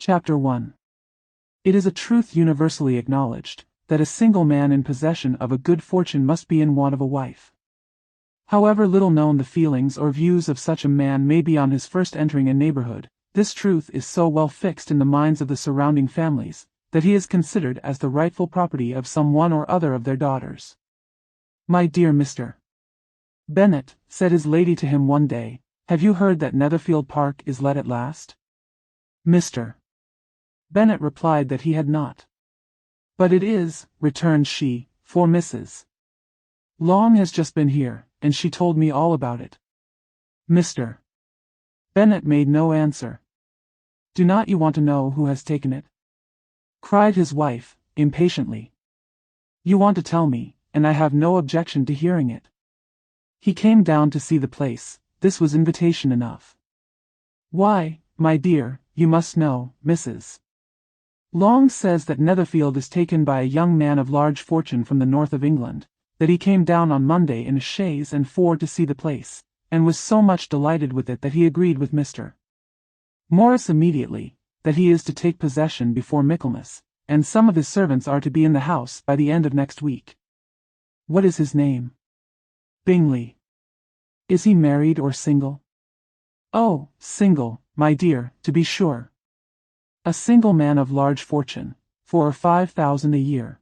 Chapter 1. It is a truth universally acknowledged, that a single man in possession of a good fortune must be in want of a wife. However little known the feelings or views of such a man may be on his first entering a neighborhood, this truth is so well fixed in the minds of the surrounding families, that he is considered as the rightful property of some one or other of their daughters. "My dear Mr. Bennet," said his lady to him one day, "have you heard that Netherfield Park is let at last?" Mr. Bennet replied that he had not. "But it is," returned she, "for Mrs. Long has just been here, and she told me all about it." Mr. Bennet made no answer. "Do not you want to know who has taken it?" cried his wife, impatiently. "You want to tell me, and I have no objection to hearing it. He came down to see the place, this was invitation enough." "Why, my dear, you must know, Mrs. Long says that Netherfield is taken by a young man of large fortune from the north of England, that he came down on Monday in a chaise and four to see the place, and was so much delighted with it that he agreed with Mr. Morris immediately, that he is to take possession before Michaelmas, and some of his servants are to be in the house by the end of next week." "What is his name?" "Bingley." "Is he married or single?" "Oh, single, my dear, to be sure. A single man of large fortune, 4,000 or 5,000 a year.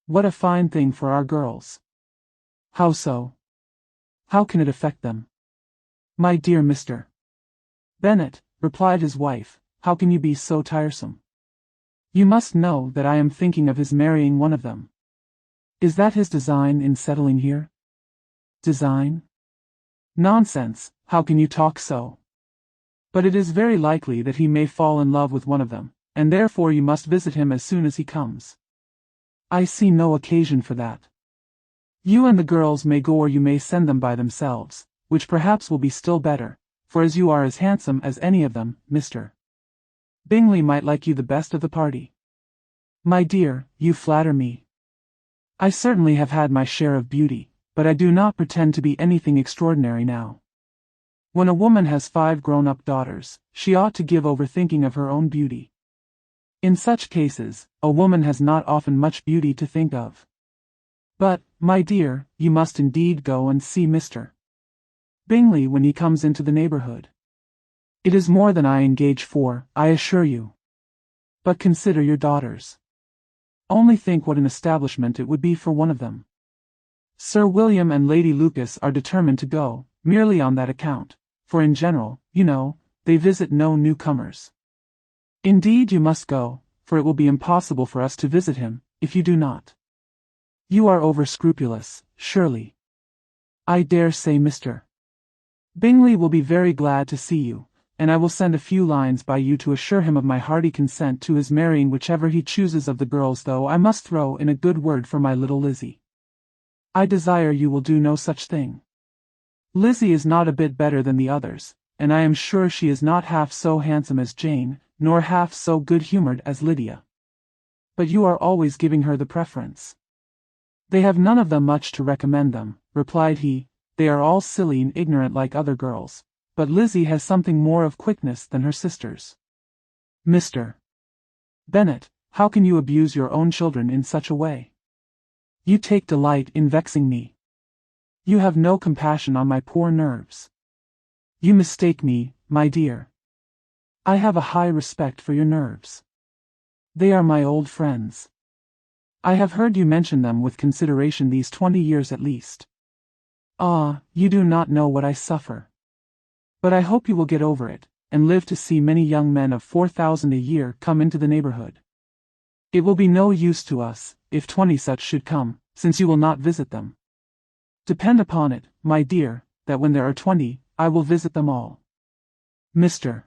What a fine thing for our girls." "How so?" "How can it affect them?" "My dear Mr. Bennet," replied his wife, "how can you be so tiresome? You must know that I am thinking of his marrying one of them." "Is that his design in settling here?" "Design? Nonsense, how can you talk so? But it is very likely that he may fall in love with one of them, and therefore you must visit him as soon as he comes." "I see no occasion for that. You and the girls may go or you may send them by themselves, which perhaps will be still better, for as you are as handsome as any of them, Mr. Bingley might like you the best of the party." "My dear, you flatter me. I certainly have had my share of beauty, but I do not pretend to be anything extraordinary now. When a woman has 5 grown-up daughters, she ought to give over thinking of her own beauty. In such cases, a woman has not often much beauty to think of. But, my dear, you must indeed go and see Mr. Bingley when he comes into the neighborhood. It is more than I engage for, I assure you. But consider your daughters. Only think what an establishment it would be for one of them. Sir William and Lady Lucas are determined to go, merely on that account, for in general, you know, they visit no newcomers. Indeed you must go, for it will be impossible for us to visit him, if you do not. You are over-scrupulous, surely. I dare say Mr. Bingley will be very glad to see you, and I will send a few lines by you to assure him of my hearty consent to his marrying whichever he chooses of the girls, though I must throw in a good word for my little Lizzie. I desire you will do no such thing. Lizzie is not a bit better than the others, and I am sure she is not half so handsome as Jane, nor half so good-humored as Lydia. But you are always giving her the preference." "They have none of them much to recommend them," replied he. "They are all silly and ignorant like other girls, but Lizzie has something more of quickness than her sisters." "Mr. Bennet, how can you abuse your own children in such a way? You take delight in vexing me. You have no compassion on my poor nerves. You mistake me, my dear. I have a high respect for your nerves. They are my old friends. I have heard you mention them with consideration these 20 years at least. Ah, you do not know what I suffer. But I hope you will get over it, and live to see many young men of 4,000 a year come into the neighborhood. It will be no use to us, if 20 such should come, since you will not visit them. Depend upon it, my dear, that when there are 20, I will visit them all." Mr.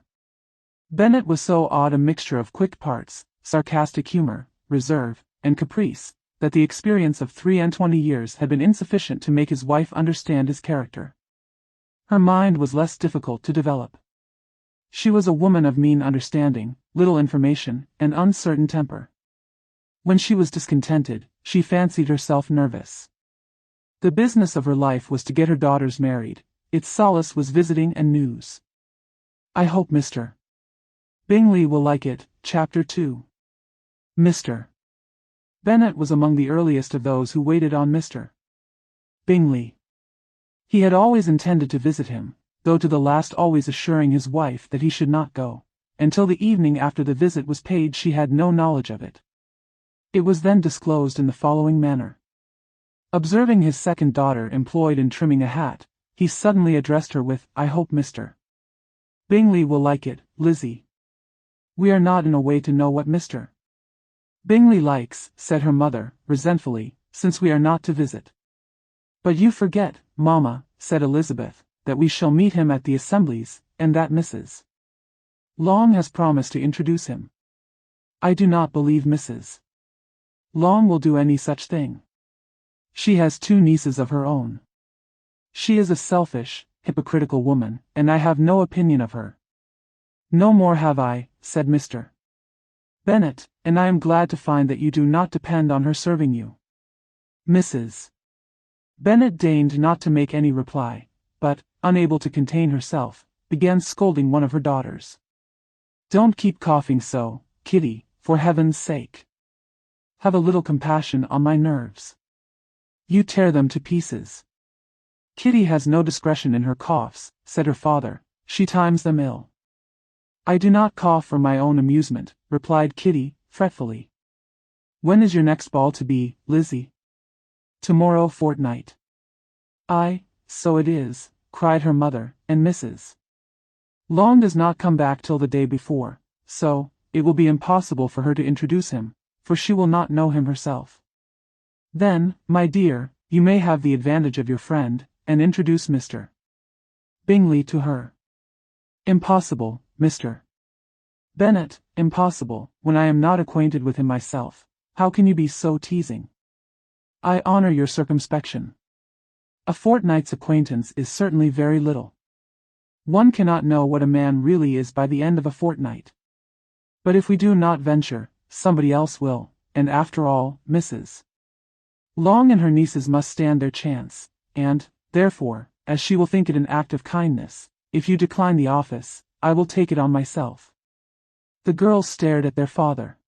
Bennet was so odd a mixture of quick parts, sarcastic humor, reserve, and caprice, that the experience of 23 years had been insufficient to make his wife understand his character. Her mind was less difficult to develop. She was a woman of mean understanding, little information, and uncertain temper. When she was discontented, she fancied herself nervous. The business of her life was to get her daughters married, its solace was visiting and news. "I hope Mr. Bingley will like it. Chapter 2. Mr. Bennet was among the earliest of those who waited on Mr. Bingley. He had always intended to visit him, though to the last always assuring his wife that he should not go. Until the evening after the visit was paid she had no knowledge of it. It was then disclosed in the following manner. Observing his second daughter employed in trimming a hat, he suddenly addressed her with, "I hope Mr. Bingley will like it, Lizzie. We are not in a way to know what Mr. Bingley likes," said her mother, resentfully, "since we are not to visit." "But you forget, mamma," said Elizabeth, "that we shall meet him at the assemblies, and that Mrs. Long has promised to introduce him." "I do not believe Mrs. Long will do any such thing. She has 2 nieces of her own. She is a selfish, hypocritical woman, and I have no opinion of her." "No more have I," said Mr. Bennet, "and I am glad to find that you do not depend on her serving you." Mrs. Bennet deigned not to make any reply, but, unable to contain herself, began scolding one of her daughters. "Don't keep coughing so, Kitty, for heaven's sake. Have a little compassion on my nerves. You tear them to pieces." "Kitty has no discretion in her coughs," said her father, "she times them ill." "I do not cough for my own amusement," replied Kitty, fretfully. "When is your next ball to be, Lizzie?" "Tomorrow fortnight." So it is," cried her mother, "and Mrs. Long does not come back till the day before, so it will be impossible for her to introduce him, for she will not know him herself." "Then, my dear, you may have the advantage of your friend, and introduce Mr. Bingley to her." "Impossible, Mr. Bennet, impossible, when I am not acquainted with him myself. How can you be so teasing?" "I honor your circumspection. A fortnight's acquaintance is certainly very little. One cannot know what a man really is by the end of a fortnight. But if we do not venture, somebody else will, and after all, Mrs. Long and her nieces must stand their chance, and, therefore, as she will think it an act of kindness, if you decline the office, I will take it on myself." The girls stared at their father.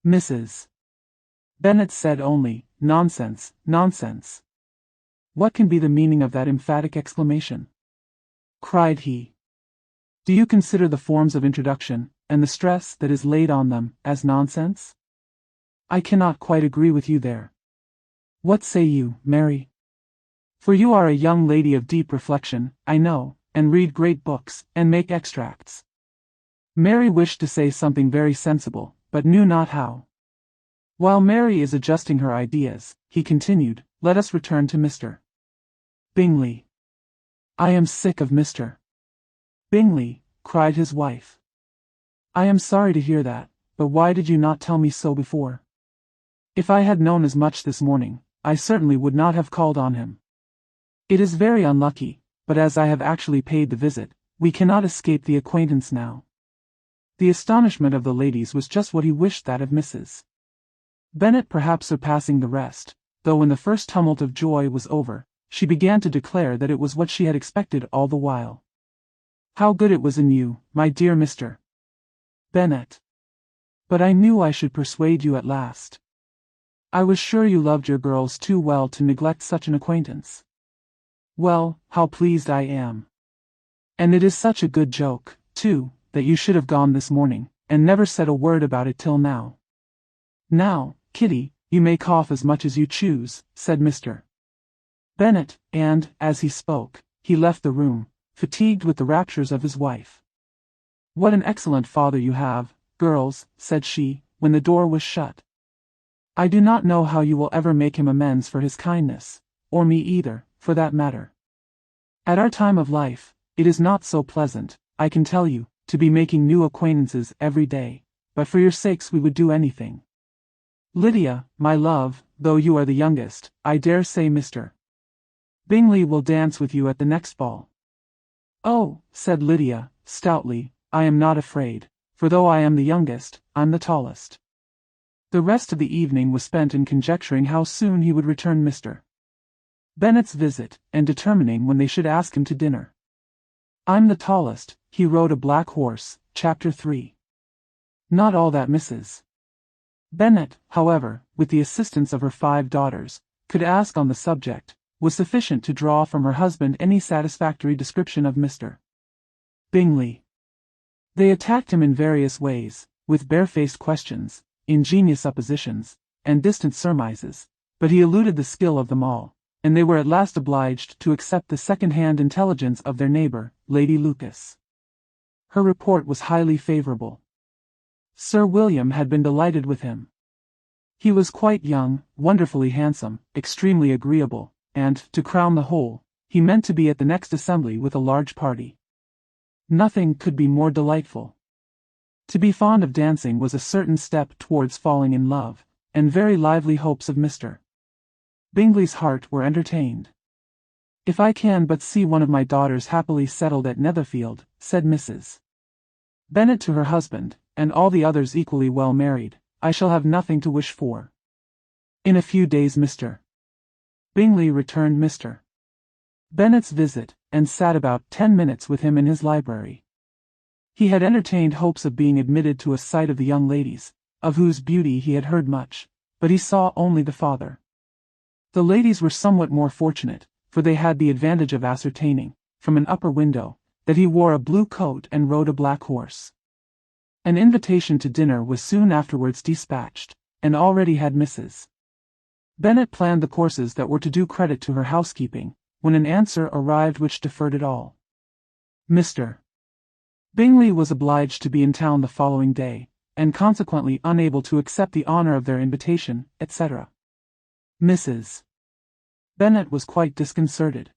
Mrs. Bennet said only, "Nonsense, nonsense." "What can be the meaning of that emphatic exclamation?" cried he. "Do you consider the forms of introduction, and the stress that is laid on them, as nonsense? I cannot quite agree with you there. What say you, Mary? For you are a young lady of deep reflection, I know, and read great books, and make extracts." Mary wished to say something very sensible, but knew not how. While Mary is adjusting her ideas, he continued, "Let us return to Mr. Bingley." "I am sick of Mr. Bingley," cried his wife. "I am sorry to hear that, but why did you not tell me so before? If I had known as much this morning, I certainly would not have called on him. It is very unlucky, but as I have actually paid the visit, we cannot escape the acquaintance now." The astonishment of the ladies was just what he wished that of Mrs. Bennet, perhaps surpassing the rest, though when the first tumult of joy was over, she began to declare that it was what she had expected all the while. "How good it was in you, my dear Mr. Bennet. But I knew I should persuade you at last. I was sure you loved your girls too well to neglect such an acquaintance. Well, how pleased I am. And it is such a good joke, too, that you should have gone this morning, and never said a word about it till now. Now, Kitty, you may cough as much as you choose," said Mr. Bennet, and, as he spoke, he left the room, fatigued with the raptures of his wife. "What an excellent father you have, girls," said she, when the door was shut. "I do not know how you will ever make him amends for his kindness, or me either, for that matter. At our time of life, it is not so pleasant, I can tell you, to be making new acquaintances every day, but for your sakes we would do anything. Lydia, my love, though you are the youngest, I dare say Mr. Bingley will dance with you at the next ball." "Oh," said Lydia, stoutly, "I am not afraid, for though I am the youngest, I'm the tallest." The rest of the evening was spent in conjecturing how soon he would return Mr. Bennet's visit, and determining when they should ask him to dinner. "I'm the tallest," he rode a black horse, Chapter 3. Not all that Mrs. Bennet, however, with the assistance of her 5 daughters, could ask on the subject, was sufficient to draw from her husband any satisfactory description of Mr. Bingley. They attacked him in various ways, with barefaced questions, ingenious suppositions, and distant surmises, but he eluded the skill of them all, and they were at last obliged to accept the second-hand intelligence of their neighbour, Lady Lucas. Her report was highly favourable. Sir William had been delighted with him. He was quite young, wonderfully handsome, extremely agreeable, and, to crown the whole, he meant to be at the next assembly with a large party. Nothing could be more delightful. To be fond of dancing was a certain step towards falling in love, and very lively hopes of Mr. Bingley's heart were entertained. "If I can but see one of my daughters happily settled at Netherfield," said Mrs. Bennet to her husband, "and all the others equally well married, I shall have nothing to wish for." In a few days Mr. Bingley returned Mr. Bennet's visit, and sat about 10 minutes with him in his library. He had entertained hopes of being admitted to a sight of the young ladies, of whose beauty he had heard much, but he saw only the father. The ladies were somewhat more fortunate, for they had the advantage of ascertaining, from an upper window, that he wore a blue coat and rode a black horse. An invitation to dinner was soon afterwards dispatched, and already had Mrs. Bennet planned the courses that were to do credit to her housekeeping, when an answer arrived which deferred it all. Mr. Bingley was obliged to be in town the following day, and consequently unable to accept the honour of their invitation, etc. Mrs. Bennet was quite disconcerted.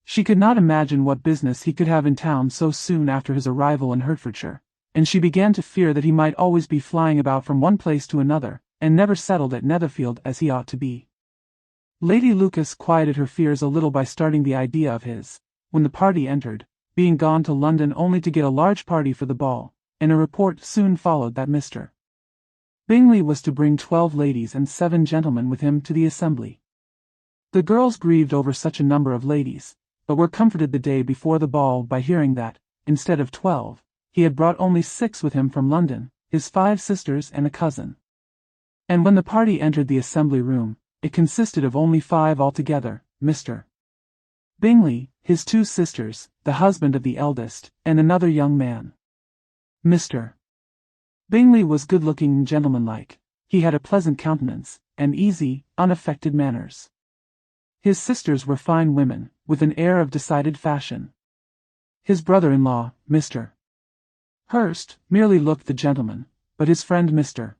She could not imagine what business he could have in town so soon after his arrival in Hertfordshire, and she began to fear that he might always be flying about from one place to another, and never settled at Netherfield as he ought to be. Lady Lucas quieted her fears a little by starting the idea of his, when the party entered, being gone to London only to get a large party for the ball, and a report soon followed that Mr. Bingley was to bring 12 ladies and 7 gentlemen with him to the assembly. The girls grieved over such a number of ladies, but were comforted the day before the ball by hearing that, instead of 12, he had brought only 6 with him from London, his 5 sisters and a cousin. And when the party entered the assembly room, it consisted of only 5 altogether, Mr. Bingley, his 2 sisters, the husband of the eldest, and another young man. Mr. Bingley was good-looking and gentlemanlike. He had a pleasant countenance, and easy, unaffected manners. His sisters were fine women, with an air of decided fashion. His brother-in-law, Mr. Hurst, merely looked the gentleman, but his friend Mr.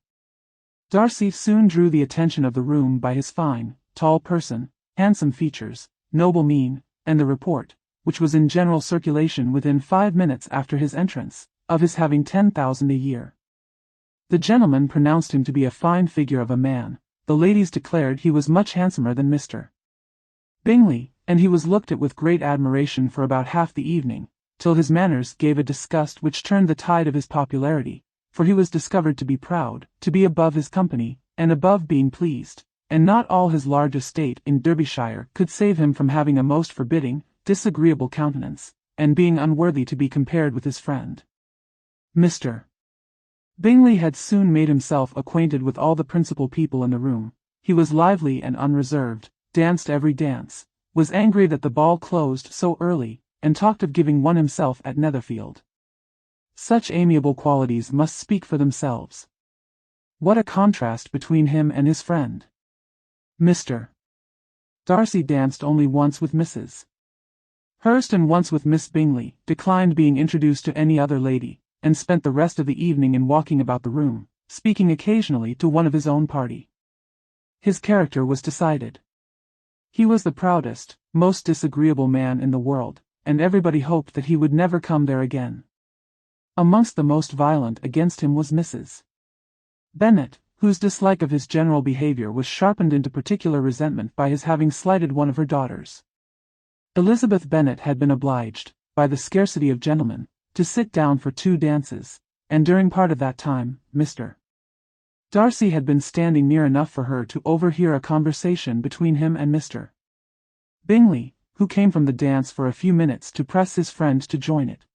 Darcy soon drew the attention of the room by his fine, tall person, handsome features, noble mien, and the report, which was in general circulation within 5 minutes after his entrance, of his having 10,000 a year. The gentleman pronounced him to be a fine figure of a man, the ladies declared he was much handsomer than Mr. Bingley, and he was looked at with great admiration for about half the evening, till his manners gave a disgust which turned the tide of his popularity, for he was discovered to be proud, to be above his company, and above being pleased, and not all his large estate in Derbyshire could save him from having a most forbidding, disagreeable countenance, and being unworthy to be compared with his friend. Mr. Bingley had soon made himself acquainted with all the principal people in the room. He was lively and unreserved, danced every dance, was angry that the ball closed so early, and talked of giving one himself at Netherfield. Such amiable qualities must speak for themselves. What a contrast between him and his friend! Mr. Darcy danced only once with Mrs. Hurst and once with Miss Bingley, declined being introduced to any other lady, and spent the rest of the evening in walking about the room, speaking occasionally to one of his own party. His character was decided. He was the proudest, most disagreeable man in the world, and everybody hoped that he would never come there again. Amongst the most violent against him was Mrs. Bennet, whose dislike of his general behaviour was sharpened into particular resentment by his having slighted one of her daughters. Elizabeth Bennet had been obliged, by the scarcity of gentlemen, to sit down for 2 dances, and during part of that time, Mr. Darcy had been standing near enough for her to overhear a conversation between him and Mr. Bingley, who came from the dance for a few minutes to press his friend to join it.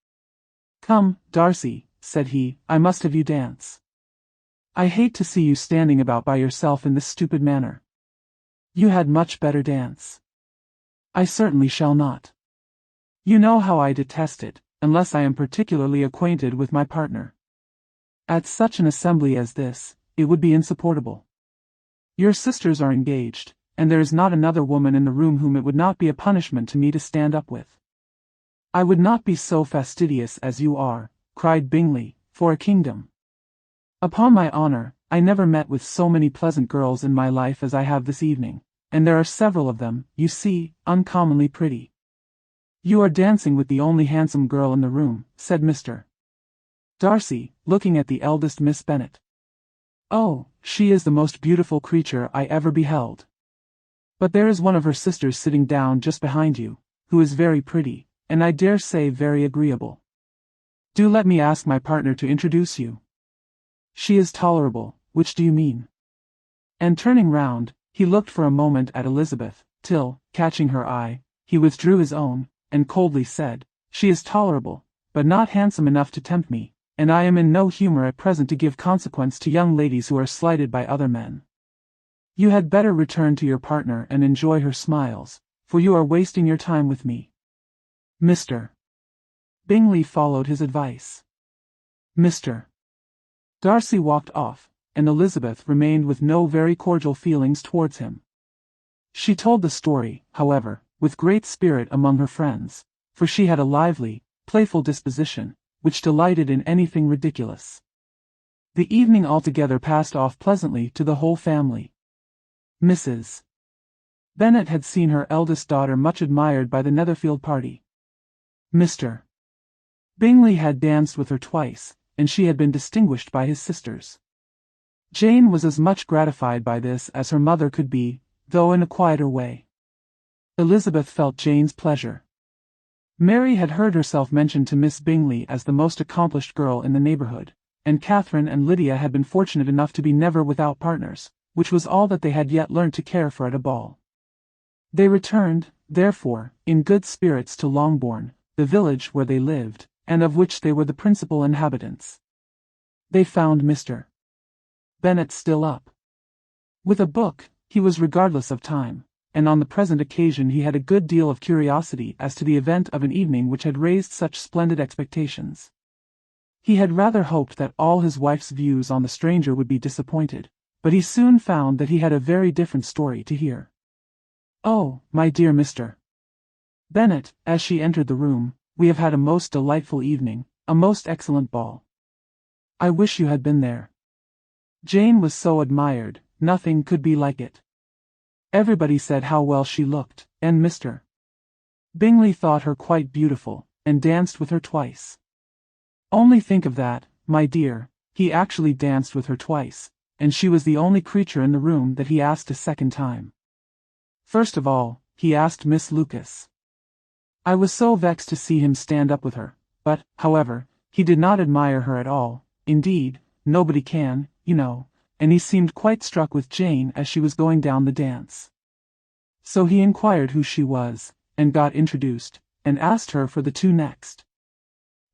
"Come, Darcy," said he, I must have you dance. I hate to see you standing about by yourself in this stupid manner. You had much better dance. I certainly shall not. You know how I detest it, unless I am particularly acquainted with my partner. At such an assembly as this, it would be insupportable. Your sisters are engaged, and there is not another woman in the room whom it would not be a punishment to me to stand up with. I would not be so fastidious as you are, cried Bingley, for a kingdom. Upon my honor, I never met with so many pleasant girls in my life as I have this evening, and there are several of them, you see, uncommonly pretty. You are dancing with the only handsome girl in the room, said Mr. Darcy, looking at the eldest Miss Bennet. Oh, she is the most beautiful creature I ever beheld. But there is one of her sisters sitting down just behind you, who is very pretty, and I dare say very agreeable. Do let me ask my partner to introduce you. She is tolerable, which do you mean? And turning round, he looked for a moment at Elizabeth, till, catching her eye, he withdrew his own, and coldly said, She is tolerable, but not handsome enough to tempt me, and I am in no humour at present to give consequence to young ladies who are slighted by other men. You had better return to your partner and enjoy her smiles, for you are wasting your time with me. Mr. Bingley followed his advice. Mr. Darcy walked off, and Elizabeth remained with no very cordial feelings towards him. She told the story, however, with great spirit among her friends, for she had a lively, playful disposition, which delighted in anything ridiculous. The evening altogether passed off pleasantly to the whole family. Mrs. Bennet had seen her eldest daughter much admired by the Netherfield party. Mr. Bingley had danced with her twice, and she had been distinguished by his sisters. Jane was as much gratified by this as her mother could be, though in a quieter way. Elizabeth felt Jane's pleasure. Mary had heard herself mentioned to Miss Bingley as the most accomplished girl in the neighbourhood, and Catherine and Lydia had been fortunate enough to be never without partners, which was all that they had yet learnt to care for at a ball. They returned, therefore, in good spirits to Longbourn, the village where they lived, and of which they were the principal inhabitants. They found Mr. Bennet still up. With a book, he was regardless of time, and on the present occasion he had a good deal of curiosity as to the event of an evening which had raised such splendid expectations. He had rather hoped that all his wife's views on the stranger would be disappointed, but he soon found that he had a very different story to hear. Oh, my dear Mr. Bennet, as she entered the room, we have had a most delightful evening, a most excellent ball. I wish you had been there. Jane was so admired, nothing could be like it. Everybody said how well she looked, and Mr. Bingley thought her quite beautiful, and danced with her twice. Only think of that, my dear, he actually danced with her twice, and she was the only creature in the room that he asked a second time. First of all, he asked Miss Lucas. I was so vexed to see him stand up with her, but, however, he did not admire her at all, indeed, nobody can, you know, and he seemed quite struck with Jane as she was going down the dance. So he inquired who she was, and got introduced, and asked her for the two next.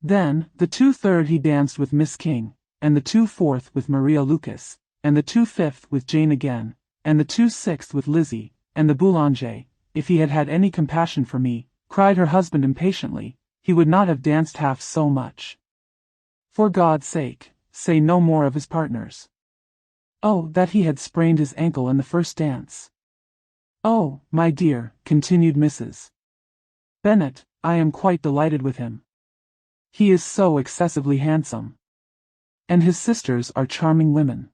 Then, the 2/3 he danced with Miss King, and the 2/4 with Maria Lucas, and the 2/5 with Jane again, and the 2/6 with Lizzie, and the Boulanger. If he had had any compassion for me, cried her husband impatiently, he would not have danced half so much. For God's sake, say no more of his partners. Oh, that he had sprained his ankle in the first dance. Oh, my dear, continued Mrs. Bennet, I am quite delighted with him. He is so excessively handsome. And his sisters are charming women.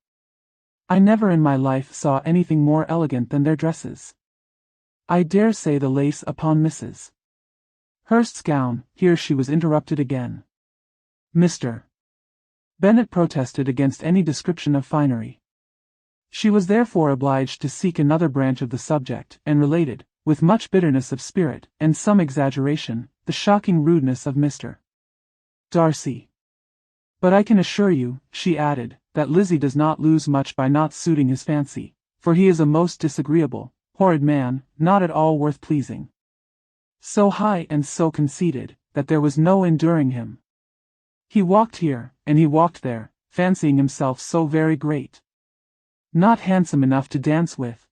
I never in my life saw anything more elegant than their dresses. I dare say the lace upon Mrs. Hurst's gown. Here she was interrupted again. Mr. Bennet protested against any description of finery. She was therefore obliged to seek another branch of the subject, and related, with much bitterness of spirit, and some exaggeration, the shocking rudeness of Mr. Darcy. But I can assure you, she added, that Lizzie does not lose much by not suiting his fancy, for he is a most disagreeable, horrid man, not at all worth pleasing. So high and so conceited, that there was no enduring him. He walked here, and he walked there, fancying himself so very great. Not handsome enough to dance with.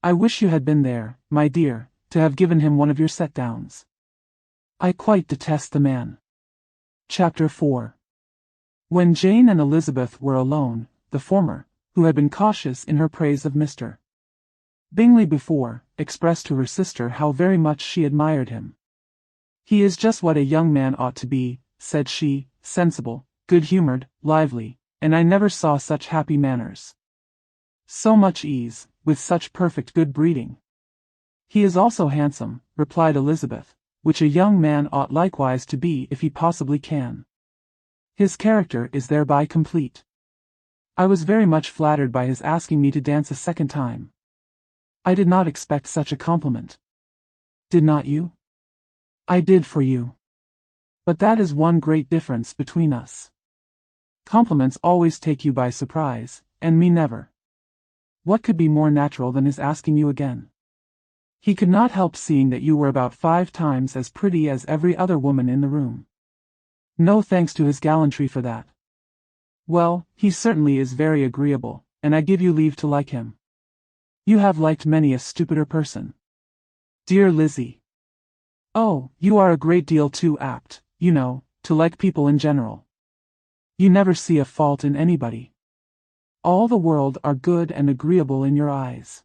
I wish you had been there, my dear, to have given him one of your set-downs. I quite detest the man. Chapter 4. When Jane and Elizabeth were alone, the former, who had been cautious in her praise of Mr. Bingley before, expressed to her sister how very much she admired him. "He is just what a young man ought to be," said she, "sensible, good-humored, lively, and I never saw such happy manners. So much ease, with such perfect good breeding." "He is also handsome," replied Elizabeth, "which a young man ought likewise to be if he possibly can. His character is thereby complete. I was very much flattered by his asking me to dance a second time. I did not expect such a compliment. Did not you? I did for you. But that is one great difference between us. Compliments always take you by surprise, and me never. What could be more natural than his asking you again? He could not help seeing that you were about 5 times as pretty as every other woman in the room. No thanks to his gallantry for that. Well, he certainly is very agreeable, and I give you leave to like him. You have liked many a stupider person. Dear Lizzie. Oh, you are a great deal too apt, you know, to like people in general. You never see a fault in anybody. All the world are good and agreeable in your eyes.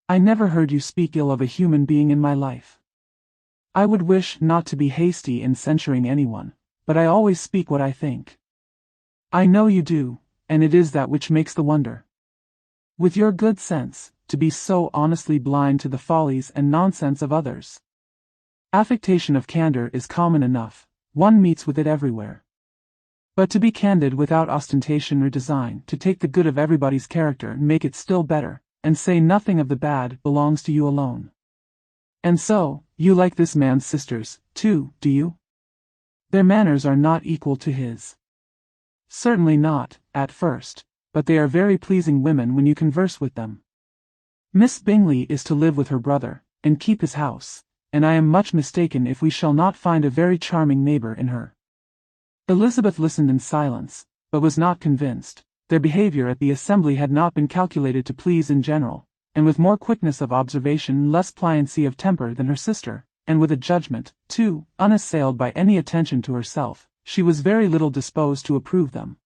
I never heard you speak ill of a human being in my life. I would wish not to be hasty in censuring anyone, but I always speak what I think. I know you do, and it is that which makes the wonder. With your good sense, to be so honestly blind to the follies and nonsense of others. Affectation of candor is common enough, one meets with it everywhere. But to be candid without ostentation or design to take the good of everybody's character and make it still better, and say nothing of the bad, belongs to you alone. And so, you like this man's sisters, too, do you? Their manners are not equal to his. Certainly not, at first, but they are very pleasing women when you converse with them. Miss Bingley is to live with her brother, and keep his house, and I am much mistaken if we shall not find a very charming neighbour in her. Elizabeth listened in silence, but was not convinced. Their behaviour at the assembly had not been calculated to please in general, and with more quickness of observation and less pliancy of temper than her sister, and with a judgment, too, unassailed by any attention to herself, she was very little disposed to approve them.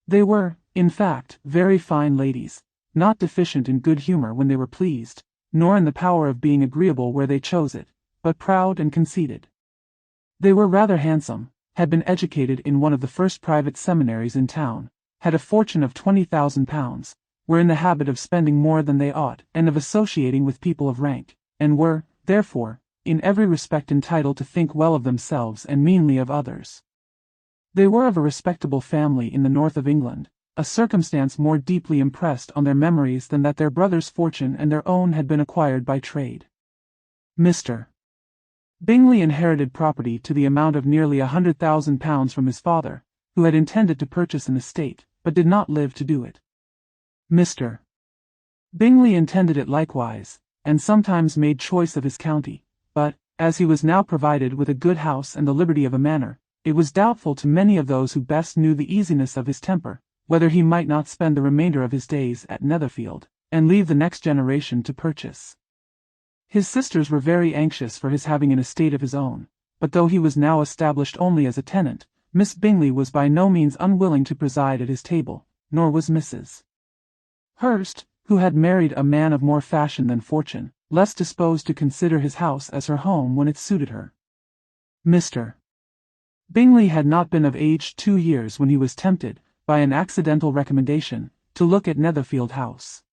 They were, in fact, very fine ladies, not deficient in good humour when they were pleased, nor in the power of being agreeable where they chose it, but proud and conceited. They were rather handsome, had been educated in one of the first private seminaries in town, had a fortune of £20,000, were in the habit of spending more than they ought, and of associating with people of rank, and were, therefore, in every respect entitled to think well of themselves and meanly of others. They were of a respectable family in the north of England, a circumstance more deeply impressed on their memories than that their brother's fortune and their own had been acquired by trade. Mr. Bingley inherited property to the amount of nearly £100,000 from his father, who had intended to purchase an estate, but did not live to do it. Mr. Bingley intended it likewise, and sometimes made choice of his county, but, as he was now provided with a good house and the liberty of a manor, it was doubtful to many of those who best knew the easiness of his temper, whether he might not spend the remainder of his days at Netherfield, and leave the next generation to purchase. His sisters were very anxious for his having an estate of his own, but though he was now established only as a tenant, Miss Bingley was by no means unwilling to preside at his table, nor was Mrs. Hurst, who had married a man of more fashion than fortune, less disposed to consider his house as her home when it suited her. Mr. Bingley had not been of age 2 years when he was tempted, by an accidental recommendation, to look at Netherfield House.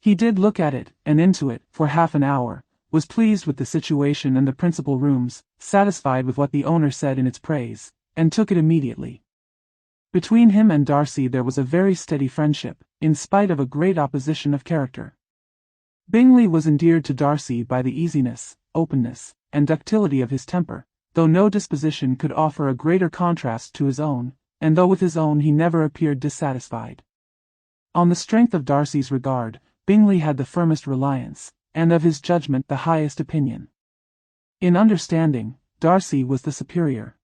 He did look at it, and into it, for half an hour, was pleased with the situation and the principal rooms, satisfied with what the owner said in its praise, and took it immediately. Between him and Darcy there was a very steady friendship, in spite of a great opposition of character. Bingley was endeared to Darcy by the easiness, openness, and ductility of his temper, though no disposition could offer a greater contrast to his own, and though with his own he never appeared dissatisfied. On the strength of Darcy's regard, Bingley had the firmest reliance, and of his judgment the highest opinion. In understanding, Darcy was the superior.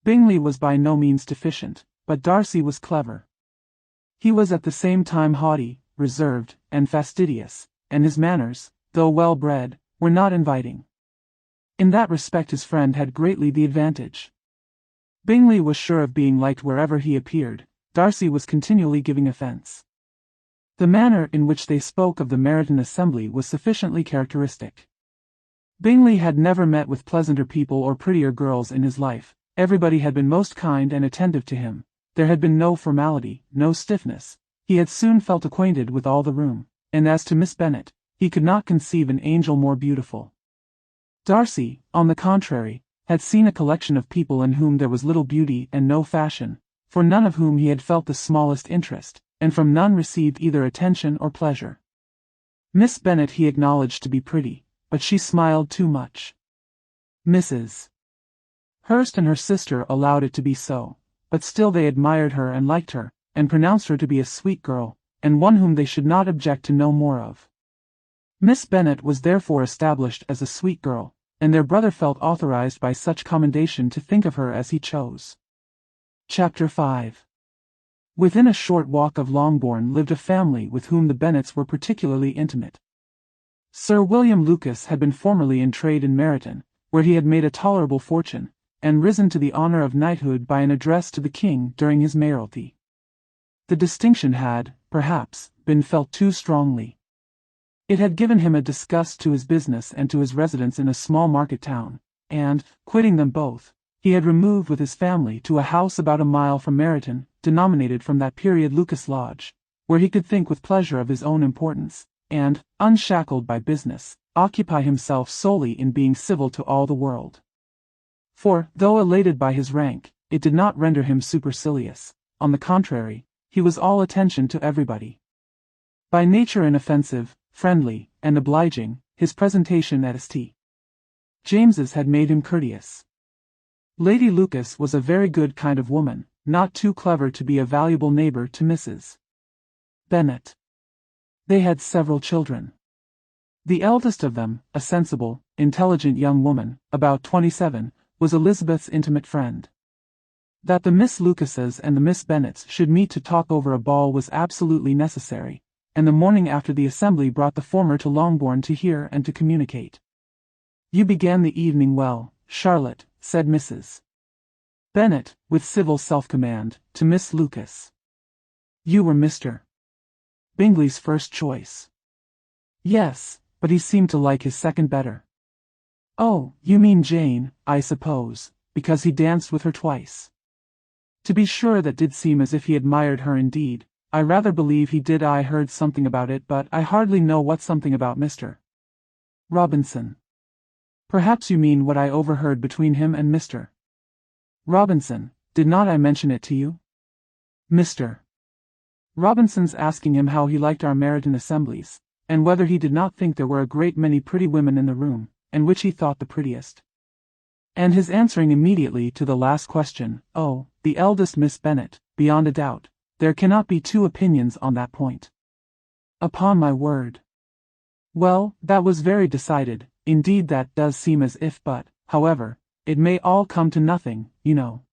Bingley was by no means deficient, but Darcy was clever. He was at the same time haughty, reserved, and fastidious, and his manners, though well-bred, were not inviting. In that respect his friend had greatly the advantage. Bingley was sure of being liked wherever he appeared. Darcy was continually giving offence. The manner in which they spoke of the Meryton assembly was sufficiently characteristic. Bingley had never met with pleasanter people or prettier girls in his life. Everybody had been most kind and attentive to him. There had been no formality, no stiffness. He had soon felt acquainted with all the room, and as to Miss Bennet, he could not conceive an angel more beautiful. Darcy, on the contrary, had seen a collection of people in whom there was little beauty and no fashion, for none of whom he had felt the smallest interest, and from none received either attention or pleasure. Miss Bennet he acknowledged to be pretty, but she smiled too much. Mrs. Hurst and her sister allowed it to be so, but still they admired her and liked her, and pronounced her to be a sweet girl, and one whom they should not object to know more of. Miss Bennet was therefore established as a sweet girl, and their brother felt authorized by such commendation to think of her as he chose. Chapter 5. Within a short walk of Longbourn lived a family with whom the Bennets were particularly intimate. Sir William Lucas had been formerly in trade in Meryton, where he had made a tolerable fortune, and risen to the honour of knighthood by an address to the king during his mayoralty. The distinction had, perhaps, been felt too strongly. It had given him a disgust to his business and to his residence in a small market town, and, quitting them both, he had removed with his family to a house about a mile from Meryton, denominated from that period Lucas Lodge, where he could think with pleasure of his own importance, and, unshackled by business, occupy himself solely in being civil to all the world. For, though elated by his rank, it did not render him supercilious. On the contrary, he was all attention to everybody. By nature inoffensive, friendly, and obliging, his presentation at St. James's had made him courteous. Lady Lucas was a very good kind of woman, not too clever to be a valuable neighbour to Mrs. Bennet. They had several children. The eldest of them, a sensible, intelligent young woman, about 27, was Elizabeth's intimate friend. That the Miss Lucases and the Miss Bennets should meet to talk over a ball was absolutely necessary, and the morning after the assembly brought the former to Longbourn to hear and to communicate. "You began the evening well, Charlotte," said Mrs. Bennet, with civil self-command, to Miss Lucas. "You were Mr. Bingley's first choice." "Yes, but he seemed to like his second better." "Oh, you mean Jane, I suppose, because he danced with her twice." "To be sure, that did seem as if he admired her indeed. I rather believe he did. I heard something about it, but I hardly know what something about Mr. Robinson. Perhaps you mean what I overheard between him and Mr. Robinson. Did not I mention it to you? Mr. Robinson's asking him how he liked our Meryton assemblies, and whether he did not think there were a great many pretty women in the room, and which he thought the prettiest. And his answering immediately to the last question, 'Oh, the eldest Miss Bennet, beyond a doubt. There cannot be two opinions on that point.' Upon my word. Well, that was very decided. Indeed that does seem as if, but, however, it may all come to nothing, you know."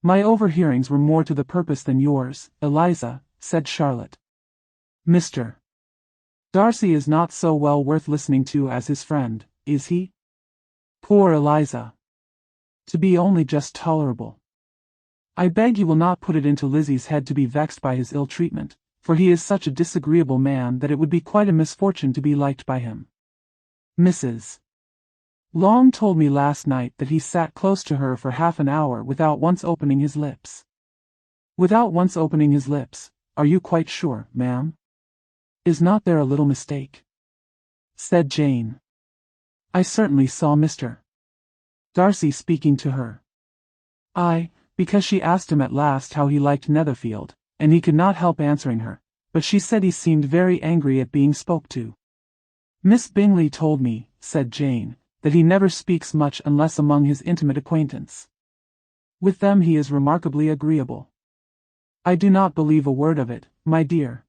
"My overhearings were more to the purpose than yours, Eliza," said Charlotte. "Mr. Darcy is not so well worth listening to as his friend, is he?" "Poor Eliza. To be only just tolerable. I beg you will not put it into Lizzie's head to be vexed by his ill treatment, for he is such a disagreeable man that it would be quite a misfortune to be liked by him. Mrs. Long told me last night that he sat close to her for half an hour without once opening his lips." "Without once opening his lips, are you quite sure, ma'am? Is not there a little mistake?" said Jane. "I certainly saw Mr. Darcy speaking to her." "Aye, because she asked him at last how he liked Netherfield, and he could not help answering her, but she said he seemed very angry at being spoke to." "Miss Bingley told me," said Jane, "that he never speaks much unless among his intimate acquaintance. With them he is remarkably agreeable." "I do not believe a word of it, my dear.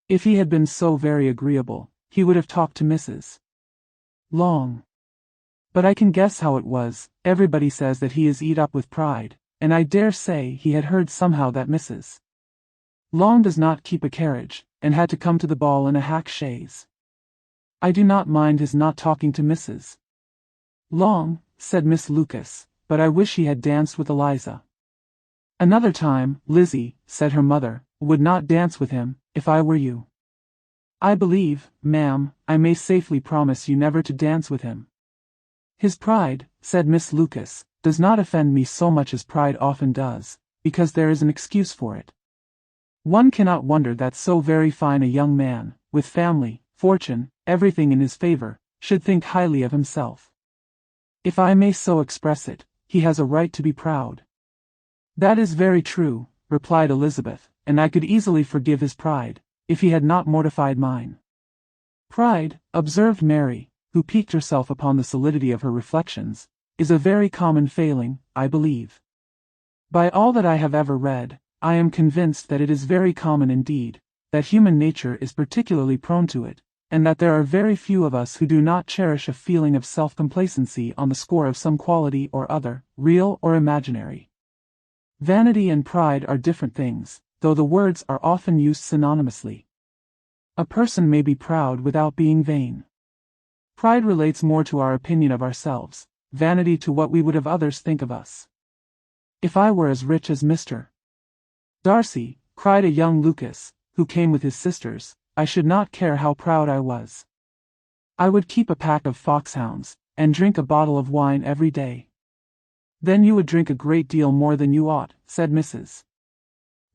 If he had been so very agreeable, he would have talked to Mrs. Long." But I can guess how it was. Everybody says that he is eat up with pride, and I dare say he had heard somehow that Mrs. Long does not keep a carriage, and had to come to the ball in a hack chaise. I do not mind his not talking to Mrs. Long, said Miss Lucas, but I wish he had danced with Eliza. Another time, Lizzie, said her mother, would not dance with him, if I were you. I believe, ma'am, I may safely promise you never to dance with him. His pride, said Miss Lucas, does not offend me so much as pride often does, because there is an excuse for it. One cannot wonder that so very fine a young man, with family, fortune, everything in his favor, should think highly of himself. If I may so express it, he has a right to be proud. That is very true, replied Elizabeth, and I could easily forgive his pride, if he had not mortified mine. Pride, observed Mary, who piqued herself upon the solidity of her reflections, is a very common failing, I believe. By all that I have ever read, I am convinced that it is very common indeed, that human nature is particularly prone to it, and that there are very few of us who do not cherish a feeling of self-complacency on the score of some quality or other, real or imaginary. Vanity and pride are different things, though the words are often used synonymously. A person may be proud without being vain. Pride relates more to our opinion of ourselves, vanity to what we would have others think of us. If I were as rich as Mr. Darcy, cried a young Lucas, who came with his sisters, I should not care how proud I was. I would keep a pack of foxhounds, and drink a bottle of wine every day. Then you would drink a great deal more than you ought, said Mrs.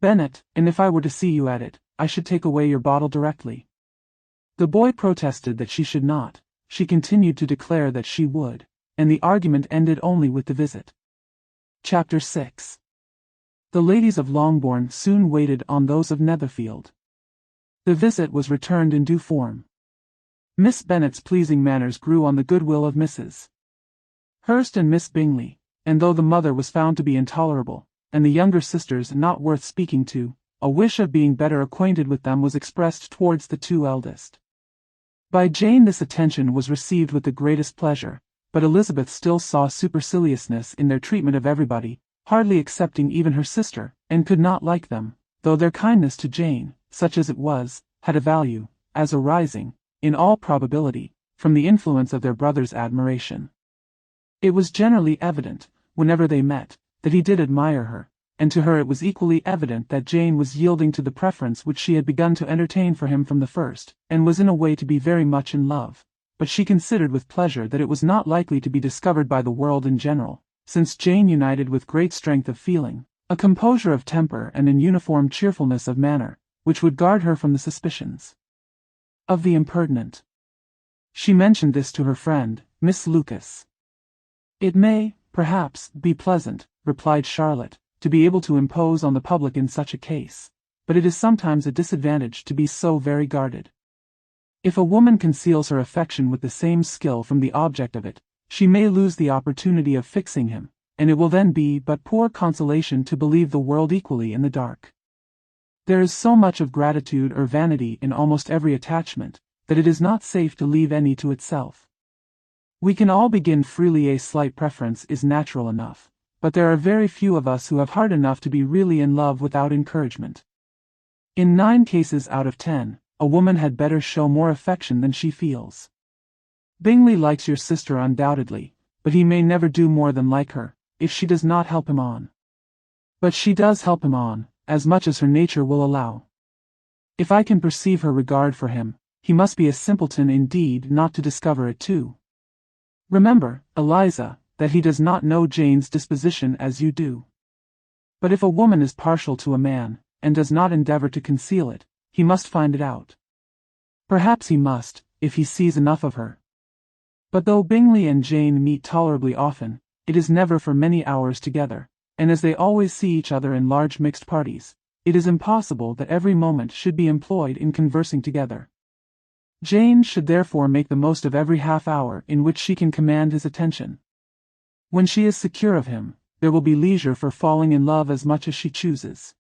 Bennet, and if I were to see you at it, I should take away your bottle directly. The boy protested that she should not. She continued to declare that she would, and the argument ended only with the visit. Chapter 6. The ladies of Longbourn soon waited on those of Netherfield. The visit was returned in due form. Miss Bennet's pleasing manners grew on the goodwill of Mrs. Hurst and Miss Bingley, and though the mother was found to be intolerable, and the younger sisters not worth speaking to, a wish of being better acquainted with them was expressed towards the two eldest. By Jane this attention was received with the greatest pleasure, but Elizabeth still saw superciliousness in their treatment of everybody, hardly excepting even her sister, and could not like them, though their kindness to Jane, such as it was, had a value, as arising, in all probability, from the influence of their brother's admiration. It was generally evident, whenever they met, that he did admire her, and to her it was equally evident that Jane was yielding to the preference which she had begun to entertain for him from the first, and was in a way to be very much in love, but she considered with pleasure that it was not likely to be discovered by the world in general, since Jane united with great strength of feeling, a composure of temper and an uniform cheerfulness of manner, which would guard her from the suspicions of the impertinent. She mentioned this to her friend, Miss Lucas. It may, perhaps, be pleasant, replied Charlotte, to be able to impose on the public in such a case, but it is sometimes a disadvantage to be so very guarded. If a woman conceals her affection with the same skill from the object of it, she may lose the opportunity of fixing him, and it will then be but poor consolation to believe the world equally in the dark. There is so much of gratitude or vanity in almost every attachment, that it is not safe to leave any to itself. We can all begin freely. A slight preference is natural enough, but there are very few of us who have heart enough to be really in love without encouragement. In 9 cases out of 10, a woman had better show more affection than she feels. Bingley likes your sister undoubtedly, but he may never do more than like her, if she does not help him on. But she does help him on, as much as her nature will allow. If I can perceive her regard for him, he must be a simpleton indeed not to discover it too. Remember, Eliza, that he does not know Jane's disposition as you do. But if a woman is partial to a man, and does not endeavor to conceal it, he must find it out. Perhaps he must, if he sees enough of her. But though Bingley and Jane meet tolerably often, it is never for many hours together, and as they always see each other in large mixed parties, it is impossible that every moment should be employed in conversing together. Jane should therefore make the most of every half-hour in which she can command his attention. When she is secure of him, there will be leisure for falling in love as much as she chooses.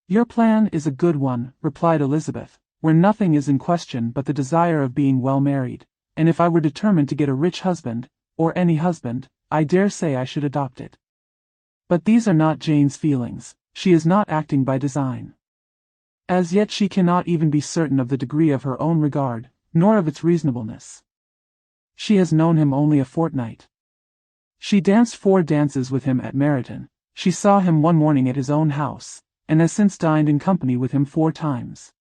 Your plan is a good one, replied Elizabeth, where nothing is in question but the desire of being well married, and if I were determined to get a rich husband, or any husband, I dare say I should adopt it. But these are not Jane's feelings. She is not acting by design. As yet she cannot even be certain of the degree of her own regard, nor of its reasonableness. She has known him only a fortnight. She danced 4 dances with him at Meryton, she saw him one morning at his own house, and has since dined in company with him 4 times.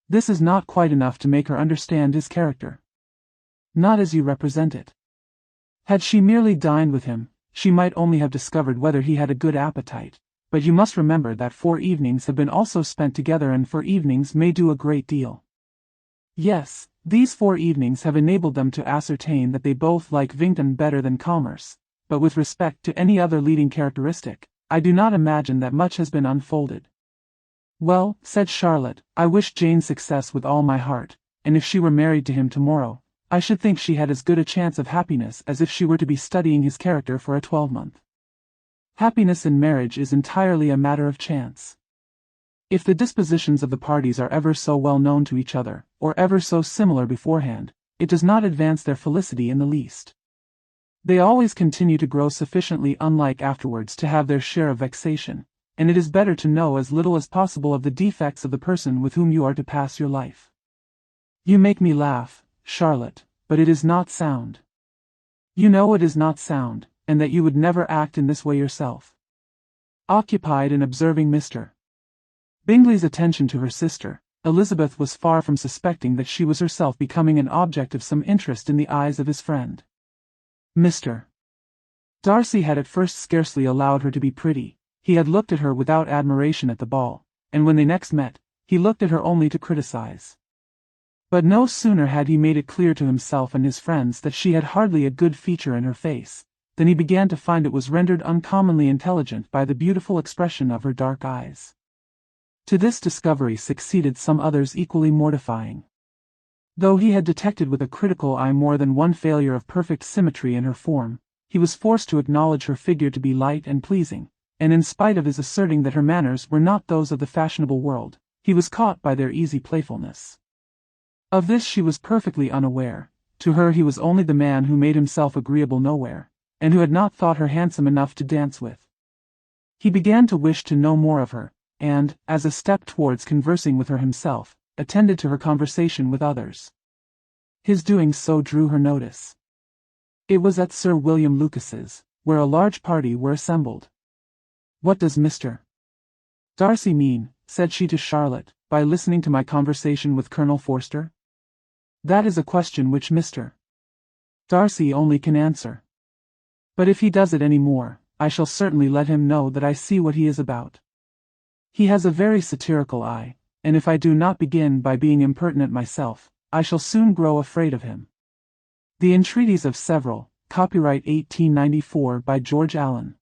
This is not quite enough to make her understand his character. Not as you represent it. Had she merely dined with him, she might only have discovered whether he had a good appetite, but you must remember that 4 evenings have been also spent together, and 4 evenings may do a great deal. Yes, these 4 evenings have enabled them to ascertain that they both like Vington better than commerce, but with respect to any other leading characteristic, I do not imagine that much has been unfolded. Well, said Charlotte, I wish Jane success with all my heart, and if she were married to him tomorrow, I should think she had as good a chance of happiness as if she were to be studying his character for a 12-month. Happiness in marriage is entirely a matter of chance. If the dispositions of the parties are ever so well known to each other, or ever so similar beforehand, it does not advance their felicity in the least. They always continue to grow sufficiently unlike afterwards to have their share of vexation, and it is better to know as little as possible of the defects of the person with whom you are to pass your life. You make me laugh, Charlotte, but it is not sound. You know it is not sound, and that you would never act in this way yourself. Occupied in observing Mr. Bingley's attention to her sister, Elizabeth was far from suspecting that she was herself becoming an object of some interest in the eyes of his friend. Mr. Darcy had at first scarcely allowed her to be pretty. He had looked at her without admiration at the ball, and when they next met, he looked at her only to criticize. But no sooner had he made it clear to himself and his friends that she had hardly a good feature in her face, than he began to find it was rendered uncommonly intelligent by the beautiful expression of her dark eyes. To this discovery succeeded some others equally mortifying. Though he had detected with a critical eye more than one failure of perfect symmetry in her form, he was forced to acknowledge her figure to be light and pleasing, and in spite of his asserting that her manners were not those of the fashionable world, he was caught by their easy playfulness. Of this she was perfectly unaware. To her he was only the man who made himself agreeable nowhere, and who had not thought her handsome enough to dance with. He began to wish to know more of her, and, as a step towards conversing with her himself, attended to her conversation with others. His doing so drew her notice. It was at Sir William Lucas's, where a large party were assembled. What does Mr. Darcy mean, said she to Charlotte, by listening to my conversation with Colonel Forster? That is a question which Mr. Darcy only can answer. But if he does it any more, I shall certainly let him know that I see what he is about. He has a very satirical eye, and if I do not begin by being impertinent myself, I shall soon grow afraid of him. The Entreaties of Several, copyright 1894 by George Allen.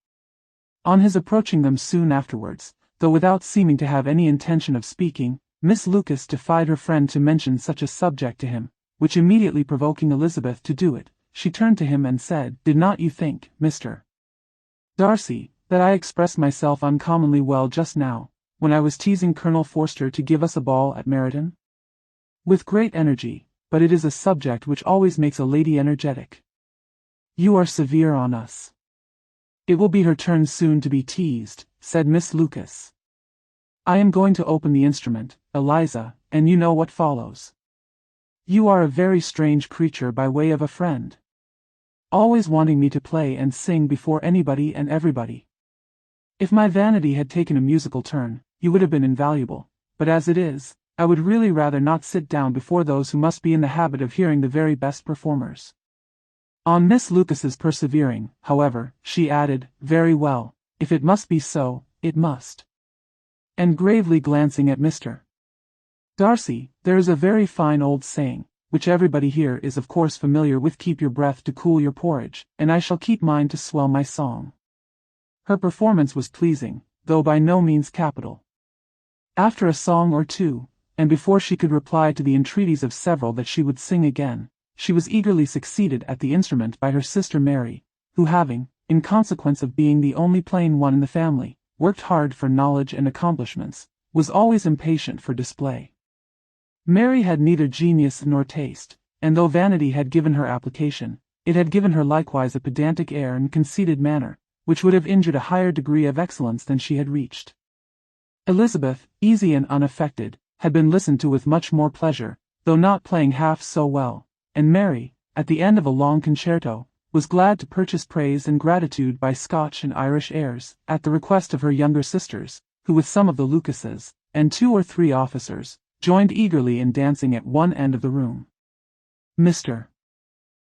On his approaching them soon afterwards, though without seeming to have any intention of speaking, Miss Lucas defied her friend to mention such a subject to him, which immediately provoking Elizabeth to do it, she turned to him and said, Did not you think, Mr. Darcy, that I expressed myself uncommonly well just now, when I was teasing Colonel Forster to give us a ball at Meryton? With great energy, but it is a subject which always makes a lady energetic. You are severe on us. It will be her turn soon to be teased, said Miss Lucas. I am going to open the instrument, Eliza, and you know what follows. You are a very strange creature by way of a friend. Always wanting me to play and sing before anybody and everybody. If my vanity had taken a musical turn, you would have been invaluable, but as it is, I would really rather not sit down before those who must be in the habit of hearing the very best performers. On Miss Lucas's persevering, however, she added, Very well, if it must be so, it must. And gravely glancing at Mr. Darcy, there is a very fine old saying, which everybody here is of course familiar with, keep your breath to cool your porridge, and I shall keep mine to swell my song. Her performance was pleasing, though by no means capital. After a song or two, and before she could reply to the entreaties of several that she would sing again, she was eagerly succeeded at the instrument by her sister Mary, who having, in consequence of being the only plain one in the family, worked hard for knowledge and accomplishments, was always impatient for display. Mary had neither genius nor taste, and though vanity had given her application, It had given her likewise a pedantic air and conceited manner, which would have injured a higher degree of excellence than she had reached. Elizabeth, easy and unaffected, had been listened to with much more pleasure, though not playing half so well, and Mary, at the end of a long concerto, was glad to purchase praise and gratitude by Scotch and Irish airs, at the request of her younger sisters, who with some of the Lucases, and 2 or 3 officers, joined eagerly in dancing at one end of the room. Mr.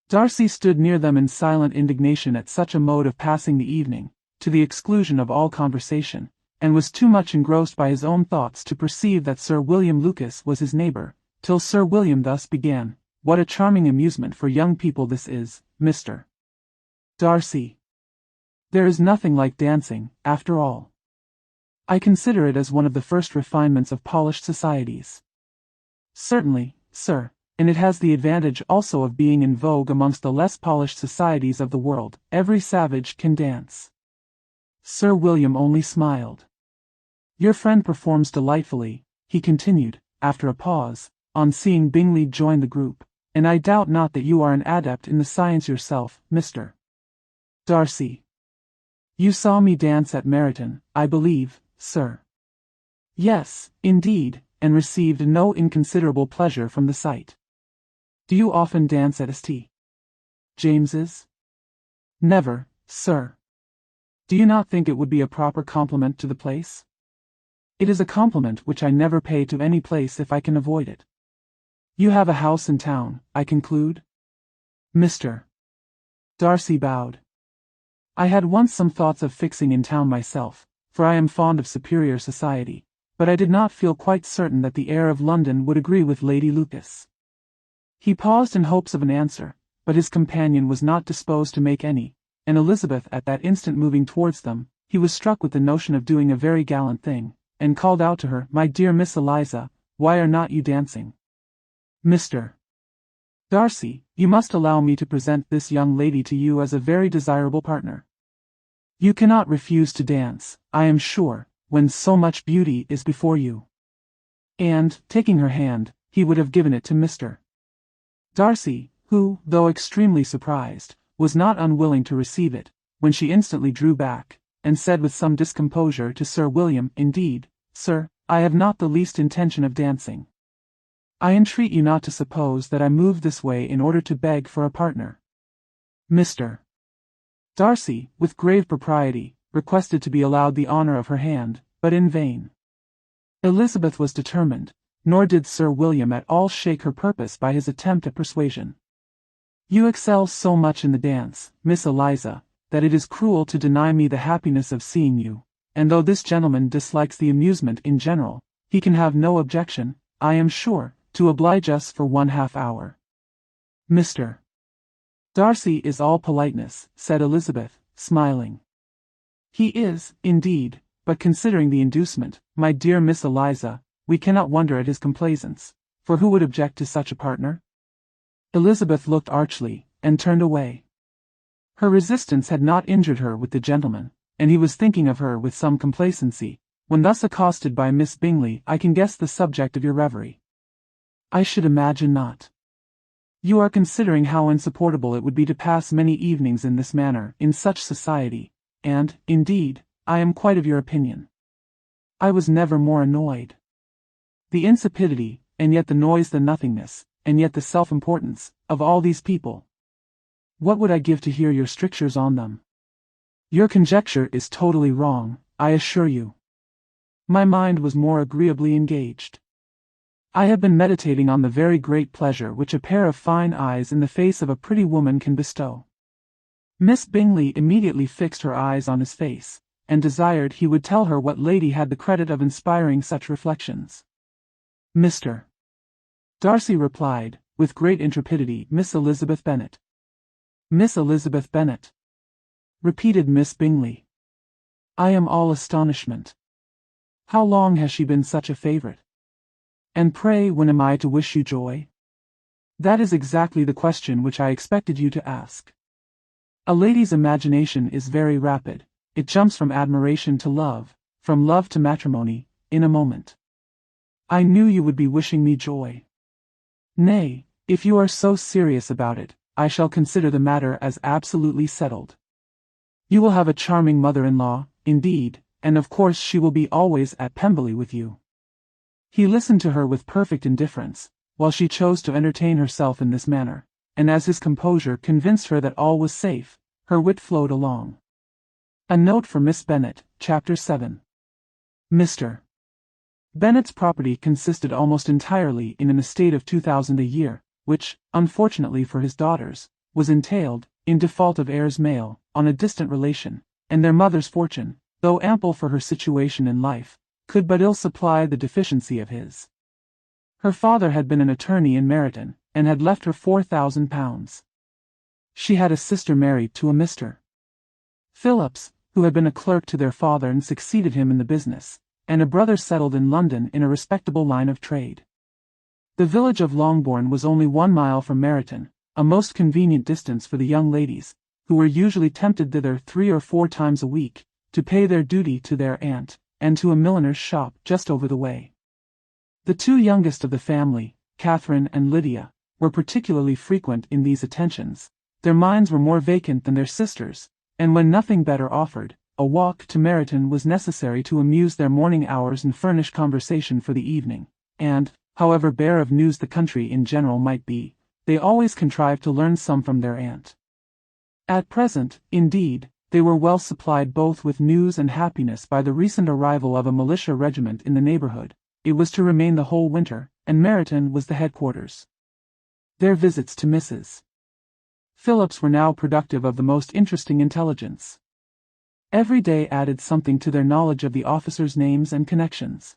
Darcy stood near them in silent indignation at such a mode of passing the evening, to the exclusion of all conversation, and was too much engrossed by his own thoughts to perceive that Sir William Lucas was his neighbour, till Sir William thus began, "What a charming amusement for young people this is, Mr. Darcy. There is nothing like dancing, after all. I consider it as one of the first refinements of polished societies." "Certainly, sir, and it has the advantage also of being in vogue amongst the less polished societies of the world. Every savage can dance." Sir William only smiled. "Your friend performs delightfully," he continued, after a pause, on seeing Bingley join the group, "and I doubt not that you are an adept in the science yourself, Mr. Darcy. You saw me dance at Meryton, I believe, sir?" "Yes, indeed, and received no inconsiderable pleasure from the sight." "Do you often dance at St. James's?" "Never, sir." "Do you not think it would be a proper compliment to the place?" "It is a compliment which I never pay to any place if I can avoid it." "You have a house in town, I conclude?" Mr. Darcy bowed. "I had once some thoughts of fixing in town myself, for I am fond of superior society, but I did not feel quite certain that the air of London would agree with Lady Lucas." He paused in hopes of an answer, but his companion was not disposed to make any, and Elizabeth at that instant moving towards them, he was struck with the notion of doing a very gallant thing, and called out to her, "My dear Miss Eliza, why are not you dancing?" "Mr. Darcy, you must allow me to present this young lady to you as a very desirable partner. You cannot refuse to dance, I am sure, when so much beauty is before you." And, taking her hand, he would have given it to Mr. Darcy, who, though extremely surprised, was not unwilling to receive it, when she instantly drew back, and said with some discomposure to Sir William, "Indeed, sir, I have not the least intention of dancing. I entreat you not to suppose that I moved this way in order to beg for a partner." Mr. Darcy, with grave propriety, requested to be allowed the honour of her hand, but in vain. Elizabeth was determined, nor did Sir William at all shake her purpose by his attempt at persuasion. "You excel so much in the dance, Miss Eliza, that it is cruel to deny me the happiness of seeing you, and though this gentleman dislikes the amusement in general, he can have no objection, I am sure, to oblige us for 1/2 hour." "Mr. Darcy is all politeness," said Elizabeth, smiling. "He is, indeed, but considering the inducement, my dear Miss Eliza, we cannot wonder at his complaisance, for who would object to such a partner?" Elizabeth looked archly, and turned away. Her resistance had not injured her with the gentleman, and he was thinking of her with some complacency, when thus accosted by Miss Bingley. "I can guess the subject of your reverie." "I should imagine not. You are considering how insupportable it would be to pass many evenings in this manner, in such society, and, indeed, I am quite of your opinion. I was never more annoyed. The insipidity, and yet the noise, the nothingness, and yet the self-importance, of all these people. What would I give to hear your strictures on them? Your conjecture is totally wrong, I assure you. My mind was more agreeably engaged. I have been meditating on the very great pleasure which a pair of fine eyes in the face of a pretty woman can bestow." Miss Bingley immediately fixed her eyes on his face, and desired he would tell her what lady had the credit of inspiring such reflections. Mr. Darcy replied, with great intrepidity, "Miss Elizabeth Bennet." "Miss Elizabeth Bennet," repeated Miss Bingley. "I am all astonishment. How long has she been such a favourite? And pray when am I to wish you joy?" "That is exactly the question which I expected you to ask. A lady's imagination is very rapid, it jumps from admiration to love, from love to matrimony, in a moment. I knew you would be wishing me joy. Nay, if you are so serious about it, I shall consider the matter as absolutely settled. You will have a charming mother-in-law, indeed, and of course she will be always at Pemberley with you." He listened to her with perfect indifference, while she chose to entertain herself in this manner, and as his composure convinced her that all was safe, her wit flowed along. A note for Miss Bennet, Chapter 7. Mr. Bennet's property consisted almost entirely in an estate of 2,000 a year, which, unfortunately for his daughters, was entailed, in default of heirs male, on a distant relation, and their mother's fortune, though ample for her situation in life, could but ill supply the deficiency of his. Her father had been an attorney in Meryton, and had left her £4,000. She had a sister married to a Mr. Phillips, who had been a clerk to their father and succeeded him in the business, and a brother settled in London in a respectable line of trade. The village of Longbourn was only 1 mile from Meryton, a most convenient distance for the young ladies, who were usually tempted thither 3 or 4 times a week, to pay their duty to their aunt, and to a milliner's shop just over the way. The 2 youngest of the family, Catherine and Lydia, were particularly frequent in these attentions. Their minds were more vacant than their sisters', and when nothing better offered, a walk to Meryton was necessary to amuse their morning hours and furnish conversation for the evening, and, however bare of news the country in general might be, they always contrived to learn some from their aunt. At present, indeed, they were well supplied both with news and happiness by the recent arrival of a militia regiment in the neighbourhood. It was to remain the whole winter, and Meryton was the headquarters. Their visits to Mrs. Phillips were now productive of the most interesting intelligence. Every day added something to their knowledge of the officers' names and connections.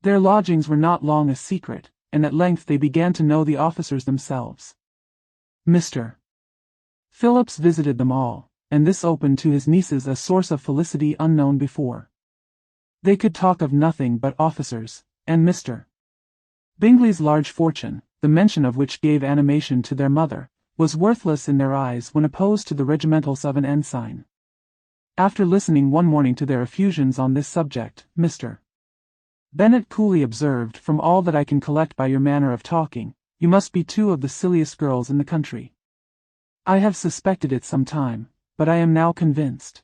Their lodgings were not long a secret, and at length they began to know the officers themselves. Mr. Phillips visited them all, and this opened to his nieces a source of felicity unknown before. They could talk of nothing but officers, and Mr. Bingley's large fortune, the mention of which gave animation to their mother, was worthless in their eyes when opposed to the regimentals of an ensign. After listening one morning to their effusions on this subject, Mr. Bennet coolly observed, "From all that I can collect by your manner of talking, you must be 2 of the silliest girls in the country. I have suspected it some time, but I am now convinced."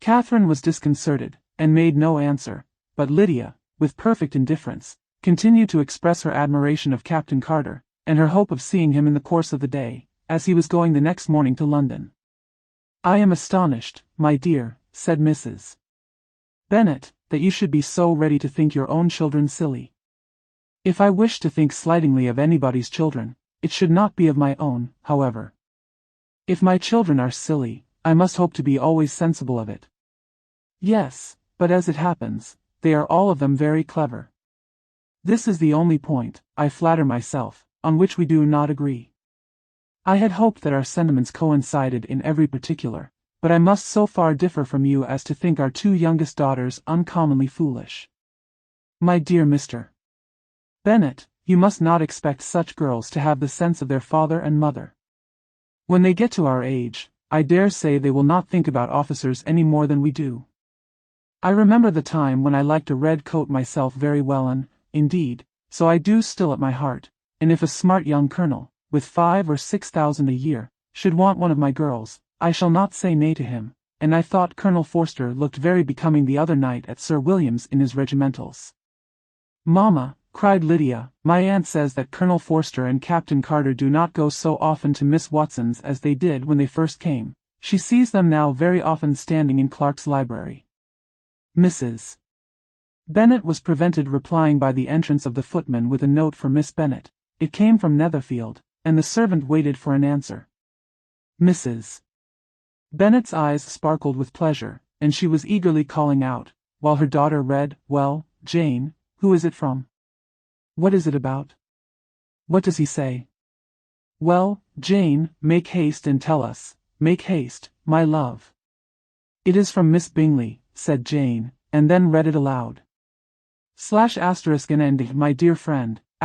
Catherine was disconcerted, and made no answer, but Lydia, with perfect indifference, continued to express her admiration of Captain Carter, and her hope of seeing him in the course of the day, as he was going the next morning to London. "I am astonished, my dear," said Mrs. Bennet, "that you should be so ready to think your own children silly. If I wish to think slightingly of anybody's children, it should not be of my own, however. If my children are silly, I must hope to be always sensible of it. Yes, but as it happens, they are all of them very clever. This is the only point, I flatter myself, on which we do not agree. I had hoped that our sentiments coincided in every particular, but I must so far differ from you as to think our 2 youngest daughters uncommonly foolish. My dear Mr. Bennet, you must not expect such girls to have the sense of their father and mother. When they get to our age, I dare say they will not think about officers any more than we do. I remember the time when I liked a red coat myself very well, and, indeed, so I do still at my heart, and if a smart young colonel, with 5,000 or 6,000 a year, should want one of my girls, I shall not say nay to him, and I thought Colonel Forster looked very becoming the other night at Sir William's in his regimentals." "Mamma," cried Lydia, "my aunt says that Colonel Forster and Captain Carter do not go so often to Miss Watson's as they did when they first came. She sees them now very often standing in Clark's library." Mrs. Bennet was prevented replying by the entrance of the footman with a note for Miss Bennet. It came from Netherfield, and the servant waited for an answer. Mrs. Bennet's eyes sparkled with pleasure, and she was eagerly calling out, while her daughter read, "Well, Jane, who is it from? What is it about? What does he say? Well, Jane, make haste and tell us, make haste, my love." "It is from Miss Bingley," said Jane, and then read it aloud. /*and my dear friend, */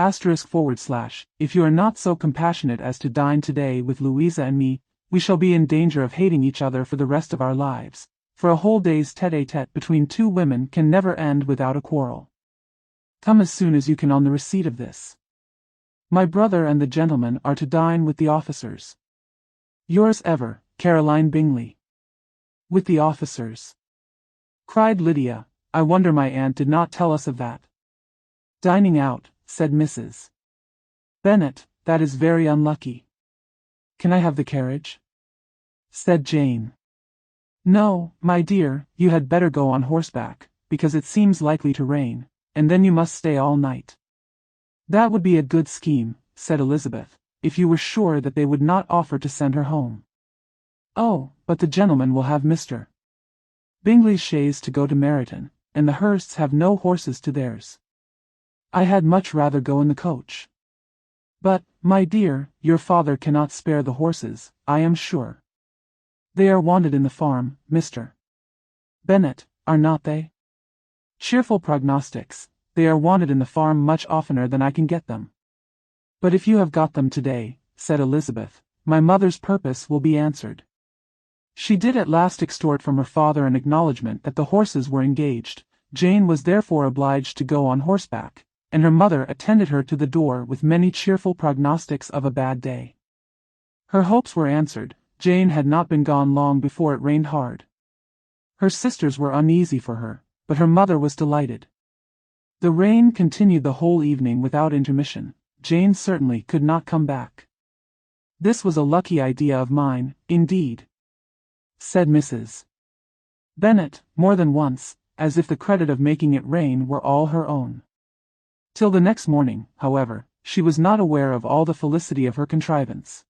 if you are not so compassionate as to dine today with Louisa and me, we shall be in danger of hating each other for the rest of our lives, for a whole day's tete-a-tete between 2 women can never end without a quarrel. Come as soon as you can on the receipt of this. My brother and the gentleman are to dine with the officers. Yours ever, Caroline Bingley. With the officers? Cried Lydia. I wonder my aunt did not tell us of that. Dining out, said Mrs. Bennet. That is very unlucky. Can I have the carriage? Said Jane. No, my dear, you had better go on horseback, because it seems likely to rain, and then you must stay all night. That would be a good scheme, said Elizabeth, if you were sure that they would not offer to send her home. Oh, but the gentleman will have Mr. Bingley's chaise to go to Meryton, and the Hursts have no horses to theirs. I had much rather go in the coach. But, my dear, your father cannot spare the horses, I am sure. They are wanted in the farm, Mr. Bennet, are not they? Cheerful prognostics, they are wanted in the farm much oftener than I can get them. But if you have got them today, said Elizabeth, my mother's purpose will be answered. She did at last extort from her father an acknowledgment that the horses were engaged. Jane was therefore obliged to go on horseback, and her mother attended her to the door with many cheerful prognostics of a bad day. Her hopes were answered. Jane had not been gone long before it rained hard. Her sisters were uneasy for her, but her mother was delighted. The rain continued the whole evening without intermission. Jane certainly could not come back. This was a lucky idea of mine, indeed, said Mrs. Bennet, more than once, as if the credit of making it rain were all her own. Till the next morning, however, she was not aware of all the felicity of her contrivance.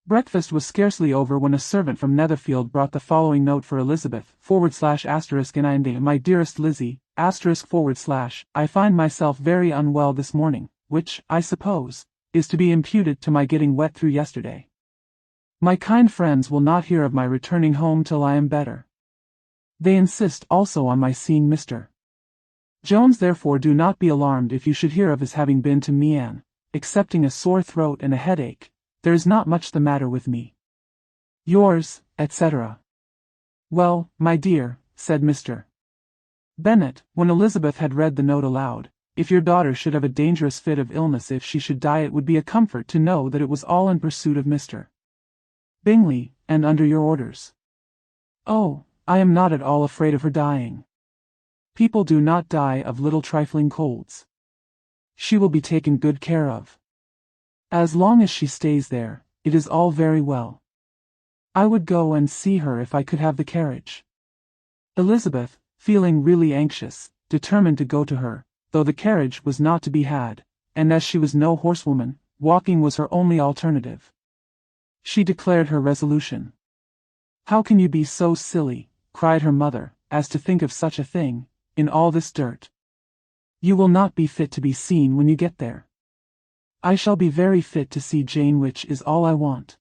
Breakfast was scarcely over when a servant from Netherfield brought the following note for Elizabeth, /*and my dearest Lizzie, */ I find myself very unwell this morning, which, I suppose, is to be imputed to my getting wet through yesterday. My kind friends will not hear of my returning home till I am better. They insist also on my seeing Mr. Jones, therefore do not be alarmed if you should hear of his having been to Meean. Excepting a sore throat and a headache, there is not much the matter with me. Yours, etc. Well, my dear, said Mr. Bennet, when Elizabeth had read the note aloud, if your daughter should have a dangerous fit of illness, if she should die, it would be a comfort to know that it was all in pursuit of Mr. Bingley, and under your orders. Oh, I am not at all afraid of her dying. People do not die of little trifling colds. She will be taken good care of. As long as she stays there, it is all very well. I would go and see her if I could have the carriage. Elizabeth, feeling really anxious, determined to go to her, though the carriage was not to be had, and as she was no horsewoman, walking was her only alternative. She declared her resolution. How can you be so silly, cried her mother, as to think of such a thing, in all this dirt? You will not be fit to be seen when you get there. I shall be very fit to see Jane, which is all I want.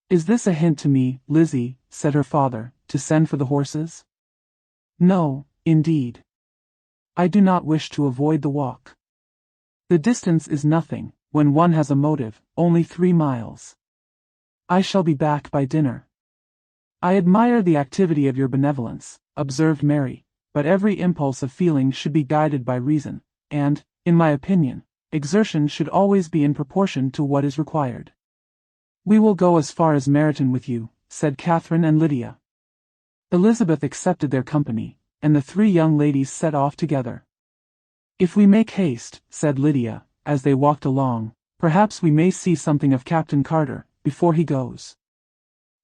Is this a hint to me, Lizzie, said her father, to send for the horses? No, indeed. I do not wish to avoid the walk. The distance is nothing, when one has a motive, only 3 miles. I shall be back by dinner. I admire the activity of your benevolence, observed Mary, but every impulse of feeling should be guided by reason, and, in my opinion, exertion should always be in proportion to what is required. We will go as far as Meryton with you, said Catherine and Lydia. Elizabeth accepted their company, and the 3 young ladies set off together. If we make haste, said Lydia, as they walked along, perhaps we may see something of Captain Carter, before he goes.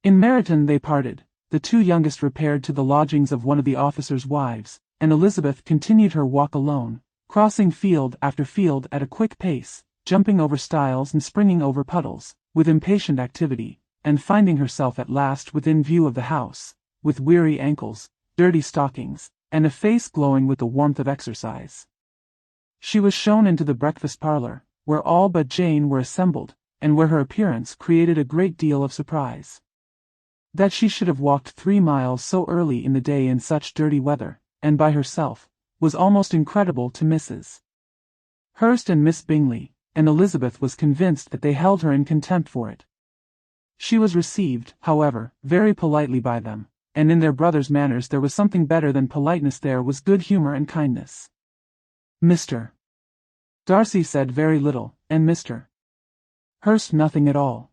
In Meryton they parted. The 2 youngest repaired to the lodgings of one of the officers' wives, and Elizabeth continued her walk alone, crossing field after field at a quick pace, jumping over stiles and springing over puddles, with impatient activity, and finding herself at last within view of the house, with weary ankles, dirty stockings, and a face glowing with the warmth of exercise. She was shown into the breakfast parlour, where all but Jane were assembled, and where her appearance created a great deal of surprise. That she should have walked 3 miles so early in the day in such dirty weather, and by herself, was almost incredible to Mrs. Hurst and Miss Bingley, and Elizabeth was convinced that they held her in contempt for it. She was received, however, very politely by them, and in their brother's manners there was something better than politeness, there was good humour and kindness. Mr. Darcy said very little, and Mr. Hurst nothing at all.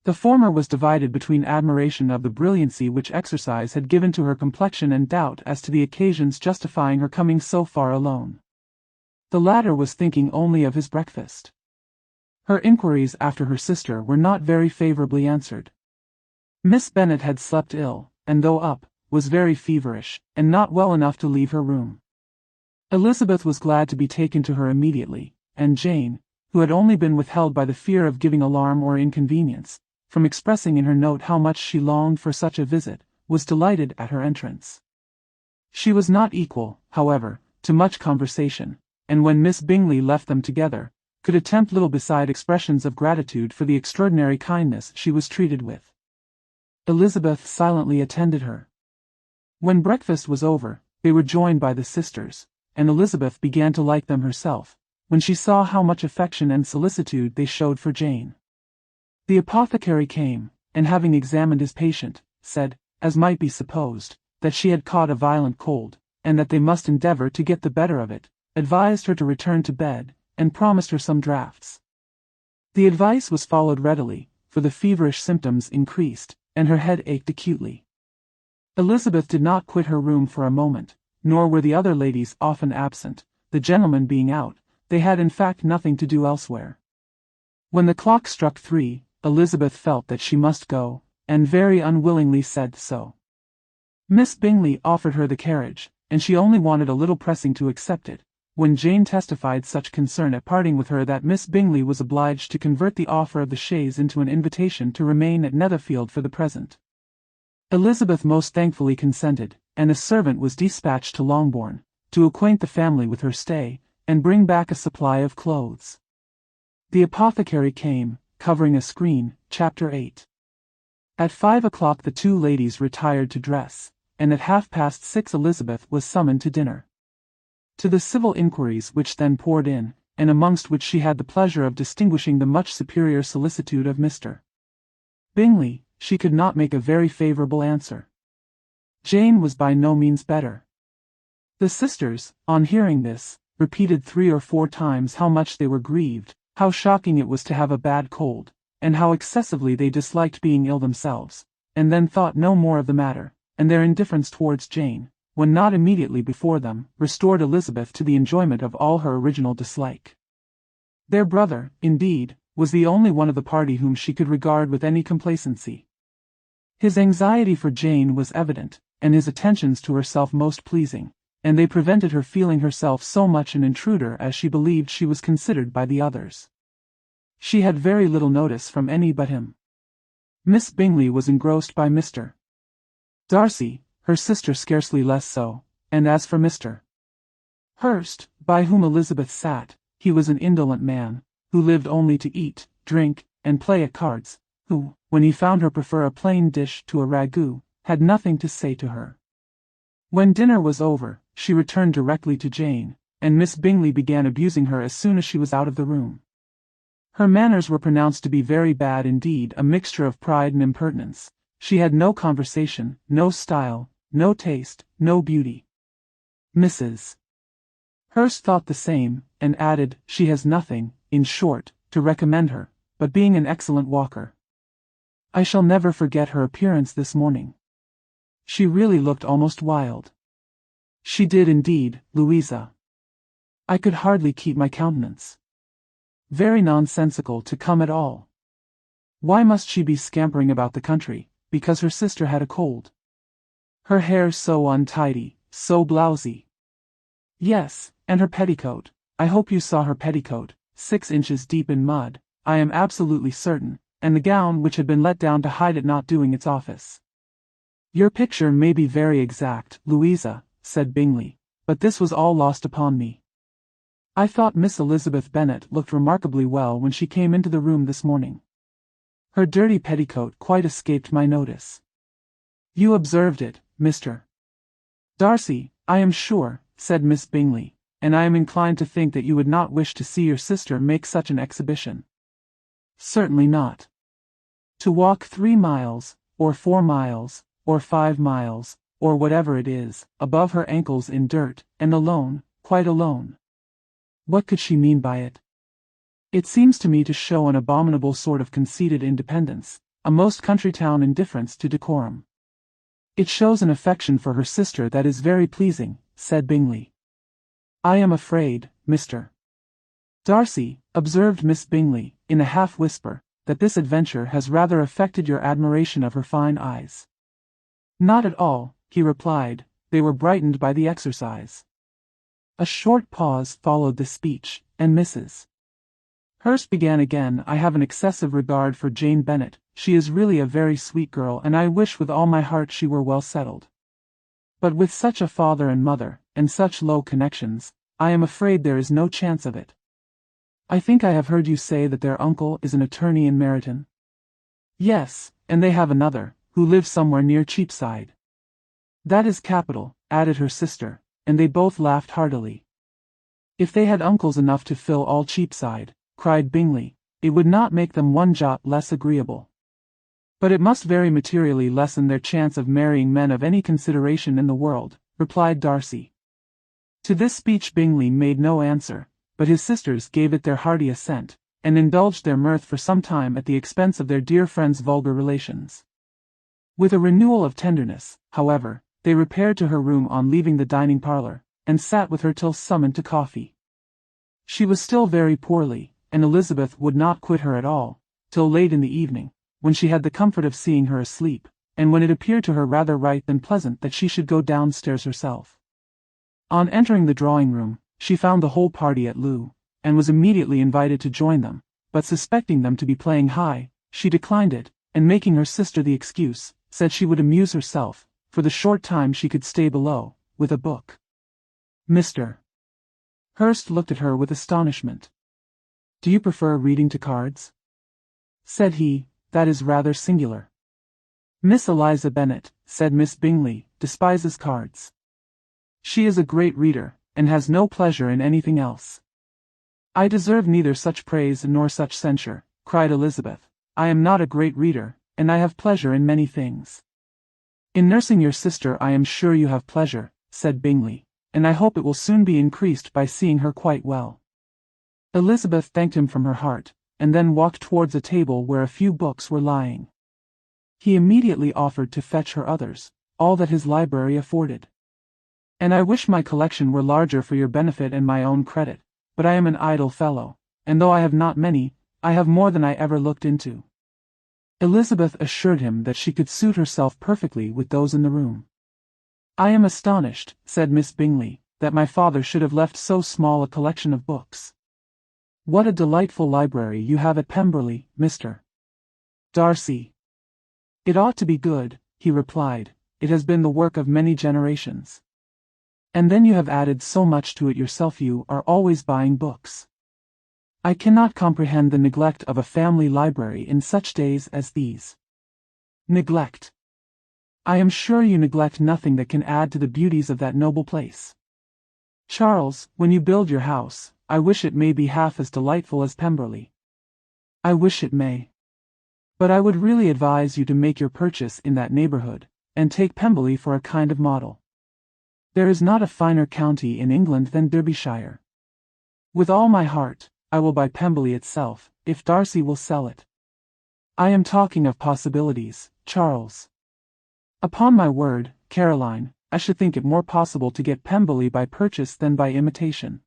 The former was divided between admiration of the brilliancy which exercise had given to her complexion and doubt as to the occasions justifying her coming so far alone. The latter was thinking only of his breakfast. Her inquiries after her sister were not very favorably answered. Miss Bennet had slept ill, and though up, was very feverish, and not well enough to leave her room. Elizabeth was glad to be taken to her immediately, and Jane, who had only been withheld by the fear of giving alarm or inconvenience, from expressing in her note how much she longed for such a visit, was delighted at her entrance. She was not equal, however, to much conversation, and when Miss Bingley left them together, could attempt little beside expressions of gratitude for the extraordinary kindness she was treated with. Elizabeth silently attended her. When breakfast was over, they were joined by the sisters, and Elizabeth began to like them herself, when she saw how much affection and solicitude they showed for Jane. The apothecary came, and having examined his patient, said, as might be supposed, that she had caught a violent cold, and that they must endeavour to get the better of it, advised her to return to bed, and promised her some draughts. The advice was followed readily, for the feverish symptoms increased, and her head ached acutely. Elizabeth did not quit her room for a moment, nor were the other ladies often absent, the gentlemen being out. They had in fact nothing to do elsewhere. When the clock struck 3, Elizabeth felt that she must go, and very unwillingly said so. Miss Bingley offered her the carriage, and she only wanted a little pressing to accept it, when Jane testified such concern at parting with her that Miss Bingley was obliged to convert the offer of the chaise into an invitation to remain at Netherfield for the present. Elizabeth most thankfully consented, and a servant was dispatched to Longbourn, to acquaint the family with her stay, and bring back a supply of clothes. The apothecary came, covering a screen. Chapter 8. At 5 o'clock the two ladies retired to dress, and at 6:30 Elizabeth was summoned to dinner. To the civil inquiries which then poured in, and amongst which she had the pleasure of distinguishing the much superior solicitude of Mr. Bingley, she could not make a very favourable answer. Jane was by no means better. The sisters, on hearing this, repeated 3 or 4 times how much they were grieved, how shocking it was to have a bad cold, and how excessively they disliked being ill themselves, and then thought no more of the matter, and their indifference towards Jane, when not immediately before them, restored Elizabeth to the enjoyment of all her original dislike. Their brother, indeed, was the only one of the party whom she could regard with any complacency. His anxiety for Jane was evident, and his attentions to herself most pleasing, and they prevented her feeling herself so much an intruder as she believed she was considered by the others. She had very little notice from any but him. Miss Bingley was engrossed by Mr. Darcy, her sister scarcely less so, and as for Mr. Hurst, by whom Elizabeth sat, he was an indolent man, who lived only to eat, drink, and play at cards, who, when he found her prefer a plain dish to a ragout, had nothing to say to her. When dinner was over, she returned directly to Jane, and Miss Bingley began abusing her as soon as she was out of the room. Her manners were pronounced to be very bad indeed, a mixture of pride and impertinence. She had no conversation, no style, no taste, no beauty. Mrs. Hurst thought the same, and added, she has nothing, in short, to recommend her, but being an excellent walker. I shall never forget her appearance this morning. She really looked almost wild. She did indeed, Louisa. I could hardly keep my countenance. Very nonsensical to come at all. Why must she be scampering about the country, because her sister had a cold? Her hair so untidy, so blousy. Yes, and her petticoat. I hope you saw her petticoat, 6 inches deep in mud, I am absolutely certain, and the gown which had been let down to hide it not doing its office. Your picture may be very exact, Louisa, said Bingley, but this was all lost upon me. I thought Miss Elizabeth Bennet looked remarkably well when she came into the room this morning. Her dirty petticoat quite escaped my notice. You observed it, Mr. Darcy, I am sure, said Miss Bingley, and I am inclined to think that you would not wish to see your sister make such an exhibition. Certainly not. To walk 3 miles, or 4 miles, or 5 miles, or whatever it is, above her ankles in dirt, and alone, quite alone. What could she mean by it? It seems to me to show an abominable sort of conceited independence, a most country-town indifference to decorum. It shows an affection for her sister that is very pleasing, said Bingley. I am afraid, Mr. Darcy, observed Miss Bingley, in a half-whisper, that this adventure has rather affected your admiration of her fine eyes. Not at all, he replied, they were brightened by the exercise. A short pause followed this speech, and Mrs. Hurst began again. I have an excessive regard for Jane Bennet. She is really a very sweet girl, and I wish with all my heart she were well settled. But with such a father and mother, and such low connections, I am afraid there is no chance of it. I think I have heard you say that their uncle is an attorney in Meryton. Yes, and they have another, who lives somewhere near Cheapside. That is capital, added her sister, and they both laughed heartily. If they had uncles enough to fill all Cheapside, cried Bingley, it would not make them one jot less agreeable. But it must very materially lessen their chance of marrying men of any consideration in the world, replied Darcy. To this speech Bingley made no answer, but his sisters gave it their hearty assent, and indulged their mirth for some time at the expense of their dear friend's vulgar relations. With a renewal of tenderness, however, they repaired to her room on leaving the dining parlour, and sat with her till summoned to coffee. She was still very poorly, and Elizabeth would not quit her at all, till late in the evening, when she had the comfort of seeing her asleep, and when it appeared to her rather right than pleasant that she should go downstairs herself. On entering the drawing-room, she found the whole party at loo, and was immediately invited to join them, but suspecting them to be playing high, she declined it, and making her sister the excuse, said she would amuse herself, for the short time she could stay below, with a book. Mr. Hurst looked at her with astonishment. Do you prefer reading to cards? Said he, that is rather singular. Miss Eliza Bennet, said Miss Bingley, despises cards. She is a great reader, and has no pleasure in anything else. I deserve neither such praise nor such censure, cried Elizabeth. I am not a great reader, and I have pleasure in many things. In nursing your sister I am sure you have pleasure, said Bingley, and I hope it will soon be increased by seeing her quite well. Elizabeth thanked him from her heart, and then walked towards a table where a few books were lying. He immediately offered to fetch her others, all that his library afforded. And I wish my collection were larger for your benefit and my own credit, but I am an idle fellow, and though I have not many, I have more than I ever looked into. Elizabeth assured him that she could suit herself perfectly with those in the room. I am astonished, said Miss Bingley, that my father should have left so small a collection of books. What a delightful library you have at Pemberley, Mr. Darcy. It ought to be good, he replied. It has been the work of many generations. And then you have added so much to it yourself. You are always buying books. I cannot comprehend the neglect of a family library in such days as these. Neglect. I am sure you neglect nothing that can add to the beauties of that noble place. Charles, when you build your house, I wish it may be half as delightful as Pemberley. I wish it may. But I would really advise you to make your purchase in that neighborhood, and take Pemberley for a kind of model. There is not a finer county in England than Derbyshire. With all my heart, I will buy Pemberley itself, if Darcy will sell it. I am talking of possibilities, Charles. Upon my word, Caroline, I should think it more possible to get Pemberley by purchase than by imitation.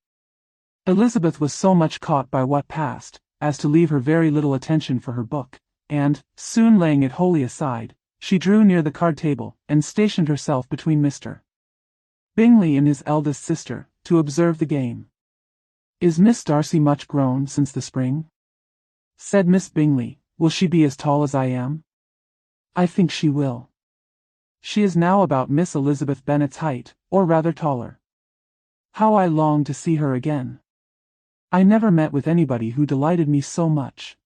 Elizabeth was so much caught by what passed, as to leave her very little attention for her book, and, soon laying it wholly aside, she drew near the card table, and stationed herself between Mr. Bingley and his eldest sister, to observe the game. Is Miss Darcy much grown since the spring? Said Miss Bingley. Will she be as tall as I am? I think she will. She is now about Miss Elizabeth Bennet's height, or rather taller. How I long to see her again. I never met with anybody who delighted me so much.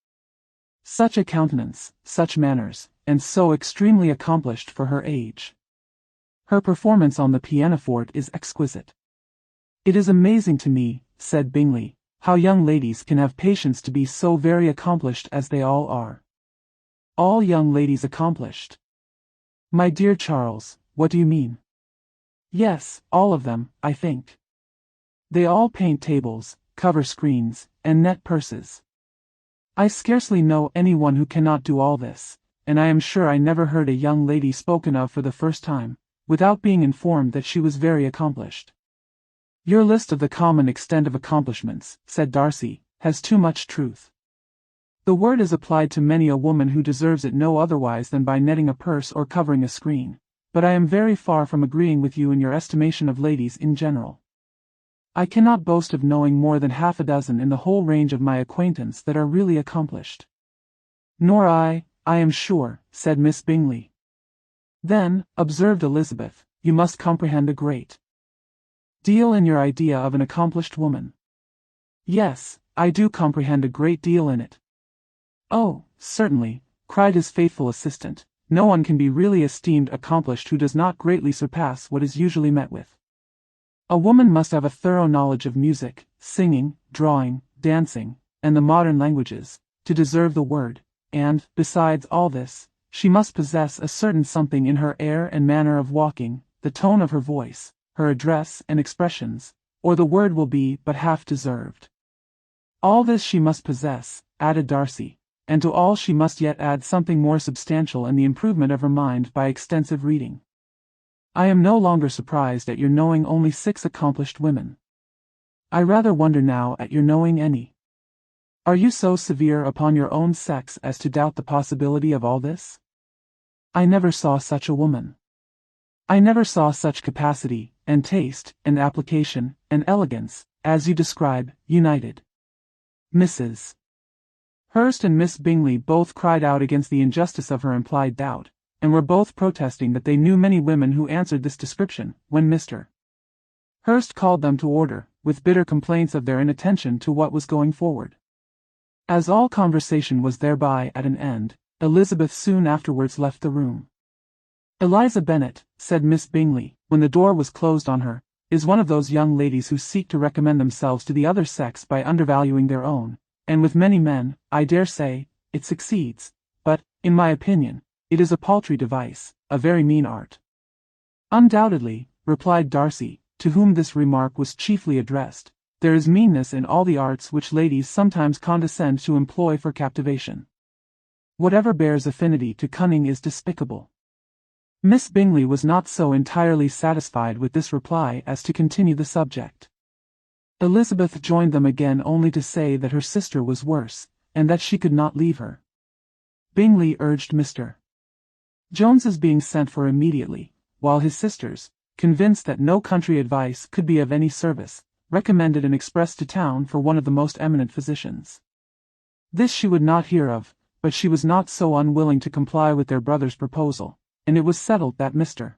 Such a countenance, such manners, and so extremely accomplished for her age. Her performance on the pianoforte is exquisite. It is amazing to me, said Bingley, how young ladies can have patience to be so very accomplished as they all are. All young ladies accomplished. My dear Charles, what do you mean? Yes, all of them, I think. They all paint tables, cover screens, and net purses. I scarcely know anyone who cannot do all this, and I am sure I never heard a young lady spoken of for the first time, without being informed that she was very accomplished. Your list of the common extent of accomplishments, said Darcy, has too much truth. The word is applied to many a woman who deserves it no otherwise than by netting a purse or covering a screen, but I am very far from agreeing with you in your estimation of ladies in general. I cannot boast of knowing more than half a dozen in the whole range of my acquaintance that are really accomplished. Nor I am sure, said Miss Bingley. Then, observed Elizabeth, you must comprehend a great deal in your idea of an accomplished woman. Yes, I do comprehend a great deal in it. Oh, certainly, cried his faithful assistant, no one can be really esteemed accomplished who does not greatly surpass what is usually met with. A woman must have a thorough knowledge of music, singing, drawing, dancing, and the modern languages, to deserve the word, and, besides all this, she must possess a certain something in her air and manner of walking, the tone of her voice, her address and expressions, or the word will be but half deserved. All this she must possess, added Darcy, and to all she must yet add something more substantial in the improvement of her mind by extensive reading. I am no longer surprised at your knowing only 6 accomplished women. I rather wonder now at your knowing any. Are you so severe upon your own sex as to doubt the possibility of all this? I never saw such a woman. I never saw such capacity, and taste, and application, and elegance, as you describe, united. Mrs. Hurst and Miss Bingley both cried out against the injustice of her implied doubt, and were both protesting that they knew many women who answered this description, when Mr. Hurst called them to order, with bitter complaints of their inattention to what was going forward. As all conversation was thereby at an end, Elizabeth soon afterwards left the room. Eliza Bennet, said Miss Bingley, when the door was closed on her, is one of those young ladies who seek to recommend themselves to the other sex by undervaluing their own, and with many men, I dare say, it succeeds, but, in my opinion, it is a paltry device, a very mean art. Undoubtedly, replied Darcy, to whom this remark was chiefly addressed, there is meanness in all the arts which ladies sometimes condescend to employ for captivation. Whatever bears affinity to cunning is despicable. Miss Bingley was not so entirely satisfied with this reply as to continue the subject. Elizabeth joined them again only to say that her sister was worse, and that she could not leave her. Bingley urged Mr. Jones's being sent for immediately, while his sisters, convinced that no country advice could be of any service, recommended an express to town for one of the most eminent physicians. This she would not hear of, but she was not so unwilling to comply with their brother's proposal, and it was settled that Mr.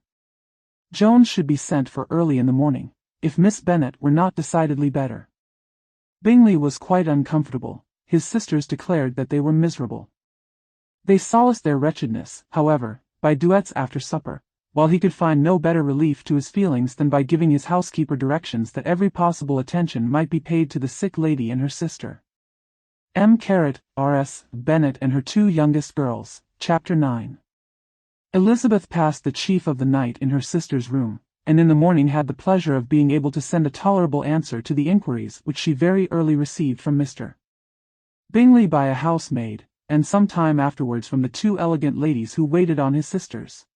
Jones should be sent for early in the morning, if Miss Bennet were not decidedly better. Bingley was quite uncomfortable, his sisters declared that they were miserable. They solaced their wretchedness, however, by duets after supper, while he could find no better relief to his feelings than by giving his housekeeper directions that every possible attention might be paid to the sick lady and her sister. R.S. Bennet and her 2 youngest girls. Chapter 9. Elizabeth passed the chief of the night in her sister's room, and in the morning had the pleasure of being able to send a tolerable answer to the inquiries which she very early received from Mr. Bingley by a housemaid, and some time afterwards from the 2 elegant ladies who waited on his sisters.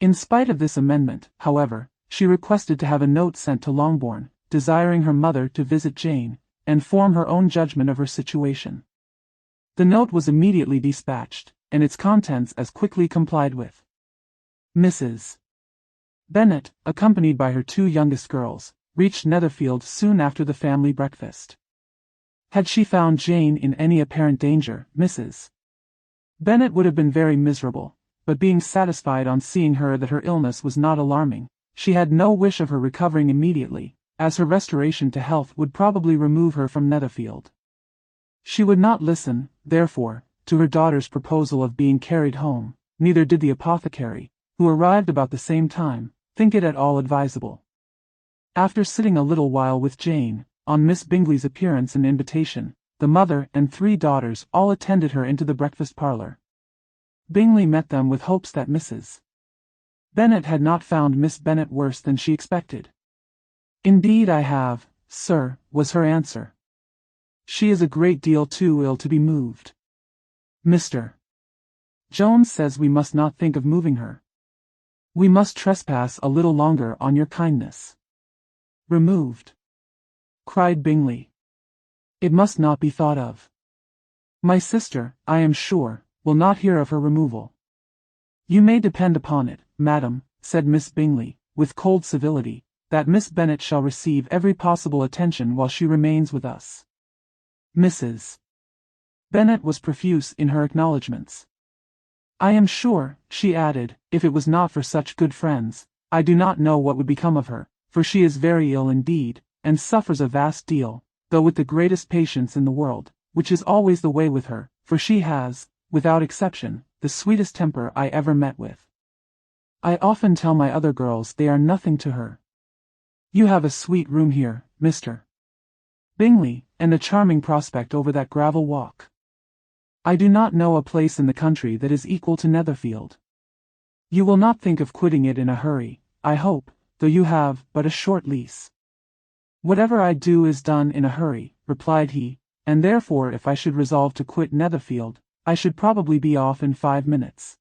In spite of this amendment, however, she requested to have a note sent to Longbourn, desiring her mother to visit Jane, and form her own judgment of her situation. The note was immediately dispatched, and its contents as quickly complied with. Mrs. Bennet, accompanied by her 2 youngest girls, reached Netherfield soon after the family breakfast. Had she found Jane in any apparent danger, Mrs. Bennet would have been very miserable, but being satisfied on seeing her that her illness was not alarming, she had no wish of her recovering immediately, as her restoration to health would probably remove her from Netherfield. She would not listen, therefore, to her daughter's proposal of being carried home, neither did the apothecary, who arrived about the same time, think it at all advisable. After sitting a little while with Jane, on Miss Bingley's appearance and invitation, the mother and 3 daughters all attended her into the breakfast parlour. Bingley met them with hopes that Mrs. Bennet had not found Miss Bennet worse than she expected. "Indeed I have," sir," was her answer. "She is a great deal too ill to be moved. Mr. Jones says we must not think of moving her. We must trespass a little longer on your kindness." "Removed?" cried Bingley. "It must not be thought of. My sister, I am sure, will not hear of her removal." "You may depend upon it, madam," said Miss Bingley, with cold civility, "that Miss Bennet shall receive every possible attention while she remains with us." Mrs. Bennet was profuse in her acknowledgments. "I am sure," she added, "if it was not for such good friends, I do not know what would become of her, for she is very ill indeed, and suffers a vast deal, though with the greatest patience in the world, which is always the way with her, for she has, without exception, the sweetest temper I ever met with. I often tell my other girls they are nothing to her. You have a sweet room here, Mr. Bingley, and a charming prospect over that gravel walk. I do not know a place in the country that is equal to Netherfield. You will not think of quitting it in a hurry, I hope, though you have but a short lease." "Whatever I do is done in a hurry," replied he, "and therefore if I should resolve to quit Netherfield, I should probably be off in 5 minutes.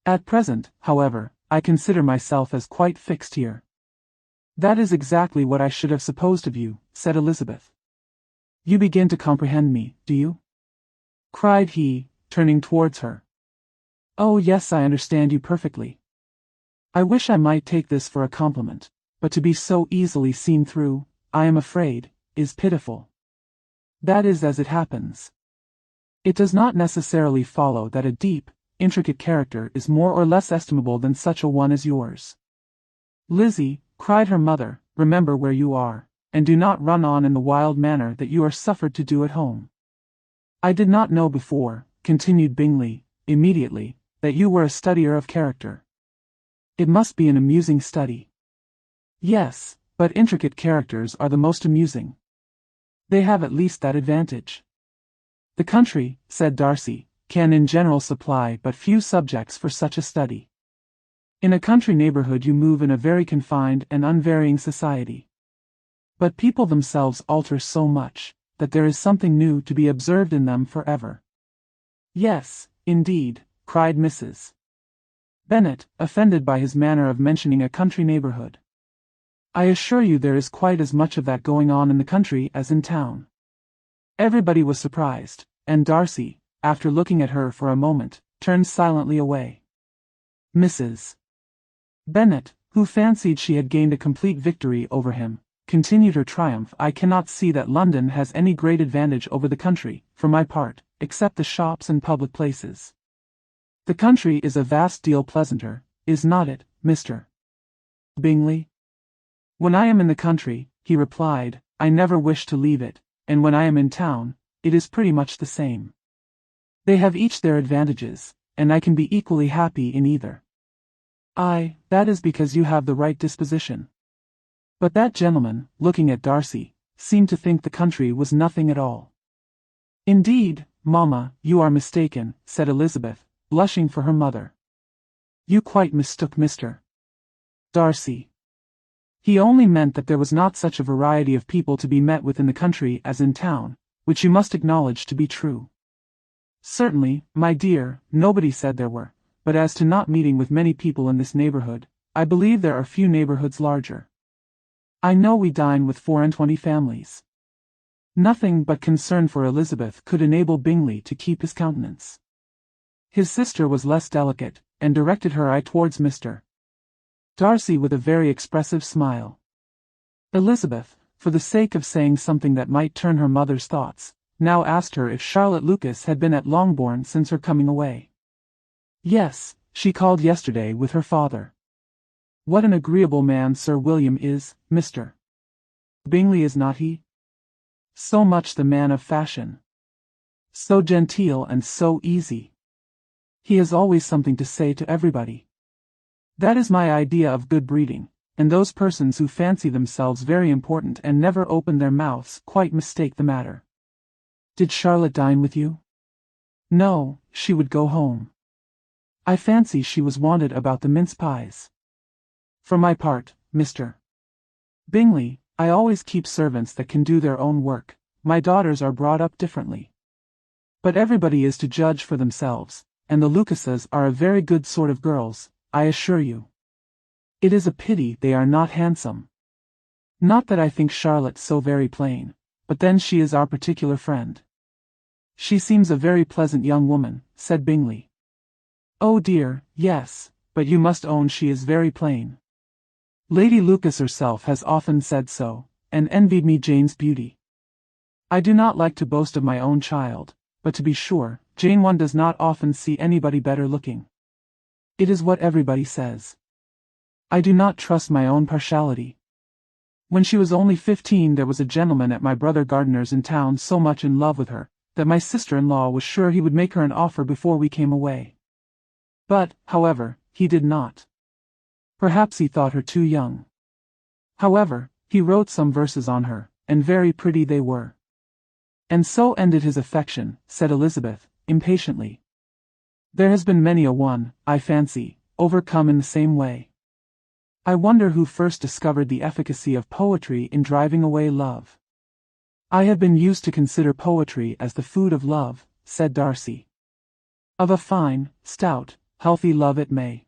At present, however, I consider myself as quite fixed here." "That is exactly what I should have supposed of you," said Elizabeth. "You begin to comprehend me, do you?" cried he, turning towards her. "Oh yes, I understand you perfectly. I wish I might take this for a compliment, but to be so easily seen through, I am afraid, is pitiful. That is as it happens. It does not necessarily follow that a deep, intricate character is more or less estimable than such a one as yours." "Lizzie," cried her mother, "remember where you are, and do not run on in the wild manner that you are suffered to do at home. I did not know before," continued Bingley, immediately, "that you were a studier of character. It must be an amusing study." "Yes, but intricate characters are the most amusing. They have at least that advantage." "The country," said Darcy, "can in general supply but few subjects for such a study. In a country neighbourhood you move in a very confined and unvarying society. But people themselves alter so much, that there is something new to be observed in them for ever." "Yes, indeed," cried Mrs. Bennet, offended by his manner of mentioning a country neighbourhood. "I assure you there is quite as much of that going on in the country as in town." Everybody was surprised, and Darcy, after looking at her for a moment, turned silently away. Mrs. Bennet, who fancied she had gained a complete victory over him, continued her triumph. "I cannot see that London has any great advantage over the country, for my part, except the shops and public places. The country is a vast deal pleasanter, is not it, Mr. Bingley?" "When I am in the country," he replied, "I never wish to leave it, and when I am in town, it is pretty much the same. They have each their advantages, and I can be equally happy in either." "Aye, that is because you have the right disposition." But that gentleman, looking at Darcy, seemed to think the country was nothing at all. "Indeed, mamma, you are mistaken," said Elizabeth, blushing for her mother. "You quite mistook Mr. Darcy. He only meant that there was not such a variety of people to be met with in the country as in town, which you must acknowledge to be true." "Certainly, my dear, nobody said there were, but as to not meeting with many people in this neighbourhood, I believe there are few neighbourhoods larger. I know we dine with 24 families." Nothing but concern for Elizabeth could enable Bingley to keep his countenance. His sister was less delicate, and directed her eye towards Mr. Darcy with a very expressive smile. Elizabeth, for the sake of saying something that might turn her mother's thoughts, now asked her if Charlotte Lucas had been at Longbourn since her coming away. "Yes, she called yesterday with her father. What an agreeable man Sir William is, Mr. Bingley, is not he? So much the man of fashion. So genteel and so easy. He has always something to say to everybody. That is my idea of good breeding, and those persons who fancy themselves very important and never open their mouths quite mistake the matter. Did Charlotte dine with you?" "No, she would go home. I fancy she was wanted about the mince pies. For my part, Mr. Bingley, I always keep servants that can do their own work. My daughters are brought up differently. But everybody is to judge for themselves, and the Lucases are a very good sort of girls, I assure you. It is a pity they are not handsome. Not that I think Charlotte so very plain, but then she is our particular friend. She seems a very pleasant young woman, said Bingley. Oh dear, yes, but you must own she is very plain. Lady Lucas herself has often said so, and envied me Jane's beauty. I do not like to boast of my own child, but to be sure, Jane one does not often see anybody better looking. It is what everybody says. I do not trust my own partiality. When she was only 15 there was a gentleman at my brother Gardiner's in town so much in love with her, that my sister-in-law was sure he would make her an offer before we came away. But, however, he did not. Perhaps he thought her too young. However, he wrote some verses on her, and very pretty they were. And so ended his affection, said Elizabeth, impatiently. There has been many a one, I fancy, overcome in the same way. I wonder who first discovered the efficacy of poetry in driving away love. I have been used to consider poetry as the food of love, said Darcy. Of a fine, stout, healthy love it may.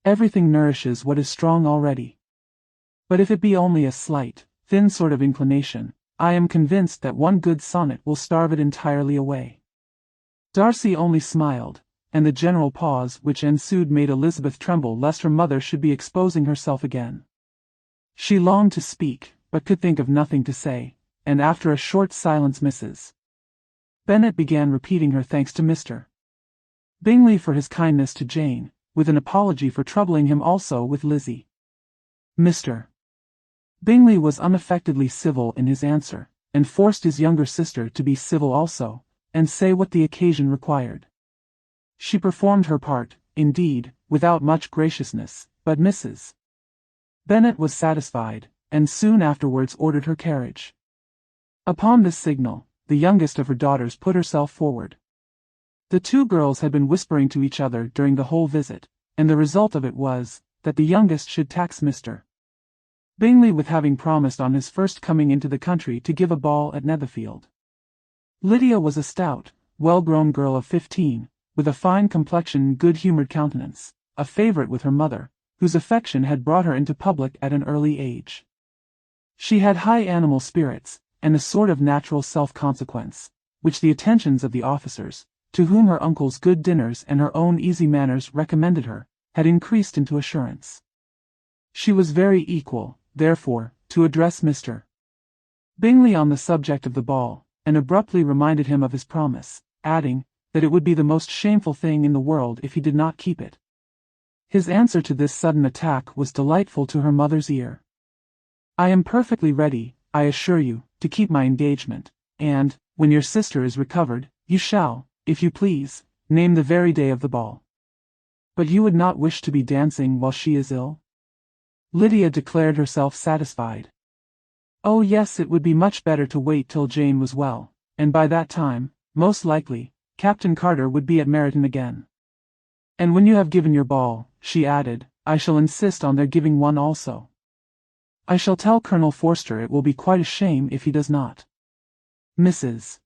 Everything nourishes what is strong already. But if it be only a slight, thin sort of inclination, I am convinced that one good sonnet will starve it entirely away. Darcy only smiled, and the general pause which ensued made Elizabeth tremble lest her mother should be exposing herself again. She longed to speak, but could think of nothing to say, and after a short silence Mrs. Bennet began repeating her thanks to Mr. Bingley for his kindness to Jane, with an apology for troubling him also with Lizzie. Mr. Bingley was unaffectedly civil in his answer, and forced his younger sister to be civil also, and say what the occasion required. She performed her part, indeed, without much graciousness, but Mrs. Bennet was satisfied, and soon afterwards ordered her carriage. Upon this signal, the youngest of her daughters put herself forward. The two girls had been whispering to each other during the whole visit, and the result of it was, that the youngest should tax Mr. Bingley with having promised on his first coming into the country to give a ball at Netherfield. Lydia was a stout, well-grown girl of 15, with a fine complexion and good-humoured countenance, a favourite with her mother, whose affection had brought her into public at an early age. She had high animal spirits, and a sort of natural self-consequence, which the attentions of the officers, to whom her uncle's good dinners and her own easy manners recommended her, had increased into assurance. She was very equal, therefore, to address Mr. Bingley on the subject of the ball, and abruptly reminded him of his promise, adding, that it would be the most shameful thing in the world if he did not keep it. His answer to this sudden attack was delightful to her mother's ear. I am perfectly ready, I assure you, to keep my engagement, and, when your sister is recovered, you shall, if you please, name the very day of the ball. But you would not wish to be dancing while she is ill? Lydia declared herself satisfied. Oh yes, it would be much better to wait till Jane was well, and by that time, most likely, Captain Carter would be at Meryton again. And when you have given your ball, she added, I shall insist on their giving one also. I shall tell Colonel Forster it will be quite a shame if he does not. Mrs.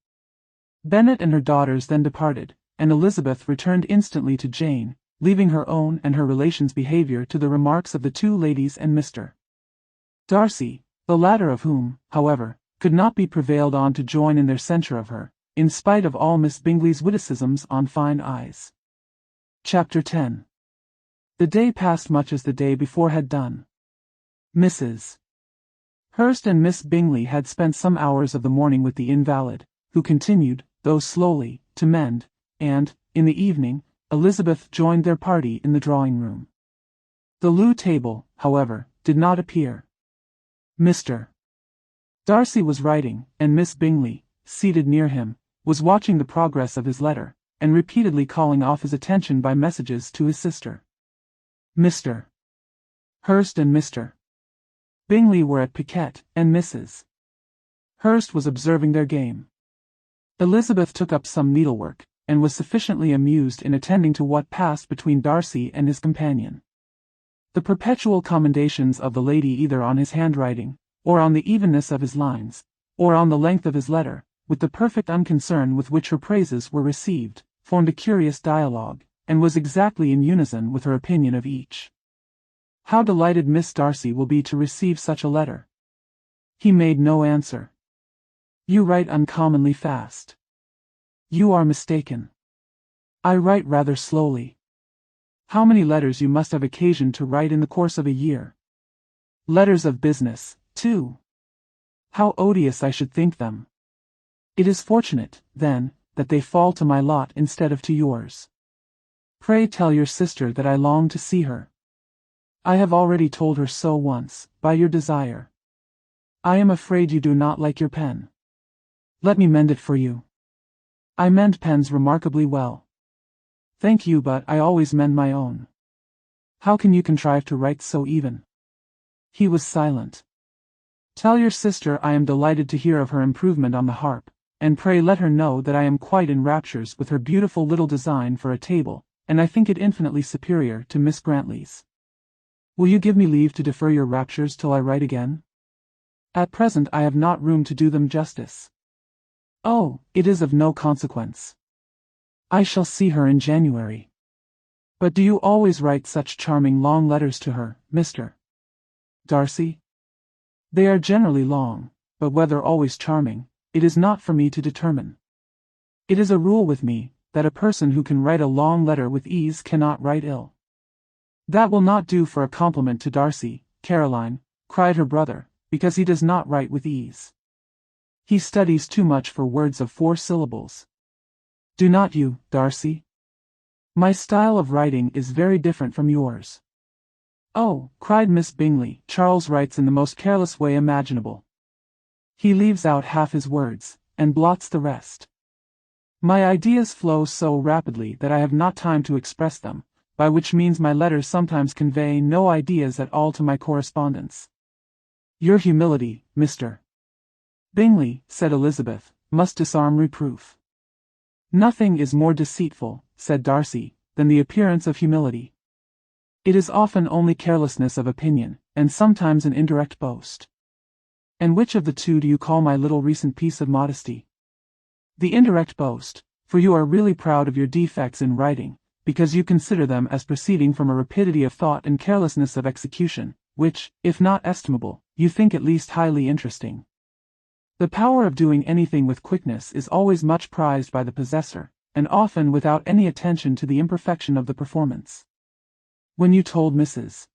Bennet and her daughters then departed, and Elizabeth returned instantly to Jane, leaving her own and her relations' behaviour to the remarks of the two ladies and Mr. Darcy, the latter of whom, however, could not be prevailed on to join in their censure of her, in spite of all Miss Bingley's witticisms on fine eyes. Chapter 10. The day passed much as the day before had done. Mrs. Hurst and Miss Bingley had spent some hours of the morning with the invalid, who continued, though slowly, to mend, and, in the evening, Elizabeth joined their party in the drawing-room. The loo table, however, did not appear. Mr. Darcy was writing, and Miss Bingley, seated near him, was watching the progress of his letter, and repeatedly calling off his attention by messages to his sister. Mr. Hurst and Mr. Bingley were at piquet, and Mrs. Hurst was observing their game. Elizabeth took up some needlework, and was sufficiently amused in attending to what passed between Darcy and his companion. The perpetual commendations of the lady either on his handwriting, or on the evenness of his lines, or on the length of his letter, with the perfect unconcern with which her praises were received, formed a curious dialogue, and was exactly in unison with her opinion of each. How delighted Miss Darcy will be to receive such a letter. He made no answer. You write uncommonly fast. You are mistaken. I write rather slowly. How many letters you must have occasion to write in the course of a year. Letters of business, too. How odious I should think them. It is fortunate, then, that they fall to my lot instead of to yours. Pray tell your sister that I long to see her. I have already told her so once, by your desire. I am afraid you do not like your pen. Let me mend it for you. I mend pens remarkably well. Thank you, but I always mend my own. How can you contrive to write so even? He was silent. Tell your sister I am delighted to hear of her improvement on the harp, and pray let her know that I am quite in raptures with her beautiful little design for a table, and I think it infinitely superior to Miss Grantley's. Will you give me leave to defer your raptures till I write again? At present I have not room to do them justice. Oh, it is of no consequence. I shall see her in January. But do you always write such charming long letters to her, Mr. Darcy? They are generally long, but whether always charming, it is not for me to determine. It is a rule with me, that a person who can write a long letter with ease cannot write ill. That will not do for a compliment to Darcy, Caroline, cried her brother, because he does not write with ease. He studies too much for words of 4 syllables. Do not you, Darcy? My style of writing is very different from yours. Oh, cried Miss Bingley, Charles writes in the most careless way imaginable. He leaves out half his words, and blots the rest. My ideas flow so rapidly that I have not time to express them, by which means my letters sometimes convey no ideas at all to my correspondents. Your humility, Mr. Bingley, said Elizabeth, must disarm reproof. Nothing is more deceitful, said Darcy, than the appearance of humility. It is often only carelessness of opinion, and sometimes an indirect boast. And which of the two do you call my little recent piece of modesty? The indirect boast, for you are really proud of your defects in writing, because you consider them as proceeding from a rapidity of thought and carelessness of execution, which, if not estimable, you think at least highly interesting. The power of doing anything with quickness is always much prized by the possessor, and often without any attention to the imperfection of the performance. When you told Mrs.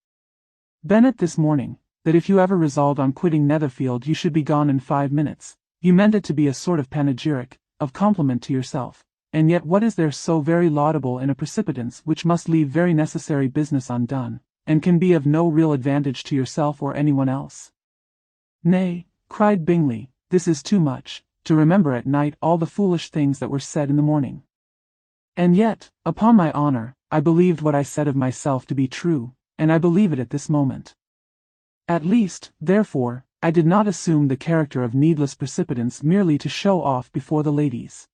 Bennet this morning, that if you ever resolved on quitting Netherfield you should be gone in 5 minutes, you meant it to be a sort of panegyric, of compliment to yourself, and yet what is there so very laudable in a precipitance which must leave very necessary business undone, and can be of no real advantage to yourself or anyone else? Nay, cried Bingley, this is too much, to remember at night all the foolish things that were said in the morning. And yet, upon my honor, I believed what I said of myself to be true, and I believe it at this moment. At least, therefore, I did not assume the character of needless precipitance merely to show off before the ladies.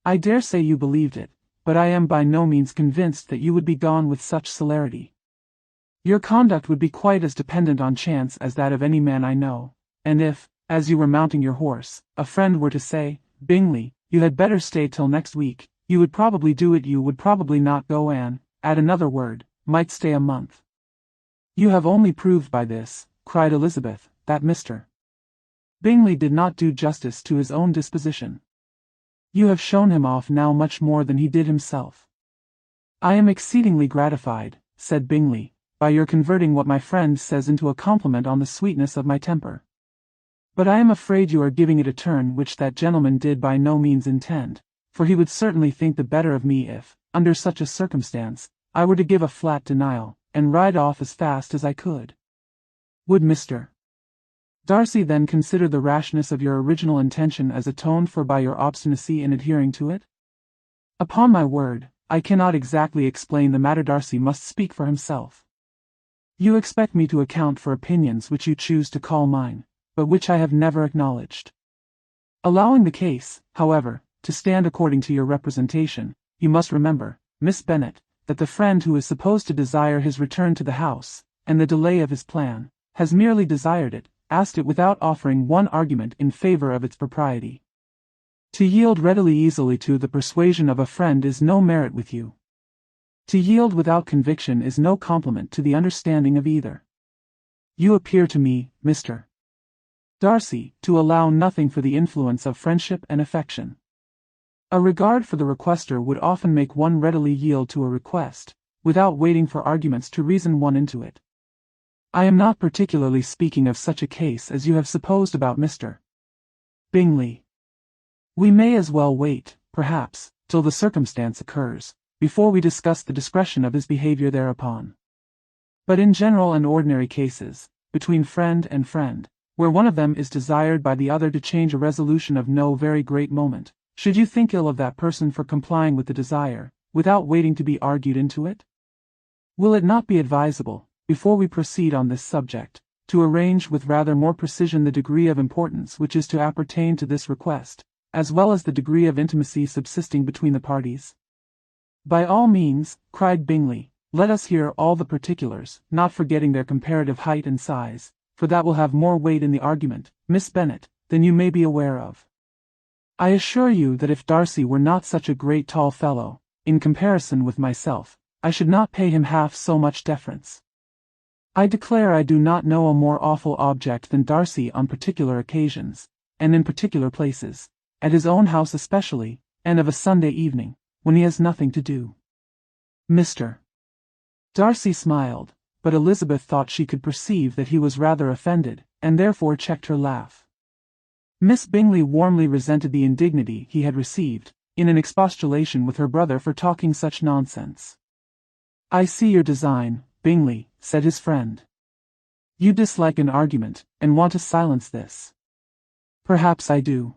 I dare say you believed it, but I am by no means convinced that you would be gone with such celerity. Your conduct would be quite as dependent on chance as that of any man I know, and if, as you were mounting your horse, a friend were to say, Bingley, you had better stay till next week, you would probably do it, you would probably not go and, at another word, might stay a month. You have only proved by this, cried Elizabeth, that Mr. Bingley did not do justice to his own disposition. You have shown him off now much more than he did himself. I am exceedingly gratified, said Bingley, by your converting what my friend says into a compliment on the sweetness of my temper. But I am afraid you are giving it a turn which that gentleman did by no means intend, for he would certainly think the better of me if, under such a circumstance, I were to give a flat denial, and ride off as fast as I could. Would Mr. Darcy then consider the rashness of your original intention as atoned for by your obstinacy in adhering to it? Upon my word, I cannot exactly explain the matter. Darcy must speak for himself. You expect me to account for opinions which you choose to call mine, but which I have never acknowledged. Allowing the case, however, to stand according to your representation, you must remember, Miss Bennet, that the friend who is supposed to desire his return to the house, and the delay of his plan, has merely desired it, asked it without offering one argument in favor of its propriety. To yield readily easily to the persuasion of a friend is no merit with you. To yield without conviction is no compliment to the understanding of either. You appear to me, Mr. Darcy, to allow nothing for the influence of friendship and affection. A regard for the requester would often make one readily yield to a request, without waiting for arguments to reason one into it. I am not particularly speaking of such a case as you have supposed about Mr. Bingley. We may as well wait, perhaps, till the circumstance occurs, before we discuss the discretion of his behavior thereupon. But in general and ordinary cases, between friend and friend, where one of them is desired by the other to change a resolution of no very great moment, should you think ill of that person for complying with the desire, without waiting to be argued into it? Will it not be advisable, before we proceed on this subject, to arrange with rather more precision the degree of importance which is to appertain to this request, as well as the degree of intimacy subsisting between the parties? By all means, cried Bingley, let us hear all the particulars, not forgetting their comparative height and size, for that will have more weight in the argument, Miss Bennet, than you may be aware of. I assure you that if Darcy were not such a great tall fellow, in comparison with myself, I should not pay him half so much deference. I declare I do not know a more awful object than Darcy on particular occasions, and in particular places, at his own house especially, and of a Sunday evening, when he has nothing to do. Mr. Darcy smiled, but Elizabeth thought she could perceive that he was rather offended, and therefore checked her laugh. Miss Bingley warmly resented the indignity he had received, in an expostulation with her brother for talking such nonsense. I see your design, Bingley, said his friend. You dislike an argument, and want to silence this. Perhaps I do.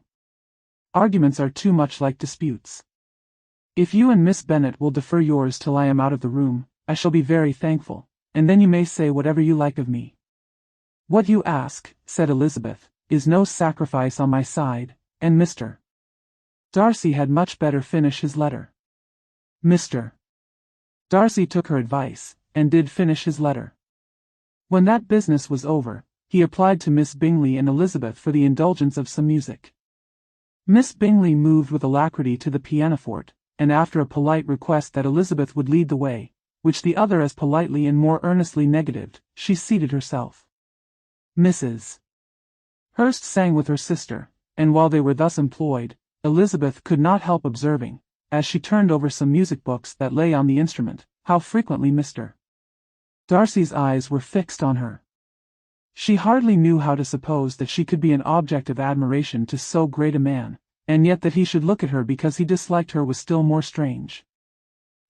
Arguments are too much like disputes. If you and Miss Bennet will defer yours till I am out of the room, I shall be very thankful, and then you may say whatever you like of me. What you ask, said Elizabeth, is no sacrifice on my side, and Mr. Darcy had much better finish his letter. Mr. Darcy took her advice, and did finish his letter. When that business was over, he applied to Miss Bingley and Elizabeth for the indulgence of some music. Miss Bingley moved with alacrity to the pianoforte, and after a polite request that Elizabeth would lead the way, which the other as politely and more earnestly negatived, she seated herself. Mrs. Hurst sang with her sister, and while they were thus employed, Elizabeth could not help observing, as she turned over some music books that lay on the instrument, how frequently Mr. Darcy's eyes were fixed on her. She hardly knew how to suppose that she could be an object of admiration to so great a man, and yet that he should look at her because he disliked her was still more strange.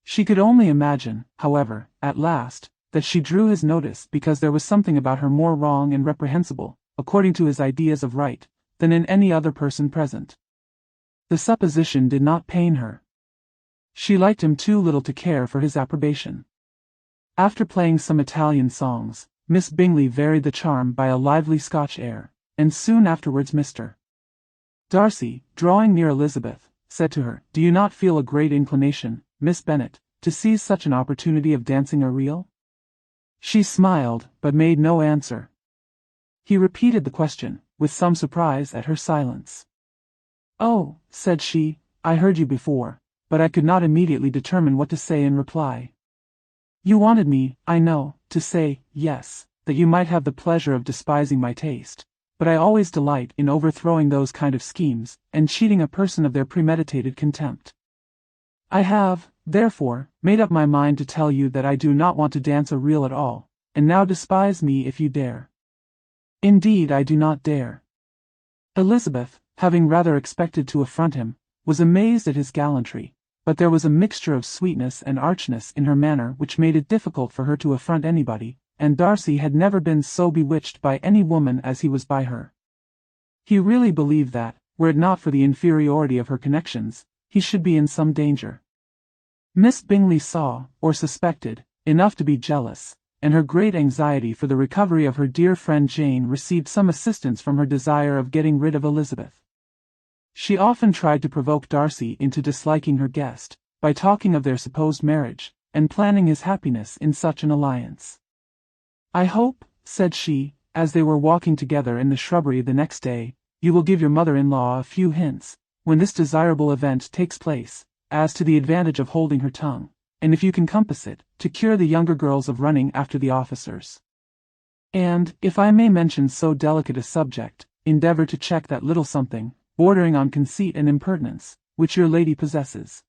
She could only imagine, however, at last, that she drew his notice because there was something about her more wrong and reprehensible, according to his ideas of right, than in any other person present. The supposition did not pain her. She liked him too little to care for his approbation. After playing some Italian songs, Miss Bingley varied the charm by a lively Scotch air, and soon afterwards Mr. Darcy, drawing near Elizabeth, said to her, "Do you not feel a great inclination, Miss Bennet, to seize such an opportunity of dancing a reel?" She smiled, but made no answer. He repeated the question, with some surprise at her silence. "Oh," said she, "I heard you before, but I could not immediately determine what to say in reply. You wanted me, I know, to say, yes, that you might have the pleasure of despising my taste, but I always delight in overthrowing those kind of schemes, and cheating a person of their premeditated contempt. I have, therefore, made up my mind to tell you that I do not want to dance a reel at all, and now despise me if you dare." "Indeed I do not dare." Elizabeth, having rather expected to affront him, was amazed at his gallantry, but there was a mixture of sweetness and archness in her manner which made it difficult for her to affront anybody, and Darcy had never been so bewitched by any woman as he was by her. He really believed that, were it not for the inferiority of her connections, he should be in some danger. Miss Bingley saw, or suspected, enough to be jealous, and her great anxiety for the recovery of her dear friend Jane received some assistance from her desire of getting rid of Elizabeth. She often tried to provoke Darcy into disliking her guest, by talking of their supposed marriage, and planning his happiness in such an alliance. "I hope," said she, as they were walking together in the shrubbery the next day, you will give your mother-in-law a few hints, when this desirable event takes place, as to the advantage of holding her tongue, and if you can compass it, to cure the younger girls of running after the officers. And, if I may mention so delicate a subject, endeavor to check that little something, bordering on conceit and impertinence, which your lady possesses.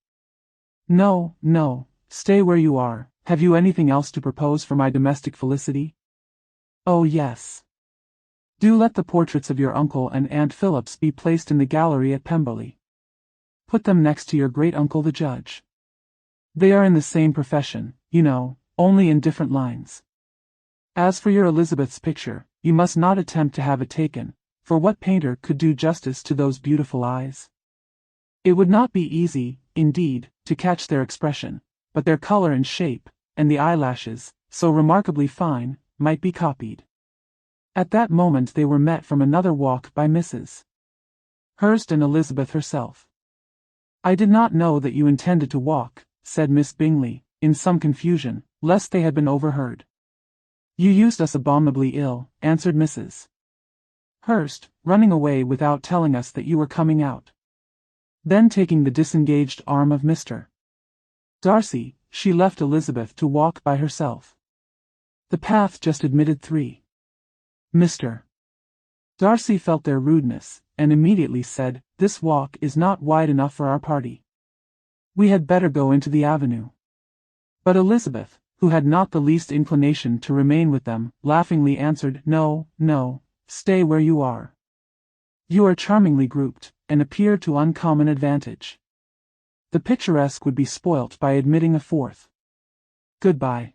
No, no, stay where you are. Have you anything else to propose for my domestic felicity? Oh yes. Do let the portraits of your uncle and Aunt Phillips be placed in the gallery at Pemberley. Put them next to your great-uncle the judge. They are in the same profession, you know, only in different lines. As for your Elizabeth's picture, you must not attempt to have it taken, for what painter could do justice to those beautiful eyes? It would not be easy, indeed, to catch their expression, but their color and shape, and the eyelashes, so remarkably fine, might be copied. At that moment they were met from another walk by Mrs. Hurst and Elizabeth herself. I did not know that you intended to walk, said Miss Bingley, in some confusion, lest they had been overheard. You used us abominably ill, answered Mrs. Hurst, running away without telling us that you were coming out. Then taking the disengaged arm of Mr. Darcy, she left Elizabeth to walk by herself. The path just admitted 3. Mr. Darcy felt their rudeness, and immediately said, "This walk is not wide enough for our party. We had better go into the avenue." But Elizabeth, who had not the least inclination to remain with them, laughingly answered, "No, no, stay where you are. You are charmingly grouped, and appear to uncommon advantage. The picturesque would be spoilt by admitting a 4th. Goodbye."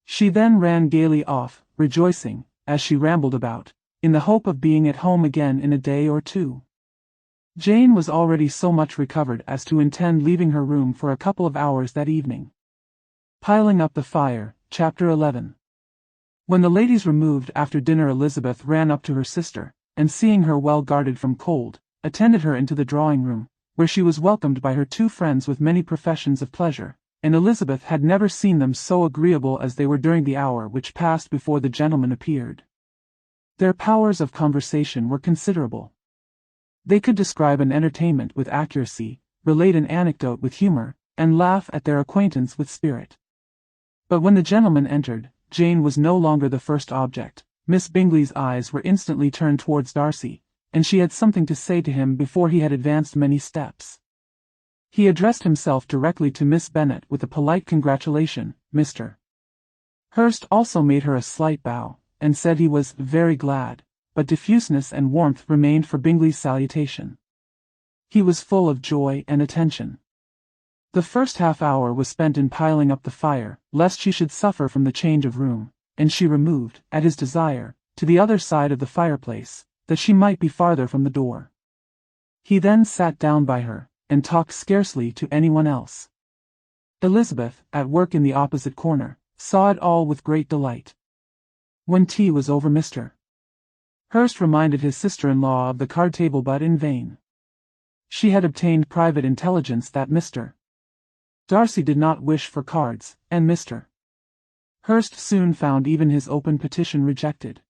She then ran gaily off, rejoicing, as she rambled about, in the hope of being at home again in a day or 2. Jane was already so much recovered as to intend leaving her room for a couple of hours that evening. Piling up the fire, Chapter 11. When the ladies removed after dinner, Elizabeth ran up to her sister, and seeing her well guarded from cold, attended her into the drawing-room, where she was welcomed by her 2 friends with many professions of pleasure, and Elizabeth had never seen them so agreeable as they were during the hour which passed before the gentlemen appeared. Their powers of conversation were considerable. They could describe an entertainment with accuracy, relate an anecdote with humor, and laugh at their acquaintance with spirit. But when the gentlemen entered, Jane was no longer the first object. Miss Bingley's eyes were instantly turned towards Darcy, and she had something to say to him before he had advanced many steps. He addressed himself directly to Miss Bennet with a polite congratulation. Mr. Hurst also made her a slight bow, and said he was very glad, but diffuseness and warmth remained for Bingley's salutation. He was full of joy and attention. The first half-hour was spent in piling up the fire, lest she should suffer from the change of room, and she removed, at his desire, to the other side of the fireplace, that she might be farther from the door. He then sat down by her, and talked scarcely to anyone else. Elizabeth, at work in the opposite corner, saw it all with great delight. When tea was over, Mr. Hurst reminded his sister-in-law of the card-table, but in vain. She had obtained private intelligence that Mr. Darcy did not wish for cards, and Mr. Hurst soon found even his open petition rejected.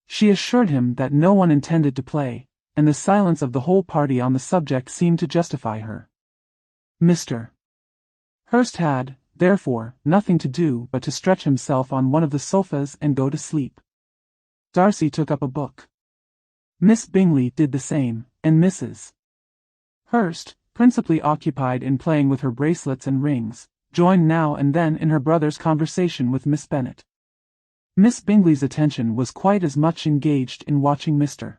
She assured him that no one intended to play, and the silence of the whole party on the subject seemed to justify her. Mr. Hurst had, therefore, nothing to do but to stretch himself on one of the sofas and go to sleep. Darcy took up a book. Miss Bingley did the same, and Mrs. Hurst, principally occupied in playing with her bracelets and rings, joined now and then in her brother's conversation with Miss Bennet. Miss Bingley's attention was quite as much engaged in watching Mr.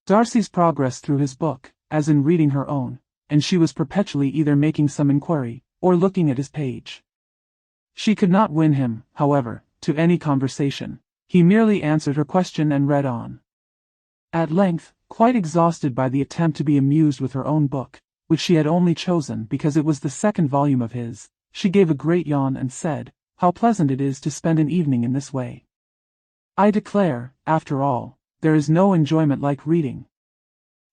Darcy's progress through his book, as in reading her own, and she was perpetually either making some inquiry, or looking at his page. She could not win him, however, to any conversation. He merely answered her question and read on. At length, quite exhausted by the attempt to be amused with her own book, which she had only chosen because it was the 2nd volume of his, she gave a great yawn and said, "How pleasant it is to spend an evening in this way. I declare, after all, there is no enjoyment like reading.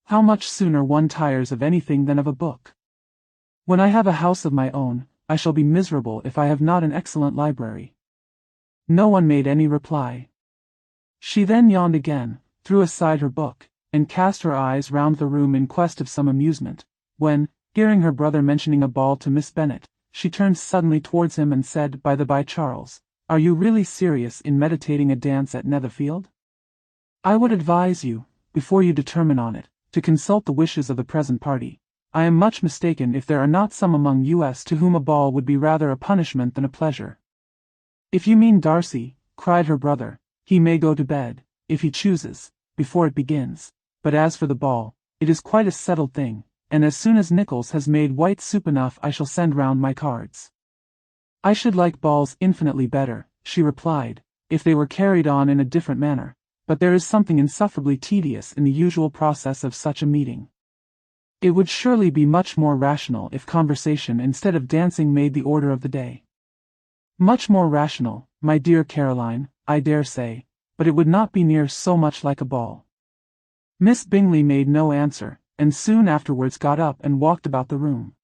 How much sooner one tires of anything than of a book. When I have a house of my own, I shall be miserable if I have not an excellent library." No one made any reply. She then yawned again, threw aside her book, and cast her eyes round the room in quest of some amusement, when, hearing her brother mentioning a ball to Miss Bennet, she turned suddenly towards him and said, "By the by, Charles, are you really serious in meditating a dance at Netherfield? I would advise you, before you determine on it, to consult the wishes of the present party. I am much mistaken if there are not some among us to whom a ball would be rather a punishment than a pleasure." "If you mean Darcy," cried her brother, "he may go to bed, if he chooses, before it begins, but as for the ball, it is quite a settled thing, and as soon as Nicholas has made white soup enough I shall send round my cards." "I should like balls infinitely better," she replied, "if they were carried on in a different manner, but there is something insufferably tedious in the usual process of such a meeting. It would surely be much more rational if conversation instead of dancing made the order of the day." "Much more rational, my dear Caroline, I dare say, but it would not be near so much like a ball." Miss Bingley made no answer, and soon afterwards got up and walked about the room.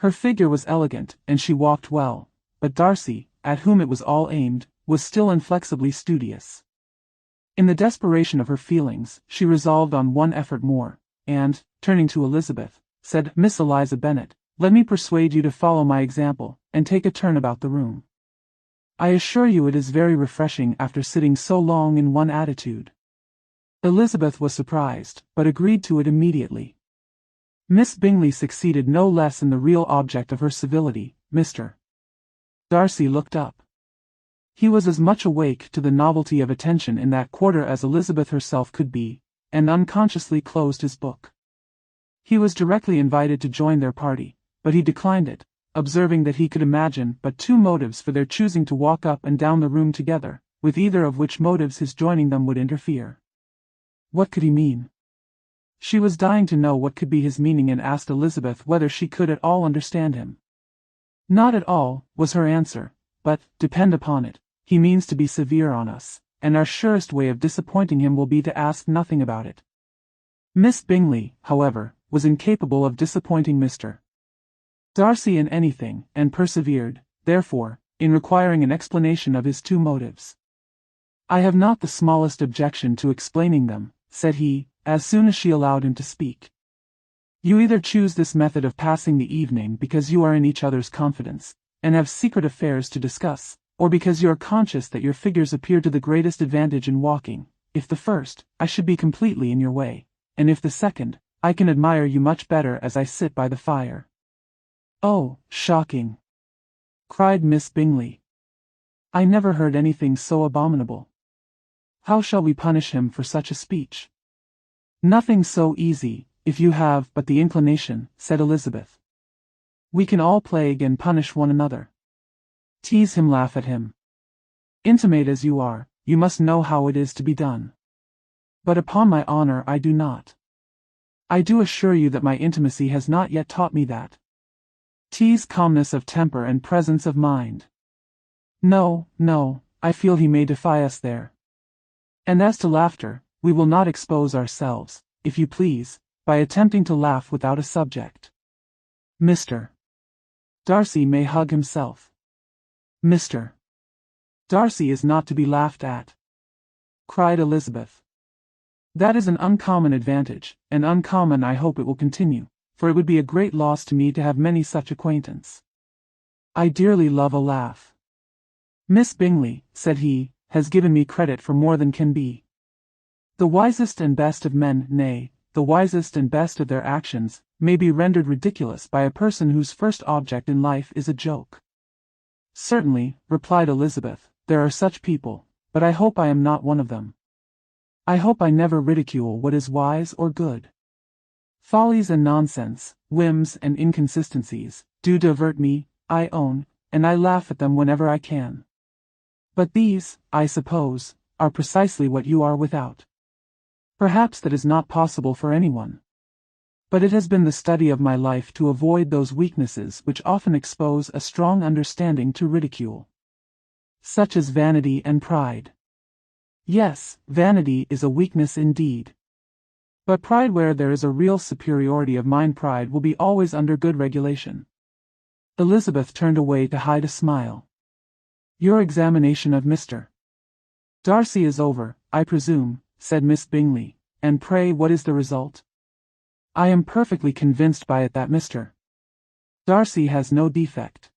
Her figure was elegant, and she walked well, but Darcy, at whom it was all aimed, was still inflexibly studious. In the desperation of her feelings, she resolved on one effort more, and, turning to Elizabeth, said, "Miss Eliza Bennet, let me persuade you to follow my example, and take a turn about the room. I assure you it is very refreshing after sitting so long in one attitude." Elizabeth was surprised, but agreed to it immediately. Miss Bingley succeeded no less in the real object of her civility. Mr. Darcy looked up. He was as much awake to the novelty of attention in that quarter as Elizabeth herself could be, and unconsciously closed his book. He was directly invited to join their party, but he declined it, observing that he could imagine but two motives for their choosing to walk up and down the room together, with either of which motives his joining them would interfere. What could he mean? She was dying to know what could be his meaning and asked Elizabeth whether she could at all understand him. "Not at all," was her answer, "but, depend upon it, he means to be severe on us, and our surest way of disappointing him will be to ask nothing about it." Miss Bingley, however, was incapable of disappointing Mr. Darcy in anything, and persevered, therefore, in requiring an explanation of his two motives. "I have not the smallest objection to explaining them," said he, as soon as she allowed him to speak. "You either choose this method of passing the evening because you are in each other's confidence, and have secret affairs to discuss, or because you are conscious that your figures appear to the greatest advantage in walking. If the first, I should be completely in your way, and if the second, I can admire you much better as I sit by the fire." "Oh, shocking!" cried Miss Bingley. "I never heard anything so abominable. How shall we punish him for such a speech?" "Nothing so easy, if you have but the inclination," said Elizabeth. "We can all plague and punish one another. Tease him, laugh at him. Intimate as you are, you must know how it is to be done. But upon my honor I do not. I do assure you that my intimacy has not yet taught me that. Tease calmness of temper and presence of mind. No, no, I feel he may defy us there. And as to laughter, we will not expose ourselves, if you please, by attempting to laugh without a subject. Mr. Darcy may hug himself. Mr. Darcy is not to be laughed at," cried Elizabeth. "That is an uncommon advantage, and uncommon I hope it will continue, for it would be a great loss to me to have many such acquaintance. I dearly love a laugh. Miss Bingley," said he, "has given me credit for more than can be. The wisest and best of men, nay, the wisest and best of their actions, may be rendered ridiculous by a person whose first object in life is a joke." "Certainly," replied Elizabeth, "there are such people, but I hope I am not one of them. I hope I never ridicule what is wise or good. Follies and nonsense, whims and inconsistencies, do divert me, I own, and I laugh at them whenever I can. But these, I suppose, are precisely what you are without. Perhaps that is not possible for anyone. But it has been the study of my life to avoid those weaknesses which often expose a strong understanding to ridicule. Such as vanity and pride. Yes, vanity is a weakness indeed. But pride, where there is a real superiority of mind, pride will be always under good regulation." Elizabeth turned away to hide a smile. "Your examination of Mr. Darcy is over, I presume, said Miss Bingley, and pray what is the result? I am perfectly convinced by it that Mr. Darcy has no defect.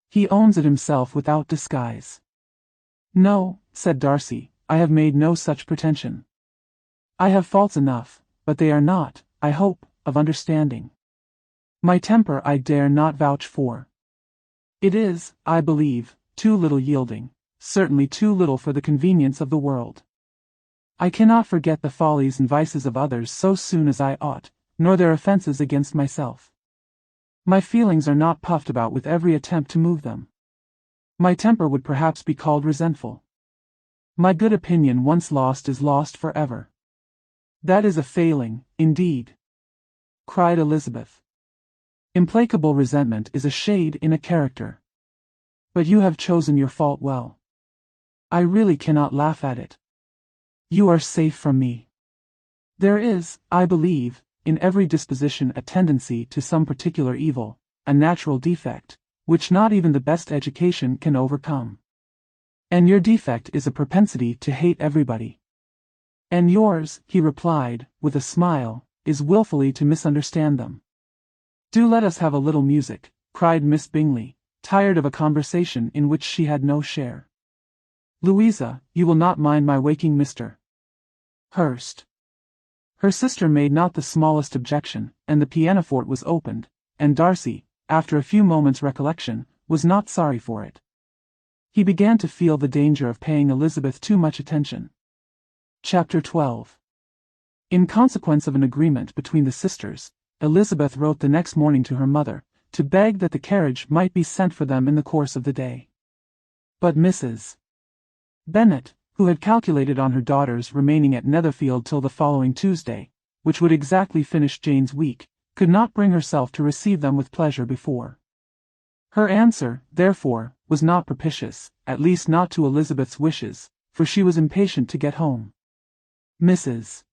He owns it himself without disguise. No, said Darcy, I have made no such pretension. I have faults enough, but they are not, I hope, of understanding. My temper I dare not vouch for. It is, I believe, too little yielding, certainly too little for the convenience of the world. I cannot forget the follies and vices of others so soon as I ought, nor their offences against myself. My feelings are not puffed about with every attempt to move them. My temper would perhaps be called resentful. My good opinion once lost is lost forever. That is a failing, indeed, cried Elizabeth. Implacable resentment is a shade in a character. But you have chosen your fault well. I really cannot laugh at it. You are safe from me. There is, I believe, in every disposition a tendency to some particular evil, a natural defect, which not even the best education can overcome. And your defect is a propensity to hate everybody. And yours, he replied, with a smile, is willfully to misunderstand them. Do let us have a little music, cried Miss Bingley, tired of a conversation in which she had no share. Louisa, you will not mind my waking Mr. Hurst. Her sister made not the smallest objection, and the pianoforte was opened, and Darcy, after a few moments' recollection, was not sorry for it. He began to feel the danger of paying Elizabeth too much attention. Chapter 12. In consequence of an agreement between the sisters, Elizabeth wrote the next morning to her mother, to beg that the carriage might be sent for them in the course of the day. But Mrs. Bennet, who had calculated on her daughters remaining at Netherfield till the following Tuesday, which would exactly finish Jane's week, could not bring herself to receive them with pleasure before. Her answer, therefore, was not propitious, at least not to Elizabeth's wishes, for she was impatient to get home. Mrs.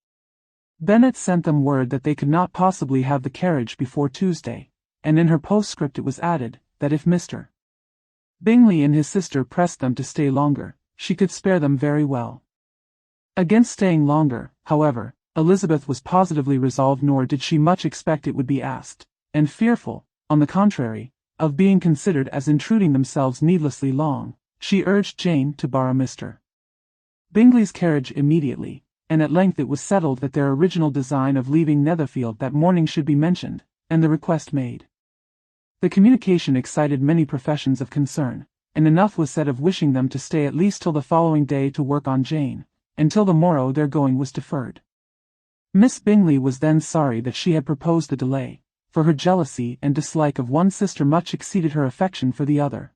Bennet sent them word that they could not possibly have the carriage before Tuesday, and in her postscript it was added, that if Mr. Bingley and his sister pressed them to stay longer, she could spare them very well. Against staying longer, however, Elizabeth was positively resolved, nor did she much expect it would be asked, and fearful, on the contrary, of being considered as intruding themselves needlessly long, she urged Jane to borrow Mr. Bingley's carriage immediately, and at length it was settled that their original design of leaving Netherfield that morning should be mentioned, and the request made. The communication excited many professions of concern, and enough was said of wishing them to stay at least till the following day to work on Jane, and till the morrow their going was deferred. Miss Bingley was then sorry that she had proposed the delay, for her jealousy and dislike of one sister much exceeded her affection for the other.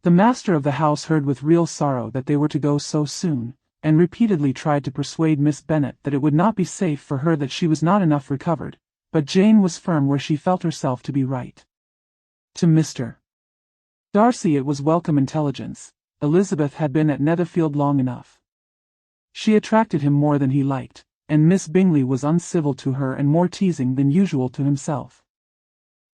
The master of the house heard with real sorrow that they were to go so soon, and repeatedly tried to persuade Miss Bennet that it would not be safe for her, that she was not enough recovered, but Jane was firm where she felt herself to be right. To Mr. Darcy it was welcome intelligence. Elizabeth had been at Netherfield long enough. She attracted him more than he liked, and Miss Bingley was uncivil to her and more teasing than usual to himself.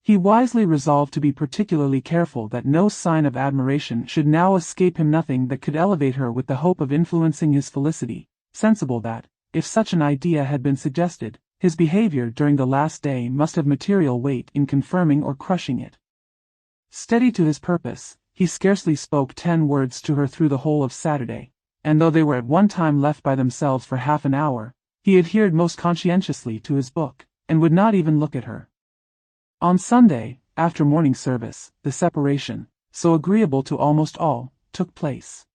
He wisely resolved to be particularly careful that no sign of admiration should now escape him, nothing that could elevate her with the hope of influencing his felicity, sensible that, if such an idea had been suggested, his behavior during the last day must have material weight in confirming or crushing it. Steady to his purpose, he scarcely spoke 10 words to her through the whole of Saturday, and though they were at one time left by themselves for half an hour, he adhered most conscientiously to his book, and would not even look at her. On Sunday, after morning service, the separation, so agreeable to almost all, took place.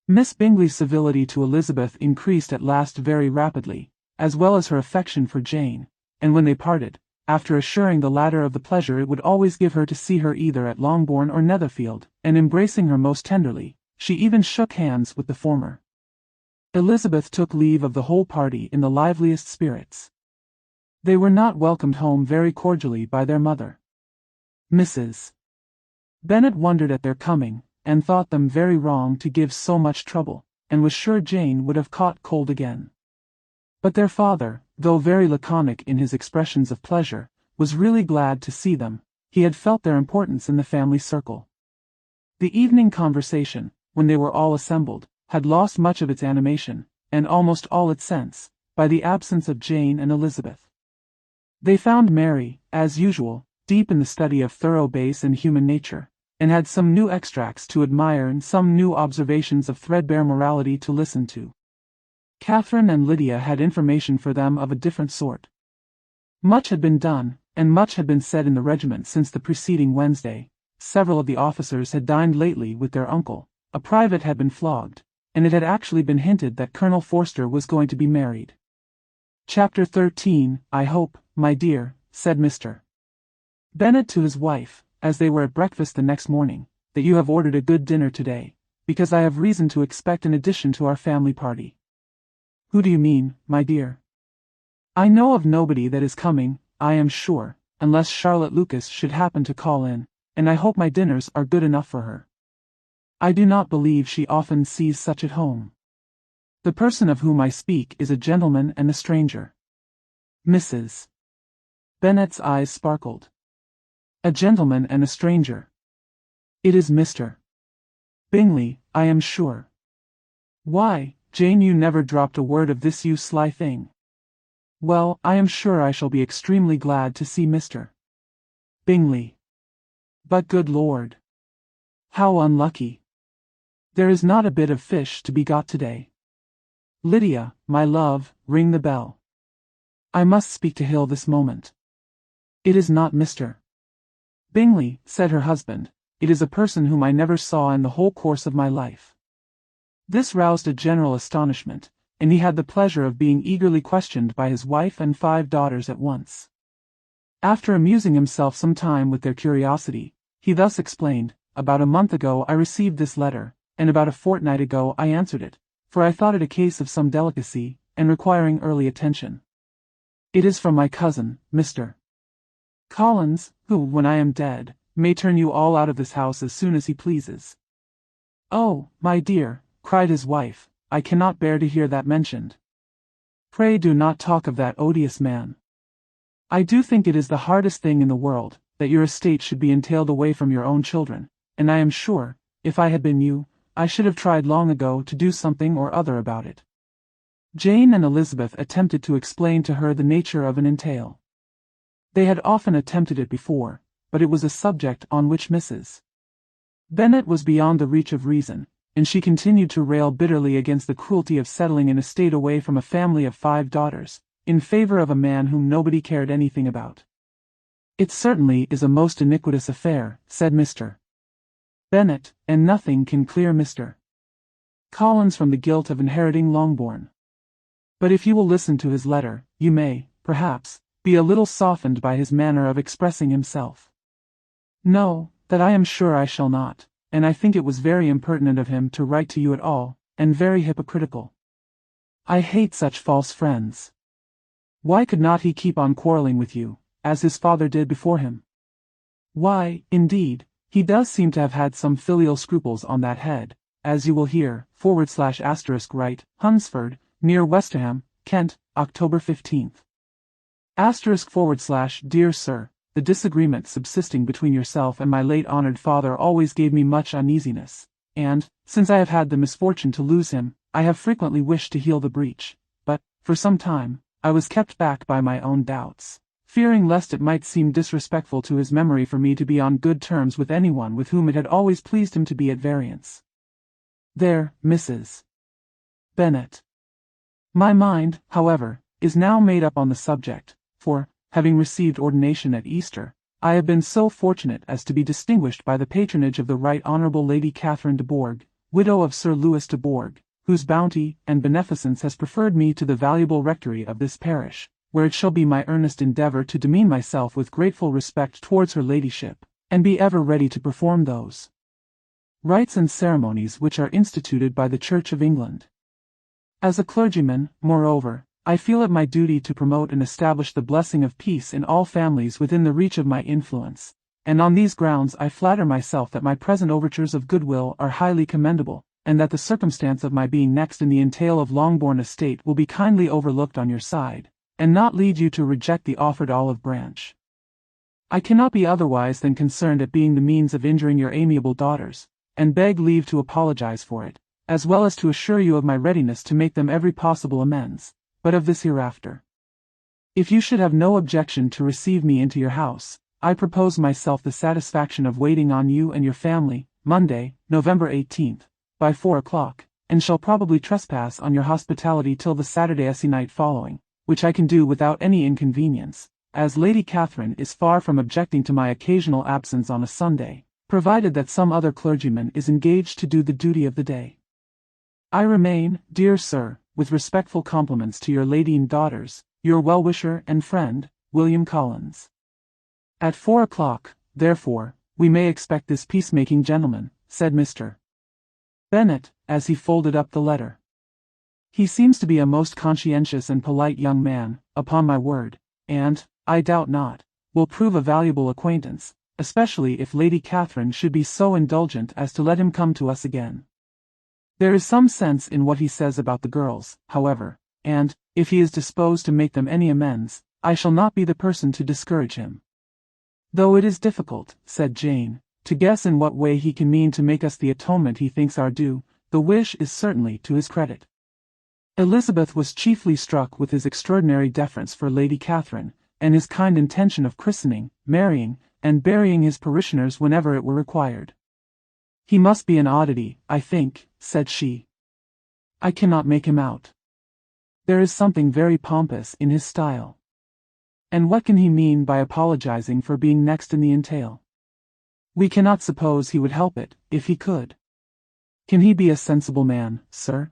Miss Bingley's civility to Elizabeth increased at last very rapidly, as well as her affection for Jane, and when they parted, after assuring the latter of the pleasure it would always give her to see her either at Longbourn or Netherfield, and embracing her most tenderly, she even shook hands with the former. Elizabeth took leave of the whole party in the liveliest spirits. They were not welcomed home very cordially by their mother. Mrs. Bennet wondered at their coming, and thought them very wrong to give so much trouble, and was sure Jane would have caught cold again. But their father, though very laconic in his expressions of pleasure, was really glad to see them. He had felt their importance in the family circle. The evening conversation, when they were all assembled, had lost much of its animation, and almost all its sense, by the absence of Jane and Elizabeth. They found Mary, as usual, deep in the study of thorough base and human nature, and had some new extracts to admire and some new observations of threadbare morality to listen to. Catherine and Lydia had information for them of a different sort. Much had been done, and much had been said in the regiment since the preceding Wednesday. Several of the officers had dined lately with their uncle, a private had been flogged, and it had actually been hinted that Colonel Forster was going to be married. Chapter 13. I hope, my dear, said Mr. Bennet to his wife, as they were at breakfast the next morning, that you have ordered a good dinner today, because I have reason to expect an addition to our family party. Who do you mean, my dear? I know of nobody that is coming, I am sure, unless Charlotte Lucas should happen to call in, and I hope my dinners are good enough for her. I do not believe she often sees such at home. The person of whom I speak is a gentleman and a stranger. Mrs. Bennet's eyes sparkled. A gentleman and a stranger. It is Mr. Bingley, I am sure. Why, Jane, you never dropped a word of this, you sly thing. Well, I am sure I shall be extremely glad to see Mr. Bingley. But good Lord! How unlucky! There is not a bit of fish to be got today. Lydia, my love, ring the bell. I must speak to Hill this moment. It is not Mr. Bingley, said her husband, it is a person whom I never saw in the whole course of my life. This roused a general astonishment, and he had the pleasure of being eagerly questioned by his wife and 5 daughters at once. After amusing himself some time with their curiosity, he thus explained, about a month ago I received this letter, and about a fortnight ago I answered it, for I thought it a case of some delicacy, and requiring early attention. It is from my cousin, Mr. Collins, who, when I am dead, may turn you all out of this house as soon as he pleases. Oh, my dear, cried his wife, I cannot bear to hear that mentioned. Pray do not talk of that odious man. I do think it is the hardest thing in the world, that your estate should be entailed away from your own children, and I am sure, if I had been you, I should have tried long ago to do something or other about it. Jane and Elizabeth attempted to explain to her the nature of an entail. They had often attempted it before, but it was a subject on which Mrs. Bennet was beyond the reach of reason, and she continued to rail bitterly against the cruelty of settling an estate away from a family of 5 daughters, in favor of a man whom nobody cared anything about. It certainly is a most iniquitous affair, said Mr. Bennet, and nothing can clear Mr. Collins from the guilt of inheriting Longbourn. But if you will listen to his letter, you may, perhaps, be a little softened by his manner of expressing himself. No, that I am sure I shall not, and I think it was very impertinent of him to write to you at all, and very hypocritical. I hate such false friends. Why could not he keep on quarrelling with you, as his father did before him? Why, indeed, he does seem to have had some filial scruples on that head, as you will hear, / right, Hunsford, near Westerham, Kent, October 15th. * Dear Sir, the disagreement subsisting between yourself and my late honoured father always gave me much uneasiness, and, since I have had the misfortune to lose him, I have frequently wished to heal the breach, but, for some time, I was kept back by my own doubts, fearing lest it might seem disrespectful to his memory for me to be on good terms with anyone with whom it had always pleased him to be at variance. There, Mrs. Bennet. My mind, however, is now made up on the subject, for, having received ordination at Easter, I have been so fortunate as to be distinguished by the patronage of the Right Honourable Lady Catherine de Bourgh, widow of Sir Louis de Bourgh, whose bounty and beneficence has preferred me to the valuable rectory of this parish, where it shall be my earnest endeavour to demean myself with grateful respect towards her ladyship, and be ever ready to perform those rites and ceremonies which are instituted by the Church of England. As a clergyman, moreover, I feel it my duty to promote and establish the blessing of peace in all families within the reach of my influence, and on these grounds I flatter myself that my present overtures of goodwill are highly commendable, and that the circumstance of my being next in the entail of Longbourn estate will be kindly overlooked on your side, and not lead you to reject the offered olive branch. I cannot be otherwise than concerned at being the means of injuring your amiable daughters, and beg leave to apologize for it, as well as to assure you of my readiness to make them every possible amends, but of this hereafter. If you should have no objection to receive me into your house, I propose myself the satisfaction of waiting on you and your family, Monday, November 18th, by 4 o'clock, and shall probably trespass on your hospitality till the Saturday night following, which I can do without any inconvenience, as Lady Catherine is far from objecting to my occasional absence on a Sunday, provided that some other clergyman is engaged to do the duty of the day. I remain, dear sir, with respectful compliments to your lady and daughters, your well-wisher and friend, William Collins. At 4 o'clock, therefore, we may expect this peacemaking gentleman, said Mr. Bennet, as he folded up the letter. He seems to be a most conscientious and polite young man, upon my word, and, I doubt not, will prove a valuable acquaintance, especially if Lady Catherine should be so indulgent as to let him come to us again. There is some sense in what he says about the girls, however, and, if he is disposed to make them any amends, I shall not be the person to discourage him. Though it is difficult, said Jane, to guess in what way he can mean to make us the atonement he thinks our due, the wish is certainly to his credit. Elizabeth was chiefly struck with his extraordinary deference for Lady Catherine, and his kind intention of christening, marrying, and burying his parishioners whenever it were required. He must be an oddity, I think, said she. I cannot make him out. There is something very pompous in his style. And what can he mean by apologizing for being next in the entail? We cannot suppose he would help it, if he could. Can he be a sensible man, sir?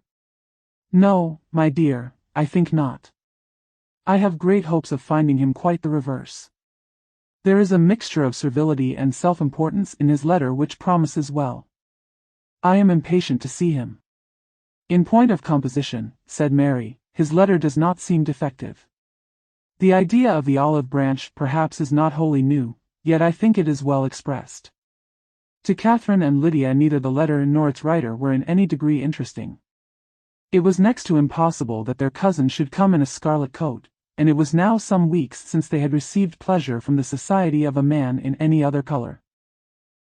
No, my dear, I think not. I have great hopes of finding him quite the reverse. There is a mixture of servility and self-importance in his letter which promises well. I am impatient to see him. In point of composition, said Mary, his letter does not seem defective. The idea of the olive branch perhaps is not wholly new, yet I think it is well expressed. To Catherine and Lydia neither the letter nor its writer were in any degree interesting. It was next to impossible that their cousin should come in a scarlet coat, and it was now some weeks since they had received pleasure from the society of a man in any other color.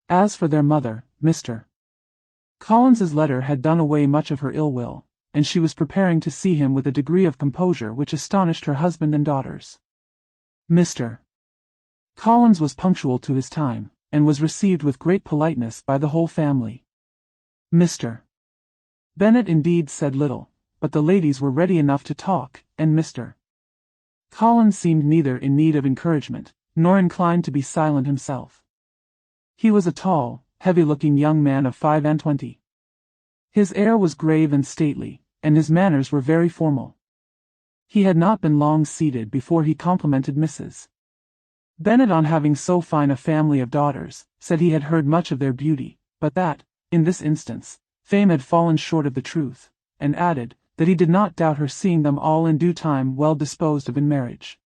As for their mother, Mr. Collins's letter had done away much of her ill will, and she was preparing to see him with a degree of composure which astonished her husband and daughters. Mr. Collins was punctual to his time, and was received with great politeness by the whole family. Mr. Bennet indeed said little, but the ladies were ready enough to talk, and Mr. Collins seemed neither in need of encouragement, nor inclined to be silent himself. He was a tall, heavy-looking young man of 25. His air was grave and stately, and his manners were very formal. He had not been long seated before he complimented Mrs. Bennet on having so fine a family of daughters, said he had heard much of their beauty, but that, in this instance, fame had fallen short of the truth, and added, that he did not doubt her seeing them all in due time well disposed of in marriage.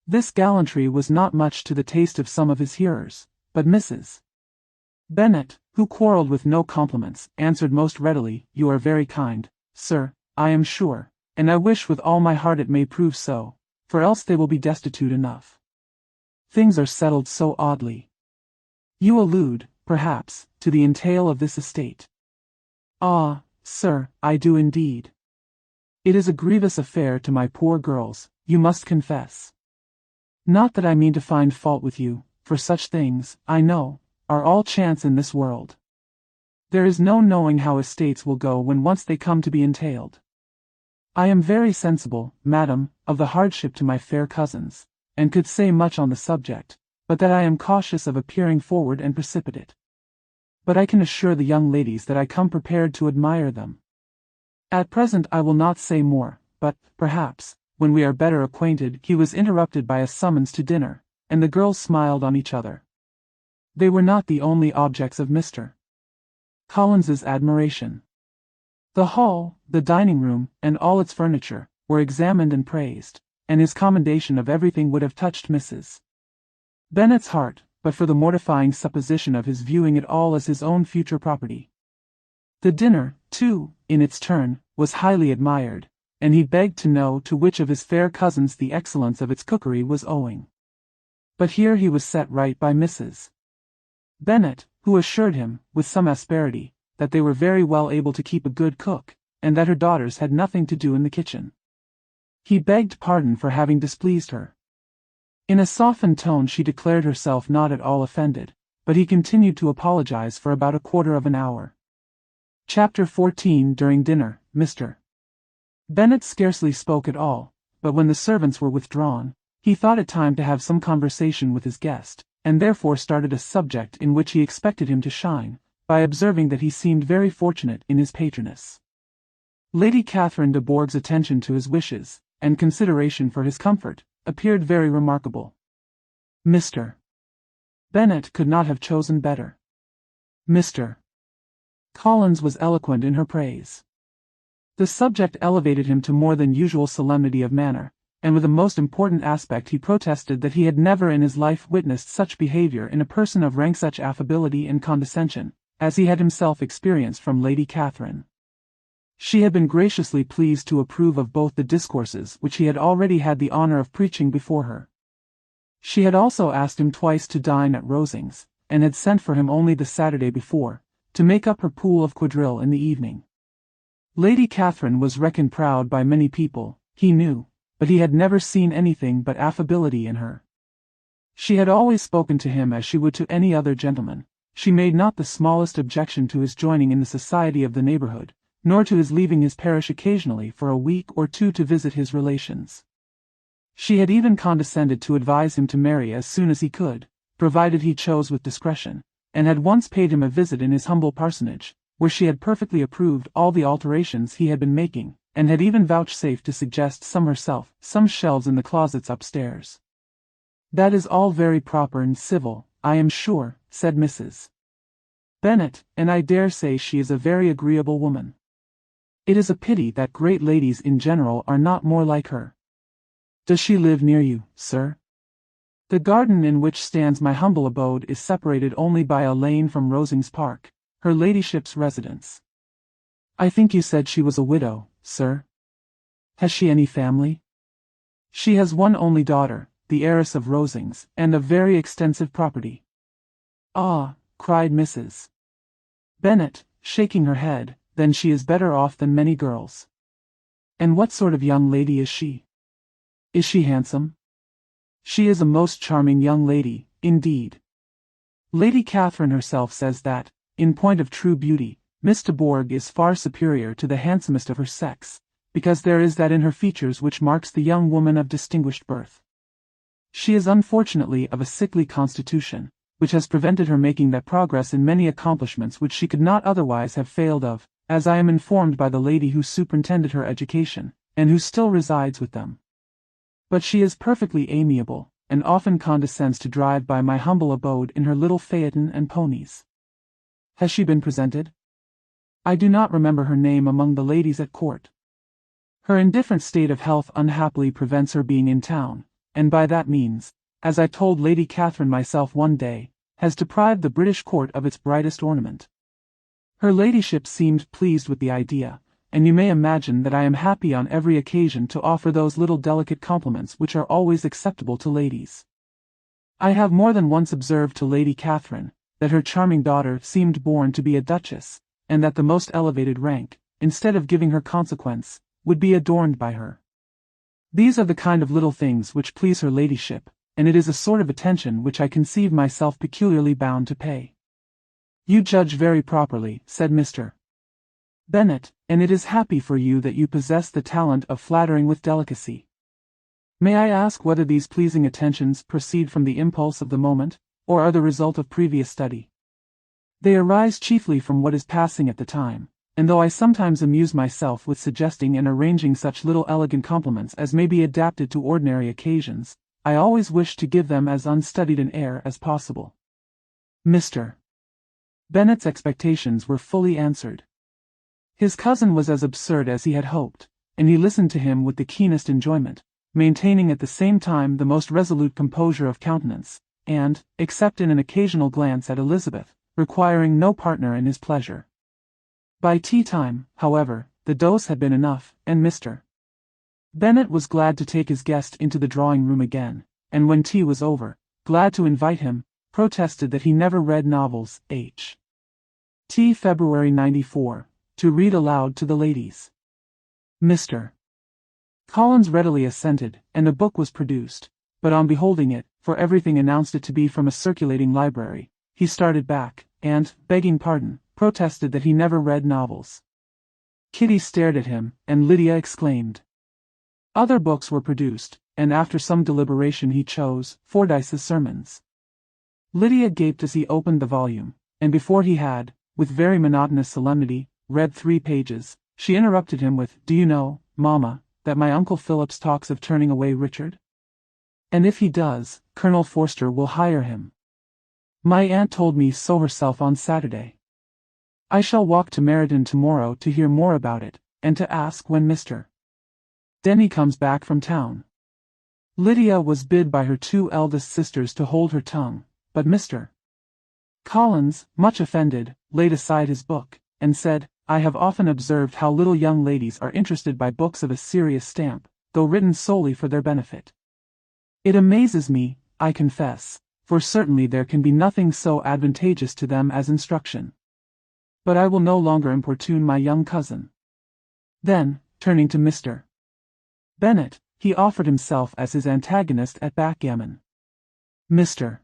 This gallantry was not much to the taste of some of his hearers, but Mrs. Bennet, who quarrelled with no compliments, answered most readily, "You are very kind, sir, I am sure, and I wish with all my heart it may prove so, for else they will be destitute enough. Things are settled so oddly. You allude, perhaps, to the entail of this estate." "Ah, sir, I do indeed. It is a grievous affair to my poor girls, you must confess. Not that I mean to find fault with you, for such things, I know, are all chance in this world. There is no knowing how estates will go when once they come to be entailed. I am very sensible, madam, of the hardship to my fair cousins, and could say much on the subject, but that I am cautious of appearing forward and precipitate. But I can assure the young ladies that I come prepared to admire them. At present I will not say more, but, perhaps, when we are better acquainted." He was interrupted by a summons to dinner, and the girls smiled on each other. They were not the only objects of Mr. Collins's admiration. The hall, the dining room, and all its furniture, were examined and praised, and his commendation of everything would have touched Mrs. Bennet's heart, but for the mortifying supposition of his viewing it all as his own future property. The dinner, too, in its turn, was highly admired, and he begged to know to which of his fair cousins the excellence of its cookery was owing. But here he was set right by Mrs. Bennet, who assured him, with some asperity, that they were very well able to keep a good cook, and that her daughters had nothing to do in the kitchen. He begged pardon for having displeased her. In a softened tone she declared herself not at all offended, but he continued to apologize for about a quarter of an hour. Chapter 14. During dinner, Mr. Bennet scarcely spoke at all, but when the servants were withdrawn, he thought it time to have some conversation with his guest, and therefore started a subject in which he expected him to shine, by observing that he seemed very fortunate in his patroness. Lady Catherine de Bourgh's attention to his wishes, and consideration for his comfort, appeared very remarkable. Mr. Bennet could not have chosen better. Mr. Collins was eloquent in her praise. The subject elevated him to more than usual solemnity of manner, and with a most important aspect he protested that he had never in his life witnessed such behavior in a person of rank, such affability and condescension, as he had himself experienced from Lady Catherine. She had been graciously pleased to approve of both the discourses which he had already had the honor of preaching before her. She had also asked him twice to dine at Rosings, and had sent for him only the Saturday before, to make up her pool of quadrille in the evening. Lady Catherine was reckoned proud by many people, he knew, but he had never seen anything but affability in her. She had always spoken to him as she would to any other gentleman. She made not the smallest objection to his joining in the society of the neighborhood, nor to his leaving his parish occasionally for a week or two to visit his relations. She had even condescended to advise him to marry as soon as he could, provided he chose with discretion, and had once paid him a visit in his humble parsonage, where she had perfectly approved all the alterations he had been making, and had even vouchsafed to suggest some herself, some shelves in the closets upstairs. "That is all very proper and civil, I am sure," said Mrs. Bennet, "and I dare say she is a very agreeable woman. It is a pity that great ladies in general are not more like her. Does she live near you, sir? The garden in which stands my humble abode is separated only by a lane from Rosings Park, her ladyship's residence." "I think you said she was a widow, sir. Has she any family?" "She has one only daughter, the heiress of Rosings, and of very extensive property." "Ah," cried Mrs. Bennet, shaking her head, "then she is better off than many girls. And what sort of young lady is she? Is she handsome?" "She is a most charming young lady, indeed. Lady Catherine herself says that, in point of true beauty, Miss de Bourgh is far superior to the handsomest of her sex, because there is that in her features which marks the young woman of distinguished birth. She is unfortunately of a sickly constitution, which has prevented her making that progress in many accomplishments which she could not otherwise have failed of, as I am informed by the lady who superintended her education, and who still resides with them. But she is perfectly amiable, and often condescends to drive by my humble abode in her little phaeton and ponies." "Has she been presented?" "I do not remember her name among the ladies at court. Her indifferent state of health unhappily prevents her being in town, and by that means, as I told Lady Catherine myself one day, has deprived the British court of its brightest ornament. Her ladyship seemed pleased with the idea, and you may imagine that I am happy on every occasion to offer those little delicate compliments which are always acceptable to ladies. I have more than once observed to Lady Catherine, that her charming daughter seemed born to be a duchess, and that the most elevated rank, instead of giving her consequence, would be adorned by her. These are the kind of little things which please her ladyship, and it is a sort of attention which I conceive myself peculiarly bound to pay." "You judge very properly," said Mr. Bennet, "and it is happy for you that you possess the talent of flattering with delicacy. May I ask whether these pleasing attentions proceed from the impulse of the moment, or are the result of previous study?" "They arise chiefly from what is passing at the time, and though I sometimes amuse myself with suggesting and arranging such little elegant compliments as may be adapted to ordinary occasions, I always wish to give them as unstudied an air as possible." Mr. Bennet's expectations were fully answered. His cousin was as absurd as he had hoped, and he listened to him with the keenest enjoyment, maintaining at the same time the most resolute composure of countenance, and, except in an occasional glance at Elizabeth, requiring no partner in his pleasure. By tea-time, however, the dose had been enough, and Mr. Bennet was glad to take his guest into the drawing-room again, and when tea was over, glad to invite him, protested that he never read novels. February 94, to read aloud to the ladies. Mr. Collins readily assented, and a book was produced, but on beholding it, for everything announced it to be from a circulating library, he started back, and, begging pardon, protested that he never read novels. Kitty stared at him, and Lydia exclaimed. Other books were produced, and after some deliberation he chose Fordyce's Sermons. Lydia gaped as he opened the volume, and before he had, with very monotonous solemnity, read 3 pages, she interrupted him with, "Do you know, Mamma, that my Uncle Phillips talks of turning away Richard? And if he does, Colonel Forster will hire him. My aunt told me so herself on Saturday. I shall walk to Meryton tomorrow to hear more about it, and to ask when Mr. Denny comes back from town." Lydia was bid by her 2 eldest sisters to hold her tongue, but Mr. Collins, much offended, laid aside his book, and said, "I have often observed how little young ladies are interested by books of a serious stamp, though written solely for their benefit. It amazes me, I confess, for certainly there can be nothing so advantageous to them as instruction. But I will no longer importune my young cousin." Then, turning to Mr. Bennet, he offered himself as his antagonist at backgammon. Mr.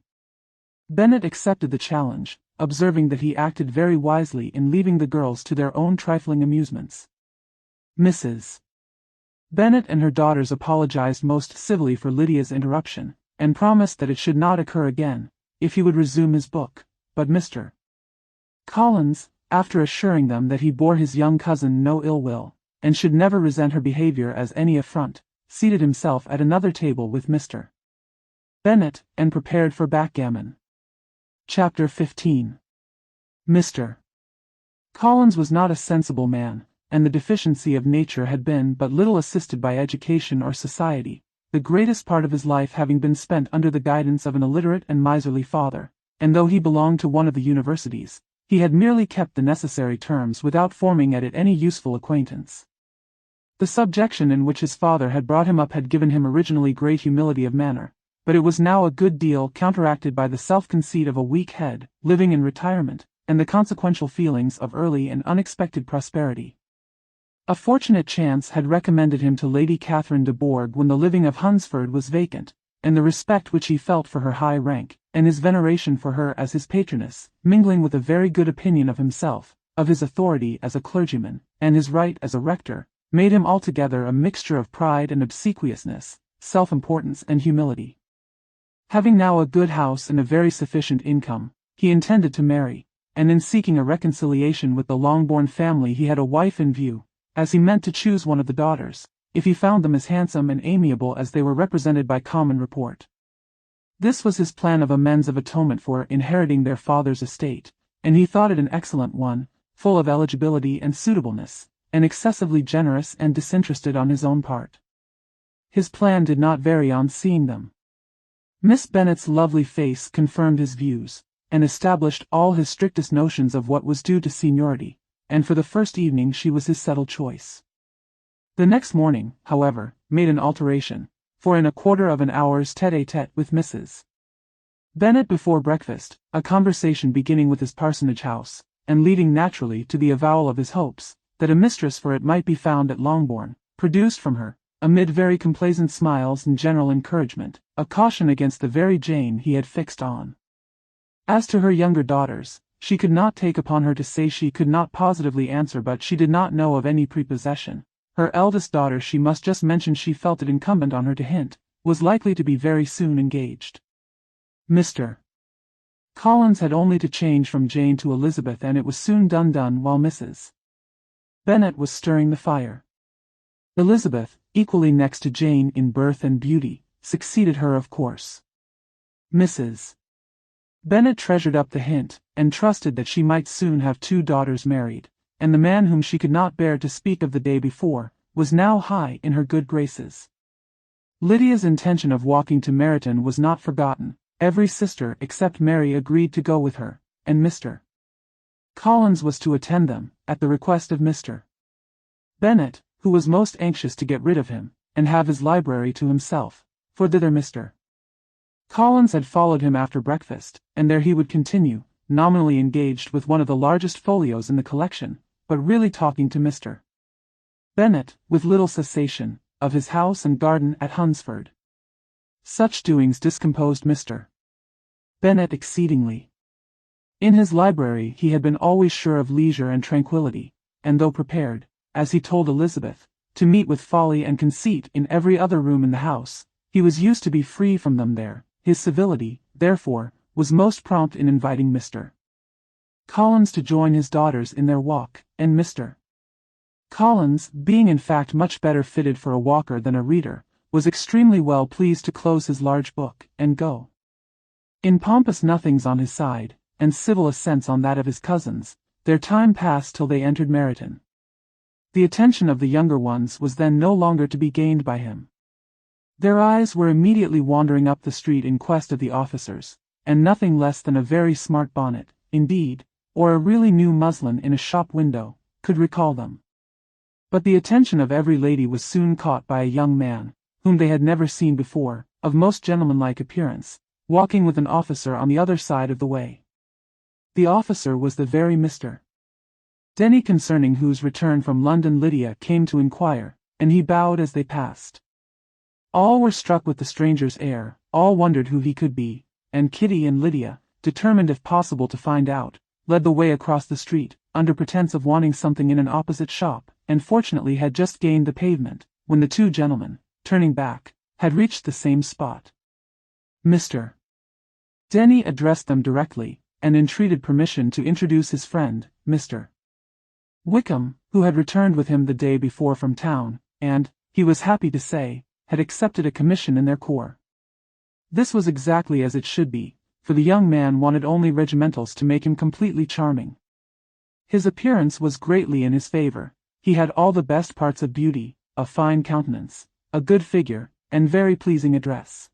Bennet accepted the challenge, observing that he acted very wisely in leaving the girls to their own trifling amusements. Mrs. Bennet and her daughters apologized most civilly for Lydia's interruption, and promised that it should not occur again, if he would resume his book, but Mr. Collins, after assuring them that he bore his young cousin no ill will, and should never resent her behavior as any affront, seated himself at another table with Mr. Bennet, and prepared for backgammon. Chapter 15. Mr. Collins was not a sensible man, and the deficiency of nature had been but little assisted by education or society, the greatest part of his life having been spent under the guidance of an illiterate and miserly father, and though he belonged to one of the universities, he had merely kept the necessary terms without forming at it any useful acquaintance. The subjection in which his father had brought him up had given him originally great humility of manner, but it was now a good deal counteracted by the self-conceit of a weak head, living in retirement, and the consequential feelings of early and unexpected prosperity. A fortunate chance had recommended him to Lady Catherine de Bourgh when the living of Hunsford was vacant, and the respect which he felt for her high rank, and his veneration for her as his patroness, mingling with a very good opinion of himself, of his authority as a clergyman, and his right as a rector, made him altogether a mixture of pride and obsequiousness, self-importance and humility. Having now a good house and a very sufficient income, he intended to marry, and in seeking a reconciliation with the Longbourn family he had a wife in view, as he meant to choose one of the daughters, if he found them as handsome and amiable as they were represented by common report. This was his plan of amends of atonement for inheriting their father's estate, and he thought it an excellent one, full of eligibility and suitableness, and excessively generous and disinterested on his own part. His plan did not vary on seeing them. Miss Bennet's lovely face confirmed his views, and established all his strictest notions of what was due to seniority, and for the first evening she was his settled choice. The next morning, however, made an alteration, for in a quarter of an hour's tete-a-tete with Mrs. Bennet before breakfast, a conversation beginning with his parsonage house, and leading naturally to the avowal of his hopes, that a mistress for it might be found at Longbourn, produced from her, amid very complaisant smiles and general encouragement, a caution against the very Jane he had fixed on. As to her younger daughters, she could not take upon her to say she could not positively answer, but she did not know of any prepossession. Her eldest daughter, she must just mention, she felt it incumbent on her to hint, was likely to be very soon engaged. Mr. Collins had only to change from Jane to Elizabeth, and it was soon done while Mrs. Bennet was stirring the fire. Elizabeth, equally next to Jane in birth and beauty, succeeded her of course. Mrs. Bennet treasured up the hint, and trusted that she might soon have 2 daughters married, and the man whom she could not bear to speak of the day before, was now high in her good graces. Lydia's intention of walking to Meryton was not forgotten. Every sister except Mary agreed to go with her, and Mr. Collins was to attend them, at the request of Mr. Bennet, who was most anxious to get rid of him, and have his library to himself, for thither Mr. Collins had followed him after breakfast, and there he would continue, nominally engaged with one of the largest folios in the collection, but really talking to Mr. Bennet, with little cessation, of his house and garden at Hunsford. Such doings discomposed Mr. Bennet exceedingly. In his library he had been always sure of leisure and tranquillity, and though prepared, as he told Elizabeth, to meet with folly and conceit in every other room in the house, he was used to be free from them there. His civility, therefore, was most prompt in inviting Mr. Collins to join his daughters in their walk, and Mr. Collins, being in fact much better fitted for a walker than a reader, was extremely well pleased to close his large book, and go. In pompous nothings on his side, and civil assents on that of his cousins, their time passed till they entered Meryton. The attention of the younger ones was then no longer to be gained by him. Their eyes were immediately wandering up the street in quest of the officers, and nothing less than a very smart bonnet, indeed, or a really new muslin in a shop window, could recall them. But the attention of every lady was soon caught by a young man, whom they had never seen before, of most gentlemanlike appearance, walking with an officer on the other side of the way. The officer was the very Mr. Denny concerning whose return from London Lydia came to inquire, and he bowed as they passed. All were struck with the stranger's air, all wondered who he could be, and Kitty and Lydia, determined if possible to find out, led the way across the street, under pretence of wanting something in an opposite shop, and fortunately had just gained the pavement, when the two gentlemen, turning back, had reached the same spot. Mr. Denny addressed them directly, and entreated permission to introduce his friend, Mr. Wickham, who had returned with him the day before from town, and, he was happy to say, had accepted a commission in their corps. This was exactly as it should be, for the young man wanted only regimentals to make him completely charming. His appearance was greatly in his favor. He had all the best parts of beauty, a fine countenance, a good figure, and very pleasing address.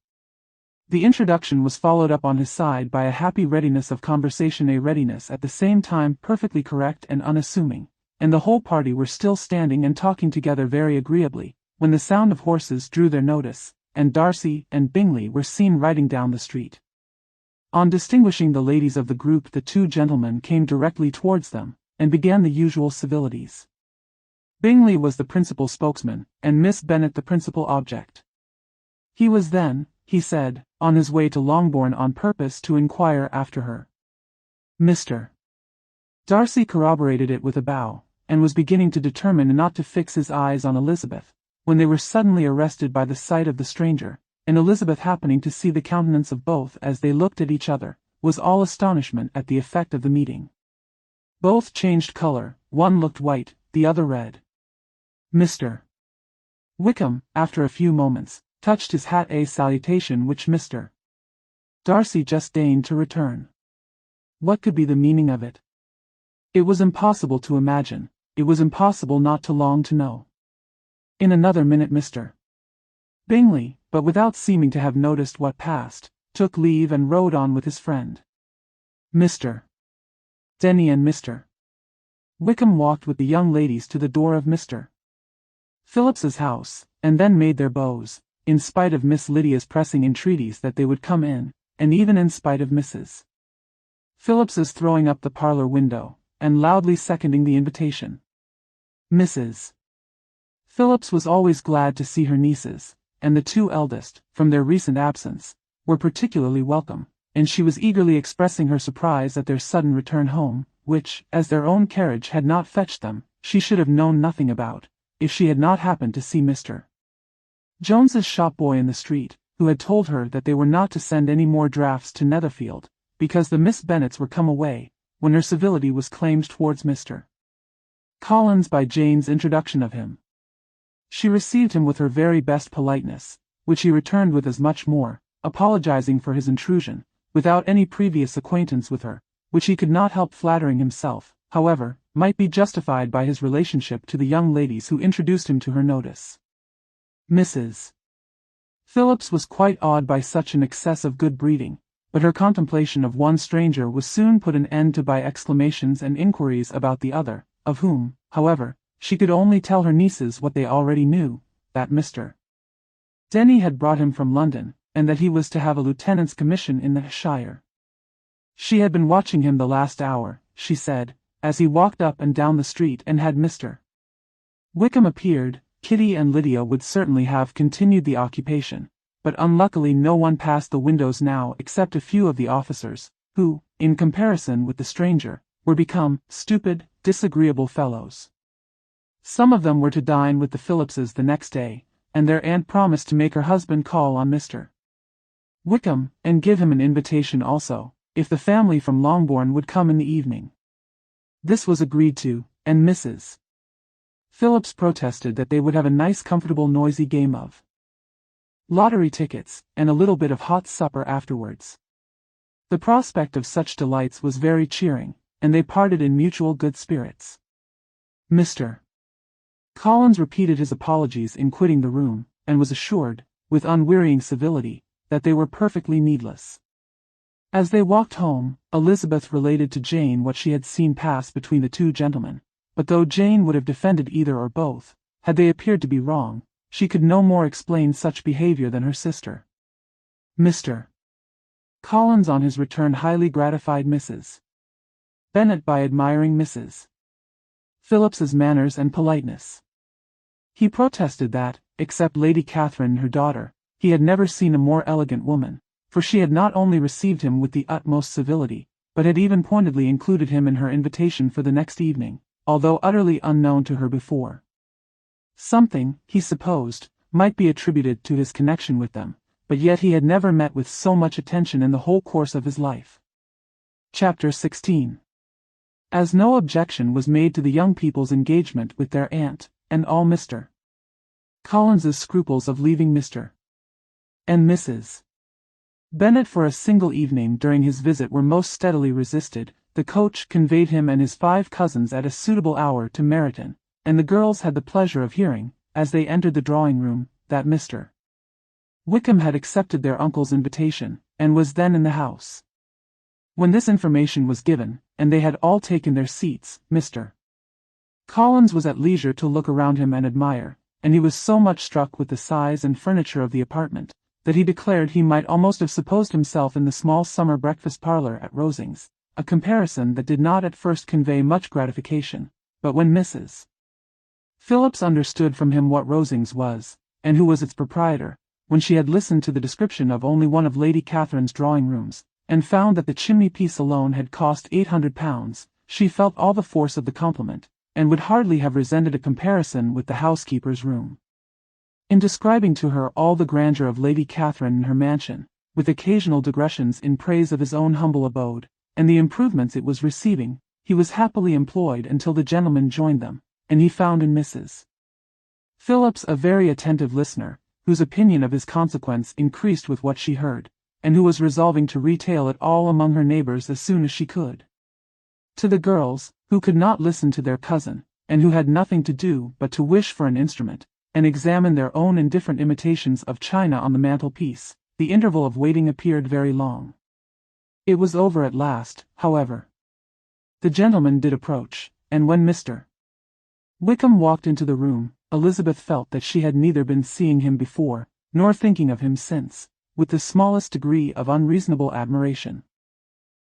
The introduction was followed up on his side by a happy readiness of conversation, a readiness at the same time perfectly correct and unassuming, and the whole party were still standing and talking together very agreeably, when the sound of horses drew their notice, and Darcy and Bingley were seen riding down the street. On distinguishing the ladies of the group, the two gentlemen came directly towards them, and began the usual civilities. Bingley was the principal spokesman, and Miss Bennet the principal object. He was then, he said, on his way to Longbourn on purpose to inquire after her. Mr. Darcy corroborated it with a bow, and was beginning to determine not to fix his eyes on Elizabeth, when they were suddenly arrested by the sight of the stranger, and Elizabeth, happening to see the countenance of both as they looked at each other, was all astonishment at the effect of the meeting. Both changed color, one looked white, the other red. Mr. Wickham, after a few moments, touched his hat, a salutation which Mr. Darcy just deigned to return. What could be the meaning of it? It was impossible to imagine, it was impossible not to long to know. In another minute Mr. Bingley, but without seeming to have noticed what passed, took leave and rode on with his friend. Mr. Denny and Mr. Wickham walked with the young ladies to the door of Mr. Phillips's house, and then made their bows, in spite of Miss Lydia's pressing entreaties that they would come in, and even in spite of Mrs. Phillips's throwing up the parlor window, and loudly seconding the invitation. Mrs. Phillips was always glad to see her nieces, and the two eldest, from their recent absence, were particularly welcome, and she was eagerly expressing her surprise at their sudden return home, which, as their own carriage had not fetched them, she should have known nothing about, if she had not happened to see Mr. Jones's shop boy in the street, who had told her that they were not to send any more drafts to Netherfield, because the Miss Bennets were come away, when her civility was claimed towards Mr. Collins by Jane's introduction of him. She received him with her very best politeness, which he returned with as much more, apologizing for his intrusion, without any previous acquaintance with her, which he could not help flattering himself, however, might be justified by his relationship to the young ladies who introduced him to her notice. Mrs. Phillips was quite awed by such an excess of good breeding, but her contemplation of one stranger was soon put an end to by exclamations and inquiries about the other, of whom, however, she could only tell her nieces what they already knew, that Mr. Denny had brought him from London, and that he was to have a lieutenant's commission in the shire. She had been watching him the last hour, she said, as he walked up and down the street and had Mr. Wickham appeared. Kitty and Lydia would certainly have continued the occupation, but unluckily no one passed the windows now except a few of the officers, who, in comparison with the stranger, were become stupid, disagreeable fellows. Some of them were to dine with the Phillipses the next day, and their aunt promised to make her husband call on Mr. Wickham, and give him an invitation also, if the family from Longbourn would come in the evening. This was agreed to, and Mrs. Phillips protested that they would have a nice comfortable noisy game of lottery tickets, and a little bit of hot supper afterwards. The prospect of such delights was very cheering, and they parted in mutual good spirits. Mr. Collins repeated his apologies in quitting the room, and was assured, with unwearying civility, that they were perfectly needless. As they walked home, Elizabeth related to Jane what she had seen pass between the two gentlemen, but though Jane would have defended either or both, had they appeared to be wrong, she could no more explain such behavior than her sister. Mr. Collins on his return highly gratified Mrs. Bennet by admiring Mrs. Phillips's manners and politeness. He protested that, except Lady Catherine and her daughter, he had never seen a more elegant woman, for she had not only received him with the utmost civility, but had even pointedly included him in her invitation for the next evening, although utterly unknown to her before. Something, he supposed, might be attributed to his connection with them, but yet he had never met with so much attention in the whole course of his life. Chapter 16. As no objection was made to the young people's engagement with their aunt, and all Mr. Collins's scruples of leaving Mr. and Mrs. Bennet for a single evening during his visit were most steadily resisted, the coach conveyed him and his 5 cousins at a suitable hour to Meryton, and the girls had the pleasure of hearing, as they entered the drawing-room, that Mr. Wickham had accepted their uncle's invitation, and was then in the house. When this information was given, and they had all taken their seats, Mr. Collins was at leisure to look around him and admire, and he was so much struck with the size and furniture of the apartment, that he declared he might almost have supposed himself in the small summer breakfast parlour at Rosings, a comparison that did not at first convey much gratification, but when Mrs. Phillips understood from him what Rosings was, and who was its proprietor, when she had listened to the description of only one of Lady Catherine's drawing-rooms, and found that the chimney-piece alone had cost £800, she felt all the force of the compliment, and would hardly have resented a comparison with the housekeeper's room. In describing to her all the grandeur of Lady Catherine and her mansion, with occasional digressions in praise of his own humble abode, and the improvements it was receiving, he was happily employed until the gentlemen joined them, and he found in Mrs. Phillips a very attentive listener, whose opinion of his consequence increased with what she heard, and who was resolving to retail it all among her neighbours as soon as she could. To the girls, who could not listen to their cousin, and who had nothing to do but to wish for an instrument, and examine their own indifferent imitations of china on the mantelpiece, the interval of waiting appeared very long. It was over at last, however. The gentleman did approach, and when Mr. Wickham walked into the room, Elizabeth felt that she had neither been seeing him before, nor thinking of him since, with the smallest degree of unreasonable admiration.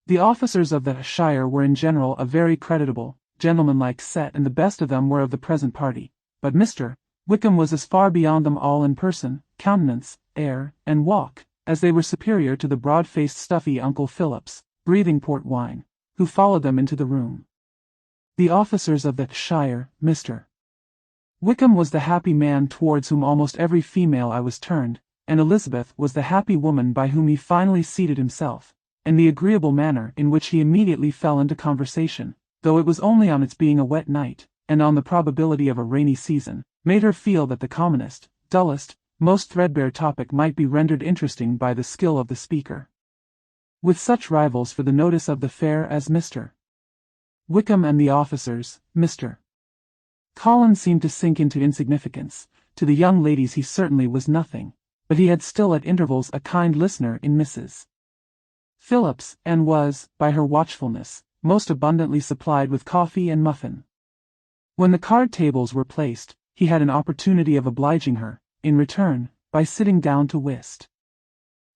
The officers of the shire were in general a very creditable, gentlemanlike set, and the best of them were of the present party, but Mr. Wickham was as far beyond them all in person, countenance, air, and walk, as they were superior to the broad-faced stuffy Uncle Phillips, breathing port wine, who followed them into the room. The officers of the shire, Mr. Wickham was the happy man towards whom almost every female eye was turned, and Elizabeth was the happy woman by whom he finally seated himself, and the agreeable manner in which he immediately fell into conversation, though it was only on its being a wet night, and on the probability of a rainy season, made her feel that the commonest, dullest, most threadbare topic might be rendered interesting by the skill of the speaker. With such rivals for the notice of the fair as Mr. Wickham and the officers, Mr. Collins seemed to sink into insignificance. To the young ladies he certainly was nothing, but he had still at intervals a kind listener in Mrs. Phillips, and was, by her watchfulness, most abundantly supplied with coffee and muffin. When the card tables were placed, he had an opportunity of obliging her, in return, by sitting down to whist.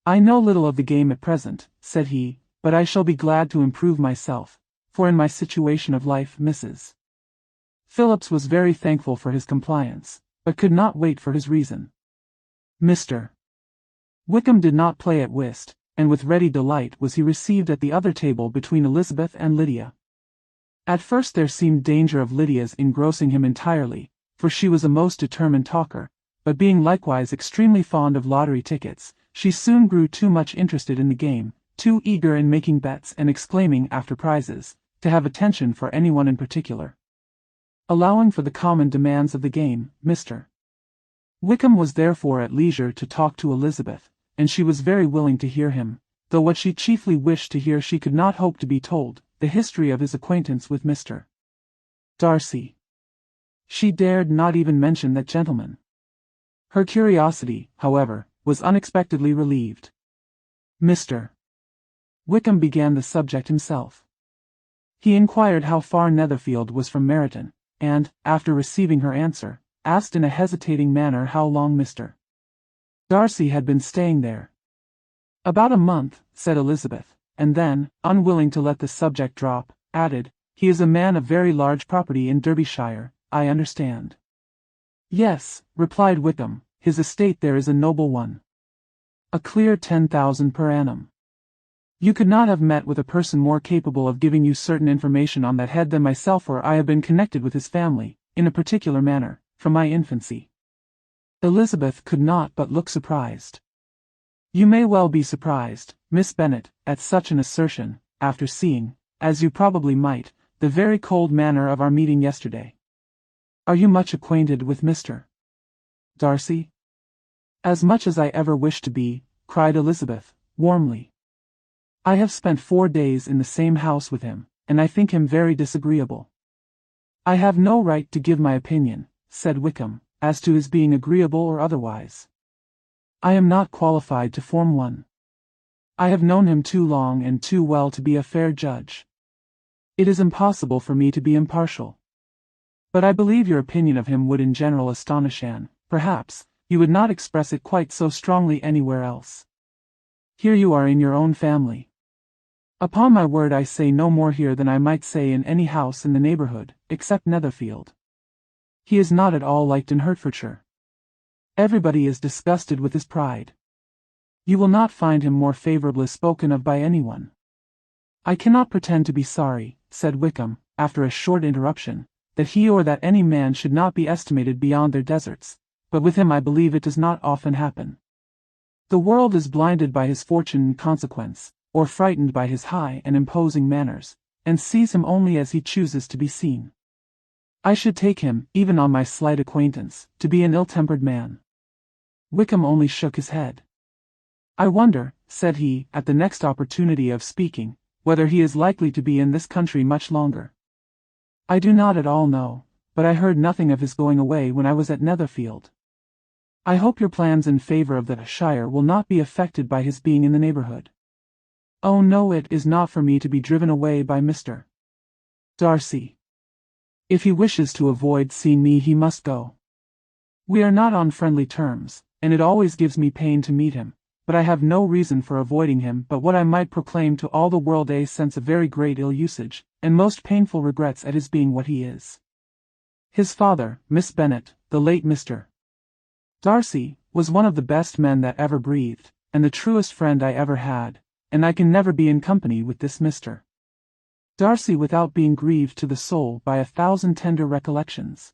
"I know little of the game at present," said he, but I shall be glad to improve myself, for in my situation of life, Mrs. Phillips was very thankful for his compliance, but could not wait for his reason. Mr. Wickham did not play at whist, and with ready delight was he received at the other table between Elizabeth and Lydia. At first there seemed danger of Lydia's engrossing him entirely, for she was a most determined talker, but being likewise extremely fond of lottery tickets, she soon grew too much interested in the game, too eager in making bets and exclaiming after prizes, to have attention for anyone in particular. Allowing for the common demands of the game, Mr. Wickham was therefore at leisure to talk to Elizabeth, and she was very willing to hear him, though what she chiefly wished to hear she could not hope to be told, the history of his acquaintance with Mr. Darcy. She dared not even mention that gentleman. Her curiosity, however, was unexpectedly relieved. Mr. Wickham began the subject himself. He inquired how far Netherfield was from Meryton, and, after receiving her answer, asked in a hesitating manner how long Mr. Darcy had been staying there. "About a month," said Elizabeth, and then, unwilling to let the subject drop, added, "He is a man of very large property in Derbyshire, I understand." "Yes," replied Wickham, "his estate there is a noble one. A clear 10,000 per annum. You could not have met with a person more capable of giving you certain information on that head than myself, for I have been connected with his family, in a particular manner, from my infancy." Elizabeth could not but look surprised. "You may well be surprised, Miss Bennet, at such an assertion, after seeing, as you probably might, the very cold manner of our meeting yesterday. Are you much acquainted with Mr. Darcy?" "As much as I ever wished to be," cried Elizabeth, warmly. "I have spent 4 days in the same house with him, and I think him very disagreeable." "I have no right to give my opinion," said Wickham, "as to his being agreeable or otherwise. I am not qualified to form one. I have known him too long and too well to be a fair judge. It is impossible for me to be impartial. But I believe your opinion of him would in general astonish Anne. Perhaps you would not express it quite so strongly anywhere else. Here you are in your own family. Upon my word, I say no more here than I might say in any house in the neighbourhood, except Netherfield. He is not at all liked in Hertfordshire. Everybody is disgusted with his pride. You will not find him more favourably spoken of by anyone." "I cannot pretend to be sorry," said Wickham, after a short interruption, "that he or that any man should not be estimated beyond their deserts, but with him I believe it does not often happen. The world is blinded by his fortune in consequence, or frightened by his high and imposing manners, and sees him only as he chooses to be seen. I should take him, even on my slight acquaintance, to be an ill-tempered man." Wickham only shook his head. "I wonder," said he, at the next opportunity of speaking, "whether he is likely to be in this country much longer. I do not at all know, but I heard nothing of his going away when I was at Netherfield. I hope your plans in favour of the shire will not be affected by his being in the neighbourhood." "Oh no, it is not for me to be driven away by Mr. Darcy. If he wishes to avoid seeing me he must go. We are not on friendly terms, and it always gives me pain to meet him, but I have no reason for avoiding him but what I might proclaim to all the world a sense of very great ill-usage, and most painful regrets at his being what he is. His father, Miss Bennet, the late Mr. Darcy, was one of the best men that ever breathed, and the truest friend I ever had, and I can never be in company with this Mr. Darcy without being grieved to the soul by 1,000 tender recollections.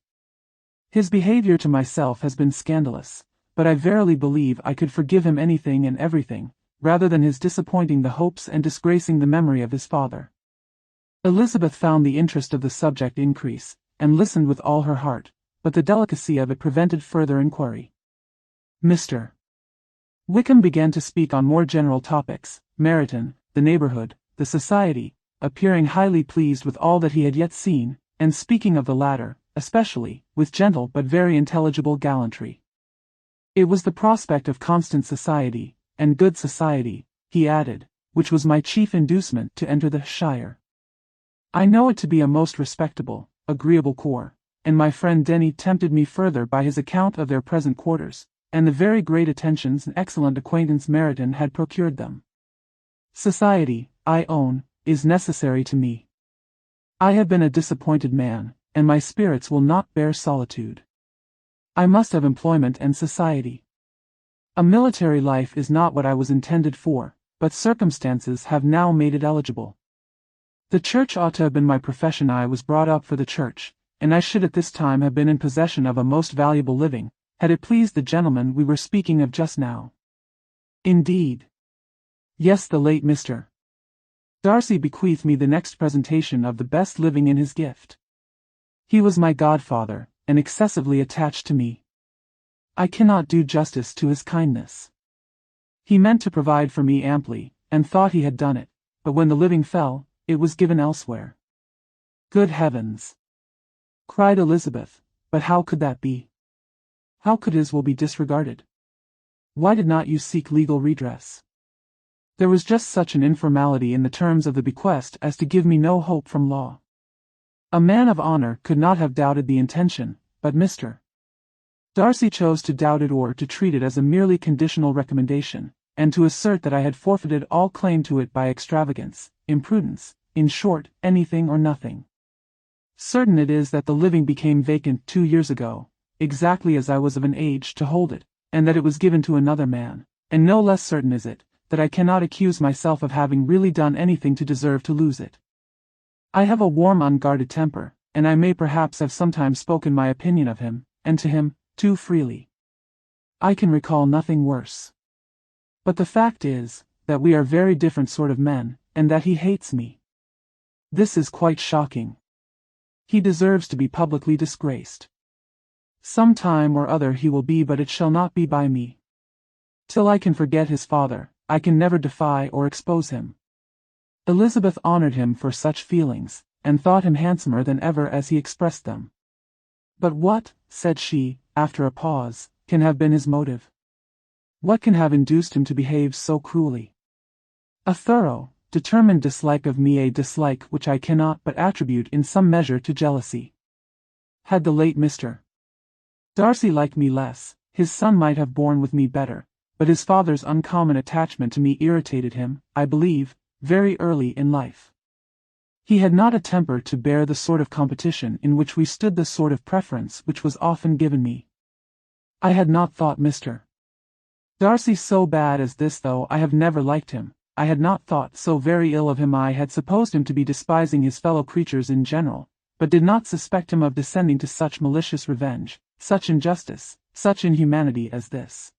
His behaviour to myself has been scandalous, but I verily believe I could forgive him anything and everything, rather than his disappointing the hopes and disgracing the memory of his father." Elizabeth found the interest of the subject increase, and listened with all her heart, but the delicacy of it prevented further inquiry. Mr. Wickham began to speak on more general topics, Meryton, the neighbourhood, the society, appearing highly pleased with all that he had yet seen, and speaking of the latter, especially, with gentle but very intelligible gallantry. "It was the prospect of constant society, and good society," he added, "which was my chief inducement to enter the shire. I know it to be a most respectable, agreeable corps, and my friend Denny tempted me further by his account of their present quarters, and the very great attentions and excellent acquaintance Meryton had procured them. Society, I own, is necessary to me. I have been a disappointed man, and my spirits will not bear solitude. I must have employment and society. A military life is not what I was intended for, but circumstances have now made it eligible. The church ought to have been my profession. I was brought up for the church, and I should at this time have been in possession of a most valuable living, had it pleased the gentleman we were speaking of just now. Indeed. Yes, the late Mr. Darcy bequeathed me the next presentation of the best living in his gift. He was my godfather, and excessively attached to me. I cannot do justice to his kindness. He meant to provide for me amply, and thought he had done it, but when the living fell, it was given elsewhere. Good heavens! Cried Elizabeth, but how could that be? How could his will be disregarded? Why did not you seek legal redress? There was just such an informality in the terms of the bequest as to give me no hope from law. A man of honor could not have doubted the intention, but Mr. Darcy chose to doubt it or to treat it as a merely conditional recommendation, and to assert that I had forfeited all claim to it by extravagance, imprudence, in short, anything or nothing. Certain it is that the living became vacant 2 years ago, exactly as I was of an age to hold it, and that it was given to another man, and no less certain is it, that I cannot accuse myself of having really done anything to deserve to lose it. I have a warm, unguarded temper, and I may perhaps have sometimes spoken my opinion of him, and to him, too freely. I can recall nothing worse. But the fact is, that we are very different sort of men, and that he hates me. This is quite shocking. He deserves to be publicly disgraced. Some time or other he will be, but it shall not be by me. Till I can forget his father, I can never defy or expose him. Elizabeth honored him for such feelings, and thought him handsomer than ever as he expressed them. But what, said she, after a pause, can have been his motive? What can have induced him to behave so cruelly? A thorough, determined dislike of me, a dislike which I cannot but attribute in some measure to jealousy. Had the late Mr. Darcy liked me less, his son might have borne with me better, but his father's uncommon attachment to me irritated him, I believe, very early in life. He had not a temper to bear the sort of competition in which we stood, the sort of preference which was often given me. I had not thought Mr. Darcy so bad as this, though I have never liked him. I had not thought so very ill of him. I had supposed him to be despising his fellow creatures in general, but did not suspect him of descending to such malicious revenge, such injustice, such inhumanity as this.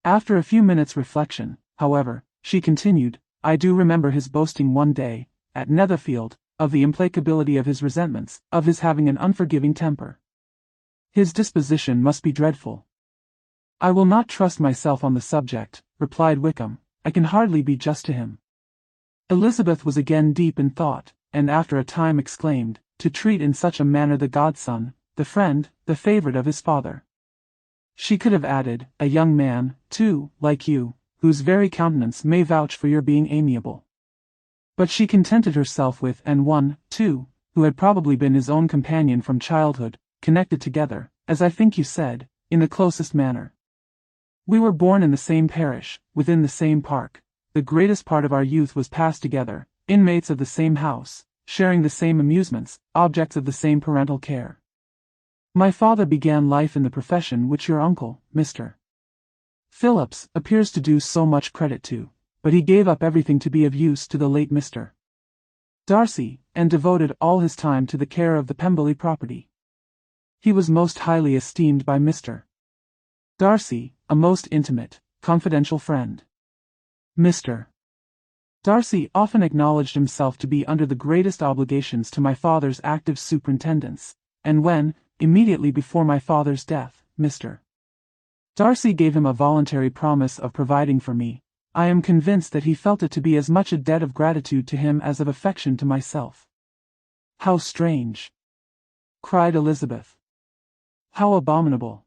After a few minutes' reflection, however, she continued, I do remember his boasting one day, at Netherfield, of the implacability of his resentments, of his having an unforgiving temper. His disposition must be dreadful. I will not trust myself on the subject, replied Wickham. I can hardly be just to him. Elizabeth was again deep in thought, and after a time exclaimed, to treat in such a manner the godson, the friend, the favourite of his father. She could have added, a young man, too, like you, whose very countenance may vouch for your being amiable. But she contented herself with, and one, too, who had probably been his own companion from childhood, connected together, as I think you said, in the closest manner. We were born in the same parish, within the same park, the greatest part of our youth was passed together, inmates of the same house, sharing the same amusements, objects of the same parental care. My father began life in the profession which your uncle, Mr. Phillips, appears to do so much credit to, but he gave up everything to be of use to the late Mr. Darcy, and devoted all his time to the care of the Pemberley property. He was most highly esteemed by Mr. Darcy, a most intimate, confidential friend. Mr. Darcy often acknowledged himself to be under the greatest obligations to my father's active superintendence, and when, immediately before my father's death, Mr. Darcy gave him a voluntary promise of providing for me, I am convinced that he felt it to be as much a debt of gratitude to him as of affection to myself. How strange! Cried Elizabeth. How abominable!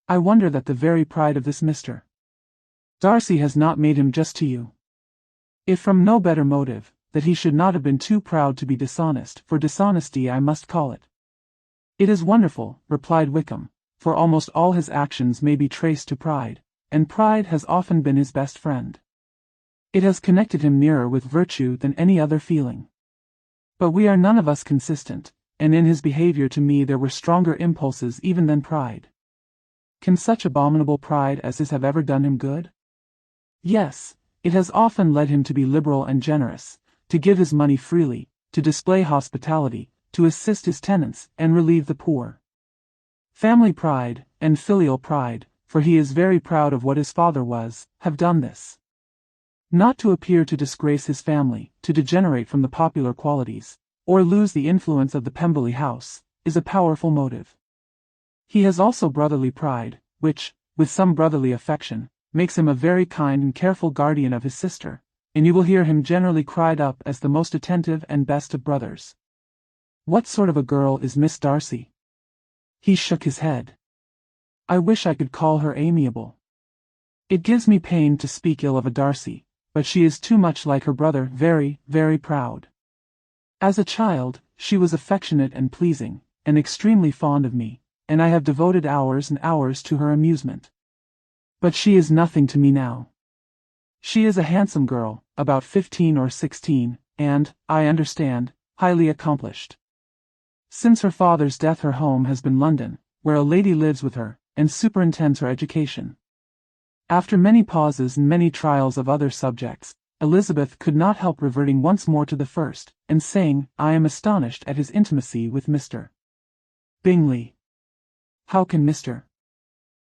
I wonder that the very pride of this Mr. Darcy has not made him just to you. If from no better motive, that he should not have been too proud to be dishonest, for dishonesty I must call it. It is wonderful, replied Wickham, for almost all his actions may be traced to pride, and pride has often been his best friend. It has connected him nearer with virtue than any other feeling. But we are none of us consistent, and in his behavior to me there were stronger impulses even than pride. Can such abominable pride as his have ever done him good? Yes, it has often led him to be liberal and generous, to give his money freely, to display hospitality, to assist his tenants and relieve the poor. Family pride, and filial pride, for he is very proud of what his father was, have done this. Not to appear to disgrace his family, to degenerate from the popular qualities, or lose the influence of the Pemberley house, is a powerful motive. He has also brotherly pride, which, with some brotherly affection, makes him a very kind and careful guardian of his sister, and you will hear him generally cried up as the most attentive and best of brothers. What sort of a girl is Miss Darcy? He shook his head. I wish I could call her amiable. It gives me pain to speak ill of a Darcy, but she is too much like her brother, very, very proud. As a child, she was affectionate and pleasing, and extremely fond of me, and I have devoted hours and hours to her amusement. But she is nothing to me now. She is a handsome girl, about 15 or 16, and, I understand, highly accomplished. Since her father's death her home has been London, where a lady lives with her, and superintends her education. After many pauses and many trials of other subjects, Elizabeth could not help reverting once more to the first, and saying, I am astonished at his intimacy with Mr. Bingley. How can Mr.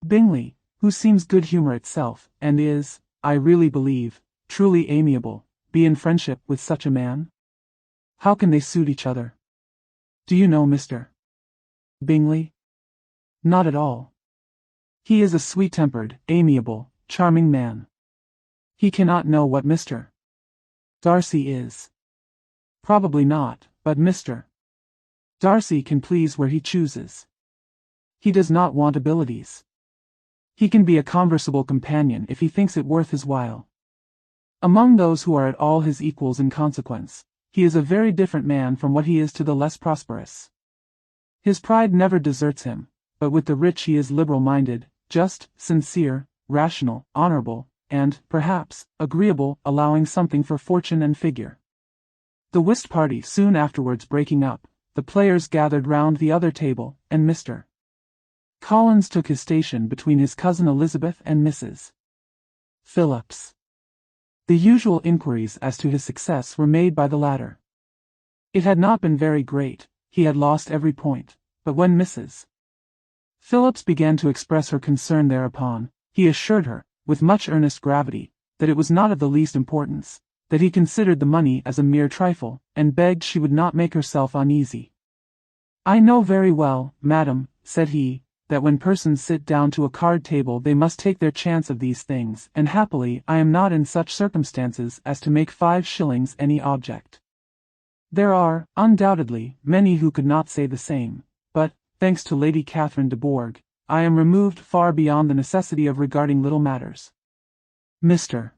Bingley, who seems good humour itself, and is, I really believe, truly amiable, be in friendship with such a man? How can they suit each other? Do you know Mr. Bingley? Not at all. He is a sweet-tempered, amiable, charming man. He cannot know what Mr. Darcy is. Probably not, but Mr. Darcy can please where he chooses. He does not want abilities. He can be a conversable companion if he thinks it worth his while. Among those who are at all his equals in consequence, he is a very different man from what he is to the less prosperous. His pride never deserts him, but with the rich he is liberal-minded, just, sincere, rational, honorable, and, perhaps, agreeable, allowing something for fortune and figure. The whist party soon afterwards breaking up, the players gathered round the other table, and Mr. Collins took his station between his cousin Elizabeth and Mrs. Phillips. The usual inquiries as to his success were made by the latter. It had not been very great, he had lost every point, but when Mrs. Phillips began to express her concern thereupon, he assured her, with much earnest gravity, that it was not of the least importance, that he considered the money as a mere trifle, and begged she would not make herself uneasy. I know very well, madam, said he, that when persons sit down to a card table they must take their chance of these things, and happily I am not in such circumstances as to make 5 shillings any object. There are, undoubtedly, many who could not say the same, but, thanks to Lady Catherine de Bourgh, I am removed far beyond the necessity of regarding little matters. Mr.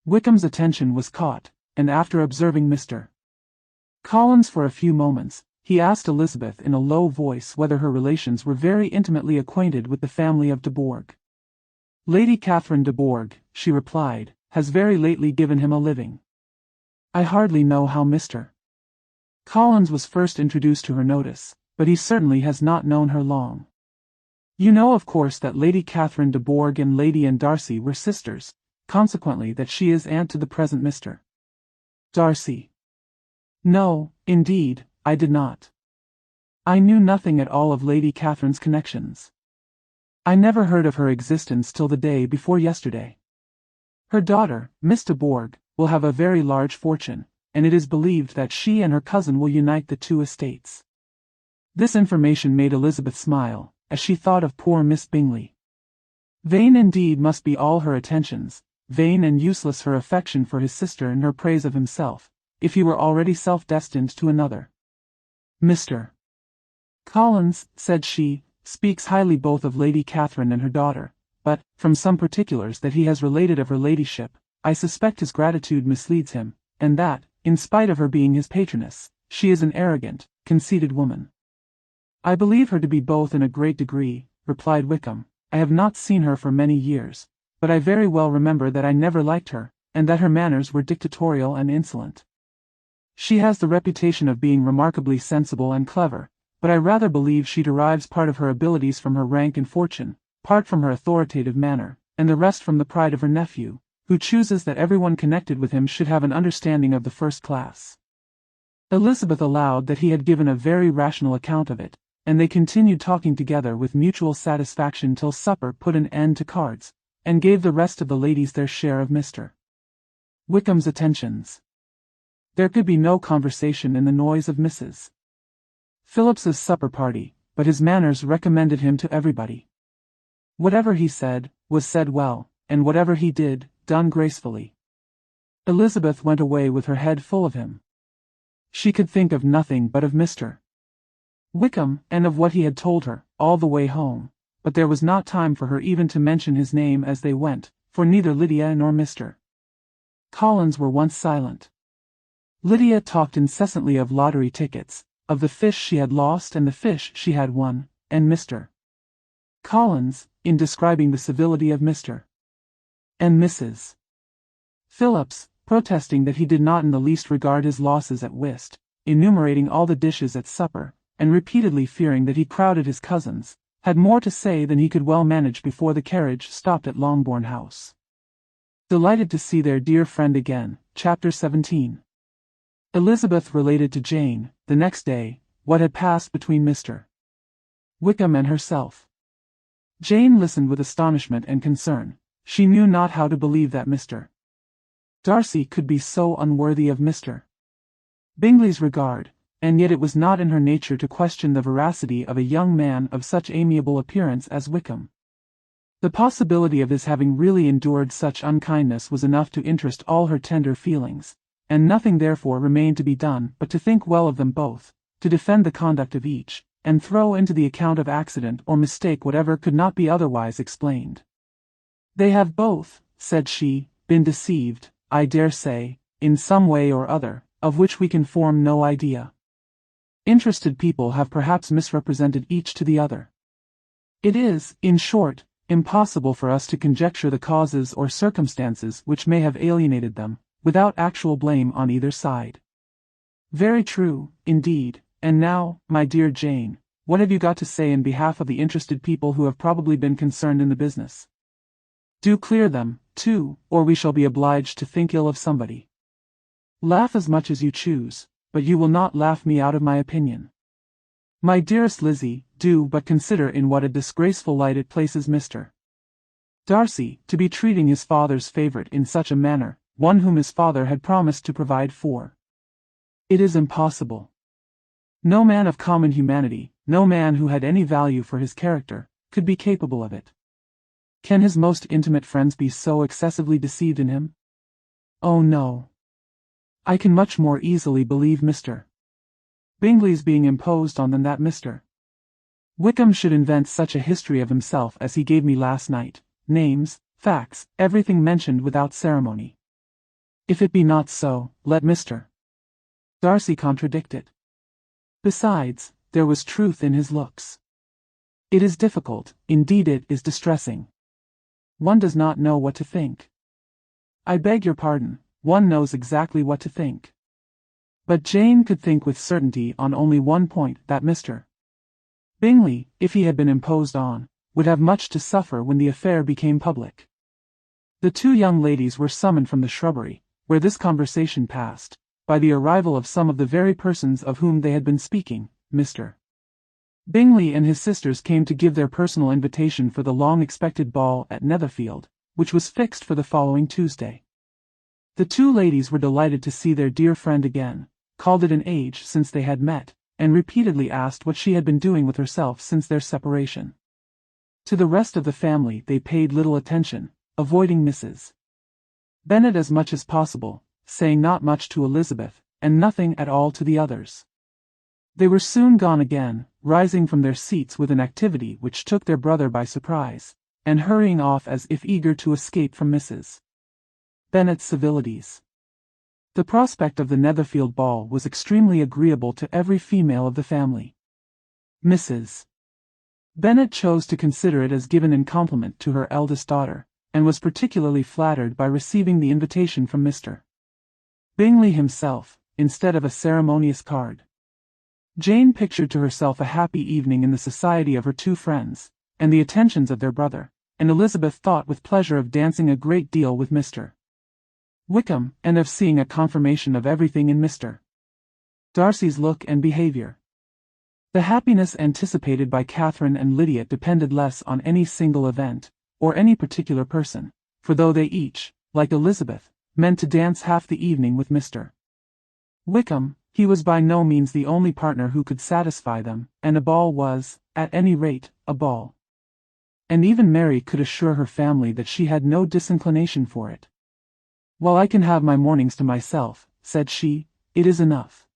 Wickham's attention was caught, and after observing Mr. Collins for a few moments, he asked Elizabeth in a low voice whether her relations were very intimately acquainted with the family of de Bourgh. Lady Catherine de Bourgh, she replied, has very lately given him a living. I hardly know how Mr. Collins was first introduced to her notice, but he certainly has not known her long. You know of course that Lady Catherine de Bourgh and Lady Anne Darcy were sisters, consequently that she is aunt to the present Mr. Darcy. No, indeed, I did not. I knew nothing at all of Lady Catherine's connections. I never heard of her existence till the day before yesterday. Her daughter, Miss de Bourgh, will have a very large fortune, and it is believed that she and her cousin will unite the 2 estates. This information made Elizabeth smile, as she thought of poor Miss Bingley. Vain indeed must be all her attentions, vain and useless her affection for his sister and her praise of himself, if he were already self-destined to another. Mr. Collins, said she, speaks highly both of Lady Catherine and her daughter, but, from some particulars that he has related of her ladyship, I suspect his gratitude misleads him, and that, in spite of her being his patroness, she is an arrogant, conceited woman. I believe her to be both in a great degree, replied Wickham. I have not seen her for many years, but I very well remember that I never liked her, and that her manners were dictatorial and insolent. She has the reputation of being remarkably sensible and clever, but I rather believe she derives part of her abilities from her rank and fortune, part from her authoritative manner, and the rest from the pride of her nephew, who chooses that everyone connected with him should have an understanding of the first class." Elizabeth allowed that he had given a very rational account of it, and they continued talking together with mutual satisfaction till supper put an end to cards, and gave the rest of the ladies their share of Mr. Wickham's attentions. There could be no conversation in the noise of Mrs. Phillips's supper party, but his manners recommended him to everybody. Whatever he said, was said well, and whatever he did, done gracefully. Elizabeth went away with her head full of him. She could think of nothing but of Mr. Wickham, and of what he had told her, all the way home, but there was not time for her even to mention his name as they went, for neither Lydia nor Mr. Collins were once silent. Lydia talked incessantly of lottery tickets, of the fish she had lost and the fish she had won, and Mr. Collins, in describing the civility of Mr. and Mrs. Phillips, protesting that he did not in the least regard his losses at whist, enumerating all the dishes at supper, and repeatedly fearing that he crowded his cousins, had more to say than he could well manage before the carriage stopped at Longbourn House. Delighted to see their dear friend again. Chapter 17. Elizabeth related to Jane, the next day, what had passed between Mr. Wickham and herself. Jane listened with astonishment and concern. She knew not how to believe that Mr. Darcy could be so unworthy of Mr. Bingley's regard, and yet it was not in her nature to question the veracity of a young man of such amiable appearance as Wickham. The possibility of his having really endured such unkindness was enough to interest all her tender feelings, and nothing therefore remained to be done but to think well of them both, to defend the conduct of each, and throw into the account of accident or mistake whatever could not be otherwise explained. "They have both," said she, "been deceived, I dare say, in some way or other, of which we can form no idea. Interested people have perhaps misrepresented each to the other. It is, in short, impossible for us to conjecture the causes or circumstances which may have alienated them, without actual blame on either side." "Very true, indeed, and now, my dear Jane, what have you got to say in behalf of the interested people who have probably been concerned in the business? Do clear them, too, or we shall be obliged to think ill of somebody. Laugh as much as you choose, but you will not laugh me out of my opinion. My dearest Lizzie, do but consider in what a disgraceful light it places Mr. Darcy, to be treating his father's favourite in such a manner, one whom his father had promised to provide for. It is impossible. No man of common humanity, no man who had any value for his character, could be capable of it. Can his most intimate friends be so excessively deceived in him? Oh no. I can much more easily believe Mr. Bingley's being imposed on than that Mr. Wickham should invent such a history of himself as he gave me last night, names, facts, everything mentioned without ceremony. If it be not so, let Mr. Darcy contradict it. Besides, there was truth in his looks. It is difficult, indeed it is distressing. One does not know what to think. I beg your pardon, one knows exactly what to think. But Jane could think with certainty on only one point, that Mr. Bingley, if he had been imposed on, would have much to suffer when the affair became public. The two young ladies were summoned from the shrubbery, where this conversation passed, by the arrival of some of the very persons of whom they had been speaking. Mr. Bingley and his sisters came to give their personal invitation for the long-expected ball at Netherfield, which was fixed for the following Tuesday. The two ladies were delighted to see their dear friend again, called it an age since they had met, and repeatedly asked what she had been doing with herself since their separation. To the rest of the family they paid little attention, avoiding Mrs. Bennet as much as possible, saying not much to Elizabeth, and nothing at all to the others. They were soon gone again, rising from their seats with an activity which took their brother by surprise, and hurrying off as if eager to escape from Mrs. Bennet's civilities. The prospect of the Netherfield ball was extremely agreeable to every female of the family. Mrs. Bennet chose to consider it as given in compliment to her eldest daughter, and was particularly flattered by receiving the invitation from Mr. Bingley himself, instead of a ceremonious card. Jane pictured to herself a happy evening in the society of her two friends, and the attentions of their brother, and Elizabeth thought with pleasure of dancing a great deal with Mr. Wickham, and of seeing a confirmation of everything in Mr. Darcy's look and behavior. The happiness anticipated by Catherine and Lydia depended less on any single event, or any particular person, for though they each, like Elizabeth, meant to dance half the evening with Mr. Wickham, he was by no means the only partner who could satisfy them, and a ball was, at any rate, a ball. And even Mary could assure her family that she had no disinclination for it. "While I can have my mornings to myself," said she, "it is enough.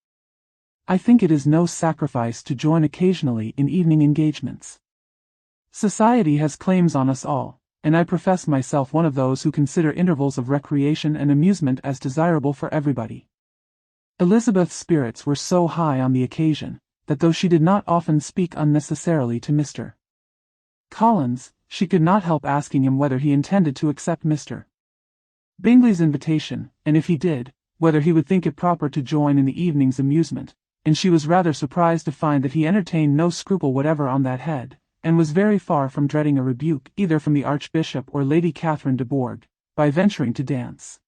I think it is no sacrifice to join occasionally in evening engagements. Society has claims on us all, and I profess myself one of those who consider intervals of recreation and amusement as desirable for everybody." Elizabeth's spirits were so high on the occasion, that though she did not often speak unnecessarily to Mr. Collins, she could not help asking him whether he intended to accept Mr. Bingley's invitation, and if he did, whether he would think it proper to join in the evening's amusement, and she was rather surprised to find that he entertained no scruple whatever on that head, and was very far from dreading a rebuke either from the Archbishop or Lady Catherine de Bourgh, by venturing to dance.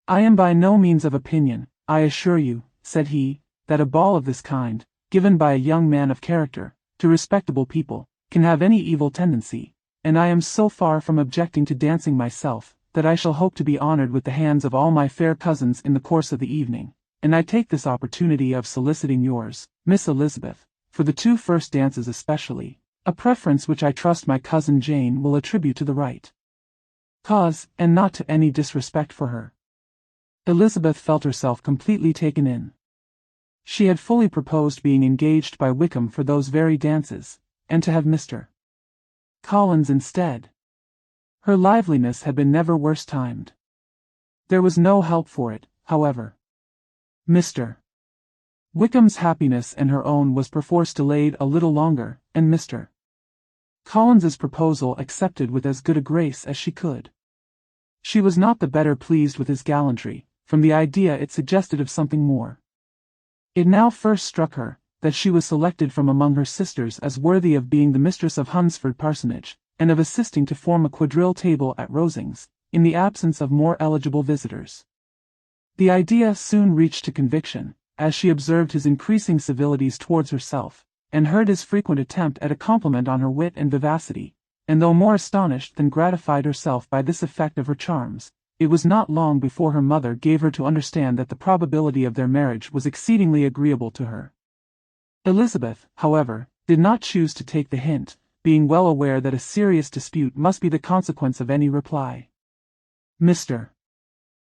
"I am by no means of opinion, I assure you," said he, "that a ball of this kind, given by a young man of character, to respectable people, can have any evil tendency, and I am so far from objecting to dancing myself, that I shall hope to be honored with the hands of all my fair cousins in the course of the evening, and I take this opportunity of soliciting yours, Miss Elizabeth, for the two first dances especially, a preference which I trust my cousin Jane will attribute to the right cause, and not to any disrespect for her." Elizabeth felt herself completely taken in. She had fully proposed being engaged by Wickham for those very dances, and to have Mr. Collins instead. Her liveliness had been never worse timed. There was no help for it, however. Mr. Wickham's happiness and her own was perforce delayed a little longer, and Mr. Collins's proposal accepted with as good a grace as she could. She was not the better pleased with his gallantry, from the idea it suggested of something more. It now first struck her, that she was selected from among her sisters as worthy of being the mistress of Hunsford Parsonage, and of assisting to form a quadrille table at Rosings, in the absence of more eligible visitors. The idea soon reached to conviction, as she observed his increasing civilities towards herself, and heard his frequent attempt at a compliment on her wit and vivacity, and though more astonished than gratified herself by this effect of her charms, it was not long before her mother gave her to understand that the probability of their marriage was exceedingly agreeable to her. Elizabeth, however, did not choose to take the hint, being well aware that a serious dispute must be the consequence of any reply. Mr.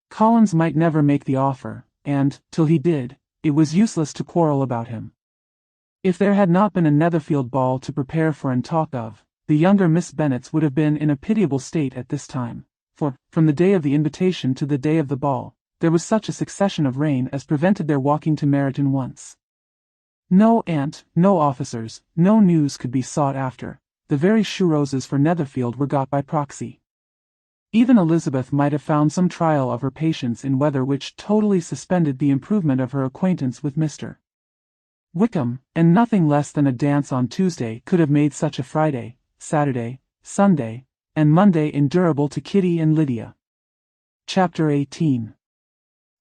Collins might never make the offer, and, till he did, it was useless to quarrel about him. If there had not been a Netherfield ball to prepare for and talk of, the younger Miss Bennets would have been in a pitiable state at this time, for, from the day of the invitation to the day of the ball, there was such a succession of rain as prevented their walking to Meryton once. No aunt, no officers, no news could be sought after. The very shoe roses for Netherfield were got by proxy. Even Elizabeth might have found some trial of her patience in weather which totally suspended the improvement of her acquaintance with Mr. Wickham, and nothing less than a dance on Tuesday could have made such a Friday, Saturday, Sunday, and Monday endurable to Kitty and Lydia. Chapter 18.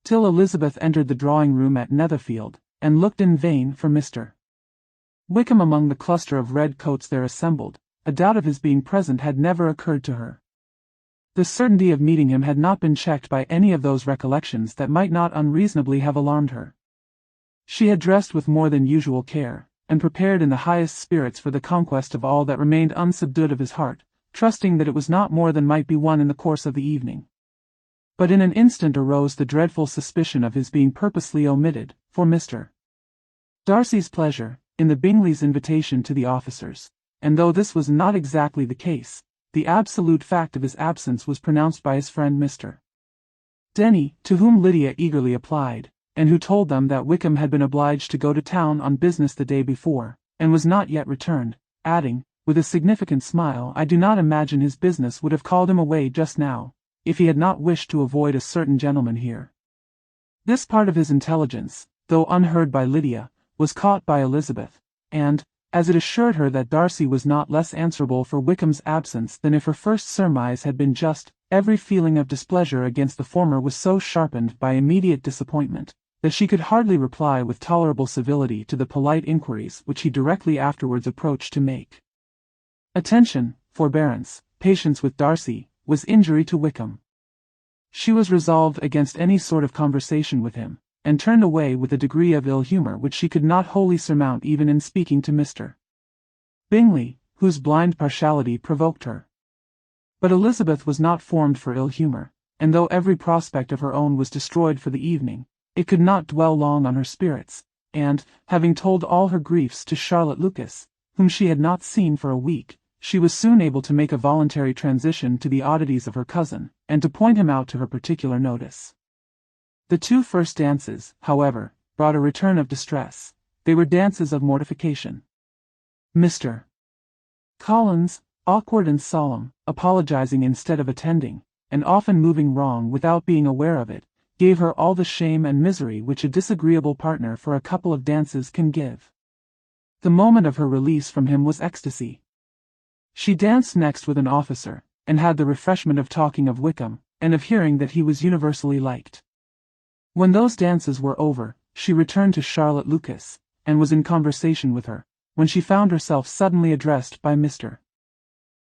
Till Elizabeth entered the drawing-room at Netherfield, and looked in vain for Mr. Wickham among the cluster of red coats there assembled, a doubt of his being present had never occurred to her. The certainty of meeting him had not been checked by any of those recollections that might not unreasonably have alarmed her. She had dressed with more than usual care, and prepared in the highest spirits for the conquest of all that remained unsubdued of his heart, trusting that it was not more than might be won in the course of the evening. But in an instant arose the dreadful suspicion of his being purposely omitted, for Mr. Darcy's pleasure, in the Bingley's invitation to the officers, and though this was not exactly the case, the absolute fact of his absence was pronounced by his friend Mr. Denny, to whom Lydia eagerly applied, and who told them that Wickham had been obliged to go to town on business the day before, and was not yet returned, adding, with a significant smile, "I do not imagine his business would have called him away just now, if he had not wished to avoid a certain gentleman here." This part of his intelligence, though unheard by Lydia, was caught by Elizabeth, and, as it assured her that Darcy was not less answerable for Wickham's absence than if her first surmise had been just, every feeling of displeasure against the former was so sharpened by immediate disappointment, that she could hardly reply with tolerable civility to the polite inquiries which he directly afterwards approached to make. Attention, forbearance, patience with Darcy, was injury to Wickham. She was resolved against any sort of conversation with him, and turned away with a degree of ill-humour which she could not wholly surmount even in speaking to Mr. Bingley, whose blind partiality provoked her. But Elizabeth was not formed for ill-humour, and though every prospect of her own was destroyed for the evening, it could not dwell long on her spirits, and, having told all her griefs to Charlotte Lucas, whom she had not seen for a week, she was soon able to make a voluntary transition to the oddities of her cousin, and to point him out to her particular notice. The two first dances, however, brought a return of distress. They were dances of mortification. Mr. Collins, awkward and solemn, apologizing instead of attending, and often moving wrong without being aware of it, gave her all the shame and misery which a disagreeable partner for a couple of dances can give. The moment of her release from him was ecstasy. She danced next with an officer, and had the refreshment of talking of Wickham, and of hearing that he was universally liked. When those dances were over, she returned to Charlotte Lucas, and was in conversation with her, when she found herself suddenly addressed by Mr.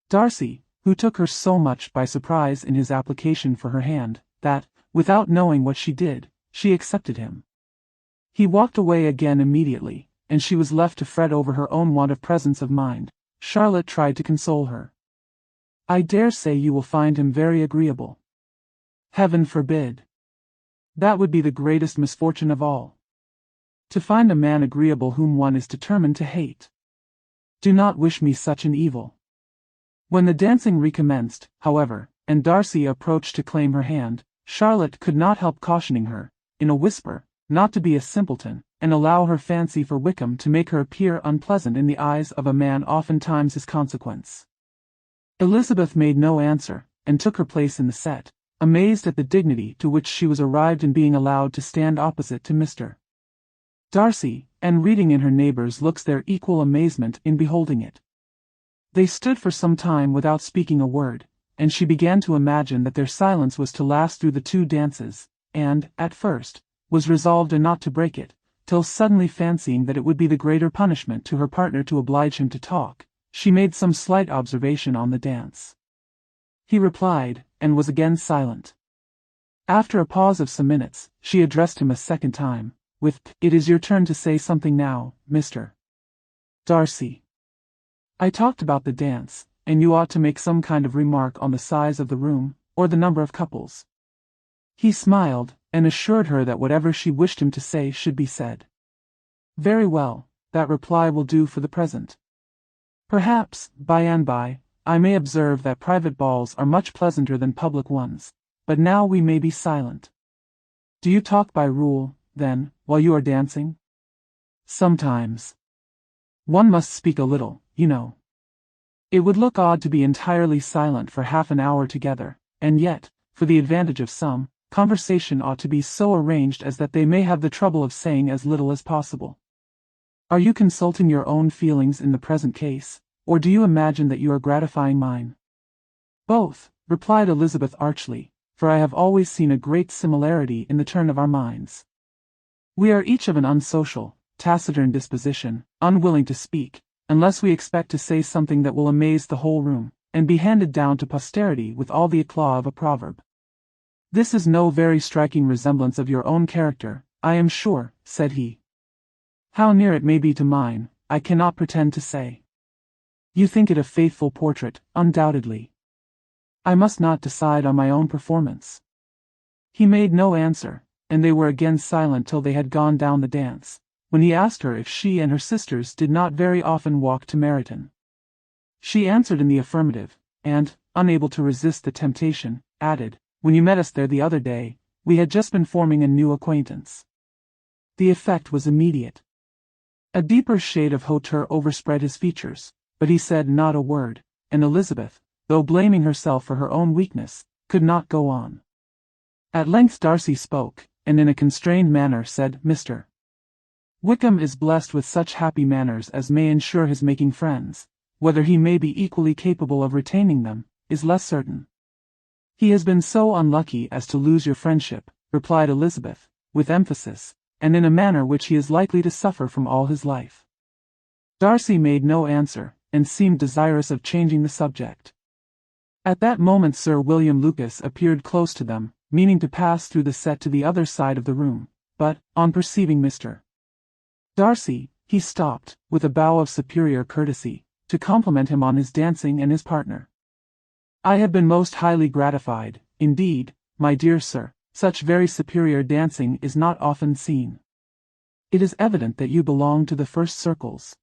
Darcy, who took her so much by surprise in his application for her hand, that, without knowing what she did, she accepted him. He walked away again immediately, and she was left to fret over her own want of presence of mind. Charlotte tried to console her. "I dare say you will find him very agreeable." "Heaven forbid! That would be the greatest misfortune of all. To find a man agreeable whom one is determined to hate. Do not wish me such an evil." When the dancing recommenced, however, and Darcy approached to claim her hand, Charlotte could not help cautioning her, in a whisper, not to be a simpleton, and allow her fancy for Wickham to make her appear unpleasant in the eyes of a man oftentimes his consequence. Elizabeth made no answer, and took her place in the set, amazed at the dignity to which she was arrived in being allowed to stand opposite to Mr. Darcy, and reading in her neighbours' looks their equal amazement in beholding it. They stood for some time without speaking a word, and she began to imagine that their silence was to last through the two dances, and, at first, was resolved not to break it, till suddenly fancying that it would be the greater punishment to her partner to oblige him to talk, she made some slight observation on the dance. He replied, and was again silent. After a pause of some minutes, she addressed him a second time, with, "It is your turn to say something now, Mr. Darcy. I talked about the dance, and you ought to make some kind of remark on the size of the room, or the number of couples." He smiled, and assured her that whatever she wished him to say should be said. "Very well, that reply will do for the present. Perhaps, by and by, I may observe that private balls are much pleasanter than public ones, but now we may be silent. Do you talk by rule, then, while you are dancing?" "Sometimes. One must speak a little, you know. It would look odd to be entirely silent for half an hour together, and yet, for the advantage of some, conversation ought to be so arranged as that they may have the trouble of saying as little as possible. Are you consulting your own feelings in the present case, or do you imagine that you are gratifying mine?" "Both," replied Elizabeth archly, "for I have always seen a great similarity in the turn of our minds. We are each of an unsocial, taciturn disposition, unwilling to speak, unless we expect to say something that will amaze the whole room, and be handed down to posterity with all the eclat of a proverb. This is no very striking resemblance of your own character, I am sure," said he. "How near it may be to mine, I cannot pretend to say. You think it a faithful portrait, undoubtedly. I must not decide on my own performance." He made no answer, and they were again silent till they had gone down the dance, when he asked her if she and her sisters did not very often walk to Meryton. She answered in the affirmative, and, unable to resist the temptation, added, "When you met us there the other day, we had just been forming a new acquaintance." The effect was immediate. A deeper shade of hauteur overspread his features, but he said not a word, and Elizabeth, though blaming herself for her own weakness, could not go on. At length Darcy spoke, and in a constrained manner said, "Mr. Wickham is blessed with such happy manners as may ensure his making friends. Whether he may be equally capable of retaining them, is less certain." "He has been so unlucky as to lose your friendship," replied Elizabeth, with emphasis, "and in a manner which he is likely to suffer from all his life." Darcy made no answer, and seemed desirous of changing the subject. At that moment Sir William Lucas appeared close to them, meaning to pass through the set to the other side of the room, but, on perceiving Mr. Darcy, he stopped, with a bow of superior courtesy, to compliment him on his dancing and his partner. "I have been most highly gratified, indeed, my dear sir. Such very superior dancing is not often seen. It is evident that you belong to the first circles.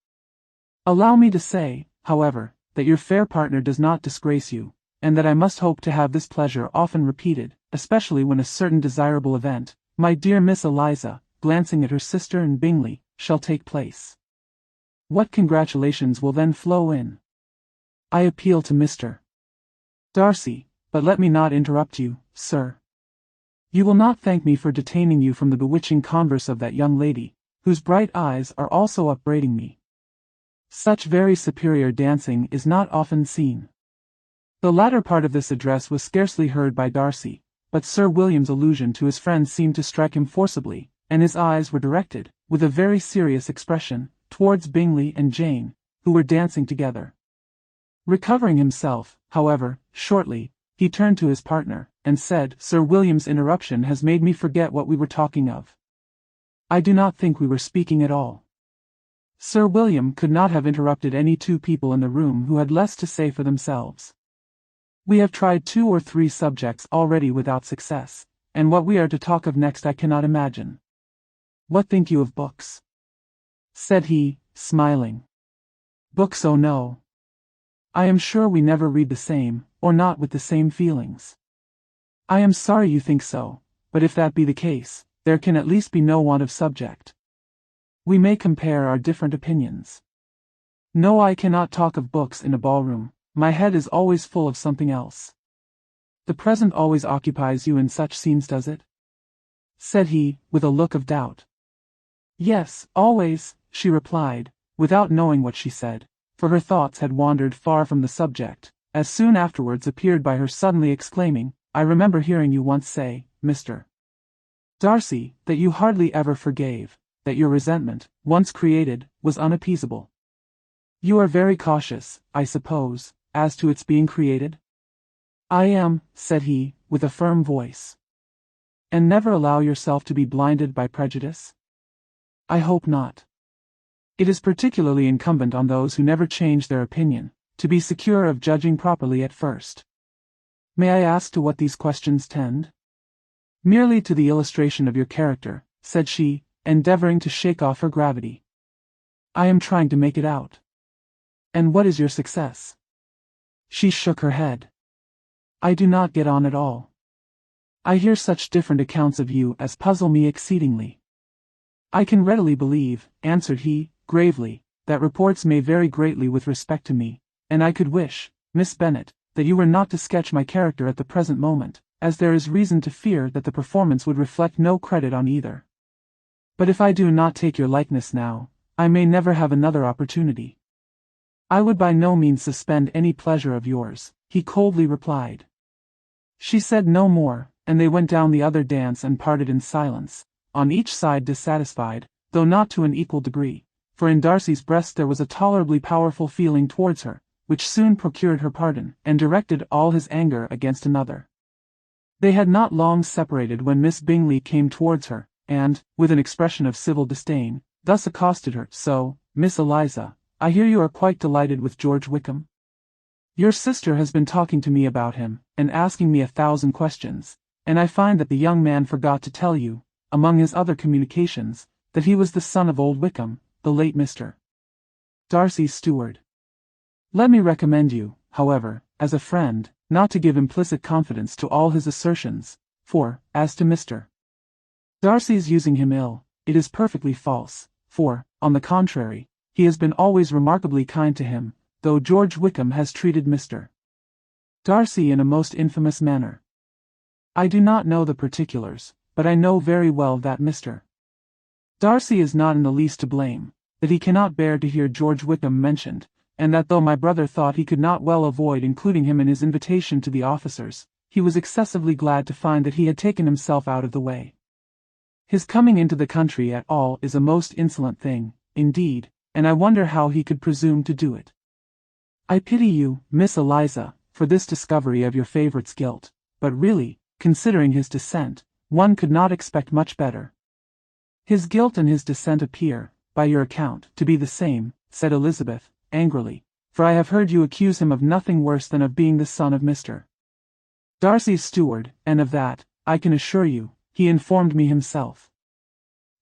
Allow me to say, however, that your fair partner does not disgrace you, and that I must hope to have this pleasure often repeated, especially when a certain desirable event, my dear Miss Eliza," glancing at her sister and Bingley, "shall take place. What congratulations will then flow in! I appeal to Mr. Darcy, but let me not interrupt you, sir. You will not thank me for detaining you from the bewitching converse of that young lady, whose bright eyes are also upbraiding me. Such very superior dancing is not often seen." The latter part of this address was scarcely heard by Darcy, but Sir William's allusion to his friend seemed to strike him forcibly, and his eyes were directed, with a very serious expression, towards Bingley and Jane, who were dancing together. Recovering himself, however, shortly, he turned to his partner, and said, "Sir William's interruption has made me forget what we were talking of. I do not think we were speaking at all." Sir William could not have interrupted any two people in the room who had less to say for themselves. "We have tried 2 or 3 subjects already without success, and what we are to talk of next I cannot imagine. What think you of books?" said he, smiling. "Books, oh no. I am sure we never read the same, or not with the same feelings." "I am sorry you think so, but if that be the case, there can at least be no want of subject. We may compare our different opinions." "No, I cannot talk of books in a ballroom. My head is always full of something else." "The present always occupies you in such scenes, does it?" said he, with a look of doubt. "Yes, always," she replied, without knowing what she said, for her thoughts had wandered far from the subject, as soon afterwards appeared by her suddenly exclaiming, "I remember hearing you once say, Mr. Darcy, that you hardly ever forgave, that your resentment, once created, was unappeasable. You are very cautious, I suppose, as to its being created?" "I am," said he, with a firm voice. "And never allow yourself to be blinded by prejudice?" "I hope not. It is particularly incumbent on those who never change their opinion, to be secure of judging properly at first. May I ask to what these questions tend?" "Merely to the illustration of your character," said she, endeavoring to shake off her gravity. "I am trying to make it out." "And what is your success?" She shook her head. "I do not get on at all. I hear such different accounts of you as puzzle me exceedingly." "I can readily believe," answered he, gravely, "that reports may vary greatly with respect to me, and I could wish, Miss Bennet, that you were not to sketch my character at the present moment, as there is reason to fear that the performance would reflect no credit on either. But if I do not take your likeness now, I may never have another opportunity." "I would by no means suspend any pleasure of yours," he coldly replied. She said no more, and they went down the other dance and parted in silence, on each side dissatisfied, though not to an equal degree, for in Darcy's breast there was a tolerably powerful feeling towards her, which soon procured her pardon, and directed all his anger against another. They had not long separated when Miss Bingley came towards her, and, with an expression of civil disdain, thus accosted her, "So, Miss Eliza, I hear you are quite delighted with George Wickham? Your sister has been talking to me about him, and asking me 1,000 questions, and I find that the young man forgot to tell you, among his other communications, that he was the son of old Wickham, the late Mr. Darcy's steward. Let me recommend you, however, as a friend, not to give implicit confidence to all his assertions, for, as to Mr. Darcy's using him ill, it is perfectly false, for, on the contrary, he has been always remarkably kind to him, though George Wickham has treated Mr. Darcy in a most infamous manner. I do not know the particulars, but I know very well that Mr. Darcy is not in the least to blame, that he cannot bear to hear George Wickham mentioned, and that though my brother thought he could not well avoid including him in his invitation to the officers, he was excessively glad to find that he had taken himself out of the way. His coming into the country at all is a most insolent thing, indeed, and I wonder how he could presume to do it. I pity you, Miss Eliza, for this discovery of your favourite's guilt, but really, considering his descent, one could not expect much better. His guilt and his descent appear, by your account, to be the same, said Elizabeth, angrily, for I have heard you accuse him of nothing worse than of being the son of Mr. Darcy's steward, and of that, I can assure you, he informed me himself.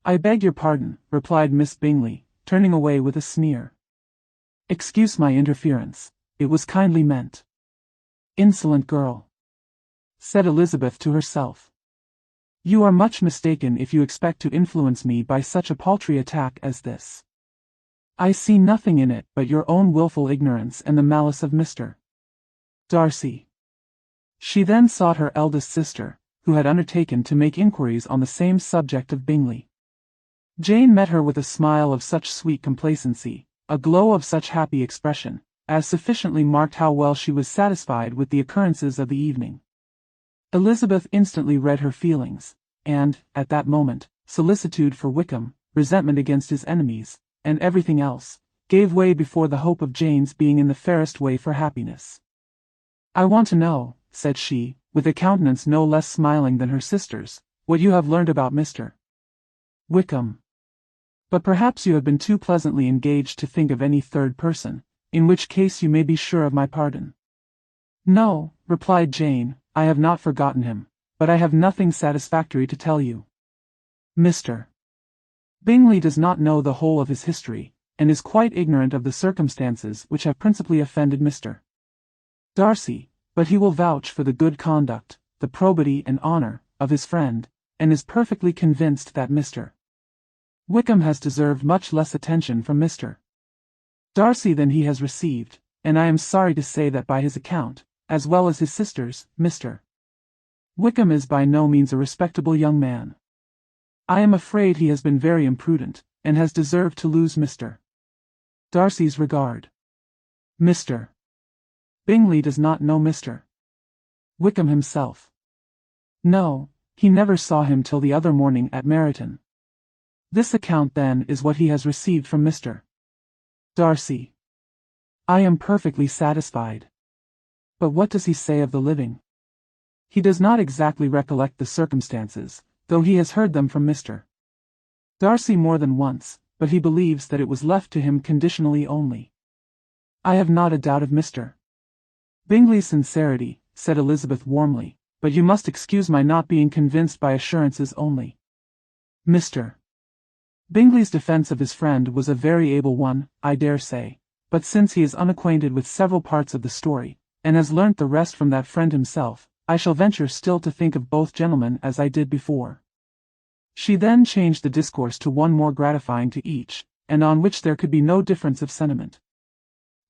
I beg your pardon, replied Miss Bingley, turning away with a sneer. Excuse my interference, it was kindly meant. Insolent girl, said Elizabeth to herself. You are much mistaken if you expect to influence me by such a paltry attack as this. I see nothing in it but your own wilful ignorance and the malice of Mr. Darcy. She then sought her eldest sister, who had undertaken to make inquiries on the same subject of Bingley. Jane met her with a smile of such sweet complacency, a glow of such happy expression, as sufficiently marked how well she was satisfied with the occurrences of the evening. Elizabeth instantly read her feelings, and, at that moment, solicitude for Wickham, resentment against his enemies, and everything else, gave way before the hope of Jane's being in the fairest way for happiness. I want to know, said she, with a countenance no less smiling than her sister's, what you have learned about Mr. Wickham. But perhaps you have been too pleasantly engaged to think of any third person, in which case you may be sure of my pardon. No, replied Jane, I have not forgotten him, but I have nothing satisfactory to tell you. Mr. Bingley does not know the whole of his history, and is quite ignorant of the circumstances which have principally offended Mr. Darcy, but he will vouch for the good conduct, the probity and honour, of his friend, and is perfectly convinced that Mr. Wickham has deserved much less attention from Mr. Darcy than he has received, and I am sorry to say that by his account, as well as his sister's, Mr. Wickham is by no means a respectable young man. I am afraid he has been very imprudent, and has deserved to lose Mr. Darcy's regard. Mr. Bingley does not know Mr. Wickham himself. No, he never saw him till the other morning at Meryton. This account, then, is what he has received from Mr. Darcy. I am perfectly satisfied. But what does he say of the living? He does not exactly recollect the circumstances, though he has heard them from Mr. Darcy more than once, but he believes that it was left to him conditionally only. I have not a doubt of Mr. Bingley's sincerity, said Elizabeth warmly, but you must excuse my not being convinced by assurances only. Mr. Bingley's defence of his friend was a very able one, I dare say, but since he is unacquainted with several parts of the story, and has learnt the rest from that friend himself, I shall venture still to think of both gentlemen as I did before. She then changed the discourse to one more gratifying to each, and on which there could be no difference of sentiment.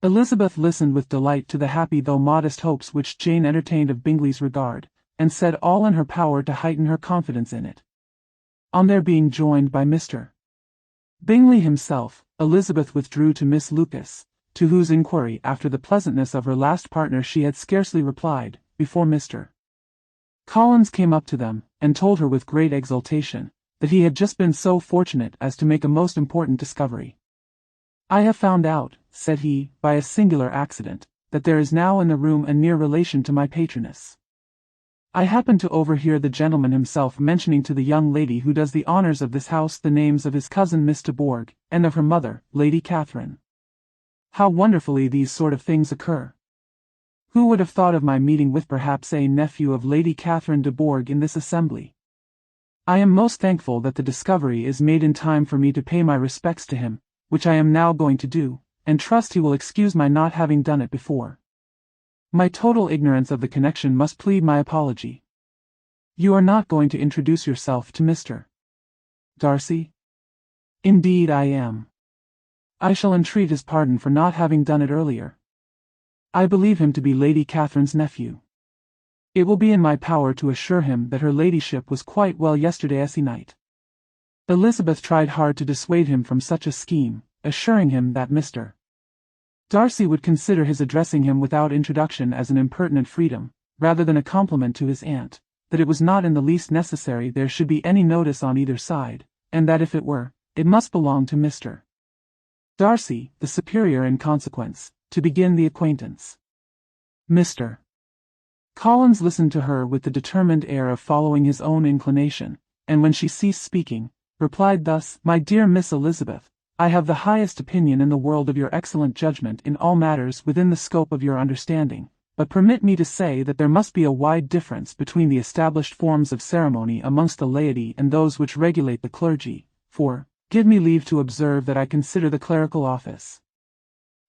Elizabeth listened with delight to the happy though modest hopes which Jane entertained of Bingley's regard, and said all in her power to heighten her confidence in it. On their being joined by Mr. Bingley himself, Elizabeth withdrew to Miss Lucas, to whose inquiry after the pleasantness of her last partner she had scarcely replied, before Mr. Collins came up to them, and told her with great exultation, that he had just been so fortunate as to make a most important discovery. I have found out, said he, by a singular accident, that there is now in the room a near relation to my patroness. I happened to overhear the gentleman himself mentioning to the young lady who does the honours of this house the names of his cousin Miss de Bourgh, and of her mother, Lady Catherine. How wonderfully these sort of things occur! Who would have thought of my meeting with perhaps a nephew of Lady Catherine de Bourgh in this assembly? I am most thankful that the discovery is made in time for me to pay my respects to him, which I am now going to do, and trust he will excuse my not having done it before. My total ignorance of the connection must plead my apology. You are not going to introduce yourself to Mr. Darcy? Indeed I am. I shall entreat his pardon for not having done it earlier, I believe him to be Lady Catherine's nephew. It will be in my power to assure him that her ladyship was quite well yesterday night. Elizabeth tried hard to dissuade him from such a scheme, assuring him that Mr. Darcy would consider his addressing him without introduction as an impertinent freedom, rather than a compliment to his aunt, that it was not in the least necessary there should be any notice on either side, and that if it were, it must belong to Mr. Darcy, the superior in consequence, to begin the acquaintance. Mr. Collins listened to her with the determined air of following his own inclination, and when she ceased speaking, replied thus: "My dear Miss Elizabeth, I have the highest opinion in the world of your excellent judgment in all matters within the scope of your understanding, but permit me to say that there must be a wide difference between the established forms of ceremony amongst the laity and those which regulate the clergy, for, give me leave to observe that I consider the clerical office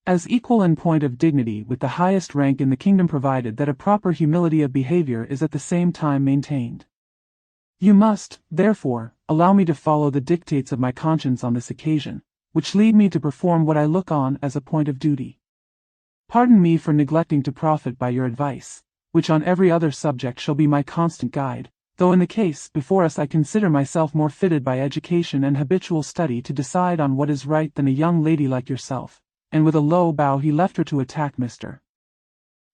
as equal in point of dignity with the highest rank in the kingdom, provided that a proper humility of behavior is at the same time maintained. You must, therefore, allow me to follow the dictates of my conscience on this occasion, which lead me to perform what I look on as a point of duty. Pardon me for neglecting to profit by your advice, which on every other subject shall be my constant guide, though in the case before us I consider myself more fitted by education and habitual study to decide on what is right than a young lady like yourself." And with a low bow he left her to attack Mr.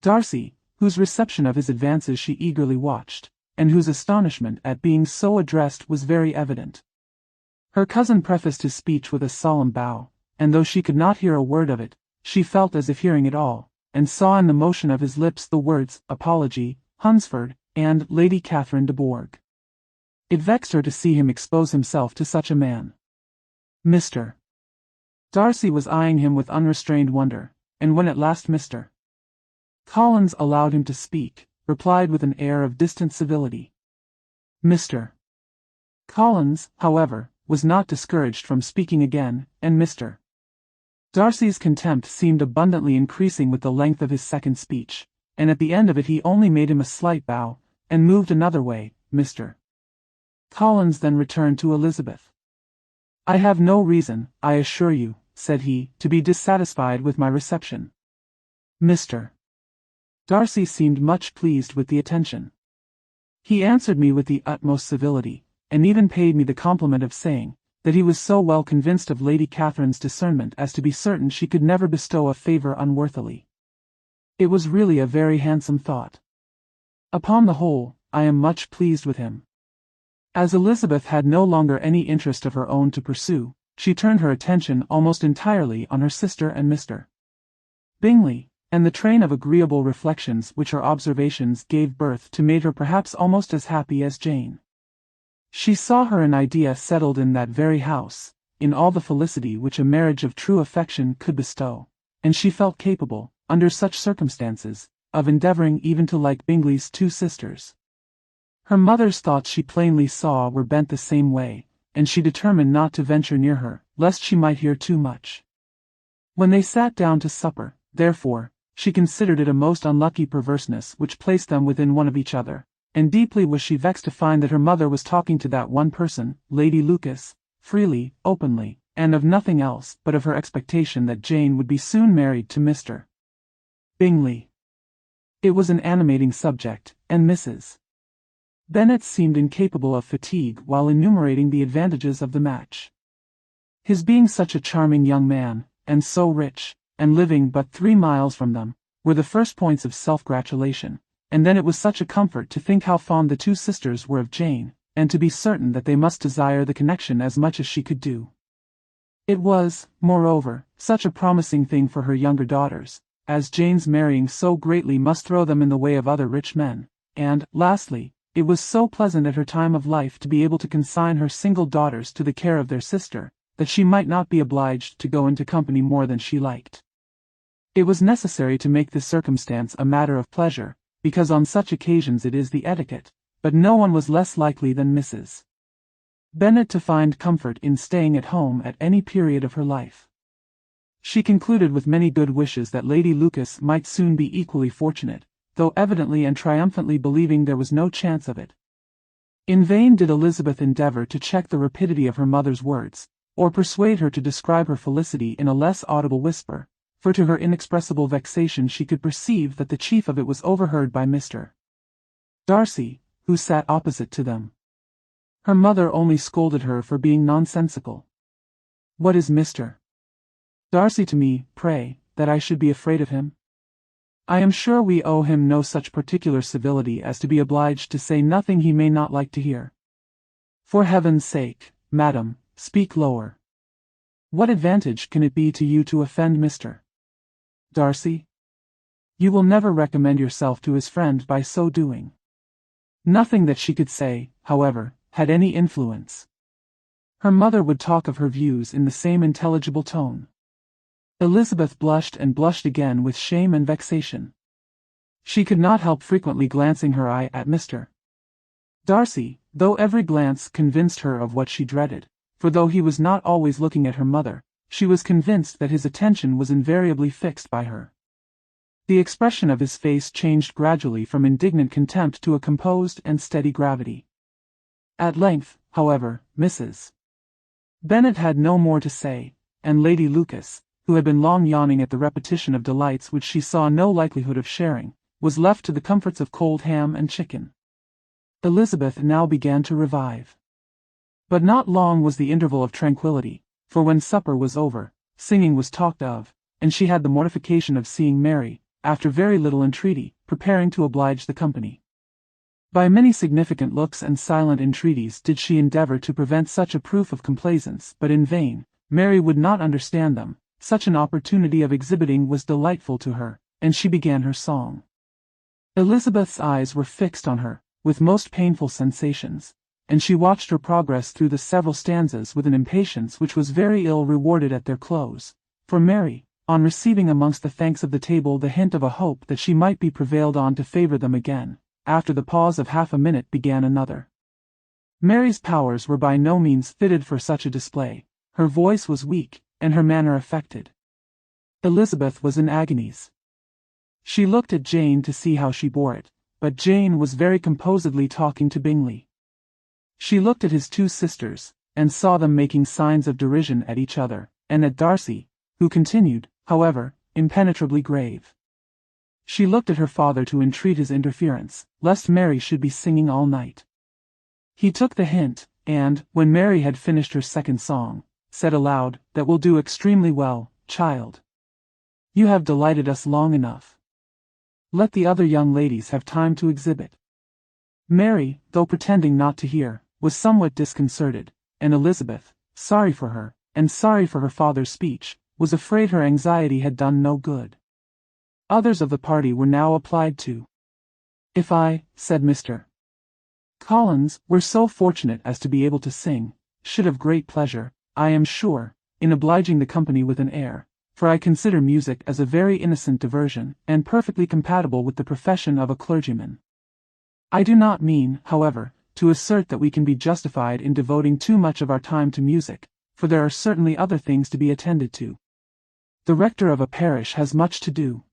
Darcy, whose reception of his advances she eagerly watched, and whose astonishment at being so addressed was very evident. Her cousin prefaced his speech with a solemn bow, and though she could not hear a word of it, she felt as if hearing it all, and saw in the motion of his lips the words "apology," "Hunsford," and "Lady Catherine de Bourgh." It vexed her to see him expose himself to such a man. Mr. Darcy was eyeing him with unrestrained wonder, and when at last Mr. Collins allowed him to speak, replied with an air of distant civility. Mr. Collins, however, was not discouraged from speaking again, and Mr. Darcy's contempt seemed abundantly increasing with the length of his second speech, and at the end of it he only made him a slight bow, and moved another way. Mr. Collins then returned to Elizabeth. "I have no reason, I assure you," said he, "to be dissatisfied with my reception." Mr. Darcy seemed much pleased with the attention. He answered me with the utmost civility, and even paid me the compliment of saying that he was so well convinced of Lady Catherine's discernment as to be certain she could never bestow a favour unworthily. It was really a very handsome thought. Upon the whole, I am much pleased with him. As Elizabeth had no longer any interest of her own to pursue, she turned her attention almost entirely on her sister and Mr. Bingley, and the train of agreeable reflections which her observations gave birth to made her perhaps almost as happy as Jane. She saw her an idea settled in that very house, in all the felicity which a marriage of true affection could bestow, and she felt capable, under such circumstances, of endeavouring even to like Bingley's two sisters. Her mother's thoughts she plainly saw were bent the same way, and she determined not to venture near her, lest she might hear too much. When they sat down to supper, therefore, she considered it a most unlucky perverseness which placed them within one of each other, and deeply was she vexed to find that her mother was talking to that one person, Lady Lucas, freely, openly, and of nothing else but of her expectation that Jane would be soon married to Mr. Bingley. It was an animating subject, and Mrs. Bennet seemed incapable of fatigue while enumerating the advantages of the match. His being such a charming young man, and so rich, and living but 3 miles from them, were the first points of self-gratulation, and then it was such a comfort to think how fond the two sisters were of Jane, and to be certain that they must desire the connection as much as she could do. It was, moreover, such a promising thing for her younger daughters, as Jane's marrying so greatly must throw them in the way of other rich men, and, lastly, it was so pleasant at her time of life to be able to consign her single daughters to the care of their sister, that she might not be obliged to go into company more than she liked. It was necessary to make this circumstance a matter of pleasure, because on such occasions it is the etiquette, but no one was less likely than Mrs. Bennet to find comfort in staying at home at any period of her life. She concluded with many good wishes that Lady Lucas might soon be equally fortunate, though evidently and triumphantly believing there was no chance of it. In vain did Elizabeth endeavour to check the rapidity of her mother's words, or persuade her to describe her felicity in a less audible whisper, for to her inexpressible vexation she could perceive that the chief of it was overheard by Mr. Darcy, who sat opposite to them. Her mother only scolded her for being nonsensical. "What is Mr. Darcy to me, pray, that I should be afraid of him? I am sure we owe him no such particular civility as to be obliged to say nothing he may not like to hear. For heaven's sake, madam, speak lower. What advantage can it be to you to offend Mr. Darcy? You will never recommend yourself to his friend by so doing." Nothing that she could say, however, had any influence. Her mother would talk of her views in the same intelligible tone. Elizabeth blushed and blushed again with shame and vexation. She could not help frequently glancing her eye at Mr. Darcy, though every glance convinced her of what she dreaded, for though he was not always looking at her mother, she was convinced that his attention was invariably fixed by her. The expression of his face changed gradually from indignant contempt to a composed and steady gravity. At length, however, Mrs. Bennet had no more to say, and Lady Lucas, who had been long yawning at the repetition of delights which she saw no likelihood of sharing, was left to the comforts of cold ham and chicken. Elizabeth now began to revive. But not long was the interval of tranquillity, for when supper was over, singing was talked of, and she had the mortification of seeing Mary, after very little entreaty, preparing to oblige the company. By many significant looks and silent entreaties did she endeavour to prevent such a proof of complaisance, but in vain. Mary would not understand them. Such an opportunity of exhibiting was delightful to her, and she began her song. Elizabeth's eyes were fixed on her, with most painful sensations, and she watched her progress through the several stanzas with an impatience which was very ill rewarded at their close, for Mary, on receiving amongst the thanks of the table the hint of a hope that she might be prevailed on to favour them again, after the pause of half a minute began another. Mary's powers were by no means fitted for such a display. Her voice was weak, and her manner affected. Elizabeth was in agonies. She looked at Jane to see how she bore it, but Jane was very composedly talking to Bingley. She looked at his two sisters, and saw them making signs of derision at each other, and at Darcy, who continued, however, impenetrably grave. She looked at her father to entreat his interference, lest Mary should be singing all night. He took the hint, and, when Mary had finished her second song, said aloud, "That will do extremely well, child. You have delighted us long enough. Let the other young ladies have time to exhibit." Mary, though pretending not to hear, was somewhat disconcerted, and Elizabeth, sorry for her, and sorry for her father's speech, was afraid her anxiety had done no good. Others of the party were now applied to. "If I," said Mr. Collins, "were so fortunate as to be able to sing, should have great pleasure, I am sure, in obliging the company with an air, for I consider music as a very innocent diversion, and perfectly compatible with the profession of a clergyman. I do not mean, however, to assert that we can be justified in devoting too much of our time to music, for there are certainly other things to be attended to. The rector of a parish has much to do.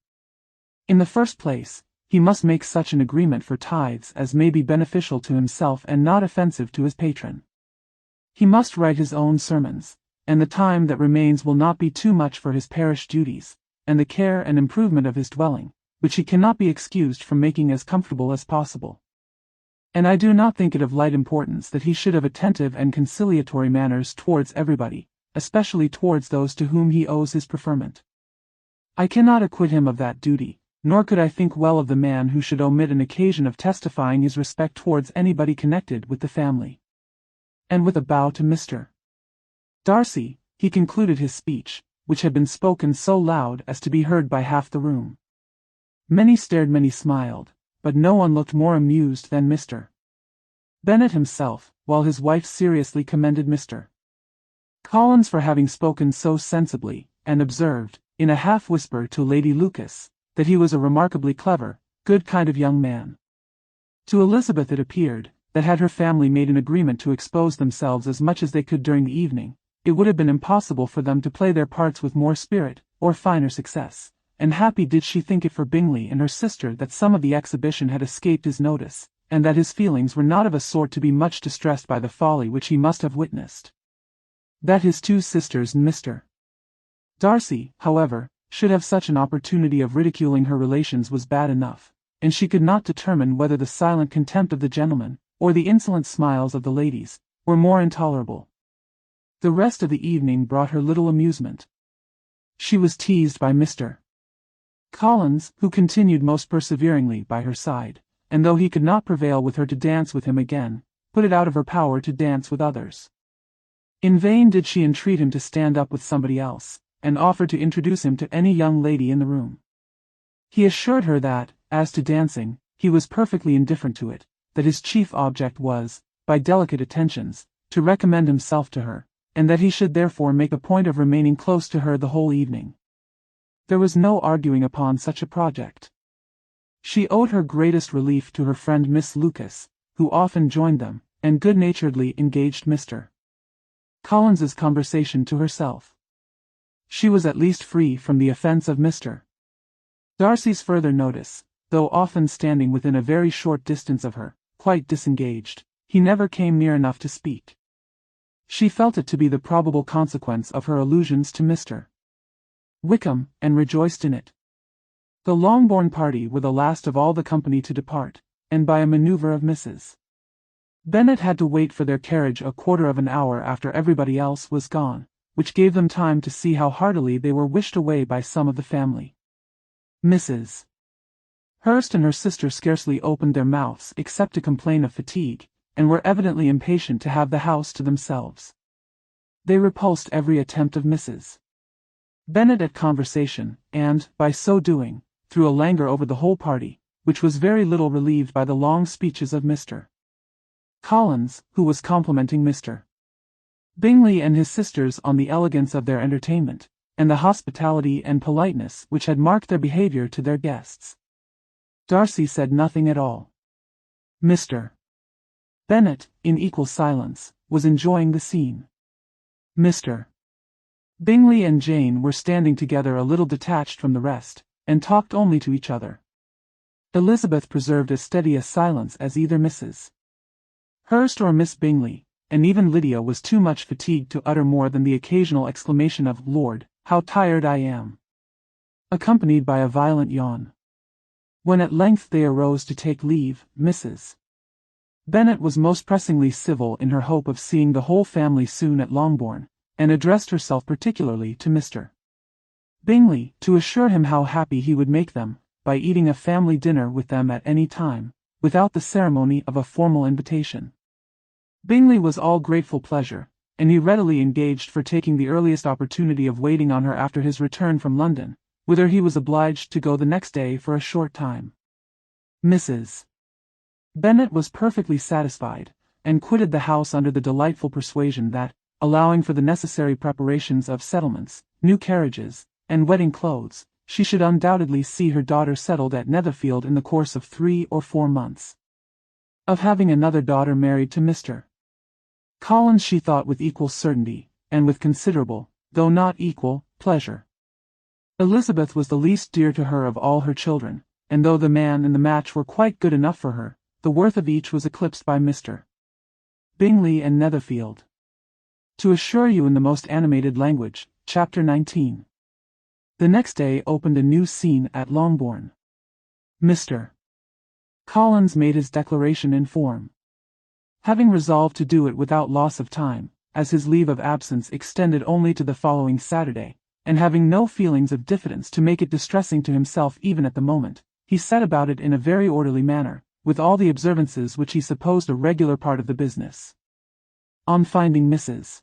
In the first place, he must make such an agreement for tithes as may be beneficial to himself and not offensive to his patron. He must write his own sermons, and the time that remains will not be too much for his parish duties, and the care and improvement of his dwelling, which he cannot be excused from making as comfortable as possible. And I do not think it of light importance that he should have attentive and conciliatory manners towards everybody, especially towards those to whom he owes his preferment. I cannot acquit him of that duty, nor could I think well of the man who should omit an occasion of testifying his respect towards anybody connected with the family." And with a bow to Mr. Darcy, he concluded his speech, which had been spoken so loud as to be heard by half the room. Many stared, many smiled, but no one looked more amused than Mr. Bennet himself, while his wife seriously commended Mr. Collins for having spoken so sensibly, and observed, in a half-whisper to Lady Lucas, that he was a remarkably clever, good kind of young man. To Elizabeth it appeared, that had her family made an agreement to expose themselves as much as they could during the evening, it would have been impossible for them to play their parts with more spirit, or finer success, and happy did she think it for Bingley and her sister that some of the exhibition had escaped his notice, and that his feelings were not of a sort to be much distressed by the folly which he must have witnessed. That his two sisters and Mr. Darcy, however, should have such an opportunity of ridiculing her relations was bad enough, and she could not determine whether the silent contempt of the gentlemen, or the insolent smiles of the ladies, were more intolerable. The rest of the evening brought her little amusement. She was teased by Mr. Collins, who continued most perseveringly by her side, and though he could not prevail with her to dance with him again, put it out of her power to dance with others. In vain did she entreat him to stand up with somebody else, and offer to introduce him to any young lady in the room. He assured her that, as to dancing, he was perfectly indifferent to it, that his chief object was, by delicate attentions, to recommend himself to her, and that he should therefore make a point of remaining close to her the whole evening. There was no arguing upon such a project. She owed her greatest relief to her friend Miss Lucas, who often joined them, and good-naturedly engaged Mr. Collins's conversation to herself. She was at least free from the offence of Mr. Darcy's further notice, though often standing within a very short distance of her, quite disengaged. He never came near enough to speak. She felt it to be the probable consequence of her allusions to Mr. Wickham, and rejoiced in it. The Longbourn party were the last of all the company to depart, and by a manoeuvre of Mrs. Bennet had to wait for their carriage a quarter of an hour after everybody else was gone, which gave them time to see how heartily they were wished away by some of the family. Mrs. Hurst and her sister scarcely opened their mouths except to complain of fatigue, and were evidently impatient to have the house to themselves. They repulsed every attempt of Mrs. Bennet at conversation, and, by so doing, threw a languor over the whole party, which was very little relieved by the long speeches of Mr. Collins, who was complimenting Mr. Bingley and his sisters on the elegance of their entertainment, and the hospitality and politeness which had marked their behaviour to their guests. Darcy said nothing at all. Mr. Bennet, in equal silence, was enjoying the scene. Mr. Bingley and Jane were standing together a little detached from the rest, and talked only to each other. Elizabeth preserved as steady a silence as either Mrs. Hurst or Miss Bingley, and even Lydia was too much fatigued to utter more than the occasional exclamation of "Lord, how tired I am!" accompanied by a violent yawn. When at length they arose to take leave, Mrs. Bennet was most pressingly civil in her hope of seeing the whole family soon at Longbourn, and addressed herself particularly to Mr. Bingley, to assure him how happy he would make them, by eating a family dinner with them at any time, without the ceremony of a formal invitation. Bingley was all grateful pleasure, and he readily engaged for taking the earliest opportunity of waiting on her after his return from London, whither he was obliged to go the next day for a short time. Mrs. Bennet was perfectly satisfied, and quitted the house under the delightful persuasion that, allowing for the necessary preparations of settlements, new carriages, and wedding clothes, she should undoubtedly see her daughter settled at Netherfield in the course of 3 or 4 months. Of having another daughter married to Mr. Collins she thought with equal certainty, and with considerable, though not equal, pleasure. Elizabeth was the least dear to her of all her children, and though the man and the match were quite good enough for her, the worth of each was eclipsed by Mr. Bingley and Netherfield. To assure you in the most animated language, Chapter 19. The next day opened a new scene at Longbourn. Mr. Collins made his declaration in form. Having resolved to do it without loss of time, as his leave of absence extended only to the following Saturday, and having no feelings of diffidence to make it distressing to himself even at the moment, he set about it in a very orderly manner, with all the observances which he supposed a regular part of the business. On finding Mrs.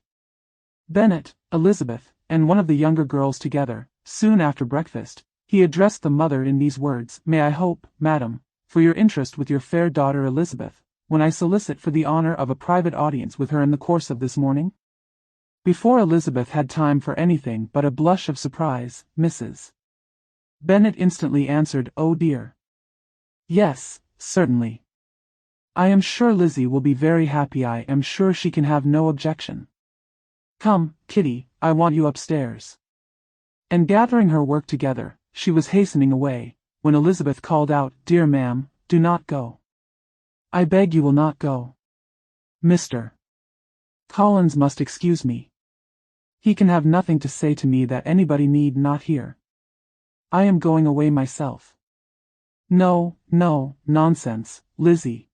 Bennet, Elizabeth, and one of the younger girls together, soon after breakfast, he addressed the mother in these words: "May I hope, madam, for your interest with your fair daughter Elizabeth, when I solicit for the honour of a private audience with her in the course of this morning?" Before Elizabeth had time for anything but a blush of surprise, Mrs. Bennet instantly answered, "Oh dear. Yes, certainly. I am sure Lizzie will be very happy. I am sure she can have no objection. Come, Kitty, I want you upstairs." And gathering her work together, she was hastening away, when Elizabeth called out, "Dear ma'am, do not go. I beg you will not go. Mr. Collins must excuse me. He can have nothing to say to me that anybody need not hear." I am going away myself. No, no, nonsense, Lizzie.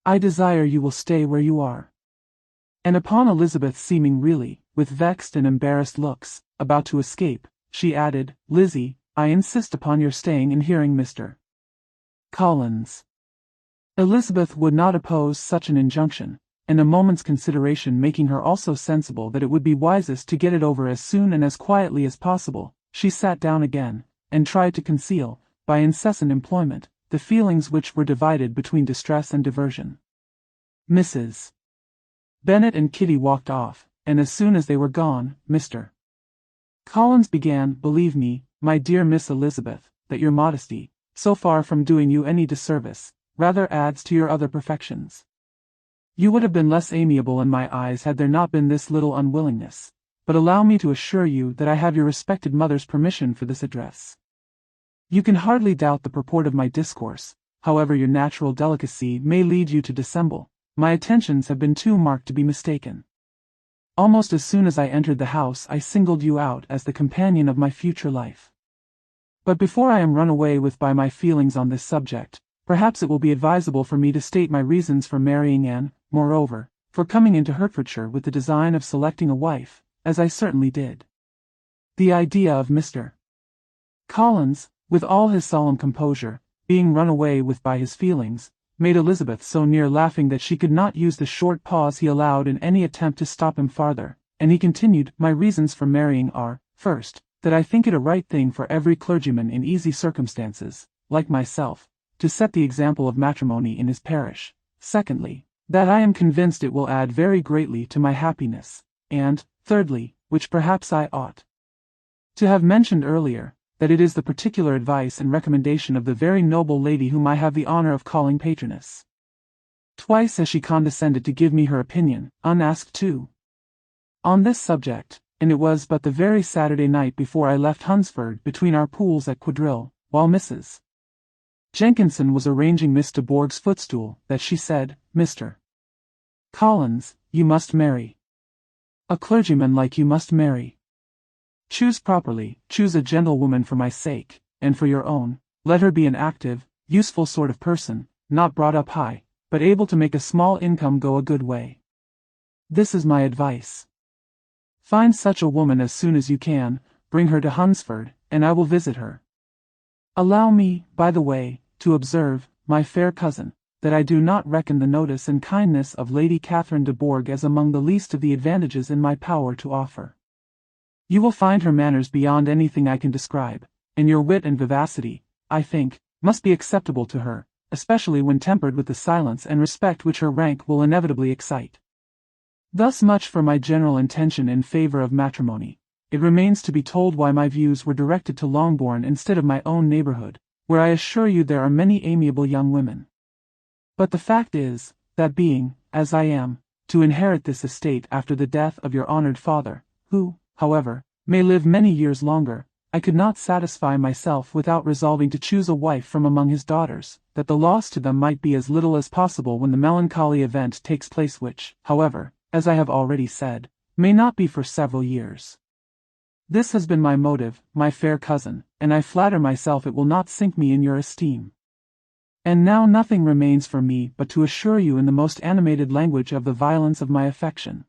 I desire you will stay where you are. And upon Elizabeth seeming really, with vexed and embarrassed looks, about to escape, she added, Lizzie, I insist upon your staying and hearing Mr. Collins. Elizabeth would not oppose such an injunction, and a moment's consideration making her also sensible that it would be wisest to get it over as soon and as quietly as possible, she sat down again, and tried to conceal, by incessant employment, the feelings which were divided between distress and diversion. Mrs. Bennet and Kitty walked off, and as soon as they were gone, Mr. Collins began, believe me, my dear Miss Elizabeth, that your modesty, so far from doing you any disservice, rather adds to your other perfections. You would have been less amiable in my eyes had there not been this little unwillingness, but allow me to assure you that I have your respected mother's permission for this address. You can hardly doubt the purport of my discourse, however your natural delicacy may lead you to dissemble. My attentions have been too marked to be mistaken. Almost as soon as I entered the house I singled you out as the companion of my future life. But before I am run away with by my feelings on this subject, perhaps it will be advisable for me to state my reasons for marrying and, moreover, for coming into Hertfordshire with the design of selecting a wife, as I certainly did. The idea of Mr. Collins, with all his solemn composure, being run away with by his feelings, made Elizabeth so near laughing that she could not use the short pause he allowed in any attempt to stop him farther, and he continued, my reasons for marrying are, first, that I think it a right thing for every clergyman in easy circumstances, like myself, to set the example of matrimony in his parish. Secondly, that I am convinced it will add very greatly to my happiness, and, thirdly, which perhaps I ought to have mentioned earlier, that it is the particular advice and recommendation of the very noble lady whom I have the honor of calling patroness. Twice has she condescended to give me her opinion, unasked too, on this subject, and it was but the very Saturday night before I left Hunsford between our pools at quadrille, while Mrs. Jenkinson was arranging Miss de Bourgh's footstool, that she said, Mr. Collins, you must marry. A clergyman like you must marry. Choose properly, choose a gentlewoman for my sake, and for your own. Let her be an active, useful sort of person, not brought up high, but able to make a small income go a good way. This is my advice. Find such a woman as soon as you can, bring her to Hunsford, and I will visit her. Allow me, by the way, to observe, my fair cousin, that I do not reckon the notice and kindness of Lady Catherine de Bourgh as among the least of the advantages in my power to offer. You will find her manners beyond anything I can describe, and your wit and vivacity, I think, must be acceptable to her, especially when tempered with the silence and respect which her rank will inevitably excite. Thus much for my general intention in favor of matrimony. It remains to be told why my views were directed to Longbourn instead of my own neighborhood, where I assure you there are many amiable young women. But the fact is, that being, as I am, to inherit this estate after the death of your honored father, who, however, may live many years longer, I could not satisfy myself without resolving to choose a wife from among his daughters, that the loss to them might be as little as possible when the melancholy event takes place which, however, as I have already said, may not be for several years. This has been my motive, my fair cousin, and I flatter myself it will not sink me in your esteem. And now nothing remains for me but to assure you in the most animated language of the violence of my affection.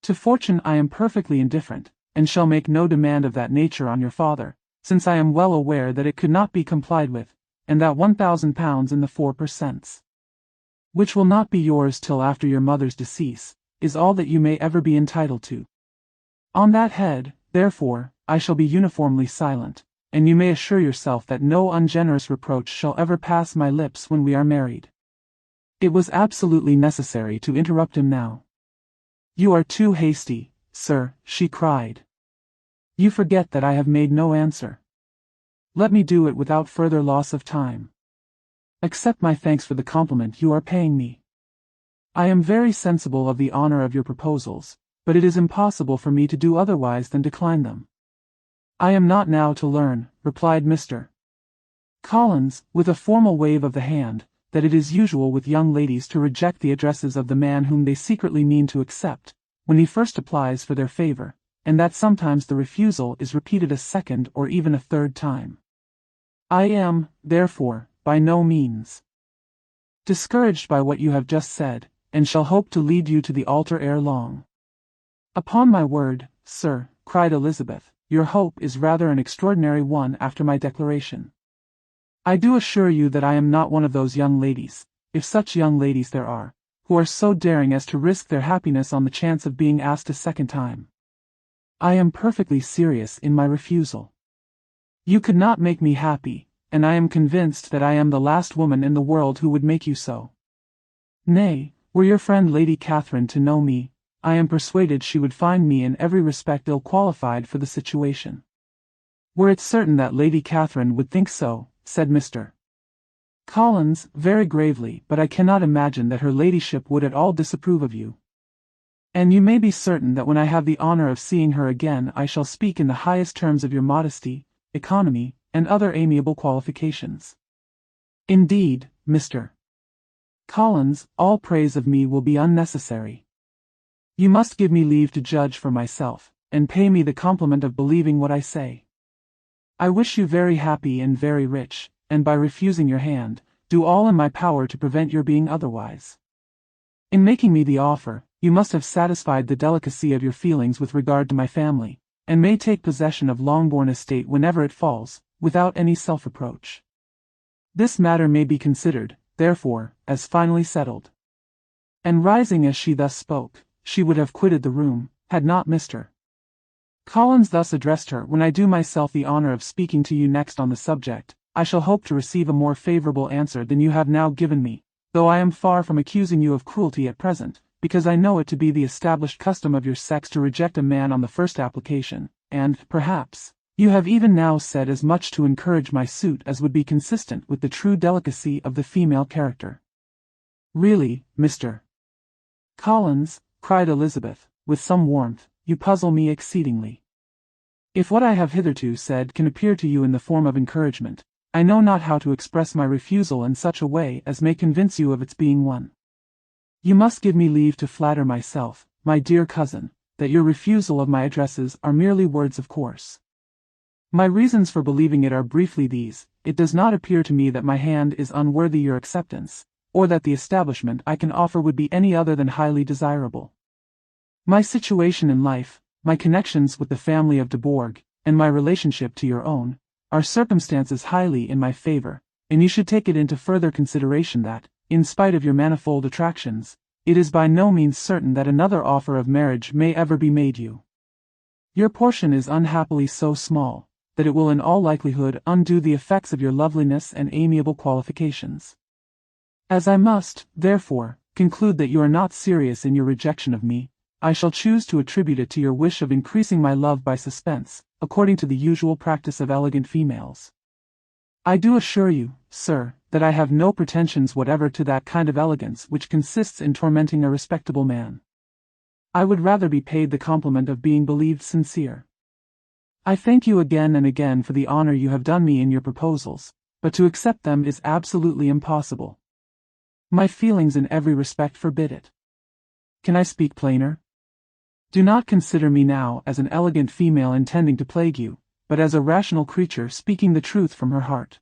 To fortune I am perfectly indifferent, and shall make no demand of that nature on your father, since I am well aware that it could not be complied with, and that £1,000 in the 4%, which will not be yours till after your mother's decease, is all that you may ever be entitled to. On that head, therefore, I shall be uniformly silent, and you may assure yourself that no ungenerous reproach shall ever pass my lips when we are married. It was absolutely necessary to interrupt him now. You are too hasty, sir, she cried. You forget that I have made no answer. Let me do it without further loss of time. Accept my thanks for the compliment you are paying me. I am very sensible of the honor of your proposals, but it is impossible for me to do otherwise than decline them. I am not now to learn, replied Mr. Collins, with a formal wave of the hand, that it is usual with young ladies to reject the addresses of the man whom they secretly mean to accept, when he first applies for their favor, and that sometimes the refusal is repeated a second or even a third time. I am, therefore, by no means discouraged by what you have just said, and shall hope to lead you to the altar ere long. Upon my word, sir, cried Elizabeth, your hope is rather an extraordinary one after my declaration. I do assure you that I am not one of those young ladies, if such young ladies there are, who are so daring as to risk their happiness on the chance of being asked a second time. I am perfectly serious in my refusal. You could not make me happy, and I am convinced that I am the last woman in the world who would make you so. Nay, were your friend Lady Catherine to know me, I am persuaded she would find me in every respect ill-qualified for the situation. Were it certain that Lady Catherine would think so, said Mr. Collins, very gravely, but I cannot imagine that her ladyship would at all disapprove of you. And you may be certain that when I have the honor of seeing her again I shall speak in the highest terms of your modesty, economy, and other amiable qualifications. Indeed, Mr. Collins, all praise of me will be unnecessary. You must give me leave to judge for myself, and pay me the compliment of believing what I say. I wish you very happy and very rich, and by refusing your hand, do all in my power to prevent your being otherwise. In making me the offer, you must have satisfied the delicacy of your feelings with regard to my family, and may take possession of Longbourn estate whenever it falls, without any self-reproach. This matter may be considered, therefore, as finally settled. And rising as she thus spoke, she would have quitted the room, had not Mr. Collins thus addressed her. When I do myself the honor of speaking to you next on the subject, I shall hope to receive a more favorable answer than you have now given me, though I am far from accusing you of cruelty at present, because I know it to be the established custom of your sex to reject a man on the first application, and, perhaps, you have even now said as much to encourage my suit as would be consistent with the true delicacy of the female character. Really, Mr. Collins, cried Elizabeth, with some warmth, you puzzle me exceedingly. If what I have hitherto said can appear to you in the form of encouragement, I know not how to express my refusal in such a way as may convince you of its being one. You must give me leave to flatter myself, my dear cousin, that your refusal of my addresses are merely words of course. My reasons for believing it are briefly these: it does not appear to me that my hand is unworthy your acceptance, or that the establishment I can offer would be any other than highly desirable. My situation in life, my connections with the family of de Bourgh, and my relationship to your own, are circumstances highly in my favor, and you should take it into further consideration that, in spite of your manifold attractions, it is by no means certain that another offer of marriage may ever be made you. Your portion is unhappily so small, that it will in all likelihood undo the effects of your loveliness and amiable qualifications. As I must, therefore, conclude that you are not serious in your rejection of me, I shall choose to attribute it to your wish of increasing my love by suspense, according to the usual practice of elegant females. I do assure you, sir, that I have no pretensions whatever to that kind of elegance which consists in tormenting a respectable man. I would rather be paid the compliment of being believed sincere. I thank you again and again for the honor you have done me in your proposals, but to accept them is absolutely impossible. My feelings in every respect forbid it. Can I speak plainer? Do not consider me now as an elegant female intending to plague you, but as a rational creature speaking the truth from her heart.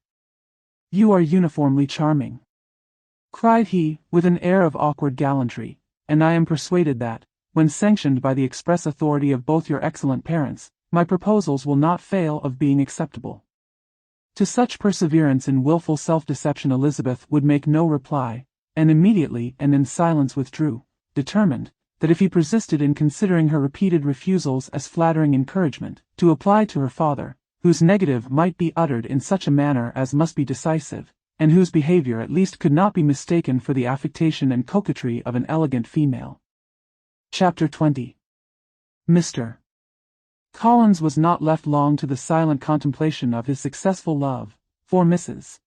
You are uniformly charming, cried he, with an air of awkward gallantry, and I am persuaded that, when sanctioned by the express authority of both your excellent parents, my proposals will not fail of being acceptable. To such perseverance in wilful self-deception Elizabeth would make no reply, and immediately and in silence withdrew, determined, that if he persisted in considering her repeated refusals as flattering encouragement, to apply to her father, whose negative might be uttered in such a manner as must be decisive, and whose behavior at least could not be mistaken for the affectation and coquetry of an elegant female. Chapter 20. Mr. Collins was not left long to the silent contemplation of his successful love, for Mrs.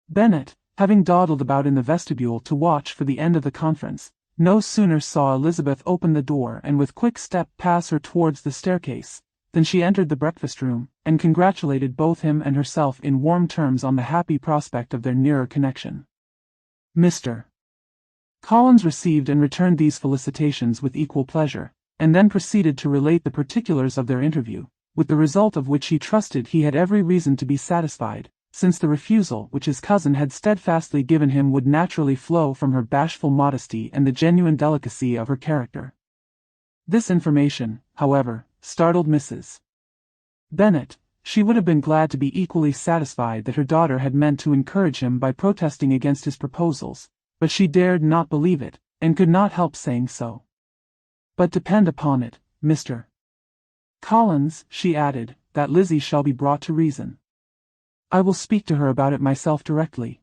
Bennet, having dawdled about in the vestibule to watch for the end of the conference, no sooner saw Elizabeth open the door and with quick step pass her towards the staircase, than she entered the breakfast-room, and congratulated both him and herself in warm terms on the happy prospect of their nearer connection. Mr. Collins received and returned these felicitations with equal pleasure, and then proceeded to relate the particulars of their interview, with the result of which he trusted he had every reason to be satisfied, since the refusal which his cousin had steadfastly given him would naturally flow from her bashful modesty and the genuine delicacy of her character. This information, however, startled Mrs. Bennet. She would have been glad to be equally satisfied that her daughter had meant to encourage him by protesting against his proposals, but she dared not believe it, and could not help saying so. But depend upon it, Mr. Collins, she added, that Lizzie shall be brought to reason. I will speak to her about it myself directly.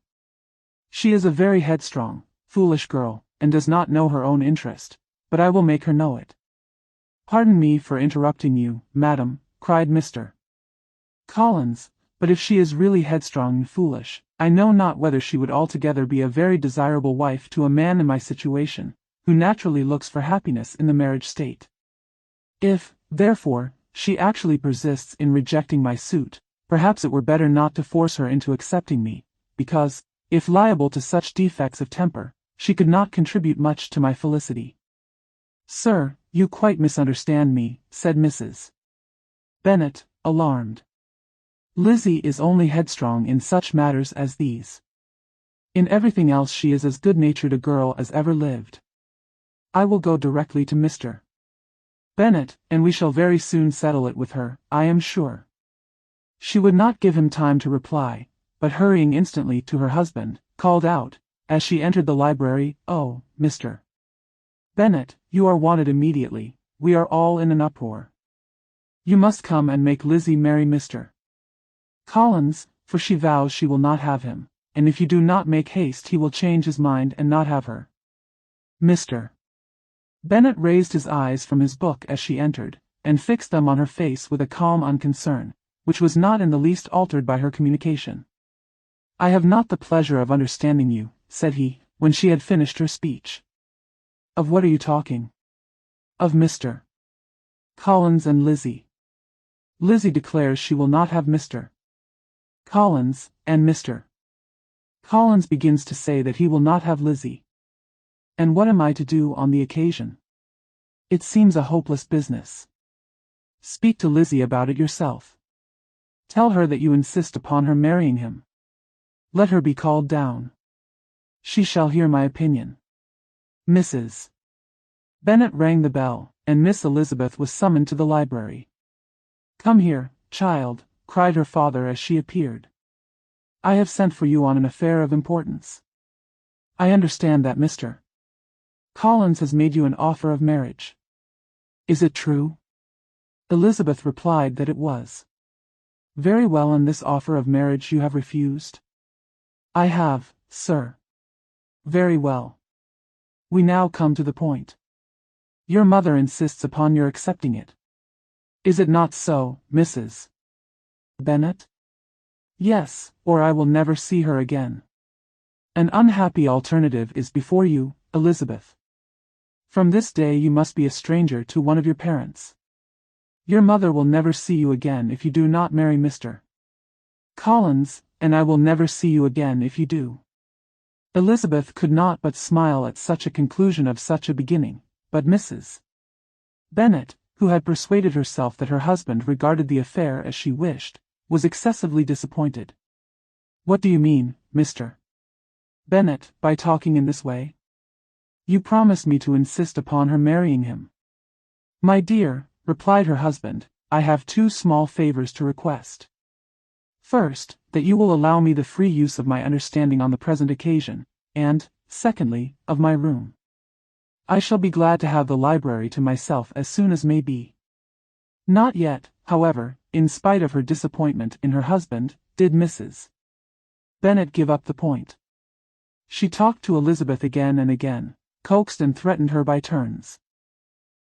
She is a very headstrong, foolish girl, and does not know her own interest, but I will make her know it. Pardon me for interrupting you, madam, cried Mr. Collins, but if she is really headstrong and foolish, I know not whether she would altogether be a very desirable wife to a man in my situation, who naturally looks for happiness in the marriage state. If, therefore, she actually persists in rejecting my suit, perhaps it were better not to force her into accepting me, because, if liable to such defects of temper, she could not contribute much to my felicity. Sir, you quite misunderstand me, said Mrs. Bennet, alarmed. Lizzie is only headstrong in such matters as these. In everything else she is as good-natured a girl as ever lived. I will go directly to Mr. Bennet, and we shall very soon settle it with her, I am sure. She would not give him time to reply, but hurrying instantly to her husband, called out, as she entered the library, "Oh, Mr. Bennet, you are wanted immediately, we are all in an uproar. You must come and make Lizzie marry Mr. Collins, for she vows she will not have him, and if you do not make haste he will change his mind and not have her." Mr. Bennet raised his eyes from his book as she entered, and fixed them on her face with a calm unconcern, which was not in the least altered by her communication. "I have not the pleasure of understanding you," said he, when she had finished her speech. "Of what are you talking?" "Of Mr. Collins and Lizzie. Lizzie declares she will not have Mr. Collins, and Mr. Collins begins to say that he will not have Lizzie. And what am I to do on the occasion? It seems a hopeless business. Speak to Lizzie about it yourself. Tell her that you insist upon her marrying him. Let her be called down. She shall hear my opinion." Mrs. Bennet rang the bell, and Miss Elizabeth was summoned to the library. "Come here, child," cried her father as she appeared. "I have sent for you on an affair of importance. I understand that Mr. Collins has made you an offer of marriage. Is it true?" Elizabeth replied that it was. "Very well, and this offer of marriage you have refused?" "I have, sir." "Very well. We now come to the point. Your mother insists upon your accepting it. Is it not so, Mrs. Bennet?" "Yes, or I will never see her again. An unhappy alternative is before you, Elizabeth. From this day you must be a stranger to one of your parents. Your mother will never see you again if you do not marry Mr. Collins, and I will never see you again if you do." Elizabeth could not but smile at such a conclusion of such a beginning, but Mrs. Bennet, who had persuaded herself that her husband regarded the affair as she wished, was excessively disappointed. "What do you mean, Mr. Bennet, by talking in this way? You promised me to insist upon her marrying him." "My dear," replied her husband, "I have two small favors to request. First, that you will allow me the free use of my understanding on the present occasion, and, secondly, of my room. I shall be glad to have the library to myself as soon as may be." Not yet, however, in spite of her disappointment in her husband, did Mrs. Bennet give up the point. She talked to Elizabeth again and again, coaxed and threatened her by turns.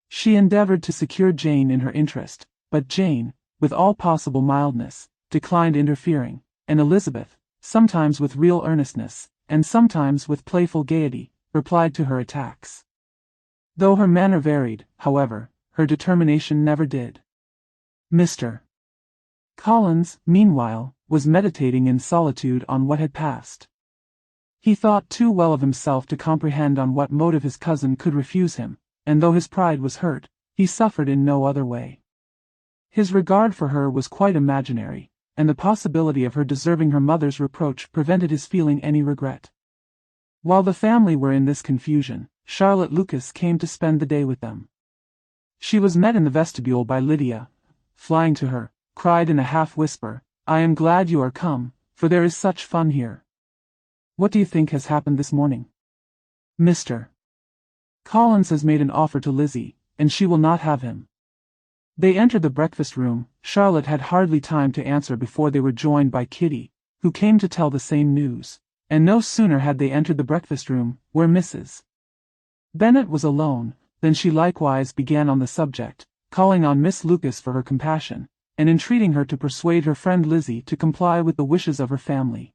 She endeavored to secure Jane in her interest, but Jane, with all possible mildness, declined interfering, and Elizabeth, sometimes with real earnestness, and sometimes with playful gaiety, replied to her attacks. Though her manner varied, however, her determination never did. Mr. Collins, meanwhile, was meditating in solitude on what had passed. He thought too well of himself to comprehend on what motive his cousin could refuse him, and though his pride was hurt, he suffered in no other way. His regard for her was quite imaginary, and the possibility of her deserving her mother's reproach prevented his feeling any regret. While the family were in this confusion, Charlotte Lucas came to spend the day with them. She was met in the vestibule by Lydia, flying to her, cried in a half-whisper, "I am glad you are come, for there is such fun here. What do you think has happened this morning? Mr. Collins has made an offer to Lizzie, and she will not have him." They entered the breakfast room. Charlotte had hardly time to answer before they were joined by Kitty, who came to tell the same news, and no sooner had they entered the breakfast room, where Mrs. Bennet was alone, than she likewise began on the subject, calling on Miss Lucas for her compassion, and entreating her to persuade her friend Lizzie to comply with the wishes of her family.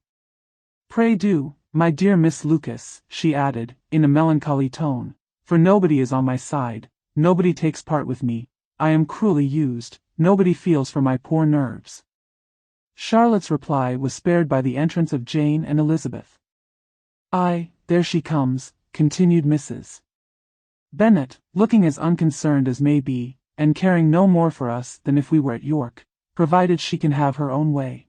"Pray do, my dear Miss Lucas," she added, in a melancholy tone, "for nobody is on my side, nobody takes part with me, I am cruelly used, nobody feels for my poor nerves." Charlotte's reply was spared by the entrance of Jane and Elizabeth. "Aye, there she comes," continued Mrs. Bennet, looking as unconcerned as may be, and caring no more for us than if we were at York, provided she can have her own way.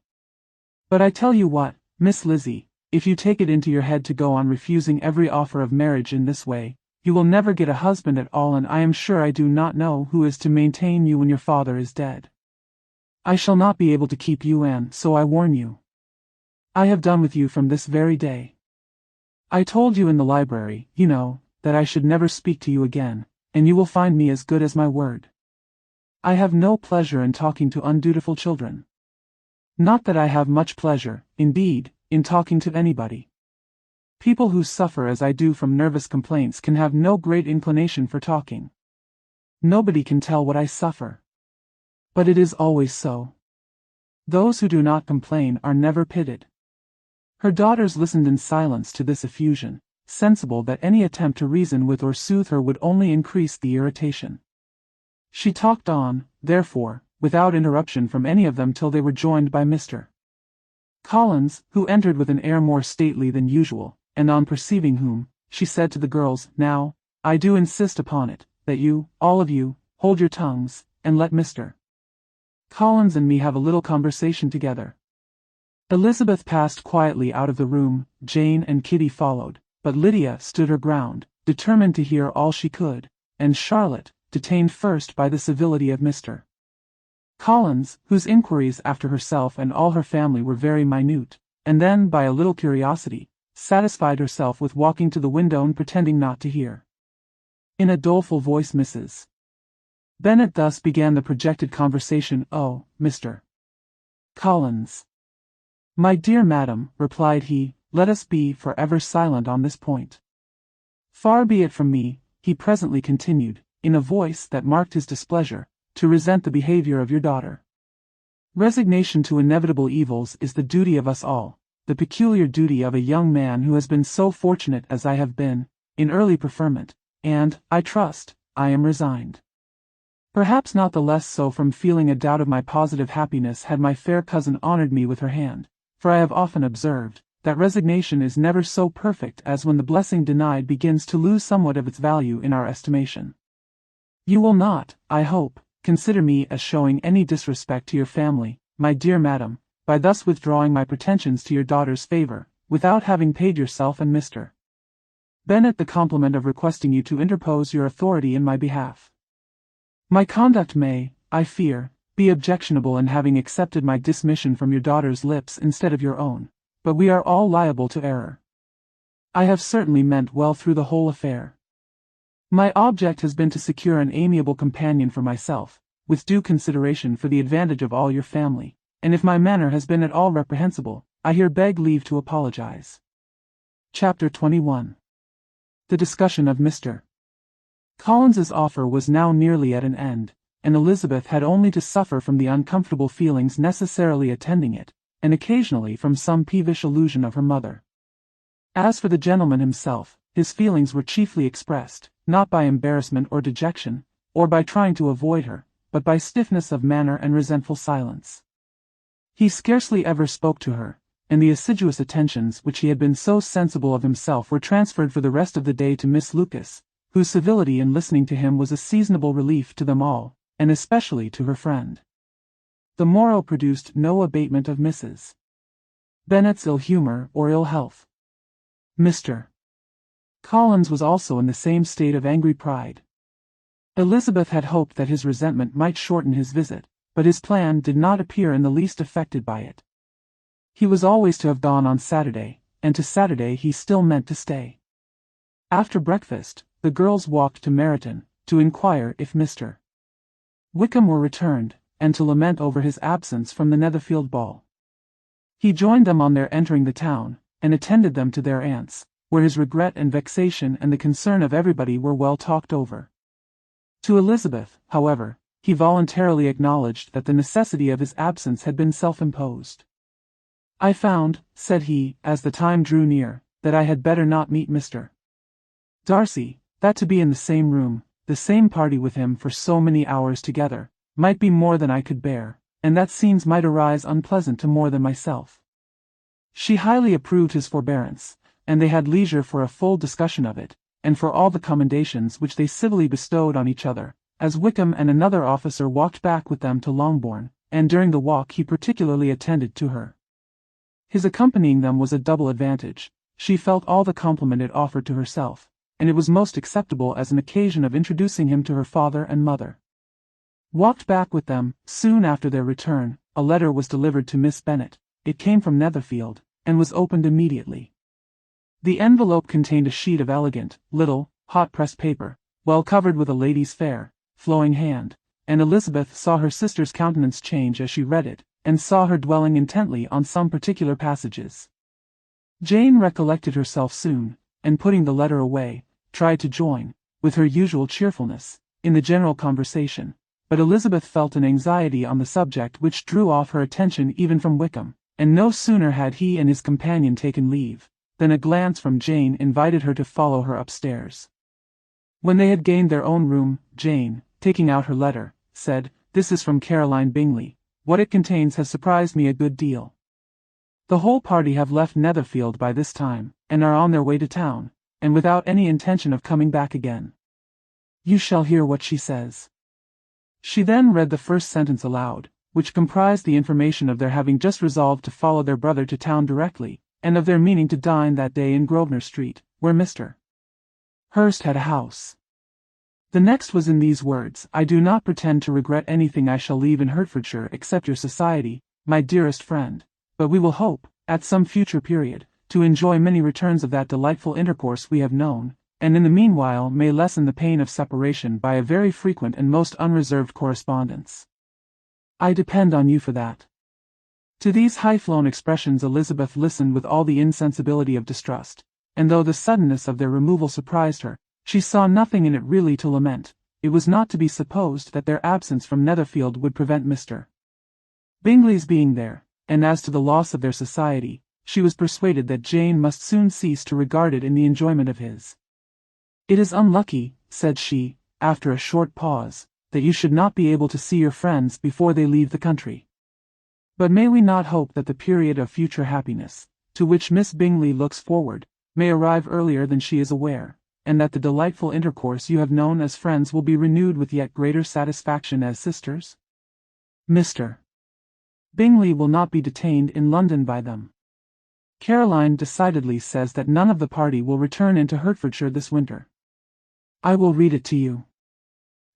"But I tell you what, Miss Lizzie, if you take it into your head to go on refusing every offer of marriage in this way, you will never get a husband at all, and I am sure I do not know who is to maintain you when your father is dead. I shall not be able to keep you, and so I warn you. I have done with you from this very day. I told you in the library, you know, that I should never speak to you again, and you will find me as good as my word. I have no pleasure in talking to undutiful children. Not that I have much pleasure, indeed, in talking to anybody. People who suffer as I do from nervous complaints can have no great inclination for talking. Nobody can tell what I suffer. But it is always so. Those who do not complain are never pitied." Her daughters listened in silence to this effusion, sensible that any attempt to reason with or soothe her would only increase the irritation. She talked on, therefore, without interruption from any of them till they were joined by Mr. Collins, who entered with an air more stately than usual, and on perceiving whom, she said to the girls, "Now, I do insist upon it, that you, all of you, hold your tongues, and let Mr. Collins and me have a little conversation together." Elizabeth passed quietly out of the room, Jane and Kitty followed, but Lydia stood her ground, determined to hear all she could, and Charlotte, detained first by the civility of Mr. Collins, whose inquiries after herself and all her family were very minute, and then by a little curiosity, satisfied herself with walking to the window and pretending not to hear. In a doleful voice Mrs. Bennet thus began the projected conversation. "Oh, Mr. Collins." "My dear madam," replied he, "let us be for ever silent on this point. Far be it from me," he presently continued, in a voice that marked his displeasure, "to resent the behavior of your daughter. Resignation to inevitable evils is the duty of us all, the peculiar duty of a young man who has been so fortunate as I have been, in early preferment, and, I trust, I am resigned. Perhaps not the less so from feeling a doubt of my positive happiness had my fair cousin honored me with her hand, for I have often observed, that resignation is never so perfect as when the blessing denied begins to lose somewhat of its value in our estimation. You will not, I hope, consider me as showing any disrespect to your family, my dear madam, by thus withdrawing my pretensions to your daughter's favor, without having paid yourself and Mr. Bennet the compliment of requesting you to interpose your authority in my behalf. My conduct may, I fear, be objectionable in having accepted my dismission from your daughter's lips instead of your own, but we are all liable to error. I have certainly meant well through the whole affair. My object has been to secure an amiable companion for myself, with due consideration for the advantage of all your family, and if my manner has been at all reprehensible, I here beg leave to apologize. Chapter 21. The discussion of Mr. Collins's offer was now nearly at an end, and Elizabeth had only to suffer from the uncomfortable feelings necessarily attending it, and occasionally from some peevish allusion of her mother. As for the gentleman himself, his feelings were chiefly expressed, not by embarrassment or dejection, or by trying to avoid her, but by stiffness of manner and resentful silence. He scarcely ever spoke to her, and the assiduous attentions which he had been so sensible of himself were transferred for the rest of the day to Miss Lucas, whose civility in listening to him was a seasonable relief to them all, and especially to her friend. The morrow produced no abatement of Mrs. Bennet's ill humor or ill health. Mr. Collins was also in the same state of angry pride. Elizabeth had hoped that his resentment might shorten his visit, but his plan did not appear in the least affected by it. He was always to have gone on Saturday, and to Saturday he still meant to stay. After breakfast, the girls walked to Meryton, to inquire if Mr. Wickham were returned, and to lament over his absence from the Netherfield ball. He joined them on their entering the town, and attended them to their aunt's, where his regret and vexation and the concern of everybody were well talked over. To Elizabeth, however, he voluntarily acknowledged that the necessity of his absence had been self-imposed. "I found," said he, as the time drew near, "that I had better not meet Mr. Darcy, that to be in the same room, the same party with him for so many hours together, might be more than I could bear, and that scenes might arise unpleasant to more than myself." She highly approved his forbearance, and they had leisure for a full discussion of it, and for all the commendations which they civilly bestowed on each other, as Wickham and another officer walked back with them to Longbourn, and during the walk he particularly attended to her. His accompanying them was a double advantage. She felt all the compliment it offered to herself, and it was most acceptable as an occasion of introducing him to her father and mother. Walked back with them, soon after their return, a letter was delivered to Miss Bennet. It came from Netherfield, and was opened immediately. The envelope contained a sheet of elegant, little, hot-pressed paper, well covered with a lady's fair, flowing hand, and Elizabeth saw her sister's countenance change as she read it, and saw her dwelling intently on some particular passages. Jane recollected herself soon, and putting the letter away, tried to join, with her usual cheerfulness, in the general conversation, but Elizabeth felt an anxiety on the subject which drew off her attention even from Wickham, and no sooner had he and his companion taken leave, than a glance from Jane invited her to follow her upstairs. When they had gained their own room, Jane, taking out her letter, said, "This is from Caroline Bingley. What it contains has surprised me a good deal. The whole party have left Netherfield by this time, and are on their way to town, and without any intention of coming back again. You shall hear what she says." She then read the first sentence aloud, which comprised the information of their having just resolved to follow their brother to town directly, and of their meaning to dine that day in Grosvenor Street, where Mr. Hurst had a house. The next was in these words: "I do not pretend to regret anything I shall leave in Hertfordshire except your society, my dearest friend, but we will hope, at some future period, to enjoy many returns of that delightful intercourse we have known, and in the meanwhile may lessen the pain of separation by a very frequent and most unreserved correspondence. I depend on you for that." To these high-flown expressions Elizabeth listened with all the insensibility of distrust, and though the suddenness of their removal surprised her, she saw nothing in it really to lament. It was not to be supposed that their absence from Netherfield would prevent Mr. Bingley's being there, and as to the loss of their society, she was persuaded that Jane must soon cease to regard it in the enjoyment of his. "It is unlucky," said she, after a short pause, "that you should not be able to see your friends before they leave the country. But may we not hope that the period of future happiness, to which Miss Bingley looks forward, may arrive earlier than she is aware, and that the delightful intercourse you have known as friends will be renewed with yet greater satisfaction as sisters? Mr. Bingley will not be detained in London by them. Caroline decidedly says that none of the party will return into Hertfordshire this winter. I will read it to you.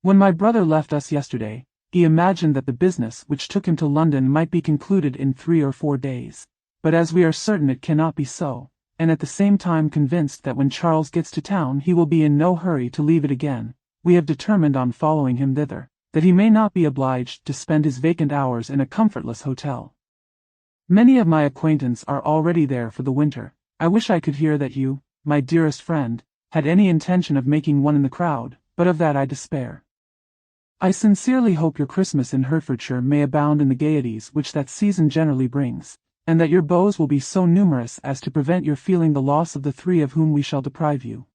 When my brother left us yesterday, he imagined that the business which took him to London might be concluded in 3 or 4 days, but as we are certain it cannot be so, and at the same time convinced that when Charles gets to town he will be in no hurry to leave it again, we have determined on following him thither, that he may not be obliged to spend his vacant hours in a comfortless hotel. Many of my acquaintance are already there for the winter. I wish I could hear that you, my dearest friend, had any intention of making one in the crowd, but of that I despair. I sincerely hope your Christmas in Hertfordshire may abound in the gaieties which that season generally brings, and that your beaux will be so numerous as to prevent your feeling the loss of the 3 of whom we shall deprive you.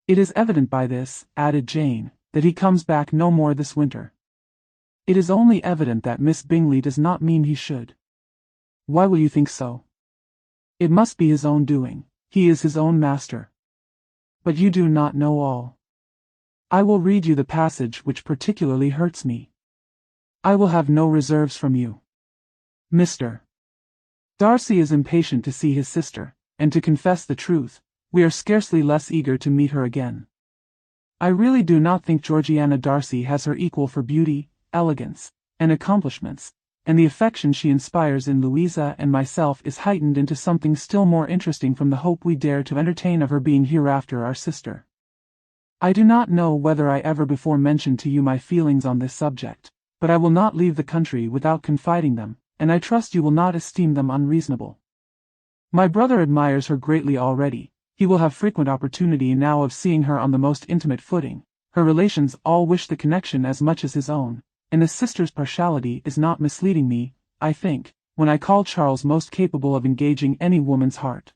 It is evident by this," added Jane, "that he comes back no more this winter. It is only evident that Miss Bingley does not mean he should." "Why will you think so?" "It must be his own doing. He is his own master." "But you do not know all. I will read you the passage which particularly hurts me. I will have no reserves from you. Mr. Darcy is impatient to see his sister, and to confess the truth, we are scarcely less eager to meet her again. I really do not think Georgiana Darcy has her equal for beauty, elegance, and accomplishments, and the affection she inspires in Louisa and myself is heightened into something still more interesting from the hope we dare to entertain of her being hereafter our sister. I do not know whether I ever before mentioned to you my feelings on this subject, but I will not leave the country without confiding them, and I trust you will not esteem them unreasonable. My brother admires her greatly already. He will have frequent opportunity now of seeing her on the most intimate footing. Her relations all wish the connection as much as his own, and the sister's partiality is not misleading me, I think, when I call Charles most capable of engaging any woman's heart.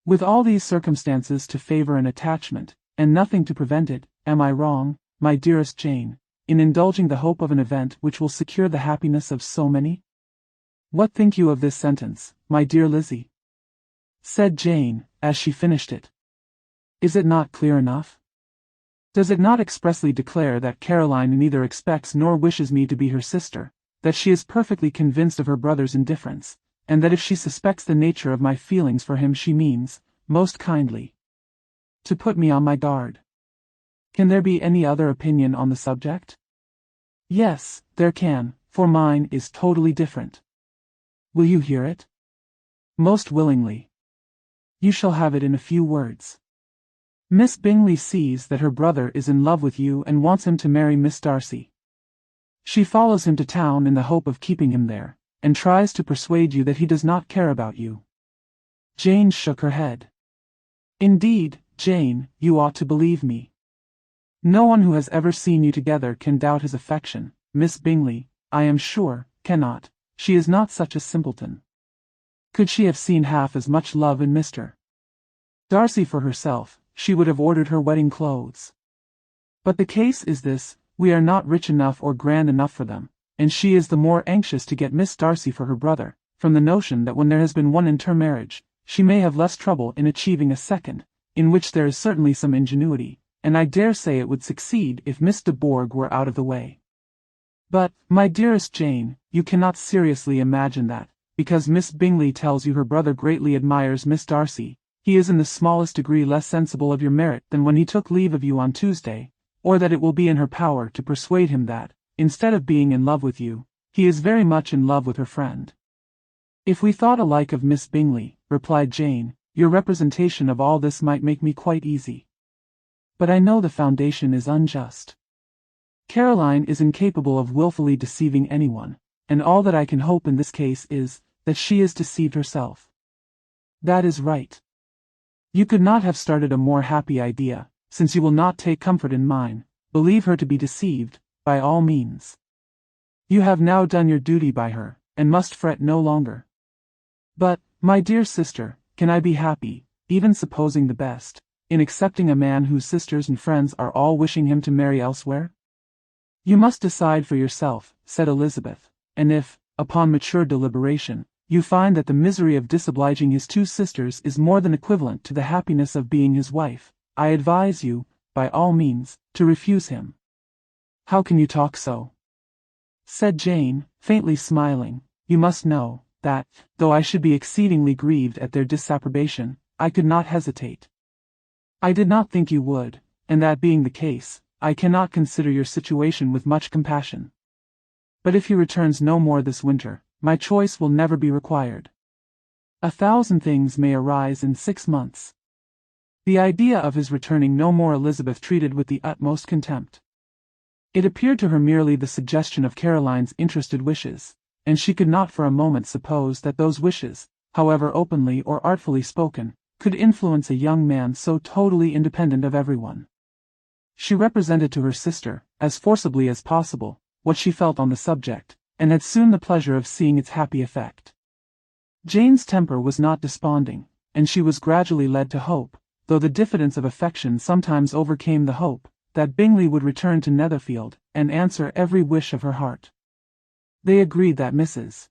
With all these circumstances to favor an attachment, and nothing to prevent it, am I wrong, my dearest Jane, in indulging the hope of an event which will secure the happiness of so many? What think you of this sentence, my dear Lizzie? Said Jane, as she finished it. Is it not clear enough? Does it not expressly declare that Caroline neither expects nor wishes me to be her sister, that she is perfectly convinced of her brother's indifference, and that if she suspects the nature of my feelings for him she means, most kindly, to put me on my guard? Can there be any other opinion on the subject? Yes, there can, for mine is totally different. Will you hear it? Most willingly. You shall have it in a few words. Miss Bingley sees that her brother is in love with you and wants him to marry Miss Darcy. She follows him to town in the hope of keeping him there, and tries to persuade you that he does not care about you. Jane shook her head. Indeed, Jane, you ought to believe me. No one who has ever seen you together can doubt his affection. Miss Bingley, I am sure, cannot. She is not such a simpleton. Could she have seen half as much love in Mr. Darcy for herself, she would have ordered her wedding clothes. But the case is this, we are not rich enough or grand enough for them, and she is the more anxious to get Miss Darcy for her brother, from the notion that when there has been one intermarriage, she may have less trouble in achieving a second, in which there is certainly some ingenuity, and I dare say it would succeed if Miss de Bourgh were out of the way. But, my dearest Jane, you cannot seriously imagine that, because Miss Bingley tells you her brother greatly admires Miss Darcy, he is in the smallest degree less sensible of your merit than when he took leave of you on Tuesday, or that it will be in her power to persuade him that, instead of being in love with you, he is very much in love with her friend. If we thought alike of Miss Bingley, replied Jane, your representation of all this might make me quite easy. But I know the foundation is unjust. Caroline is incapable of wilfully deceiving anyone, and all that I can hope in this case is, that she is deceived herself. That is right. You could not have started a more happy idea, since you will not take comfort in mine. Believe her to be deceived, by all means. You have now done your duty by her, and must fret no longer. But, my dear sister, can I be happy, even supposing the best, in accepting a man whose sisters and friends are all wishing him to marry elsewhere? You must decide for yourself, said Elizabeth, and if, upon mature deliberation, you find that the misery of disobliging his two sisters is more than equivalent to the happiness of being his wife, I advise you, by all means, to refuse him. How can you talk so? Said Jane, faintly smiling. You must know, that, though I should be exceedingly grieved at their disapprobation, I could not hesitate. I did not think you would, and that being the case, I cannot consider your situation with much compassion. But if he returns no more this winter, my choice will never be required. 1,000 things may arise in 6 months. The idea of his returning no more Elizabeth treated with the utmost contempt. It appeared to her merely the suggestion of Caroline's interested wishes, and she could not for a moment suppose that those wishes, however openly or artfully spoken, could influence a young man so totally independent of everyone. She represented to her sister, as forcibly as possible, what she felt on the subject, and had soon the pleasure of seeing its happy effect. Jane's temper was not desponding, and she was gradually led to hope, though the diffidence of affection sometimes overcame the hope, that Bingley would return to Netherfield, and answer every wish of her heart. They agreed that Mrs.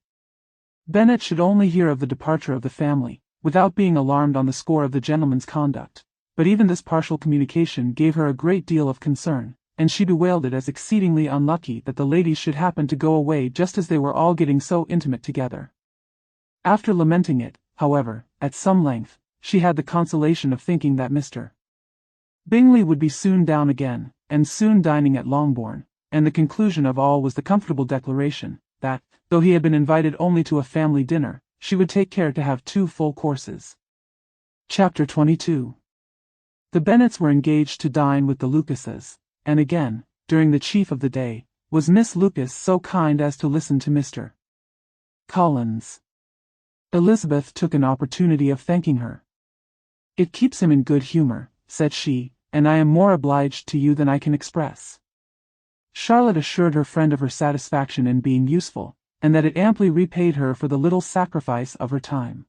Bennet should only hear of the departure of the family, without being alarmed on the score of the gentleman's conduct, but even this partial communication gave her a great deal of concern, and she bewailed it as exceedingly unlucky that the ladies should happen to go away just as they were all getting so intimate together. After lamenting it, however, at some length, she had the consolation of thinking that Mr. Bingley would be soon down again, and soon dining at Longbourn, and the conclusion of all was the comfortable declaration, that, though he had been invited only to a family dinner, she would take care to have 2 full courses. Chapter 22. The Bennets were engaged to dine with the Lucases, and again, during the chief of the day, was Miss Lucas so kind as to listen to Mr. Collins. Elizabeth took an opportunity of thanking her. "It keeps him in good humor," said she, "and I am more obliged to you than I can express." Charlotte assured her friend of her satisfaction in being useful, and that it amply repaid her for the little sacrifice of her time.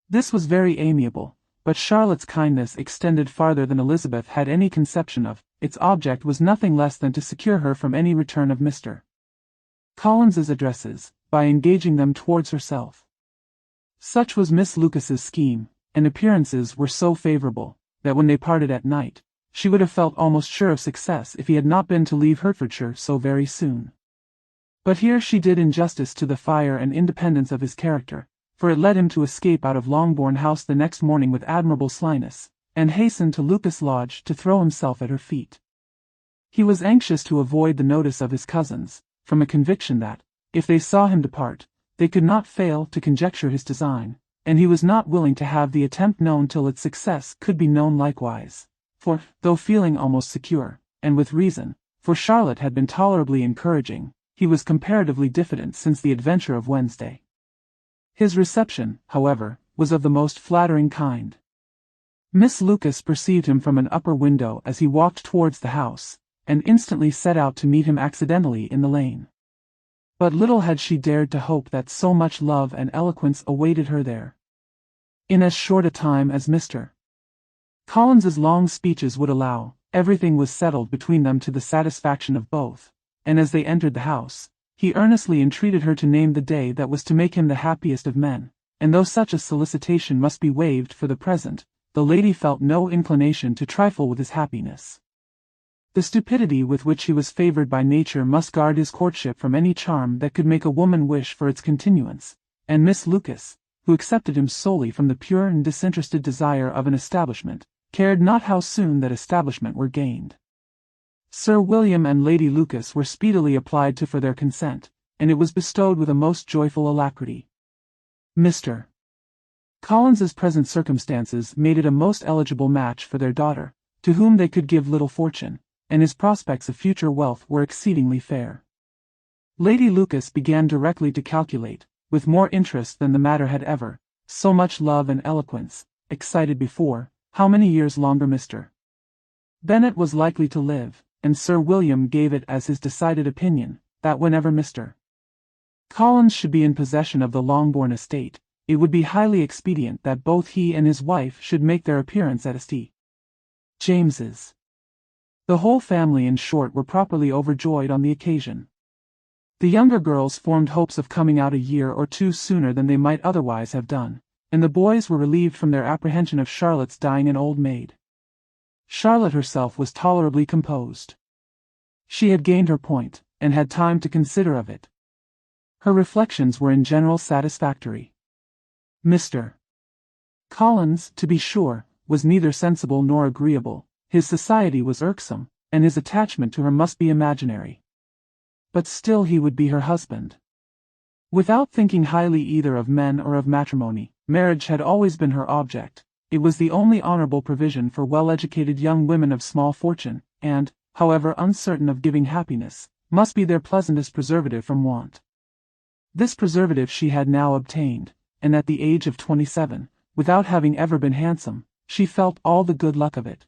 This was very amiable, but Charlotte's kindness extended farther than Elizabeth had any conception of. Its object was nothing less than to secure her from any return of Mr. Collins's addresses, by engaging them towards herself. Such was Miss Lucas's scheme, and appearances were so favorable, that when they parted at night, she would have felt almost sure of success if he had not been to leave Hertfordshire so very soon. But here she did injustice to the fire and independence of his character, for it led him to escape out of Longbourn House the next morning with admirable slyness, and hasten to Lucas Lodge to throw himself at her feet. He was anxious to avoid the notice of his cousins, from a conviction that, if they saw him depart, they could not fail to conjecture his design, and he was not willing to have the attempt known till its success could be known likewise. For, though feeling almost secure, and with reason, for Charlotte had been tolerably encouraging, he was comparatively diffident since the adventure of Wednesday. His reception, however, was of the most flattering kind. Miss Lucas perceived him from an upper window as he walked towards the house, and instantly set out to meet him accidentally in the lane. But little had she dared to hope that so much love and eloquence awaited her there. In as short a time as Mr. Collins's long speeches would allow, everything was settled between them to the satisfaction of both, and as they entered the house, he earnestly entreated her to name the day that was to make him the happiest of men, and though such a solicitation must be waived for the present, the lady felt no inclination to trifle with his happiness. The stupidity with which he was favored by nature must guard his courtship from any charm that could make a woman wish for its continuance, and Miss Lucas, who accepted him solely from the pure and disinterested desire of an establishment, cared not how soon that establishment were gained. Sir William and Lady Lucas were speedily applied to for their consent, and it was bestowed with a most joyful alacrity. Mr. Collins's present circumstances made it a most eligible match for their daughter, to whom they could give little fortune, and his prospects of future wealth were exceedingly fair. Lady Lucas began directly to calculate, with more interest than the matter had ever, so much love and eloquence, excited before, how many years longer Mr. Bennet was likely to live, and Sir William gave it as his decided opinion, that whenever Mr. Collins should be in possession of the Longbourn estate, it would be highly expedient that both he and his wife should make their appearance at St. James's. The whole family, in short, were properly overjoyed on the occasion. The younger girls formed hopes of coming out a year or 2 sooner than they might otherwise have done, and the boys were relieved from their apprehension of Charlotte's dying an old maid. Charlotte herself was tolerably composed. She had gained her point, and had time to consider of it. Her reflections were in general satisfactory. Mr. Collins, to be sure, was neither sensible nor agreeable, his society was irksome, and his attachment to her must be imaginary. But still he would be her husband. Without thinking highly either of men or of matrimony, marriage had always been her object. It was the only honorable provision for well-educated young women of small fortune, and, however uncertain of giving happiness, must be their pleasantest preservative from want. This preservative she had now obtained, and at the age of 27, without having ever been handsome, she felt all the good luck of it.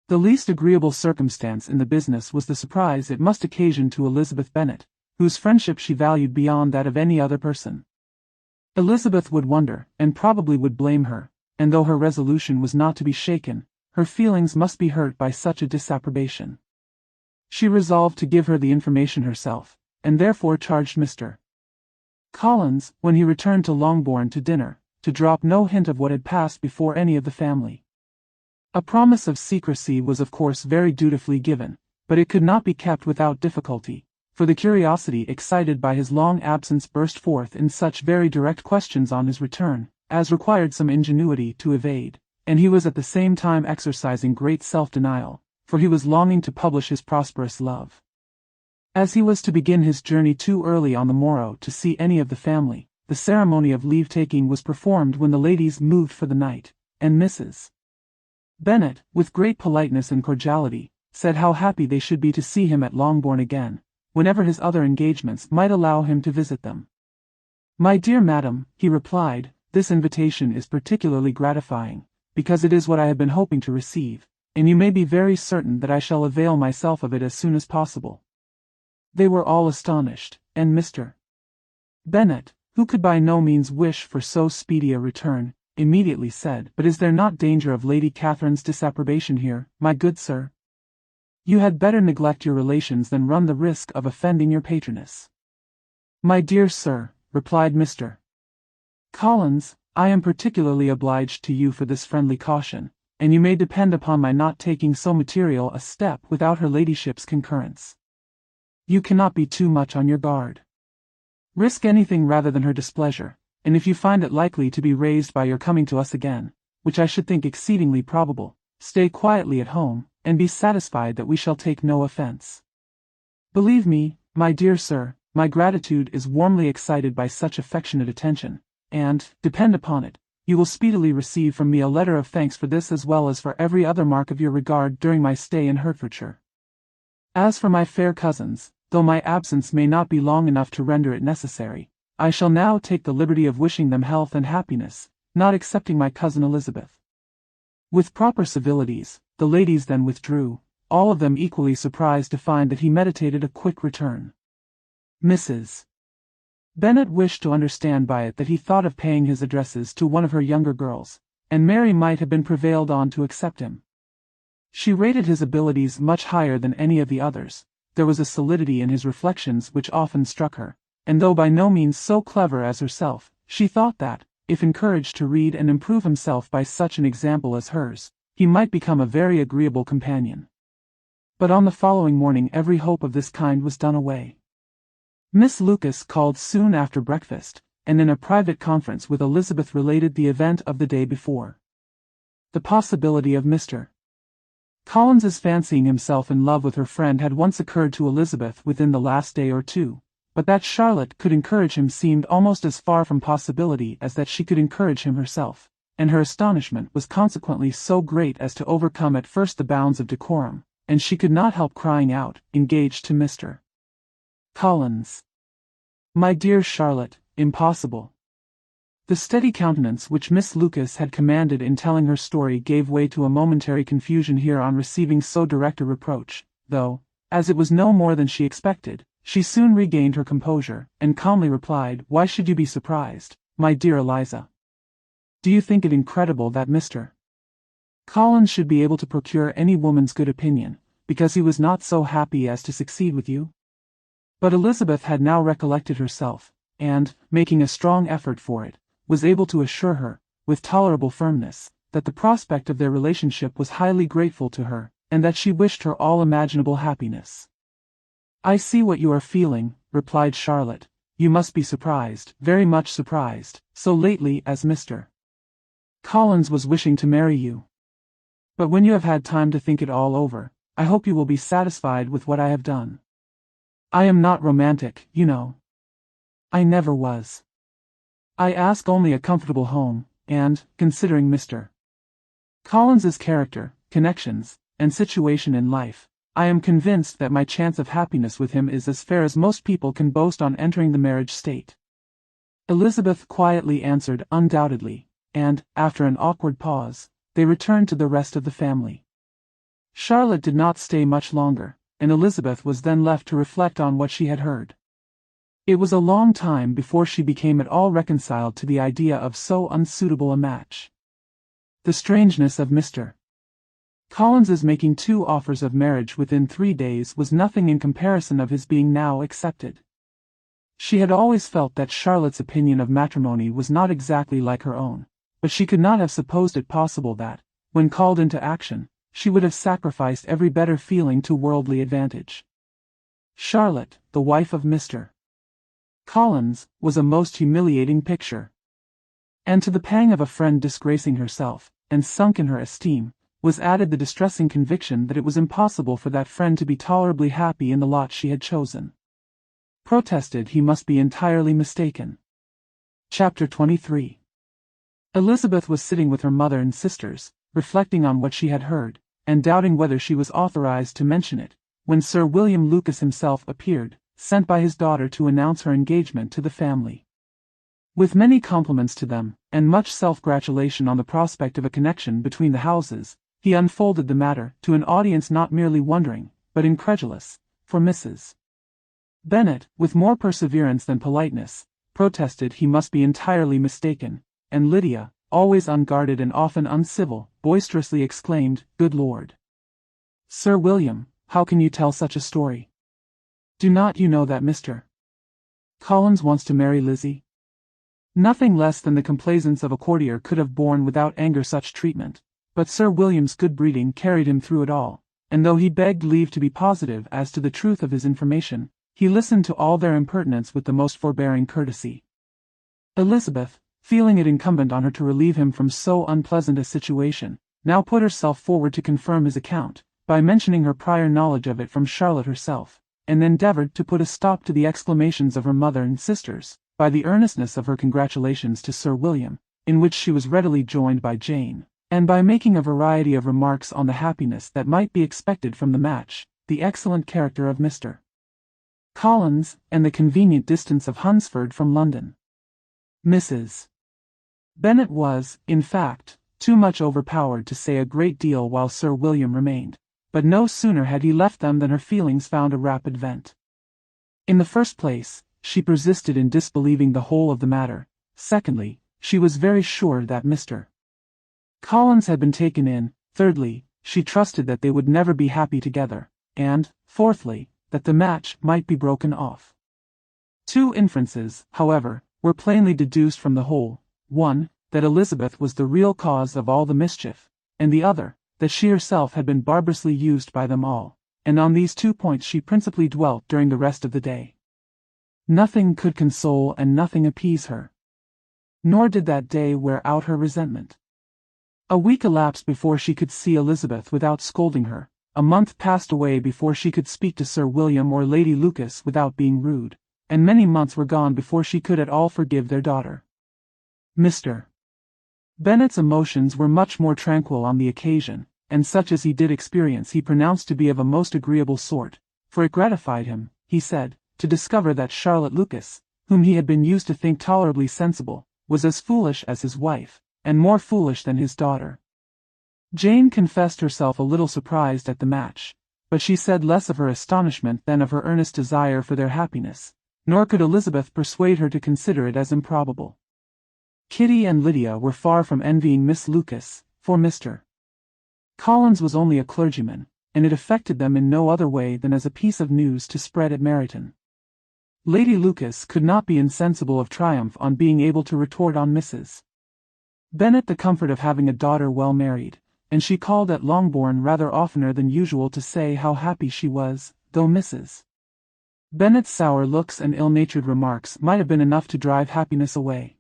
The least agreeable circumstance in the business was the surprise it must occasion to Elizabeth Bennet, whose friendship she valued beyond that of any other person. Elizabeth would wonder, and probably would blame her, and though her resolution was not to be shaken, her feelings must be hurt by such a disapprobation. She resolved to give her the information herself, and therefore charged Mr. Collins, when he returned to Longbourn to dinner, to drop no hint of what had passed before any of the family. A promise of secrecy was of course very dutifully given, but it could not be kept without difficulty, for the curiosity excited by his long absence burst forth in such very direct questions on his return, as required some ingenuity to evade, and he was at the same time exercising great self-denial, for he was longing to publish his prosperous love. As he was to begin his journey too early on the morrow to see any of the family, the ceremony of leave-taking was performed when the ladies moved for the night, and Mrs. Bennet, with great politeness and cordiality, said how happy they should be to see him at Longbourn again, whenever his other engagements might allow him to visit them. "My dear madam," he replied, "this invitation is particularly gratifying, because it is what I have been hoping to receive, and you may be very certain that I shall avail myself of it as soon as possible." They were all astonished, and Mr. Bennet, who could by no means wish for so speedy a return, immediately said, "But is there not danger of Lady Catherine's disapprobation here, my good sir? You had better neglect your relations than run the risk of offending your patroness." "My dear sir," replied Mr. Collins, "I am particularly obliged to you for this friendly caution, and you may depend upon my not taking so material a step without her ladyship's concurrence. You cannot be too much on your guard. Risk anything rather than her displeasure, and if you find it likely to be raised by your coming to us again, which I should think exceedingly probable, stay quietly at home, and be satisfied that we shall take no offense. Believe me, my dear sir, my gratitude is warmly excited by such affectionate attention, and, depend upon it, you will speedily receive from me a letter of thanks for this as well as for every other mark of your regard during my stay in Hertfordshire. As for my fair cousins, though my absence may not be long enough to render it necessary, I shall now take the liberty of wishing them health and happiness, not excepting my cousin Elizabeth." With proper civilities, the ladies then withdrew, all of them equally surprised to find that he meditated a quick return. Mrs. Bennet wished to understand by it that he thought of paying his addresses to one of her younger girls, and Mary might have been prevailed on to accept him. She rated his abilities much higher than any of the others. There was a solidity in his reflections which often struck her, and though by no means so clever as herself, she thought that, if encouraged to read and improve himself by such an example as hers, he might become a very agreeable companion. But on the following morning every hope of this kind was done away. Miss Lucas called soon after breakfast, and in a private conference with Elizabeth related the event of the day before. The possibility of Mr. Collins's fancying himself in love with her friend had once occurred to Elizabeth within the last day or two, but that Charlotte could encourage him seemed almost as far from possibility as that she could encourage him herself, and her astonishment was consequently so great as to overcome at first the bounds of decorum, and she could not help crying out, engaged to Mr. Collins. "My dear Charlotte, impossible." The steady countenance which Miss Lucas had commanded in telling her story gave way to a momentary confusion here on receiving so direct a reproach, though, as it was no more than she expected, she soon regained her composure, and calmly replied, "Why should you be surprised, my dear Eliza? Do you think it incredible that Mr. Collins should be able to procure any woman's good opinion, because he was not so happy as to succeed with you?" But Elizabeth had now recollected herself, and, making a strong effort for it, was able to assure her, with tolerable firmness, that the prospect of their relationship was highly grateful to her, and that she wished her all imaginable happiness. "I see what you are feeling," replied Charlotte. "You must be surprised, very much surprised, so lately as Mr. Collins was wishing to marry you. But when you have had time to think it all over, I hope you will be satisfied with what I have done. I am not romantic, you know. I never was. I ask only a comfortable home, and, considering Mr. Collins's character, connections, and situation in life, I am convinced that my chance of happiness with him is as fair as most people can boast on entering the marriage state." Elizabeth quietly answered undoubtedly, and, after an awkward pause, they returned to the rest of the family. Charlotte did not stay much longer, and Elizabeth was then left to reflect on what she had heard. It was a long time before she became at all reconciled to the idea of so unsuitable a match. The strangeness of Mr. Collins's making 2 offers of marriage within 3 days was nothing in comparison of his being now accepted. She had always felt that Charlotte's opinion of matrimony was not exactly like her own, but she could not have supposed it possible that, when called into action, she would have sacrificed every better feeling to worldly advantage. Charlotte, the wife of Mr. Collins, was a most humiliating picture. And to the pang of a friend disgracing herself, and sunk in her esteem, was added the distressing conviction that it was impossible for that friend to be tolerably happy in the lot she had chosen. Protested he must be entirely mistaken. Chapter 23. Elizabeth was sitting with her mother and sisters, reflecting on what she had heard, and doubting whether she was authorized to mention it, when Sir William Lucas himself appeared, sent by his daughter to announce her engagement to the family. With many compliments to them, and much self-gratulation on the prospect of a connection between the houses, he unfolded the matter to an audience not merely wondering, but incredulous, for Mrs. Bennet, with more perseverance than politeness, protested he must be entirely mistaken, and Lydia, always unguarded and often uncivil, boisterously exclaimed, "Good Lord! Sir William, how can you tell such a story? Do not you know that Mr. Collins wants to marry Lizzie?" Nothing less than the complaisance of a courtier could have borne without anger such treatment, but Sir William's good breeding carried him through it all, and though he begged leave to be positive as to the truth of his information, he listened to all their impertinence with the most forbearing courtesy. Elizabeth, feeling it incumbent on her to relieve him from so unpleasant a situation, now put herself forward to confirm his account, by mentioning her prior knowledge of it from Charlotte herself, and endeavored to put a stop to the exclamations of her mother and sisters, by the earnestness of her congratulations to Sir William, in which she was readily joined by Jane, and by making a variety of remarks on the happiness that might be expected from the match, the excellent character of Mr. Collins, and the convenient distance of Hunsford from London. Mrs. Bennet was, in fact, too much overpowered to say a great deal while Sir William remained, but no sooner had he left them than her feelings found a rapid vent. In the first place, she persisted in disbelieving the whole of the matter. Secondly, she was very sure that Mr. Collins had been taken in. Thirdly, she trusted that they would never be happy together, and, fourthly, that the match might be broken off. Two inferences, however, were plainly deduced from the whole: one, that Elizabeth was the real cause of all the mischief, and the other, that she herself had been barbarously used by them all, and on these two points she principally dwelt during the rest of the day. Nothing could console and nothing appease her. Nor did that day wear out her resentment. A week elapsed before she could see Elizabeth without scolding her. A month passed away before she could speak to Sir William or Lady Lucas without being rude, and many months were gone before she could at all forgive their daughter. Mr. Bennet's emotions were much more tranquil on the occasion, and such as he did experience he pronounced to be of a most agreeable sort, for it gratified him, he said, to discover that Charlotte Lucas, whom he had been used to think tolerably sensible, was as foolish as his wife, and more foolish than his daughter. Jane confessed herself a little surprised at the match, but she said less of her astonishment than of her earnest desire for their happiness, nor could Elizabeth persuade her to consider it as improbable. Kitty and Lydia were far from envying Miss Lucas, for Mr. Collins was only a clergyman, and it affected them in no other way than as a piece of news to spread at Meryton. Lady Lucas could not be insensible of triumph on being able to retort on Mrs. Bennet the comfort of having a daughter well married, and she called at Longbourn rather oftener than usual to say how happy she was, though Mrs. Bennet's sour looks and ill-natured remarks might have been enough to drive happiness away.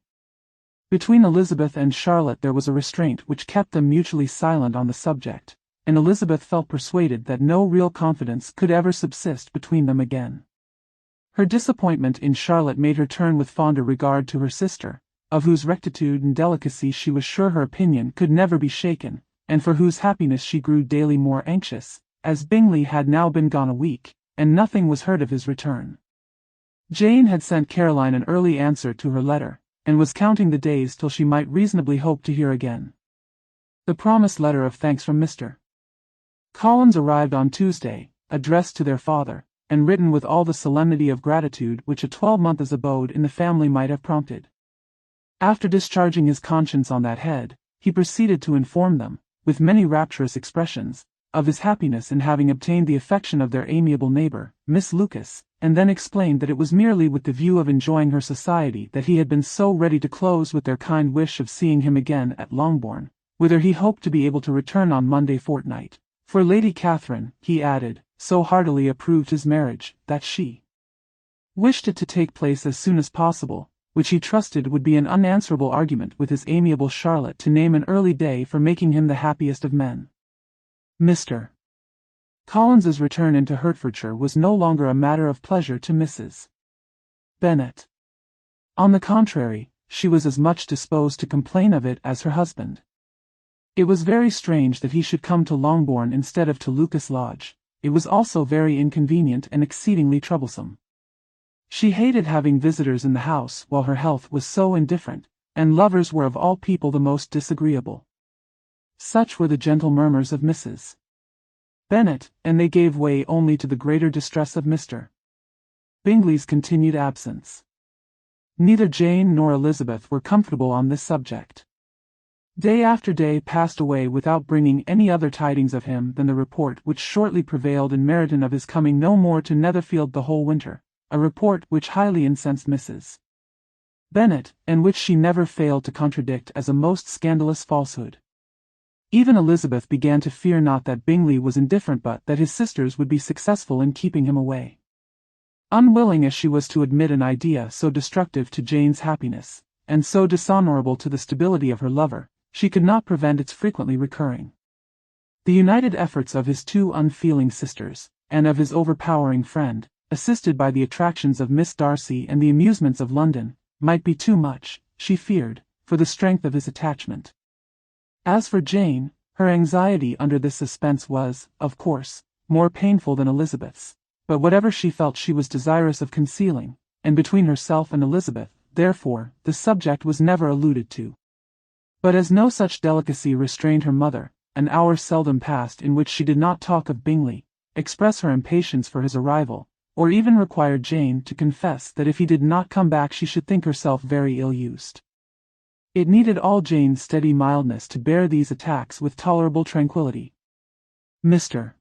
Between Elizabeth and Charlotte there was a restraint which kept them mutually silent on the subject, and Elizabeth felt persuaded that no real confidence could ever subsist between them again. Her disappointment in Charlotte made her turn with fonder regard to her sister, of whose rectitude and delicacy she was sure her opinion could never be shaken, and for whose happiness she grew daily more anxious, as Bingley had now been gone a week, and nothing was heard of his return. Jane had sent Caroline an early answer to her letter, and was counting the days till she might reasonably hope to hear again. The promised letter of thanks from Mr. Collins arrived on Tuesday, addressed to their father, and written with all the solemnity of gratitude which a 12-month's abode in the family might have prompted. After discharging his conscience on that head, he proceeded to inform them, with many rapturous expressions, of his happiness in having obtained the affection of their amiable neighbour, Miss Lucas, and then explained that it was merely with the view of enjoying her society that he had been so ready to close with their kind wish of seeing him again at Longbourn, whither he hoped to be able to return on Monday fortnight. For Lady Catherine, he added, so heartily approved his marriage, that she wished it to take place as soon as possible, which he trusted would be an unanswerable argument with his amiable Charlotte to name an early day for making him the happiest of men. Mr. Collins's return into Hertfordshire was no longer a matter of pleasure to Mrs. Bennet. On the contrary, she was as much disposed to complain of it as her husband. It was very strange that he should come to Longbourn instead of to Lucas Lodge. It was also very inconvenient and exceedingly troublesome. She hated having visitors in the house while her health was so indifferent, and lovers were of all people the most disagreeable. Such were the gentle murmurs of Mrs. Bennet, and they gave way only to the greater distress of Mr. Bingley's continued absence. Neither Jane nor Elizabeth were comfortable on this subject. Day after day passed away without bringing any other tidings of him than the report which shortly prevailed in Meryton of his coming no more to Netherfield the whole winter, a report which highly incensed Mrs. Bennet, and which she never failed to contradict as a most scandalous falsehood. Even Elizabeth began to fear not that Bingley was indifferent but that his sisters would be successful in keeping him away. Unwilling as she was to admit an idea so destructive to Jane's happiness, and so dishonourable to the stability of her lover, she could not prevent its frequently recurring. The united efforts of his two unfeeling sisters, and of his overpowering friend, assisted by the attractions of Miss Darcy and the amusements of London, might be too much, she feared, for the strength of his attachment. As for Jane, her anxiety under this suspense was, of course, more painful than Elizabeth's, but whatever she felt she was desirous of concealing, and between herself and Elizabeth, therefore, the subject was never alluded to. But as no such delicacy restrained her mother, an hour seldom passed in which she did not talk of Bingley, express her impatience for his arrival, or even require Jane to confess that if he did not come back she should think herself very ill-used. It needed all Jane's steady mildness to bear these attacks with tolerable tranquillity. Mr.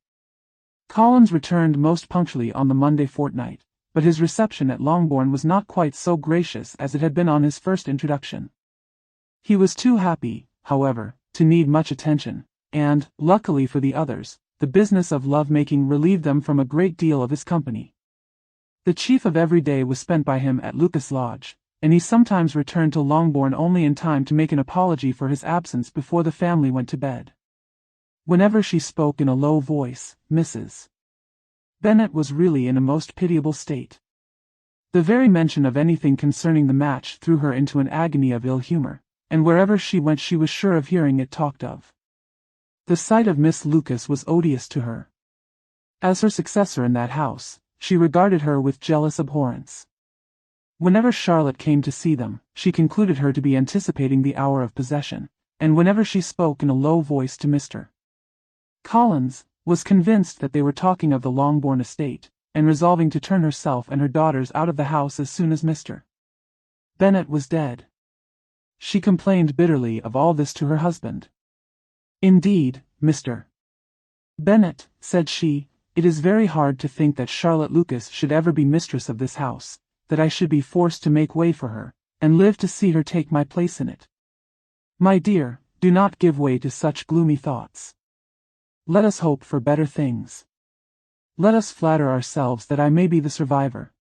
Collins returned most punctually on the Monday fortnight, but his reception at Longbourn was not quite so gracious as it had been on his first introduction. He was too happy, however, to need much attention, and, luckily for the others, the business of love-making relieved them from a great deal of his company. The chief of every day was spent by him at Lucas Lodge, and he sometimes returned to Longbourn only in time to make an apology for his absence before the family went to bed. Whenever she spoke in a low voice, Mrs. Bennet was really in a most pitiable state. The very mention of anything concerning the match threw her into an agony of ill-humour, and wherever she went she was sure of hearing it talked of. The sight of Miss Lucas was odious to her. As her successor in that house, she regarded her with jealous abhorrence. Whenever Charlotte came to see them, she concluded her to be anticipating the hour of possession, and whenever she spoke in a low voice to Mr. Collins, was convinced that they were talking of the Longbourn estate, and resolving to turn herself and her daughters out of the house as soon as Mr. Bennet was dead. She complained bitterly of all this to her husband. Indeed, Mr. Bennet, said she, it is very hard to think that Charlotte Lucas should ever be mistress of this house, that I should be forced to make way for her, and live to see her take my place in it. My dear, do not give way to such gloomy thoughts. Let us hope for better things. Let us flatter ourselves that I may be the survivor.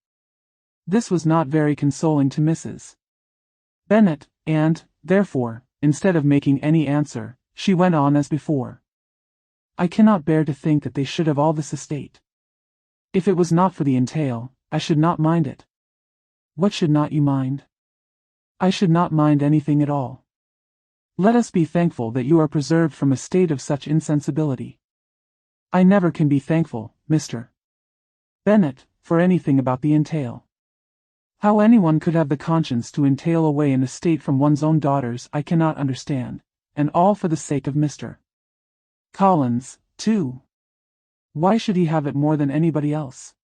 This was not very consoling to Mrs. Bennet, and, therefore, instead of making any answer, she went on as before. I cannot bear to think that they should have all this estate. If it was not for the entail, I should not mind it. What should not you mind? I should not mind anything at all. Let us be thankful that you are preserved from a state of such insensibility. I never can be thankful, Mr. Bennet, for anything about the entail. How anyone could have the conscience to entail away an estate from one's own daughters I cannot understand, and all for the sake of Mr. Collins, too. Why should he have it more than anybody else?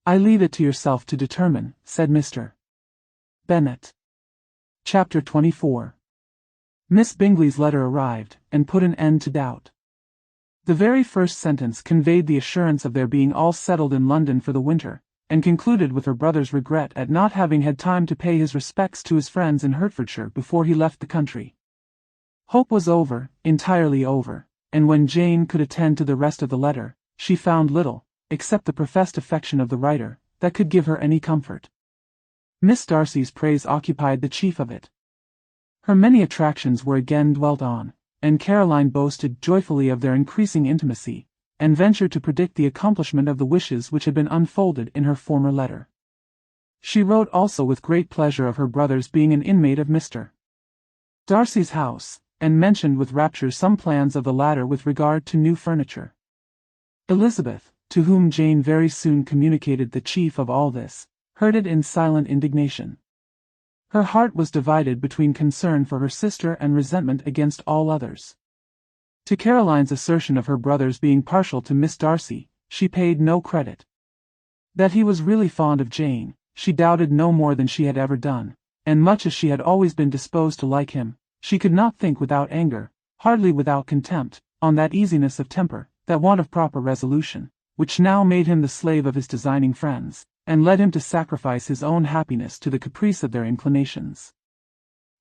I leave it to yourself to determine, said Mr. Bennet. Chapter 24. Miss Bingley's letter arrived, and put an end to doubt. The very first sentence conveyed the assurance of their being all settled in London for the winter, and concluded with her brother's regret at not having had time to pay his respects to his friends in Hertfordshire before he left the country. Hope was over, entirely over, and when Jane could attend to the rest of the letter, she found little, except the professed affection of the writer, that could give her any comfort. Miss Darcy's praise occupied the chief of it. Her many attractions were again dwelt on, and Caroline boasted joyfully of their increasing intimacy, and ventured to predict the accomplishment of the wishes which had been unfolded in her former letter. She wrote also with great pleasure of her brother's being an inmate of Mr. Darcy's house, and mentioned with rapture some plans of the latter with regard to new furniture. Elizabeth, to whom Jane very soon communicated the chief of all this, heard it in silent indignation. Her heart was divided between concern for her sister and resentment against all others. To Caroline's assertion of her brother's being partial to Miss Darcy, she paid no credit. That he was really fond of Jane, she doubted no more than she had ever done, and much as she had always been disposed to like him, she could not think without anger, hardly without contempt, on that easiness of temper, that want of proper resolution, which now made him the slave of his designing friends, and led him to sacrifice his own happiness to the caprice of their inclinations.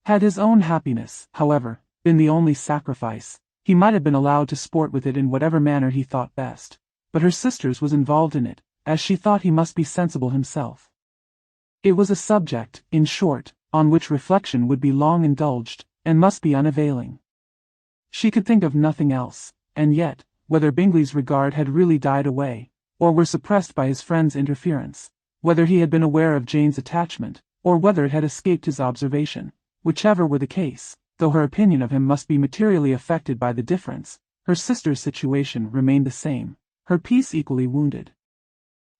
Had his own happiness, however, been the only sacrifice, he might have been allowed to sport with it in whatever manner he thought best, but her sister's was involved in it, as she thought he must be sensible himself. It was a subject, in short, on which reflection would be long indulged, and must be unavailing. She could think of nothing else, and yet, whether Bingley's regard had really died away, or were suppressed by his friend's interference, whether he had been aware of Jane's attachment, or whether it had escaped his observation, whichever were the case, though her opinion of him must be materially affected by the difference, her sister's situation remained the same, her peace equally wounded.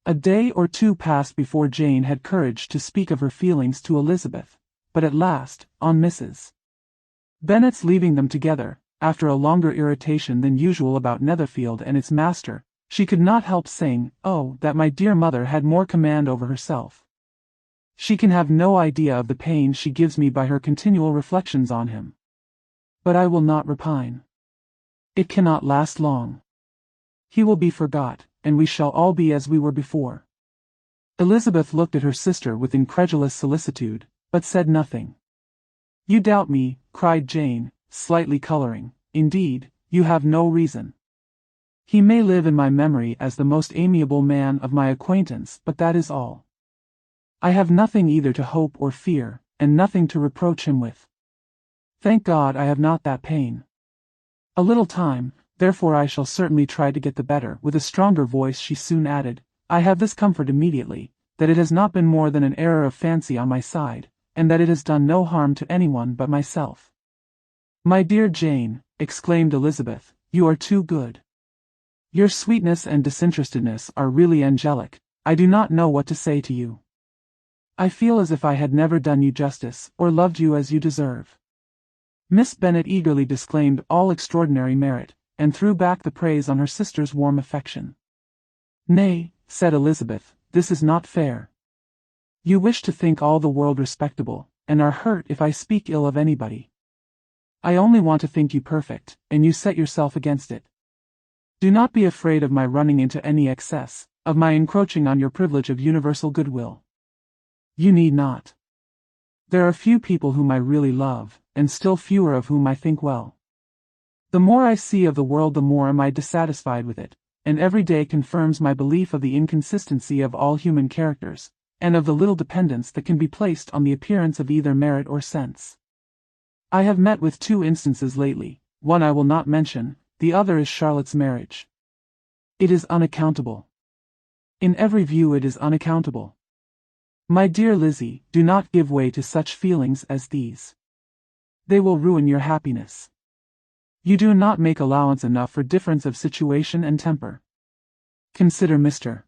A day or two passed before Jane had courage to speak of her feelings to Elizabeth, but at last, on Mrs. Bennet's leaving them together, after a longer irritation than usual about Netherfield and its master, she could not help saying, "Oh, that my dear mother had more command over herself. She can have no idea of the pain she gives me by her continual reflections on him. But I will not repine. It cannot last long. He will be forgot, and we shall all be as we were before." Elizabeth looked at her sister with incredulous solicitude, but said nothing. "You doubt me," cried Jane, slightly coloring. "Indeed, you have no reason. He may live in my memory as the most amiable man of my acquaintance, but that is all. I have nothing either to hope or fear, and nothing to reproach him with. Thank God I have not that pain. A little time, therefore I shall certainly try to get the better." With a stronger voice she soon added, "I have this comfort immediately, that it has not been more than an error of fancy on my side, and that it has done no harm to anyone but myself." "My dear Jane," exclaimed Elizabeth, "you are too good. Your sweetness and disinterestedness are really angelic. I do not know what to say to you. I feel as if I had never done you justice, or loved you as you deserve." Miss Bennet eagerly disclaimed all extraordinary merit, and threw back the praise on her sister's warm affection. "Nay," said Elizabeth, "this is not fair. You wish to think all the world respectable, and are hurt if I speak ill of anybody. I only want to think you perfect, and you set yourself against it. Do not be afraid of my running into any excess, of my encroaching on your privilege of universal goodwill. You need not. There are few people whom I really love, and still fewer of whom I think well. The more I see of the world the more am I dissatisfied with it, and every day confirms my belief of the inconsistency of all human characters, and of the little dependence that can be placed on the appearance of either merit or sense. I have met with two instances lately, one I will not mention, the other is Charlotte's marriage. It is unaccountable. In every view it is unaccountable. My dear Lizzie, do not give way to such feelings as these. They will ruin your happiness. You do not make allowance enough for difference of situation and temper. Consider Mr.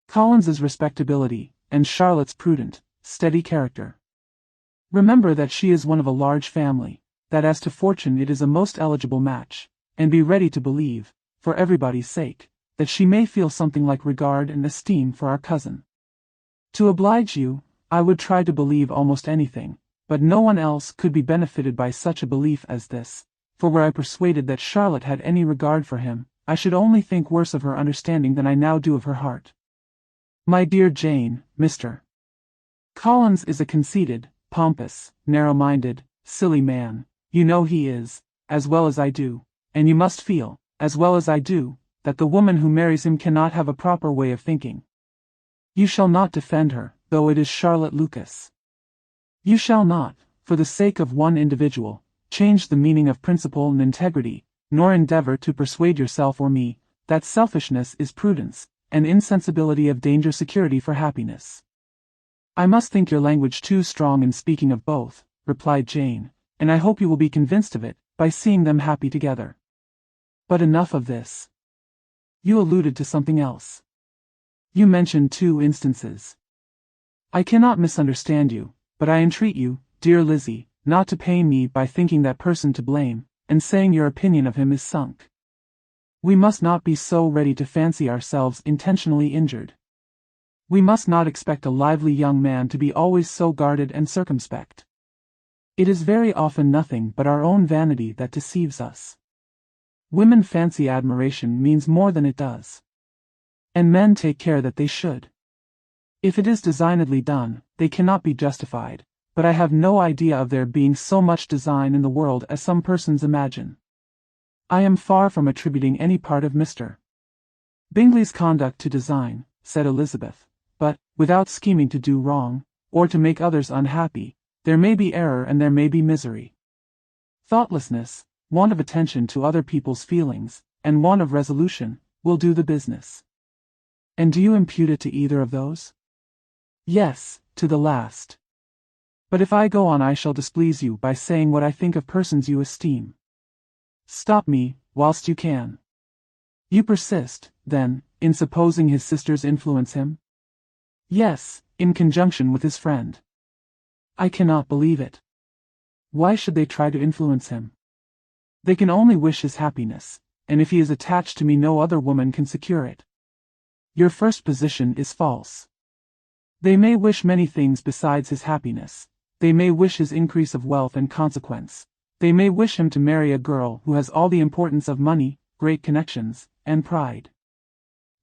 Collins's respectability, and Charlotte's prudent, steady character. Remember that she is one of a large family, that as to fortune it is a most eligible match, and be ready to believe, for everybody's sake, that she may feel something like regard and esteem for our cousin. To oblige you, I would try to believe almost anything, but no one else could be benefited by such a belief as this, for were I persuaded that Charlotte had any regard for him, I should only think worse of her understanding than I now do of her heart. My dear Jane, Mr. Collins is a conceited, pompous, narrow-minded, silly man, You know he is, as well as I do, and you must feel, as well as I do, that the woman who marries him cannot have a proper way of thinking. You shall not defend her, though it is Charlotte Lucas. You shall not, for the sake of one individual, change the meaning of principle and integrity, nor endeavor to persuade yourself or me, that selfishness is prudence, and insensibility of danger security for happiness. I must think your language too strong in speaking of both, replied Jane, and I hope you will be convinced of it, by seeing them happy together. But enough of this. You alluded to something else. You mentioned 2 instances. I cannot misunderstand you, but I entreat you, dear Lizzie, not to pain me by thinking that person to blame, and saying your opinion of him is sunk. We must not be so ready to fancy ourselves intentionally injured. We must not expect a lively young man to be always so guarded and circumspect. It is very often nothing but our own vanity that deceives us. Women fancy admiration means more than it does. And men take care that they should. If it is designedly done, they cannot be justified, but I have no idea of there being so much design in the world as some persons imagine. I am far from attributing any part of Mr. Bingley's conduct to design, said Elizabeth, but, without scheming to do wrong, or to make others unhappy, there may be error and there may be misery. Thoughtlessness, want of attention to other people's feelings, and want of resolution, will do the business. And do you impute it to either of those? Yes, to the last. But if I go on I shall displease you by saying what I think of persons you esteem. Stop me, whilst you can. You persist, then, in supposing his sisters influence him? Yes, in conjunction with his friend. I cannot believe it. Why should they try to influence him? They can only wish his happiness, and if he is attached to me no other woman can secure it. Your first position is false. They may wish many things besides his happiness. They may wish his increase of wealth and consequence. They may wish him to marry a girl who has all the importance of money, great connections, and pride.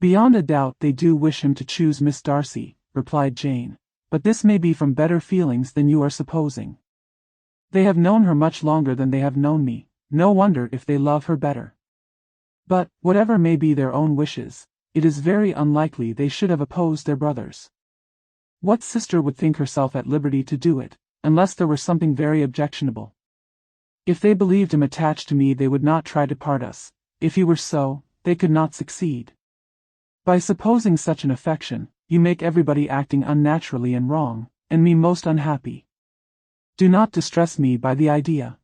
Beyond a doubt they do wish him to choose Miss Darcy, replied Jane, but this may be from better feelings than you are supposing. They have known her much longer than they have known me, no wonder if they love her better. But, whatever may be their own wishes, it is very unlikely they should have opposed their brothers. What sister would think herself at liberty to do it, unless there were something very objectionable? If they believed him attached to me they would not try to part us. If he were so, they could not succeed. By supposing such an affection, you make everybody acting unnaturally and wrong, and me most unhappy. Do not distress me by the idea.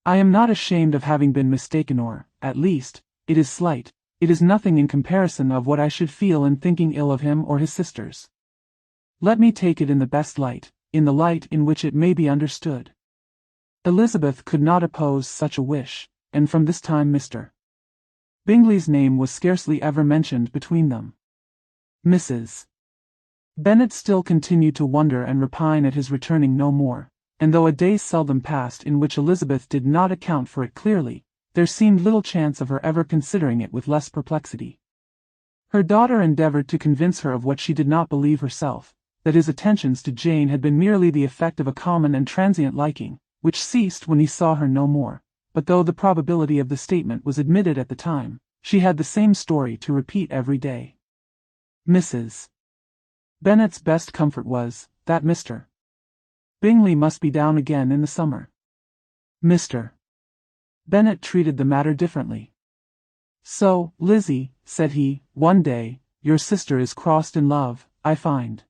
I am not ashamed of having been mistaken or, at least, it is slight, it is nothing in comparison of what I should feel in thinking ill of him or his sisters. Let me take it in the best light, in the light in which it may be understood. Elizabeth could not oppose such a wish, and from this time Mr. Bingley's name was scarcely ever mentioned between them. Mrs. Bennet still continued to wonder and repine at his returning no more, and though a day seldom passed in which Elizabeth did not account for it clearly, there seemed little chance of her ever considering it with less perplexity. Her daughter endeavored to convince her of what she did not believe herself, that his attentions to Jane had been merely the effect of a common and transient liking, which ceased when he saw her no more, but though the probability of the statement was admitted at the time, she had the same story to repeat every day. Mrs. Bennet's best comfort was, that Mr. Bingley must be down again in the summer. Mr. Bennet treated the matter differently. So, Lizzie, said he, one day, your sister is crossed in love, I find.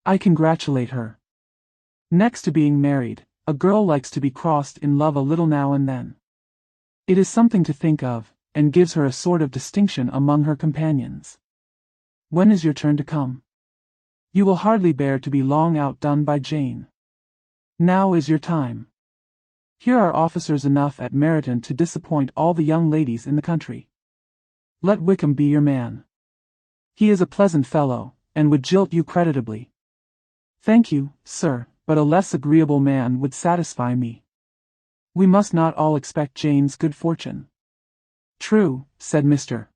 I congratulate her. Next to being married, a girl likes to be crossed in love a little now and then. It is something to think of, and gives her a sort of distinction among her companions. When is your turn to come? You will hardly bear to be long outdone by Jane. Now is your time. Here are officers enough at Meryton to disappoint all the young ladies in the country. Let Wickham be your man. He is a pleasant fellow, and would jilt you creditably. Thank you, sir, but a less agreeable man would satisfy me. We must not all expect Jane's good fortune. True, said Mr.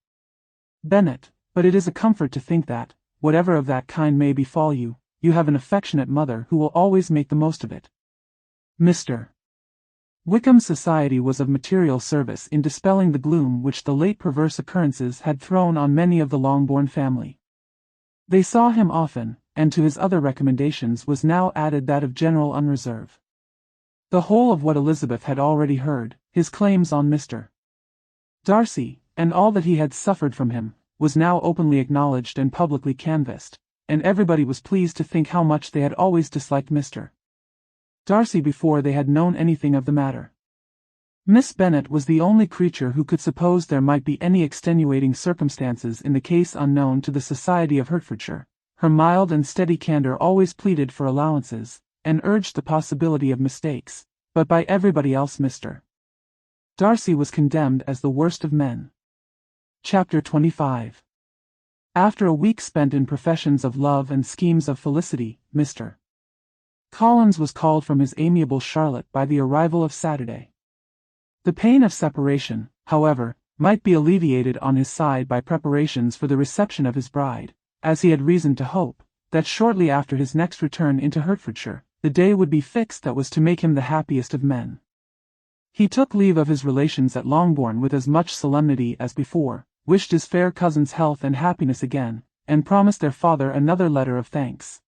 Bennet, but it is a comfort to think that, whatever of that kind may befall you, you have an affectionate mother who will always make the most of it. Mr. Wickham's society was of material service in dispelling the gloom which the late perverse occurrences had thrown on many of the Longbourn family. They saw him often, and to his other recommendations was now added that of general unreserve. The whole of what Elizabeth had already heard, his claims on Mr. Darcy, and all that he had suffered from him, was now openly acknowledged and publicly canvassed, and everybody was pleased to think how much they had always disliked Mr. Darcy before they had known anything of the matter. Miss Bennet was the only creature who could suppose there might be any extenuating circumstances in the case unknown to the Society of Hertfordshire. Her mild and steady candour always pleaded for allowances, and urged the possibility of mistakes, but by everybody else Mr. Darcy was condemned as the worst of men. Chapter 25. After a week spent in professions of love and schemes of felicity, Mr. Collins was called from his amiable Charlotte by the arrival of Saturday. The pain of separation, however, might be alleviated on his side by preparations for the reception of his bride, as he had reason to hope, that shortly after his next return into Hertfordshire, the day would be fixed that was to make him the happiest of men. He took leave of his relations at Longbourn with as much solemnity as before, wished his fair cousin's health and happiness again, and promised their father another letter of thanks.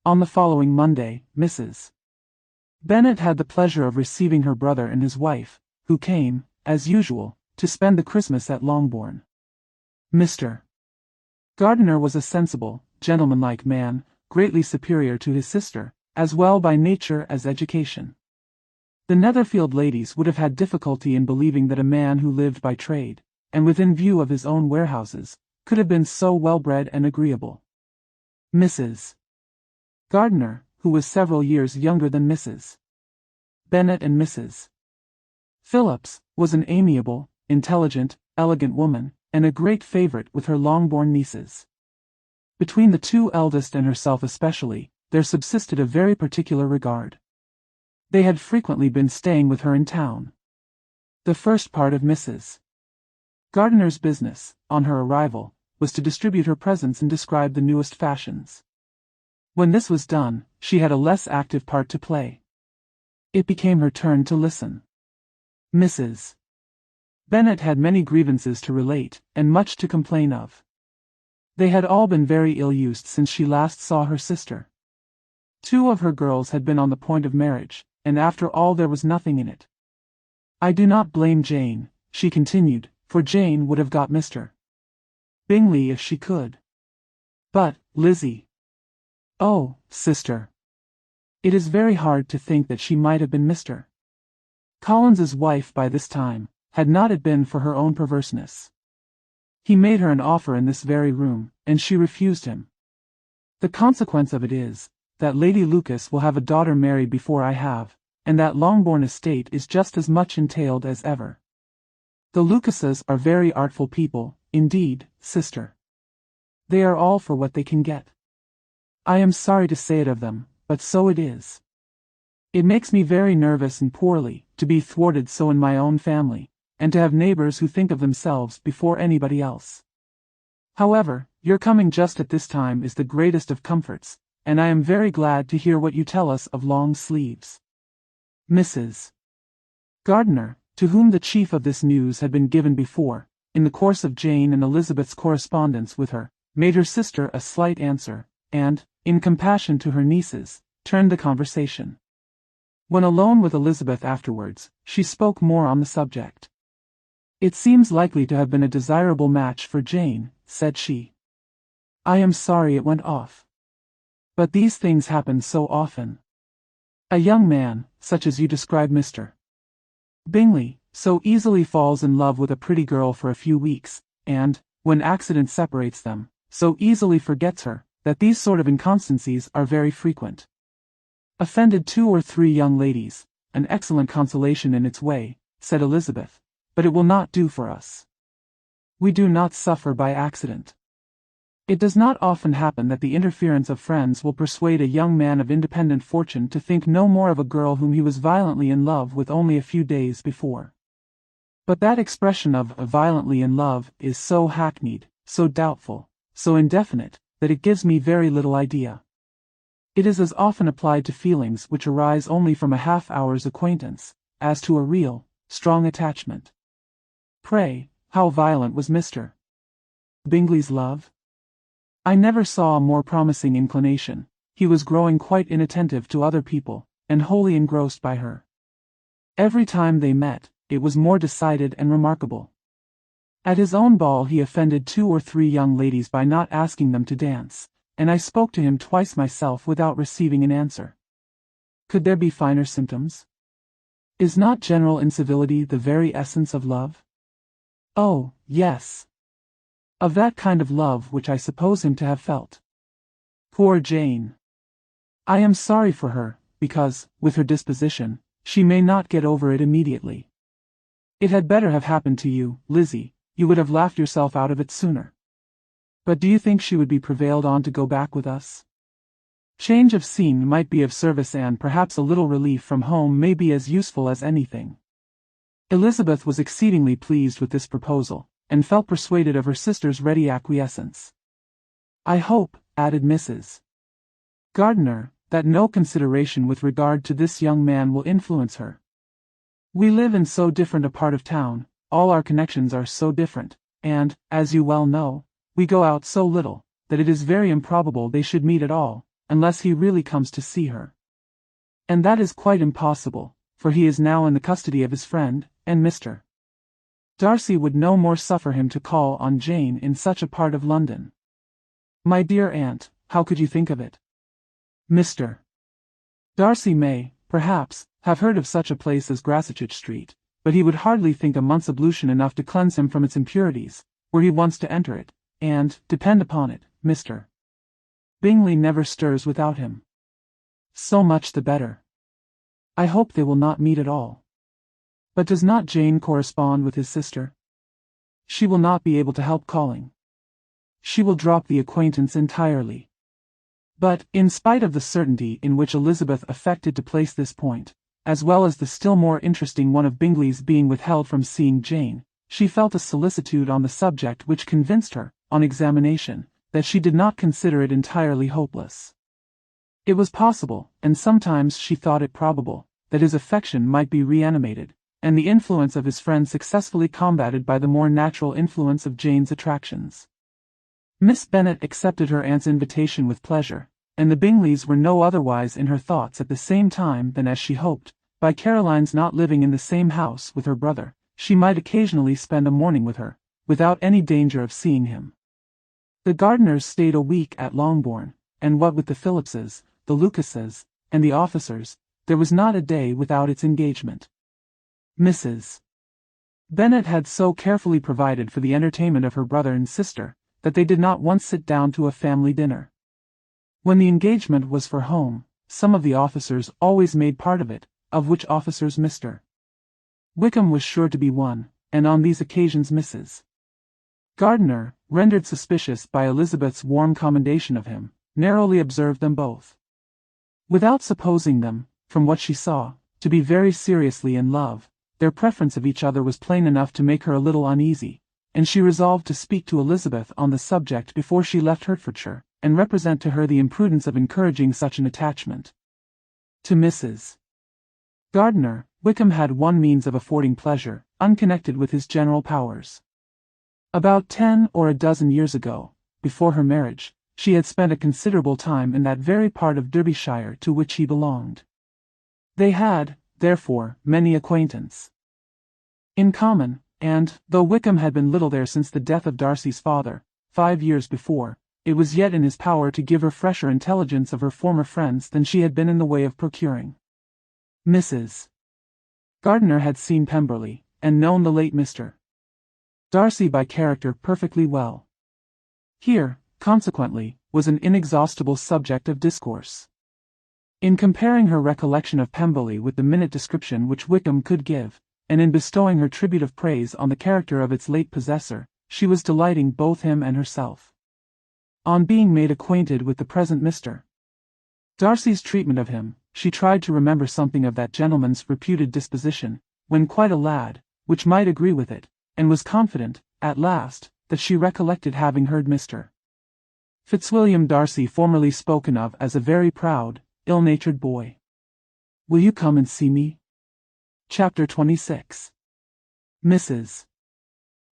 On the following Monday, Mrs. Bennet had the pleasure of receiving her brother and his wife, who came, as usual, to spend the Christmas at Longbourn. Mr. Gardiner was a sensible, gentlemanlike man, greatly superior to his sister, as well by nature as education. The Netherfield ladies would have had difficulty in believing that a man who lived by trade, and within view of his own warehouses, could have been so well-bred and agreeable. Mrs. Gardiner, who was several years younger than Mrs. Bennet and Mrs. Phillips, was an amiable, intelligent, elegant woman, and a great favourite with her Longbourn nieces. Between the two eldest and herself especially, there subsisted a very particular regard. They had frequently been staying with her in town. The first part of Mrs. Gardiner's business, on her arrival, was to distribute her presents and describe the newest fashions. When this was done, she had a less active part to play. It became her turn to listen. Mrs. Bennet had many grievances to relate, and much to complain of. They had all been very ill-used since she last saw her sister. 2 of her girls had been on the point of marriage, and after all there was nothing in it. I do not blame Jane, she continued, for Jane would have got Mr. Bingley if she could. But, Lizzie. Oh, sister. It is very hard to think that she might have been Mr. Collins's wife by this time, had not it been for her own perverseness. He made her an offer in this very room, and she refused him. The consequence of it is, that Lady Lucas will have a daughter married before I have, and that Longbourn estate is just as much entailed as ever. The Lucases are very artful people, indeed, sister. They are all for what they can get. I am sorry to say it of them, but so it is. It makes me very nervous and poorly, to be thwarted so in my own family, and to have neighbours who think of themselves before anybody else. However, your coming just at this time is the greatest of comforts, and I am very glad to hear what you tell us of long sleeves. Mrs. Gardiner, to whom the chief of this news had been given before, in the course of Jane and Elizabeth's correspondence with her, made her sister a slight answer, and, in compassion to her nieces, turned the conversation. When alone with Elizabeth afterwards, she spoke more on the subject. It seems likely to have been a desirable match for Jane, said she. I am sorry it went off. But these things happen so often. A young man, such as you describe Mr. Bingley, so easily falls in love with a pretty girl for a few weeks, and, when accident separates them, so easily forgets her, that these sort of inconstancies are very frequent. Offended 2 or 3 young ladies, an excellent consolation in its way, said Elizabeth, but it will not do for us. We do not suffer by accident. It does not often happen that the interference of friends will persuade a young man of independent fortune to think no more of a girl whom he was violently in love with only a few days before. But that expression of violently in love is so hackneyed, so doubtful, so indefinite, that it gives me very little idea. It is as often applied to feelings which arise only from a half-hour's acquaintance, as to a real, strong attachment. Pray, how violent was Mr. Bingley's love? I never saw a more promising inclination. He was growing quite inattentive to other people, and wholly engrossed by her. Every time they met, it was more decided and remarkable. At his own ball he offended 2 or 3 young ladies by not asking them to dance, and I spoke to him twice myself without receiving an answer. Could there be finer symptoms? Is not general incivility the very essence of love? Oh, yes. Of that kind of love which I suppose him to have felt. Poor Jane! I am sorry for her, because, with her disposition, she may not get over it immediately. It had better have happened to you, Lizzie. You would have laughed yourself out of it sooner. But do you think she would be prevailed on to go back with us? Change of scene might be of service, and perhaps a little relief from home may be as useful as anything. Elizabeth was exceedingly pleased with this proposal, and felt persuaded of her sister's ready acquiescence. I hope, added Mrs. Gardiner, that no consideration with regard to this young man will influence her. We live in so different a part of town, all our connections are so different, and, as you well know, we go out so little, that it is very improbable they should meet at all, unless he really comes to see her. And that is quite impossible, for he is now in the custody of his friend, and Mr. Darcy would no more suffer him to call on Jane in such a part of London. My dear aunt, how could you think of it? Mr. Darcy may, perhaps, have heard of such a place as Gracechurch Street, but he would hardly think a month's ablution enough to cleanse him from its impurities, were he once to enter it, and, depend upon it, Mr. Bingley never stirs without him. So much the better. I hope they will not meet at all. But does not Jane correspond with his sister? She will not be able to help calling. She will drop the acquaintance entirely. But, in spite of the certainty in which Elizabeth affected to place this point, as well as the still more interesting one of Bingley's being withheld from seeing Jane, she felt a solicitude on the subject which convinced her, on examination, that she did not consider it entirely hopeless. It was possible, and sometimes she thought it probable, that his affection might be reanimated, and the influence of his friend successfully combated by the more natural influence of Jane's attractions. Miss Bennet accepted her aunt's invitation with pleasure, and the Bingleys were no otherwise in her thoughts at the same time than as she hoped, by Caroline's not living in the same house with her brother, she might occasionally spend a morning with her, without any danger of seeing him. The Gardiners stayed a week at Longbourn, and what with the Phillipses, the Lucases, and the officers, there was not a day without its engagement. Mrs. Bennet had so carefully provided for the entertainment of her brother and sister, that they did not once sit down to a family dinner. When the engagement was for home, some of the officers always made part of it, of which officers Mr. Wickham was sure to be one, and on these occasions Mrs. Gardiner, rendered suspicious by Elizabeth's warm commendation of him, narrowly observed them both. Without supposing them, from what she saw, to be very seriously in love, their preference of each other was plain enough to make her a little uneasy, and she resolved to speak to Elizabeth on the subject before she left Hertfordshire, and represent to her the imprudence of encouraging such an attachment. To Mrs. Gardiner, Wickham had one means of affording pleasure, unconnected with his general powers. About 10 or a dozen years ago, before her marriage, she had spent a considerable time in that very part of Derbyshire to which he belonged. They had, therefore, many acquaintance in common, and, though Wickham had been little there since the death of Darcy's father, 5 years before, it was yet in his power to give her fresher intelligence of her former friends than she had been in the way of procuring. Mrs. Gardiner had seen Pemberley, and known the late Mr. Darcy by character perfectly well. Here, consequently, was an inexhaustible subject of discourse. In comparing her recollection of Pemberley with the minute description which Wickham could give, and in bestowing her tribute of praise on the character of its late possessor, she was delighting both him and herself. On being made acquainted with the present Mr. Darcy's treatment of him, she tried to remember something of that gentleman's reputed disposition, when quite a lad, which might agree with it, and was confident, at last, that she recollected having heard Mr. Fitzwilliam Darcy formerly spoken of as a very proud, ill-natured boy. "Will you come and see me?" Chapter 26. Mrs.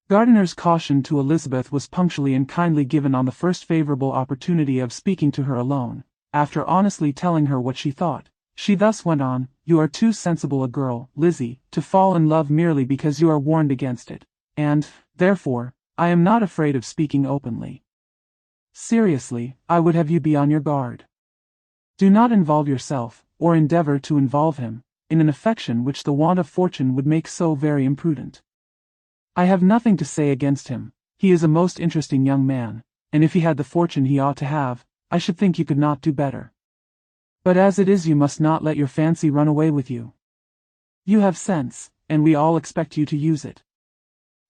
Gardiner's caution to Elizabeth was punctually and kindly given on the first favorable opportunity of speaking to her alone. After honestly telling her what she thought, she thus went on, "You are too sensible a girl, Lizzie, to fall in love merely because you are warned against it, and, therefore, I am not afraid of speaking openly. Seriously, I would have you be on your guard. Do not involve yourself, or endeavor to involve him, in an affection which the want of fortune would make so very imprudent. I have nothing to say against him, he is a most interesting young man, and if he had the fortune he ought to have, I should think you could not do better. But as it is you must not let your fancy run away with you. You have sense, and we all expect you to use it.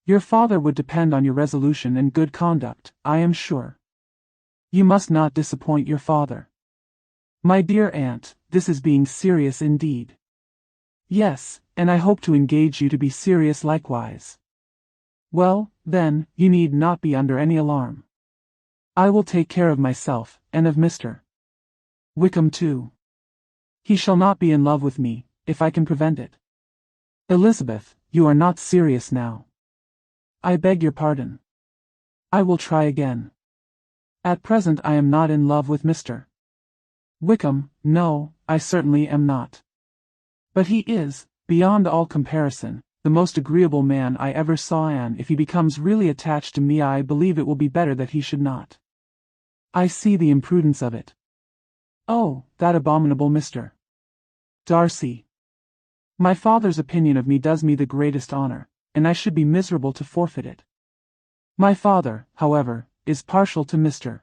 Your father would depend on your resolution and good conduct, I am sure. You must not disappoint your father. My dear aunt, this is being serious indeed." "Yes, and I hope to engage you to be serious likewise." "Well, then, you need not be under any alarm. I will take care of myself, and of Mr. Wickham too. He shall not be in love with me, if I can prevent it." "Elizabeth, you are not serious now." "I beg your pardon. I will try again. At present I am not in love with Mr. Wickham, no, I certainly am not. But he is, beyond all comparison, the most agreeable man I ever saw, and if he becomes really attached to me I believe it will be better that he should not. I see the imprudence of it. Oh, that abominable Mr. Darcy. My father's opinion of me does me the greatest honor, and I should be miserable to forfeit it. My father, however, is partial to Mr.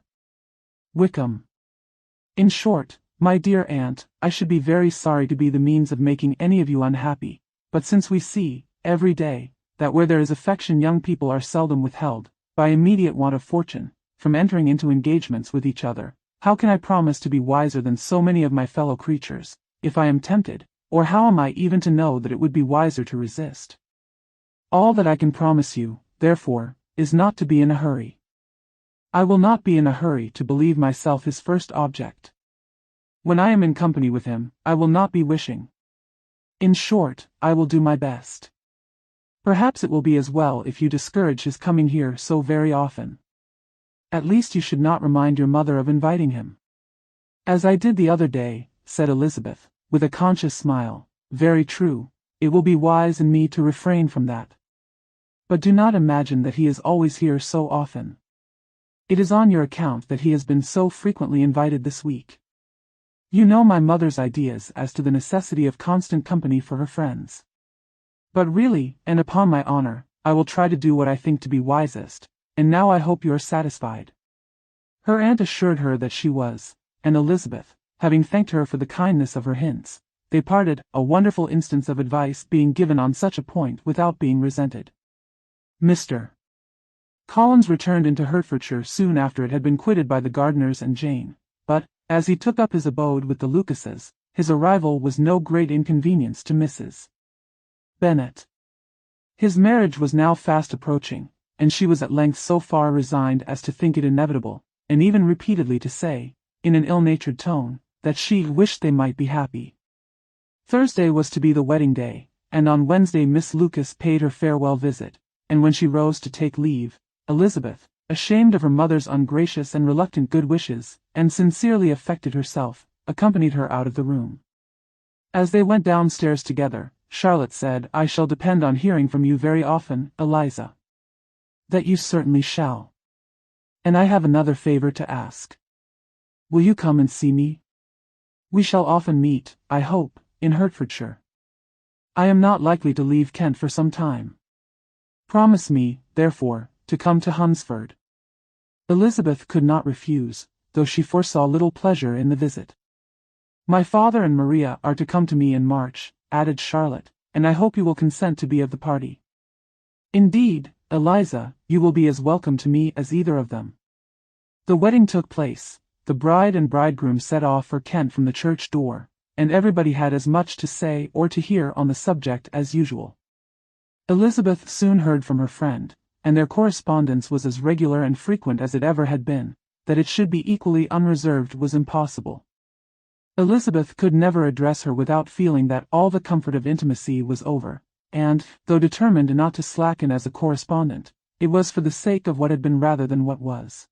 Wickham. In short, my dear aunt, I should be very sorry to be the means of making any of you unhappy, but since we see, every day, that where there is affection young people are seldom withheld, by immediate want of fortune, from entering into engagements with each other, how can I promise to be wiser than so many of my fellow creatures, if I am tempted, or how am I even to know that it would be wiser to resist? All that I can promise you, therefore, is not to be in a hurry. I will not be in a hurry to believe myself his first object. When I am in company with him, I will not be wishing. In short, I will do my best. Perhaps it will be as well if you discourage his coming here so very often. At least you should not remind your mother of inviting him." "As I did the other day," said Elizabeth, with a conscious smile. "Very true, it will be wise in me to refrain from that. But do not imagine that he is always here so often. It is on your account that he has been so frequently invited this week. You know my mother's ideas as to the necessity of constant company for her friends. But really, and upon my honor, I will try to do what I think to be wisest, and now I hope you are satisfied." Her aunt assured her that she was, and Elizabeth, having thanked her for the kindness of her hints, they parted, a wonderful instance of advice being given on such a point without being resented. Mr. Collins returned into Hertfordshire soon after it had been quitted by the Gardiners and Jane, but, as he took up his abode with the Lucases, his arrival was no great inconvenience to Mrs. Bennet. His marriage was now fast approaching, and she was at length so far resigned as to think it inevitable, and even repeatedly to say, in an ill-natured tone, that she wished they might be happy. Thursday was to be the wedding day, and on Wednesday Miss Lucas paid her farewell visit, and when she rose to take leave, Elizabeth, ashamed of her mother's ungracious and reluctant good wishes, and sincerely affected herself, accompanied her out of the room. As they went downstairs together, Charlotte said, "I shall depend on hearing from you very often, Eliza." "That you certainly shall. And I have another favor to ask. Will you come and see me? We shall often meet, I hope, in Hertfordshire. I am not likely to leave Kent for some time. Promise me, therefore, to come to Hunsford." Elizabeth could not refuse, though she foresaw little pleasure in the visit. "My father and Maria are to come to me in March," added Charlotte, "and I hope you will consent to be of the party." "Indeed, Eliza, you will be as welcome to me as either of them." The wedding took place, the bride and bridegroom set off for Kent from the church door, and everybody had as much to say or to hear on the subject as usual. Elizabeth soon heard from her friend, and their correspondence was as regular and frequent as it ever had been. That it should be equally unreserved was impossible. Elizabeth could never address her without feeling that all the comfort of intimacy was over, and, though determined not to slacken as a correspondent, it was for the sake of what had been rather than what was.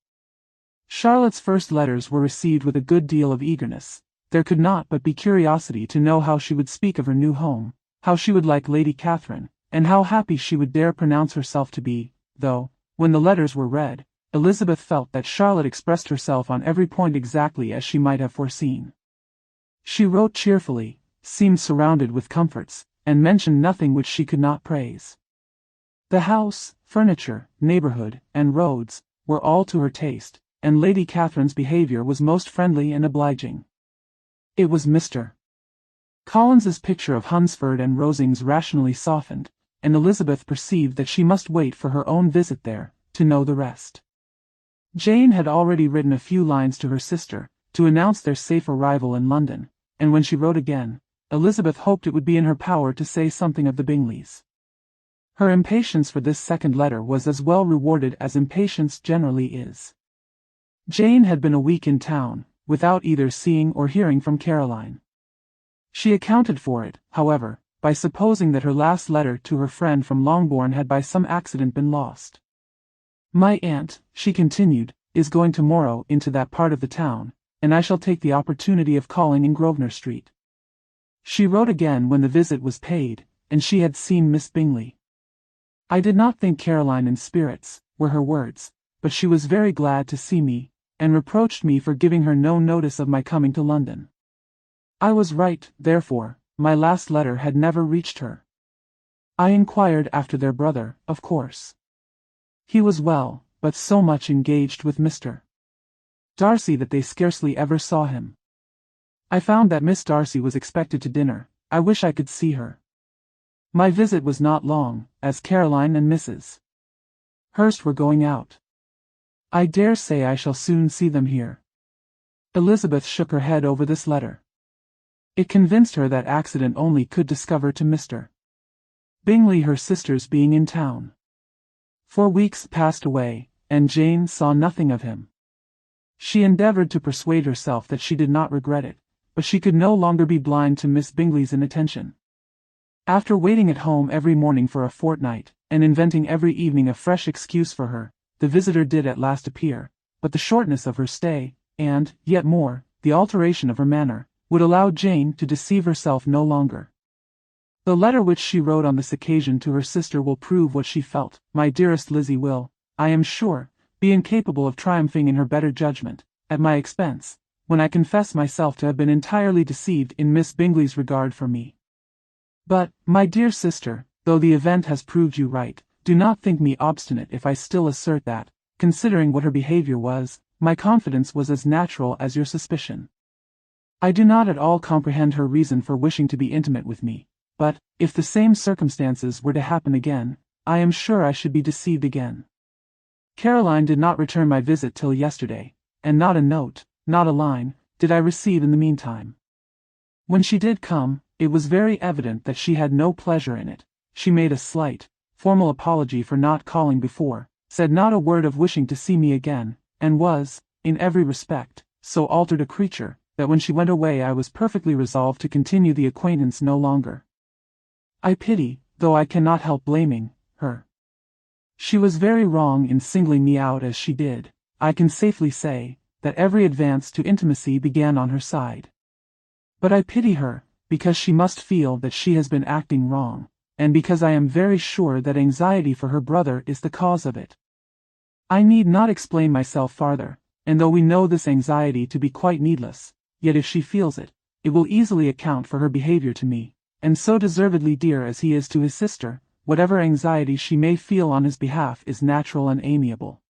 Charlotte's first letters were received with a good deal of eagerness. There could not but be curiosity to know how she would speak of her new home, how she would like Lady Catherine, and how happy she would dare pronounce herself to be, though, when the letters were read, Elizabeth felt that Charlotte expressed herself on every point exactly as she might have foreseen. She wrote cheerfully, seemed surrounded with comforts, and mentioned nothing which she could not praise. The house, furniture, neighborhood, and roads were all to her taste, and Lady Catherine's behavior was most friendly and obliging. It was Mr. Collins's picture of Hunsford and Rosings rationally softened, and Elizabeth perceived that she must wait for her own visit there, to know the rest. Jane had already written a few lines to her sister, to announce their safe arrival in London, and when she wrote again, Elizabeth hoped it would be in her power to say something of the Bingleys. Her impatience for this second letter was as well rewarded as impatience generally is. Jane had been a week in town, without either seeing or hearing from Caroline. She accounted for it, however, by supposing that her last letter to her friend from Longbourn had by some accident been lost. "My aunt," she continued, "is going tomorrow into that part of the town, and I shall take the opportunity of calling in Grosvenor Street." She wrote again when the visit was paid, and she had seen Miss Bingley. "I did not think Caroline in spirits," were her words, "but she was very glad to see me, and reproached me for giving her no notice of my coming to London. I was right, therefore, my last letter had never reached her. I inquired after their brother, of course. He was well, but so much engaged with Mr. Darcy that they scarcely ever saw him. I found that Miss Darcy was expected to dinner. I wish I could see her. My visit was not long, as Caroline and Mrs. Hurst were going out. I dare say I shall soon see them here." Elizabeth shook her head over this letter. It convinced her that accident only could discover to Mr. Bingley her sister's being in town. 4 weeks passed away, and Jane saw nothing of him. She endeavored to persuade herself that she did not regret it, but she could no longer be blind to Miss Bingley's inattention. After waiting at home every morning for a fortnight, and inventing every evening a fresh excuse for her, the visitor did at last appear, but the shortness of her stay, and, yet more, the alteration of her manner, would allow Jane to deceive herself no longer. The letter which she wrote on this occasion to her sister will prove what she felt. "My dearest Lizzie will, I am sure, be incapable of triumphing in her better judgment, at my expense, when I confess myself to have been entirely deceived in Miss Bingley's regard for me. But, my dear sister, though the event has proved you right, do not think me obstinate if I still assert that, considering what her behavior was, my confidence was as natural as your suspicion. I do not at all comprehend her reason for wishing to be intimate with me, but, if the same circumstances were to happen again, I am sure I should be deceived again. Caroline did not return my visit till yesterday, and not a note, not a line, did I receive in the meantime. When she did come, it was very evident that she had no pleasure in it. She made a slight, formal apology for not calling before, said not a word of wishing to see me again, and was, in every respect, so altered a creature, that when she went away I was perfectly resolved to continue the acquaintance no longer. I pity, though I cannot help blaming, her. She was very wrong in singling me out as she did. I can safely say, that every advance to intimacy began on her side. But I pity her, because she must feel that she has been acting wrong, and because I am very sure that anxiety for her brother is the cause of it. I need not explain myself farther, and though we know this anxiety to be quite needless, yet if she feels it, it will easily account for her behavior to me, and so deservedly dear as he is to his sister, whatever anxiety she may feel on his behalf is natural and amiable.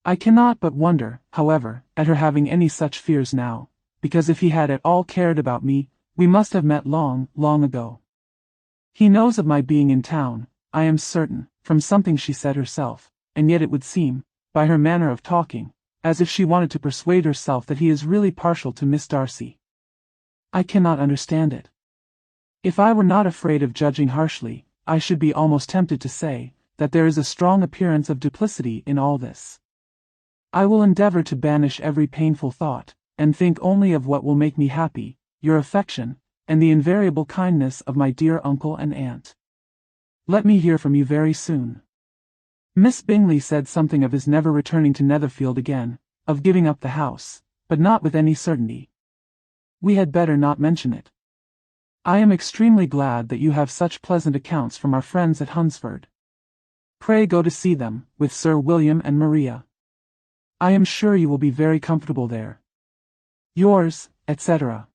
I cannot but wonder, however, at her having any such fears now, because if he had at all cared about me, we must have met long, long ago. He knows of my being in town, I am certain, from something she said herself, and yet it would seem, by her manner of talking, as if she wanted to persuade herself that he is really partial to Miss Darcy. I cannot understand it. If I were not afraid of judging harshly, I should be almost tempted to say, that there is a strong appearance of duplicity in all this. I will endeavor to banish every painful thought, and think only of what will make me happy, your affection, and the invariable kindness of my dear uncle and aunt. Let me hear from you very soon. Miss Bingley said something of his never returning to Netherfield again, of giving up the house, but not with any certainty. We had better not mention it. I am extremely glad that you have such pleasant accounts from our friends at Hunsford. Pray go to see them, with Sir William and Maria. I am sure you will be very comfortable there. Yours, etc.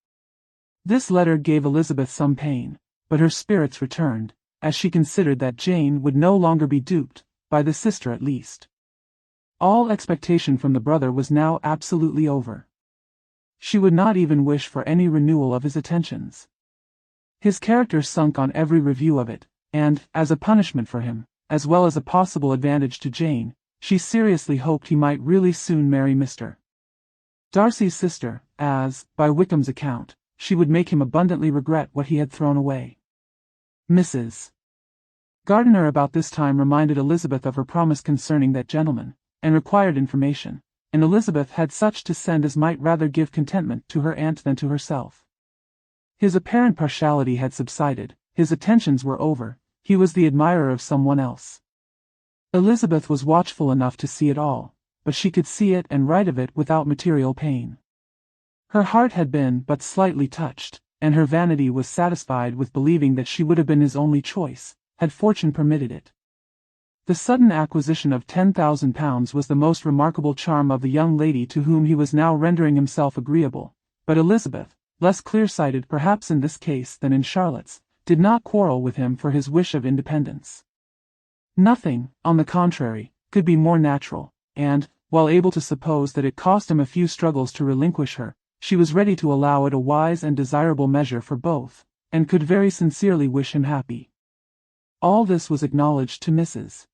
This letter gave Elizabeth some pain, but her spirits returned, as she considered that Jane would no longer be duped, by the sister at least. All expectation from the brother was now absolutely over. She would not even wish for any renewal of his attentions. His character sunk on every review of it, and, as a punishment for him, as well as a possible advantage to Jane, she seriously hoped he might really soon marry Mr. Darcy's sister, as, by Wickham's account, she would make him abundantly regret what he had thrown away. Mrs. Gardiner about this time reminded Elizabeth of her promise concerning that gentleman, and required information, and Elizabeth had such to send as might rather give contentment to her aunt than to herself. His apparent partiality had subsided, his attentions were over, he was the admirer of someone else. Elizabeth was watchful enough to see it all, but she could see it and write of it without material pain. Her heart had been but slightly touched, and her vanity was satisfied with believing that she would have been his only choice, had fortune permitted it. The sudden acquisition of £10,000 was the most remarkable charm of the young lady to whom he was now rendering himself agreeable, but Elizabeth, less clear-sighted perhaps in this case than in Charlotte's, did not quarrel with him for his wish of independence. Nothing, on the contrary, could be more natural, and, while able to suppose that it cost him a few struggles to relinquish her, she was ready to allow it a wise and desirable measure for both, and could very sincerely wish him happy. All this was acknowledged to Mrs.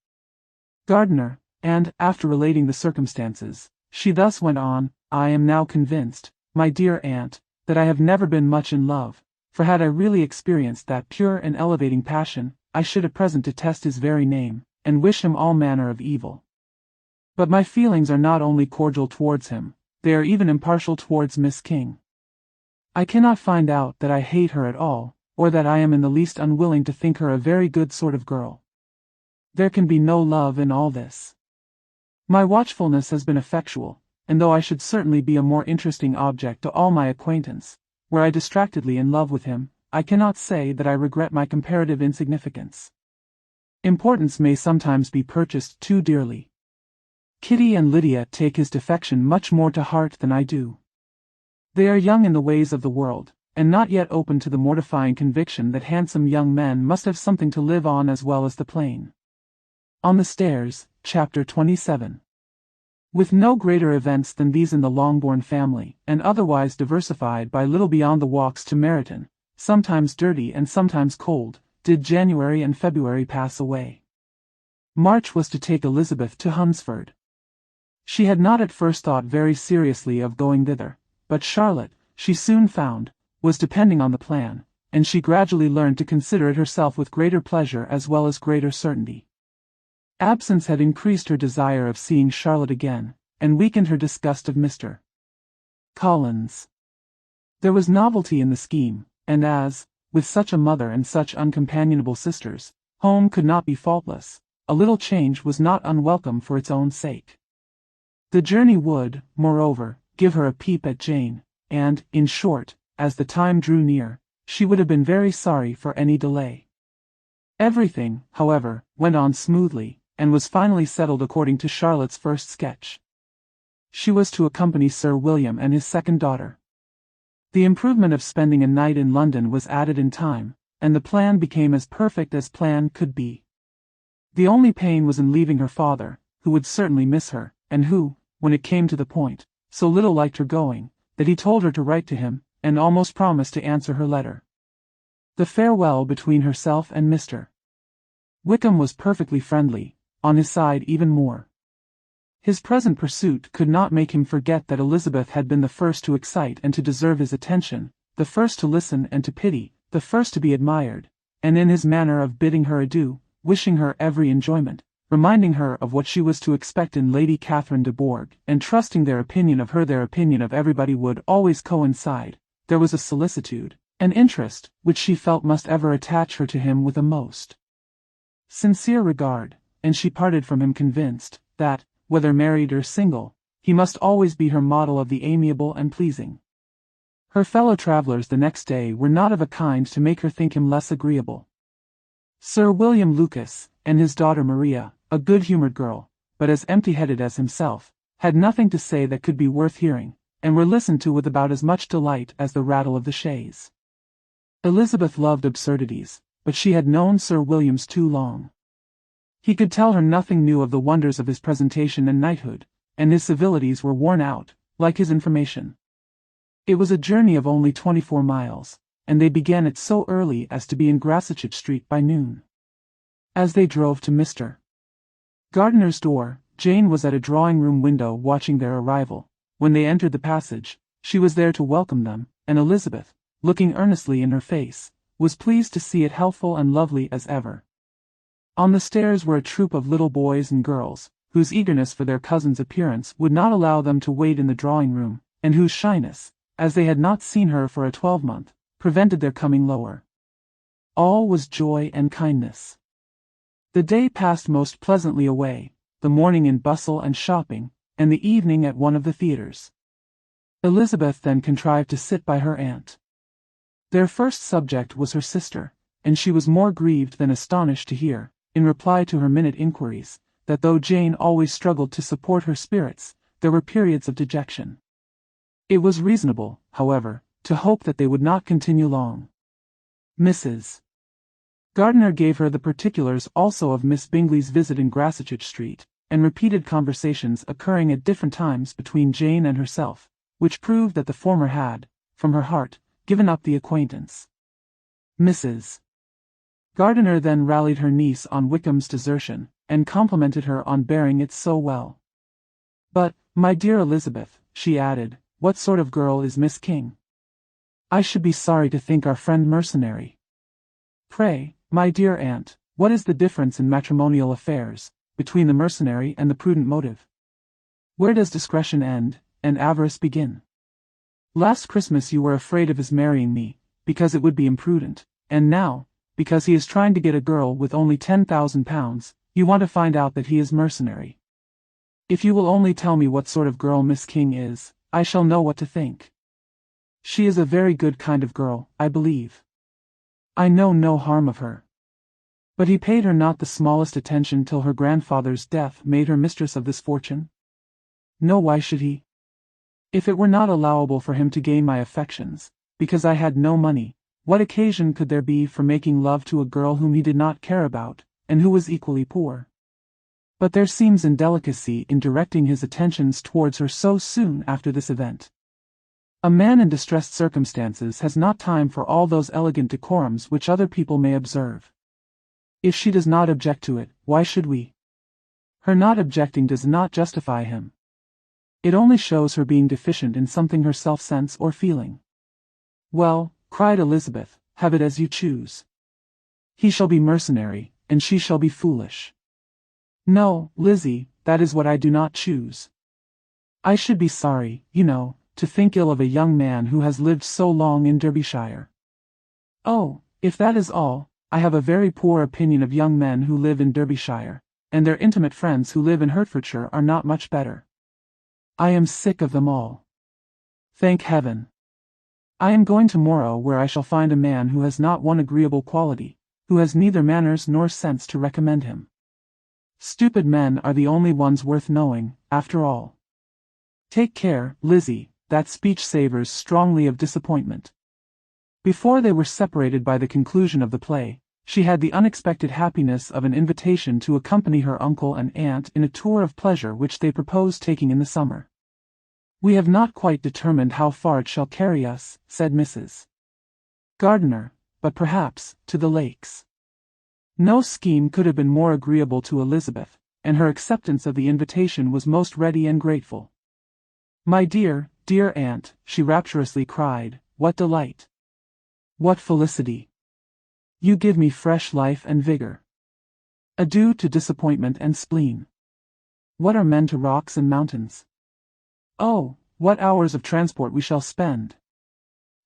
Gardiner, and, after relating the circumstances, she thus went on, I am now convinced, my dear aunt, that I have never been much in love, for had I really experienced that pure and elevating passion, I should at present detest his very name, and wish him all manner of evil. But my feelings are not only cordial towards him, they are even impartial towards Miss King. I cannot find out that I hate her at all, or that I am in the least unwilling to think her a very good sort of girl. There can be no love in all this. My watchfulness has been effectual, and though I should certainly be a more interesting object to all my acquaintance, were I distractedly in love with him, I cannot say that I regret my comparative insignificance. Importance may sometimes be purchased too dearly. Kitty and Lydia take his defection much more to heart than I do. They are young in the ways of the world, and not yet open to the mortifying conviction that handsome young men must have something to live on as well as the plain. On the Stairs, Chapter 27. With no greater events than these in the Longbourn family, and otherwise diversified by little beyond the walks to Meryton, sometimes dirty and sometimes cold, did January and February pass away. March was to take Elizabeth to Hunsford. She had not at first thought very seriously of going thither, but Charlotte, she soon found, was depending on the plan, and she gradually learned to consider it herself with greater pleasure as well as greater certainty. Absence had increased her desire of seeing Charlotte again, and weakened her disgust of Mr. Collins. There was novelty in the scheme, and as, with such a mother and such uncompanionable sisters, home could not be faultless, a little change was not unwelcome for its own sake. The journey would, moreover, give her a peep at Jane, and, in short, as the time drew near, she would have been very sorry for any delay. Everything, however, went on smoothly, and was finally settled according to Charlotte's first sketch. She was to accompany Sir William and his second daughter. The improvement of spending a night in London was added in time, and the plan became as perfect as plan could be. The only pain was in leaving her father, who would certainly miss her, and who, when it came to the point, so little liked her going, that he told her to write to him, and almost promised to answer her letter. The farewell between herself and Mr. Wickham was perfectly friendly, on his side even more. His present pursuit could not make him forget that Elizabeth had been the first to excite and to deserve his attention, the first to listen and to pity, the first to be admired, and in his manner of bidding her adieu, wishing her every enjoyment, reminding her of what she was to expect in Lady Catherine de Bourgh, and trusting their opinion of her their opinion of everybody would always coincide. There was a solicitude, an interest, which she felt must ever attach her to him with a most sincere regard, and she parted from him convinced that, whether married or single, he must always be her model of the amiable and pleasing. Her fellow travellers the next day were not of a kind to make her think him less agreeable. Sir William Lucas, and his daughter Maria, a good-humoured girl, but as empty-headed as himself, had nothing to say that could be worth hearing, and were listened to with about as much delight as the rattle of the chaise. Elizabeth loved absurdities, but she had known Sir William's too long. He could tell her nothing new of the wonders of his presentation and knighthood, and his civilities were worn out, like his information. It was a journey of only 24 miles, and they began it so early as to be in Gracechurch Street by noon. As they drove to Mr. Gardiner's door, Jane was at a drawing-room window watching their arrival. When they entered the passage, she was there to welcome them, and Elizabeth, looking earnestly in her face, was pleased to see it healthful and lovely as ever. On the stairs were a troop of little boys and girls, whose eagerness for their cousin's appearance would not allow them to wait in the drawing-room, and whose shyness, as they had not seen her for a 12-month, prevented their coming lower. All was joy and kindness. The day passed most pleasantly away, the morning in bustle and shopping, and the evening at one of the theatres. Elizabeth then contrived to sit by her aunt. Their first subject was her sister, and she was more grieved than astonished to hear, in reply to her minute inquiries, that though Jane always struggled to support her spirits, there were periods of dejection. It was reasonable, however, to hope that they would not continue long. Mrs. Gardiner gave her the particulars also of Miss Bingley's visit in Gracechurch Street, and repeated conversations occurring at different times between Jane and herself, which proved that the former had, from her heart, given up the acquaintance. Mrs. Gardiner then rallied her niece on Wickham's desertion, and complimented her on bearing it so well. "But, my dear Elizabeth," she added, "what sort of girl is Miss King? I should be sorry to think our friend mercenary. Pray, my dear aunt, what is the difference in matrimonial affairs, between the mercenary and the prudent motive? Where does discretion end, and avarice begin? Last Christmas you were afraid of his marrying me, because it would be imprudent, and now, because he is trying to get a girl with only £10,000, you want to find out that he is mercenary. If you will only tell me what sort of girl Miss King is, I shall know what to think. She is a very good kind of girl, I believe. I know no harm of her." But he paid her not the smallest attention till her grandfather's death made her mistress of this fortune? No, why should he? If it were not allowable for him to gain my affections, because I had no money, what occasion could there be for making love to a girl whom he did not care about, and who was equally poor? But there seems indelicacy in directing his attentions towards her so soon after this event. A man in distressed circumstances has not time for all those elegant decorums which other people may observe. If she does not object to it, why should we? Her not objecting does not justify him. It only shows her being deficient in something herself sense or feeling. "Well," cried Elizabeth, "have it as you choose. He shall be mercenary, and she shall be foolish." "No, Lizzie, that is what I do not choose. I should be sorry, you know, to think ill of a young man who has lived so long in Derbyshire." "Oh, if that is all, I have a very poor opinion of young men who live in Derbyshire, and their intimate friends who live in Hertfordshire are not much better. I am sick of them all. Thank heaven. I am going tomorrow where I shall find a man who has not one agreeable quality, who has neither manners nor sense to recommend him. Stupid men are the only ones worth knowing, after all. Take care, Lizzie, that speech savours strongly of disappointment." Before they were separated by the conclusion of the play, she had the unexpected happiness of an invitation to accompany her uncle and aunt in a tour of pleasure which they proposed taking in the summer. "We have not quite determined how far it shall carry us," said Mrs. Gardiner, "but perhaps to the lakes." No scheme could have been more agreeable to Elizabeth, and her acceptance of the invitation was most ready and grateful. "My dear, dear aunt," she rapturously cried, "what delight! What felicity! You give me fresh life and vigor. Adieu to disappointment and spleen. What are men to rocks and mountains? Oh, what hours of transport we shall spend!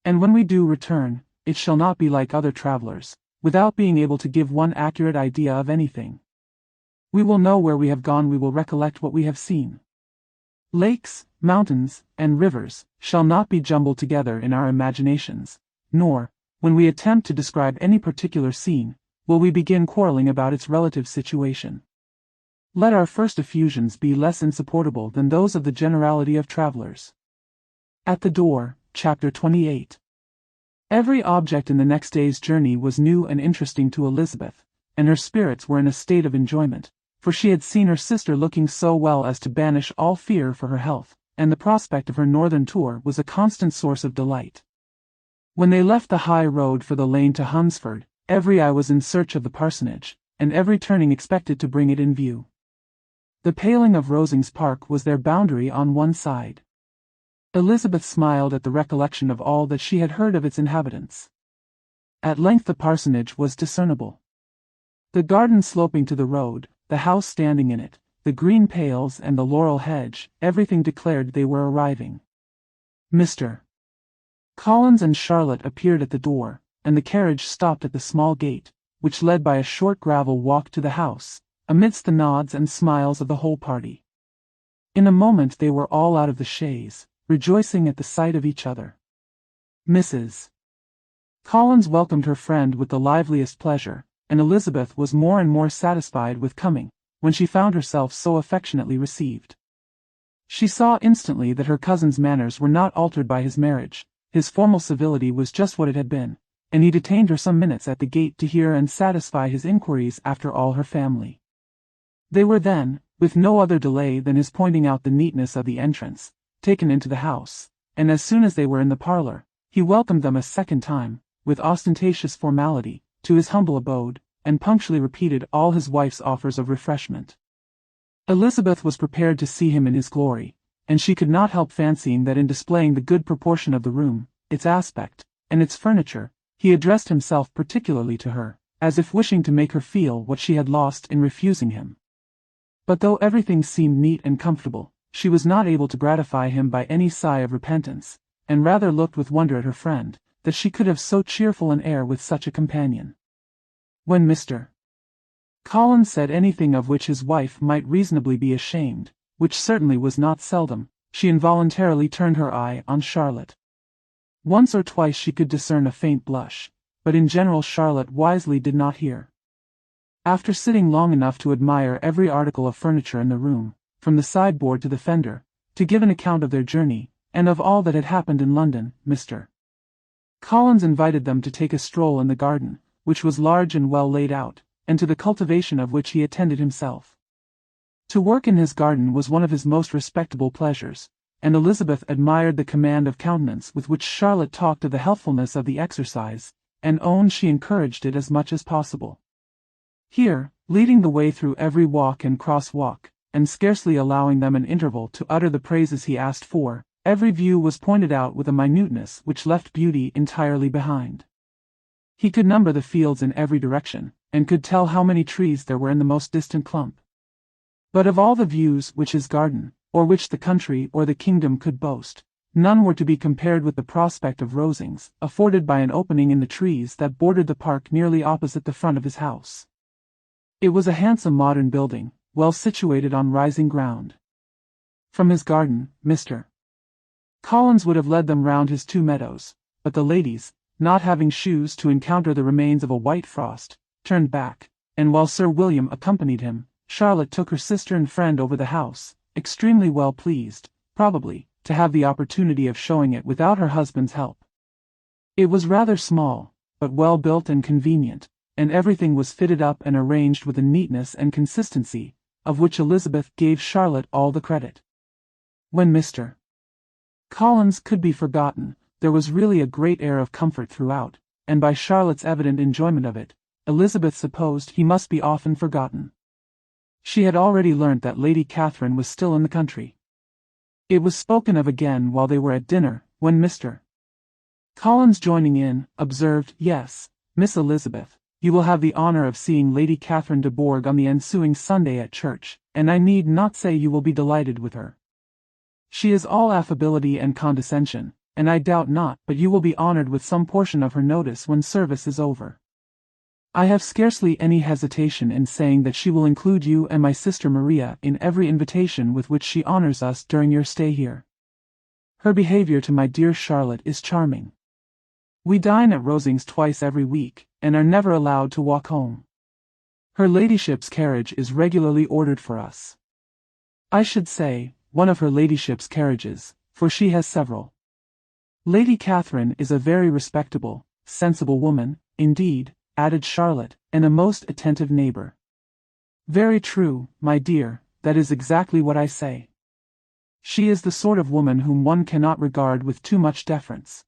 And when we do return, it shall not be like other travelers, without being able to give one accurate idea of anything. We will know where we have gone, we will recollect what we have seen. Lakes, mountains, and rivers shall not be jumbled together in our imaginations, nor, when we attempt to describe any particular scene, will we begin quarreling about its relative situation. Let our first effusions be less insupportable than those of the generality of travelers. At the door, Chapter 28. Every object in the next day's journey was new and interesting to Elizabeth, and her spirits were in a state of enjoyment, for she had seen her sister looking so well as to banish all fear for her health, and the prospect of her northern tour was a constant source of delight. When they left the high road for the lane to Hunsford, every eye was in search of the parsonage, and every turning expected to bring it in view. The paling of Rosings Park was their boundary on one side. Elizabeth smiled at the recollection of all that she had heard of its inhabitants. At length the parsonage was discernible. The garden sloping to the road, the house standing in it, the green pales and the laurel hedge, everything declared they were arriving. Mr. Collins and Charlotte appeared at the door, and the carriage stopped at the small gate, which led by a short gravel walk to the house, amidst the nods and smiles of the whole party. In a moment they were all out of the chaise, rejoicing at the sight of each other. Mrs. Collins welcomed her friend with the liveliest pleasure, and Elizabeth was more and more satisfied with coming, when she found herself so affectionately received. She saw instantly that her cousin's manners were not altered by his marriage, his formal civility was just what it had been, and he detained her some minutes at the gate to hear and satisfy his inquiries after all her family. They were then, with no other delay than his pointing out the neatness of the entrance, taken into the house, and as soon as they were in the parlor, he welcomed them a second time, with ostentatious formality, to his humble abode, and punctually repeated all his wife's offers of refreshment. Elizabeth was prepared to see him in his glory, and she could not help fancying that in displaying the good proportion of the room, its aspect, and its furniture, he addressed himself particularly to her, as if wishing to make her feel what she had lost in refusing him. But though everything seemed neat and comfortable, she was not able to gratify him by any sigh of repentance, and rather looked with wonder at her friend, that she could have so cheerful an air with such a companion. When Mr. Collins said anything of which his wife might reasonably be ashamed, which certainly was not seldom, she involuntarily turned her eye on Charlotte. Once or twice she could discern a faint blush, but in general Charlotte wisely did not hear. After sitting long enough to admire every article of furniture in the room, from the sideboard to the fender, to give an account of their journey, and of all that had happened in London, Mr. Collins invited them to take a stroll in the garden, which was large and well laid out, and to the cultivation of which he attended himself. To work in his garden was one of his most respectable pleasures, and Elizabeth admired the command of countenance with which Charlotte talked of the healthfulness of the exercise, and owned she encouraged it as much as possible. Here, leading the way through every walk and cross-walk, and scarcely allowing them an interval to utter the praises he asked for, every view was pointed out with a minuteness which left beauty entirely behind. He could number the fields in every direction, and could tell how many trees there were in the most distant clump. But of all the views which his garden, or which the country or the kingdom could boast, none were to be compared with the prospect of Rosings, afforded by an opening in the trees that bordered the park nearly opposite the front of his house. It was a handsome modern building, well situated on rising ground. From his garden, Mr. Collins would have led them round his 2 meadows, but the ladies, not having shoes to encounter the remains of a white frost, turned back, and while Sir William accompanied him, Charlotte took her sister and friend over the house, extremely well pleased, probably, to have the opportunity of showing it without her husband's help. It was rather small, but well built and convenient, and everything was fitted up and arranged with a neatness and consistency, of which Elizabeth gave Charlotte all the credit. When Mr. Collins could be forgotten, there was really a great air of comfort throughout, and by Charlotte's evident enjoyment of it, Elizabeth supposed he must be often forgotten. She had already learnt that Lady Catherine was still in the country. It was spoken of again while they were at dinner, when Mr. Collins, joining in, observed, "Yes, Miss Elizabeth, You will have the honor of seeing Lady Catherine de Bourgh on the ensuing Sunday at church, and I need not say you will be delighted with her. She is all affability and condescension, and I doubt not but you will be honored with some portion of her notice when service is over. I have scarcely any hesitation in saying that she will include you and my sister Maria in every invitation with which she honors us during your stay here. Her behavior to my dear Charlotte is charming. We dine at Rosings twice every week, and are never allowed to walk home. Her ladyship's carriage is regularly ordered for us. I should say, one of her ladyship's carriages, for she has several. Lady Catherine is a very respectable, sensible woman, indeed, added Charlotte, and a most attentive neighbor. Very true, my dear, that is exactly what I say. She is the sort of woman whom one cannot regard with too much deference.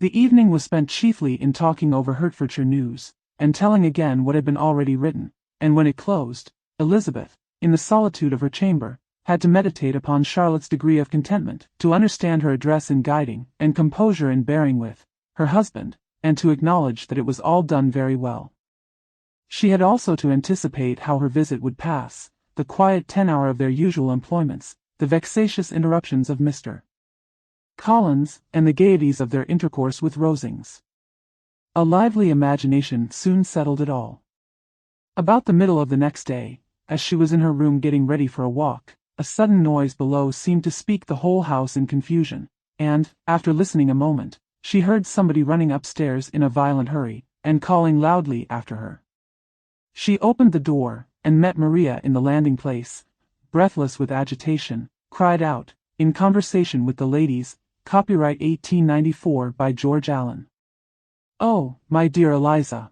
The evening was spent chiefly in talking over Hertfordshire news, and telling again what had been already written, and when it closed, Elizabeth, in the solitude of her chamber, had to meditate upon Charlotte's degree of contentment, to understand her address in guiding, and composure in bearing with, her husband, and to acknowledge that it was all done very well. She had also to anticipate how her visit would pass, the quiet tenor of their usual employments, the vexatious interruptions of Mr. Collins, and the gaieties of their intercourse with Rosings. A lively imagination soon settled it all. About the middle of the next day, as she was in her room getting ready for a walk, a sudden noise below seemed to speak the whole house in confusion, and, after listening a moment, she heard somebody running upstairs in a violent hurry, and calling loudly after her. She opened the door, and met Maria in the landing-place, breathless with agitation, cried out, in conversation with the ladies, copyright 1894 by George Allen. Oh, my dear Eliza!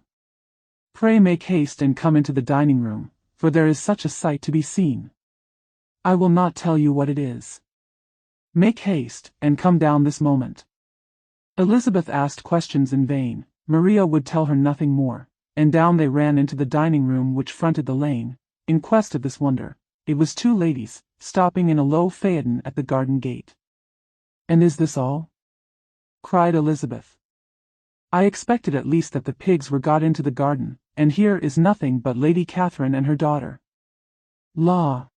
Pray make haste and come into the dining-room, for there is such a sight to be seen. I will not tell you what it is. Make haste, and come down this moment. Elizabeth asked questions in vain, Maria would tell her nothing more, and down they ran into the dining-room which fronted the lane, in quest of this wonder. It was two ladies, stopping in a low phaeton at the garden gate. And is this all? Cried Elizabeth. I expected at least that the pigs were got into the garden, and here is nothing but Lady Catherine and her daughter. Law!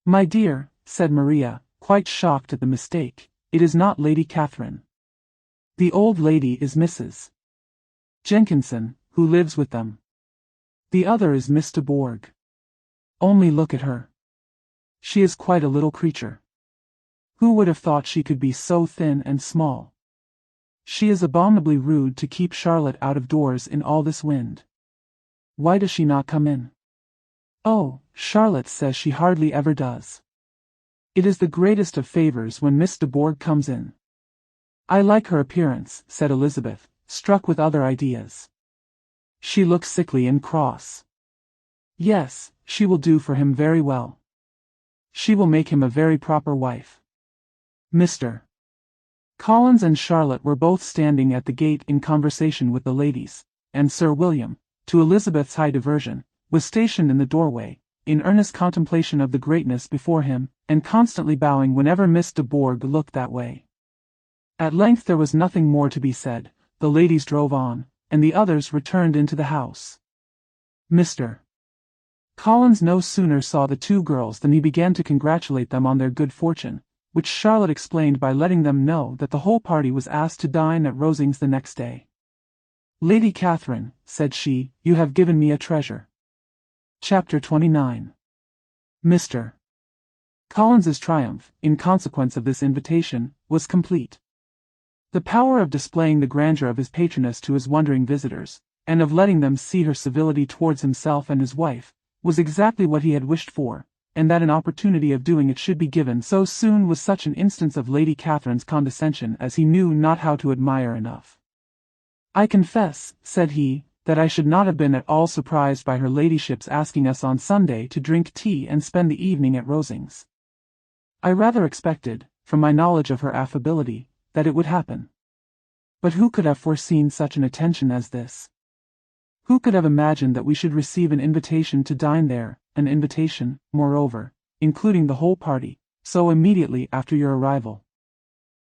My dear, said Maria, quite shocked at the mistake, it is not Lady Catherine. The old lady is Mrs. Jenkinson, who lives with them. The other is Miss de Bourgh. Only look at her. She is quite a little creature. Who would have thought she could be so thin and small? She is abominably rude to keep Charlotte out of doors in all this wind. Why does she not come in? Oh, Charlotte says she hardly ever does. It is the greatest of favors when Miss de Bourgh comes in. I like her appearance, said Elizabeth, struck with other ideas. She looks sickly and cross. Yes, she will do for him very well. She will make him a very proper wife. Mr. Collins and Charlotte were both standing at the gate in conversation with the ladies, and Sir William, to Elizabeth's high diversion, was stationed in the doorway, in earnest contemplation of the greatness before him, and constantly bowing whenever Miss de Bourgh looked that way. At length there was nothing more to be said, the ladies drove on, and the others returned into the house. Mr. Collins no sooner saw the two girls than he began to congratulate them on their good fortune, which Charlotte explained by letting them know that the whole party was asked to dine at Rosings the next day. Lady Catherine, said she, you have given me a treasure. Chapter 29. Mr. Collins's triumph, in consequence of this invitation, was complete. The power of displaying the grandeur of his patroness to his wondering visitors, and of letting them see her civility towards himself and his wife, was exactly what he had wished for, and that an opportunity of doing it should be given so soon was such an instance of Lady Catherine's condescension as he knew not how to admire enough. I confess, said he, that I should not have been at all surprised by her ladyship's asking us on Sunday to drink tea and spend the evening at Rosings. I rather expected, from my knowledge of her affability, that it would happen. But who could have foreseen such an attention as this? Who could have imagined that we should receive an invitation to dine there, an invitation, moreover, including the whole party, so immediately after your arrival?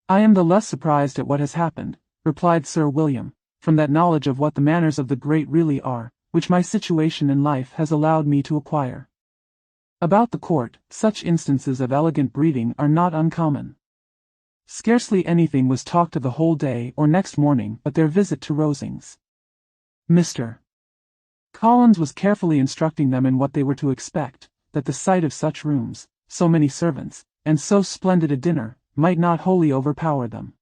I am the less surprised at what has happened, replied Sir William, from that knowledge of what the manners of the great really are, which my situation in life has allowed me to acquire. About the court, such instances of elegant breeding are not uncommon. Scarcely anything was talked of the whole day or next morning but their visit to Rosings. Mr. Collins was carefully instructing them in what they were to expect, that the sight of such rooms, so many servants, and so splendid a dinner, might not wholly overpower them.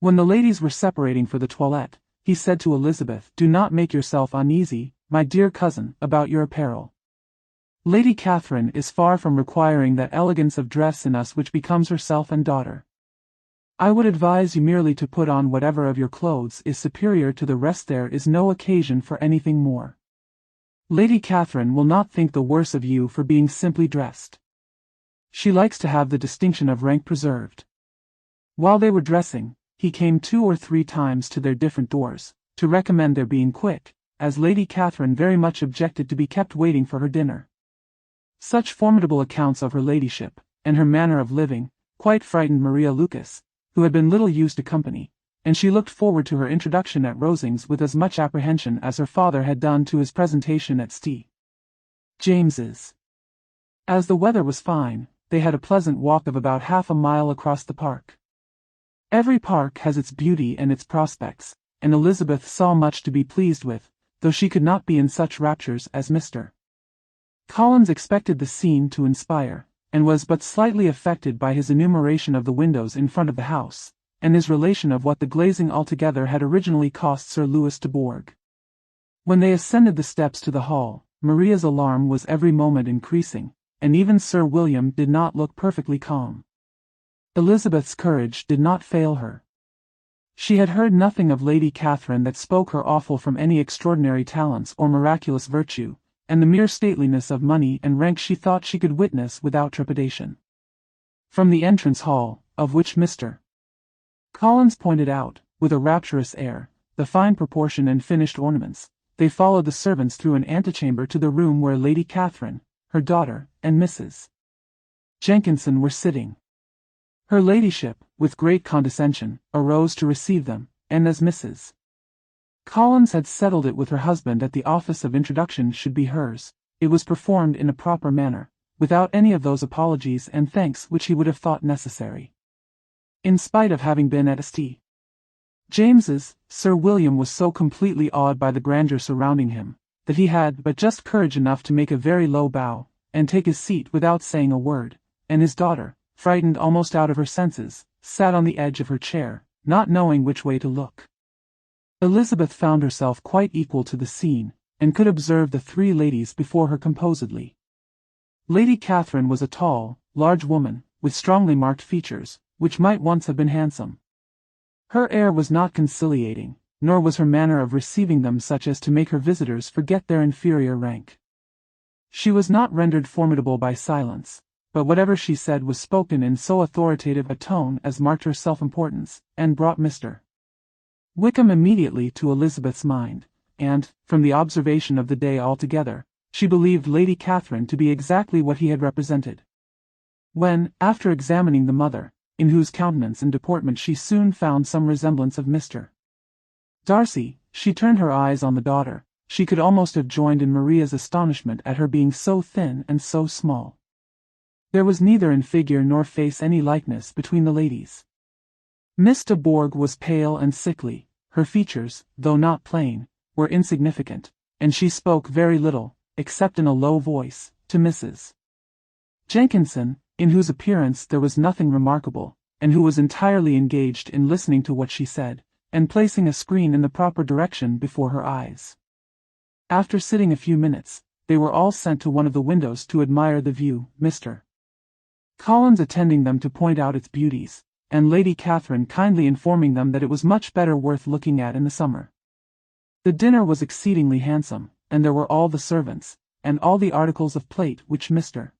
When the ladies were separating for the toilette, he said to Elizabeth, "Do not make yourself uneasy, my dear cousin, about your apparel. Lady Catherine is far from requiring that elegance of dress in us which becomes herself and daughter. I would advise you merely to put on whatever of your clothes is superior to the rest. There is no occasion for anything more. Lady Catherine will not think the worse of you for being simply dressed. She likes to have the distinction of rank preserved." While they were dressing, he came 2 or 3 times to their different doors, to recommend their being quick, as Lady Catherine very much objected to be kept waiting for her dinner. Such formidable accounts of her ladyship, and her manner of living, quite frightened Maria Lucas, who had been little used to company, and she looked forward to her introduction at Rosings with as much apprehension as her father had done to his presentation at St. James's. As the weather was fine, they had a pleasant walk of about half a mile across the park. Every park has its beauty and its prospects, and Elizabeth saw much to be pleased with, though she could not be in such raptures as Mr. Collins expected the scene to inspire, and was but slightly affected by his enumeration of the windows in front of the house, and his relation of what the glazing altogether had originally cost Sir Louis de Bourgh. When they ascended the steps to the hall, Maria's alarm was every moment increasing, and even Sir William did not look perfectly calm. Elizabeth's courage did not fail her. She had heard nothing of Lady Catherine that spoke her awful from any extraordinary talents or miraculous virtue, and the mere stateliness of money and rank she thought she could witness without trepidation. From the entrance hall, of which Mr. Collins pointed out, with a rapturous air, the fine proportion and finished ornaments, they followed the servants through an antechamber to the room where Lady Catherine, her daughter, and Mrs. Jenkinson were sitting. Her ladyship, with great condescension, arose to receive them, and as Mrs. Collins had settled it with her husband that the office of introduction should be hers, it was performed in a proper manner, without any of those apologies and thanks which he would have thought necessary. In spite of having been at St. James's, Sir William was so completely awed by the grandeur surrounding him, that he had but just courage enough to make a very low bow, and take his seat without saying a word, and his daughter, frightened almost out of her senses, sat on the edge of her chair, not knowing which way to look. Elizabeth found herself quite equal to the scene, and could observe the 3 ladies before her composedly. Lady Catherine was a tall, large woman, with strongly marked features, which might once have been handsome. Her air was not conciliating, nor was her manner of receiving them such as to make her visitors forget their inferior rank. She was not rendered formidable by silence, but whatever she said was spoken in so authoritative a tone as marked her self-importance, and brought Mr. Wickham immediately to Elizabeth's mind, and, from the observation of the day altogether, she believed Lady Catherine to be exactly what he had represented. When, after examining the mother, in whose countenance and deportment she soon found some resemblance of Mr. Darcy, she turned her eyes on the daughter, she could almost have joined in Maria's astonishment at her being so thin and so small. There was neither in figure nor face any likeness between the ladies. Miss de Bourgh was pale and sickly, her features, though not plain, were insignificant, and she spoke very little, except in a low voice, to Mrs. Jenkinson, in whose appearance there was nothing remarkable, and who was entirely engaged in listening to what she said, and placing a screen in the proper direction before her eyes. After sitting a few minutes, they were all sent to one of the windows to admire the view, Mr. Collins attending them to point out its beauties, and Lady Catherine kindly informing them that it was much better worth looking at in the summer. The dinner was exceedingly handsome, and there were all the servants, and all the articles of plate which Mr.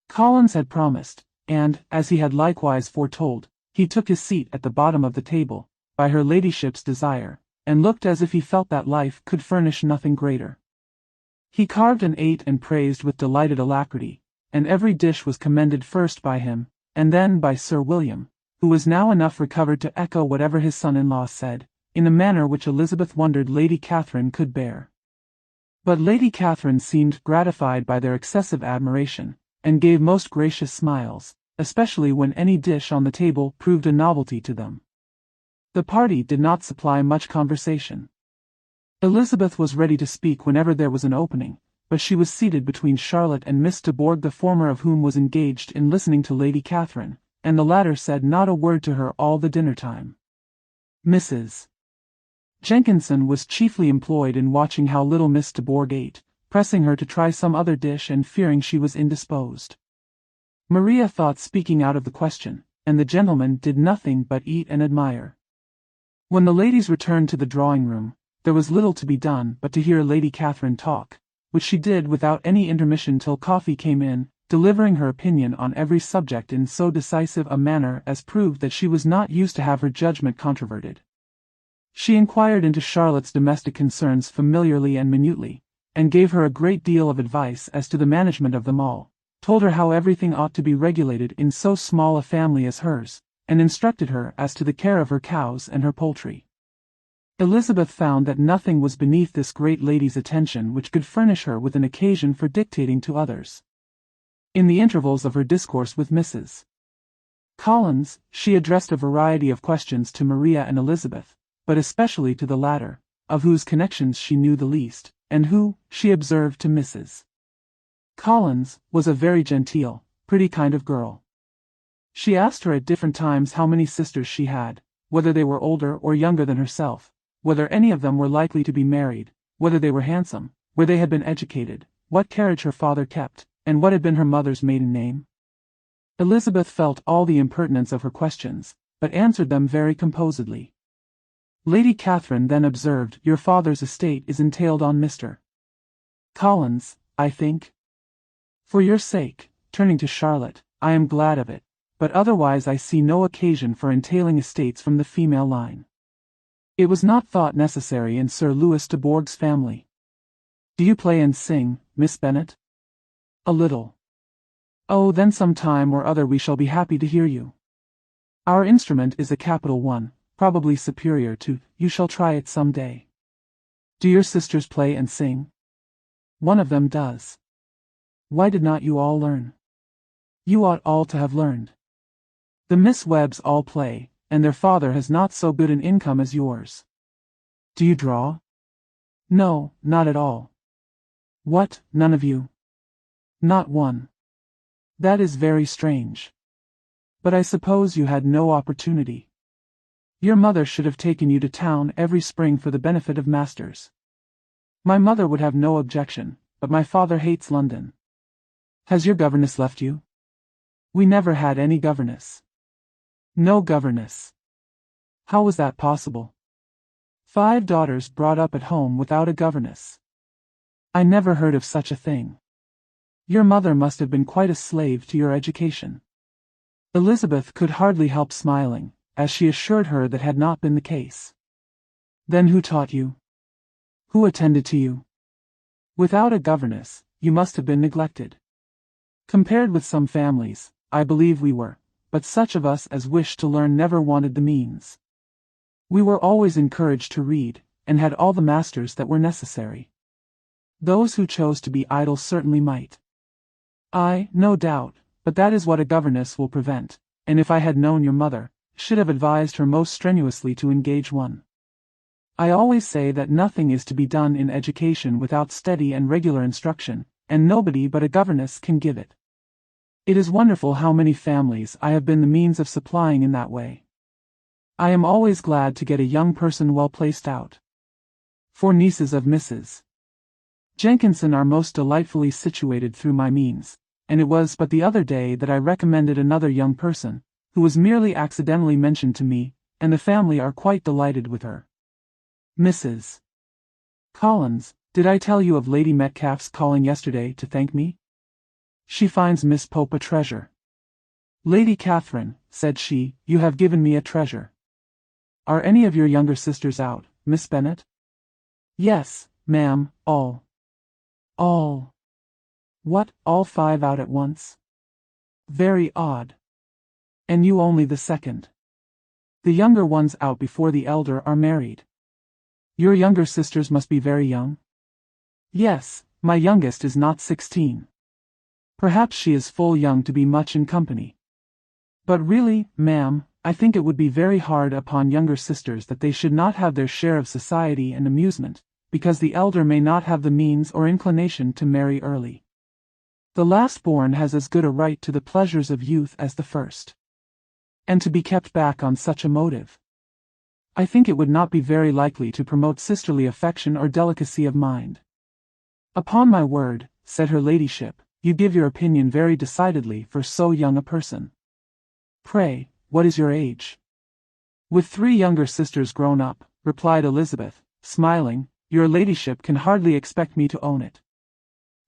Collins had promised, and, as he had likewise foretold, he took his seat at the bottom of the table, by her ladyship's desire, and looked as if he felt that life could furnish nothing greater. He carved and ate and praised with delighted alacrity, and every dish was commended first by him, and then by Sir William, who was now enough recovered to echo whatever his son-in-law said, in a manner which Elizabeth wondered Lady Catherine could bear. But Lady Catherine seemed gratified by their excessive admiration, and gave most gracious smiles, especially when any dish on the table proved a novelty to them. The party did not supply much conversation. Elizabeth was ready to speak whenever there was an opening, but she was seated between Charlotte and Miss de Bourgh, the former of whom was engaged in listening to Lady Catherine, and the latter said not a word to her all the dinner time. Mrs. Jenkinson was chiefly employed in watching how little Miss de Bourgh ate, pressing her to try some other dish and fearing she was indisposed. Maria thought speaking out of the question, and the gentlemen did nothing but eat and admire. When the ladies returned to the drawing-room, there was little to be done but to hear Lady Catherine talk, which she did without any intermission till coffee came in, delivering her opinion on every subject in so decisive a manner as proved that she was not used to have her judgment controverted. She inquired into Charlotte's domestic concerns familiarly and minutely, and gave her a great deal of advice as to the management of them all, told her how everything ought to be regulated in so small a family as hers, and instructed her as to the care of her cows and her poultry. Elizabeth found that nothing was beneath this great lady's attention which could furnish her with an occasion for dictating to others. In the intervals of her discourse with Mrs. Collins, she addressed a variety of questions to Maria and Elizabeth, but especially to the latter, of whose connections she knew the least, and who, she observed to Mrs. Collins, was a very genteel, pretty kind of girl. She asked her at different times how many sisters she had, whether they were older or younger than herself, whether any of them were likely to be married, whether they were handsome, where they had been educated, what carriage her father kept, and what had been her mother's maiden name. Elizabeth felt all the impertinence of her questions, but answered them very composedly. Lady Catherine then observed, "Your father's estate is entailed on Mr. Collins, I think? For your sake," turning to Charlotte, "I am glad of it, but otherwise I see no occasion for entailing estates from the female line. It was not thought necessary in Sir Louis de Bourgh's family. Do you play and sing, Miss Bennet?" "A little." "Oh, then some time or other we shall be happy to hear you. Our instrument is a capital one, probably superior to, you shall try it some day. Do your sisters play and sing?" "One of them does." "Why did not you all learn?" "You ought all to have learned. The Miss Webbs all play, and their father has not so good an income as yours." "Do you draw?" "No, not at all." "What, none of you?" "Not one." "That is very strange. But I suppose you had no opportunity. Your mother should have taken you to town every spring for the benefit of masters." "My mother would have no objection, but my father hates London." "Has your governess left you?" "We never had any governess." "No governess? How was that possible? 5 daughters brought up at home without a governess? I never heard of such a thing. Your mother must have been quite a slave to your education." Elizabeth could hardly help smiling, as she assured her that had not been the case. "Then who taught you? Who attended to you? Without a governess, you must have been neglected." "Compared with some families, I believe we were, but such of us as wished to learn never wanted the means. We were always encouraged to read, and had all the masters that were necessary. Those who chose to be idle certainly might." "Aye, no doubt, but that is what a governess will prevent, and if I had known your mother, should have advised her most strenuously to engage one. I always say that nothing is to be done in education without steady and regular instruction, and nobody but a governess can give it. It is wonderful how many families I have been the means of supplying in that way. I am always glad to get a young person well placed out. 4 nieces of Mrs. Jenkinson are most delightfully situated through my means, and it was but the other day that I recommended another young person, who was merely accidentally mentioned to me, and the family are quite delighted with her. Mrs. Collins, did I tell you of Lady Metcalfe's calling yesterday to thank me? She finds Miss Pope a treasure. Lady Catherine, said she, you have given me a treasure. Are any of your younger sisters out, Miss Bennet? Yes, ma'am, all. All. What, all 5 out at once? Very odd. And you only the second. The younger ones out before the elder are married. Your younger sisters must be very young? Yes, my youngest is not 16. Perhaps she is full young to be much in company. But really, ma'am, I think it would be very hard upon younger sisters that they should not have their share of society and amusement, because the elder may not have the means or inclination to marry early. The last born has as good a right to the pleasures of youth as the first. And to be kept back on such a motive, I think it would not be very likely to promote sisterly affection or delicacy of mind. Upon my word, said her ladyship, you give your opinion very decidedly for so young a person. Pray, what is your age? With 3 younger sisters grown up, replied Elizabeth, smiling, your ladyship can hardly expect me to own it.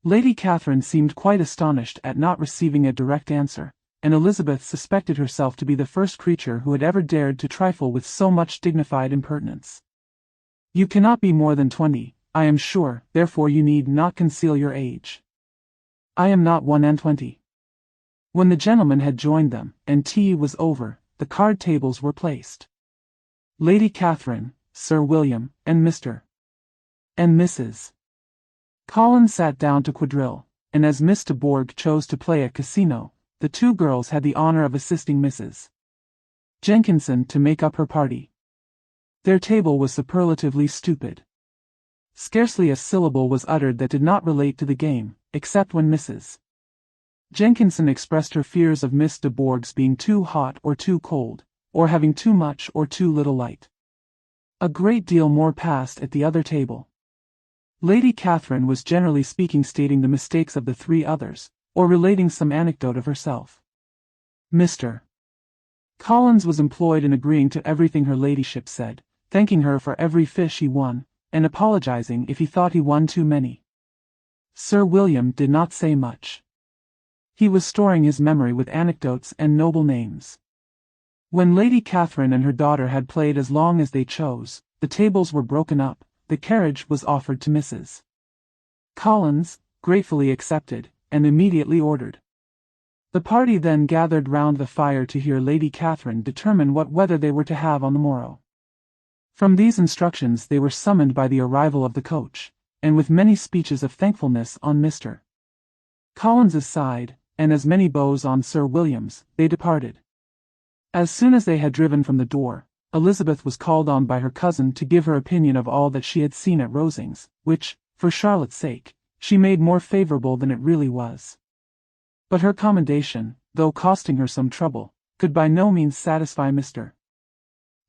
Lady Catherine seemed quite astonished at not receiving a direct answer, and Elizabeth suspected herself to be the first creature who had ever dared to trifle with so much dignified impertinence. You cannot be more than 20, I am sure, therefore you need not conceal your age. I am not 21. When the gentlemen had joined them, and tea was over, the card tables were placed. Lady Catherine, Sir William, and Mr. and Mrs. Collins sat down to quadrille, and as Miss de Bourgh chose to play at casino, the 2 girls had the honor of assisting Mrs. Jenkinson to make up her party. Their table was superlatively stupid. Scarcely a syllable was uttered that did not relate to the game, except when Mrs. Jenkinson expressed her fears of Miss de Bourgh's being too hot or too cold, or having too much or too little light. A great deal more passed at the other table. Lady Catherine was generally speaking stating the mistakes of the 3 others, or relating some anecdote of herself. Mr. Collins was employed in agreeing to everything her ladyship said, thanking her for every fish he won, and apologizing if he thought he won too many. Sir William did not say much. He was storing his memory with anecdotes and noble names. When Lady Catherine and her daughter had played as long as they chose, the tables were broken up, the carriage was offered to Mrs. Collins, gratefully accepted, and immediately ordered. The party then gathered round the fire to hear Lady Catherine determine what weather they were to have on the morrow. From these instructions they were summoned by the arrival of the coach, and with many speeches of thankfulness on Mr. Collins's side, and as many bows on Sir William's, they departed. As soon as they had driven from the door, Elizabeth was called on by her cousin to give her opinion of all that she had seen at Rosings, which, for Charlotte's sake, she made more favourable than it really was. But her commendation, though costing her some trouble, could by no means satisfy Mr.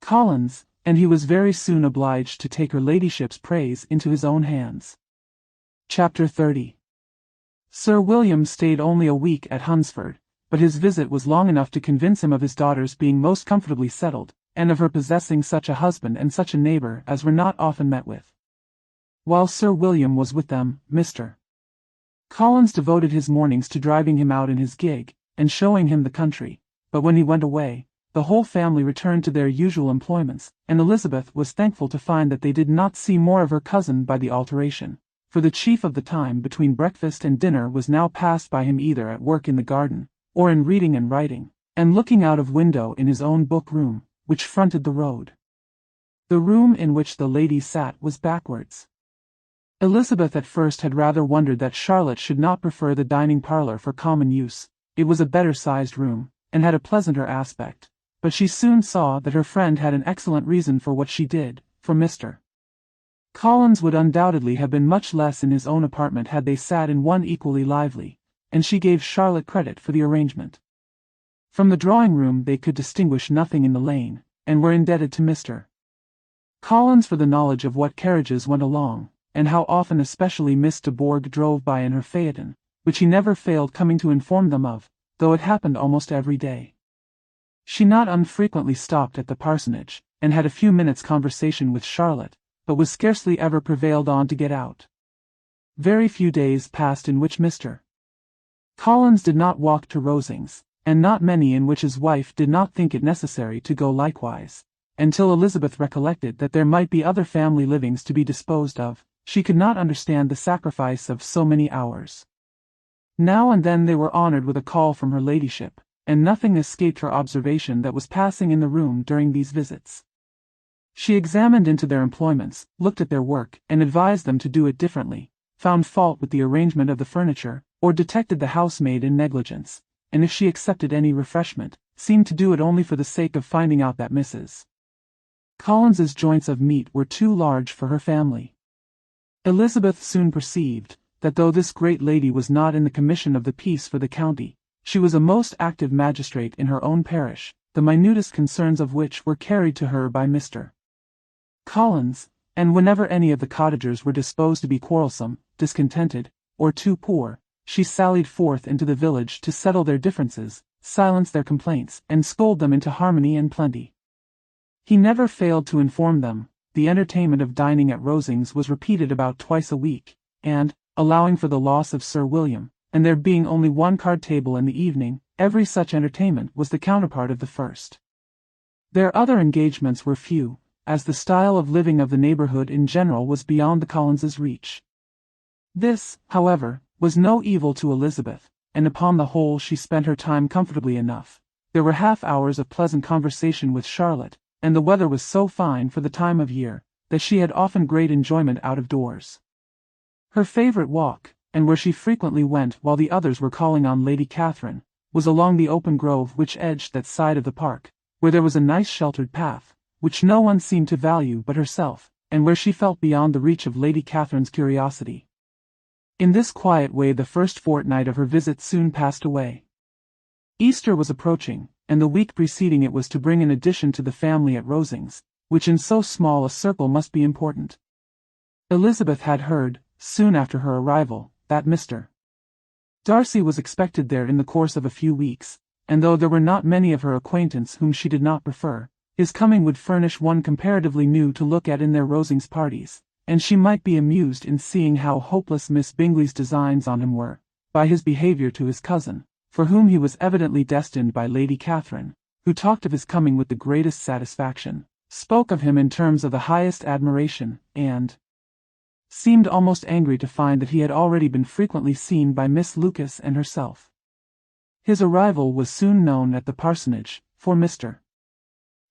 Collins, and he was very soon obliged to take her ladyship's praise into his own hands. Chapter 30. Sir William stayed only a week at Hunsford, but his visit was long enough to convince him of his daughter's being most comfortably settled, and of her possessing such a husband and such a neighbour as were not often met with. While Sir William was with them, Mr. Collins devoted his mornings to driving him out in his gig, and showing him the country, but when he went away, the whole family returned to their usual employments, and Elizabeth was thankful to find that they did not see more of her cousin by the alteration, for the chief of the time between breakfast and dinner was now passed by him either at work in the garden, or in reading and writing, and looking out of window in his own book-room, which fronted the road. The room in which the ladies sat was backwards. Elizabeth at first had rather wondered that Charlotte should not prefer the dining parlour for common use. It was a better-sized room, and had a pleasanter aspect, but she soon saw that her friend had an excellent reason for what she did, for Mr. Collins would undoubtedly have been much less in his own apartment had they sat in one equally lively, and she gave Charlotte credit for the arrangement. From the drawing-room they could distinguish nothing in the lane, and were indebted to Mr. Collins for the knowledge of what carriages went along, and how often especially Miss de Bourgh drove by in her phaeton, which he never failed coming to inform them of, though it happened almost every day. She not unfrequently stopped at the parsonage, and had a few minutes' conversation with Charlotte, but was scarcely ever prevailed on to get out. Very few days passed in which Mr. Collins did not walk to Rosings, and not many in which his wife did not think it necessary to go likewise, until Elizabeth recollected that there might be other family livings to be disposed of. She could not understand the sacrifice of so many hours. Now and then they were honoured with a call from her ladyship, and nothing escaped her observation that was passing in the room during these visits. She examined into their employments, looked at their work, and advised them to do it differently, found fault with the arrangement of the furniture, or detected the housemaid in negligence, and if she accepted any refreshment, seemed to do it only for the sake of finding out that Mrs. Collins's joints of meat were too large for her family. Elizabeth soon perceived that though this great lady was not in the commission of the peace for the county, she was a most active magistrate in her own parish, the minutest concerns of which were carried to her by Mr. Collins, and whenever any of the cottagers were disposed to be quarrelsome, discontented, or too poor, she sallied forth into the village to settle their differences, silence their complaints, and scold them into harmony and plenty. He never failed to inform them. The entertainment of dining at Rosings was repeated about twice a week, and, allowing for the loss of Sir William, and there being only one card table in the evening, every such entertainment was the counterpart of the first. Their other engagements were few, as the style of living of the neighborhood in general was beyond the Collinses' reach. This, however, was no evil to Elizabeth, and upon the whole she spent her time comfortably enough. There were half-hours of pleasant conversation with Charlotte, and the weather was so fine for the time of year, that she had often great enjoyment out of doors. Her favourite walk, and where she frequently went while the others were calling on Lady Catherine, was along the open grove which edged that side of the park, where there was a nice sheltered path, which no one seemed to value but herself, and where she felt beyond the reach of Lady Catherine's curiosity. In this quiet way the first fortnight of her visit soon passed away. Easter was approaching, and the week preceding it was to bring an addition to the family at Rosings, which in so small a circle must be important. Elizabeth had heard, soon after her arrival, that Mr. Darcy was expected there in the course of a few weeks, and though there were not many of her acquaintance whom she did not prefer, his coming would furnish one comparatively new to look at in their Rosings parties, and she might be amused in seeing how hopeless Miss Bingley's designs on him were, by his behaviour to his cousin, for whom he was evidently destined by Lady Catherine, who talked of his coming with the greatest satisfaction, spoke of him in terms of the highest admiration, and seemed almost angry to find that he had already been frequently seen by Miss Lucas and herself. His arrival was soon known at the parsonage, for Mr.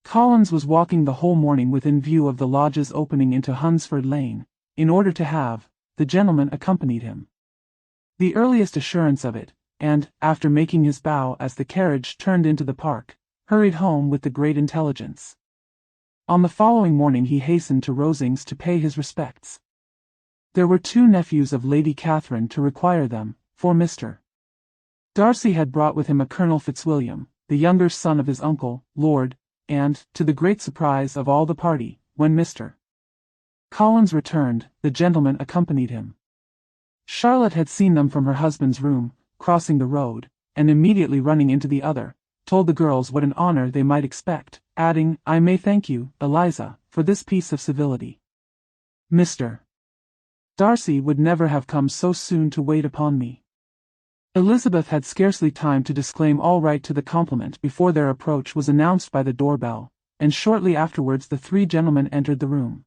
Collins was walking the whole morning within view of the lodges opening into Hunsford Lane, in order to have the gentleman accompanied him. The earliest assurance of it, and, after making his bow as the carriage turned into the park, hurried home with the great intelligence. On the following morning he hastened to Rosings to pay his respects. There were two nephews of Lady Catherine to require them, for Mr. Darcy had brought with him a Colonel Fitzwilliam, the younger son of his uncle, Lord, and, to the great surprise of all the party, when Mr. Collins returned, the gentleman accompanied him. Charlotte had seen them from her husband's room, crossing the road, and immediately running into the other, told the girls what an honour they might expect, adding, "I may thank you, Eliza, for this piece of civility. Mr. Darcy would never have come so soon to wait upon me." Elizabeth had scarcely time to disclaim all right to the compliment before their approach was announced by the door-bell, and shortly afterwards the three gentlemen entered the room.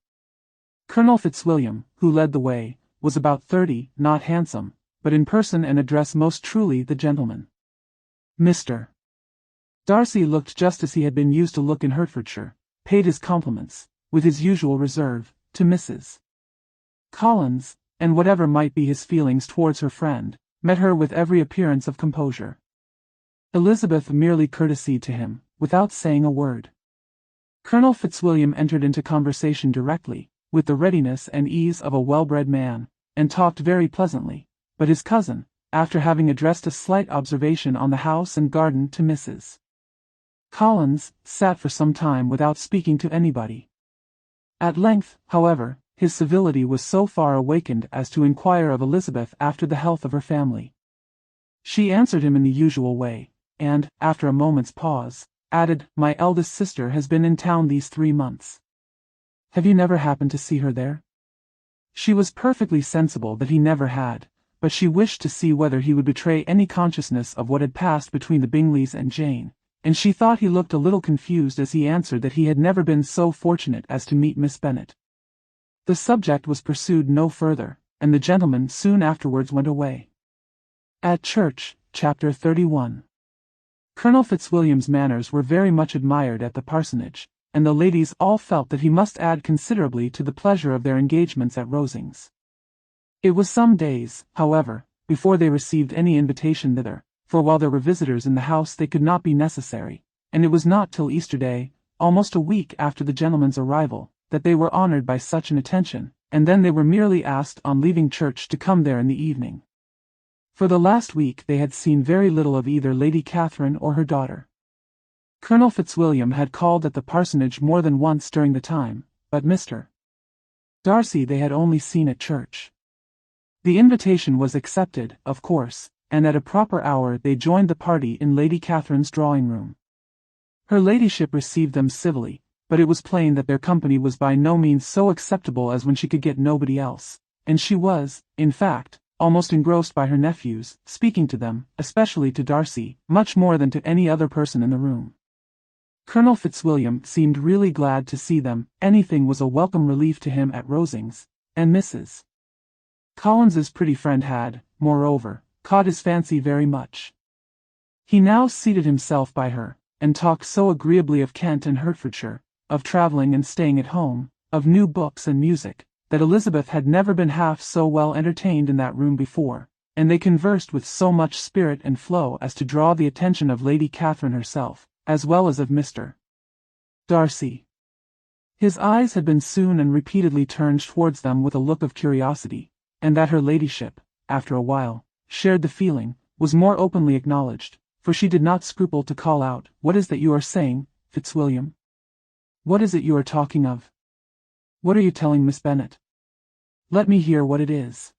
Colonel Fitzwilliam, who led the way, was about 30, not handsome, but in person and address most truly the gentleman. Mr. Darcy looked just as he had been used to look in Hertfordshire, paid his compliments, with his usual reserve, to Mrs. Collins, and whatever might be his feelings towards her friend, met her with every appearance of composure. Elizabeth merely courtesied to him, without saying a word. Colonel Fitzwilliam entered into conversation directly, with the readiness and ease of a well-bred man, and talked very pleasantly, but his cousin, after having addressed a slight observation on the house and garden to Mrs. Collins, sat for some time without speaking to anybody. At length, however, his civility was so far awakened as to inquire of Elizabeth after the health of her family. She answered him in the usual way, and, after a moment's pause, added, "My eldest sister has been in town these 3 months. Have you never happened to see her there?" She was perfectly sensible that he never had, but she wished to see whether he would betray any consciousness of what had passed between the Bingleys and Jane, and she thought he looked a little confused as he answered that he had never been so fortunate as to meet Miss Bennet. The subject was pursued no further, and the gentleman soon afterwards went away. At church, chapter 31. Colonel Fitzwilliam's manners were very much admired at the parsonage, and the ladies all felt that he must add considerably to the pleasure of their engagements at Rosings. It was some days, however, before they received any invitation thither, for while there were visitors in the house they could not be necessary, and it was not till Easter Day, almost a week after the gentleman's arrival, that they were honoured by such an attention, and then they were merely asked on leaving church to come there in the evening. For the last week they had seen very little of either Lady Catherine or her daughter. Colonel Fitzwilliam had called at the parsonage more than once during the time, but Mr. Darcy they had only seen at church. The invitation was accepted, of course, and at a proper hour they joined the party in Lady Catherine's drawing-room. Her ladyship received them civilly, but it was plain that their company was by no means so acceptable as when she could get nobody else, and she was, in fact, almost engrossed by her nephews, speaking to them, especially to Darcy, much more than to any other person in the room. Colonel Fitzwilliam seemed really glad to see them, anything was a welcome relief to him at Rosings, and Mrs. Collins's pretty friend had, moreover, caught his fancy very much. He now seated himself by her, and talked so agreeably of Kent and Hertfordshire, of travelling and staying at home, of new books and music, that Elizabeth had never been half so well entertained in that room before, and they conversed with so much spirit and flow as to draw the attention of Lady Catherine herself, as well as of Mr. Darcy. His eyes had been soon and repeatedly turned towards them with a look of curiosity, and that her ladyship, after a while, shared the feeling, was more openly acknowledged, for she did not scruple to call out, "What is that you are saying, Fitzwilliam? What is it you are talking of? What are you telling Miss Bennet? Let me hear what it is."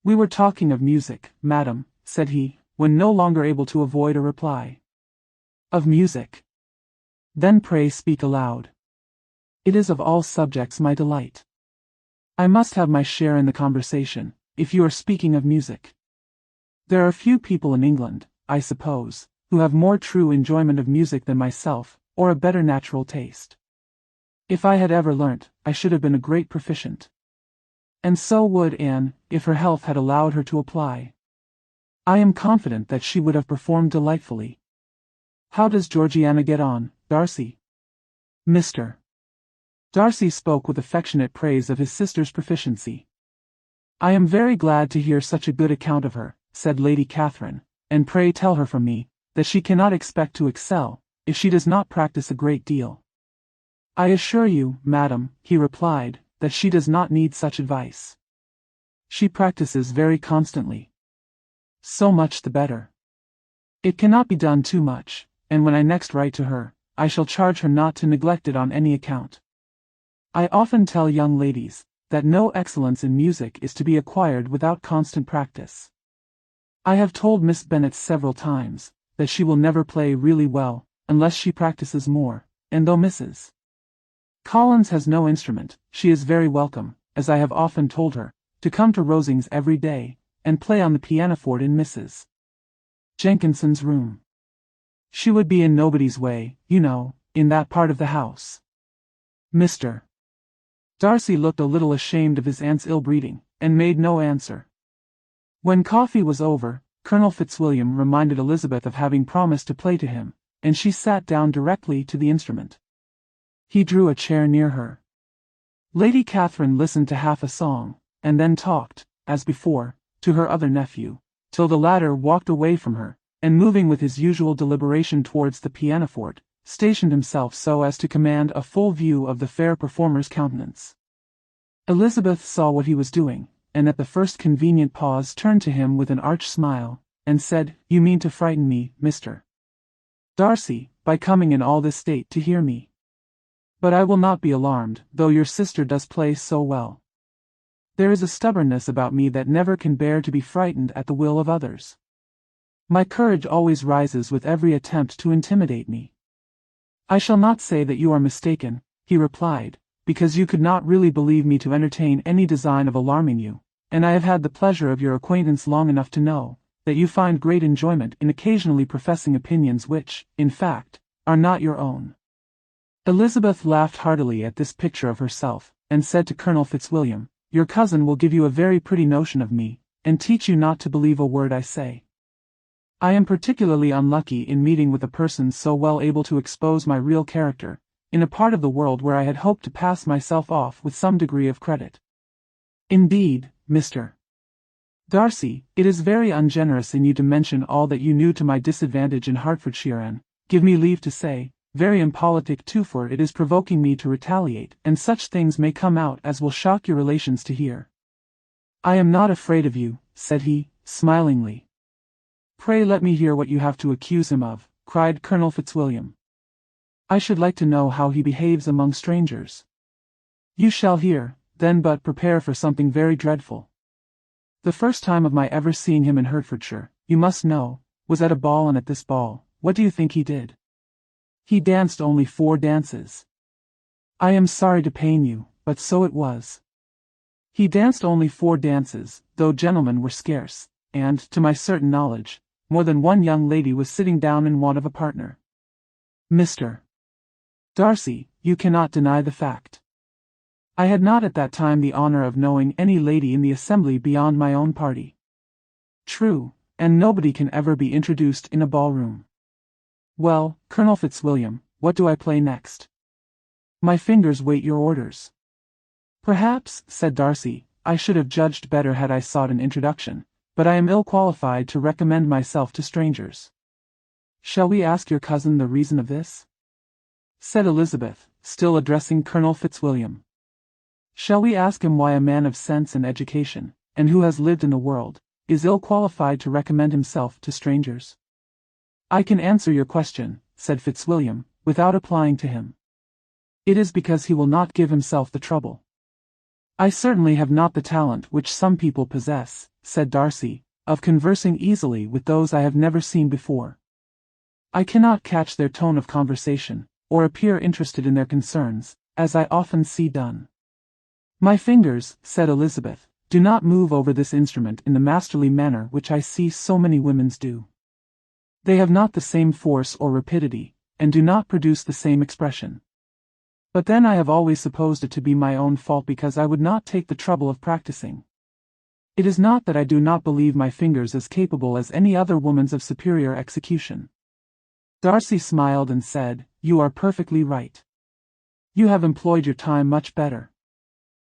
"We were talking of music, madam," said he, when no longer able to avoid a reply. "Of music? Then pray speak aloud. It is of all subjects my delight. I must have my share in the conversation, if you are speaking of music. There are few people in England, I suppose, who have more true enjoyment of music than myself, or a better natural taste. If I had ever learnt, I should have been a great proficient. And so would Anne, if her health had allowed her to apply. I am confident that she would have performed delightfully. How does Georgiana get on, Darcy?" Mr. Darcy spoke with affectionate praise of his sister's proficiency. "I am very glad to hear such a good account of her," said Lady Catherine, "and pray tell her from me, that she cannot expect to excel, if she does not practice a great deal." "I assure you, madam," he replied, "that she does not need such advice. She practices very constantly. So much the better. It cannot be done too much, and when I next write to her, I shall charge her not to neglect it on any account. I often tell young ladies, that no excellence in music is to be acquired without constant practice. I have told Miss Bennet several times, that she will never play really well, unless she practices more, and though Mrs. Collins has no instrument, she is very welcome, as I have often told her, to come to Rosings every day, and play on the pianoforte in Mrs. Jenkinson's room. She would be in nobody's way, you know, in that part of the house." Mr. Darcy looked a little ashamed of his aunt's ill-breeding, and made no answer. When coffee was over, Colonel Fitzwilliam reminded Elizabeth of having promised to play to him, and she sat down directly to the instrument. He drew a chair near her. Lady Catherine listened to half a song, and then talked, as before, to her other nephew, till the latter walked away from her, and moving with his usual deliberation towards the pianoforte, stationed himself so as to command a full view of the fair performer's countenance. Elizabeth saw what he was doing, and at the first convenient pause turned to him with an arch smile, and said, "You mean to frighten me, Mr. Darcy, by coming in all this state to hear me. But I will not be alarmed, though your sister does play so well. There is a stubbornness about me that never can bear to be frightened at the will of others. My courage always rises with every attempt to intimidate me." "I shall not say that you are mistaken," he replied, "because you could not really believe me to entertain any design of alarming you, and I have had the pleasure of your acquaintance long enough to know, that you find great enjoyment in occasionally professing opinions which, in fact, are not your own." Elizabeth laughed heartily at this picture of herself, and said to Colonel Fitzwilliam, "Your cousin will give you a very pretty notion of me, and teach you not to believe a word I say." I am particularly unlucky in meeting with a person so well able to expose my real character, in a part of the world where I had hoped to pass myself off with some degree of credit. Indeed, Mr. Darcy, it is very ungenerous in you to mention all that you knew to my disadvantage in Hertfordshire and, give me leave to say, very impolitic too, for it is provoking me to retaliate, and such things may come out as will shock your relations to hear. I am not afraid of you, said he, smilingly. Pray let me hear what you have to accuse him of, cried Colonel Fitzwilliam. I should like to know how he behaves among strangers. You shall hear, then, but prepare for something very dreadful. The first time of my ever seeing him in Hertfordshire, you must know, was at a ball, and at this ball, what do you think he did? He danced only 4 dances. I am sorry to pain you, but so it was. He danced only 4 dances, though gentlemen were scarce, and, to my certain knowledge, more than one young lady was sitting down in want of a partner. Mr. Darcy, you cannot deny the fact. I had not at that time the honor of knowing any lady in the assembly beyond my own party. True, and nobody can ever be introduced in a ballroom. Well, Colonel Fitzwilliam, what do I play next? My fingers wait your orders. Perhaps, said Darcy, I should have judged better had I sought an introduction, but I am ill qualified to recommend myself to strangers. Shall we ask your cousin the reason of this? Said Elizabeth, still addressing Colonel Fitzwilliam. Shall we ask him why a man of sense and education, and who has lived in the world, is ill qualified to recommend himself to strangers? I can answer your question, said Fitzwilliam, without applying to him. It is because he will not give himself the trouble. I certainly have not the talent which some people possess, said Darcy, of conversing easily with those I have never seen before. I cannot catch their tone of conversation, or appear interested in their concerns, as I often see done. My fingers, said Elizabeth, do not move over this instrument in the masterly manner which I see so many women's do. They have not the same force or rapidity, and do not produce the same expression. But then I have always supposed it to be my own fault because I would not take the trouble of practicing. It is not that I do not believe my fingers as capable as any other woman's of superior execution. Darcy smiled and said, You are perfectly right. You have employed your time much better.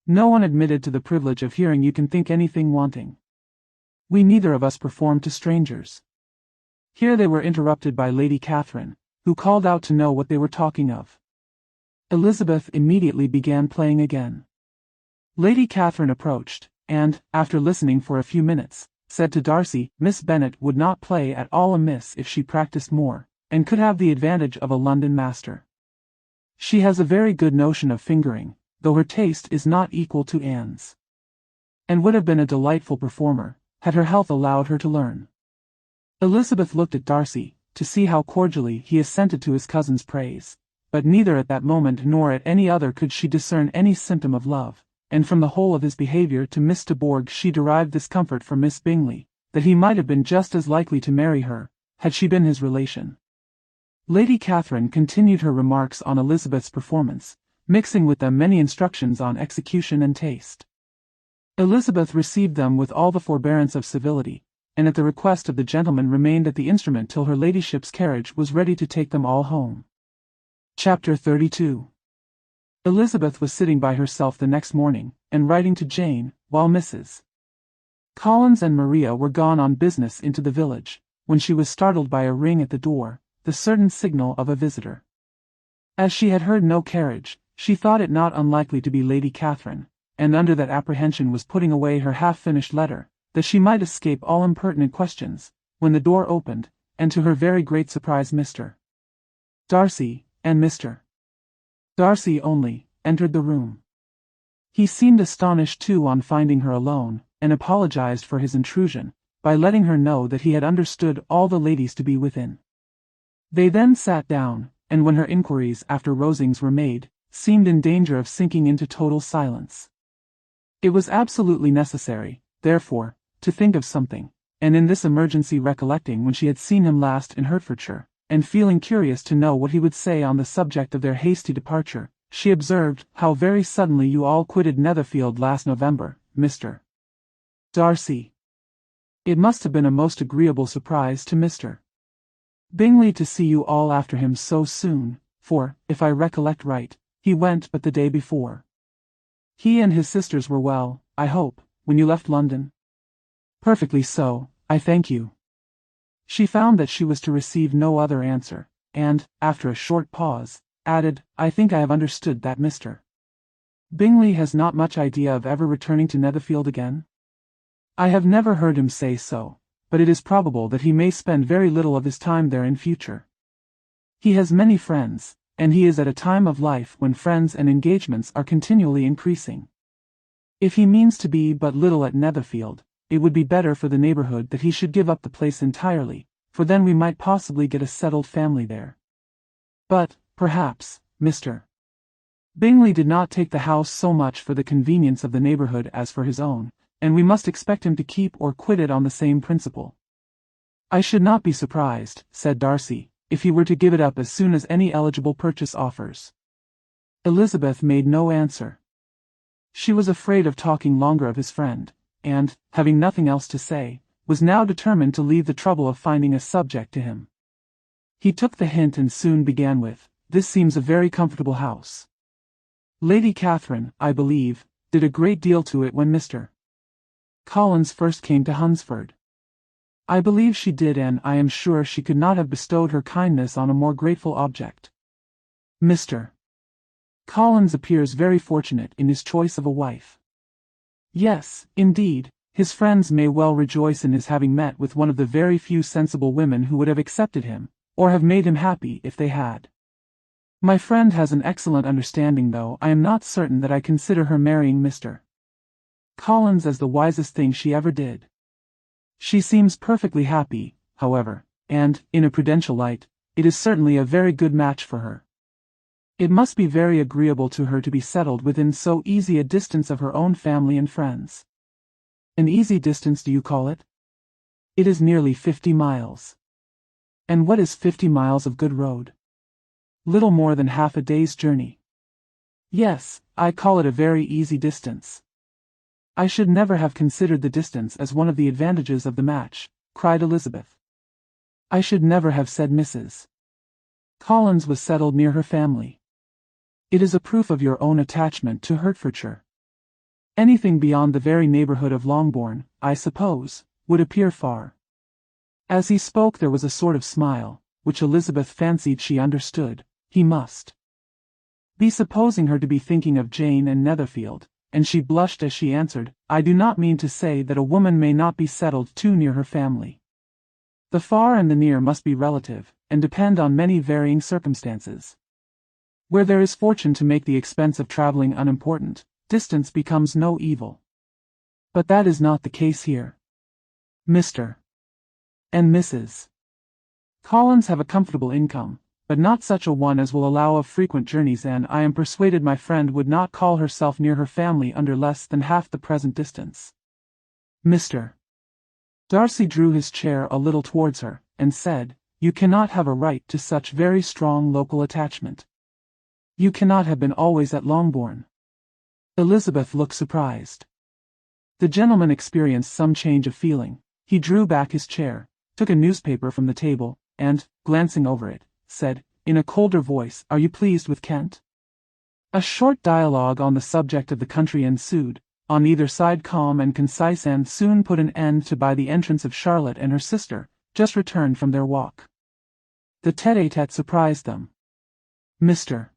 No one admitted to the privilege of hearing you can think anything wanting. We neither of us perform to strangers. Here they were interrupted by Lady Catherine, who called out to know what they were talking of. Elizabeth immediately began playing again. Lady Catherine approached, and, after listening for a few minutes, said to Darcy, Miss Bennet would not play at all amiss if she practiced more, and could have the advantage of a London master. She has a very good notion of fingering, though her taste is not equal to Anne's, and would have been a delightful performer, had her health allowed her to learn. Elizabeth looked at Darcy, to see how cordially he assented to his cousin's praise, but neither at that moment nor at any other could she discern any symptom of love, and from the whole of his behaviour to Miss de Bourgh she derived this comfort from Miss Bingley, that he might have been just as likely to marry her, had she been his relation. Lady Catherine continued her remarks on Elizabeth's performance, mixing with them many instructions on execution and taste. Elizabeth received them with all the forbearance of civility, and at the request of the gentleman remained at the instrument till her ladyship's carriage was ready to take them all home. Chapter 32. Elizabeth was sitting by herself the next morning, and writing to Jane, while Mrs. Collins and Maria were gone on business into the village, when she was startled by a ring at the door, the certain signal of a visitor. As she had heard no carriage, she thought it not unlikely to be Lady Catherine, and under that apprehension was putting away her half-finished letter, that she might escape all impertinent questions, when the door opened, and to her very great surprise Mr. Darcy, and Mr. Darcy only, entered the room. He seemed astonished too on finding her alone, and apologized for his intrusion, by letting her know that he had understood all the ladies to be within. They then sat down, and when her inquiries after Rosings were made, seemed in danger of sinking into total silence. It was absolutely necessary, therefore, to think of something, and in this emergency recollecting when she had seen him last in Hertfordshire, and feeling curious to know what he would say on the subject of their hasty departure, she observed, How very suddenly you all quitted Netherfield last November, Mr. Darcy. It must have been a most agreeable surprise to Mr. Bingley to see you all after him so soon, for, if I recollect right, he went but the day before. He and his sisters were well, I hope, when you left London? Perfectly so, I thank you. She found that she was to receive no other answer, and, after a short pause, added, I think I have understood that Mr. Bingley has not much idea of ever returning to Netherfield again? I have never heard him say so, but it is probable that he may spend very little of his time there in future. He has many friends, and he is at a time of life when friends and engagements are continually increasing. If he means to be but little at Netherfield, it would be better for the neighborhood that he should give up the place entirely, for then we might possibly get a settled family there. But, perhaps, Mr. Bingley did not take the house so much for the convenience of the neighborhood as for his own, and we must expect him to keep or quit it on the same principle. I should not be surprised, said Darcy, if he were to give it up as soon as any eligible purchase offers. Elizabeth made no answer. She was afraid of talking longer of his friend, and, having nothing else to say, was now determined to leave the trouble of finding a subject to him. He took the hint and soon began with, This seems a very comfortable house. Lady Catherine, I believe, did a great deal to it when Mr. Collins first came to Hunsford. I believe she did, and I am sure she could not have bestowed her kindness on a more grateful object. Mr. Collins appears very fortunate in his choice of a wife. Yes, indeed, his friends may well rejoice in his having met with one of the very few sensible women who would have accepted him, or have made him happy if they had. My friend has an excellent understanding, though I am not certain that I consider her marrying Mr. Collins as the wisest thing she ever did. She seems perfectly happy, however, and, in a prudential light, it is certainly a very good match for her. It must be very agreeable to her to be settled within so easy a distance of her own family and friends. An easy distance, do you call it? It is nearly 50 miles. And what is 50 miles of good road? Little more than half a day's journey. Yes, I call it a very easy distance. I should never have considered the distance as one of the advantages of the match, cried Elizabeth. I should never have said Mrs. Collins was settled near her family. It is a proof of your own attachment to Hertfordshire. Anything beyond the very neighbourhood of Longbourn, I suppose, would appear far. As he spoke there was a sort of smile, which Elizabeth fancied she understood. He must be supposing her to be thinking of Jane and Netherfield, and she blushed as she answered, I do not mean to say that a woman may not be settled too near her family. The far and the near must be relative, and depend on many varying circumstances. Where there is fortune to make the expense of travelling unimportant, distance becomes no evil. But that is not the case here. Mr. and Mrs. Collins have a comfortable income, but not such a one as will allow of frequent journeys, and I am persuaded my friend would not call herself near her family under less than half the present distance. Mr. Darcy drew his chair a little towards her, and said, You cannot have a right to such very strong local attachment. You cannot have been always at Longbourn. Elizabeth looked surprised. The gentleman experienced some change of feeling. He drew back his chair, took a newspaper from the table, and, glancing over it, said, in a colder voice, Are you pleased with Kent? A short dialogue on the subject of the country ensued, on either side calm and concise, and soon put an end to by the entrance of Charlotte and her sister, just returned from their walk. The tête-à-tête surprised them. Mr.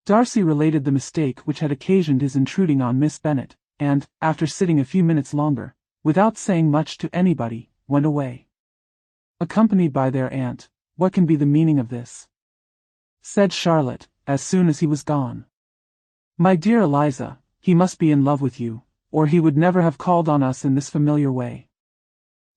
Darcy related the mistake which had occasioned his intruding on Miss Bennet, and, after sitting a few minutes longer, without saying much to anybody, went away. Accompanied by their aunt. What can be the meaning of this? Said Charlotte, as soon as he was gone. My dear Eliza, he must be in love with you, or he would never have called on us in this familiar way.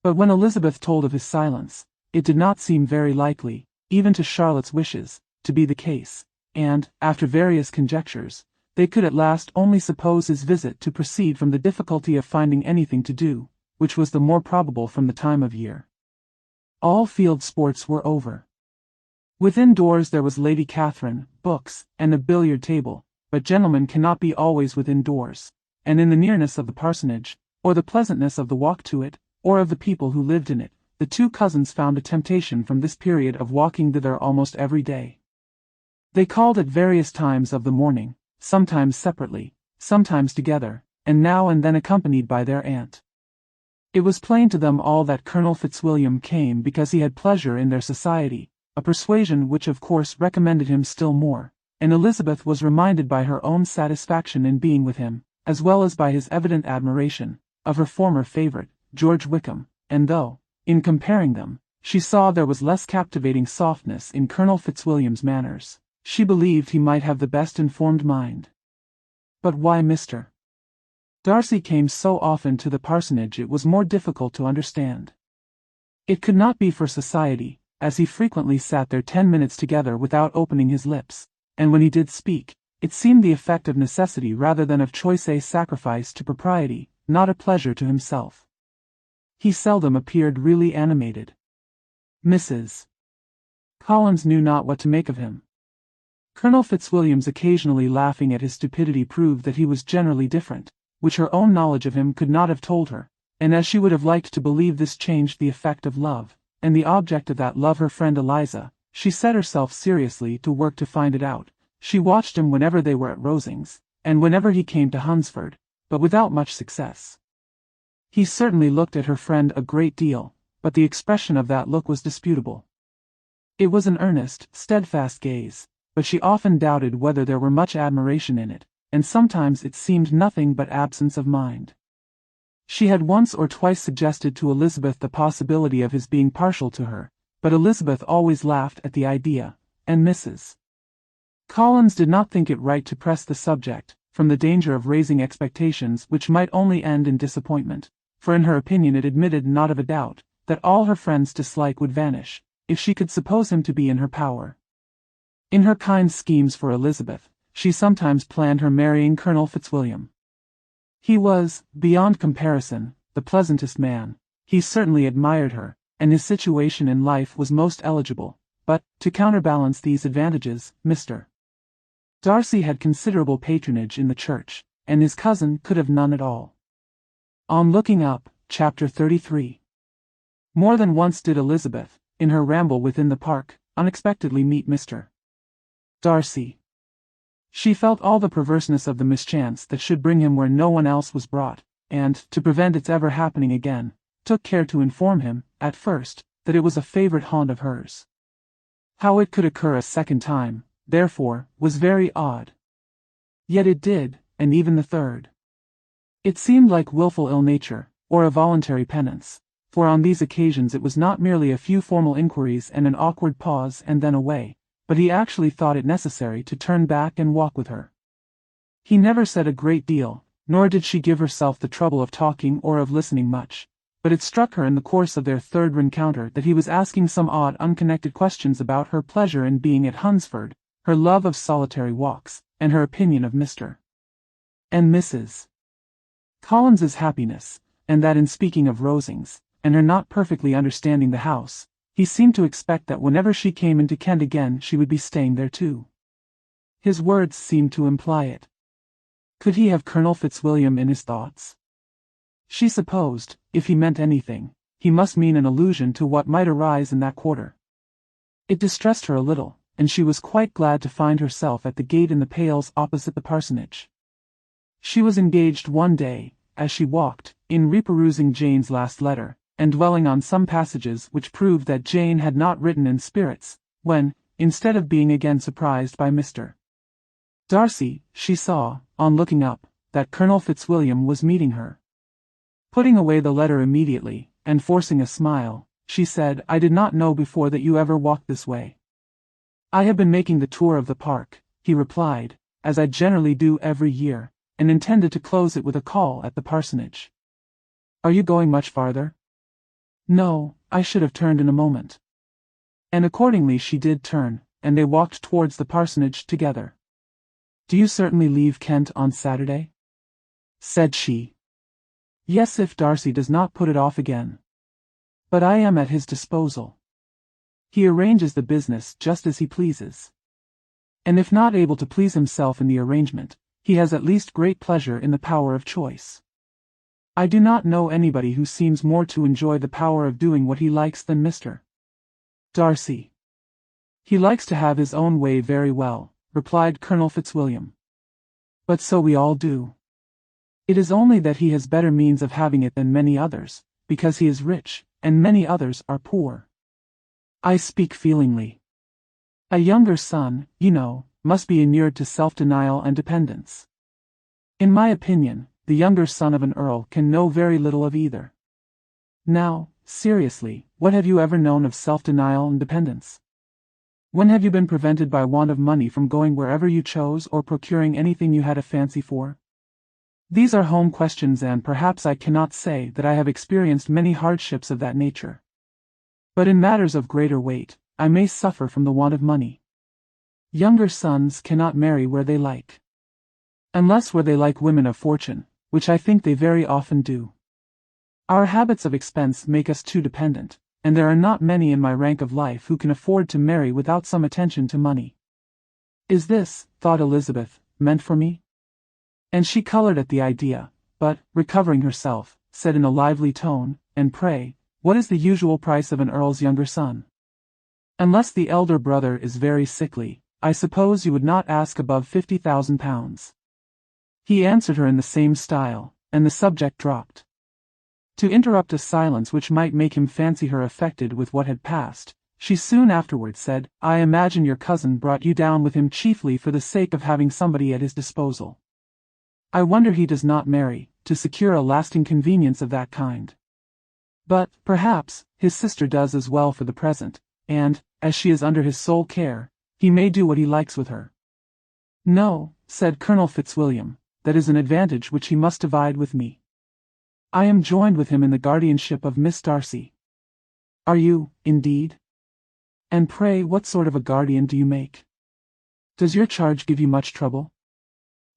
But when Elizabeth told of his silence, it did not seem very likely, even to Charlotte's wishes, to be the case, and, after various conjectures, they could at last only suppose his visit to proceed from the difficulty of finding anything to do, which was the more probable from the time of year. All field sports were over. Within doors there was Lady Catherine, books, and a billiard table, but gentlemen cannot be always within doors, and in the nearness of the parsonage, or the pleasantness of the walk to it, or of the people who lived in it, the two cousins found a temptation from this period of walking thither almost every day. They called at various times of the morning, sometimes separately, sometimes together, and now and then accompanied by their aunt. It was plain to them all that Colonel Fitzwilliam came because he had pleasure in their society, a persuasion which of course recommended him still more, and Elizabeth was reminded by her own satisfaction in being with him, as well as by his evident admiration, of her former favourite, George Wickham, and though, in comparing them, she saw there was less captivating softness in Colonel Fitzwilliam's manners, she believed he might have the best informed mind. But why Mr. Darcy came so often to the parsonage it was more difficult to understand. It could not be for society, as he frequently sat there 10 minutes together without opening his lips, and when he did speak, it seemed the effect of necessity rather than of choice, a sacrifice to propriety, not a pleasure to himself. He seldom appeared really animated. Mrs. Collins knew not what to make of him. Colonel Fitzwilliam's occasionally laughing at his stupidity proved that he was generally different, which her own knowledge of him could not have told her, and as she would have liked to believe this changed the effect of love, and the object of that love her friend Eliza, she set herself seriously to work to find it out. She watched him whenever they were at Rosings, and whenever he came to Hunsford, but without much success. He certainly looked at her friend a great deal, but the expression of that look was disputable. It was an earnest, steadfast gaze, but she often doubted whether there were much admiration in it, and sometimes it seemed nothing but absence of mind. She had once or twice suggested to Elizabeth the possibility of his being partial to her, but Elizabeth always laughed at the idea, and Mrs. Collins did not think it right to press the subject, from the danger of raising expectations which might only end in disappointment, for in her opinion it admitted not of a doubt that all her friend's dislike would vanish, if she could suppose him to be in her power. In her kind schemes for Elizabeth, she sometimes planned her marrying Colonel Fitzwilliam. He was, beyond comparison, the pleasantest man. He certainly admired her, and his situation in life was most eligible, but, to counterbalance these advantages, Mr. Darcy had considerable patronage in the church, and his cousin could have none at all. On looking up, chapter 33. More than once did Elizabeth, in her ramble within the park, unexpectedly meet Mr. Darcy. She felt all the perverseness of the mischance that should bring him where no one else was brought, and, to prevent its ever happening again, took care to inform him, at first, that it was a favourite haunt of hers. How it could occur a second time, therefore, was very odd. Yet it did, and even the third. It seemed like wilful ill-nature, or a voluntary penance, for on these occasions it was not merely a few formal inquiries and an awkward pause and then away, but he actually thought it necessary to turn back and walk with her. He never said a great deal, nor did she give herself the trouble of talking or of listening much, but it struck her in the course of their third rencounter that he was asking some odd unconnected questions about her pleasure in being at Hunsford, her love of solitary walks, and her opinion of Mr. and Mrs. Collins's happiness, and that in speaking of Rosings, and her not perfectly understanding the house, he seemed to expect that whenever she came into Kent again she would be staying there too. His words seemed to imply it. Could he have Colonel Fitzwilliam in his thoughts? She supposed, if he meant anything, he must mean an allusion to what might arise in that quarter. It distressed her a little, and she was quite glad to find herself at the gate in the Pales opposite the parsonage. She was engaged one day, as she walked, in reperusing Jane's last letter, and dwelling on some passages which proved that Jane had not written in spirits, when, instead of being again surprised by Mr. Darcy, she saw, on looking up, that Colonel Fitzwilliam was meeting her. Putting away the letter immediately, and forcing a smile, she said, "I did not know before that you ever walked this way." "I have been making the tour of the park," he replied, "as I generally do every year, and intended to close it with a call at the parsonage." "Are you going much farther?" "No, I should have turned in a moment." And accordingly she did turn, and they walked towards the parsonage together. "Do you certainly leave Kent on Saturday?" said she. "Yes, if Darcy does not put it off again. But I am at his disposal. He arranges the business just as he pleases. And if not able to please himself in the arrangement, he has at least great pleasure in the power of choice." I do not know anybody who seems more to enjoy the power of doing what he likes than Mr. Darcy. He likes to have his own way very well, replied Colonel Fitzwilliam. But so we all do. It is only that he has better means of having it than many others, because he is rich, and many others are poor. I speak feelingly. A younger son, you know, must be inured to self-denial and dependence. In my opinion, the younger son of an earl can know very little of either. Now, seriously, what have you ever known of self-denial and dependence? When have you been prevented by want of money from going wherever you chose or procuring anything you had a fancy for? These are home questions, and perhaps I cannot say that I have experienced many hardships of that nature. But in matters of greater weight, I may suffer from the want of money. Younger sons cannot marry where they like. Unless where they like women of fortune, which I think they very often do. Our habits of expense make us too dependent, and there are not many in my rank of life who can afford to marry without some attention to money. Is this, thought Elizabeth, meant for me? And she colored at the idea, but, recovering herself, said in a lively tone, and pray, what is the usual price of an earl's younger son? Unless the elder brother is very sickly, I suppose you would not ask above £50,000. He answered her in the same style, and the subject dropped. To interrupt a silence which might make him fancy her affected with what had passed, she soon afterwards said, I imagine your cousin brought you down with him chiefly for the sake of having somebody at his disposal. I wonder he does not marry, to secure a lasting convenience of that kind. But, perhaps, his sister does as well for the present, and, as she is under his sole care, he may do what he likes with her. No, said Colonel Fitzwilliam, that is an advantage which he must divide with me. I am joined with him in the guardianship of Miss Darcy. Are you, indeed? And pray what sort of a guardian do you make? Does your charge give you much trouble?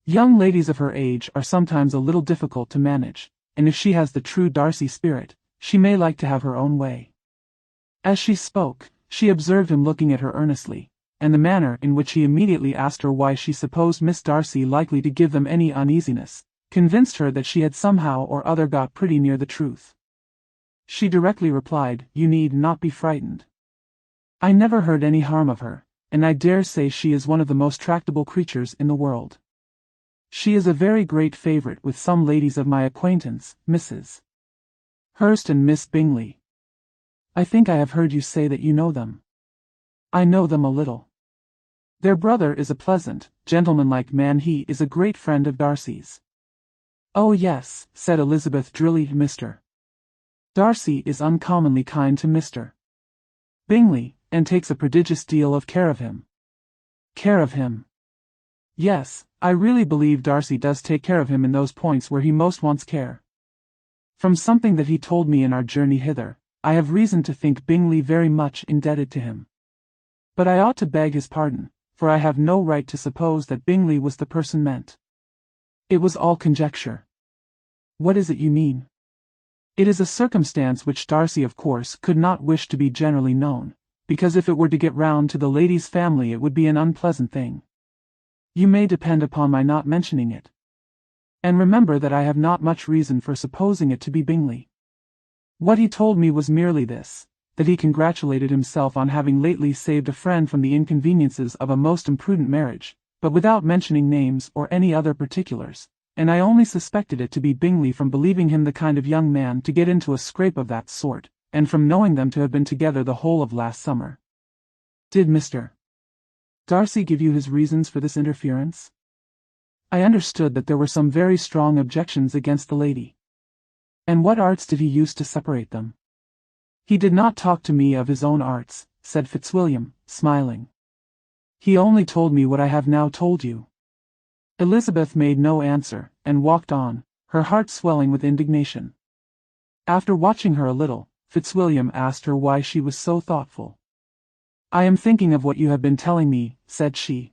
Young ladies of her age are sometimes a little difficult to manage, and if she has the true Darcy spirit, she may like to have her own way. As she spoke, she observed him looking at her earnestly, and the manner in which he immediately asked her why she supposed Miss Darcy likely to give them any uneasiness, convinced her that she had somehow or other got pretty near the truth. She directly replied, You need not be frightened. I never heard any harm of her, and I dare say she is one of the most tractable creatures in the world. She is a very great favourite with some ladies of my acquaintance, Mrs. Hurst and Miss Bingley. I think I have heard you say that you know them. I know them a little. Their brother is a pleasant, gentlemanlike man. He is a great friend of Darcy's. Oh yes, said Elizabeth drily, Mr. Darcy is uncommonly kind to Mr. Bingley, and takes a prodigious deal of care of him. Care of him? Yes, I really believe Darcy does take care of him in those points where he most wants care. From something that he told me in our journey hither, I have reason to think Bingley very much indebted to him. But I ought to beg his pardon, for I have no right to suppose that Bingley was the person meant. It was all conjecture. What is it you mean? It is a circumstance which Darcy of course could not wish to be generally known, because if it were to get round to the lady's family it would be an unpleasant thing. You may depend upon my not mentioning it. And remember that I have not much reason for supposing it to be Bingley. What he told me was merely this, that he congratulated himself on having lately saved a friend from the inconveniences of a most imprudent marriage, but without mentioning names or any other particulars, and I only suspected it to be Bingley from believing him the kind of young man to get into a scrape of that sort, and from knowing them to have been together the whole of last summer. Did Mr. Darcy give you his reasons for this interference? I understood that there were some very strong objections against the lady. And what arts did he use to separate them? He did not talk to me of his own arts, said Fitzwilliam, smiling. He only told me what I have now told you. Elizabeth made no answer, and walked on, her heart swelling with indignation. After watching her a little, Fitzwilliam asked her why she was so thoughtful. I am thinking of what you have been telling me, said she.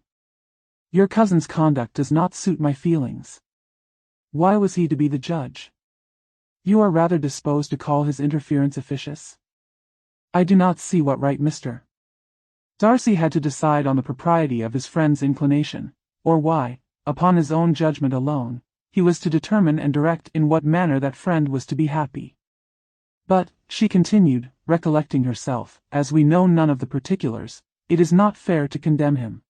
Your cousin's conduct does not suit my feelings. Why was he to be the judge? You are rather disposed to call his interference officious? I do not see what right Mr. Darcy had to decide on the propriety of his friend's inclination, or why, upon his own judgment alone, he was to determine and direct in what manner that friend was to be happy. But, she continued, recollecting herself, as we know none of the particulars, it is not fair to condemn him.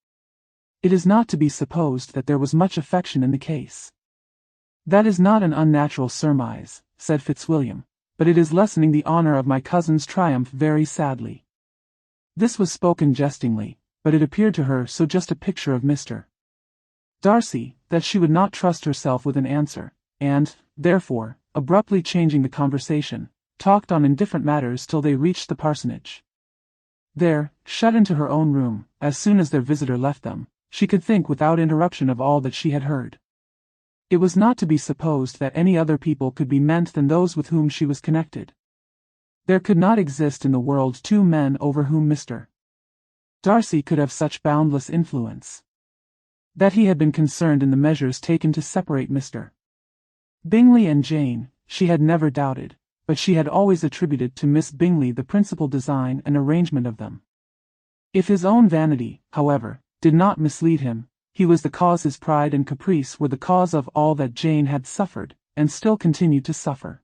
It is not to be supposed that there was much affection in the case. That is not an unnatural surmise, said Fitzwilliam, but it is lessening the honor of my cousin's triumph very sadly. This was spoken jestingly, but it appeared to her so just a picture of Mr. Darcy, that she would not trust herself with an answer, and, therefore, abruptly changing the conversation, talked on indifferent matters till they reached the parsonage. There, shut into her own room, as soon as their visitor left them, she could think without interruption of all that she had heard. It was not to be supposed that any other people could be meant than those with whom she was connected. There could not exist in the world two men over whom Mr. Darcy could have such boundless influence. That he had been concerned in the measures taken to separate Mr. Bingley and Jane, she had never doubted, but she had always attributed to Miss Bingley the principal design and arrangement of them. If his own vanity, however, did not mislead him, he was the cause his pride and caprice were the cause of all that Jane had suffered, and still continued to suffer.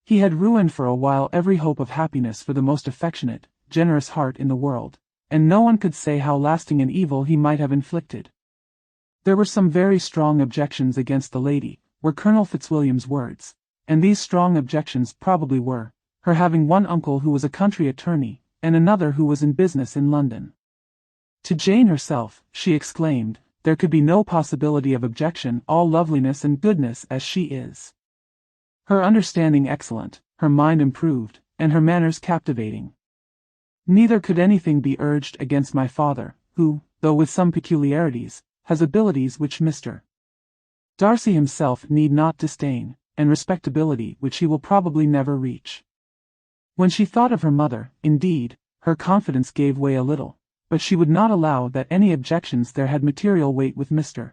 He had ruined for a while every hope of happiness for the most affectionate, generous heart in the world, and no one could say how lasting an evil he might have inflicted. There were some very strong objections against the lady, were Colonel Fitzwilliam's words, and these strong objections probably were, her having one uncle who was a country attorney, and another who was in business in London. To Jane herself, she exclaimed, there could be no possibility of objection, all loveliness and goodness as she is. Her understanding excellent, her mind improved, and her manners captivating. Neither could anything be urged against my father, who, though with some peculiarities, has abilities which Mr. Darcy himself need not disdain, and respectability which he will probably never reach. When she thought of her mother, indeed, her confidence gave way a little, but she would not allow that any objections there had material weight with Mr.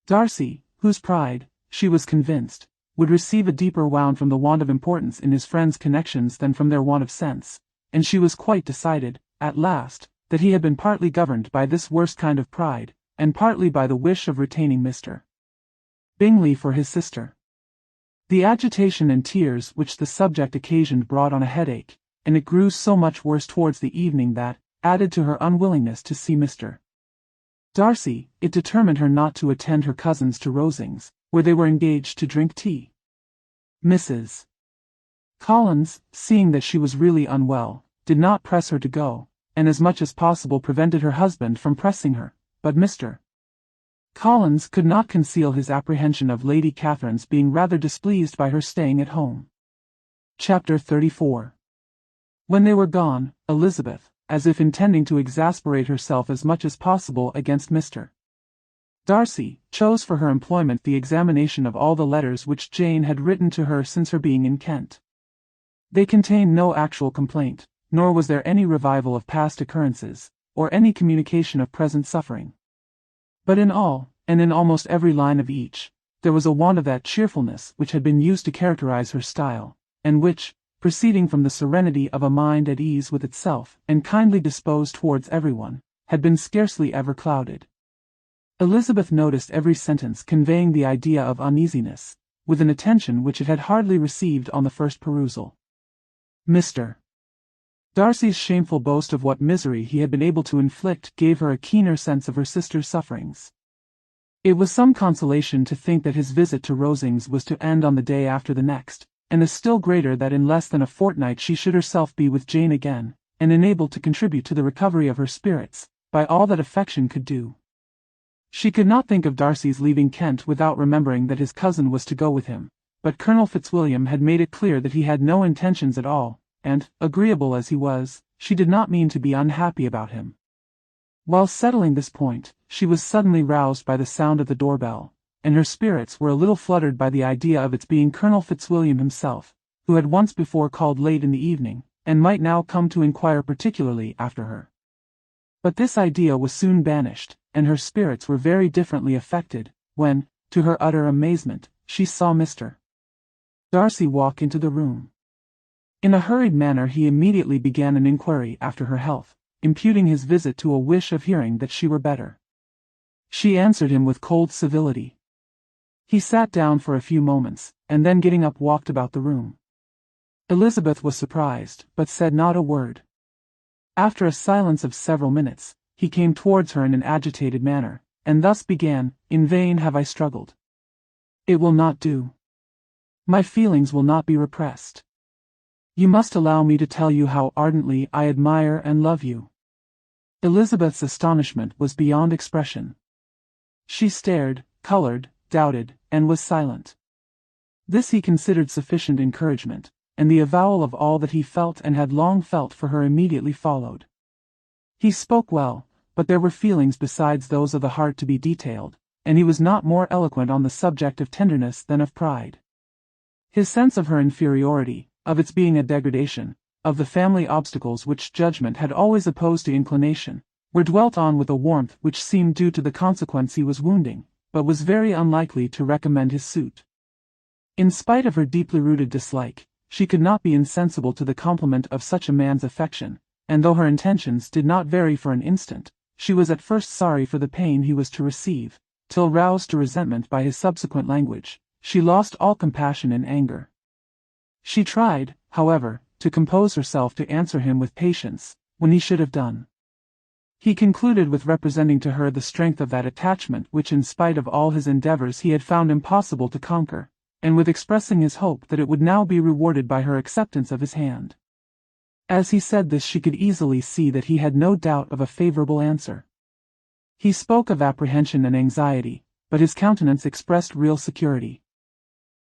Darcy, whose pride, she was convinced, would receive a deeper wound from the want of importance in his friends' connections than from their want of sense, and she was quite decided, at last, that he had been partly governed by this worst kind of pride, and partly by the wish of retaining Mr. Bingley for his sister. The agitation and tears which the subject occasioned brought on a headache, and it grew so much worse towards the evening that, added to her unwillingness to see Mr. Darcy, it determined her not to attend her cousins to Rosings, where they were engaged to drink tea. Mrs. Collins, seeing that she was really unwell, did not press her to go, and as much as possible prevented her husband from pressing her, but Mr. Collins could not conceal his apprehension of Lady Catherine's being rather displeased by her staying at home. Chapter 34. When they were gone, Elizabeth, as if intending to exasperate herself as much as possible against Mr. Darcy, chose for her employment the examination of all the letters which Jane had written to her since her being in Kent. They contained no actual complaint, nor was there any revival of past occurrences, or any communication of present suffering. But in all, and in almost every line of each, there was a want of that cheerfulness which had been used to characterize her style, and which, proceeding from the serenity of a mind at ease with itself and kindly disposed towards everyone, had been scarcely ever clouded. Elizabeth noticed every sentence conveying the idea of uneasiness, with an attention which it had hardly received on the first perusal. Mr. Darcy's shameful boast of what misery he had been able to inflict gave her a keener sense of her sister's sufferings. It was some consolation to think that his visit to Rosings was to end on the day after the next, and a still greater that in less than a fortnight she should herself be with Jane again, and enabled to contribute to the recovery of her spirits, by all that affection could do. She could not think of Darcy's leaving Kent without remembering that his cousin was to go with him, but Colonel Fitzwilliam had made it clear that he had no intentions at all, and, agreeable as he was, she did not mean to be unhappy about him. While settling this point, she was suddenly roused by the sound of the doorbell, and her spirits were a little fluttered by the idea of its being Colonel Fitzwilliam himself, who had once before called late in the evening, and might now come to inquire particularly after her. But this idea was soon banished, and her spirits were very differently affected, when, to her utter amazement, she saw Mr. Darcy walk into the room. In a hurried manner he immediately began an inquiry after her health, imputing his visit to a wish of hearing that she were better. She answered him with cold civility. He sat down for a few moments, and then getting up walked about the room. Elizabeth was surprised, but said not a word. After a silence of several minutes, he came towards her in an agitated manner, and thus began, "In vain have I struggled. It will not do. My feelings will not be repressed. You must allow me to tell you how ardently I admire and love you." Elizabeth's astonishment was beyond expression. She stared, colored, doubted, and was silent. This he considered sufficient encouragement, and the avowal of all that he felt and had long felt for her immediately followed. He spoke well, but there were feelings besides those of the heart to be detailed, and he was not more eloquent on the subject of tenderness than of pride. His sense of her inferiority, of its being a degradation, of the family obstacles which judgment had always opposed to inclination, were dwelt on with a warmth which seemed due to the consequence he was wounding, but was very unlikely to recommend his suit. In spite of her deeply rooted dislike, she could not be insensible to the compliment of such a man's affection, and though her intentions did not vary for an instant, she was at first sorry for the pain he was to receive, till roused to resentment by his subsequent language, she lost all compassion in anger. She tried, however, to compose herself to answer him with patience, when he should have done. He concluded with representing to her the strength of that attachment which in spite of all his endeavors he had found impossible to conquer, and with expressing his hope that it would now be rewarded by her acceptance of his hand. As he said this she could easily see that he had no doubt of a favorable answer. He spoke of apprehension and anxiety, but his countenance expressed real security.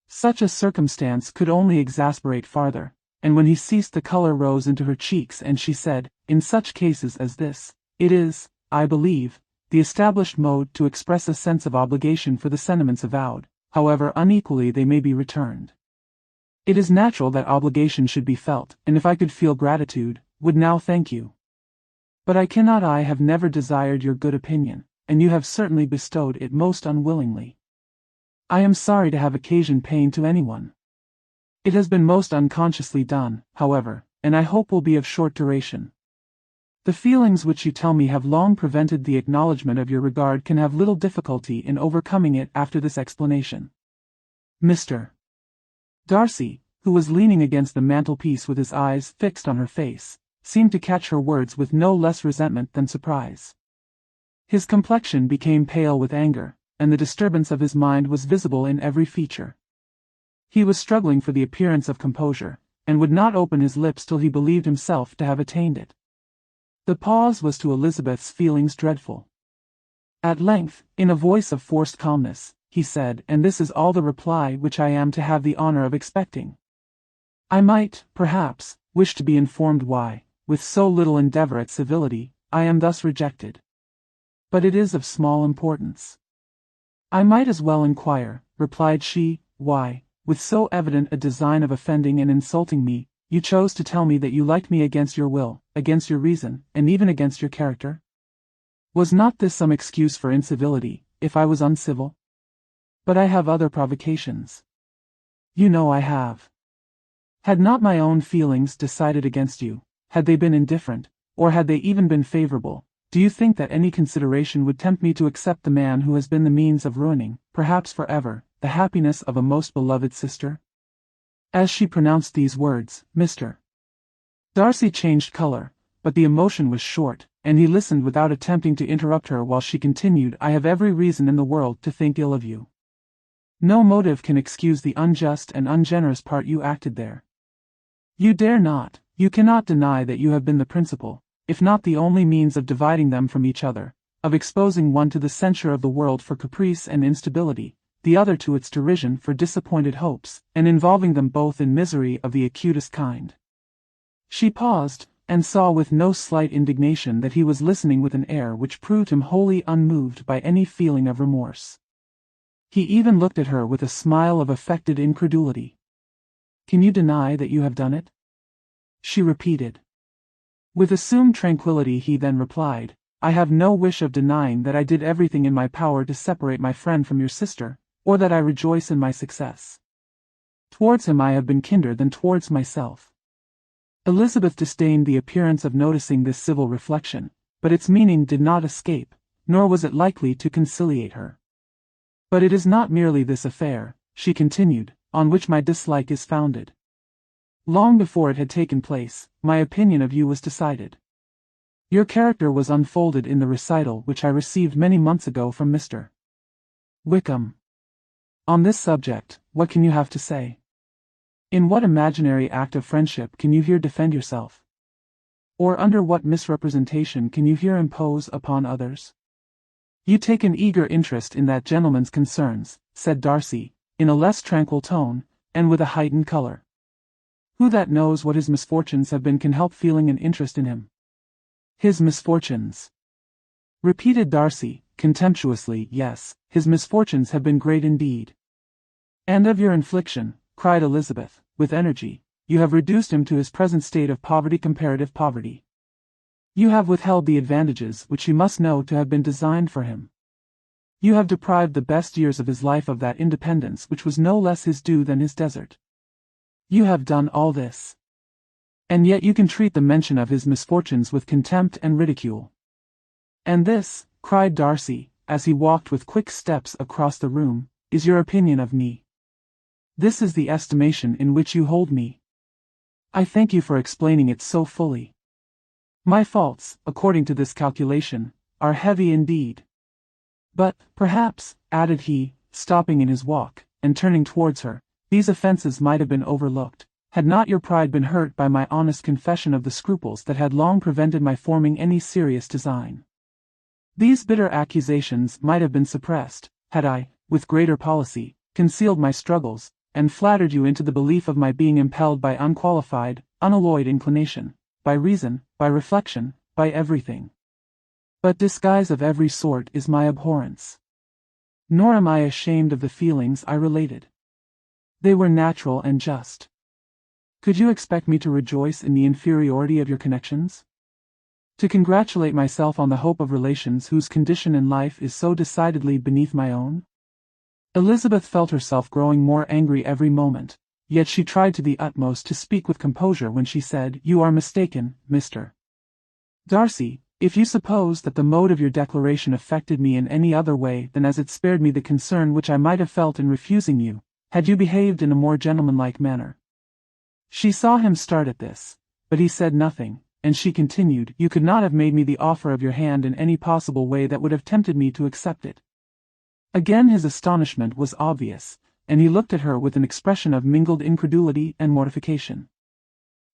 Such a circumstance could only exasperate farther, and when he ceased the color rose into her cheeks and she said, "In such cases as this, it is, I believe, the established mode to express a sense of obligation for the sentiments avowed, however unequally they may be returned. It is natural that obligation should be felt, and if I could feel gratitude, would now thank you. But I cannot. I have never desired your good opinion, and you have certainly bestowed it most unwillingly. I am sorry to have occasioned pain to anyone. It has been most unconsciously done, however, and I hope will be of short duration. The feelings which you tell me have long prevented the acknowledgement of your regard can have little difficulty in overcoming it after this explanation." Mr. Darcy, who was leaning against the mantelpiece with his eyes fixed on her face, seemed to catch her words with no less resentment than surprise. His complexion became pale with anger, and the disturbance of his mind was visible in every feature. He was struggling for the appearance of composure, and would not open his lips till he believed himself to have attained it. The pause was to Elizabeth's feelings dreadful. At length, in a voice of forced calmness, he said, "And this is all the reply which I am to have the honor of expecting. I might, perhaps, wish to be informed why, with so little endeavor at civility, I am thus rejected. But it is of small importance." "I might as well inquire," replied she, "why, with so evident a design of offending and insulting me, you chose to tell me that you liked me against your will, against your reason, and even against your character? Was not this some excuse for incivility, if I was uncivil? But I have other provocations. You know I have. Had not my own feelings decided against you, had they been indifferent, or had they even been favorable, do you think that any consideration would tempt me to accept the man who has been the means of ruining, perhaps forever, the happiness of a most beloved sister?" As she pronounced these words, Mr. Darcy changed color, but the emotion was short, and he listened without attempting to interrupt her while she continued, "I have every reason in the world to think ill of you. No motive can excuse the unjust and ungenerous part you acted there. You dare not, you cannot deny that you have been the principal, if not the only means of dividing them from each other, of exposing one to the censure of the world for caprice and instability, the other to its derision for disappointed hopes, and involving them both in misery of the acutest kind." She paused, and saw with no slight indignation that he was listening with an air which proved him wholly unmoved by any feeling of remorse. He even looked at her with a smile of affected incredulity. "Can you deny that you have done it?" she repeated. With assumed tranquillity he then replied, "I have no wish of denying that I did everything in my power to separate my friend from your sister, or that I rejoice in my success. Towards him I have been kinder than towards myself." Elizabeth disdained the appearance of noticing this civil reflection, but its meaning did not escape, nor was it likely to conciliate her. But it is not merely this affair, she continued, on which my dislike is founded. Long before it had taken place, my opinion of you was decided. Your character was unfolded in the recital which I received many months ago from Mr. Wickham. On this subject, what can you have to say? In what imaginary act of friendship can you here defend yourself? Or under what misrepresentation can you here impose upon others? You take an eager interest in that gentleman's concerns, said Darcy, in a less tranquil tone, and with a heightened color. Who that knows what his misfortunes have been can help feeling an interest in him? His misfortunes, repeated Darcy, contemptuously. Yes, his misfortunes have been great indeed. And of your infliction, cried Elizabeth, with energy, you have reduced him to his present state of poverty, comparative poverty. You have withheld the advantages which you must know to have been designed for him. You have deprived the best years of his life of that independence which was no less his due than his desert. You have done all this. And yet you can treat the mention of his misfortunes with contempt and ridicule. And this, cried Darcy, as he walked with quick steps across the room, is your opinion of me. This is the estimation in which you hold me. I thank you for explaining it so fully. My faults, according to this calculation, are heavy indeed. But, perhaps, added he, stopping in his walk, and turning towards her, these offences might have been overlooked, had not your pride been hurt by my honest confession of the scruples that had long prevented my forming any serious design. These bitter accusations might have been suppressed, had I, with greater policy, concealed my struggles, and flattered you into the belief of my being impelled by unqualified, unalloyed inclination, by reason, by reflection, by everything. But disguise of every sort is my abhorrence. Nor am I ashamed of the feelings I related. They were natural and just. Could you expect me to rejoice in the inferiority of your connections? To congratulate myself on the hope of relations whose condition in life is so decidedly beneath my own? Elizabeth felt herself growing more angry every moment, yet she tried to the utmost to speak with composure when she said, "You are mistaken, Mr. Darcy, if you suppose that the mode of your declaration affected me in any other way than as it spared me the concern which I might have felt in refusing you, had you behaved in a more gentlemanlike manner." She saw him start at this, but he said nothing, and she continued, "You could not have made me the offer of your hand in any possible way that would have tempted me to accept it." Again his astonishment was obvious, and he looked at her with an expression of mingled incredulity and mortification.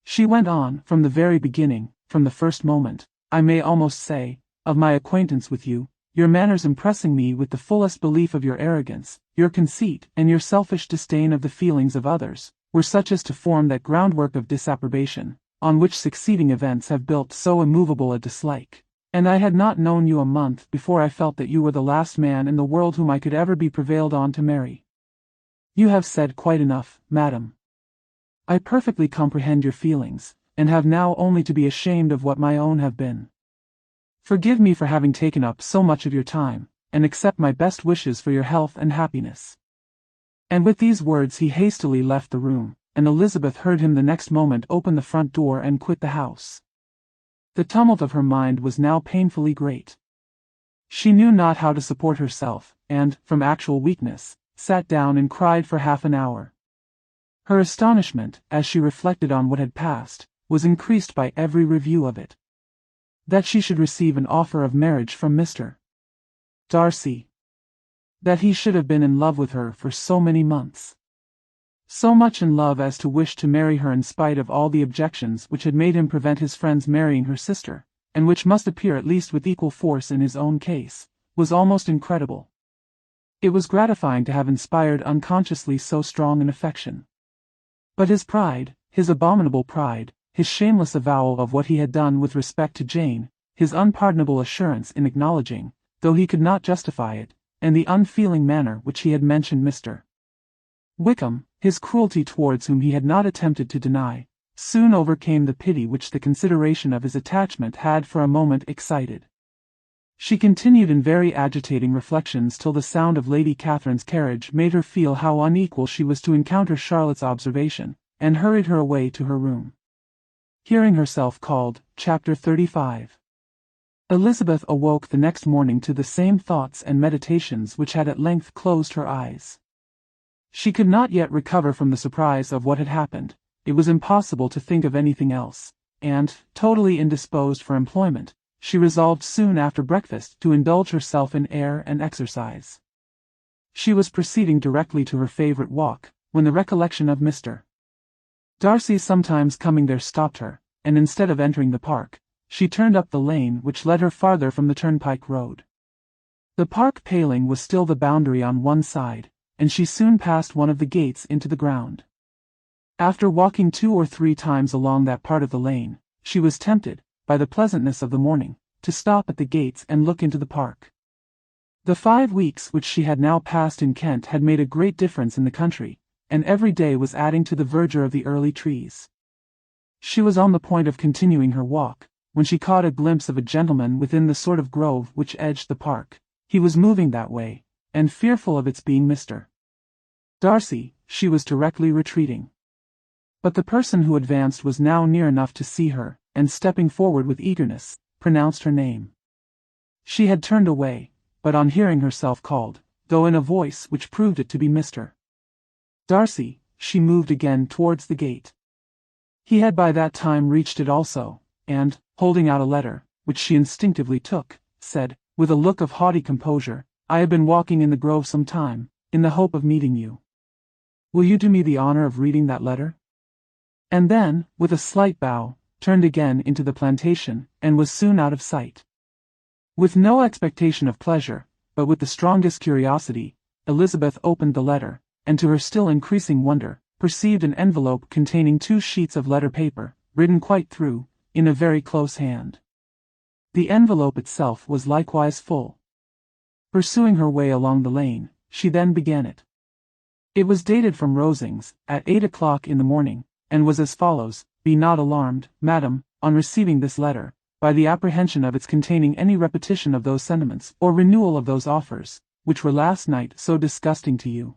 She went on, "From the very beginning, from the first moment, I may almost say, of my acquaintance with you, your manners impressing me with the fullest belief of your arrogance, your conceit, and your selfish disdain of the feelings of others, were such as to form that groundwork of disapprobation, on which succeeding events have built so immovable a dislike. And I had not known you a month before I felt that you were the last man in the world whom I could ever be prevailed on to marry. You have said quite enough, madam. I perfectly comprehend your feelings, and have now only to be ashamed of what my own have been. Forgive me for having taken up so much of your time, and accept my best wishes for your health and happiness." And with these words he hastily left the room, and Elizabeth heard him the next moment open the front door and quit the house. The tumult of her mind was now painfully great. She knew not how to support herself, and, from actual weakness, sat down and cried for half an hour. Her astonishment, as she reflected on what had passed, was increased by every review of it. That she should receive an offer of marriage from Mr. Darcy. That he should have been in love with her for so many months. So much in love as to wish to marry her in spite of all the objections which had made him prevent his friends marrying her sister, and which must appear at least with equal force in his own case, was almost incredible. It was gratifying to have inspired unconsciously so strong an affection. But his pride, his abominable pride, his shameless avowal of what he had done with respect to Jane, his unpardonable assurance in acknowledging, though he could not justify it, and the unfeeling manner which he had mentioned Mr. Wickham, his cruelty towards whom he had not attempted to deny, soon overcame the pity which the consideration of his attachment had for a moment excited. She continued in very agitating reflections till the sound of Lady Catherine's carriage made her feel how unequal she was to encounter Charlotte's observation, and hurried her away to her room. Hearing herself called, Chapter 35. Elizabeth awoke the next morning to the same thoughts and meditations which had at length closed her eyes. She could not yet recover from the surprise of what had happened. It was impossible to think of anything else, and, totally indisposed for employment, she resolved soon after breakfast to indulge herself in air and exercise. She was proceeding directly to her favorite walk, when the recollection of Mr. Darcy's sometimes coming there stopped her, and instead of entering the park, she turned up the lane which led her farther from the turnpike road. The park paling was still the boundary on one side, and she soon passed one of the gates into the ground. After walking 2 or 3 times along that part of the lane, she was tempted, by the pleasantness of the morning, to stop at the gates and look into the park. The 5 weeks which she had now passed in Kent had made a great difference in the country, and every day was adding to the verdure of the early trees. She was on the point of continuing her walk, when she caught a glimpse of a gentleman within the sort of grove which edged the park. He was moving that way, and fearful of its being Mr. Darcy, she was directly retreating. But the person who advanced was now near enough to see her, and stepping forward with eagerness, pronounced her name. She had turned away, but on hearing herself called, though in a voice which proved it to be Mr. Darcy, she moved again towards the gate. He had by that time reached it also, and, holding out a letter, which she instinctively took, said, with a look of haughty composure, "I have been walking in the grove some time, in the hope of meeting you. Will you do me the honor of reading that letter?" And then, with a slight bow, turned again into the plantation, and was soon out of sight. With no expectation of pleasure, but with the strongest curiosity, Elizabeth opened the letter, and to her still increasing wonder, perceived an envelope containing 2 sheets of letter paper, written quite through, in a very close hand. The envelope itself was likewise full. Pursuing her way along the lane, she then began it. It was dated from Rosings, at 8 o'clock in the morning, and was as follows: "Be not alarmed, madam, on receiving this letter, by the apprehension of its containing any repetition of those sentiments, or renewal of those offers, which were last night so disgusting to you.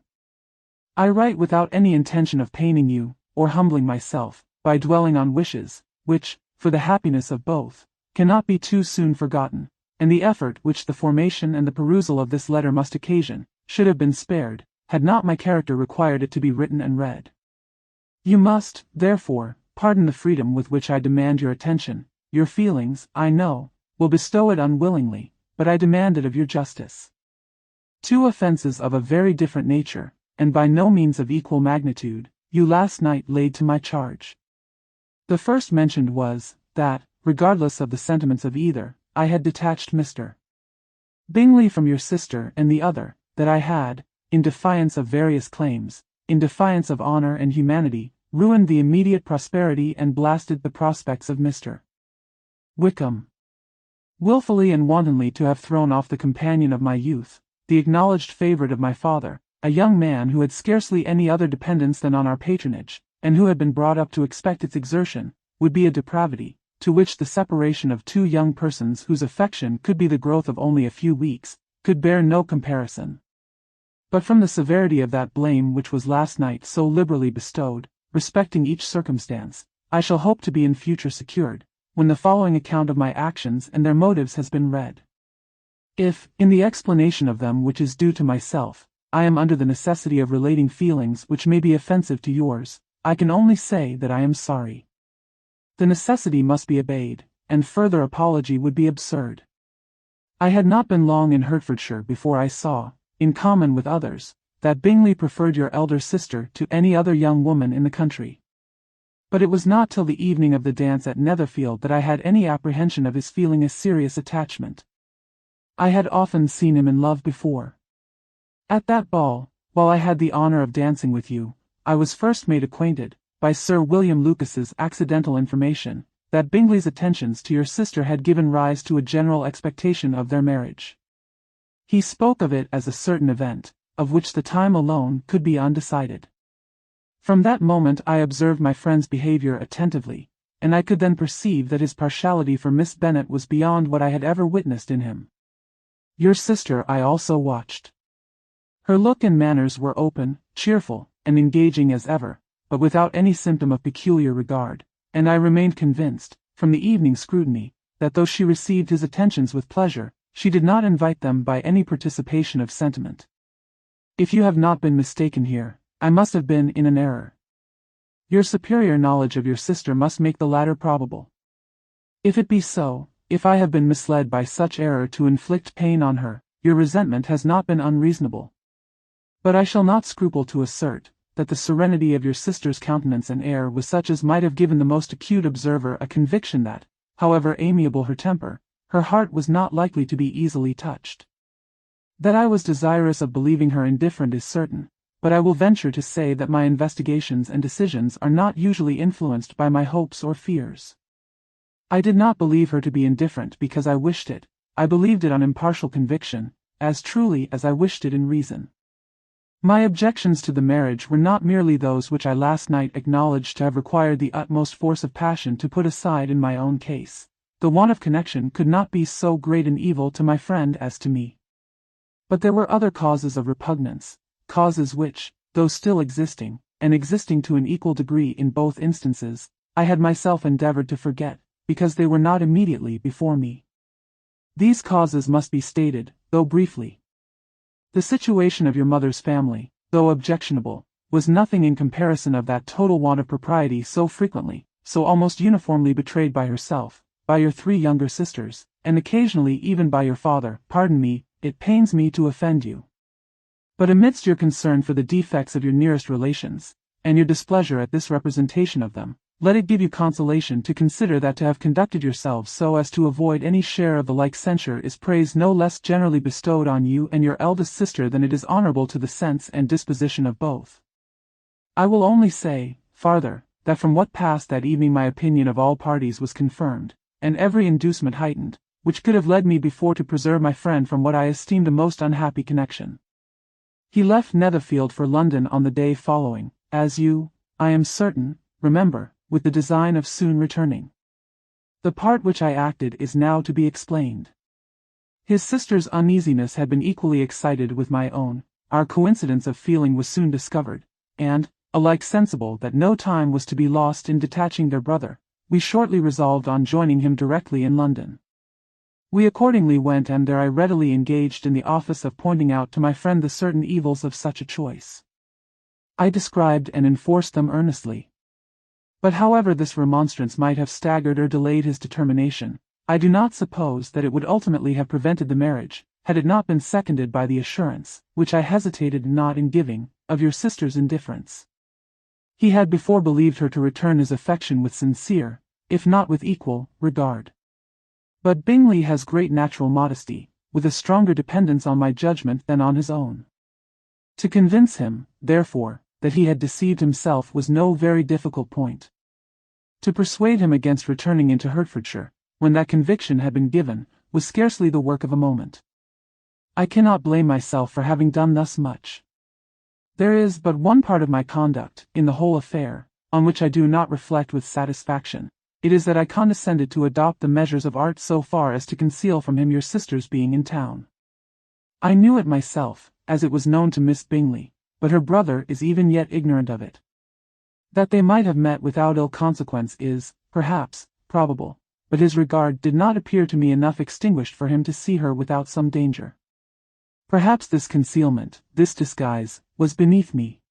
I write without any intention of paining you, or humbling myself, by dwelling on wishes, which, for the happiness of both, cannot be too soon forgotten, and the effort which the formation and the perusal of this letter must occasion, should have been spared, had not my character required it to be written and read. You must, therefore, pardon the freedom with which I demand your attention. Your feelings, I know, will bestow it unwillingly, but I demand it of your justice. 2 offenses of a very different nature, and by no means of equal magnitude, you last night laid to my charge. The first mentioned was, that, regardless of the sentiments of either, I had detached Mr. Bingley from your sister, and the other, that I had, in defiance of various claims, in defiance of honor and humanity, ruined the immediate prosperity and blasted the prospects of Mr. Wickham. Wilfully and wantonly to have thrown off the companion of my youth, the acknowledged favorite of my father, a young man who had scarcely any other dependence than on our patronage, and who had been brought up to expect its exertion, would be a depravity, to which the separation of 2 young persons whose affection could be the growth of only a few weeks, could bear no comparison. But from the severity of that blame which was last night so liberally bestowed, respecting each circumstance, I shall hope to be in future secured, when the following account of my actions and their motives has been read. If, in the explanation of them which is due to myself, I am under the necessity of relating feelings which may be offensive to yours, I can only say that I am sorry. The necessity must be obeyed, and further apology would be absurd. I had not been long in Hertfordshire before I saw, in common with others, that Bingley preferred your elder sister to any other young woman in the country. But it was not till the evening of the dance at Netherfield that I had any apprehension of his feeling a serious attachment. I had often seen him in love before. At that ball, while I had the honor of dancing with you, I was first made acquainted, by Sir William Lucas's accidental information, that Bingley's attentions to your sister had given rise to a general expectation of their marriage. He spoke of it as a certain event, of which the time alone could be undecided. From that moment I observed my friend's behavior attentively, and I could then perceive that his partiality for Miss Bennet was beyond what I had ever witnessed in him. Your sister I also watched. Her look and manners were open, cheerful, and engaging as ever, but without any symptom of peculiar regard, and I remained convinced, from the evening scrutiny, that though she received his attentions with pleasure, she did not invite them by any participation of sentiment. If you have not been mistaken here, I must have been in an error. Your superior knowledge of your sister must make the latter probable. If it be so, if I have been misled by such error to inflict pain on her, your resentment has not been unreasonable. But I shall not scruple to assert that the serenity of your sister's countenance and air was such as might have given the most acute observer a conviction that, however amiable her temper, her heart was not likely to be easily touched. That I was desirous of believing her indifferent is certain, but I will venture to say that my investigations and decisions are not usually influenced by my hopes or fears. I did not believe her to be indifferent because I wished it, I believed it on impartial conviction, as truly as I wished it in reason. My objections to the marriage were not merely those which I last night acknowledged to have required the utmost force of passion to put aside in my own case. The want of connection could not be so great an evil to my friend as to me. But there were other causes of repugnance, causes which, though still existing, and existing to an equal degree in both instances, I had myself endeavored to forget, because they were not immediately before me. These causes must be stated, though briefly. The situation of your mother's family, though objectionable, was nothing in comparison of that total want of propriety so frequently, so almost uniformly betrayed by herself, by your 3 younger sisters, and occasionally even by your father. Pardon me, it pains me to offend you. But amidst your concern for the defects of your nearest relations, and your displeasure at this representation of them, let it give you consolation to consider that to have conducted yourselves so as to avoid any share of the like censure is praise no less generally bestowed on you and your eldest sister than it is honorable to the sense and disposition of both. I will only say, farther, that from what passed that evening my opinion of all parties was confirmed, and every inducement heightened, which could have led me before to preserve my friend from what I esteemed a most unhappy connection. He left Netherfield for London on the day following, as you, I am certain, remember, with the design of soon returning. The part which I acted is now to be explained. His sister's uneasiness had been equally excited with my own, our coincidence of feeling was soon discovered, and, alike sensible that no time was to be lost in detaching their brother, we shortly resolved on joining him directly in London. We accordingly went, and there I readily engaged in the office of pointing out to my friend the certain evils of such a choice. I described and enforced them earnestly. But however this remonstrance might have staggered or delayed his determination, I do not suppose that it would ultimately have prevented the marriage, had it not been seconded by the assurance, which I hesitated not in giving, of your sister's indifference. He had before believed her to return his affection with sincere, if not with equal, regard. But Bingley has great natural modesty, with a stronger dependence on my judgment than on his own. To convince him, therefore, that he had deceived himself was no very difficult point. To persuade him against returning into Hertfordshire, when that conviction had been given, was scarcely the work of a moment. I cannot blame myself for having done thus much. There is but one part of my conduct, in the whole affair, on which I do not reflect with satisfaction. It is that I condescended to adopt the measures of art so far as to conceal from him your sister's being in town. I knew it myself, as it was known to Miss Bingley, but her brother is even yet ignorant of it. That they might have met without ill consequence is, perhaps, probable, but his regard did not appear to me enough extinguished for him to see her without some danger. Perhaps this concealment, this disguise, was beneath me.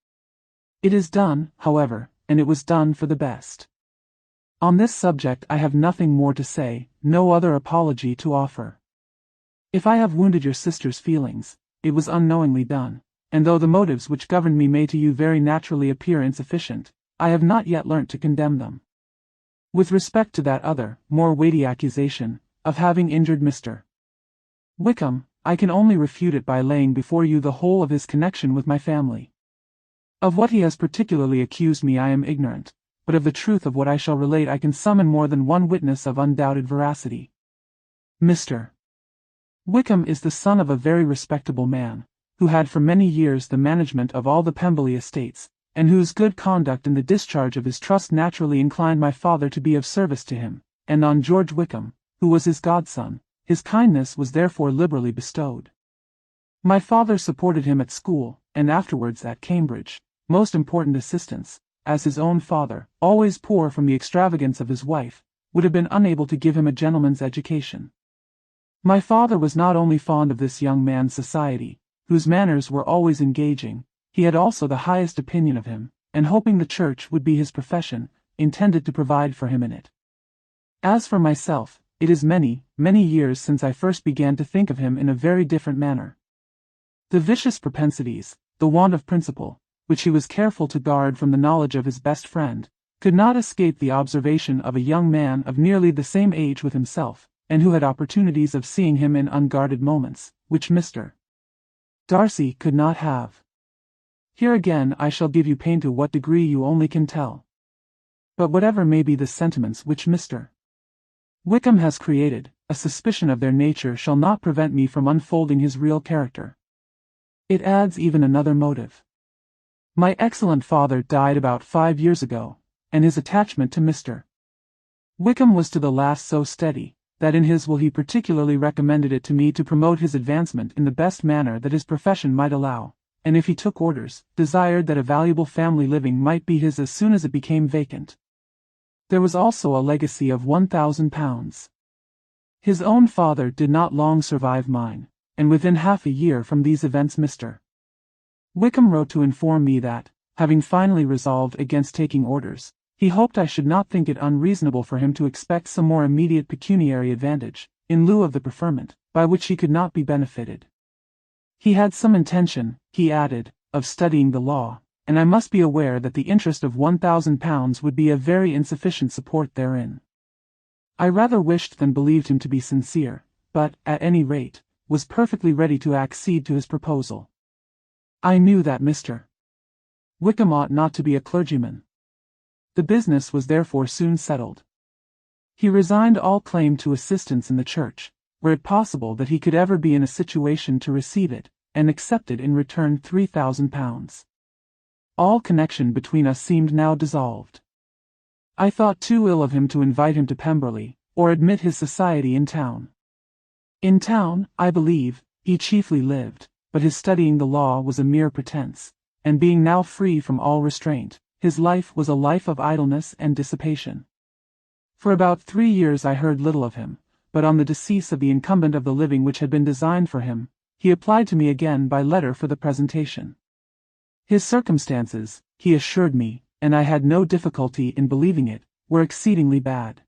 It is done, however, and it was done for the best. On this subject I have nothing more to say, no other apology to offer. If I have wounded your sister's feelings, it was unknowingly done, and though the motives which governed me may to you very naturally appear insufficient, I have not yet learnt to condemn them. With respect to that other, more weighty accusation, of having injured Mr. Wickham, I can only refute it by laying before you the whole of his connection with my family. Of what he has particularly accused me I am ignorant, but of the truth of what I shall relate I can summon more than one witness of undoubted veracity. Mr. Wickham is the son of a very respectable man, who had for many years the management of all the Pemberley estates, and whose good conduct in the discharge of his trust naturally inclined my father to be of service to him, and on George Wickham, who was his godson, his kindness was therefore liberally bestowed. My father supported him at school, and afterwards at Cambridge, most important assistance, as his own father, always poor from the extravagance of his wife, would have been unable to give him a gentleman's education. My father was not only fond of this young man's society, whose manners were always engaging, he had also the highest opinion of him, and hoping the church would be his profession, intended to provide for him in it. As for myself, it is many, many years since I first began to think of him in a very different manner. The vicious propensities, the want of principle, which he was careful to guard from the knowledge of his best friend, could not escape the observation of a young man of nearly the same age with himself, and who had opportunities of seeing him in unguarded moments, which Mr. Darcy could not have. Here again I shall give you pain to what degree you only can tell. But whatever may be the sentiments which Mr. Wickham has created, a suspicion of their nature shall not prevent me from unfolding his real character. It adds even another motive. My excellent father died about 5 years ago, and his attachment to Mr. Wickham was to the last so steady, that in his will he particularly recommended it to me to promote his advancement in the best manner that his profession might allow, and if he took orders, desired that a valuable family living might be his as soon as it became vacant. There was also a legacy of £1,000. His own father did not long survive mine, and within half a year from these events Mr. Wickham wrote to inform me that, having finally resolved against taking orders, he hoped I should not think it unreasonable for him to expect some more immediate pecuniary advantage, in lieu of the preferment, by which he could not be benefited. He had some intention, he added, of studying the law, and I must be aware that the interest of £1,000 would be a very insufficient support therein. I rather wished than believed him to be sincere, but, at any rate, was perfectly ready to accede to his proposal. I knew that Mr. Wickham ought not to be a clergyman. The business was therefore soon settled. He resigned all claim to assistance in the church, were it possible that he could ever be in a situation to receive it, and accepted in return £3,000. All connection between us seemed now dissolved. I thought too ill of him to invite him to Pemberley, or admit his society in town. In town, I believe, he chiefly lived, but his studying the law was a mere pretence, and being now free from all restraint, his life was a life of idleness and dissipation. For about 3 years I heard little of him, but on the decease of the incumbent of the living which had been designed for him, he applied to me again by letter for the presentation. His circumstances, he assured me, and I had no difficulty in believing it, were exceedingly bad.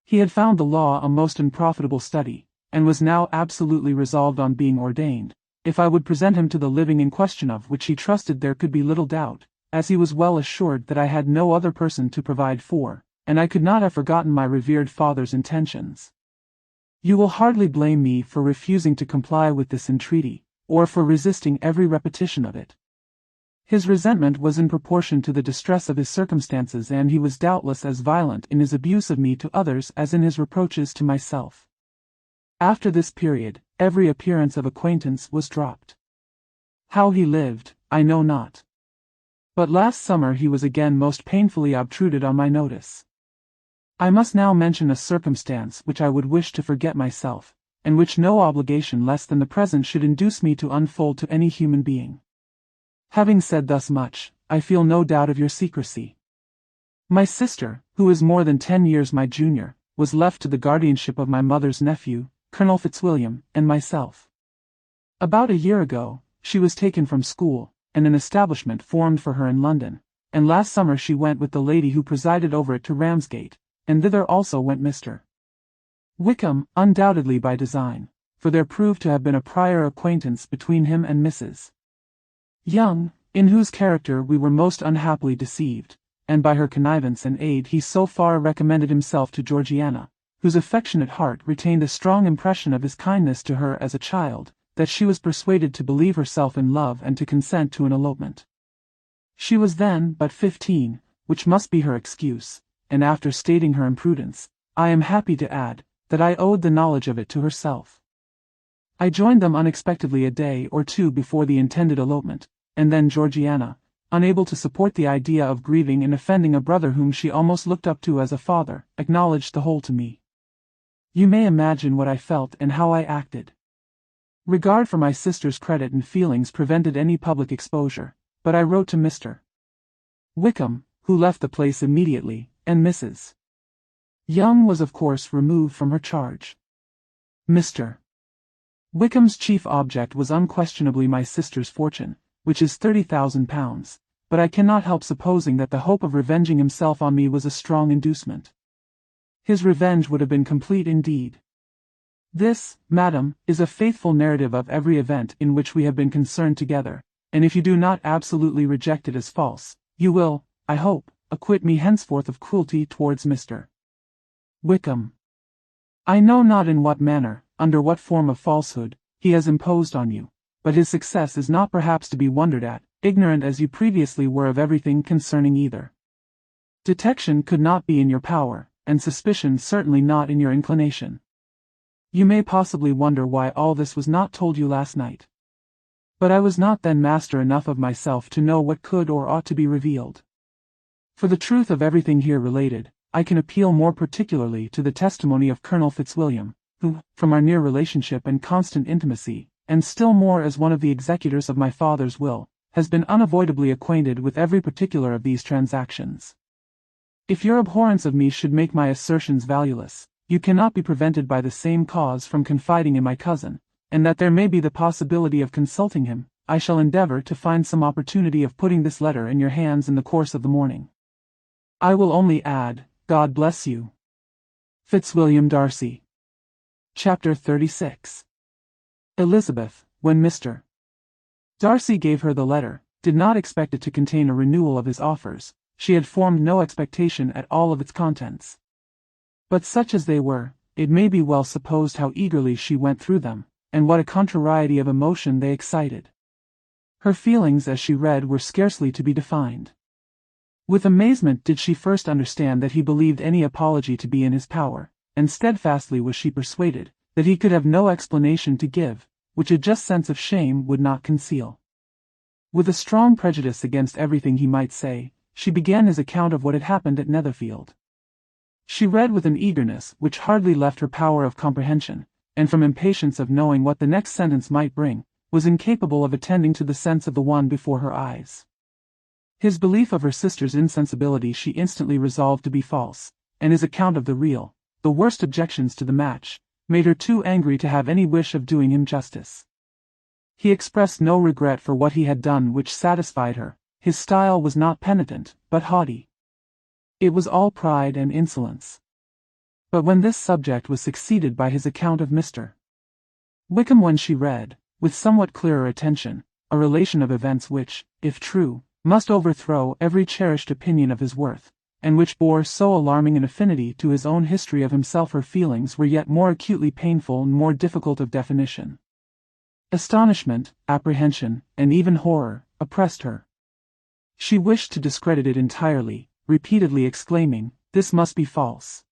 He had found the law a most unprofitable study, and was now absolutely resolved on being ordained, if I would present him to the living in question, of which he trusted there could be little doubt, as he was well assured that I had no other person to provide for, and I could not have forgotten my revered father's intentions. You will hardly blame me for refusing to comply with this entreaty, or for resisting every repetition of it. His resentment was in proportion to the distress of his circumstances, and he was doubtless as violent in his abuse of me to others as in his reproaches to myself. After this period, every appearance of acquaintance was dropped. How he lived, I know not. But last summer he was again most painfully obtruded on my notice. I must now mention a circumstance which I would wish to forget myself, and which no obligation less than the present should induce me to unfold to any human being. Having said thus much, I feel no doubt of your secrecy. My sister, who is more than 10 years my junior, was left to the guardianship of my mother's nephew, Colonel Fitzwilliam, and myself. About a year ago, she was taken from school, and an establishment formed for her in London, and last summer she went with the lady who presided over it to Ramsgate, and thither also went Mr. Wickham, undoubtedly by design, for there proved to have been a prior acquaintance between him and Mrs. Young, in whose character we were most unhappily deceived, and by her connivance and aid he so far recommended himself to Georgiana, whose affectionate heart retained a strong impression of his kindness to her as a child, that she was persuaded to believe herself in love and to consent to an elopement. She was then but 15, which must be her excuse, and after stating her imprudence, I am happy to add, that I owed the knowledge of it to herself. I joined them unexpectedly a day or two before the intended elopement, and then Georgiana, unable to support the idea of grieving in offending a brother whom she almost looked up to as a father, acknowledged the whole to me. You may imagine what I felt and how I acted. Regard for my sister's credit and feelings prevented any public exposure, but I wrote to Mr. Wickham, who left the place immediately, and Mrs. Young was of course removed from her charge. Mr. Wickham's chief object was unquestionably my sister's fortune, which is £30,000, but I cannot help supposing that the hope of revenging himself on me was a strong inducement. His revenge would have been complete indeed. This, madam, is a faithful narrative of every event in which we have been concerned together, and if you do not absolutely reject it as false, you will, I hope, acquit me henceforth of cruelty towards Mr. Wickham. I know not in what manner, under what form of falsehood, he has imposed on you, but his success is not perhaps to be wondered at, ignorant as you previously were of everything concerning either. Detection could not be in your power, and suspicion certainly not in your inclination. You may possibly wonder why all this was not told you last night. But I was not then master enough of myself to know what could or ought to be revealed. For the truth of everything here related, I can appeal more particularly to the testimony of Colonel Fitzwilliam, who, from our near relationship and constant intimacy, and still more as one of the executors of my father's will, has been unavoidably acquainted with every particular of these transactions. If your abhorrence of me should make my assertions valueless, you cannot be prevented by the same cause from confiding in my cousin, and that there may be the possibility of consulting him, I shall endeavour to find some opportunity of putting this letter in your hands in the course of the morning. I will only add, God bless you. Fitzwilliam Darcy. Chapter 36. Elizabeth, when Mr. Darcy gave her the letter, did not expect it to contain a renewal of his offers. She had formed no expectation at all of its contents. But such as they were, it may be well supposed how eagerly she went through them, and what a contrariety of emotion they excited. Her feelings as she read were scarcely to be defined. With amazement did she first understand that he believed any apology to be in his power, and steadfastly was she persuaded that he could have no explanation to give, which a just sense of shame would not conceal. With a strong prejudice against everything he might say, she began his account of what had happened at Netherfield. She read with an eagerness which hardly left her power of comprehension, and from impatience of knowing what the next sentence might bring, was incapable of attending to the sense of the one before her eyes. His belief of her sister's insensibility she instantly resolved to be false, and his account of the real, the worst objections to the match, made her too angry to have any wish of doing him justice. He expressed no regret for what he had done which satisfied her. His style was not penitent, but haughty. It was all pride and insolence. But when this subject was succeeded by his account of Mr. Wickham, when she read, with somewhat clearer attention, a relation of events which, if true, must overthrow every cherished opinion of his worth, and which bore so alarming an affinity to his own history of himself, her feelings were yet more acutely painful and more difficult of definition. Astonishment, apprehension, and even horror, oppressed her. She wished to discredit it entirely, repeatedly exclaiming, "This must be false.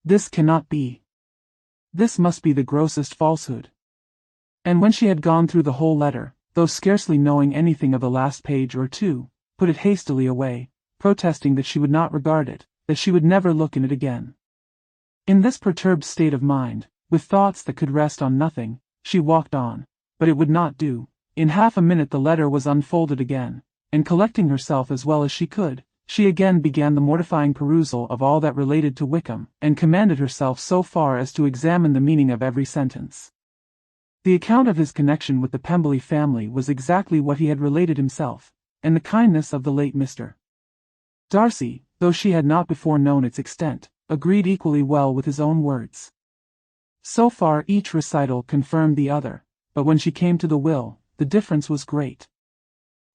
This cannot be. This must be the grossest falsehood." And when she had gone through the whole letter, though scarcely knowing anything of the last page or two, put it hastily away, protesting that she would not regard it, that she would never look in it again. In this perturbed state of mind, with thoughts that could rest on nothing, she walked on, but it would not do. In half a minute the letter was unfolded again, and collecting herself as well as she could, she again began the mortifying perusal of all that related to Wickham, and commanded herself so far as to examine the meaning of every sentence. The account of his connection with the Pemberley family was exactly what he had related himself, and the kindness of the late Mr. Darcy, though she had not before known its extent, agreed equally well with his own words. So far each recital confirmed the other, but when she came to the will, the difference was great.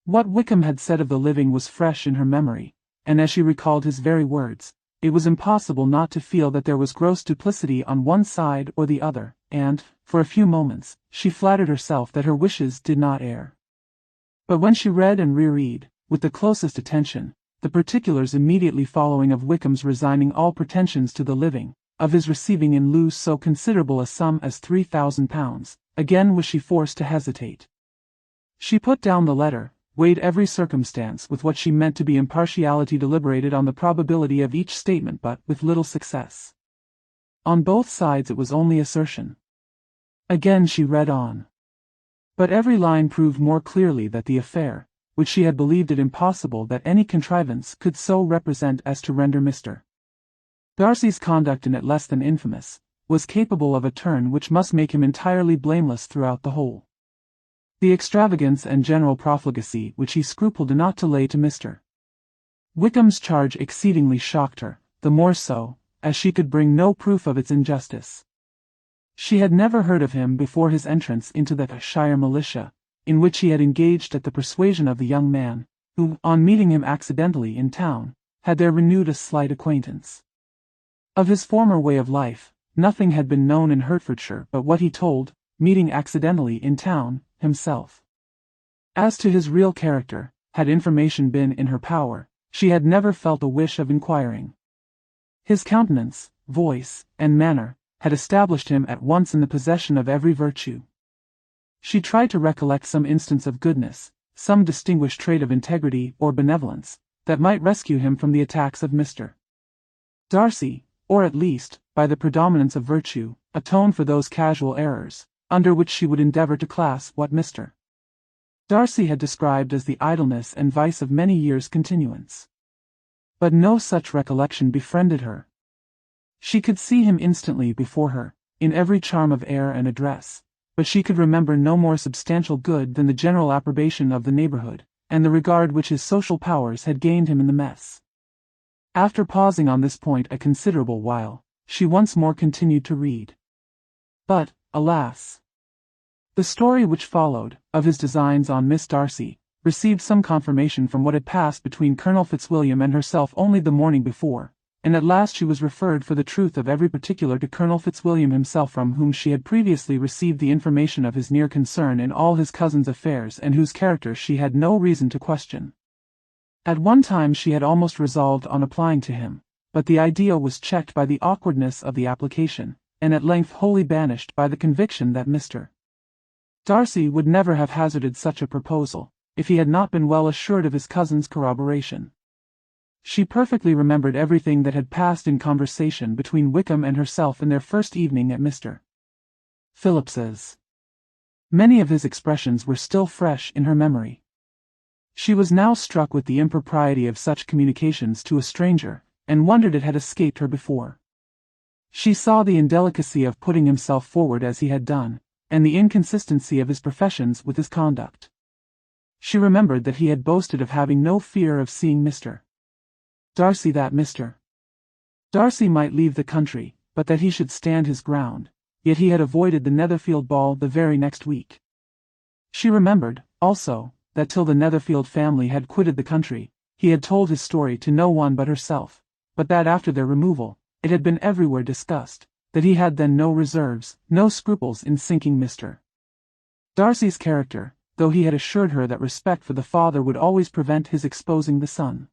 What Wickham had said of the living was fresh in her memory, and as she recalled his very words, it was impossible not to feel that there was gross duplicity on one side or the other, and, for a few moments, she flattered herself that her wishes did not err. But when she read and reread, with the closest attention, the particulars immediately following of Wickham's resigning all pretensions to the living, of his receiving in lieu so considerable a sum as £3,000, again was she forced to hesitate. She put down the letter, weighed every circumstance with what she meant to be impartiality, deliberated on the probability of each statement, but with little success. On both sides it was only assertion. Again she read on. But every line proved more clearly that the affair, which she had believed it impossible that any contrivance could so represent as to render Mr. Darcy's conduct in it less than infamous, was capable of a turn which must make him entirely blameless throughout the whole. The extravagance and general profligacy which he scrupled not to lay to Mr. Wickham's charge exceedingly shocked her, the more so, as she could bring no proof of its injustice. She had never heard of him before his entrance into the Shire militia, in which he had engaged at the persuasion of the young man, who, on meeting him accidentally in town, had there renewed a slight acquaintance. Of his former way of life, nothing had been known in Hertfordshire but what he told, meeting accidentally in town, himself. As to his real character, had information been in her power, she had never felt a wish of inquiring. His countenance, voice, and manner had established him at once in the possession of every virtue. She tried to recollect some instance of goodness, some distinguished trait of integrity or benevolence, that might rescue him from the attacks of Mr. Darcy, or at least, by the predominance of virtue, atone for those casual errors, under which she would endeavor to class what Mr. Darcy had described as the idleness and vice of many years' continuance. But no such recollection befriended her. She could see him instantly before her, in every charm of air and address, but she could remember no more substantial good than the general approbation of the neighborhood, and the regard which his social powers had gained him in the mess. After pausing on this point a considerable while, she once more continued to read. But, alas! The story which followed, of his designs on Miss Darcy, received some confirmation from what had passed between Colonel Fitzwilliam and herself only the morning before, and at last she was referred for the truth of every particular to Colonel Fitzwilliam himself, from whom she had previously received the information of his near concern in all his cousin's affairs and whose character she had no reason to question. At one time she had almost resolved on applying to him, but the idea was checked by the awkwardness of the application, and at length wholly banished by the conviction that Mr. Darcy would never have hazarded such a proposal, if he had not been well assured of his cousin's corroboration. She perfectly remembered everything that had passed in conversation between Wickham and herself in their first evening at Mr. Phillips's. Many of his expressions were still fresh in her memory. She was now struck with the impropriety of such communications to a stranger, and wondered it had escaped her before. She saw the indelicacy of putting himself forward as he had done, and the inconsistency of his professions with his conduct. She remembered that he had boasted of having no fear of seeing Mr. Darcy, that Mr. Darcy might leave the country, but that he should stand his ground, yet he had avoided the Netherfield ball the very next week. She remembered, also, that till the Netherfield family had quitted the country, he had told his story to no one but herself, but that after their removal, it had been everywhere discussed, that he had then no reserves, no scruples in sinking Mr. Darcy's character, though he had assured her that respect for the father would always prevent his exposing the son.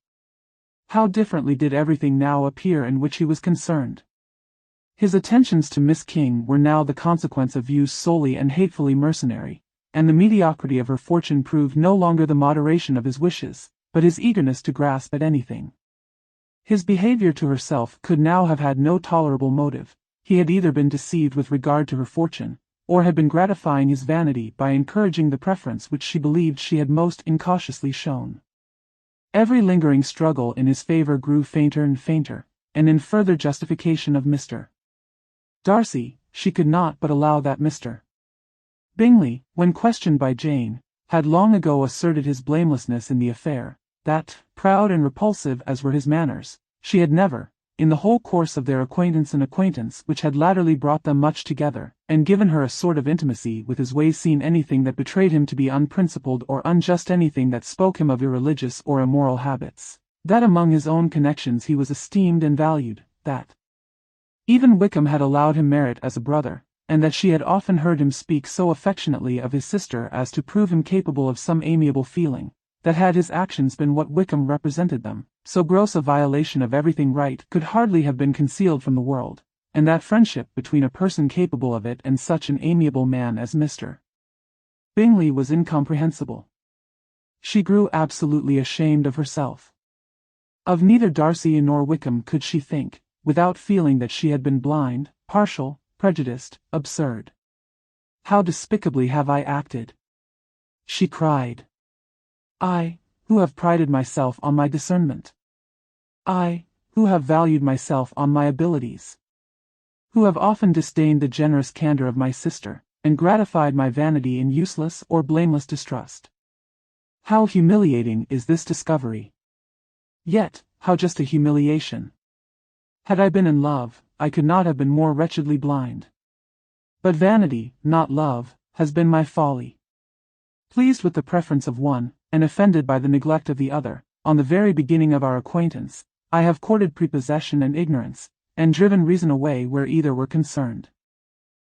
How differently did everything now appear in which he was concerned. His attentions to Miss King were now the consequence of views solely and hatefully mercenary, and the mediocrity of her fortune proved no longer the moderation of his wishes, but his eagerness to grasp at anything. His behavior to herself could now have had no tolerable motive. He had either been deceived with regard to her fortune, or had been gratifying his vanity by encouraging the preference which she believed she had most incautiously shown. Every lingering struggle in his favor grew fainter and fainter, and in further justification of Mr. Darcy, she could not but allow that Mr. Bingley, when questioned by Jane, had long ago asserted his blamelessness in the affair, that, proud and repulsive as were his manners, she had never, in the whole course of their acquaintance which had latterly brought them much together, and given her a sort of intimacy with his ways, seen anything that betrayed him to be unprincipled or unjust, anything that spoke him of irreligious or immoral habits, that among his own connections he was esteemed and valued, that even Wickham had allowed him merit as a brother, and that she had often heard him speak so affectionately of his sister as to prove him capable of some amiable feeling, that had his actions been what Wickham represented them, so gross a violation of everything right could hardly have been concealed from the world, and that friendship between a person capable of it and such an amiable man as Mr. Bingley was incomprehensible. She grew absolutely ashamed of herself. Of neither Darcy nor Wickham could she think, without feeling that she had been blind, partial, prejudiced, absurd. How despicably have I acted! She cried. I, who have prided myself on my discernment. I, who have valued myself on my abilities, who have often disdained the generous candor of my sister, and gratified my vanity in useless or blameless distrust. How humiliating is this discovery! Yet, how just a humiliation! Had I been in love, I could not have been more wretchedly blind. But vanity, not love, has been my folly. Pleased with the preference of one, and offended by the neglect of the other, on the very beginning of our acquaintance, I have courted prepossession and ignorance, and driven reason away where either were concerned.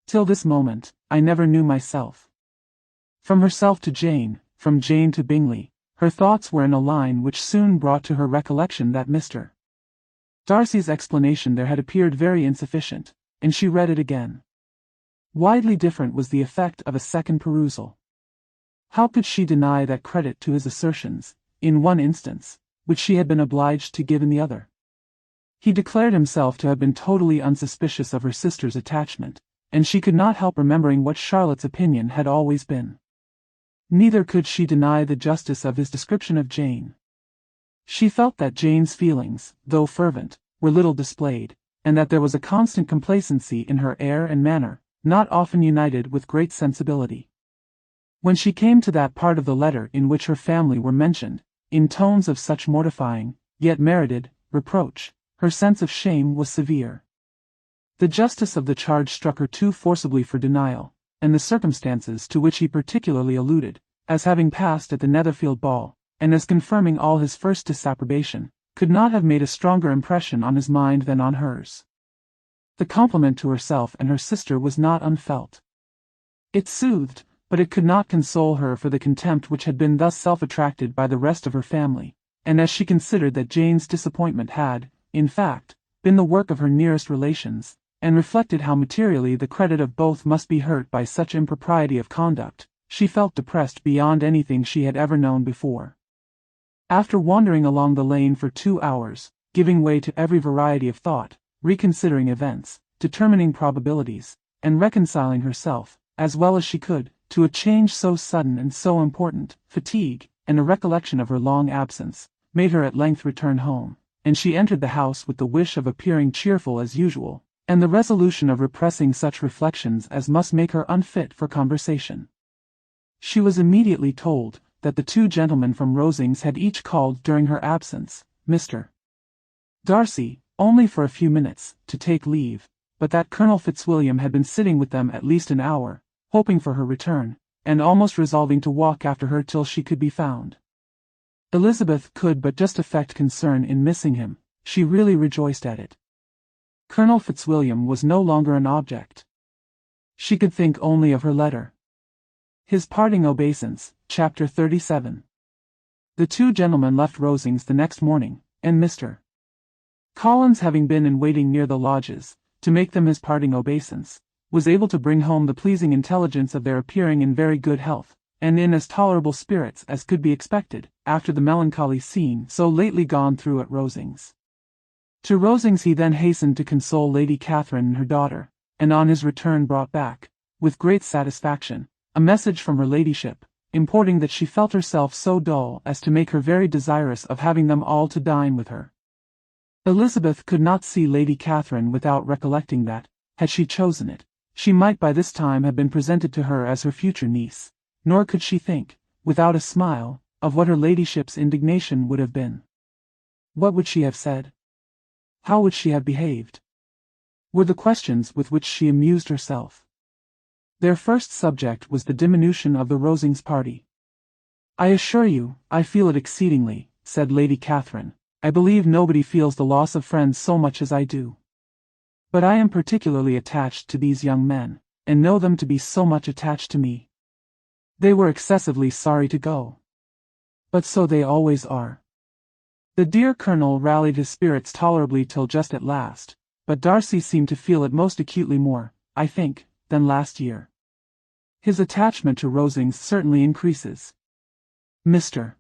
Till this moment, I never knew myself. From herself to Jane, from Jane to Bingley, her thoughts were in a line which soon brought to her recollection that Mr. Darcy's explanation there had appeared very insufficient, and she read it again. Widely different was the effect of a second perusal. How could she deny that credit to his assertions, in one instance, which she had been obliged to give in the other? He declared himself to have been totally unsuspicious of her sister's attachment, and she could not help remembering what Charlotte's opinion had always been. Neither could she deny the justice of his description of Jane. She felt that Jane's feelings, though fervent, were little displayed, and that there was a constant complacency in her air and manner, not often united with great sensibility. When she came to that part of the letter in which her family were mentioned, in tones of such mortifying, yet merited, reproach, her sense of shame was severe. The justice of the charge struck her too forcibly for denial, and the circumstances to which he particularly alluded, as having passed at the Netherfield ball, and as confirming all his first disapprobation, could not have made a stronger impression on his mind than on hers. The compliment to herself and her sister was not unfelt. It soothed, but it could not console her for the contempt which had been thus self-attracted by the rest of her family, and as she considered that Jane's disappointment had, in fact, been the work of her nearest relations, and reflected how materially the credit of both must be hurt by such impropriety of conduct, she felt depressed beyond anything she had ever known before. After wandering along the lane for 2 hours, giving way to every variety of thought, reconsidering events, determining probabilities, and reconciling herself, as well as she could, to a change so sudden and so important, fatigue, and a recollection of her long absence, made her at length return home, and she entered the house with the wish of appearing cheerful as usual, and the resolution of repressing such reflections as must make her unfit for conversation. She was immediately told that the 2 gentlemen from Rosings had each called during her absence, Mr. Darcy, only for a few minutes, to take leave, but that Colonel Fitzwilliam had been sitting with them at least an hour, hoping for her return, and almost resolving to walk after her till she could be found. Elizabeth could but just affect concern in missing him, she really rejoiced at it. Colonel Fitzwilliam was no longer an object. She could think only of her letter. His parting obeisance, Chapter 37. The 2 gentlemen left Rosings the next morning, and Mr. Collins, having been in waiting near the lodges, to make them his parting obeisance, was able to bring home the pleasing intelligence of their appearing in very good health, and in as tolerable spirits as could be expected, after the melancholy scene so lately gone through at Rosings. To Rosings he then hastened to console Lady Catherine and her daughter, and on his return brought back, with great satisfaction, a message from her ladyship, importing that she felt herself so dull as to make her very desirous of having them all to dine with her. Elizabeth could not see Lady Catherine without recollecting that, had she chosen it, she might by this time have been presented to her as her future niece, nor could she think, without a smile, of what her ladyship's indignation would have been. What would she have said? How would she have behaved? Were the questions with which she amused herself. Their first subject was the diminution of the Rosings party. "I assure you, I feel it exceedingly," said Lady Catherine. "I believe nobody feels the loss of friends so much as I do. But I am particularly attached to these young men, and know them to be so much attached to me. They were excessively sorry to go. But so they always are." The dear Colonel rallied his spirits tolerably till just at last, but Darcy seemed to feel it most acutely more, I think, than last year. His attachment to Rosings certainly increases. Mr.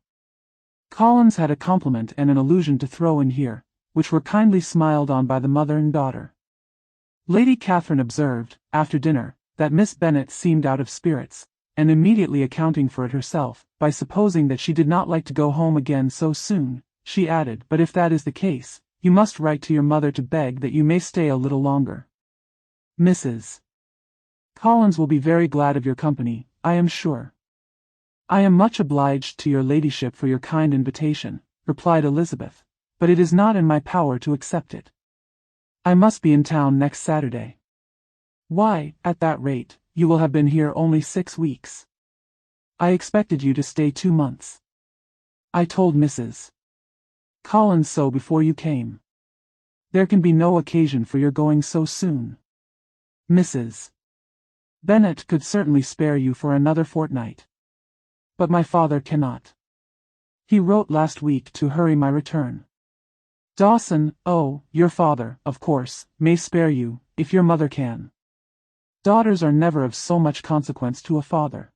Collins had a compliment and an allusion to throw in here, which were kindly smiled on by the mother and daughter. Lady Catherine observed, after dinner, that Miss Bennet seemed out of spirits, and immediately accounting for it herself, by supposing that she did not like to go home again so soon, she added, "But if that is the case, you must write to your mother to beg that you may stay a little longer. Mrs. Collins will be very glad of your company, I am sure. I am much obliged to your ladyship for your kind invitation, replied Elizabeth, but it is not in my power to accept it. I must be in town next Saturday. Why, at that rate, you will have been here only 6 weeks. I expected you to stay 2 months. I told Mrs. Collins so before you came. There can be no occasion for your going so soon. Mrs. Bennet could certainly spare you for another fortnight. But my father cannot. He wrote last week to hurry my return. Dawson, oh, your father, of course, may spare you, if your mother can. Daughters are never of so much consequence to a father.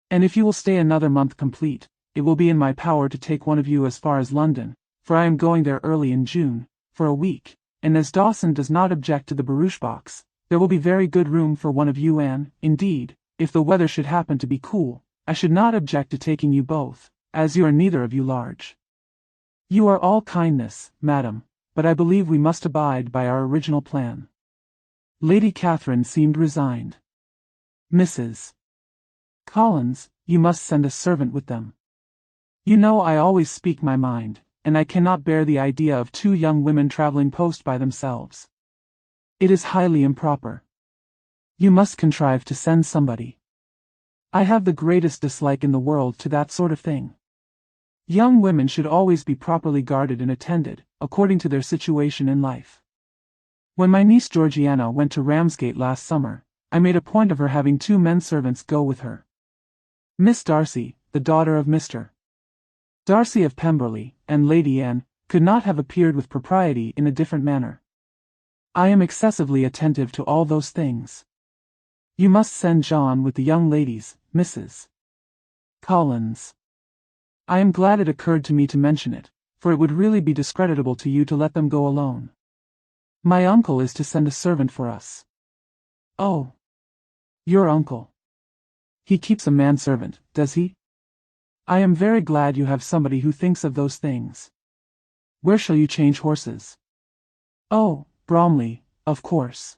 And if you will stay another month complete, it will be in my power to take one of you as far as London, for I am going there early in June, for a week, and as Dawson does not object to the barouche box, there will be very good room for one of you and, indeed, if the weather should happen to be cool, I should not object to taking you both, as you are neither of you large. You are all kindness, madam, but I believe we must abide by our original plan. Lady Catherine seemed resigned. Mrs. Collins, you must send a servant with them. You know I always speak my mind, and I cannot bear the idea of 2 young women traveling post by themselves. It is highly improper. You must contrive to send somebody. I have the greatest dislike in the world to that sort of thing. Young women should always be properly guarded and attended, according to their situation in life. When my niece Georgiana went to Ramsgate last summer, I made a point of her having 2 men servants go with her. Miss Darcy, the daughter of Mr. Darcy of Pemberley, and Lady Anne, could not have appeared with propriety in a different manner. I am excessively attentive to all those things. You must send John with the young ladies, Mrs. Collins. I am glad it occurred to me to mention it, for it would really be discreditable to you to let them go alone. My uncle is to send a servant for us. Oh. Your uncle. He keeps a manservant, does he? I am very glad you have somebody who thinks of those things. Where shall you change horses? Oh, Bromley, of course.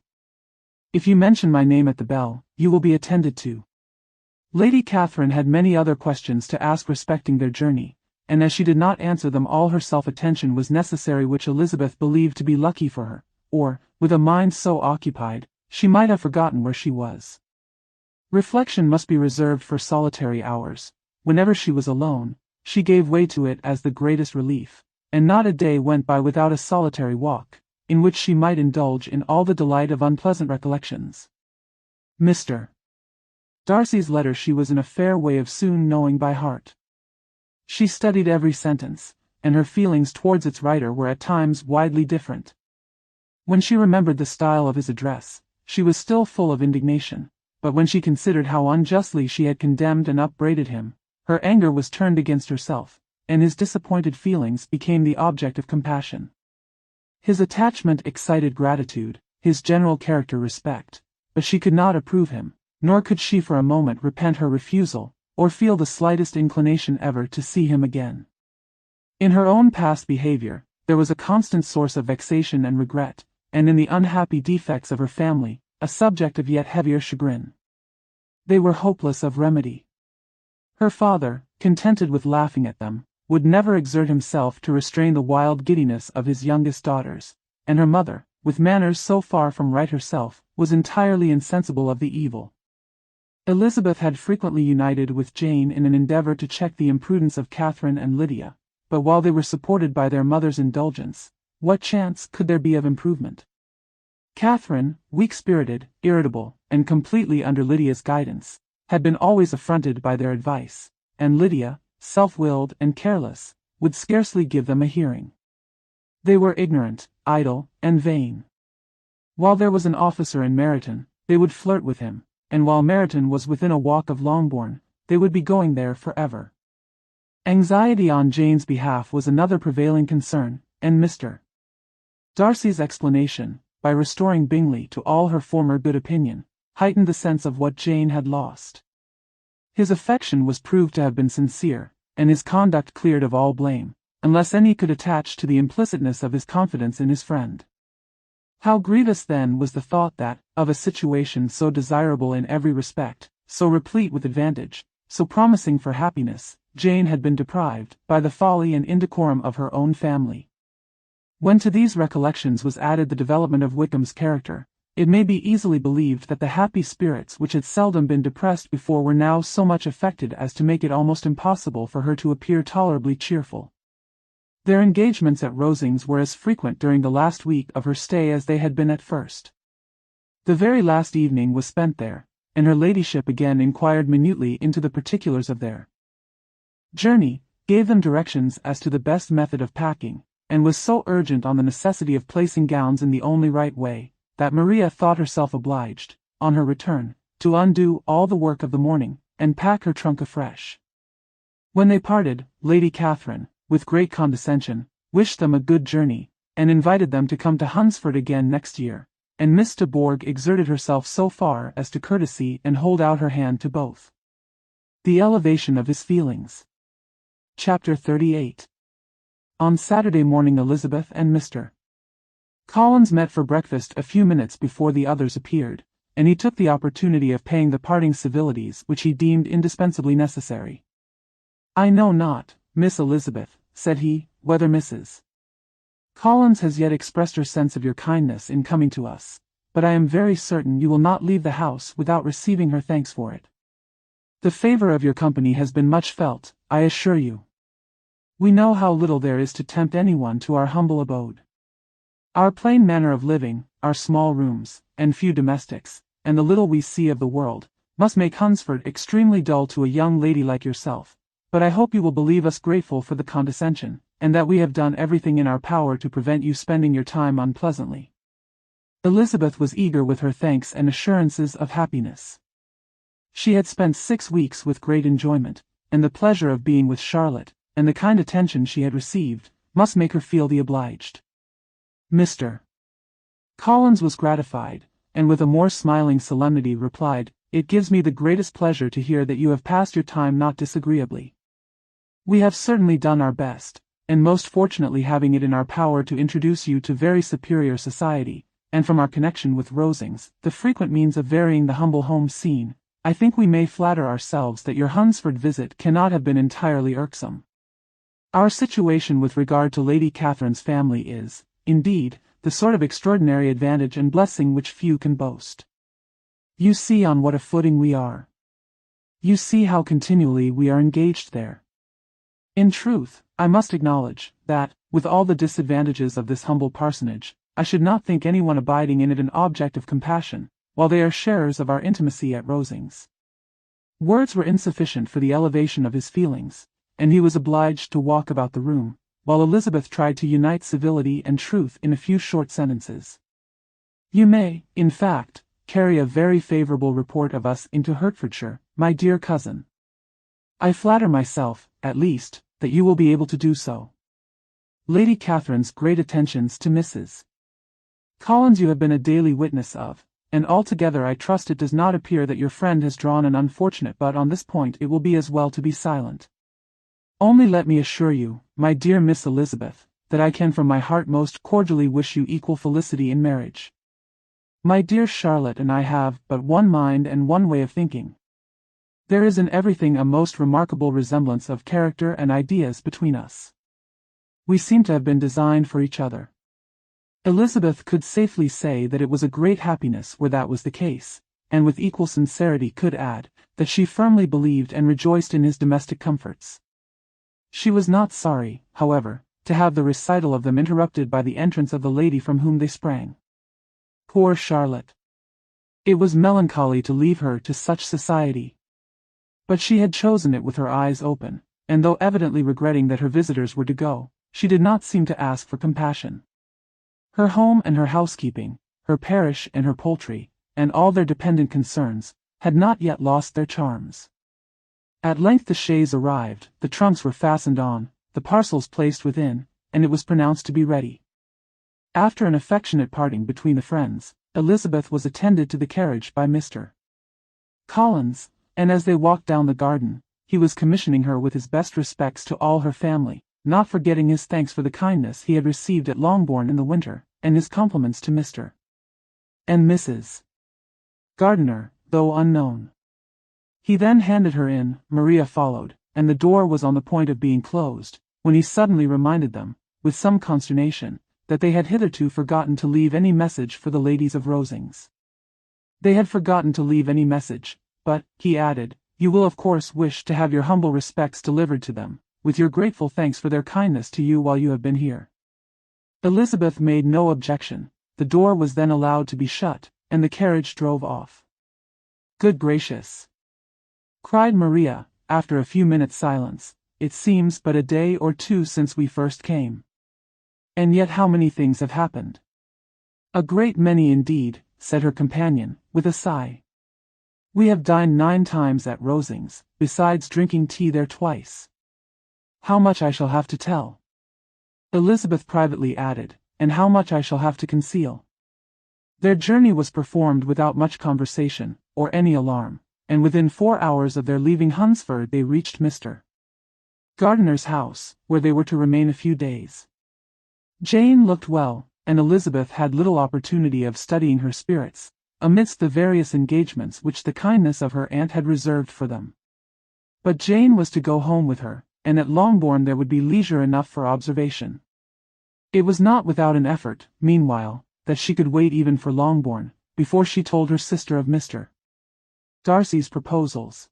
If you mention my name at the bell, you will be attended to. Lady Catherine had many other questions to ask respecting their journey, and as she did not answer them all her self-attention was necessary, which Elizabeth believed to be lucky for her, or, with a mind so occupied, she might have forgotten where she was. Reflection must be reserved for solitary hours. Whenever she was alone, she gave way to it as the greatest relief, and not a day went by without a solitary walk, in which she might indulge in all the delight of unpleasant recollections. Mr. Darcy's letter she was in a fair way of soon knowing by heart. She studied every sentence, and her feelings towards its writer were at times widely different. When she remembered the style of his address, she was still full of indignation, but when she considered how unjustly she had condemned and upbraided him, her anger was turned against herself, and his disappointed feelings became the object of compassion. His attachment excited gratitude, his general character respect, but she could not approve him, nor could she for a moment repent her refusal, or feel the slightest inclination ever to see him again. In her own past behavior, there was a constant source of vexation and regret, and in the unhappy defects of her family, a subject of yet heavier chagrin. They were hopeless of remedy. Her father, contented with laughing at them, would never exert himself to restrain the wild giddiness of his youngest daughters, and her mother, with manners so far from right herself, was entirely insensible of the evil. Elizabeth had frequently united with Jane in an endeavour to check the imprudence of Catherine and Lydia, but while they were supported by their mother's indulgence, what chance could there be of improvement? Catherine, weak-spirited, irritable, and completely under Lydia's guidance, had been always affronted by their advice, and Lydia, self-willed and careless, would scarcely give them a hearing. They were ignorant, idle, and vain. While there was an officer in Meryton, they would flirt with him, and while Meryton was within a walk of Longbourn, they would be going there forever. Anxiety on Jane's behalf was another prevailing concern, and Mr. Darcy's explanation, by restoring Bingley to all her former good opinion, heightened the sense of what Jane had lost. His affection was proved to have been sincere, and his conduct cleared of all blame, unless any could attach to the implicitness of his confidence in his friend. How grievous then was the thought that, of a situation so desirable in every respect, so replete with advantage, so promising for happiness, Jane had been deprived, by the folly and indecorum of her own family. When to these recollections was added the development of Wickham's character, it may be easily believed that the happy spirits which had seldom been depressed before were now so much affected as to make it almost impossible for her to appear tolerably cheerful. Their engagements at Rosings were as frequent during the last week of her stay as they had been at first. The very last evening was spent there, and her ladyship again inquired minutely into the particulars of their journey, gave them directions as to the best method of packing, and was so urgent on the necessity of placing gowns in the only right way, that Maria thought herself obliged, on her return, to undo all the work of the morning, and pack her trunk afresh. When they parted, Lady Catherine, with great condescension, wished them a good journey, and invited them to come to Hunsford again next year, and Miss de Bourgh exerted herself so far as to courtesy and hold out her hand to both. The elevation of his feelings. Chapter 38. On Saturday morning Elizabeth and Mr. Collins met for breakfast a few minutes before the others appeared, and he took the opportunity of paying the parting civilities which he deemed indispensably necessary. "I know not, Miss Elizabeth," said he, "whether Mrs. Collins has yet expressed her sense of your kindness in coming to us, but I am very certain you will not leave the house without receiving her thanks for it. The favor of your company has been much felt, I assure you. We know how little there is to tempt anyone to our humble abode. Our plain manner of living, our small rooms, and few domestics, and the little we see of the world, must make Hunsford extremely dull to a young lady like yourself, but I hope you will believe us grateful for the condescension, and that we have done everything in our power to prevent you spending your time unpleasantly." Elizabeth was eager with her thanks and assurances of happiness. She had spent 6 weeks with great enjoyment, and the pleasure of being with Charlotte, and the kind attention she had received, must make her feel the obliged. Mr. Collins was gratified, and with a more smiling solemnity replied, "It gives me the greatest pleasure to hear that you have passed your time not disagreeably. We have certainly done our best, and most fortunately having it in our power to introduce you to very superior society, and from our connection with Rosings, the frequent means of varying the humble home scene, I think we may flatter ourselves that your Hunsford visit cannot have been entirely irksome. Our situation with regard to Lady Catherine's family is, indeed, the sort of extraordinary advantage and blessing which few can boast. You see on what a footing we are. You see how continually we are engaged there. In truth, I must acknowledge, that, with all the disadvantages of this humble parsonage, I should not think anyone abiding in it an object of compassion, while they are sharers of our intimacy at Rosings." Words were insufficient for the elevation of his feelings, and he was obliged to walk about the room, while Elizabeth tried to unite civility and truth in a few short sentences. "You may, in fact, carry a very favourable report of us into Hertfordshire, my dear cousin. I flatter myself, at least, that you will be able to do so. Lady Catherine's great attentions to Mrs. Collins you have been a daily witness of, and altogether I trust it does not appear that your friend has drawn an unfortunate, but on this point it will be as well to be silent. Only let me assure you, my dear Miss Elizabeth, that I can from my heart most cordially wish you equal felicity in marriage. My dear Charlotte and I have but one mind and one way of thinking. There is in everything a most remarkable resemblance of character and ideas between us. We seem to have been designed for each other." Elizabeth could safely say that it was a great happiness where that was the case, and with equal sincerity could add, that she firmly believed and rejoiced in his domestic comforts. She was not sorry, however, to have the recital of them interrupted by the entrance of the lady from whom they sprang. Poor Charlotte! It was melancholy to leave her to such society. But she had chosen it with her eyes open, and though evidently regretting that her visitors were to go, she did not seem to ask for compassion. Her home and her housekeeping, her parish and her poultry, and all their dependent concerns, had not yet lost their charms. At length the chaise arrived, the trunks were fastened on, the parcels placed within, and it was pronounced to be ready. After an affectionate parting between the friends, Elizabeth was attended to the carriage by Mr. Collins, and as they walked down the garden, he was commissioning her with his best respects to all her family, not forgetting his thanks for the kindness he had received at Longbourn in the winter, and his compliments to Mr. and Mrs. Gardiner, though unknown. He then handed her in, Maria followed, and the door was on the point of being closed, when he suddenly reminded them, with some consternation, that they had hitherto forgotten to leave any message for the ladies of Rosings. They had forgotten to leave any message, but, he added, you will of course wish to have your humble respects delivered to them, with your grateful thanks for their kindness to you while you have been here. Elizabeth made no objection. The door was then allowed to be shut, and the carriage drove off. Good gracious! Cried Maria, after a few minutes' silence, it seems but a day or two since we first came. And yet how many things have happened! A great many indeed, said her companion, with a sigh. We have dined 9 times at Rosings, besides drinking tea there twice. How much I shall have to tell! Elizabeth privately added, and how much I shall have to conceal. Their journey was performed without much conversation, or any alarm, and within 4 hours of their leaving Hunsford they reached Mr. Gardiner's house, where they were to remain a few days. Jane looked well, and Elizabeth had little opportunity of studying her spirits, amidst the various engagements which the kindness of her aunt had reserved for them. But Jane was to go home with her, and at Longbourn there would be leisure enough for observation. It was not without an effort, meanwhile, that she could wait even for Longbourn, before she told her sister of Mr. Darcy's proposals.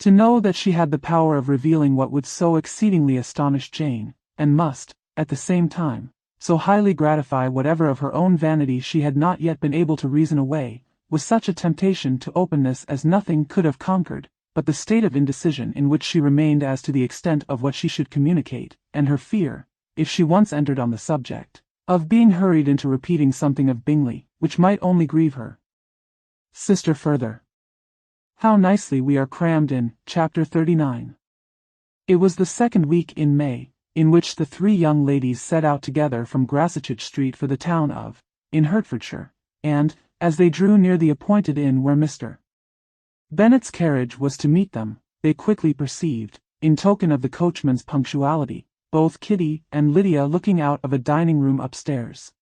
To know that she had the power of revealing what would so exceedingly astonish Jane, and must, at the same time, so highly gratify whatever of her own vanity she had not yet been able to reason away, was such a temptation to openness as nothing could have conquered, but the state of indecision in which she remained as to the extent of what she should communicate, and her fear, if she once entered on the subject, of being hurried into repeating something of Bingley, which might only grieve her sister further. How nicely we are crammed in, chapter 39. It was the second week in May, in which the 3 young ladies set out together from Gracechurch Street for the town of, in Hertfordshire, and, as they drew near the appointed inn where Mr. Bennet's carriage was to meet them, they quickly perceived, in token of the coachman's punctuality, both Kitty and Lydia looking out of a dining-room upstairs.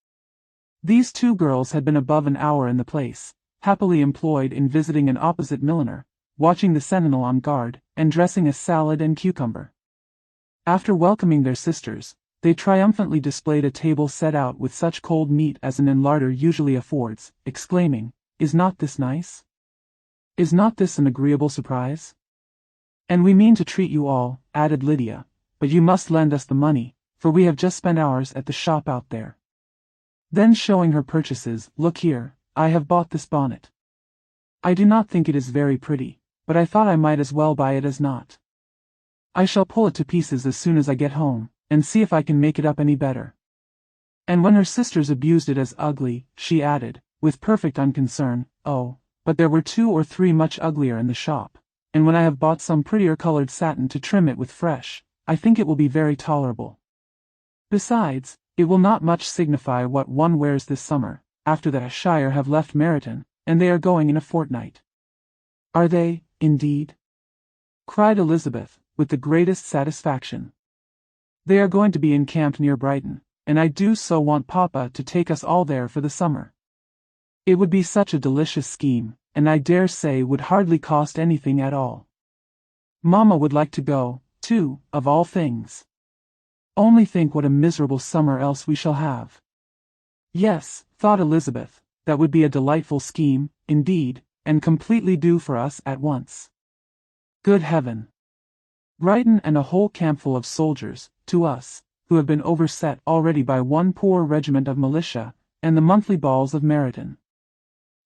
These 2 girls had been above an hour in the place, happily employed in visiting an opposite milliner, watching the sentinel on guard, and dressing a salad and cucumber. After welcoming their sisters, they triumphantly displayed a table set out with such cold meat as an inn larder usually affords, exclaiming, "Is not this nice? Is not this an agreeable surprise? And we mean to treat you all," added Lydia, "but you must lend us the money, for we have just spent ours at the shop out there." Then showing her purchases, "Look here, I have bought this bonnet. I do not think it is very pretty, but I thought I might as well buy it as not. I shall pull it to pieces as soon as I get home, and see if I can make it up any better." And when her sisters abused it as ugly, she added, with perfect unconcern, "Oh, but there were 2 or 3 much uglier in the shop, and when I have bought some prettier colored satin to trim it with fresh, I think it will be very tolerable. Besides, it will not much signify what one wears this summer, after that Shire have left Meryton, and they are going in a fortnight." "Are they, indeed?" cried Elizabeth, with the greatest satisfaction. "They are going to be encamped near Brighton, and I do so want Papa to take us all there for the summer. It would be such a delicious scheme, and I dare say would hardly cost anything at all. Mamma would like to go, too, of all things. Only think what a miserable summer else we shall have." "Yes," thought Elizabeth, "that would be a delightful scheme, indeed, and completely due for us at once. Good heaven! Brighton and a whole campful of soldiers, to us, who have been overset already by one poor regiment of militia, and the monthly balls of Meryton."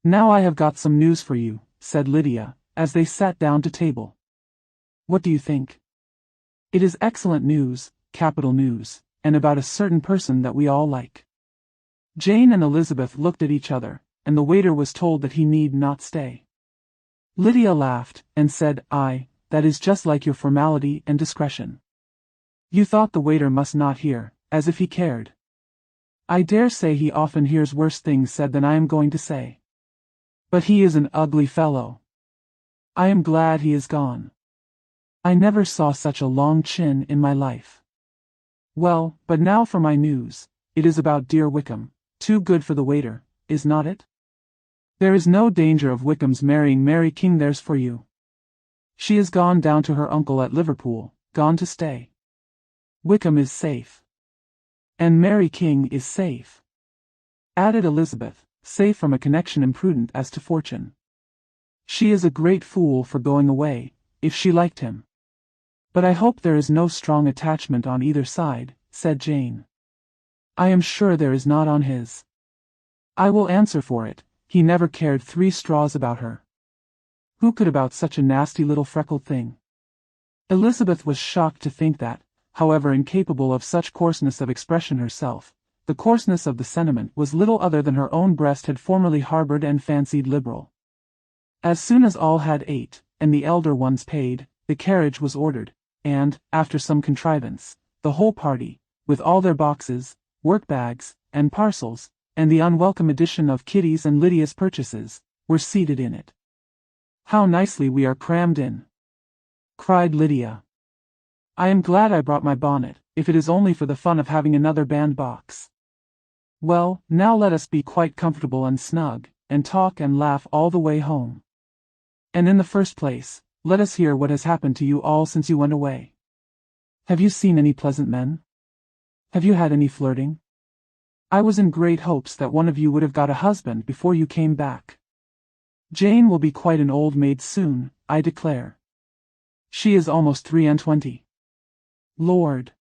"Now I have got some news for you," said Lydia, as they sat down to table. "What do you think? It is excellent news, capital news, and about a certain person that we all like." Jane and Elizabeth looked at each other, and the waiter was told that he need not stay. Lydia laughed, and said, "Aye, that is just like your formality and discretion. You thought the waiter must not hear, as if he cared. I dare say he often hears worse things said than I am going to say. But he is an ugly fellow. I am glad he is gone. I never saw such a long chin in my life. Well, but now for my news. It is about dear Wickham. Too good for the waiter, is not it? There is no danger of Wickham's marrying Mary King. There's for you. She has gone down to her uncle at Liverpool, gone to stay. Wickham is safe. And Mary King is safe," added Elizabeth, safe from a connection imprudent as to fortune. "She is a great fool for going away, if she liked him. But I hope there is no strong attachment on either side," said Jane. "I am sure there is not on his. I will answer for it, he never cared 3 straws about her. Who could about such a nasty little freckled thing?" Elizabeth was shocked to think that, however incapable of such coarseness of expression herself, the coarseness of the sentiment was little other than her own breast had formerly harbored and fancied liberal. As soon as all had ate, and the elder ones paid, the carriage was ordered, and, after some contrivance, the whole party, with all their boxes, work-bags, and parcels, and the unwelcome addition of Kitty's and Lydia's purchases, were seated in it. "How nicely we are crammed in!" cried Lydia. "I am glad I brought my bonnet, if it is only for the fun of having another bandbox. Well, now let us be quite comfortable and snug, and talk and laugh all the way home. And in the first place, let us hear what has happened to you all since you went away. Have you seen any pleasant men? Have you had any flirting? I was in great hopes that one of you would have got a husband before you came back. Jane will be quite an old maid soon, I declare. She is almost 23. Lord!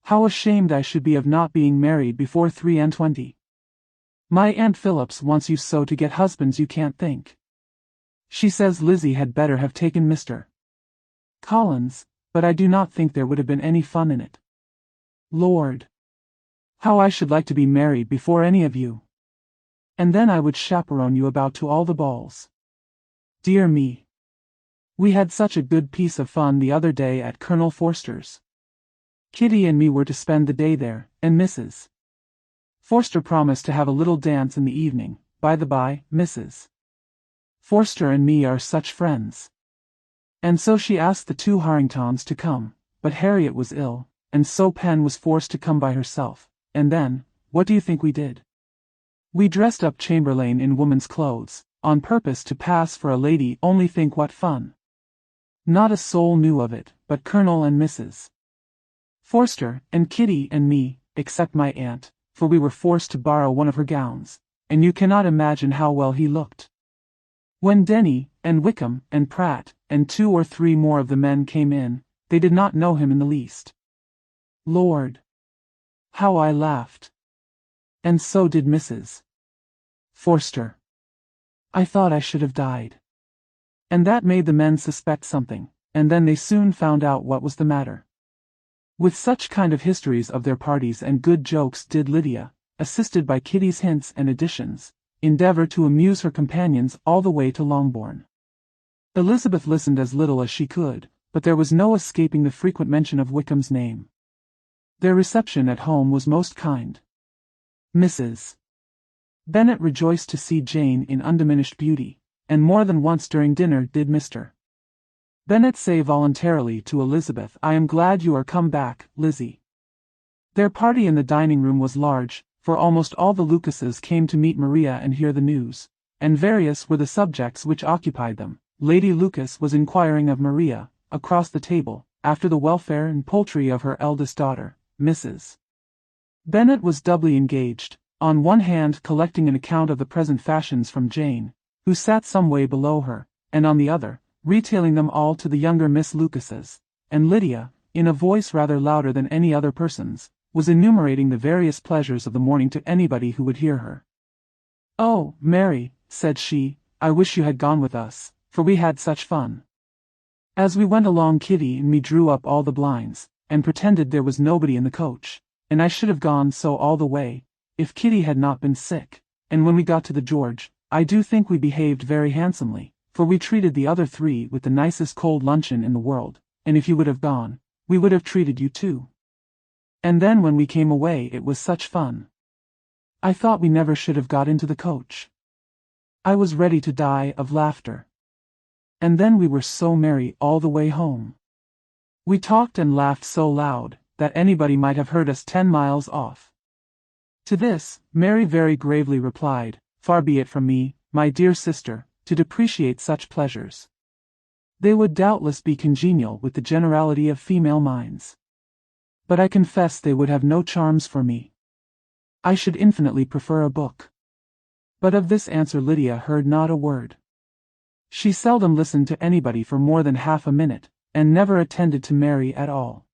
How ashamed I should be of not being married before 23. My Aunt Phillips wants you so to get husbands you can't think. She says Lizzie had better have taken Mr. Collins, but I do not think there would have been any fun in it. Lord! How I should like to be married before any of you. And then I would chaperone you about to all the balls. Dear me! We had such a good piece of fun the other day at Colonel Forster's. Kitty and me were to spend the day there, and Mrs. Forster promised to have a little dance in the evening. By the by, Mrs. Forster and me are such friends. And so she asked the 2 Harringtons to come, but Harriet was ill, and so Pen was forced to come by herself, and then, what do you think we did? We dressed up Chamberlain in woman's clothes, on purpose to pass for a lady. Only think what fun. Not a soul knew of it, but Colonel and Mrs. Forster, and Kitty and me, except my aunt, for we were forced to borrow one of her gowns, and you cannot imagine how well he looked. When Denny, and Wickham, and Pratt, and 2 or 3 more of the men came in, they did not know him in the least. Lord! How I laughed! And so did Mrs. Forster. I thought I should have died. And that made the men suspect something, and then they soon found out what was the matter. With such kind of histories of their parties and good jokes did Lydia, assisted by Kitty's hints and additions, endeavor to amuse her companions all the way to Longbourn. Elizabeth listened as little as she could, but there was no escaping the frequent mention of Wickham's name. Their reception at home was most kind. Mrs. Bennet rejoiced to see Jane in undiminished beauty, and more than once during dinner did Mr. Bennet say voluntarily to Elizabeth, "I am glad you are come back, Lizzie." Their party in the dining-room was large, for almost all the Lucases came to meet Maria and hear the news, and various were the subjects which occupied them. Lady Lucas was inquiring of Maria, across the table, after the welfare and poultry of her eldest daughter, Mrs. Bennet was doubly engaged, on one hand collecting an account of the present fashions from Jane, who sat some way below her, and on the other, retailing them all to the younger Miss Lucases, and Lydia, in a voice rather louder than any other person's, was enumerating the various pleasures of the morning to anybody who would hear her. "Oh, Mary," said she, "I wish you had gone with us, for we had such fun. As we went along Kitty and me drew up all the blinds, and pretended there was nobody in the coach, and I should have gone so all the way, if Kitty had not been sick, and when we got to the George, I do think we behaved very handsomely, for we treated the other 3 with the nicest cold luncheon in the world, and if you would have gone, we would have treated you too. And then when we came away it was such fun. I thought we never should have got into the coach. I was ready to die of laughter. And then we were so merry all the way home. We talked and laughed so loud, that anybody might have heard us 10 miles off. To this, Mary very gravely replied, "Far be it from me, my dear sister, to depreciate such pleasures. They would doubtless be congenial with the generality of female minds. But I confess they would have no charms for me. I should infinitely prefer a book." But of this answer Lydia heard not a word. She seldom listened to anybody for more than half a minute, and never attended to Mary at all.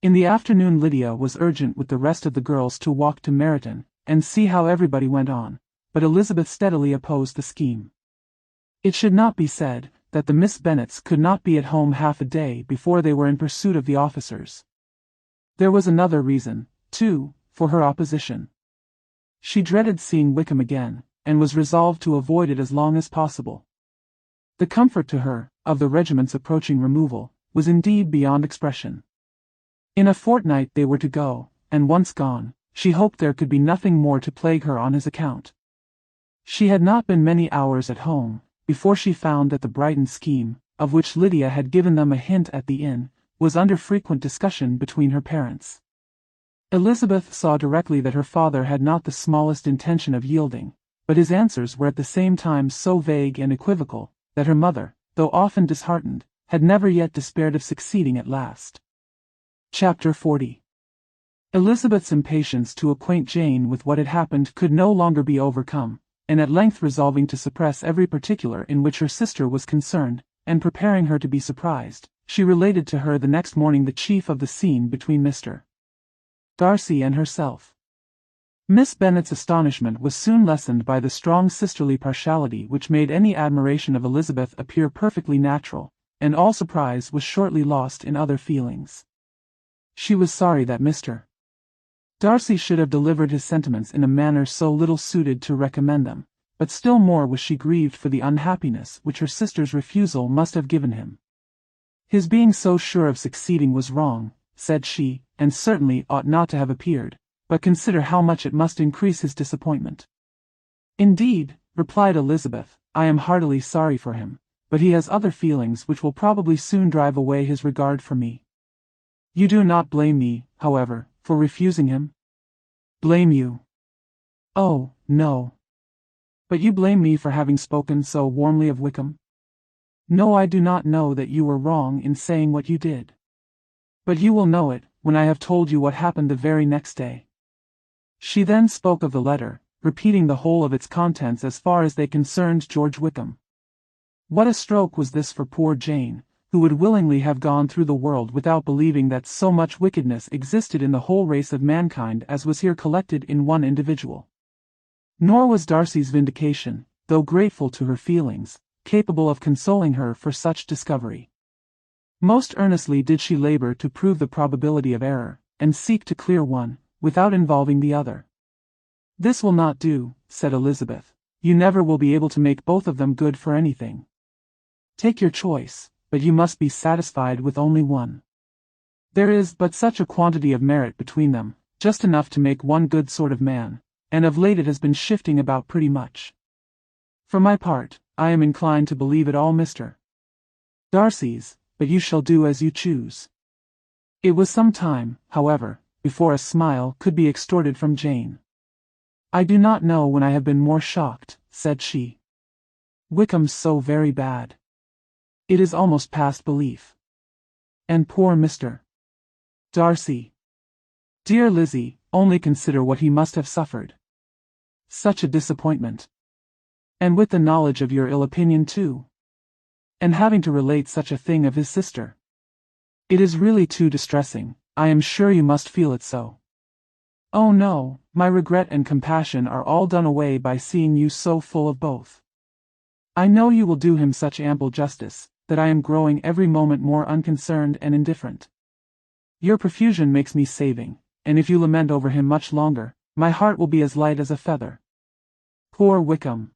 In the afternoon Lydia was urgent with the rest of the girls to walk to Meryton, and see how everybody went on, but Elizabeth steadily opposed the scheme. It should not be said that the Miss Bennets could not be at home half a day before they were in pursuit of the officers. There was another reason, too, for her opposition. She dreaded seeing Wickham again, and was resolved to avoid it as long as possible. The comfort to her, of the regiment's approaching removal, was indeed beyond expression. In a fortnight they were to go, and once gone, she hoped there could be nothing more to plague her on his account. She had not been many hours at home, before she found that the Brighton scheme, of which Lydia had given them a hint at the inn, was under frequent discussion between her parents. Elizabeth saw directly that her father had not the smallest intention of yielding, but his answers were at the same time so vague and equivocal, that her mother, though often disheartened, had never yet despaired of succeeding at last. Chapter 40. Elizabeth's impatience to acquaint Jane with what had happened could no longer be overcome, and at length resolving to suppress every particular in which her sister was concerned, and preparing her to be surprised, she related to her the next morning the chief of the scene between Mr. Darcy and herself. Miss Bennet's astonishment was soon lessened by the strong sisterly partiality which made any admiration of Elizabeth appear perfectly natural, and all surprise was shortly lost in other feelings. She was sorry that Mr. Darcy should have delivered his sentiments in a manner so little suited to recommend them, but still more was she grieved for the unhappiness which her sister's refusal must have given him. His being so sure of succeeding was wrong, said she, and certainly ought not to have appeared, but consider how much it must increase his disappointment. Indeed, replied Elizabeth, I am heartily sorry for him, but he has other feelings which will probably soon drive away his regard for me. You do not blame me, however, for refusing him? Blame you? Oh, no. But you blame me for having spoken so warmly of Wickham? No, I do not know that you were wrong in saying what you did. But you will know it, when I have told you what happened the very next day. She then spoke of the letter, repeating the whole of its contents as far as they concerned George Wickham. What a stroke was this for poor Jane, who would willingly have gone through the world without believing that so much wickedness existed in the whole race of mankind as was here collected in one individual. Nor was Darcy's vindication, though grateful to her feelings, capable of consoling her for such discovery. Most earnestly did she labor to prove the probability of error, and seek to clear one, without involving the other. This will not do, said Elizabeth. You never will be able to make both of them good for anything. Take your choice, but you must be satisfied with only one. There is but such a quantity of merit between them, just enough to make one good sort of man, and of late it has been shifting about pretty much. For my part, I am inclined to believe it all Mr. Darcy's, but you shall do as you choose. It was some time, however, before a smile could be extorted from Jane. I do not know when I have been more shocked, said she. Wickham's so very bad. It is almost past belief. And poor Mr. Darcy. Dear Lizzie, only consider what he must have suffered. Such a disappointment. And with the knowledge of your ill opinion too. And having to relate such a thing of his sister. It is really too distressing, I am sure you must feel it so. Oh no, my regret and compassion are all done away by seeing you so full of both. I know you will do him such ample justice, that I am growing every moment more unconcerned and indifferent. Your profusion makes me saving, and if you lament over him much longer, my heart will be as light as a feather. Poor Wickham.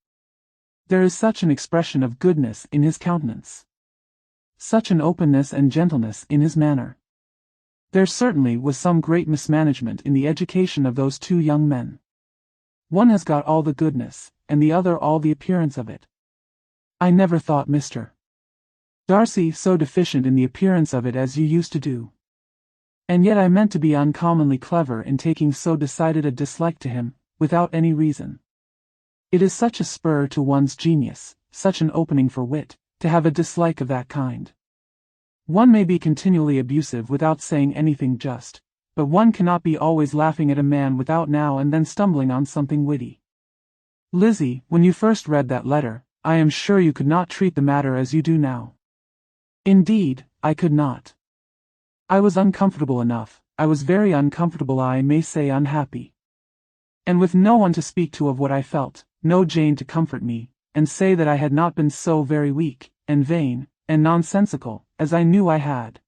There is such an expression of goodness in his countenance. Such an openness and gentleness in his manner. There certainly was some great mismanagement in the education of those two young men. One has got all the goodness, and the other all the appearance of it. I never thought Mr. Darcy so deficient in the appearance of it as you used to do. And yet I meant to be uncommonly clever in taking so decided a dislike to him, without any reason. It is such a spur to one's genius, such an opening for wit, to have a dislike of that kind. One may be continually abusive without saying anything just, but one cannot be always laughing at a man without now and then stumbling on something witty. Lizzie, when you first read that letter, I am sure you could not treat the matter as you do now. Indeed, I could not. I was uncomfortable enough, I was very uncomfortable, I may say unhappy. And with no one to speak to of what I felt, no Jane to comfort me, and say that I had not been so very weak, and vain, and nonsensical, as I knew I had.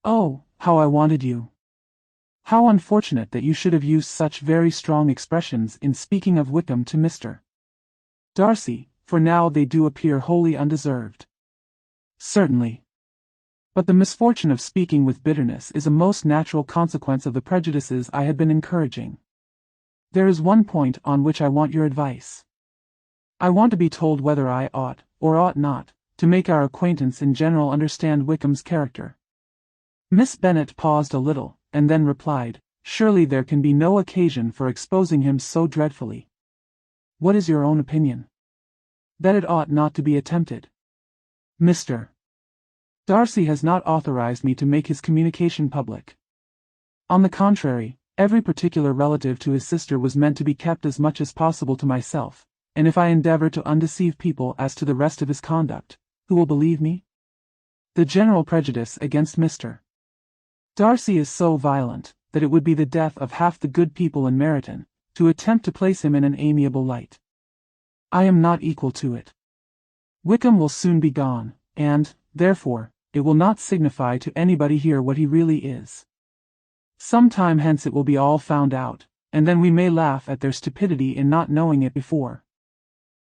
Oh, how I wanted you! How unfortunate that you should have used such very strong expressions in speaking of Wickham to Mr. Darcy, for now they do appear wholly undeserved. Certainly. But the misfortune of speaking with bitterness is a most natural consequence of the prejudices I had been encouraging. There is one point on which I want your advice. I want to be told whether I ought, or ought not, to make our acquaintance in general understand Wickham's character. Miss Bennet paused a little, and then replied, Surely there can be no occasion for exposing him so dreadfully. What is your own opinion? That it ought not to be attempted. Mr. Darcy has not authorized me to make his communication public. On the contrary, every particular relative to his sister was meant to be kept as much as possible to myself, and if I endeavor to undeceive people as to the rest of his conduct, who will believe me? The general prejudice against Mr. Darcy is so violent, that it would be the death of half the good people in Meryton, to attempt to place him in an amiable light. I am not equal to it. Wickham will soon be gone, and, therefore, it will not signify to anybody here what he really is. Some time hence it will be all found out, and then we may laugh at their stupidity in not knowing it before.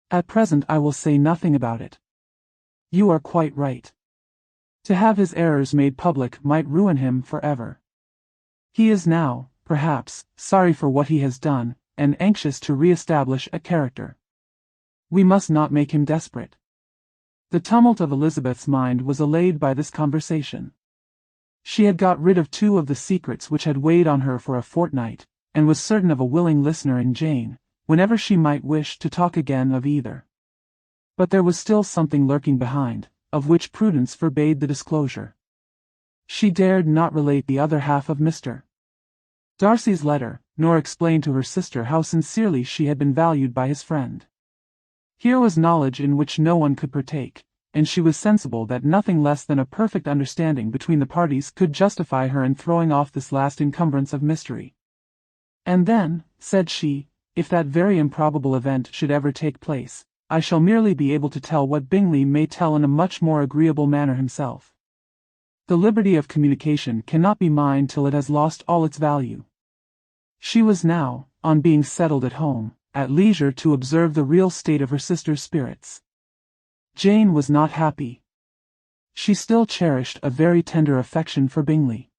At present I will say nothing about it. You are quite right. To have his errors made public might ruin him forever. He is now, perhaps, sorry for what he has done, and anxious to re-establish a character. We must not make him desperate. The tumult of Elizabeth's mind was allayed by this conversation. She had got rid of two of the secrets which had weighed on her for a fortnight, and was certain of a willing listener in Jane, whenever she might wish to talk again of either. But there was still something lurking behind, of which prudence forbade the disclosure. She dared not relate the other half of Mr. Darcy's letter, nor explain to her sister how sincerely she had been valued by his friend. Here was knowledge in which no one could partake, and she was sensible that nothing less than a perfect understanding between the parties could justify her in throwing off this last encumbrance of mystery. And then, said she, if that very improbable event should ever take place, I shall merely be able to tell what Bingley may tell in a much more agreeable manner himself. The liberty of communication cannot be mine till it has lost all its value. She was now, on being settled at home, at leisure to observe the real state of her sister's spirits. Jane was not happy. She still cherished a very tender affection for Bingley.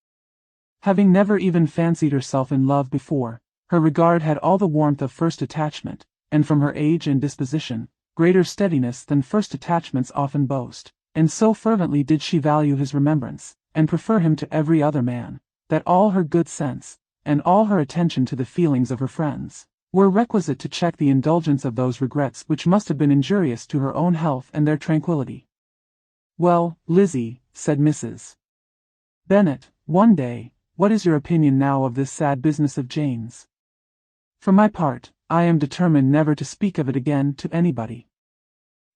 Having never even fancied herself in love before, her regard had all the warmth of first attachment, and from her age and disposition, greater steadiness than first attachments often boast, and so fervently did she value his remembrance, and prefer him to every other man, that all her good sense, and all her attention to the feelings of her friends, were requisite to check the indulgence of those regrets which must have been injurious to her own health and their tranquillity. Well, Lizzie, said Mrs. Bennet, one day, what is your opinion now of this sad business of Jane's? For my part, I am determined never to speak of it again to anybody.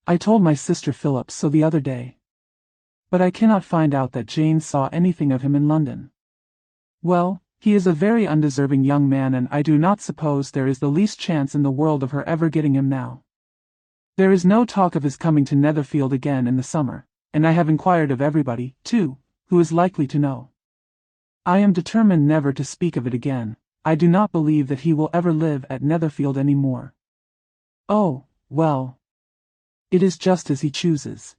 I told my sister Phillips so the other day. But I cannot find out that Jane saw anything of him in London. Well, he is a very undeserving young man, and I do not suppose there is the least chance in the world of her ever getting him now. There is no talk of his coming to Netherfield again in the summer, and I have inquired of everybody, too, who is likely to know. I am determined never to speak of it again. I do not believe that he will ever live at Netherfield any more. Oh, well. It is just as he chooses.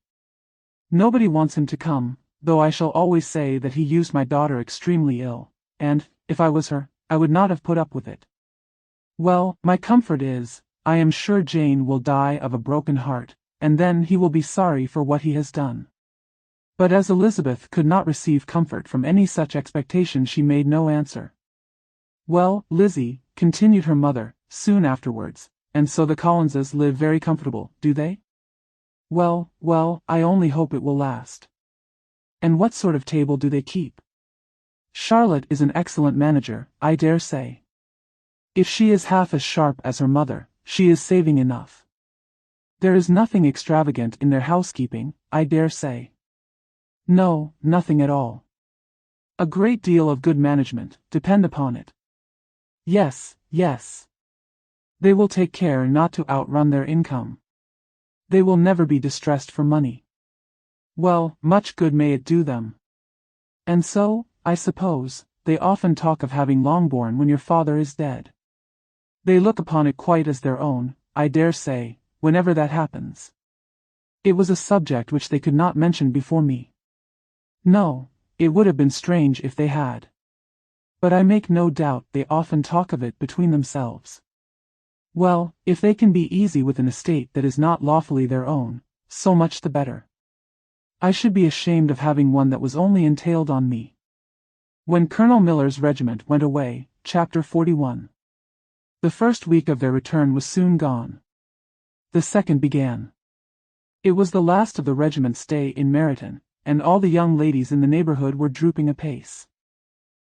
Nobody wants him to come, though I shall always say that he used my daughter extremely ill, and, if I was her, I would not have put up with it. Well, my comfort is, I am sure Jane will die of a broken heart, and then he will be sorry for what he has done. But as Elizabeth could not receive comfort from any such expectation, she made no answer. "Well, Lizzie," continued her mother, soon afterwards, "and so the Collinses live very comfortable, do they?" Well, I only hope it will last." "And what sort of table do they keep?" "Charlotte is an excellent manager, I dare say. If she is half as sharp as her mother, she is saving enough. There is nothing extravagant in their housekeeping, I dare say." "No, nothing at all. A great deal of good management, depend upon it." Yes. They will take care not to outrun their income. They will never be distressed for money. Well, much good may it do them. And so, I suppose, they often talk of having Longbourn when your father is dead. They look upon it quite as their own, I dare say, whenever that happens. It was a subject which they could not mention before me. No, it would have been strange if they had. But I make no doubt they often talk of it between themselves. Well, if they can be easy with an estate that is not lawfully their own, so much the better. I should be ashamed of having one that was only entailed on me. When Colonel Miller's regiment went away, Chapter 41. The first week of their return was soon gone. The second began. It was the last of the regiment's stay in Meryton, and all the young ladies in the neighborhood were drooping apace.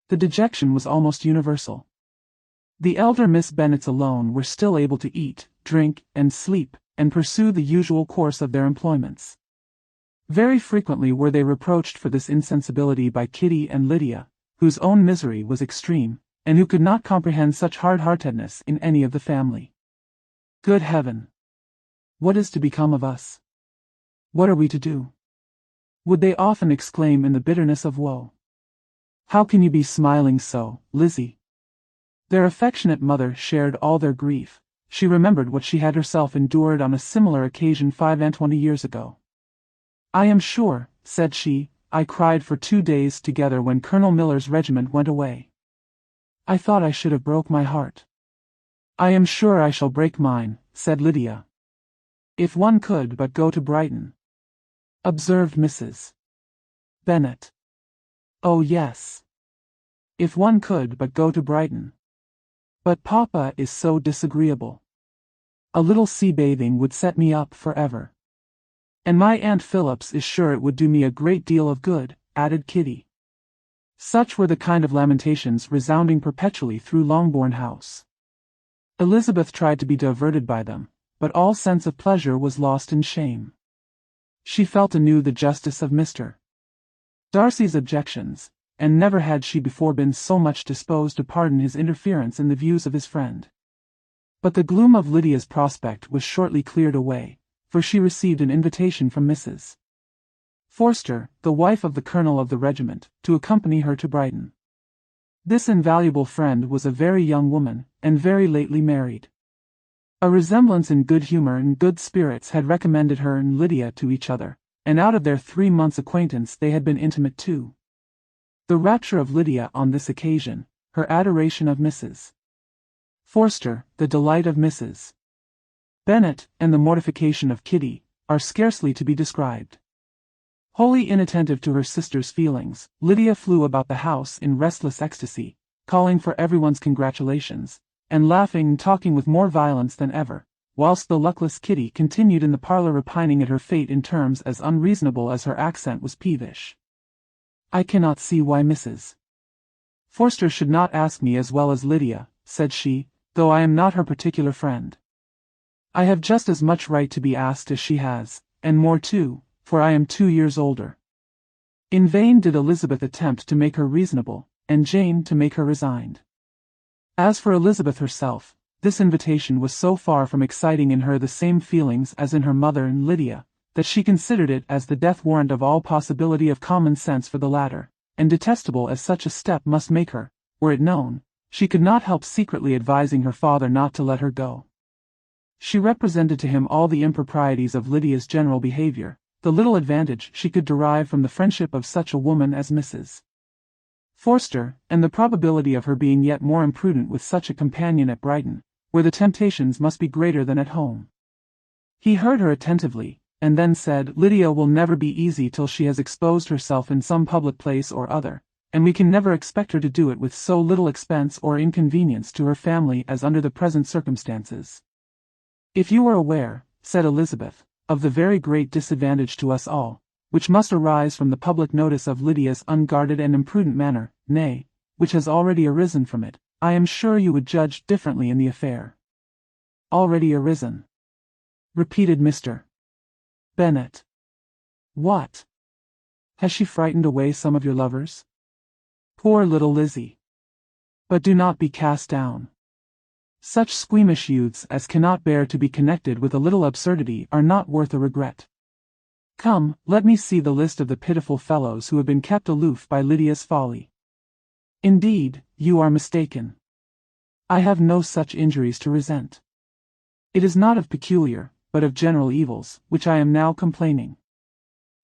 The dejection was almost universal. The elder Miss Bennets alone were still able to eat, drink, and sleep, and pursue the usual course of their employments. Very frequently were they reproached for this insensibility by Kitty and Lydia, whose own misery was extreme, and who could not comprehend such hard-heartedness in any of the family. Good heaven! What is to become of us? What are we to do? Would they often exclaim in the bitterness of woe. How can you be smiling so, Lizzie? Their affectionate mother shared all their grief. She remembered what she had herself endured on a similar occasion 25 years ago. "I am sure," said she, "I cried for 2 days together when Colonel Miller's regiment went away. I thought I should have broke my heart." "I am sure I shall break mine," said Lydia. "If one could but go to Brighton," observed Mrs. Bennet. "Oh yes. If one could but go to Brighton. But Papa is so disagreeable. A little sea bathing would set me up forever. And my Aunt Phillips is sure it would do me a great deal of good," added Kitty. Such were the kind of lamentations resounding perpetually through Longbourn House. Elizabeth tried to be diverted by them, but all sense of pleasure was lost in shame. She felt anew the justice of Mr. Darcy's objections, and never had she before been so much disposed to pardon his interference in the views of his friend. But the gloom of Lydia's prospect was shortly cleared away, for she received an invitation from Mrs. Forster, the wife of the colonel of the regiment, to accompany her to Brighton. This invaluable friend was a very young woman, and very lately married. A resemblance in good humor and good spirits had recommended her and Lydia to each other, and out of their 3 months' acquaintance they had been intimate too. The rapture of Lydia on this occasion, her adoration of Mrs. Forster, the delight of Mrs. Bennet, and the mortification of Kitty, are scarcely to be described. Wholly inattentive to her sister's feelings, Lydia flew about the house in restless ecstasy, calling for everyone's congratulations, and laughing and talking with more violence than ever, whilst the luckless Kitty continued in the parlour repining at her fate in terms as unreasonable as her accent was peevish. "I cannot see why Mrs. Forster should not ask me as well as Lydia," said she, "though I am not her particular friend. I have just as much right to be asked as she has, and more too, for I am 2 years older." In vain did Elizabeth attempt to make her reasonable, and Jane to make her resigned. As for Elizabeth herself, this invitation was so far from exciting in her the same feelings as in her mother and Lydia, that she considered it as the death warrant of all possibility of common sense for the latter, and detestable as such a step must make her, were it known, she could not help secretly advising her father not to let her go. She represented to him all the improprieties of Lydia's general behavior, the little advantage she could derive from the friendship of such a woman as Mrs. Forster, and the probability of her being yet more imprudent with such a companion at Brighton, where the temptations must be greater than at home. He heard her attentively, and then said, "Lydia will never be easy till she has exposed herself in some public place or other, and we can never expect her to do it with so little expense or inconvenience to her family as under the present circumstances." "If you were aware," said Elizabeth, "of the very great disadvantage to us all, which must arise from the public notice of Lydia's unguarded and imprudent manner, nay, which has already arisen from it, I am sure you would judge differently in the affair." "Already arisen," repeated Mr. Bennet. "What? Has she frightened away some of your lovers?" "Poor little Lizzie! But do not be cast down. Such squeamish youths as cannot bear to be connected with a little absurdity are not worth a regret. Come, let me see the list of the pitiful fellows who have been kept aloof by Lydia's folly." "Indeed, you are mistaken. I have no such injuries to resent. It is not of peculiar, but of general evils, which I am now complaining.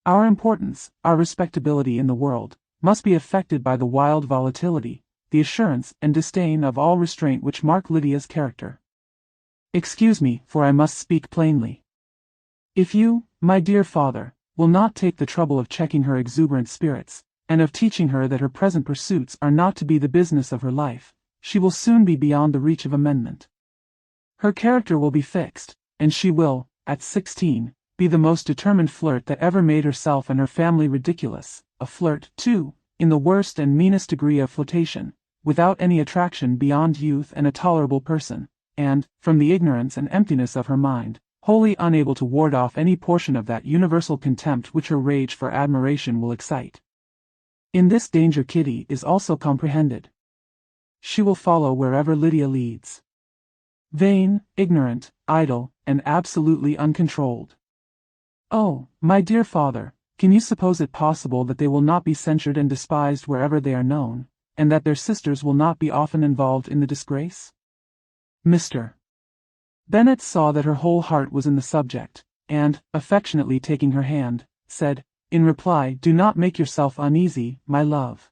Our importance, our respectability in the world, must be affected by the wild volatility, the assurance and disdain of all restraint which mark Lydia's character. Excuse me, for I must speak plainly. If you, my dear father, will not take the trouble of checking her exuberant spirits, and of teaching her that her present pursuits are not to be the business of her life, she will soon be beyond the reach of amendment. Her character will be fixed, and she will, at 16, be the most determined flirt that ever made herself and her family ridiculous, a flirt, too, in the worst and meanest degree of flirtation, without any attraction beyond youth and a tolerable person, and, from the ignorance and emptiness of her mind, wholly unable to ward off any portion of that universal contempt which her rage for admiration will excite. In this danger Kitty is also comprehended. She will follow wherever Lydia leads. Vain, ignorant, idle, and absolutely uncontrolled. Oh, my dear father, can you suppose it possible that they will not be censured and despised wherever they are known, and that their sisters will not be often involved in the disgrace?" Mr. Bennet saw that her whole heart was in the subject, and, affectionately taking her hand, said, in reply, "Do not make yourself uneasy, my love.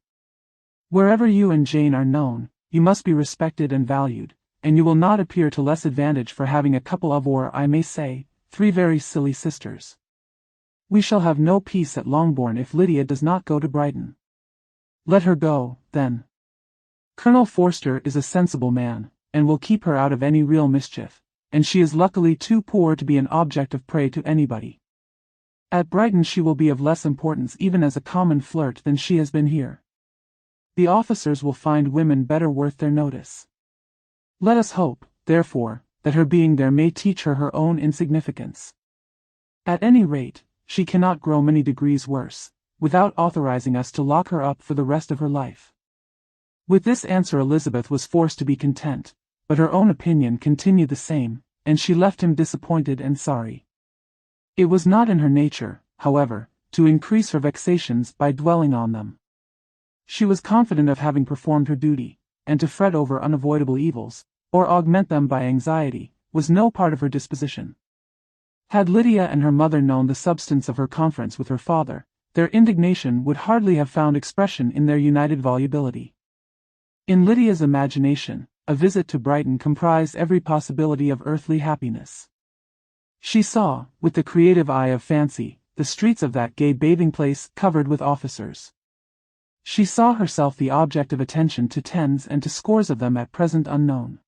Wherever you and Jane are known, you must be respected and valued, and you will not appear to less advantage for having a couple of, or I may say, 3 very silly sisters. We shall have no peace at Longbourn if Lydia does not go to Brighton. Let her go, then. Colonel Forster is a sensible man, and will keep her out of any real mischief, and she is luckily too poor to be an object of prey to anybody. At Brighton she will be of less importance even as a common flirt than she has been here. The officers will find women better worth their notice. Let us hope, therefore, that her being there may teach her her own insignificance. At any rate, she cannot grow many degrees worse, without authorizing us to lock her up for the rest of her life." With this answer Elizabeth was forced to be content, but her own opinion continued the same, and she left him disappointed and sorry. It was not in her nature, however, to increase her vexations by dwelling on them. She was confident of having performed her duty, and to fret over unavoidable evils, or augment them by anxiety, was no part of her disposition. Had Lydia and her mother known the substance of her conference with her father, their indignation would hardly have found expression in their united volubility. In Lydia's imagination, a visit to Brighton comprised every possibility of earthly happiness. She saw, with the creative eye of fancy, the streets of that gay bathing-place covered with officers. She saw herself the object of attention to tens and to scores of them at present unknown.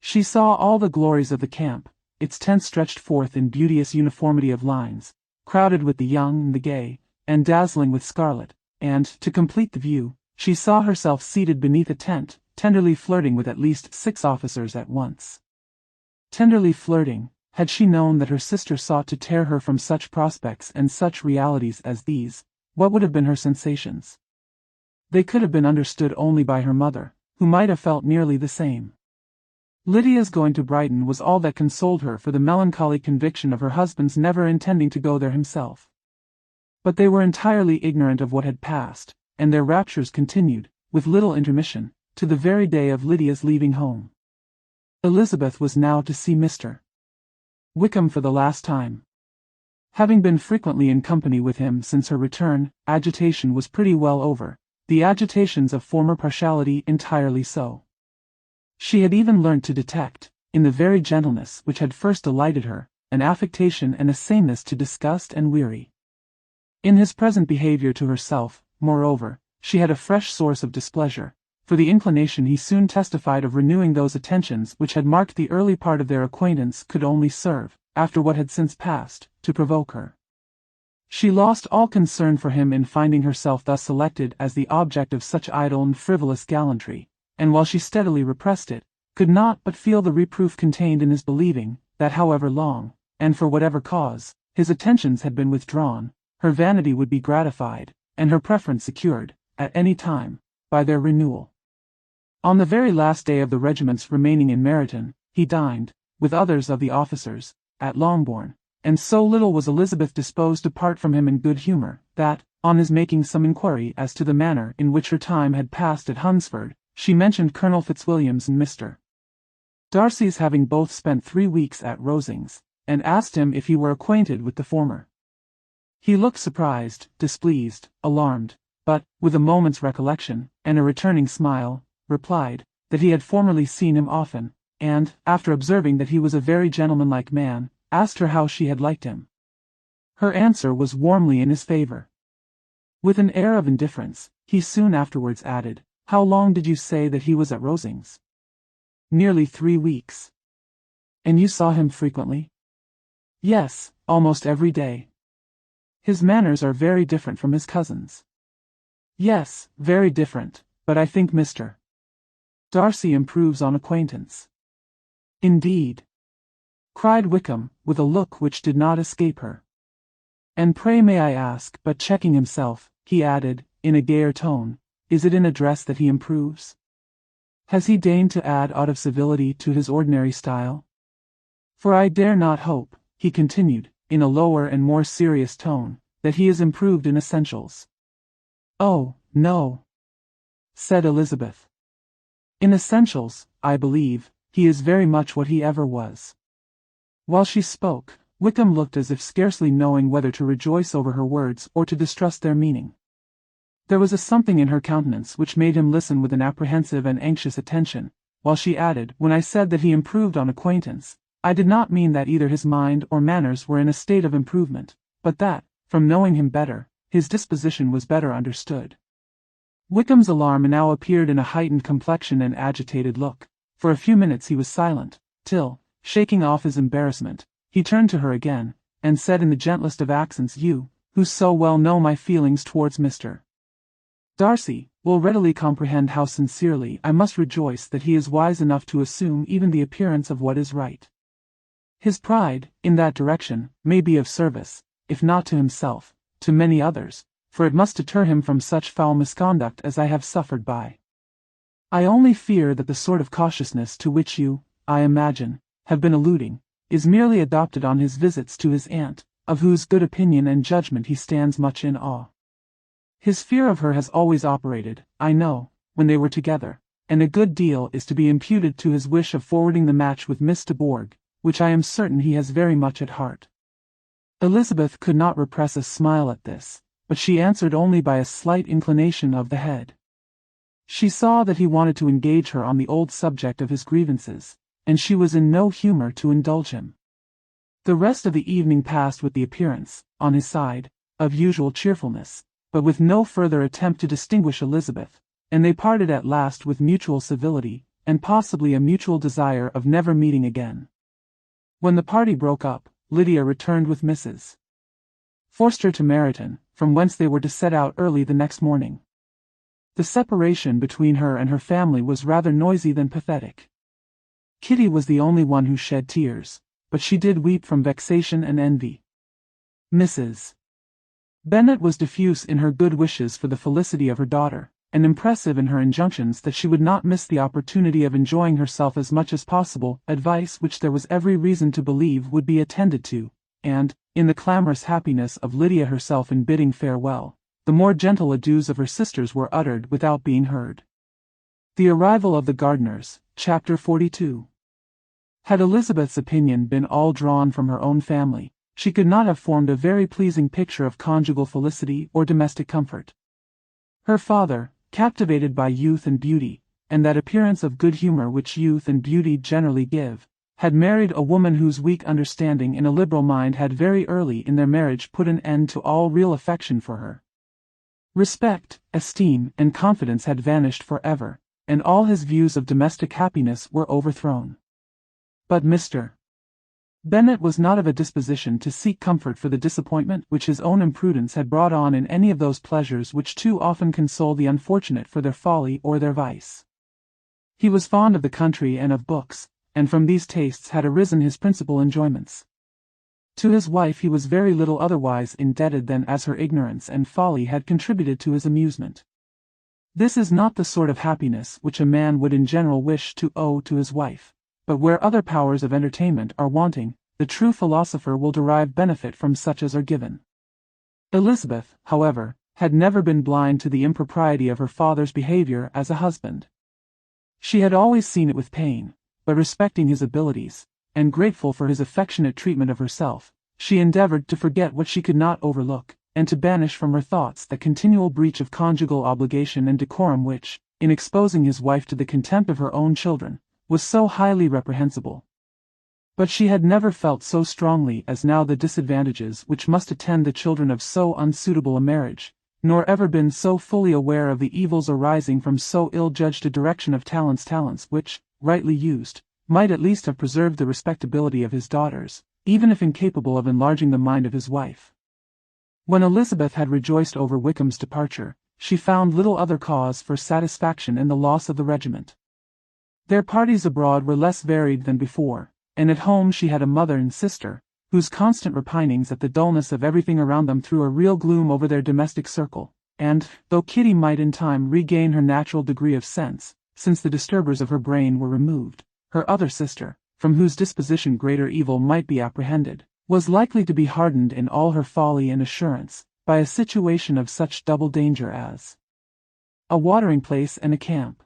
She saw all the glories of the camp, its tents stretched forth in beauteous uniformity of lines, crowded with the young and the gay, and dazzling with scarlet, and, to complete the view, she saw herself seated beneath a tent, tenderly flirting with at least 6 officers at once. Tenderly flirting, had she known that her sister sought to tear her from such prospects and such realities as these, what would have been her sensations? They could have been understood only by her mother, who might have felt nearly the same. Lydia's going to Brighton was all that consoled her for the melancholy conviction of her husband's never intending to go there himself. But they were entirely ignorant of what had passed, and their raptures continued, with little intermission, to the very day of Lydia's leaving home. Elizabeth was now to see Mr. Wickham for the last time. Having been frequently in company with him since her return, agitation was pretty well over, the agitations of former partiality entirely so. She had even learnt to detect, in the very gentleness which had first delighted her, an affectation and a sameness to disgust and weary. In his present behavior to herself, moreover, she had a fresh source of displeasure, for the inclination he soon testified of renewing those attentions which had marked the early part of their acquaintance could only serve, after what had since passed, to provoke her. She lost all concern for him in finding herself thus selected as the object of such idle and frivolous gallantry, and while she steadily repressed it, could not but feel the reproof contained in his believing, that however long, and for whatever cause, his attentions had been withdrawn, her vanity would be gratified, and her preference secured, at any time, by their renewal. On the very last day of the regiment's remaining in Meryton, he dined, with others of the officers, at Longbourn, and so little was Elizabeth disposed to part from him in good humour, that, on his making some inquiry as to the manner in which her time had passed at Hunsford, she mentioned Colonel Fitzwilliam's and Mr. Darcy's having both spent 3 weeks at Rosings, and asked him if he were acquainted with the former. He looked surprised, displeased, alarmed, but, with a moment's recollection, and a returning smile, replied, that he had formerly seen him often, and, after observing that he was a very gentlemanlike man, asked her how she had liked him. Her answer was warmly in his favour. With an air of indifference, he soon afterwards added, "How long did you say that he was at Rosings?" "Nearly 3 weeks." "And you saw him frequently?" "Yes, almost every day." "His manners are very different from his cousin's." "Yes, very different, but I think Mr. Darcy improves on acquaintance." "Indeed?" cried Wickham, with a look which did not escape her. "And pray may I ask," but checking himself, he added, in a gayer tone, "is it in address that he improves? Has he deigned to add aught of civility to his ordinary style? For I dare not hope," he continued, in a lower and more serious tone, "that he is improved in essentials." "Oh, no," said Elizabeth. "In essentials, I believe, he is very much what he ever was." While she spoke, Wickham looked as if scarcely knowing whether to rejoice over her words or to distrust their meaning. There was a something in her countenance which made him listen with an apprehensive and anxious attention, while she added, "When I said that he improved on acquaintance, I did not mean that either his mind or manners were in a state of improvement, but that, from knowing him better, his disposition was better understood." Wickham's alarm now appeared in a heightened complexion and agitated look. For a few minutes he was silent, till, shaking off his embarrassment, he turned to her again, and said in the gentlest of accents, "You, who so well know my feelings towards Mr. Darcy, will readily comprehend how sincerely I must rejoice that he is wise enough to assume even the appearance of what is right. His pride, in that direction, may be of service, if not to himself, to many others, for it must deter him from such foul misconduct as I have suffered by. I only fear that the sort of cautiousness to which you, I imagine, have been alluding, is merely adopted on his visits to his aunt, of whose good opinion and judgment he stands much in awe. His fear of her has always operated, I know, when they were together, and a good deal is to be imputed to his wish of forwarding the match with Miss de Bourgh, which I am certain he has very much at heart." Elizabeth could not repress a smile at this, but she answered only by a slight inclination of the head. She saw that he wanted to engage her on the old subject of his grievances, and she was in no humour to indulge him. The rest of the evening passed with the appearance, on his side, of usual cheerfulness, but with no further attempt to distinguish Elizabeth, and they parted at last with mutual civility, and possibly a mutual desire of never meeting again. When the party broke up, Lydia returned with Mrs. Forster to Meryton, from whence they were to set out early the next morning. The separation between her and her family was rather noisy than pathetic. Kitty was the only one who shed tears, but she did weep from vexation and envy. Mrs. Bennet was diffuse in her good wishes for the felicity of her daughter, and impressive in her injunctions that she would not miss the opportunity of enjoying herself as much as possible, advice which there was every reason to believe would be attended to, and, in the clamorous happiness of Lydia herself in bidding farewell, the more gentle adieus of her sisters were uttered without being heard. The arrival of the Gardiners, Chapter 42. Had Elizabeth's opinion been all drawn from her own family, she could not have formed a very pleasing picture of conjugal felicity or domestic comfort. Her father, captivated by youth and beauty, and that appearance of good humour which youth and beauty generally give, had married a woman whose weak understanding in a liberal mind had very early in their marriage put an end to all real affection for her. Respect, esteem, and confidence had vanished forever, and all his views of domestic happiness were overthrown. But Mr. Bennet was not of a disposition to seek comfort for the disappointment which his own imprudence had brought on in any of those pleasures which too often console the unfortunate for their folly or their vice. He was fond of the country and of books, and from these tastes had arisen his principal enjoyments. To his wife he was very little otherwise indebted than as her ignorance and folly had contributed to his amusement. This is not the sort of happiness which a man would in general wish to owe to his wife, but where other powers of entertainment are wanting, the true philosopher will derive benefit from such as are given. Elizabeth, however, had never been blind to the impropriety of her father's behavior as a husband. She had always seen it with pain, but respecting his abilities, and grateful for his affectionate treatment of herself, she endeavored to forget what she could not overlook, and to banish from her thoughts that continual breach of conjugal obligation and decorum which, in exposing his wife to the contempt of her own children, was so highly reprehensible. But she had never felt so strongly as now the disadvantages which must attend the children of so unsuitable a marriage, nor ever been so fully aware of the evils arising from so ill-judged a direction of talents which, rightly used, might at least have preserved the respectability of his daughters, even if incapable of enlarging the mind of his wife. When Elizabeth had rejoiced over Wickham's departure, she found little other cause for satisfaction in the loss of the regiment. Their parties abroad were less varied than before, and at home she had a mother and sister, whose constant repinings at the dullness of everything around them threw a real gloom over their domestic circle, and, though Kitty might in time regain her natural degree of sense, since the disturbers of her brain were removed, her other sister, from whose disposition greater evil might be apprehended, was likely to be hardened in all her folly and assurance, by a situation of such double danger as a watering place and a camp.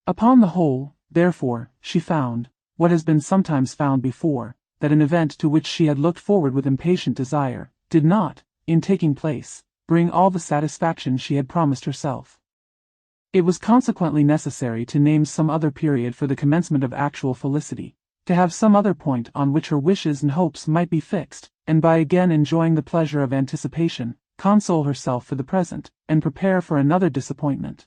Upon the whole, therefore, she found, what has been sometimes found before, that an event to which she had looked forward with impatient desire, did not, in taking place, bring all the satisfaction she had promised herself. It was consequently necessary to name some other period for the commencement of actual felicity, to have some other point on which her wishes and hopes might be fixed, and by again enjoying the pleasure of anticipation, console herself for the present, and prepare for another disappointment.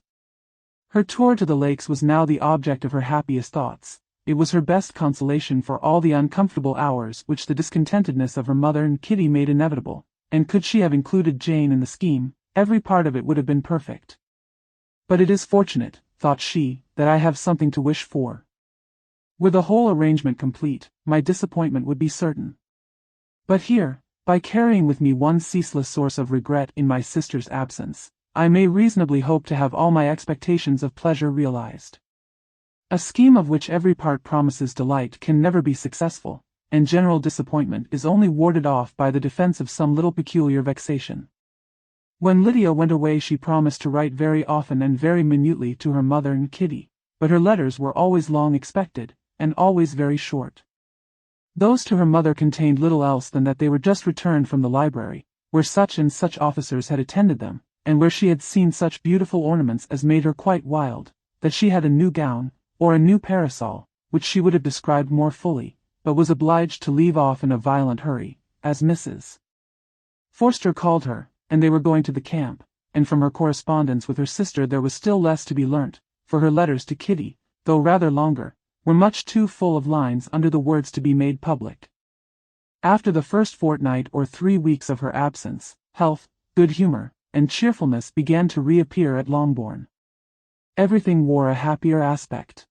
Her tour to the lakes was now the object of her happiest thoughts. It was her best consolation for all the uncomfortable hours which the discontentedness of her mother and Kitty made inevitable, and could she have included Jane in the scheme, every part of it would have been perfect. But it is fortunate, thought she, that I have something to wish for. Were the whole arrangement complete, my disappointment would be certain. But here, by carrying with me one ceaseless source of regret in my sister's absence, I may reasonably hope to have all my expectations of pleasure realized. A scheme of which every part promises delight can never be successful, and general disappointment is only warded off by the defense of some little peculiar vexation. When Lydia went away she promised to write very often and very minutely to her mother and Kitty, but her letters were always long expected, and always very short. Those to her mother contained little else than that they were just returned from the library, where such and such officers had attended them, and where she had seen such beautiful ornaments as made her quite wild, that she had a new gown, or a new parasol, which she would have described more fully, but was obliged to leave off in a violent hurry, as Mrs. Forster called her, and they were going to the camp, and from her correspondence with her sister there was still less to be learnt, for her letters to Kitty, though rather longer, were much too full of lines under the words to be made public. After the first fortnight or 3 weeks of her absence, health, good humour, and cheerfulness began to reappear at Longbourn. Everything wore a happier aspect.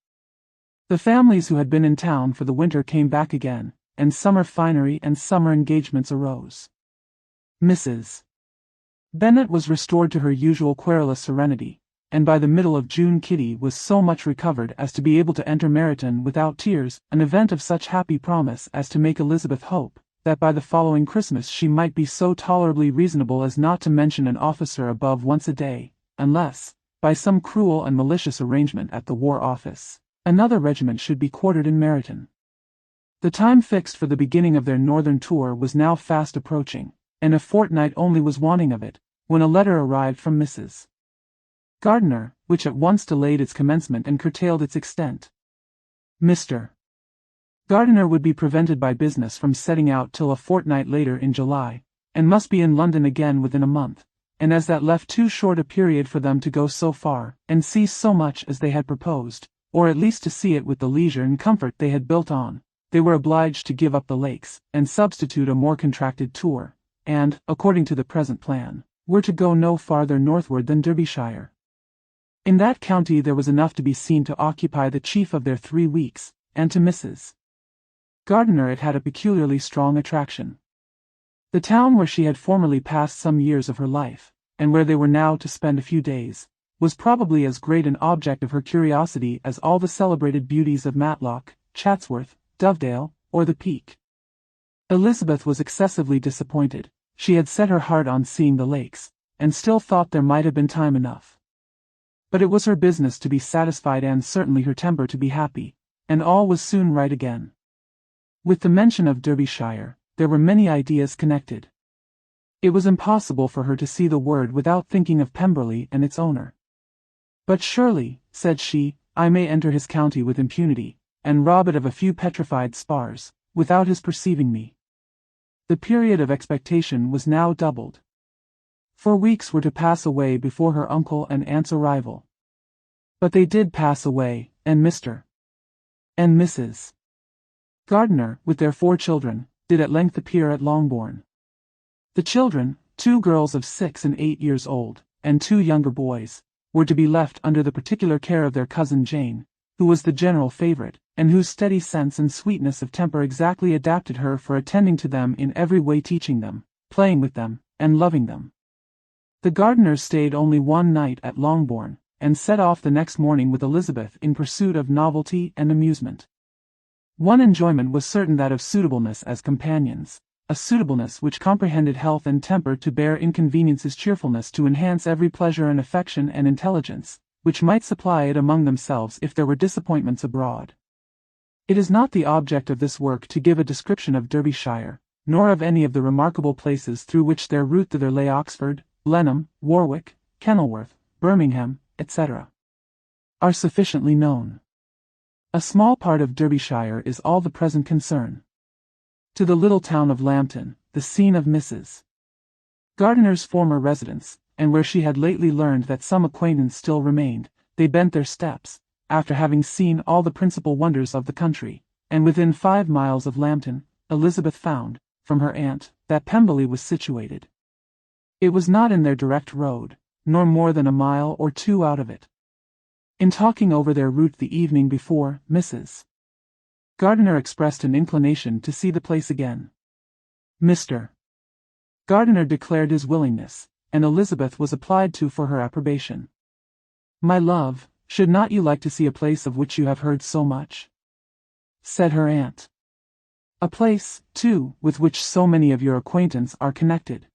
The families who had been in town for the winter came back again, and summer finery and summer engagements arose. Mrs. Bennet was restored to her usual querulous serenity, and by the middle of June Kitty was so much recovered as to be able to enter Meryton without tears, an event of such happy promise as to make Elizabeth hope that by the following Christmas she might be so tolerably reasonable as not to mention an officer above once a day, unless, by some cruel and malicious arrangement at the War Office, another regiment should be quartered in Meryton. The time fixed for the beginning of their northern tour was now fast approaching, and a fortnight only was wanting of it, when a letter arrived from Mrs. Gardiner, which at once delayed its commencement and curtailed its extent. Mr. Gardiner would be prevented by business from setting out till a fortnight later in July, and must be in London again within a month, and as that left too short a period for them to go so far, and see so much as they had proposed, or at least to see it with the leisure and comfort they had built on, they were obliged to give up the lakes, and substitute a more contracted tour, and, according to the present plan, were to go no farther northward than Derbyshire. In that county there was enough to be seen to occupy the chief of their 3 weeks, and to Mrs. Gardiner it had a peculiarly strong attraction. The town where she had formerly passed some years of her life, and where they were now to spend a few days, was probably as great an object of her curiosity as all the celebrated beauties of Matlock, Chatsworth, Dovedale, or the Peak. Elizabeth was excessively disappointed. She had set her heart on seeing the lakes, and still thought there might have been time enough. But it was her business to be satisfied and certainly her temper to be happy, and all was soon right again. With the mention of Derbyshire, there were many ideas connected. It was impossible for her to see the word without thinking of Pemberley and its owner. But surely, said she, I may enter his county with impunity, and rob it of a few petrified spars, without his perceiving me. The period of expectation was now doubled. 4 weeks were to pass away before her uncle and aunt's arrival. But they did pass away, and Mr. and Mrs. Gardiner, with their 4 children, did at length appear at Longbourn. The children, 2 girls of 6 and 8 years old, and 2 younger boys, were to be left under the particular care of their cousin Jane, who was the general favorite, and whose steady sense and sweetness of temper exactly adapted her for attending to them in every way, teaching them, playing with them, and loving them. The Gardiners stayed only 1 night at Longbourn, and set off the next morning with Elizabeth in pursuit of novelty and amusement. One enjoyment was certain, that of suitableness as companions, a suitableness which comprehended health and temper to bear inconveniences, cheerfulness to enhance every pleasure, and affection and intelligence, which might supply it among themselves if there were disappointments abroad. It is not the object of this work to give a description of Derbyshire, nor of any of the remarkable places through which their route thither lay. Oxford, Blenheim, Warwick, Kenilworth, Birmingham, etc., are sufficiently known. A small part of Derbyshire is all the present concern. To the little town of Lambton, the scene of Mrs. Gardiner's former residence, and where she had lately learned that some acquaintance still remained, they bent their steps, after having seen all the principal wonders of the country, and within 5 miles of Lambton, Elizabeth found, from her aunt, that Pemberley was situated. It was not in their direct road, nor more than a mile or 2 out of it. In talking over their route the evening before, Mrs. Gardiner expressed an inclination to see the place again. Mr. Gardiner declared his willingness, and Elizabeth was applied to for her approbation. "My love, should not you like to see a place of which you have heard so much?" said her aunt. "A place, too, with which so many of your acquaintance are connected.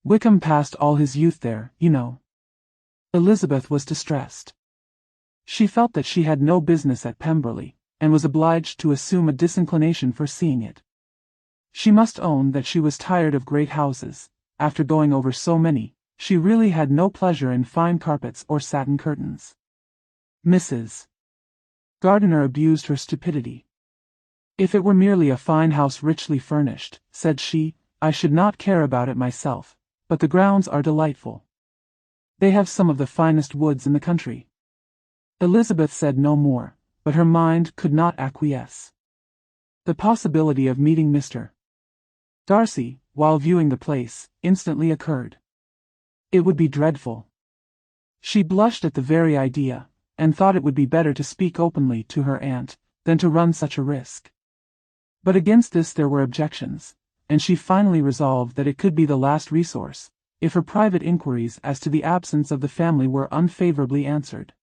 Wickham passed all his youth there, you know." Elizabeth was distressed. She felt that she had no business at Pemberley, and was obliged to assume a disinclination for seeing it. She must own that she was tired of great houses. After going over so many, she really had no pleasure in fine carpets or satin curtains. Mrs. Gardiner abused her stupidity. "If it were merely a fine house richly furnished," said she, "I should not care about it myself, but the grounds are delightful. They have some of the finest woods in the country." Elizabeth said no more, but her mind could not acquiesce. The possibility of meeting Mr. Darcy, while viewing the place, instantly occurred. It would be dreadful. She blushed at the very idea, and thought it would be better to speak openly to her aunt than to run such a risk. But against this there were objections, and she finally resolved that it could be the last resource, if her private inquiries as to the absence of the family were unfavorably answered.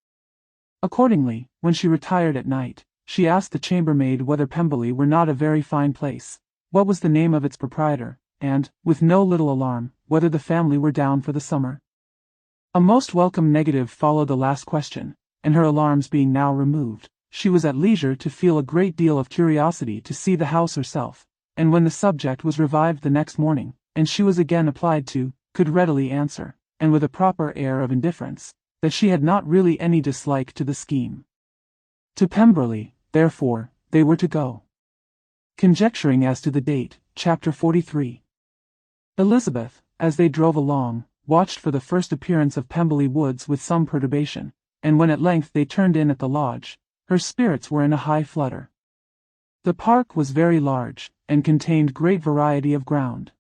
Accordingly, when she retired at night, she asked the chambermaid whether Pemberley were not a very fine place, what was the name of its proprietor, and, with no little alarm, whether the family were down for the summer. A most welcome negative followed the last question, and her alarms being now removed, she was at leisure to feel a great deal of curiosity to see the house herself, and when the subject was revived the next morning, and she was again applied to, could readily answer, and with a proper air of indifference, that she had not really any dislike to the scheme. To Pemberley, therefore, they were to go. Conjecturing as to the date, Chapter 43. Elizabeth, as they drove along, watched for the first appearance of Pemberley Woods with some perturbation, and when at length they turned in at the lodge, her spirits were in a high flutter. The park was very large, and contained great variety of ground.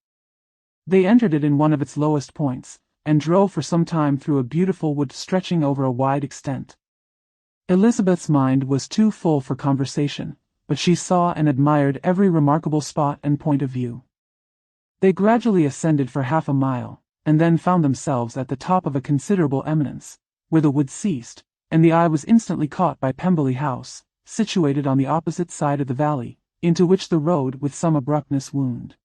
They entered it in one of its lowest points, and drove for some time through a beautiful wood stretching over a wide extent. Elizabeth's mind was too full for conversation, but she saw and admired every remarkable spot and point of view. They gradually ascended for half a mile, and then found themselves at the top of a considerable eminence, where the wood ceased, and the eye was instantly caught by Pemberley House, situated on the opposite side of the valley, into which the road with some abruptness wound.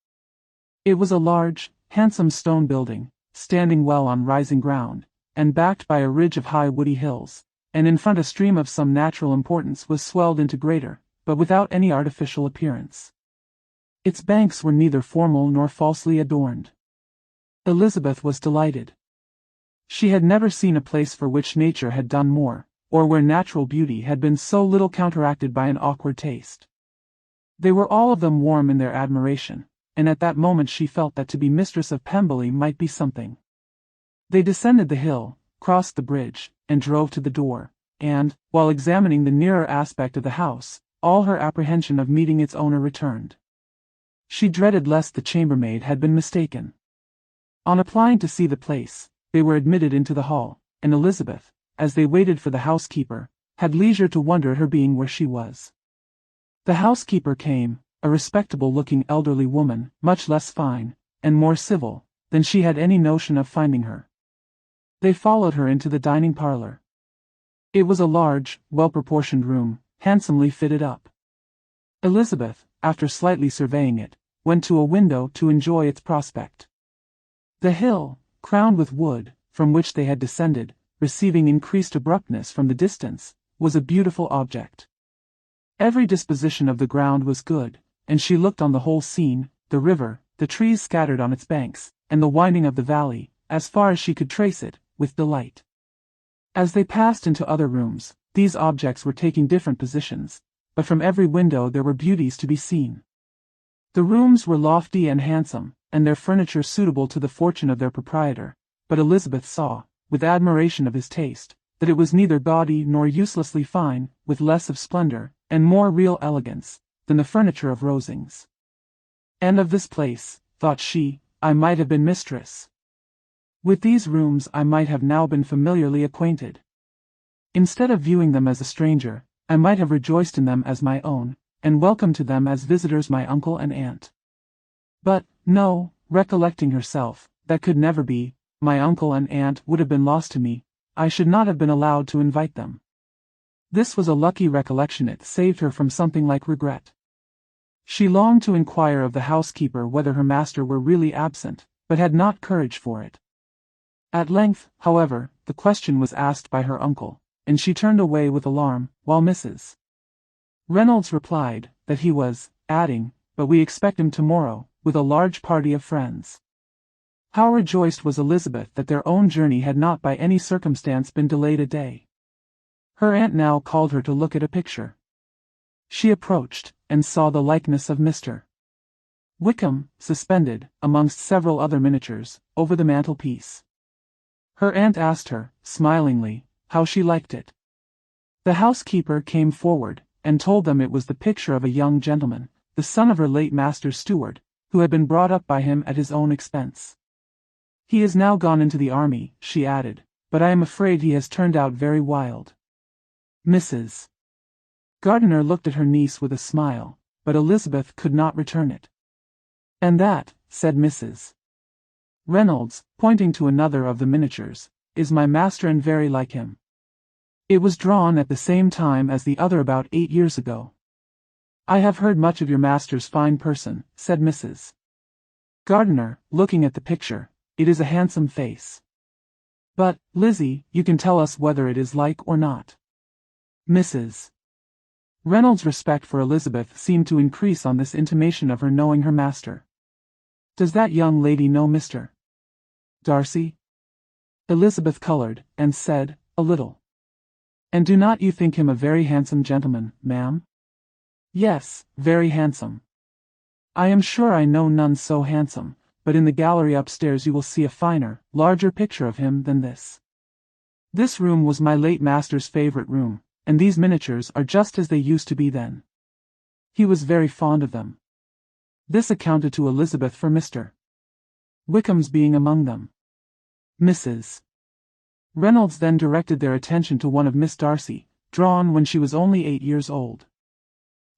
It was a large, handsome stone building, standing well on rising ground, and backed by a ridge of high woody hills, and in front a stream of some natural importance was swelled into greater, but without any artificial appearance. Its banks were neither formal nor falsely adorned. Elizabeth was delighted. She had never seen a place for which nature had done more, or where natural beauty had been so little counteracted by an awkward taste. They were all of them warm in their admiration, and at that moment she felt that to be mistress of Pemberley might be something. They descended the hill, crossed the bridge, and drove to the door, and, while examining the nearer aspect of the house, all her apprehension of meeting its owner returned. She dreaded lest the chambermaid had been mistaken. On applying to see the place, they were admitted into the hall, and Elizabeth, as they waited for the housekeeper, had leisure to wonder at her being where she was. The housekeeper came, a respectable-looking elderly woman, much less fine, and more civil, than she had any notion of finding her. They followed her into the dining parlor. It was a large, well-proportioned room, handsomely fitted up. Elizabeth, after slightly surveying it, went to a window to enjoy its prospect. The hill, crowned with wood, from which they had descended, receiving increased abruptness from the distance, was a beautiful object. Every disposition of the ground was good, and she looked on the whole scene, the river, the trees scattered on its banks, and the winding of the valley, as far as she could trace it, with delight. As they passed into other rooms, these objects were taking different positions, but from every window there were beauties to be seen. The rooms were lofty and handsome, and their furniture suitable to the fortune of their proprietor, but Elizabeth saw, with admiration of his taste, that it was neither gaudy nor uselessly fine, with less of splendor, and more real elegance, than the furniture of Rosings. And of this place, thought she, I might have been mistress. With these rooms I might have now been familiarly acquainted. Instead of viewing them as a stranger, I might have rejoiced in them as my own, and welcomed to them as visitors my uncle and aunt. But, no, recollecting herself, that could never be, my uncle and aunt would have been lost to me, I should not have been allowed to invite them. This was a lucky recollection, it saved her from something like regret. She longed to inquire of the housekeeper whether her master were really absent, but had not courage for it. At length, however, the question was asked by her uncle, and she turned away with alarm, while Mrs. Reynolds replied, that he was, adding, but we expect him tomorrow, with a large party of friends. How rejoiced was Elizabeth that their own journey had not by any circumstance been delayed a day. Her aunt now called her to look at a picture. She approached, and saw the likeness of Mr. Wickham, suspended, amongst several other miniatures, over the mantelpiece. Her aunt asked her, smilingly, how she liked it. The housekeeper came forward, and told them it was the picture of a young gentleman, the son of her late master's steward, who had been brought up by him at his own expense. He is now gone into the army, she added, but I am afraid he has turned out very wild. Mrs. Gardiner looked at her niece with a smile, but Elizabeth could not return it. And that, said Mrs. Reynolds, pointing to another of the miniatures, is my master and very like him. It was drawn at the same time as the other about 8 years ago. I have heard much of your master's fine person, said Mrs. Gardiner, looking at the picture. It is a handsome face. But, Lizzie, you can tell us whether it is like or not. Mrs. Reynolds' respect for Elizabeth seemed to increase on this intimation of her knowing her master. Does that young lady know Mr. Darcy? Elizabeth colored, and said, a little. And do not you think him a very handsome gentleman, ma'am? Yes, very handsome. I am sure I know none so handsome, but in the gallery upstairs you will see a finer, larger picture of him than this. This room was my late master's favorite room, and these miniatures are just as they used to be then. He was very fond of them. This accounted to Elizabeth for Mr. Wickham's being among them. Mrs. Reynolds then directed their attention to one of Miss Darcy, drawn when she was only 8 years old.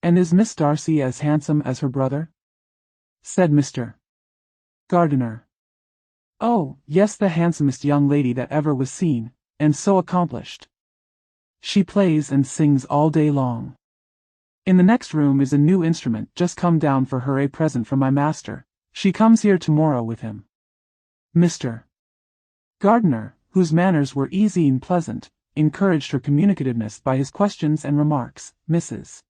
"And is Miss Darcy as handsome as her brother?" said Mr. Gardiner. "Oh, yes, the handsomest young lady that ever was seen, and so accomplished. She plays and sings all day long. In the next room is a new instrument just come down for her, a present from my master. She comes here tomorrow with him." Mr. Gardiner, whose manners were easy and pleasant, encouraged her communicativeness by his questions and remarks. Mrs.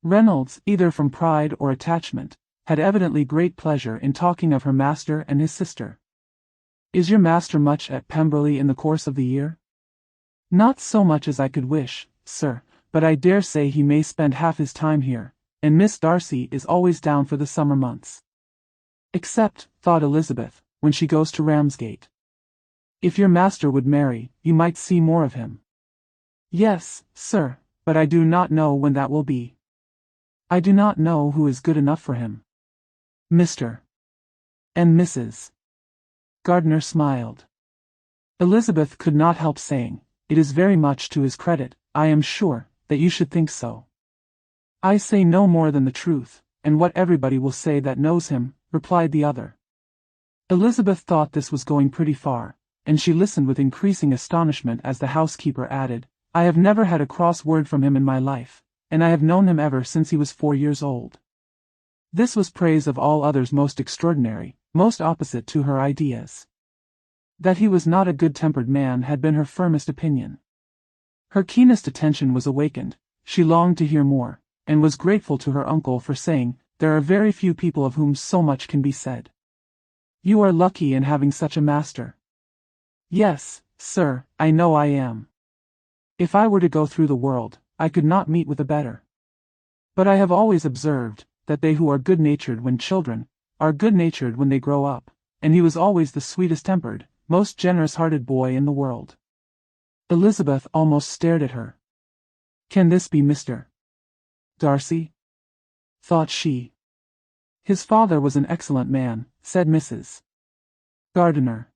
Reynolds, either from pride or attachment, had evidently great pleasure in talking of her master and his sister. "Is your master much at Pemberley in the course of the year?" "Not so much as I could wish, sir, but I dare say he may spend half his time here, and Miss Darcy is always down for the summer months. Except," thought Elizabeth, "when she goes to Ramsgate. If your master would marry, you might see more of him." "Yes, sir, but I do not know when that will be. I do not know who is good enough for him." Mr. and Mrs. Gardiner smiled. Elizabeth could not help saying, "It is very much to his credit, I am sure, that you should think so." "I say no more than the truth, and what everybody will say that knows him," replied the other. Elizabeth thought this was going pretty far, and she listened with increasing astonishment as the housekeeper added, "I have never had a cross word from him in my life, and I have known him ever since he was 4 years old." This was praise of all others most extraordinary, most opposite to her ideas. That he was not a good-tempered man had been her firmest opinion. Her keenest attention was awakened, she longed to hear more, and was grateful to her uncle for saying, "There are very few people of whom so much can be said. You are lucky in having such a master." "Yes, sir, I know I am. If I were to go through the world, I could not meet with a better. But I have always observed, that they who are good-natured when children, are good-natured when they grow up, and he was always the sweetest-tempered, most generous-hearted boy in the world." Elizabeth almost stared at her. "Can this be Mr. Darcy?" thought she. "His father was an excellent man," said Mrs. Gardiner.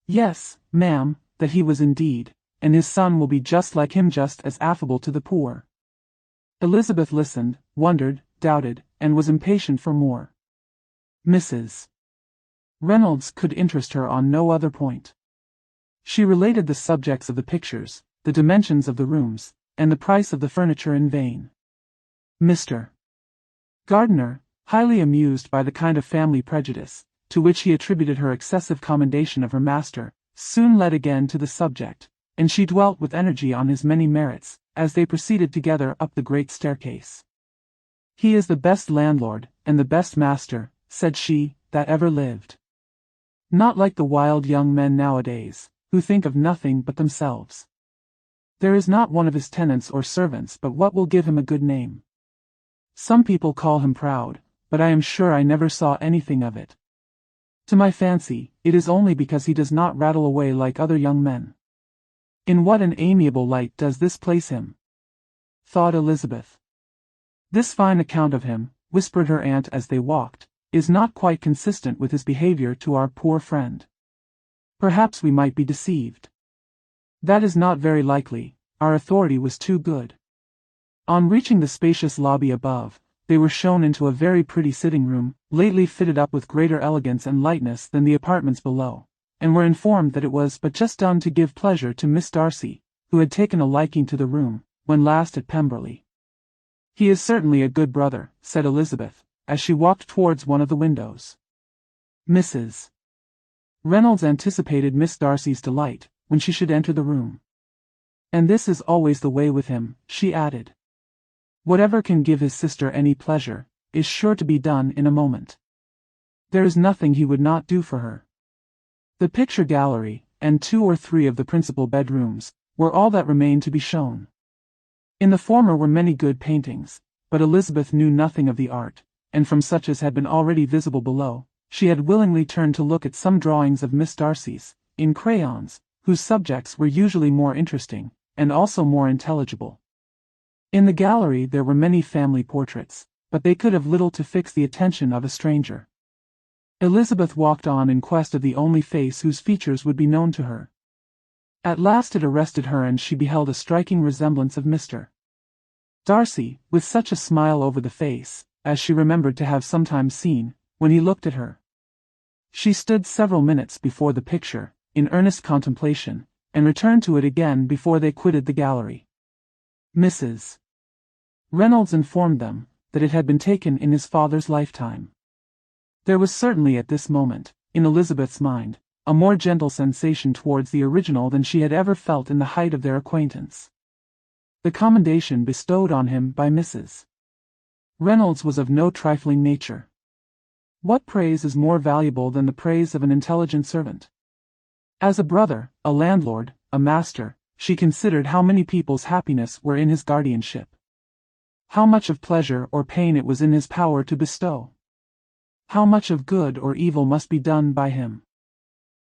"Yes, ma'am, that he was indeed, and his son will be just like him, just as affable to the poor." Elizabeth listened, wondered, doubted, and was impatient for more. Mrs. Reynolds could interest her on no other point. She related the subjects of the pictures, the dimensions of the rooms, and the price of the furniture in vain. Mr. Gardiner, highly amused by the kind of family prejudice, to which he attributed her excessive commendation of her master, soon led again to the subject, and she dwelt with energy on his many merits, as they proceeded together up the great staircase. "He is the best landlord, and the best master," said she, "that ever lived. Not like the wild young men nowadays, who think of nothing but themselves. There is not one of his tenants or servants but what will give him a good name. Some people call him proud, but I am sure I never saw anything of it. To my fancy, it is only because he does not rattle away like other young men." "In what an amiable light does this place him," thought Elizabeth. "This fine account of him," whispered her aunt as they walked, "is not quite consistent with his behavior to our poor friend. Perhaps we might be deceived. That is not very likely, our authority was too good." On reaching the spacious lobby above, they were shown into a very pretty sitting-room, lately fitted up with greater elegance and lightness than the apartments below, and were informed that it was but just done to give pleasure to Miss Darcy, who had taken a liking to the room, when last at Pemberley. "He is certainly a good brother," said Elizabeth, as she walked towards one of the windows. Mrs. Reynolds anticipated Miss Darcy's delight, when she should enter the room. "And this is always the way with him," she added. "Whatever can give his sister any pleasure, is sure to be done in a moment. There is nothing he would not do for her." The picture gallery, and 2 or 3 of the principal bedrooms, were all that remained to be shown. In the former were many good paintings, but Elizabeth knew nothing of the art, and from such as had been already visible below, she had willingly turned to look at some drawings of Miss Darcy's, in crayons, whose subjects were usually more interesting, and also more intelligible. In the gallery there were many family portraits, but they could have little to fix the attention of a stranger. Elizabeth walked on in quest of the only face whose features would be known to her. At last it arrested her, and she beheld a striking resemblance of Mr. Darcy, with such a smile over the face, as she remembered to have sometimes seen, when he looked at her. She stood several minutes before the picture, in earnest contemplation, and returned to it again before they quitted the gallery. Mrs. Reynolds informed them that it had been taken in his father's lifetime. There was certainly at this moment, in Elizabeth's mind, a more gentle sensation towards the original than she had ever felt in the height of their acquaintance. The commendation bestowed on him by Mrs. Reynolds was of no trifling nature. What praise is more valuable than the praise of an intelligent servant? As a brother, a landlord, a master, she considered how many people's happiness were in his guardianship. How much of pleasure or pain it was in his power to bestow. How much of good or evil must be done by him.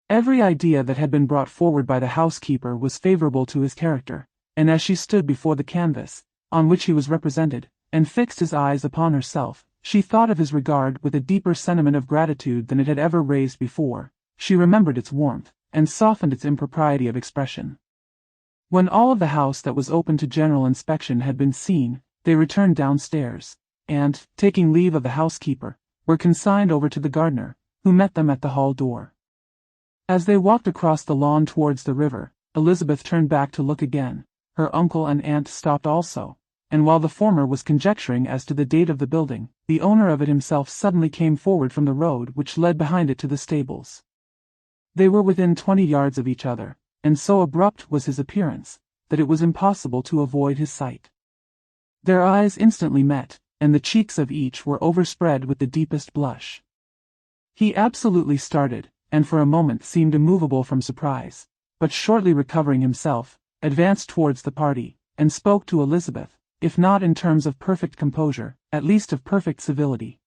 Every idea that had been brought forward by the housekeeper was favorable to his character, and as she stood before the canvas, on which he was represented, and fixed his eyes upon herself, she thought of his regard with a deeper sentiment of gratitude than it had ever raised before. She remembered its warmth, and softened its impropriety of expression. When all of the house that was open to general inspection had been seen, they returned downstairs, and, taking leave of the housekeeper, were consigned over to the gardener, who met them at the hall door. As they walked across the lawn towards the river, Elizabeth turned back to look again. Her uncle and aunt stopped also, and while the former was conjecturing as to the date of the building, the owner of it himself suddenly came forward from the road which led behind it to the stables. They were within 20 yards of each other, and so abrupt was his appearance, that it was impossible to avoid his sight. Their eyes instantly met, and the cheeks of each were overspread with the deepest blush. He absolutely started, and for a moment seemed immovable from surprise, but shortly recovering himself, advanced towards the party, and spoke to Elizabeth, if not in terms of perfect composure, at least of perfect civility.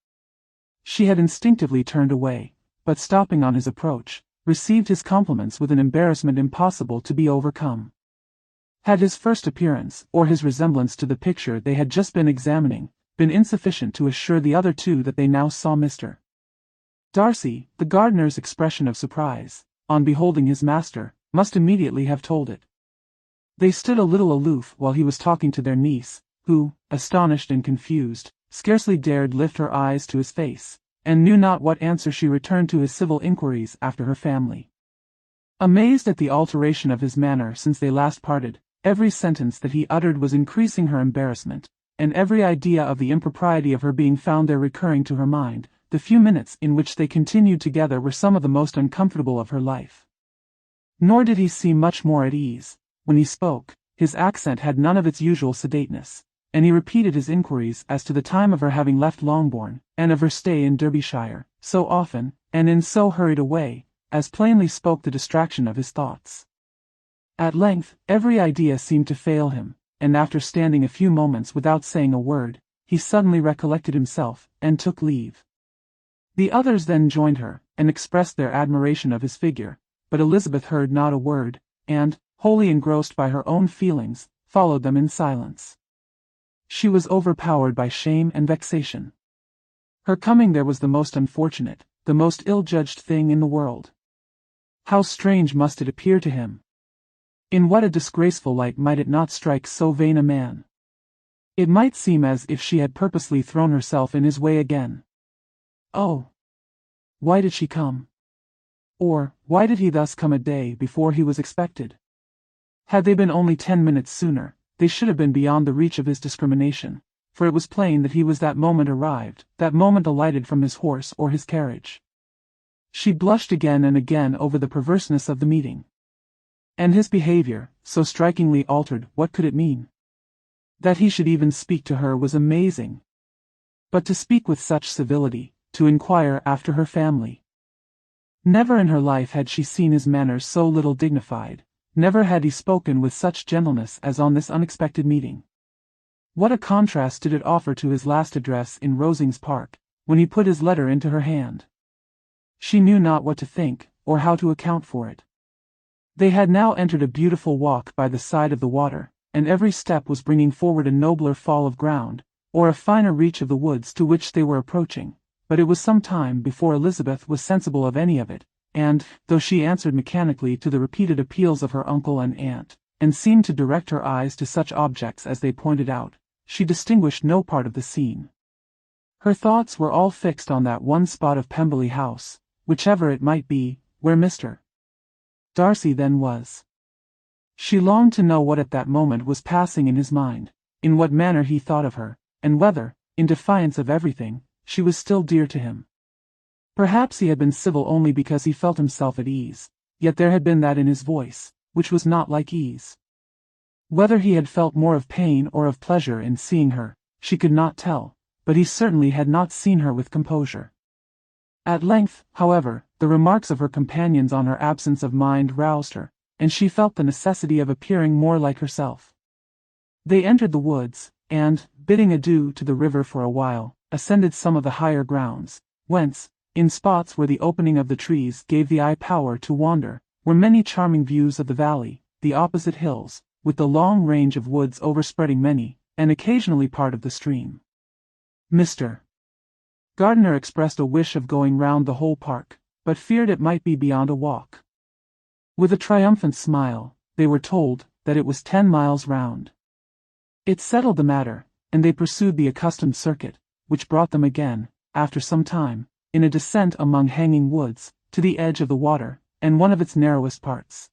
She had instinctively turned away, but stopping on his approach, received his compliments with an embarrassment impossible to be overcome. Had his first appearance, or his resemblance to the picture they had just been examining, been insufficient to assure the other two that they now saw Mr. Darcy, the gardener's expression of surprise, on beholding his master, must immediately have told it. They stood a little aloof while he was talking to their niece, who, astonished and confused, scarcely dared lift her eyes to his face, and knew not what answer she returned to his civil inquiries after her family. Amazed at the alteration of his manner since they last parted, every sentence that he uttered was increasing her embarrassment, and every idea of the impropriety of her being found there recurring to her mind. The few minutes in which they continued together were some of the most uncomfortable of her life. Nor did he seem much more at ease. When he spoke, his accent had none of its usual sedateness, and he repeated his inquiries as to the time of her having left Longbourn, and of her stay in Derbyshire, so often, and in so hurried a way, as plainly spoke the distraction of his thoughts. At length, every idea seemed to fail him, and after standing a few moments without saying a word, he suddenly recollected himself, and took leave. The others then joined her, and expressed their admiration of his figure, but Elizabeth heard not a word, and, wholly engrossed by her own feelings, followed them in silence. She was overpowered by shame and vexation. Her coming there was the most unfortunate, the most ill-judged thing in the world. How strange must it appear to him! In what a disgraceful light might it not strike so vain a man! It might seem as if she had purposely thrown herself in his way again. Oh! Why did she come? Or, why did he thus come a day before he was expected? Had they been only 10 minutes sooner, they should have been beyond the reach of his discrimination, for it was plain that he was that moment arrived, that moment alighted from his horse or his carriage. She blushed again and again over the perverseness of the meeting. And his behavior, so strikingly altered, what could it mean? That he should even speak to her was amazing. But to speak with such civility, to inquire after her family. Never in her life had she seen his manners so little dignified, never had he spoken with such gentleness as on this unexpected meeting. What a contrast did it offer to his last address in Rosings Park, when he put his letter into her hand. She knew not what to think, or how to account for it. They had now entered a beautiful walk by the side of the water, and every step was bringing forward a nobler fall of ground, or a finer reach of the woods to which they were approaching, but it was some time before Elizabeth was sensible of any of it, and, though she answered mechanically to the repeated appeals of her uncle and aunt, and seemed to direct her eyes to such objects as they pointed out, she distinguished no part of the scene. Her thoughts were all fixed on that one spot of Pemberley House, whichever it might be, where Mr. Darcy then was. She longed to know what at that moment was passing in his mind, in what manner he thought of her, and whether, in defiance of everything, she was still dear to him. Perhaps he had been civil only because he felt himself at ease, yet there had been that in his voice, which was not like ease. Whether he had felt more of pain or of pleasure in seeing her, she could not tell, but he certainly had not seen her with composure. At length, however, the remarks of her companions on her absence of mind roused her, and she felt the necessity of appearing more like herself. They entered the woods, and, bidding adieu to the river for a while, ascended some of the higher grounds, whence, in spots where the opening of the trees gave the eye power to wander, were many charming views of the valley, the opposite hills, with the long range of woods overspreading many, and occasionally part of the stream. Mr. Gardiner expressed a wish of going round the whole park, but feared it might be beyond a walk. With a triumphant smile, they were told that it was 10 miles round. It settled the matter, and they pursued the accustomed circuit, which brought them again, after some time, in a descent among hanging woods, to the edge of the water, and one of its narrowest parts.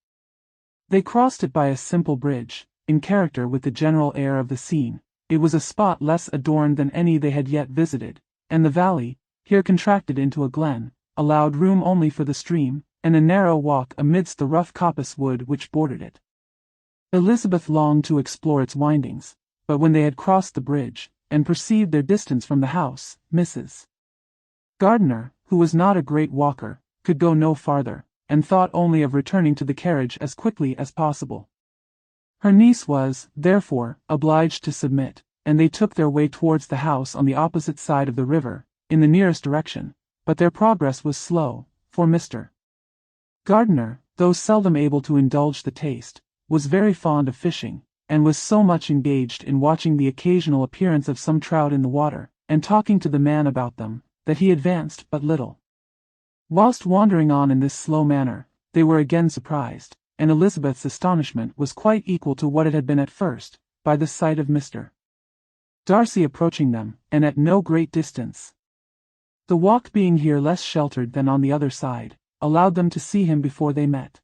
They crossed it by a simple bridge, in character with the general air of the scene. It was a spot less adorned than any they had yet visited, and the valley, here contracted into a glen, allowed room only for the stream, and a narrow walk amidst the rough coppice wood which bordered it. Elizabeth longed to explore its windings, but when they had crossed the bridge, and perceived their distance from the house, Mrs. Gardiner, who was not a great walker, could go no farther, and thought only of returning to the carriage as quickly as possible. Her niece was, therefore, obliged to submit, and they took their way towards the house on the opposite side of the river, in the nearest direction, but their progress was slow, for Mr. Gardiner, though seldom able to indulge the taste, was very fond of fishing, and was so much engaged in watching the occasional appearance of some trout in the water, and talking to the man about them, that he advanced but little. Whilst wandering on in this slow manner, they were again surprised, and Elizabeth's astonishment was quite equal to what it had been at first, by the sight of Mr. Darcy approaching them, and at no great distance. The walk being here less sheltered than on the other side, allowed them to see him before they met.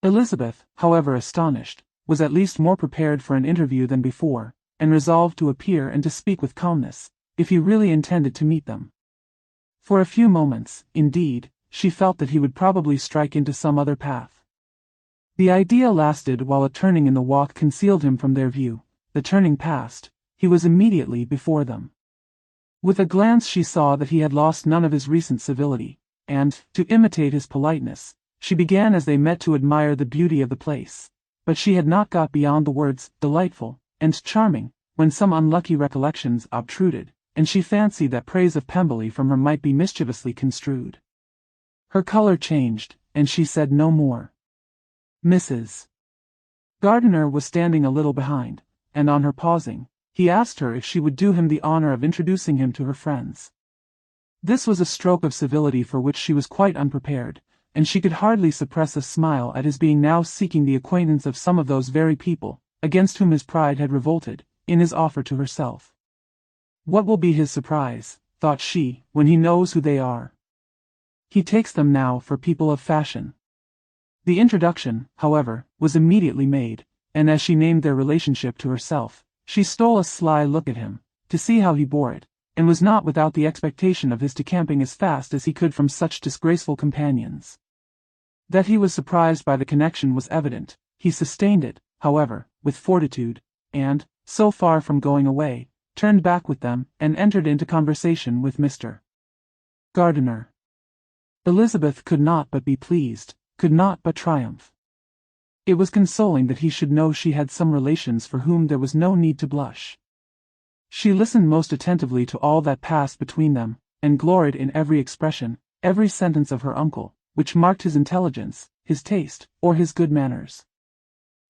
Elizabeth, however astonished, was at least more prepared for an interview than before, and resolved to appear and to speak with calmness, if he really intended to meet them. For a few moments, indeed, she felt that he would probably strike into some other path. The idea lasted while a turning in the walk concealed him from their view. The turning past, he was immediately before them. With a glance she saw that he had lost none of his recent civility, and, to imitate his politeness, she began as they met to admire the beauty of the place. But she had not got beyond the words, delightful, and charming, when some unlucky recollections obtruded, and she fancied that praise of Pemberley from her might be mischievously construed. Her color changed, and she said no more. Mrs. Gardiner was standing a little behind, and on her pausing, he asked her if she would do him the honor of introducing him to her friends. This was a stroke of civility for which she was quite unprepared, and she could hardly suppress a smile at his being now seeking the acquaintance of some of those very people, against whom his pride had revolted, in his offer to herself. What will be his surprise, thought she, when he knows who they are? He takes them now for people of fashion. The introduction, however, was immediately made, and as she named their relationship to herself, she stole a sly look at him, to see how he bore it, and was not without the expectation of his decamping as fast as he could from such disgraceful companions. That he was surprised by the connection was evident. He sustained it, however, with fortitude, and, so far from going away, turned back with them, and entered into conversation with Mr. Gardiner. Elizabeth could not but be pleased, could not but triumph. It was consoling that he should know she had some relations for whom there was no need to blush. She listened most attentively to all that passed between them, and gloried in every expression, every sentence of her uncle, which marked his intelligence, his taste, or his good manners.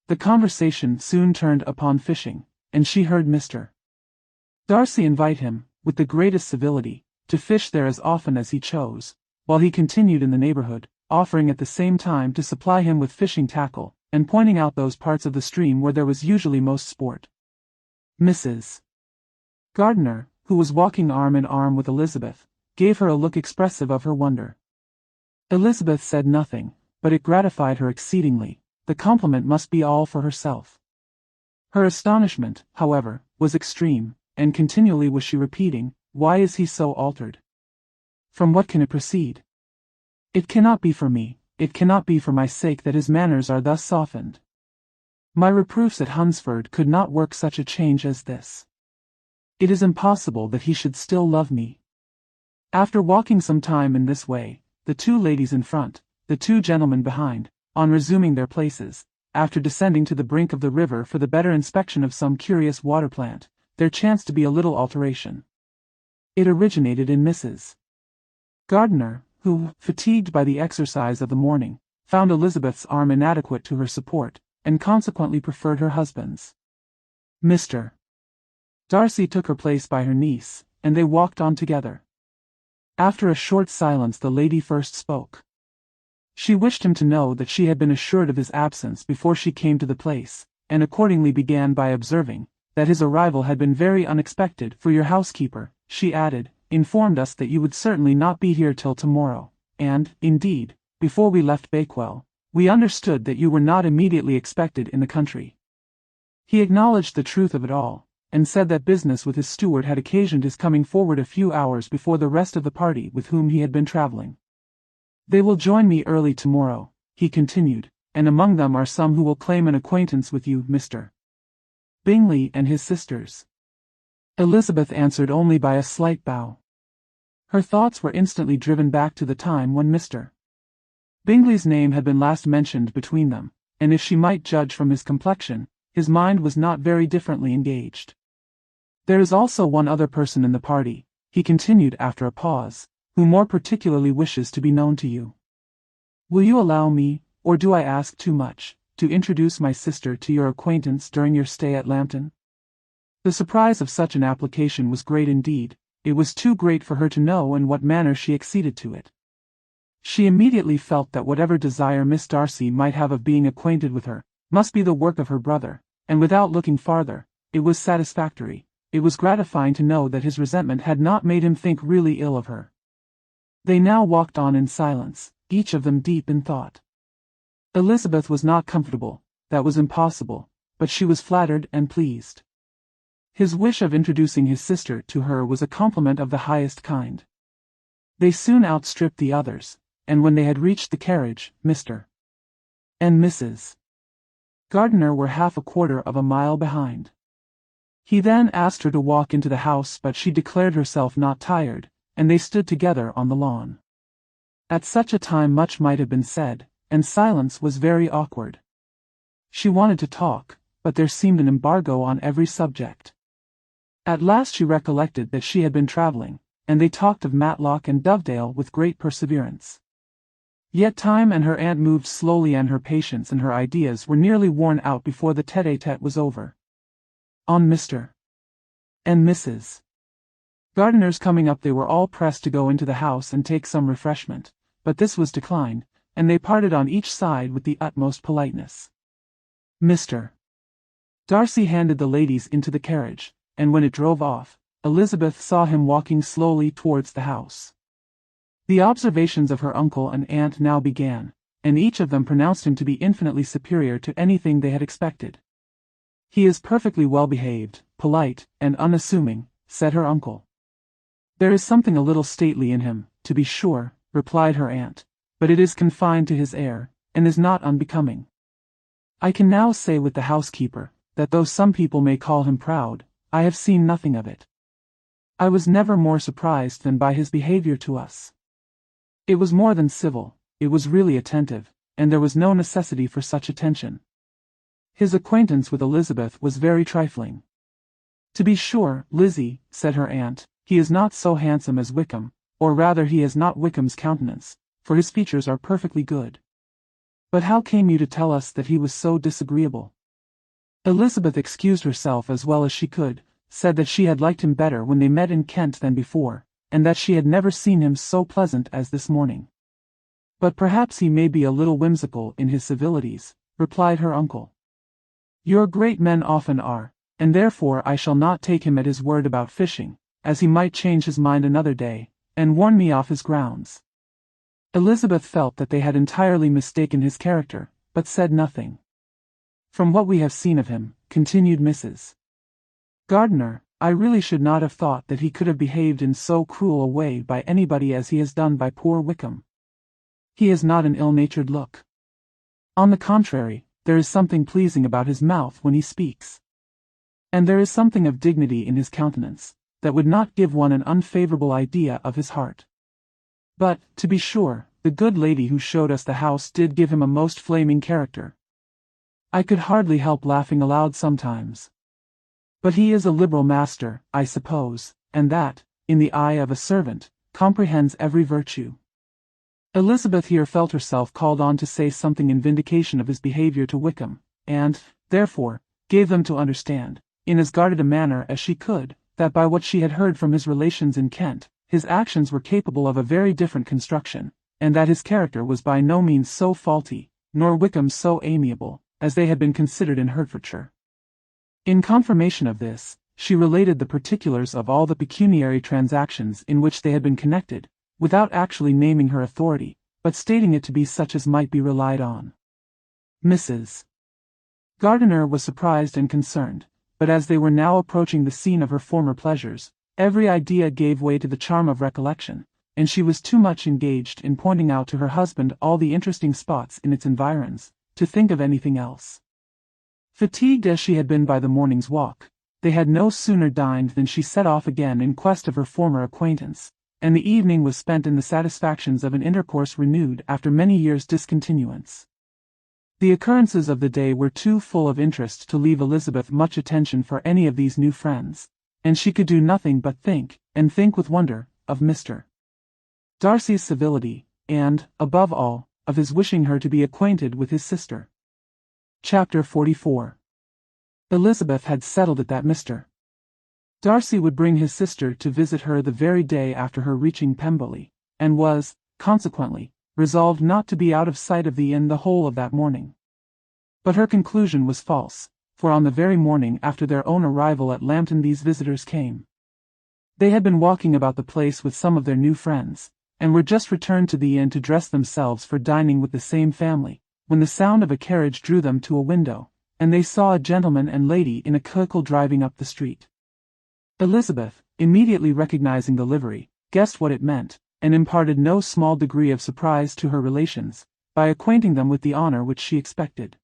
The conversation soon turned upon fishing, and she heard Mr. Darcy invite him, with the greatest civility, to fish there as often as he chose, while he continued in the neighborhood, offering at the same time to supply him with fishing tackle, and pointing out those parts of the stream where there was usually most sport. Mrs. Gardiner, who was walking arm in arm with Elizabeth, gave her a look expressive of her wonder. Elizabeth said nothing, but it gratified her exceedingly. The compliment must be all for herself. Her astonishment, however, was extreme, and continually was she repeating, "Why is he so altered? From what can it proceed? It cannot be for me, it cannot be for my sake that his manners are thus softened. My reproofs at Hunsford could not work such a change as this. It is impossible that he should still love me." After walking some time in this way, the two ladies in front, the two gentlemen behind, on resuming their places, after descending to the brink of the river for the better inspection of some curious water plant, there chanced to be a little alteration. It originated in Mrs. Gardiner, who, fatigued by the exercise of the morning, found Elizabeth's arm inadequate to her support, and consequently preferred her husband's. Mr. Darcy took her place by her niece, and they walked on together. After a short silence the lady first spoke. She wished him to know that she had been assured of his absence before she came to the place, and accordingly began by observing that his arrival had been very unexpected, for your housekeeper, she added, informed us that you would certainly not be here till tomorrow, and, indeed, before we left Bakewell, we understood that you were not immediately expected in the country. He acknowledged the truth of it all, and said that business with his steward had occasioned his coming forward a few hours before the rest of the party with whom he had been traveling. "They will join me early tomorrow," he continued, "and among them are some who will claim an acquaintance with you, Mr. Bingley and his sisters." Elizabeth answered only by a slight bow. Her thoughts were instantly driven back to the time when Mr. Bingley's name had been last mentioned between them, and if she might judge from his complexion, his mind was not very differently engaged. "There is also one other person in the party," he continued after a pause, "who more particularly wishes to be known to you. Will you allow me, or do I ask too much, to introduce my sister to your acquaintance during your stay at Lambton?" The surprise of such an application was great indeed. It was too great for her to know in what manner she acceded to it. She immediately felt that whatever desire Miss Darcy might have of being acquainted with her, must be the work of her brother, and without looking farther, it was satisfactory, it was gratifying to know that his resentment had not made him think really ill of her. They now walked on in silence, each of them deep in thought. Elizabeth was not comfortable, that was impossible, but she was flattered and pleased. His wish of introducing his sister to her was a compliment of the highest kind. They soon outstripped the others, and when they had reached the carriage, Mr. and Mrs. Gardiner were half a quarter of a mile behind. He then asked her to walk into the house, but she declared herself not tired, and they stood together on the lawn. At such a time much might have been said, and silence was very awkward. She wanted to talk, but there seemed an embargo on every subject. At last she recollected that she had been travelling, and they talked of Matlock and Dovedale with great perseverance. Yet time and her aunt moved slowly, and her patience and her ideas were nearly worn out before the tete-a-tete was over. On Mr. and Mrs. Gardiner's coming up, they were all pressed to go into the house and take some refreshment, but this was declined, and they parted on each side with the utmost politeness. Mr. Darcy handed the ladies into the carriage, and when it drove off, Elizabeth saw him walking slowly towards the house. The observations of her uncle and aunt now began, and each of them pronounced him to be infinitely superior to anything they had expected. "He is perfectly well behaved, polite, and unassuming," said her uncle. "There is something a little stately in him, to be sure," replied her aunt, "but it is confined to his air, and is not unbecoming. I can now say with the housekeeper, that though some people may call him proud, I have seen nothing of it. I was never more surprised than by his behavior to us. It was more than civil, it was really attentive, and there was no necessity for such attention. His acquaintance with Elizabeth was very trifling." "To be sure, Lizzie," said her aunt, "he is not so handsome as Wickham, or rather he has not Wickham's countenance, for his features are perfectly good. But how came you to tell us that he was so disagreeable? Elizabeth excused herself as well as she could, said that she had liked him better when they met in Kent than before, and that she had never seen him so pleasant as this morning. But perhaps he may be a little whimsical in his civilities, replied her uncle. Your great men often are, and therefore I shall not take him at his word about fishing, as he might change his mind another day, and warn me off his grounds. Elizabeth felt that they had entirely mistaken his character, but said nothing. From what we have seen of him, continued Mrs. Gardiner, I really should not have thought that he could have behaved in so cruel a way by anybody as he has done by poor Wickham. He has not an ill-natured look. On the contrary, there is something pleasing about his mouth when he speaks. And there is something of dignity in his countenance, that would not give one an unfavorable idea of his heart. But, to be sure, the good lady who showed us the house did give him a most flaming character. I could hardly help laughing aloud sometimes. But he is a liberal master, I suppose, and that, in the eye of a servant, comprehends every virtue. Elizabeth here felt herself called on to say something in vindication of his behavior to Wickham, and, therefore, gave them to understand, in as guarded a manner as she could, that by what she had heard from his relations in Kent, his actions were capable of a very different construction, and that his character was by no means so faulty, nor Wickham so amiable, as they had been considered in Hertfordshire. In confirmation of this, she related the particulars of all the pecuniary transactions in which they had been connected, without actually naming her authority, but stating it to be such as might be relied on. Mrs. Gardiner was surprised and concerned, but as they were now approaching the scene of her former pleasures, every idea gave way to the charm of recollection, and she was too much engaged in pointing out to her husband all the interesting spots in its environs, to think of anything else. Fatigued as she had been by the morning's walk, they had no sooner dined than she set off again in quest of her former acquaintance, and the evening was spent in the satisfactions of an intercourse renewed after many years' discontinuance. The occurrences of the day were too full of interest to leave Elizabeth much attention for any of these new friends, and she could do nothing but think, and think with wonder, of Mr. Darcy's civility, and, above all, of his wishing her to be acquainted with his sister. Chapter 44. Elizabeth had settled it that Mr. Darcy would bring his sister to visit her the very day after her reaching Pemberley, and was, consequently, resolved not to be out of sight of the inn the whole of that morning. But her conclusion was false, for on the very morning after their own arrival at Lambton these visitors came. They had been walking about the place with some of their new friends, and were just returned to the inn to dress themselves for dining with the same family, when the sound of a carriage drew them to a window, and they saw a gentleman and lady in a vehicle driving up the street. Elizabeth, immediately recognizing the livery, guessed what it meant, and imparted no small degree of surprise to her relations, by acquainting them with the honor which she expected.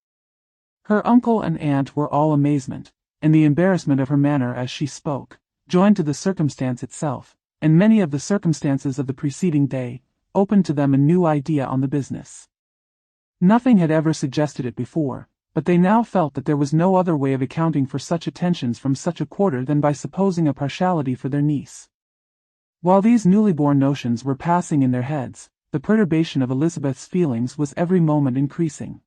Her uncle and aunt were all amazement, and the embarrassment of her manner as she spoke, joined to the circumstance itself, and many of the circumstances of the preceding day, opened to them a new idea on the business. Nothing had ever suggested it before, but they now felt that there was no other way of accounting for such attentions from such a quarter than by supposing a partiality for their niece. While these newly born notions were passing in their heads, the perturbation of Elizabeth's feelings was every moment increasing.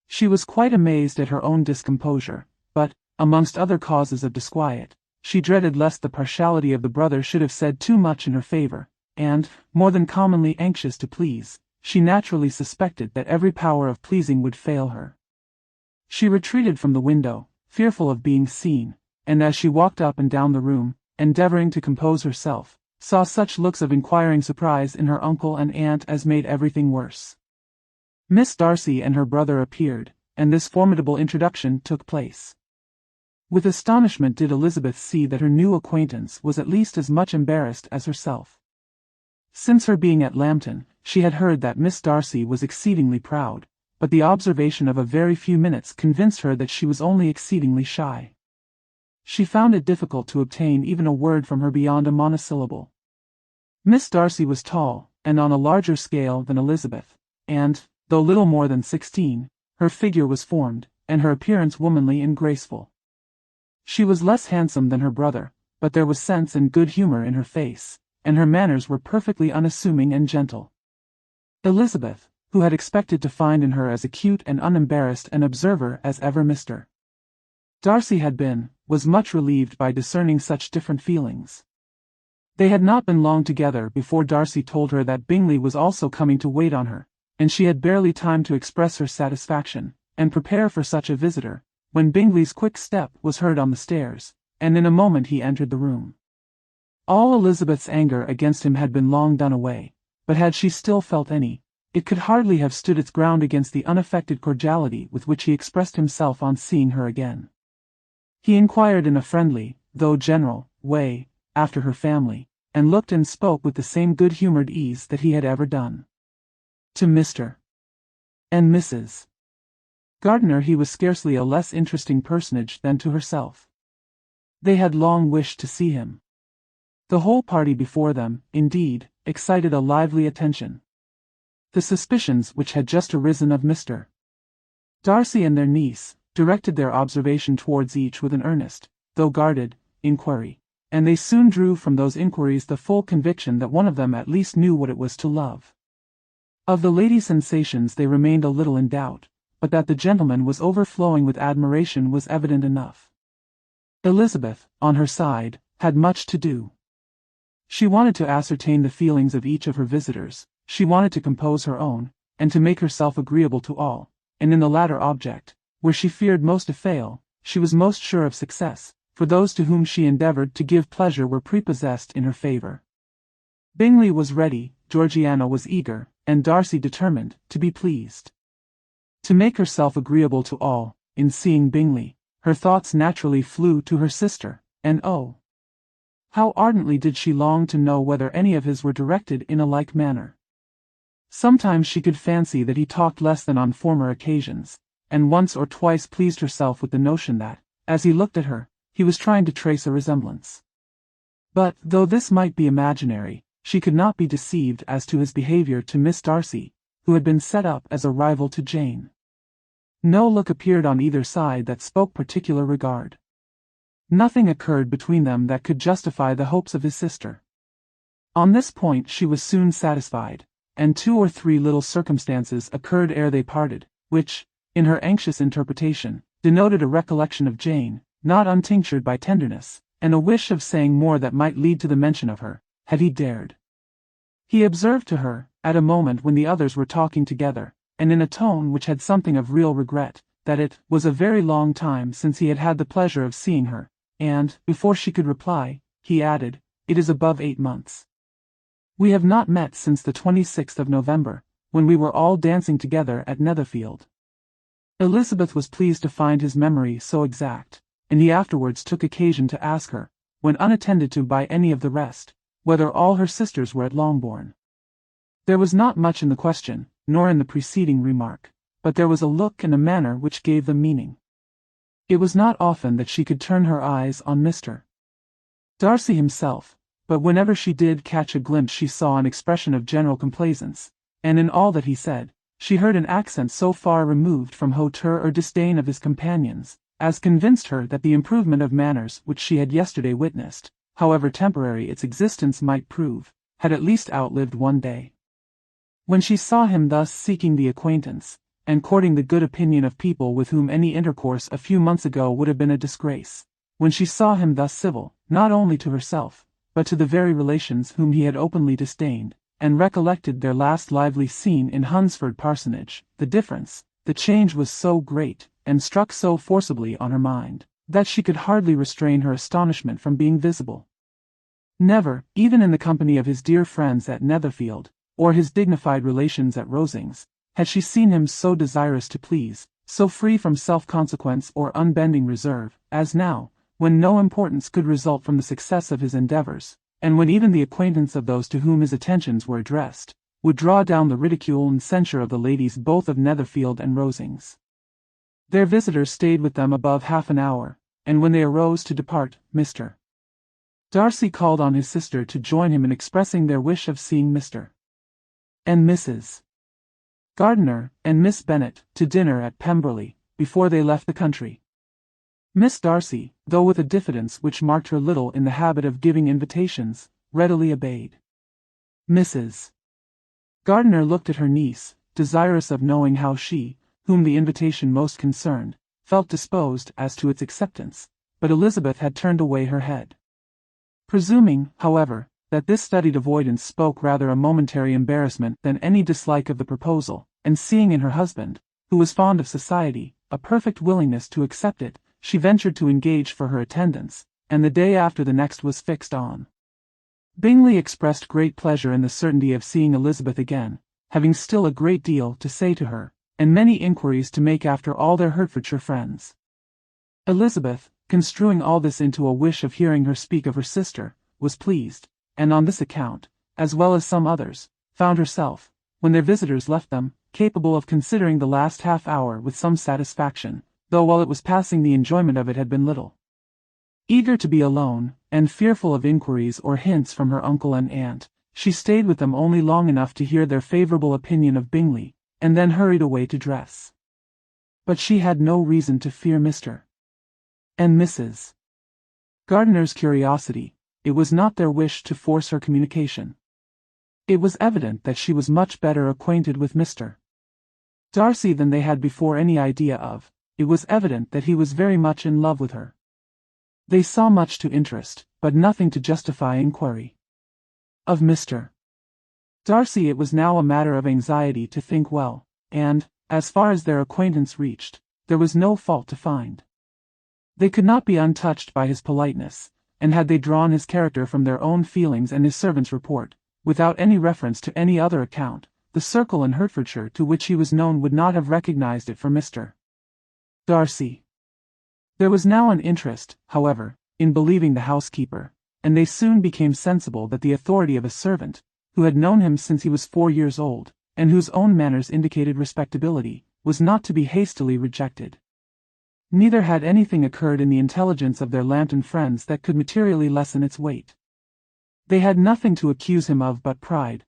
She was quite amazed at her own discomposure, but, amongst other causes of disquiet, she dreaded lest the partiality of the brother should have said too much in her favor, and, more than commonly anxious to please, she naturally suspected that every power of pleasing would fail her. She retreated from the window, fearful of being seen, and as she walked up and down the room, endeavoring to compose herself, saw such looks of inquiring surprise in her uncle and aunt as made everything worse. Miss Darcy and her brother appeared, and this formidable introduction took place. With astonishment did Elizabeth see that her new acquaintance was at least as much embarrassed as herself. Since her being at Lambton, she had heard that Miss Darcy was exceedingly proud, but the observation of a very few minutes convinced her that she was only exceedingly shy. She found it difficult to obtain even a word from her beyond a monosyllable. Miss Darcy was tall, and on a larger scale than Elizabeth, and, though little more than 16, her figure was formed, and her appearance womanly and graceful. She was less handsome than her brother, but there was sense and good humor in her face, and her manners were perfectly unassuming and gentle. Elizabeth, who had expected to find in her as acute and unembarrassed an observer as ever Mr. Darcy had been, was much relieved by discerning such different feelings. They had not been long together before Darcy told her that Bingley was also coming to wait on her, and she had barely time to express her satisfaction, and prepare for such a visitor, when Bingley's quick step was heard on the stairs, and in a moment he entered the room. All Elizabeth's anger against him had been long done away, but had she still felt any, it could hardly have stood its ground against the unaffected cordiality with which he expressed himself on seeing her again. He inquired in a friendly, though general, way, after her family, and looked and spoke with the same good-humored ease that he had ever done. To Mr. and Mrs. Gardiner he was scarcely a less interesting personage than to herself. They had long wished to see him. The whole party before them, indeed, excited a lively attention. The suspicions which had just arisen of Mr. Darcy and their niece directed their observation towards each with an earnest, though guarded, inquiry, and they soon drew from those inquiries the full conviction that one of them at least knew what it was to love. Of the lady's sensations they remained a little in doubt, but that the gentleman was overflowing with admiration was evident enough. Elizabeth, on her side, had much to do. She wanted to ascertain the feelings of each of her visitors, she wanted to compose her own, and to make herself agreeable to all, and in the latter object, where she feared most to fail, she was most sure of success, for those to whom she endeavoured to give pleasure were prepossessed in her favour. Bingley was ready, Georgiana was eager, and Darcy determined to be pleased. To make herself agreeable to all, in seeing Bingley, her thoughts naturally flew to her sister, and oh, how ardently did she long to know whether any of his were directed in a like manner. Sometimes she could fancy that he talked less than on former occasions, and once or twice pleased herself with the notion that, as he looked at her, he was trying to trace a resemblance. But, though this might be imaginary, she could not be deceived as to his behaviour to Miss Darcy, who had been set up as a rival to Jane. No look appeared on either side that spoke particular regard. Nothing occurred between them that could justify the hopes of his sister. On this point she was soon satisfied, and 2 or 3 little circumstances occurred ere they parted, which, in her anxious interpretation, denoted a recollection of Jane, not untinctured by tenderness, and a wish of saying more that might lead to the mention of her, had he dared. He observed to her, at a moment when the others were talking together, and in a tone which had something of real regret, that it was a very long time since he had had the pleasure of seeing her, and, before she could reply, he added, "It is above 8 months. We have not met since the 26th of November, when we were all dancing together at Netherfield." Elizabeth was pleased to find his memory so exact, and he afterwards took occasion to ask her, when unattended to by any of the rest, whether all her sisters were at Longbourn. There was not much in the question, nor in the preceding remark, but there was a look and a manner which gave them meaning. It was not often that she could turn her eyes on Mr. Darcy himself, but whenever she did catch a glimpse she saw an expression of general complaisance, and in all that he said, she heard an accent so far removed from hauteur or disdain of his companions, as convinced her that the improvement of manners which she had yesterday witnessed, however temporary its existence might prove, had at least outlived one day. When she saw him thus seeking the acquaintance, and courting the good opinion of people with whom any intercourse a few months ago would have been a disgrace, when she saw him thus civil, not only to herself, but to the very relations whom he had openly disdained, and recollected their last lively scene in Hunsford Parsonage, the difference, the change was so great, and struck so forcibly on her mind, that she could hardly restrain her astonishment from being visible. Never, even in the company of his dear friends at Netherfield, or his dignified relations at Rosings, had she seen him so desirous to please, so free from self-consequence or unbending reserve, as now, when no importance could result from the success of his endeavours, and when even the acquaintance of those to whom his attentions were addressed, would draw down the ridicule and censure of the ladies both of Netherfield and Rosings. Their visitors stayed with them above half an hour, and when they arose to depart, Mr. Darcy called on his sister to join him in expressing their wish of seeing Mr. and Mrs. Gardiner and Miss Bennet to dinner at Pemberley, before they left the country. Miss Darcy, though with a diffidence which marked her little in the habit of giving invitations, readily obeyed. Mrs. Gardiner looked at her niece, desirous of knowing how she, whom the invitation most concerned, felt disposed as to its acceptance, but Elizabeth had turned away her head. Presuming, however, that this studied avoidance spoke rather a momentary embarrassment than any dislike of the proposal, and seeing in her husband, who was fond of society, a perfect willingness to accept it, she ventured to engage for her attendance, and the day after the next was fixed on. Bingley expressed great pleasure in the certainty of seeing Elizabeth again, having still a great deal to say to her, and many inquiries to make after all their Hertfordshire friends. Elizabeth, construing all this into a wish of hearing her speak of her sister, was pleased, and on this account, as well as some others, found herself, when their visitors left them, capable of considering the last half-hour with some satisfaction, though while it was passing the enjoyment of it had been little. Eager to be alone, and fearful of inquiries or hints from her uncle and aunt, she stayed with them only long enough to hear their favourable opinion of Bingley, and then hurried away to dress. But she had no reason to fear Mr. and Mrs. Gardiner's curiosity. It was not their wish to force her communication. It was evident that she was much better acquainted with Mr. Darcy than they had before any idea of. It was evident that he was very much in love with her. They saw much to interest, but nothing to justify inquiry. Of Mr. Darcy it was now a matter of anxiety to think well, and, as far as their acquaintance reached, there was no fault to find. They could not be untouched by his politeness, and had they drawn his character from their own feelings and his servant's report, without any reference to any other account, the circle in Hertfordshire to which he was known would not have recognized it for Mr. Darcy. There was now an interest, however, in believing the housekeeper, and they soon became sensible that the authority of a servant, who had known him since he was 4 years old, and whose own manners indicated respectability, was not to be hastily rejected. Neither had anything occurred in the intelligence of their Lambton friends that could materially lessen its weight. They had nothing to accuse him of but pride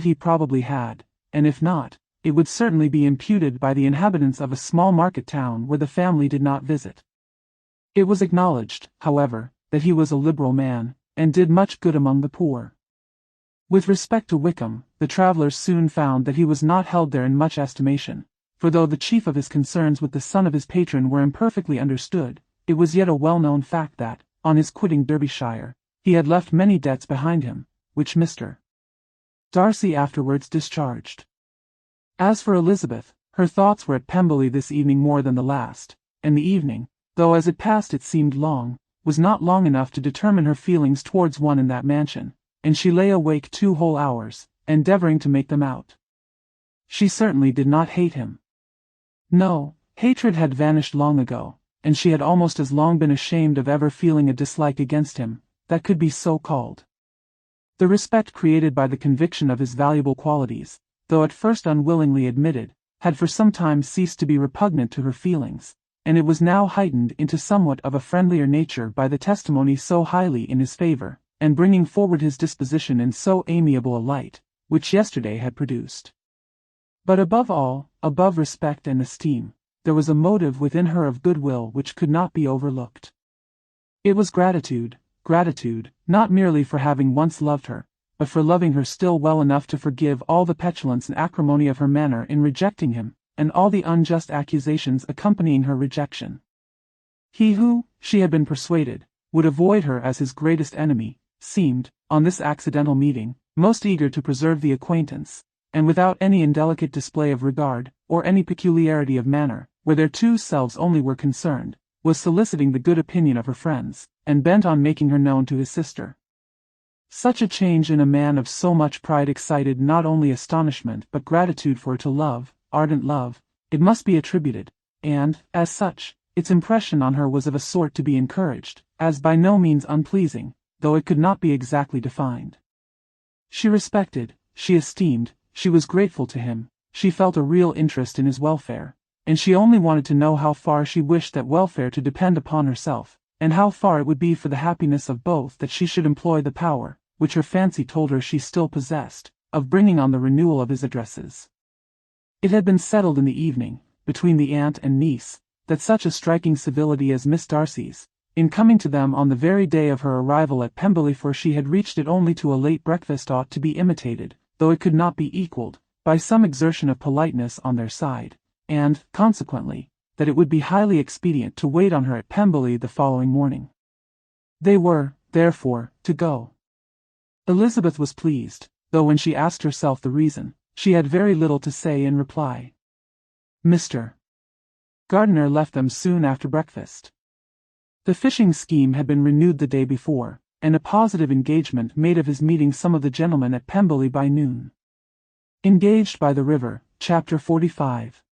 he probably had, and if not, it would certainly be imputed by the inhabitants of a small market town where the family did not visit. It was acknowledged, however, that he was a liberal man, and did much good among the poor. With respect to Wickham, the travellers soon found that he was not held there in much estimation, for though the chief of his concerns with the son of his patron were imperfectly understood, it was yet a well-known fact that, on his quitting Derbyshire, he had left many debts behind him, which Mr. Darcy afterwards discharged. As for Elizabeth, her thoughts were at Pemberley this evening more than the last, and the evening, though as it passed it seemed long, was not long enough to determine her feelings towards one in that mansion, and she lay awake 2 whole hours, endeavouring to make them out. She certainly did not hate him. No, hatred had vanished long ago, and she had almost as long been ashamed of ever feeling a dislike against him, that could be so called. The respect created by the conviction of his valuable qualities, though at first unwillingly admitted, had for some time ceased to be repugnant to her feelings, and it was now heightened into somewhat of a friendlier nature by the testimony so highly in his favour, and bringing forward his disposition in so amiable a light, which yesterday had produced. But above all, above respect and esteem, there was a motive within her of goodwill which could not be overlooked. It was gratitude, not merely for having once loved her, but for loving her still well enough to forgive all the petulance and acrimony of her manner in rejecting him, and all the unjust accusations accompanying her rejection. He who, she had been persuaded, would avoid her as his greatest enemy, seemed, on this accidental meeting, most eager to preserve the acquaintance, and without any indelicate display of regard, or any peculiarity of manner, where their 2 selves only were concerned, was soliciting the good opinion of her friends, and bent on making her known to his sister. Such a change in a man of so much pride excited not only astonishment but gratitude, for to love, ardent love, it must be attributed, and, as such, its impression on her was of a sort to be encouraged, as by no means unpleasing, though it could not be exactly defined. She respected, she esteemed, she was grateful to him, she felt a real interest in his welfare, and she only wanted to know how far she wished that welfare to depend upon herself, and how far it would be for the happiness of both that she should employ the power, which her fancy told her she still possessed, of bringing on the renewal of his addresses. It had been settled in the evening, between the aunt and niece, that such a striking civility as Miss Darcy's, in coming to them on the very day of her arrival at Pemberley, for she had reached it only to a late breakfast, ought to be imitated, though it could not be equalled, by some exertion of politeness on their side, and, consequently, that it would be highly expedient to wait on her at Pemberley the following morning. They were, therefore, to go. Elizabeth was pleased, though when she asked herself the reason, she had very little to say in reply. Mr. Gardiner left them soon after breakfast. The fishing scheme had been renewed the day before, and a positive engagement made of his meeting some of the gentlemen at Pemberley by noon. Engaged by the river, Chapter 45.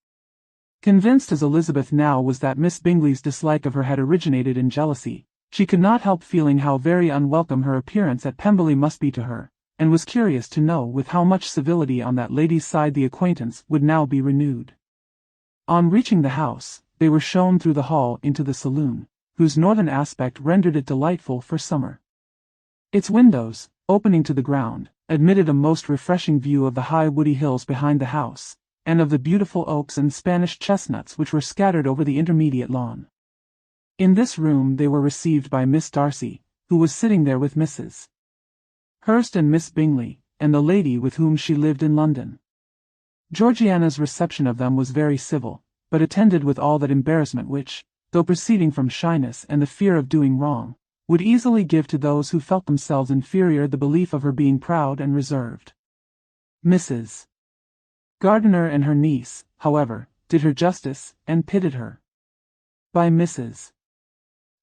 Convinced as Elizabeth now was that Miss Bingley's dislike of her had originated in jealousy, she could not help feeling how very unwelcome her appearance at Pemberley must be to her, and was curious to know with how much civility on that lady's side the acquaintance would now be renewed. On reaching the house, they were shown through the hall into the saloon, whose northern aspect rendered it delightful for summer. Its windows, opening to the ground, admitted a most refreshing view of the high woody hills behind the house, and of the beautiful oaks and Spanish chestnuts which were scattered over the intermediate lawn. In this room they were received by Miss Darcy, who was sitting there with Mrs. Hurst and Miss Bingley, and the lady with whom she lived in London. Georgiana's reception of them was very civil, but attended with all that embarrassment which, though proceeding from shyness and the fear of doing wrong, would easily give to those who felt themselves inferior the belief of her being proud and reserved. Mrs. Gardiner and her niece, however, did her justice, and pitied her. By Mrs.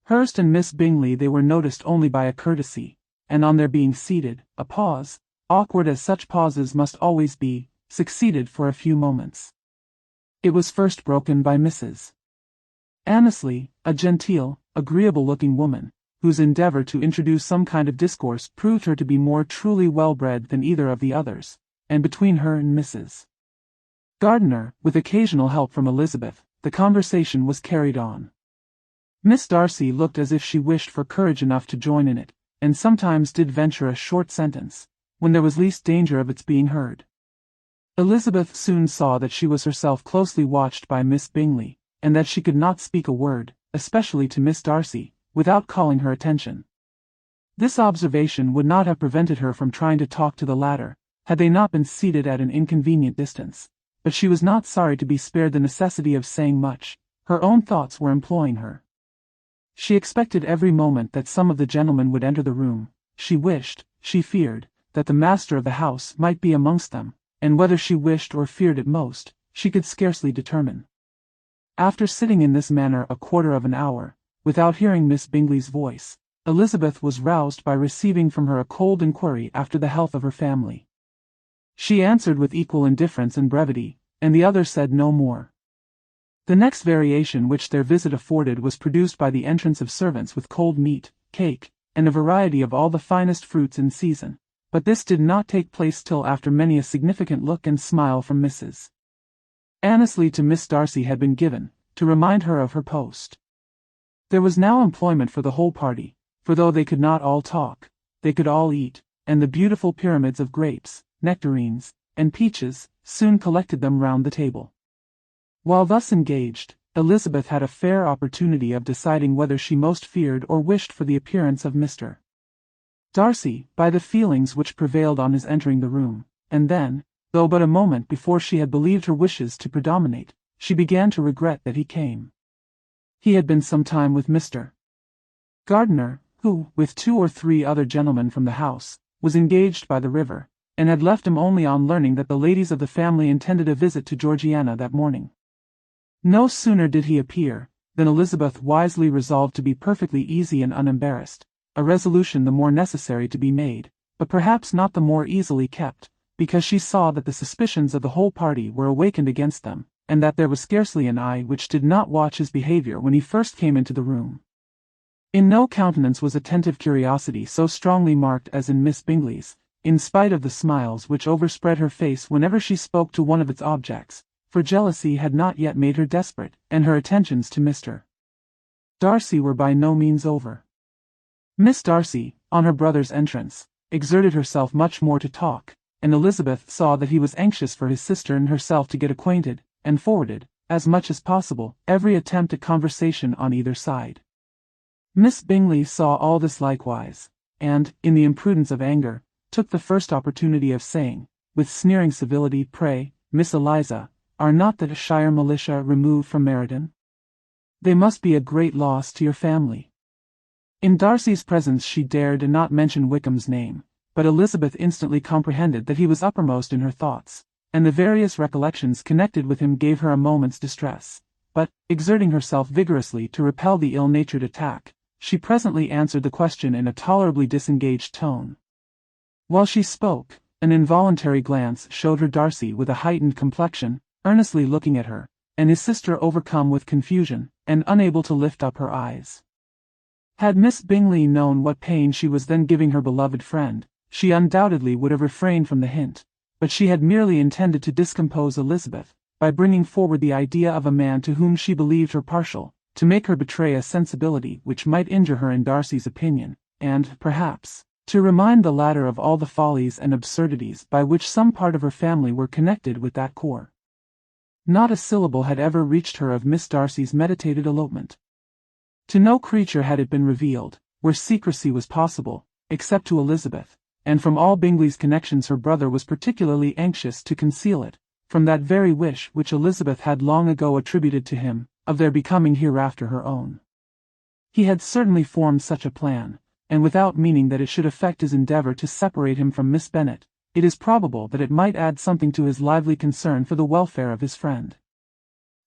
Hurst and Miss Bingley they were noticed only by a courtesy, and on their being seated, a pause, awkward as such pauses must always be, succeeded for a few moments. It was first broken by Mrs. Annesley, a genteel, agreeable-looking woman, whose endeavour to introduce some kind of discourse proved her to be more truly well-bred than either of the others, and between her and Mrs. Gardiner, with occasional help from Elizabeth, the conversation was carried on. Miss Darcy looked as if she wished for courage enough to join in it, and sometimes did venture a short sentence, when there was least danger of its being heard. Elizabeth soon saw that she was herself closely watched by Miss Bingley, and that she could not speak a word, especially to Miss Darcy, without calling her attention. This observation would not have prevented her from trying to talk to the latter, had they not been seated at an inconvenient distance, but she was not sorry to be spared the necessity of saying much. Her own thoughts were employing her. She expected every moment that some of the gentlemen would enter the room. She wished, she feared, that the master of the house might be amongst them, and whether she wished or feared it most, she could scarcely determine. After sitting in this manner a quarter of an hour, without hearing Miss Bingley's voice, Elizabeth was roused by receiving from her a cold inquiry after the health of her family. She answered with equal indifference and brevity, and the other said no more. The next variation which their visit afforded was produced by the entrance of servants with cold meat, cake, and a variety of all the finest fruits in season, but this did not take place till after many a significant look and smile from Mrs. Annesley to Miss Darcy had been given, to remind her of her post. There was now employment for the whole party, for though they could not all talk, they could all eat, and the beautiful pyramids of grapes, nectarines, and peaches soon collected them round the table. While thus engaged, Elizabeth had a fair opportunity of deciding whether she most feared or wished for the appearance of Mr. Darcy, by the feelings which prevailed on his entering the room, and then, though but a moment before she had believed her wishes to predominate, she began to regret that he came. He had been some time with Mr. Gardiner, who, with 2 or 3 other gentlemen from the house, was engaged by the river, and had left him only on learning that the ladies of the family intended a visit to Georgiana that morning. No sooner did he appear, than Elizabeth wisely resolved to be perfectly easy and unembarrassed, a resolution the more necessary to be made, but perhaps not the more easily kept, because she saw that the suspicions of the whole party were awakened against them, and that there was scarcely an eye which did not watch his behaviour when he first came into the room. In no countenance was attentive curiosity so strongly marked as in Miss Bingley's, in spite of the smiles which overspread her face whenever she spoke to one of its objects, for jealousy had not yet made her desperate, and her attentions to Mr. Darcy were by no means over. Miss Darcy, on her brother's entrance, exerted herself much more to talk, and Elizabeth saw that he was anxious for his sister and herself to get acquainted, and forwarded, as much as possible, every attempt at conversation on either side. Miss Bingley saw all this likewise, and, in the imprudence of anger, took the first opportunity of saying, with sneering civility, "Pray, Miss Eliza, are not the Shire militia removed from Meriden? They must be a great loss to your family." In Darcy's presence she dared not mention Wickham's name, but Elizabeth instantly comprehended that he was uppermost in her thoughts, and the various recollections connected with him gave her a moment's distress. But, exerting herself vigorously to repel the ill-natured attack, she presently answered the question in a tolerably disengaged tone. While she spoke, an involuntary glance showed her Darcy with a heightened complexion, earnestly looking at her, and his sister overcome with confusion, and unable to lift up her eyes. Had Miss Bingley known what pain she was then giving her beloved friend, she undoubtedly would have refrained from the hint, but she had merely intended to discompose Elizabeth, by bringing forward the idea of a man to whom she believed her partial, to make her betray a sensibility which might injure her in Darcy's opinion, and, perhaps, to remind the latter of all the follies and absurdities by which some part of her family were connected with that corps. Not a syllable had ever reached her of Miss Darcy's meditated elopement. To no creature had it been revealed, where secrecy was possible, except to Elizabeth, and from all Bingley's connections her brother was particularly anxious to conceal it, from that very wish which Elizabeth had long ago attributed to him, of their becoming hereafter her own. He had certainly formed such a plan, and without meaning that it should affect his endeavour to separate him from Miss Bennet, it is probable that it might add something to his lively concern for the welfare of his friend.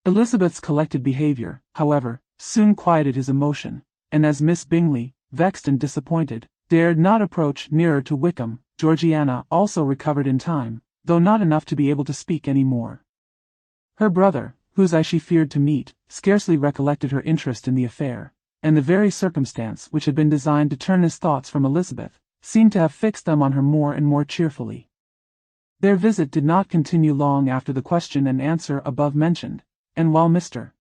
Elizabeth's collected behaviour, however, soon quieted his emotion, and as Miss Bingley, vexed and disappointed, dared not approach nearer to Wickham, Georgiana also recovered in time, though not enough to be able to speak any more. Her brother, whose eye she feared to meet, scarcely recollected her interest in the affair, and the very circumstance which had been designed to turn his thoughts from Elizabeth, seemed to have fixed them on her more and more cheerfully. Their visit did not continue long after the question and answer above mentioned, and while Mr.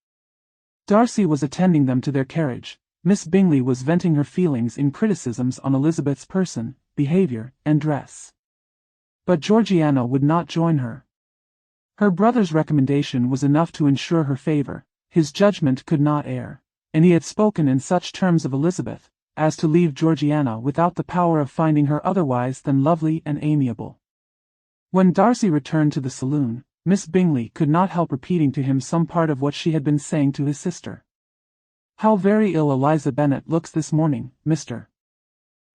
Darcy was attending them to their carriage, Miss Bingley was venting her feelings in criticisms on Elizabeth's person, behaviour, and dress. But Georgiana would not join her. Her brother's recommendation was enough to ensure her favour, his judgment could not err, and he had spoken in such terms of Elizabeth, as to leave Georgiana without the power of finding her otherwise than lovely and amiable. When Darcy returned to the saloon, Miss Bingley could not help repeating to him some part of what she had been saying to his sister. "How very ill Eliza Bennet looks this morning, Mr.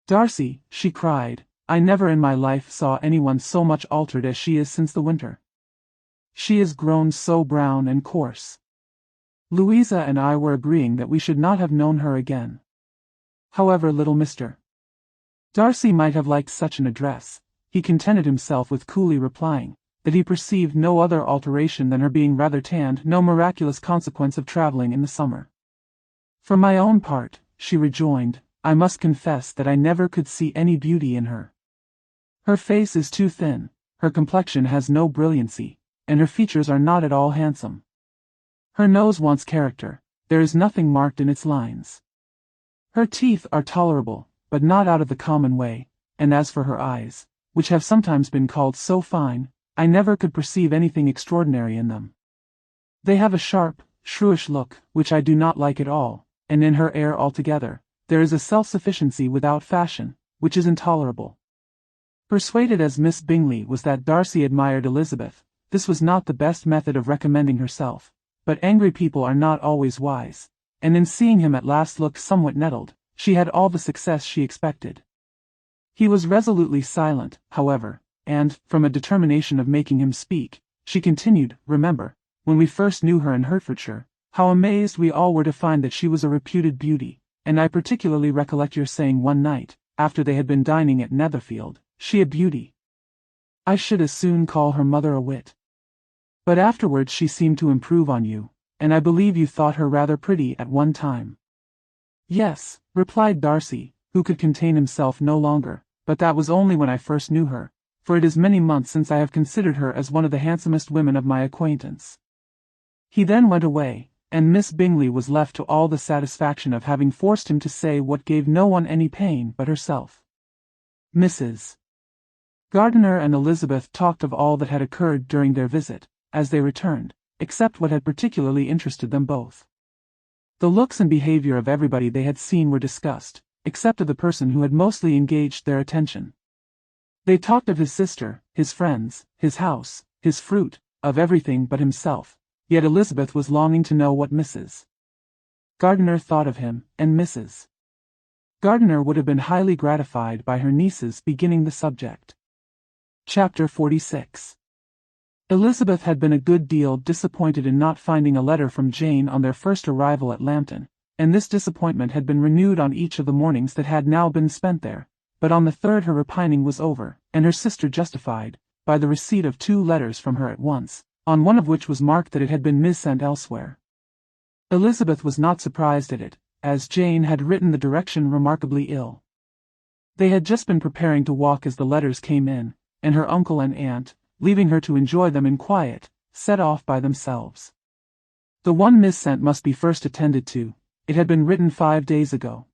Darcy," she cried. "I never in my life saw anyone so much altered as she is since the winter. She is grown so brown and coarse. Louisa and I were agreeing that we should not have known her again." However little Mr. Darcy might have liked such an address, he contented himself with coolly replying that he perceived no other alteration than her being rather tanned, no miraculous consequence of travelling in the summer. "For my own part," she rejoined, "I must confess that I never could see any beauty in her. Her face is too thin, her complexion has no brilliancy, and her features are not at all handsome. Her nose wants character, there is nothing marked in its lines. Her teeth are tolerable, but not out of the common way, and as for her eyes, which have sometimes been called so fine, I never could perceive anything extraordinary in them. They have a sharp, shrewish look, which I do not like at all, and in her air altogether, there is a self-sufficiency without fashion, which is intolerable." Persuaded as Miss Bingley was that Darcy admired Elizabeth, this was not the best method of recommending herself, but angry people are not always wise, and in seeing him at last look somewhat nettled, she had all the success she expected. He was resolutely silent, however, and, from a determination of making him speak, she continued, "Remember, when we first knew her in Hertfordshire, how amazed we all were to find that she was a reputed beauty, and I particularly recollect your saying one night, after they had been dining at Netherfield, 'She a beauty. I should as soon call her mother a wit.' But afterwards she seemed to improve on you, and I believe you thought her rather pretty at one time." "Yes," replied Darcy, who could contain himself no longer, "but that was only when I first knew her, for it is many months since I have considered her as one of the handsomest women of my acquaintance." He then went away, and Miss Bingley was left to all the satisfaction of having forced him to say what gave no one any pain but herself. Mrs. Gardiner and Elizabeth talked of all that had occurred during their visit, as they returned, except what had particularly interested them both. The looks and behavior of everybody they had seen were discussed, except of the person who had mostly engaged their attention. They talked of his sister, his friends, his house, his fruit, of everything but himself, yet Elizabeth was longing to know what Mrs. Gardiner thought of him, and Mrs. Gardiner would have been highly gratified by her niece's beginning the subject. Chapter 46. Elizabeth had been a good deal disappointed in not finding a letter from Jane on their first arrival at Lambton, and this disappointment had been renewed on each of the mornings that had now been spent there, but on the third her repining was over, and her sister justified, by the receipt of 2 letters from her at once, on one of which was marked that it had been missent elsewhere. Elizabeth was not surprised at it, as Jane had written the direction remarkably ill. They had just been preparing to walk as the letters came in, and her uncle and aunt, leaving her to enjoy them in quiet, set off by themselves. The one missent must be first attended to. It had been written 5 days ago.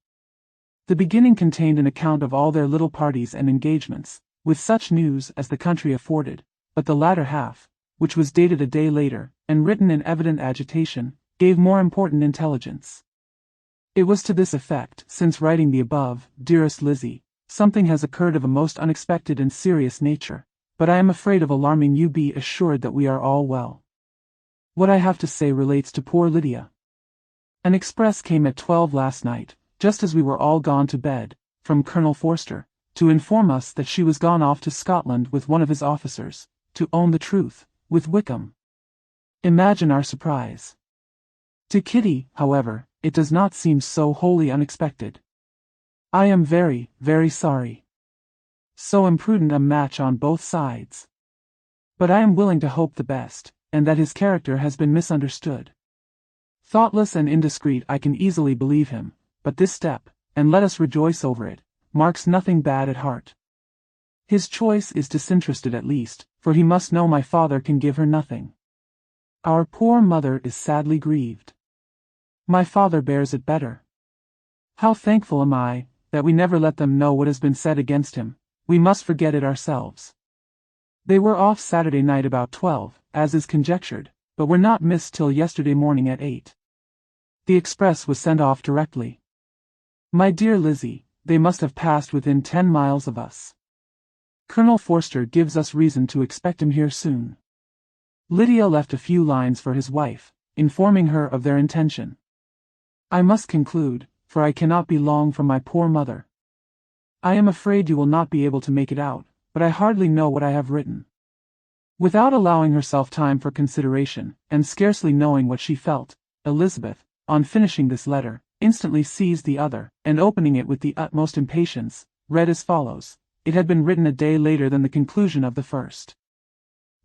The beginning contained an account of all their little parties and engagements, with such news as the country afforded, but the latter half, which was dated a day later, and written in evident agitation, gave more important intelligence. It was to this effect: since writing the above, dearest Lizzie, something has occurred of a most unexpected and serious nature, but I am afraid of alarming you. Be assured that we are all well. What I have to say relates to poor Lydia. An express came at 12 last night, just as we were all gone to bed, from Colonel Forster, to inform us that she was gone off to Scotland with one of his officers, to own the truth, with Wickham. Imagine our surprise. To Kitty, however, it does not seem so wholly unexpected. I am very, very sorry. So imprudent a match on both sides. But I am willing to hope the best, and that his character has been misunderstood. Thoughtless and indiscreet, I can easily believe him, but this step, and let us rejoice over it, marks nothing bad at heart. His choice is disinterested at least, for he must know my father can give her nothing. Our poor mother is sadly grieved. My father bears it better. How thankful am I, that we never let them know what has been said against him. We must forget it ourselves. They were off Saturday night about 12, as is conjectured, but were not missed till yesterday morning at 8. The express was sent off directly. My dear Lizzie, they must have passed within 10 miles of us. Colonel Forster gives us reason to expect him here soon. Lydia left a few lines for his wife, informing her of their intention. I must conclude, for I cannot be long from my poor mother. I am afraid you will not be able to make it out, but I hardly know what I have written. Without allowing herself time for consideration, and scarcely knowing what she felt, Elizabeth, on finishing this letter, instantly seized the other, and opening it with the utmost impatience, read as follows. It had been written a day later than the conclusion of the first.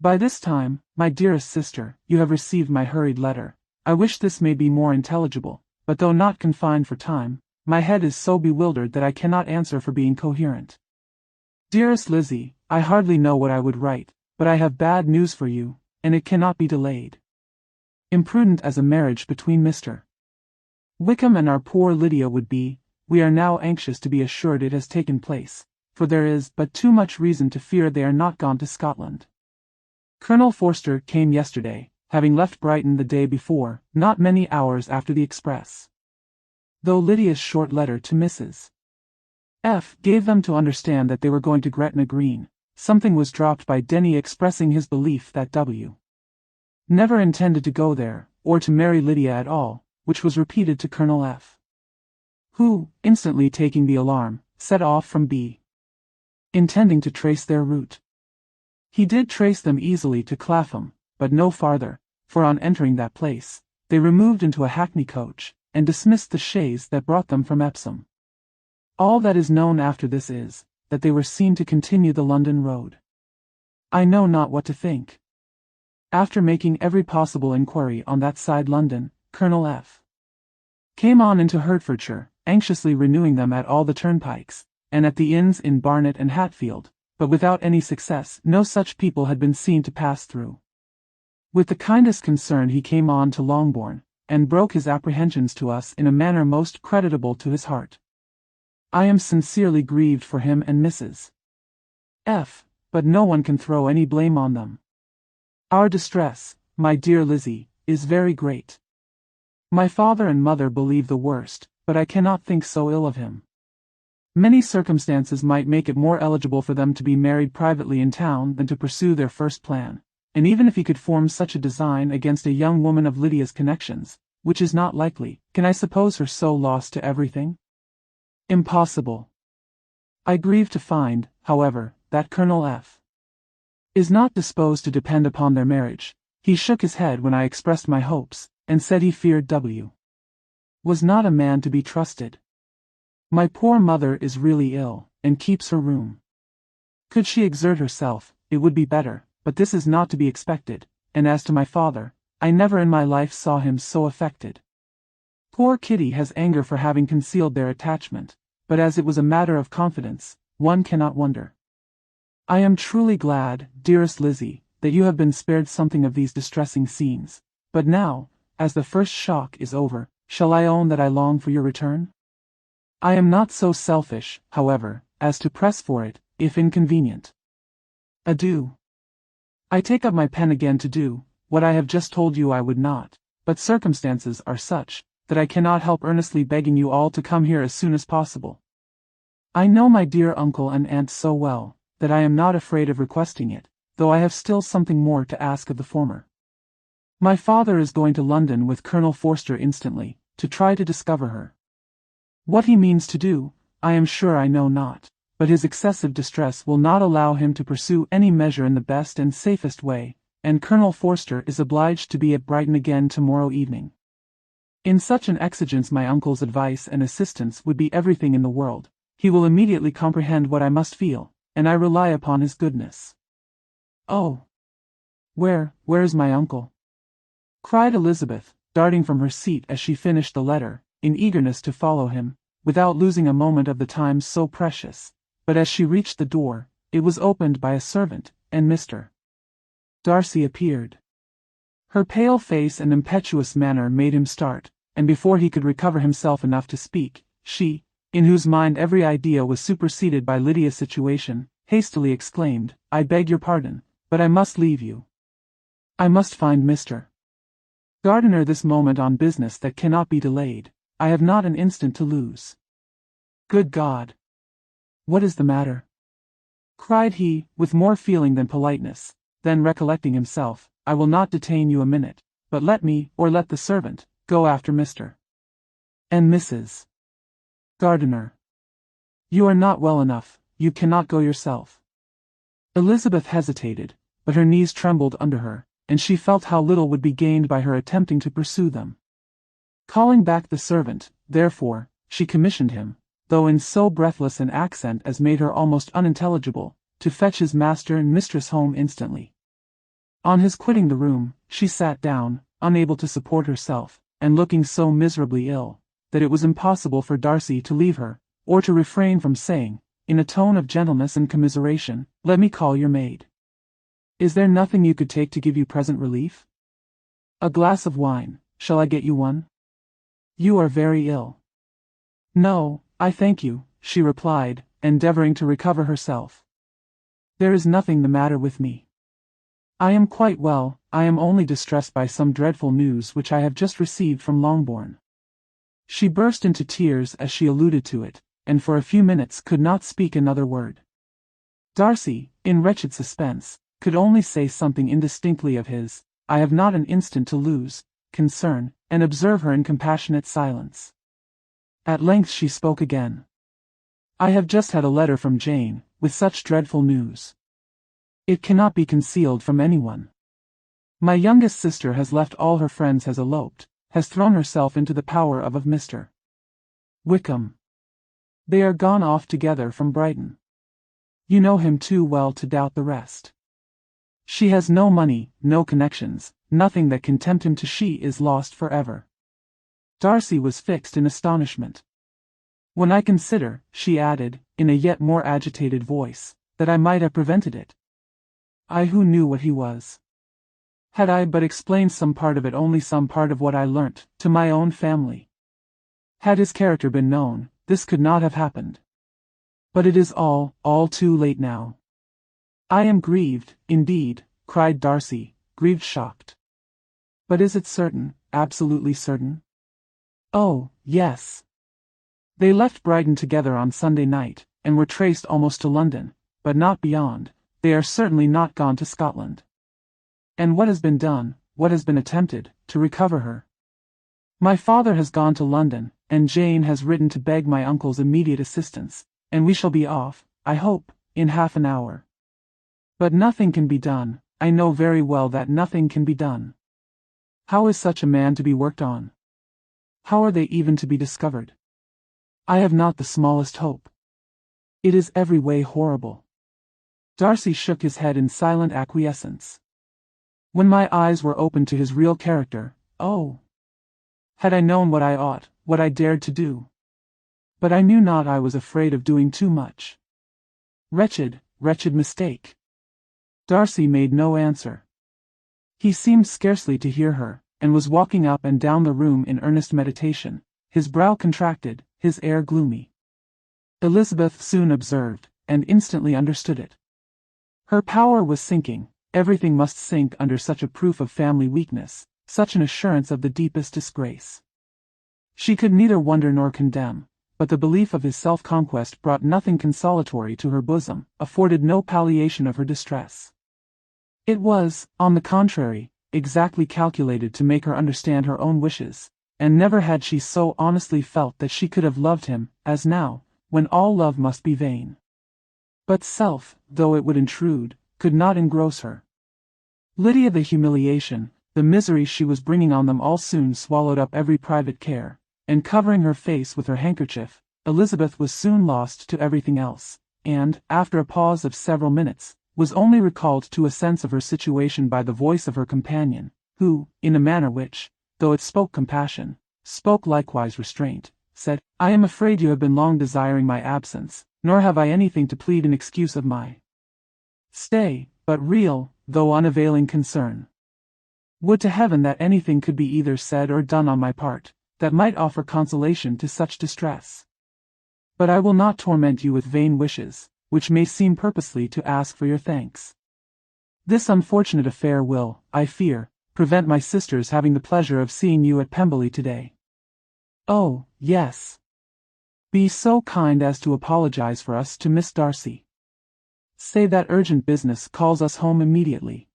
By this time, my dearest sister, you have received my hurried letter. I wish this may be more intelligible, but though not confined for time, my head is so bewildered that I cannot answer for being coherent. Dearest Lizzie, I hardly know what I would write, but I have bad news for you, and it cannot be delayed. Imprudent as a marriage between Mr. Wickham and our poor Lydia would be, we are now anxious to be assured it has taken place, for there is but too much reason to fear they are not gone to Scotland. Colonel Forster came yesterday, having left Brighton the day before, not many hours after the express. Though Lydia's short letter to Mrs. F. gave them to understand that they were going to Gretna Green, something was dropped by Denny expressing his belief that W. never intended to go there, or to marry Lydia at all, which was repeated to Colonel F., who, instantly taking the alarm, set off from B. intending to trace their route. He did trace them easily to Clapham, but no farther, for on entering that place, they removed into a hackney coach, and dismissed the chaise that brought them from Epsom. All that is known after this is, that they were seen to continue the London road. I know not what to think. After making every possible inquiry on that side London, Colonel F. came on into Hertfordshire, anxiously renewing them at all the turnpikes, and at the inns in Barnet and Hatfield, but without any success. No such people had been seen to pass through. With the kindest concern he came on to Longbourn, and broke his apprehensions to us in a manner most creditable to his heart. I am sincerely grieved for him and Mrs. F., but no one can throw any blame on them. Our distress, my dear Lizzie, is very great. My father and mother believe the worst, but I cannot think so ill of him. Many circumstances might make it more eligible for them to be married privately in town than to pursue their first plan, and even if he could form such a design against a young woman of Lydia's connections, which is not likely, can I suppose her so lost to everything? Impossible. I grieve to find, however, that Colonel F. is not disposed to depend upon their marriage. He shook his head when I expressed my hopes, and said he feared W. was not a man to be trusted. My poor mother is really ill, and keeps her room. Could she exert herself, it would be better, but this is not to be expected, and as to my father, I never in my life saw him so affected. Poor Kitty has anger for having concealed their attachment, but as it was a matter of confidence, one cannot wonder. I am truly glad, dearest Lizzie, that you have been spared something of these distressing scenes, but now, as the first shock is over, shall I own that I long for your return? I am not so selfish, however, as to press for it, if inconvenient. Adieu. I take up my pen again to do what I have just told you I would not, but circumstances are such that I cannot help earnestly begging you all to come here as soon as possible. I know my dear uncle and aunt so well, that I am not afraid of requesting it, though I have still something more to ask of the former. My father is going to London with Colonel Forster instantly, to try to discover her. What he means to do, I am sure I know not, but his excessive distress will not allow him to pursue any measure in the best and safest way, and Colonel Forster is obliged to be at Brighton again tomorrow evening. In such an exigence my uncle's advice and assistance would be everything in the world. He will immediately comprehend what I must feel, and I rely upon his goodness. Oh! Where is my uncle? Cried Elizabeth, darting from her seat as she finished the letter, in eagerness to follow him, without losing a moment of the time so precious, but as she reached the door, it was opened by a servant, and Mr. Darcy appeared. Her pale face and impetuous manner made him start, and before he could recover himself enough to speak, she, in whose mind every idea was superseded by Lydia's situation, hastily exclaimed, I beg your pardon, but I must leave you. I must find Mr. Gardiner this moment on business that cannot be delayed. I have not an instant to lose. Good God! What is the matter? Cried he, with more feeling than politeness. Then recollecting himself, I will not detain you a minute, but let me, or let the servant, go after Mr. and Mrs. Gardiner. You are not well enough, you cannot go yourself. Elizabeth hesitated, but her knees trembled under her, and she felt how little would be gained by her attempting to pursue them. Calling back the servant, therefore, she commissioned him, though in so breathless an accent as made her almost unintelligible, to fetch his master and mistress home instantly. On his quitting the room, she sat down, unable to support herself, and looking so miserably ill, that it was impossible for Darcy to leave her, or to refrain from saying, in a tone of gentleness and commiseration, let me call your maid. Is there nothing you could take to give you present relief? A glass of wine, shall I get you one? You are very ill. No, I thank you, she replied, endeavoring to recover herself. There is nothing the matter with me. I am quite well, I am only distressed by some dreadful news which I have just received from Longbourn. She burst into tears as she alluded to it, and for a few minutes could not speak another word. Darcy, in wretched suspense, could only say something indistinctly of his, I have not an instant to lose, concern, and observe her in compassionate silence. At length she spoke again. I have just had a letter from Jane, with such dreadful news. It cannot be concealed from anyone. My youngest sister has left all her friends, has eloped, has thrown herself into the power of Mr. Wickham. They are gone off together from Brighton. You know him too well to doubt the rest. She has no money, no connections, nothing that can tempt him to. She is lost forever. Darcy was fixed in astonishment. When I consider, she added, in a yet more agitated voice, that I might have prevented it. I who knew what he was. Had I but explained some part of it, only some part of what I learnt, to my own family. Had his character been known, this could not have happened. But it is all too late now. I am grieved, indeed, cried Darcy, grieved, shocked. But is it certain, absolutely certain? Oh, yes. They left Brighton together on Sunday night, and were traced almost to London, but not beyond. They are certainly not gone to Scotland. And what has been done, what has been attempted, to recover her? My father has gone to London, and Jane has written to beg my uncle's immediate assistance, and we shall be off, I hope, in half an hour. But nothing can be done. I know very well that nothing can be done. How is such a man to be worked on? How are they even to be discovered? I have not the smallest hope. It is every way horrible. Darcy shook his head in silent acquiescence. When my eyes were opened to his real character, oh! Had I known what I ought, what I dared to do. But I knew not I was afraid of doing too much. Wretched, wretched mistake. Darcy made no answer. He seemed scarcely to hear her, and was walking up and down the room in earnest meditation, his brow contracted, his air gloomy. Elizabeth soon observed, and instantly understood it. Her power was sinking. Everything must sink under such a proof of family weakness, such an assurance of the deepest disgrace. She could neither wonder nor condemn, but the belief of his self-conquest brought nothing consolatory to her bosom, afforded no palliation of her distress. It was, on the contrary, exactly calculated to make her understand her own wishes, and never had she so honestly felt that she could have loved him, as now, when all love must be vain. But self, though it would intrude, could not engross her. Lydia, the humiliation, the misery she was bringing on them all soon swallowed up every private care, and covering her face with her handkerchief, Elizabeth was soon lost to everything else, and, after a pause of several minutes, was only recalled to a sense of her situation by the voice of her companion, who, in a manner which, though it spoke compassion, spoke likewise restraint, said, "I am afraid you have been long desiring my absence, nor have I anything to plead in excuse of my stay, but real, though unavailing concern. Would to heaven that anything could be either said or done on my part, that might offer consolation to such distress. But I will not torment you with vain wishes, which may seem purposely to ask for your thanks. This unfortunate affair will, I fear, prevent my sister's having the pleasure of seeing you at Pemberley today. Oh, yes. Be so kind as to apologize for us to Miss Darcy. Say that urgent business calls us home immediately.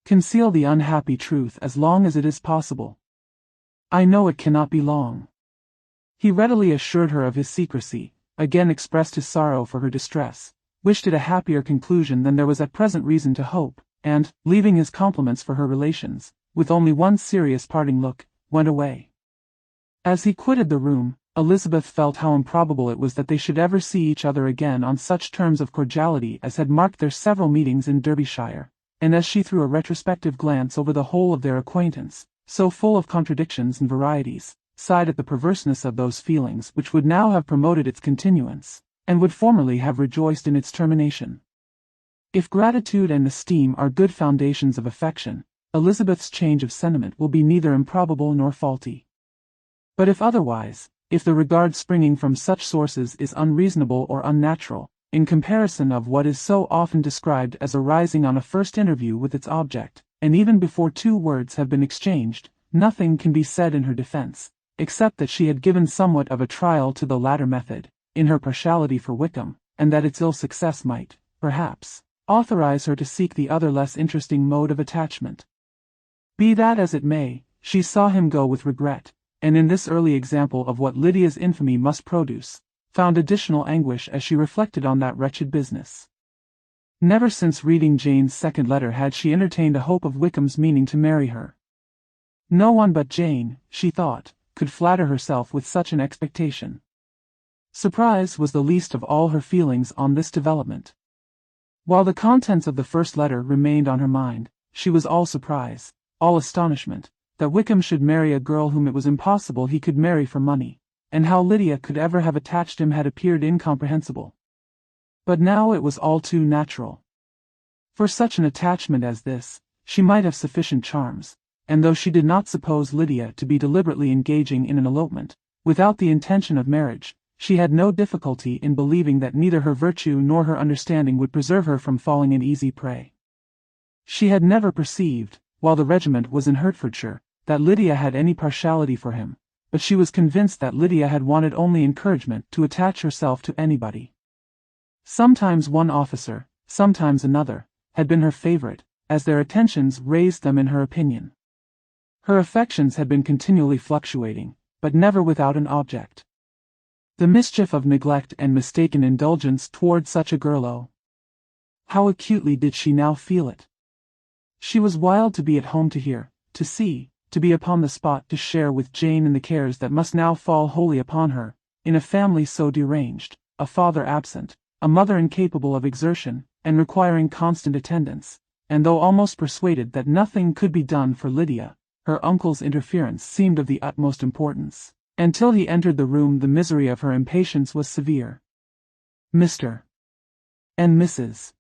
Conceal the unhappy truth as long as it is possible. I know it cannot be long." He readily assured her of his secrecy, again expressed his sorrow for her distress, wished it a happier conclusion than there was at present reason to hope, and, leaving his compliments for her relations, with only one serious parting look, went away. As he quitted the room, Elizabeth felt how improbable it was that they should ever see each other again on such terms of cordiality as had marked their several meetings in Derbyshire, and as she threw a retrospective glance over the whole of their acquaintance, so full of contradictions and varieties, sighed at the perverseness of those feelings which would now have promoted its continuance, and would formerly have rejoiced in its termination. If gratitude and esteem are good foundations of affection, Elizabeth's change of sentiment will be neither improbable nor faulty. But if otherwise, if the regard springing from such sources is unreasonable or unnatural, in comparison of what is so often described as arising on a first interview with its object, and even before 2 words have been exchanged, nothing can be said in her defense, except that she had given somewhat of a trial to the latter method, in her partiality for Wickham, and that its ill success might, perhaps, authorize her to seek the other less interesting mode of attachment. Be that as it may, she saw him go with regret, and in this early example of what Lydia's infamy must produce, found additional anguish as she reflected on that wretched business. Never since reading Jane's second letter had she entertained a hope of Wickham's meaning to marry her. No one but Jane, she thought, could flatter herself with such an expectation. Surprise was the least of all her feelings on this development. While the contents of the first letter remained on her mind, she was all surprise, all astonishment, that Wickham should marry a girl whom it was impossible he could marry for money, and how Lydia could ever have attached him had appeared incomprehensible. But now it was all too natural. For such an attachment as this, she might have sufficient charms, and though she did not suppose Lydia to be deliberately engaging in an elopement, without the intention of marriage, she had no difficulty in believing that neither her virtue nor her understanding would preserve her from falling an easy prey. She had never perceived, while the regiment was in Hertfordshire, that Lydia had any partiality for him, but she was convinced that Lydia had wanted only encouragement to attach herself to anybody. Sometimes one officer, sometimes another, had been her favorite, as their attentions raised them in her opinion. Her affections had been continually fluctuating, but never without an object. The mischief of neglect and mistaken indulgence toward such a girl. Oh, how acutely did she now feel it! She was wild to be at home, to hear, to see, to be upon the spot, to share with Jane in the cares that must now fall wholly upon her, in a family so deranged, a father absent, a mother incapable of exertion, and requiring constant attendance, and though almost persuaded that nothing could be done for Lydia, her uncle's interference seemed of the utmost importance. Until he entered the room, the misery of her impatience was severe. Mr. and Mrs.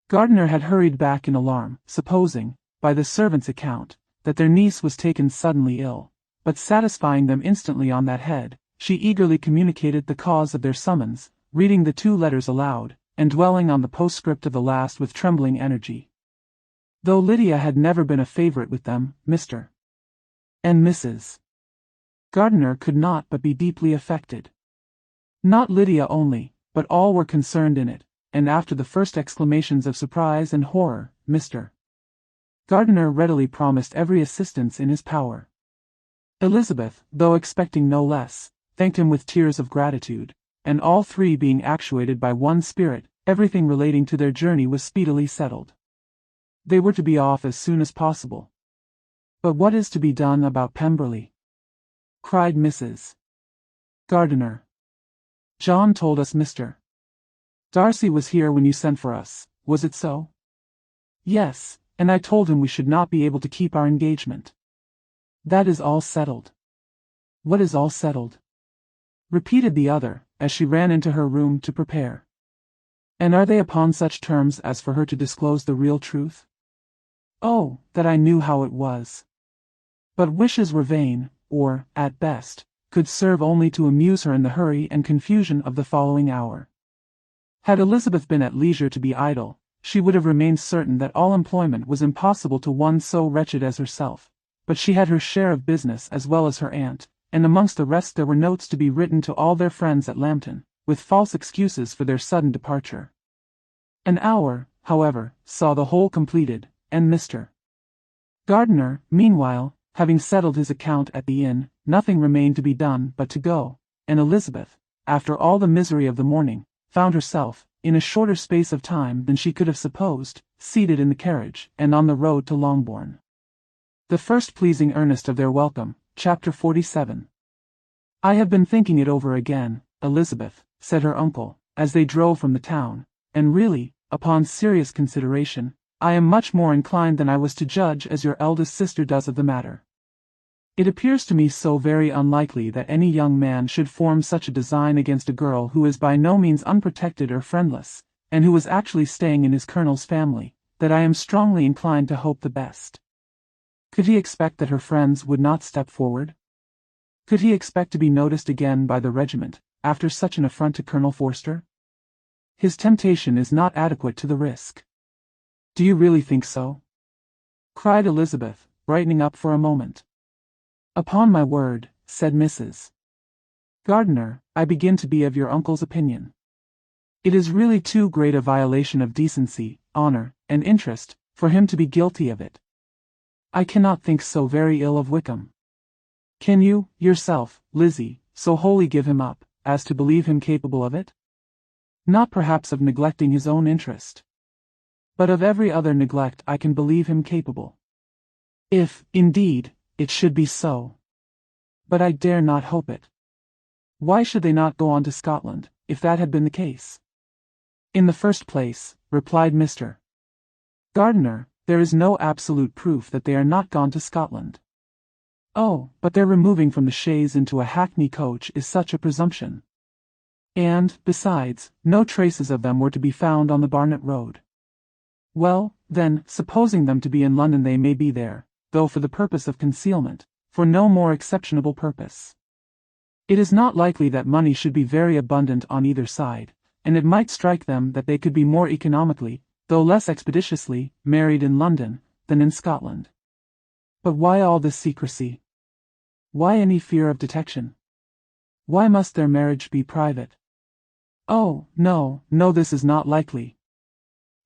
Gardiner had hurried back in alarm, supposing, by the servant's account, that their niece was taken suddenly ill, but satisfying them instantly on that head, she eagerly communicated the cause of their summons, reading the 2 letters aloud, and dwelling on the postscript of the last with trembling energy. Though Lydia had never been a favorite with them, Mr. and Mrs. Gardiner could not but be deeply affected. Not Lydia only, but all were concerned in it, and after the first exclamations of surprise and horror, Mr. Gardiner readily promised every assistance in his power. Elizabeth, though expecting no less, thanked him with tears of gratitude, and all 3 being actuated by one spirit, everything relating to their journey was speedily settled. They were to be off as soon as possible. But what is to be done about Pemberley? Cried Mrs. Gardiner. John told us Mr. Darcy was here when you sent for us, was it so? Yes, and I told him we should not be able to keep our engagement. That is all settled. What is all settled? Repeated the other, as she ran into her room to prepare. And are they upon such terms as for her to disclose the real truth? Oh, that I knew how it was. But wishes were vain, or, at best, could serve only to amuse her in the hurry and confusion of the following hour. Had Elizabeth been at leisure to be idle, she would have remained certain that all employment was impossible to one so wretched as herself, but she had her share of business as well as her aunt, and amongst the rest there were notes to be written to all their friends at Lambton, with false excuses for their sudden departure. An hour, however, saw the whole completed, and Mr. Gardiner, meanwhile, having settled his account at the inn, nothing remained to be done but to go, and Elizabeth, after all the misery of the morning, found herself, in a shorter space of time than she could have supposed, seated in the carriage, and on the road to Longbourn. The first pleasing earnest of their welcome. Chapter 47. I have been thinking it over again, Elizabeth, said her uncle, as they drove from the town, and really, upon serious consideration, I am much more inclined than I was to judge as your eldest sister does of the matter. It appears to me so very unlikely that any young man should form such a design against a girl who is by no means unprotected or friendless, and who is actually staying in his colonel's family, that I am strongly inclined to hope the best. Could he expect that her friends would not step forward? Could he expect to be noticed again by the regiment, after such an affront to Colonel Forster? His temptation is not adequate to the risk. Do you really think so? Cried Elizabeth, brightening up for a moment. Upon my word, said Mrs. Gardiner, I begin to be of your uncle's opinion. It is really too great a violation of decency, honor, and interest, for him to be guilty of it. I cannot think so very ill of Wickham. Can you, yourself, Lizzie, so wholly give him up, as to believe him capable of it? Not perhaps of neglecting his own interest, but of every other neglect I can believe him capable. If, indeed, it should be so. But I dare not hope it. Why should they not go on to Scotland, if that had been the case? In the first place, replied Mr. Gardiner, there is no absolute proof that they are not gone to Scotland. Oh, but their removing from the chaise into a hackney coach is such a presumption. And, besides, no traces of them were to be found on the Barnet road. Well, then, supposing them to be in London, they may be there, though for the purpose of concealment, for no more exceptionable purpose. It is not likely that money should be very abundant on either side, and it might strike them that they could be more economically, though less expeditiously, married in London than in Scotland. But why all this secrecy? Why any fear of detection? Why must their marriage be private? Oh, no, this is not likely.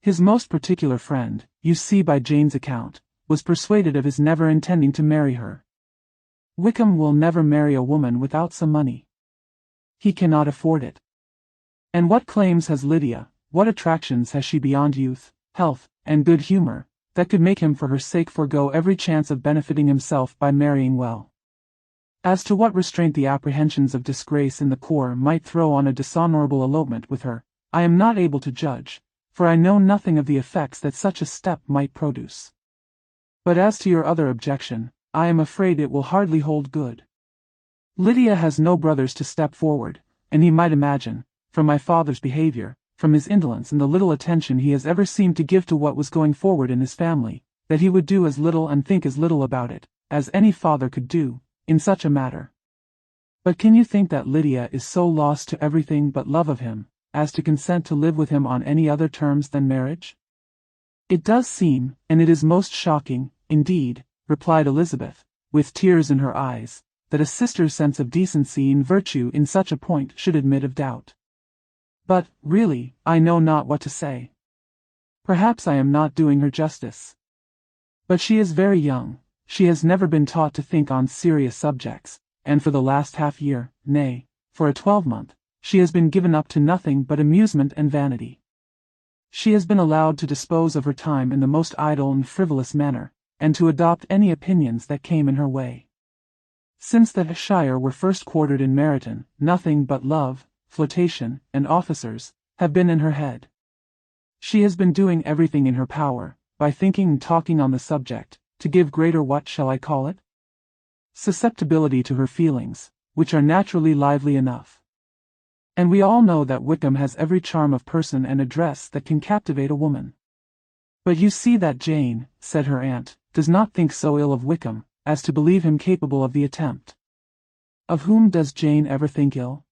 His most particular friend, you see by Jane's account, was persuaded of his never intending to marry her. Wickham will never marry a woman without some money. He cannot afford it. And what claims has Lydia, what attractions has she beyond youth, health, and good humor, that could make him for her sake forego every chance of benefiting himself by marrying well? As to what restraint the apprehensions of disgrace in the corps might throw on a dishonorable elopement with her, I am not able to judge, for I know nothing of the effects that such a step might produce. But as to your other objection, I am afraid it will hardly hold good. Lydia has no brothers to step forward, and he might imagine, from my father's behavior, from his indolence and the little attention he has ever seemed to give to what was going forward in his family, that he would do as little and think as little about it, as any father could do, in such a matter. But can you think that Lydia is so lost to everything but love of him, as to consent to live with him on any other terms than marriage? It does seem, and it is most shocking, indeed, replied Elizabeth, with tears in her eyes, that a sister's sense of decency and virtue in such a point should admit of doubt. But, really, I know not what to say. Perhaps I am not doing her justice. But she is very young, she has never been taught to think on serious subjects, and for the last half-year, nay, for a 12-month, she has been given up to nothing but amusement and vanity. She has been allowed to dispose of her time in the most idle and frivolous manner, and to adopt any opinions that came in her way. Since the Shire were first quartered in Meryton, nothing but love, flirtation, and officers have been in her head. She has been doing everything in her power, by thinking and talking on the subject, to give greater what shall I call it? Susceptibility to her feelings, which are naturally lively enough. And we all know that Wickham has every charm of person and address that can captivate a woman. But you see that Jane, said her aunt, does not think so ill of Wickham, as to believe him capable of the attempt. Of whom does Jane ever think ill?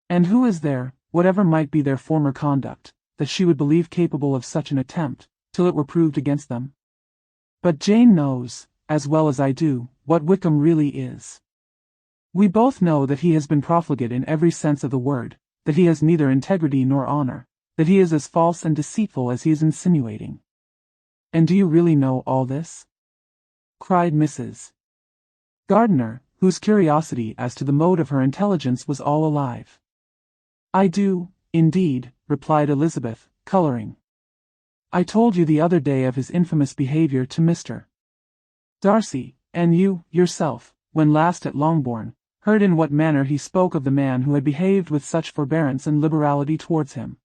And who is there, whatever might be their former conduct, that she would believe capable of such an attempt, till it were proved against them? But Jane knows, as well as I do, what Wickham really is. We both know that he has been profligate in every sense of the word, that he has neither integrity nor honor, that he is as false and deceitful as he is insinuating. And do you really know all this? Cried Mrs. Gardiner, whose curiosity as to the mode of her intelligence was all alive. I do, indeed, replied Elizabeth, coloring. I told you the other day of his infamous behavior to Mr. Darcy, and you, yourself, when last at Longbourn, heard in what manner he spoke of the man who had behaved with such forbearance and liberality towards him.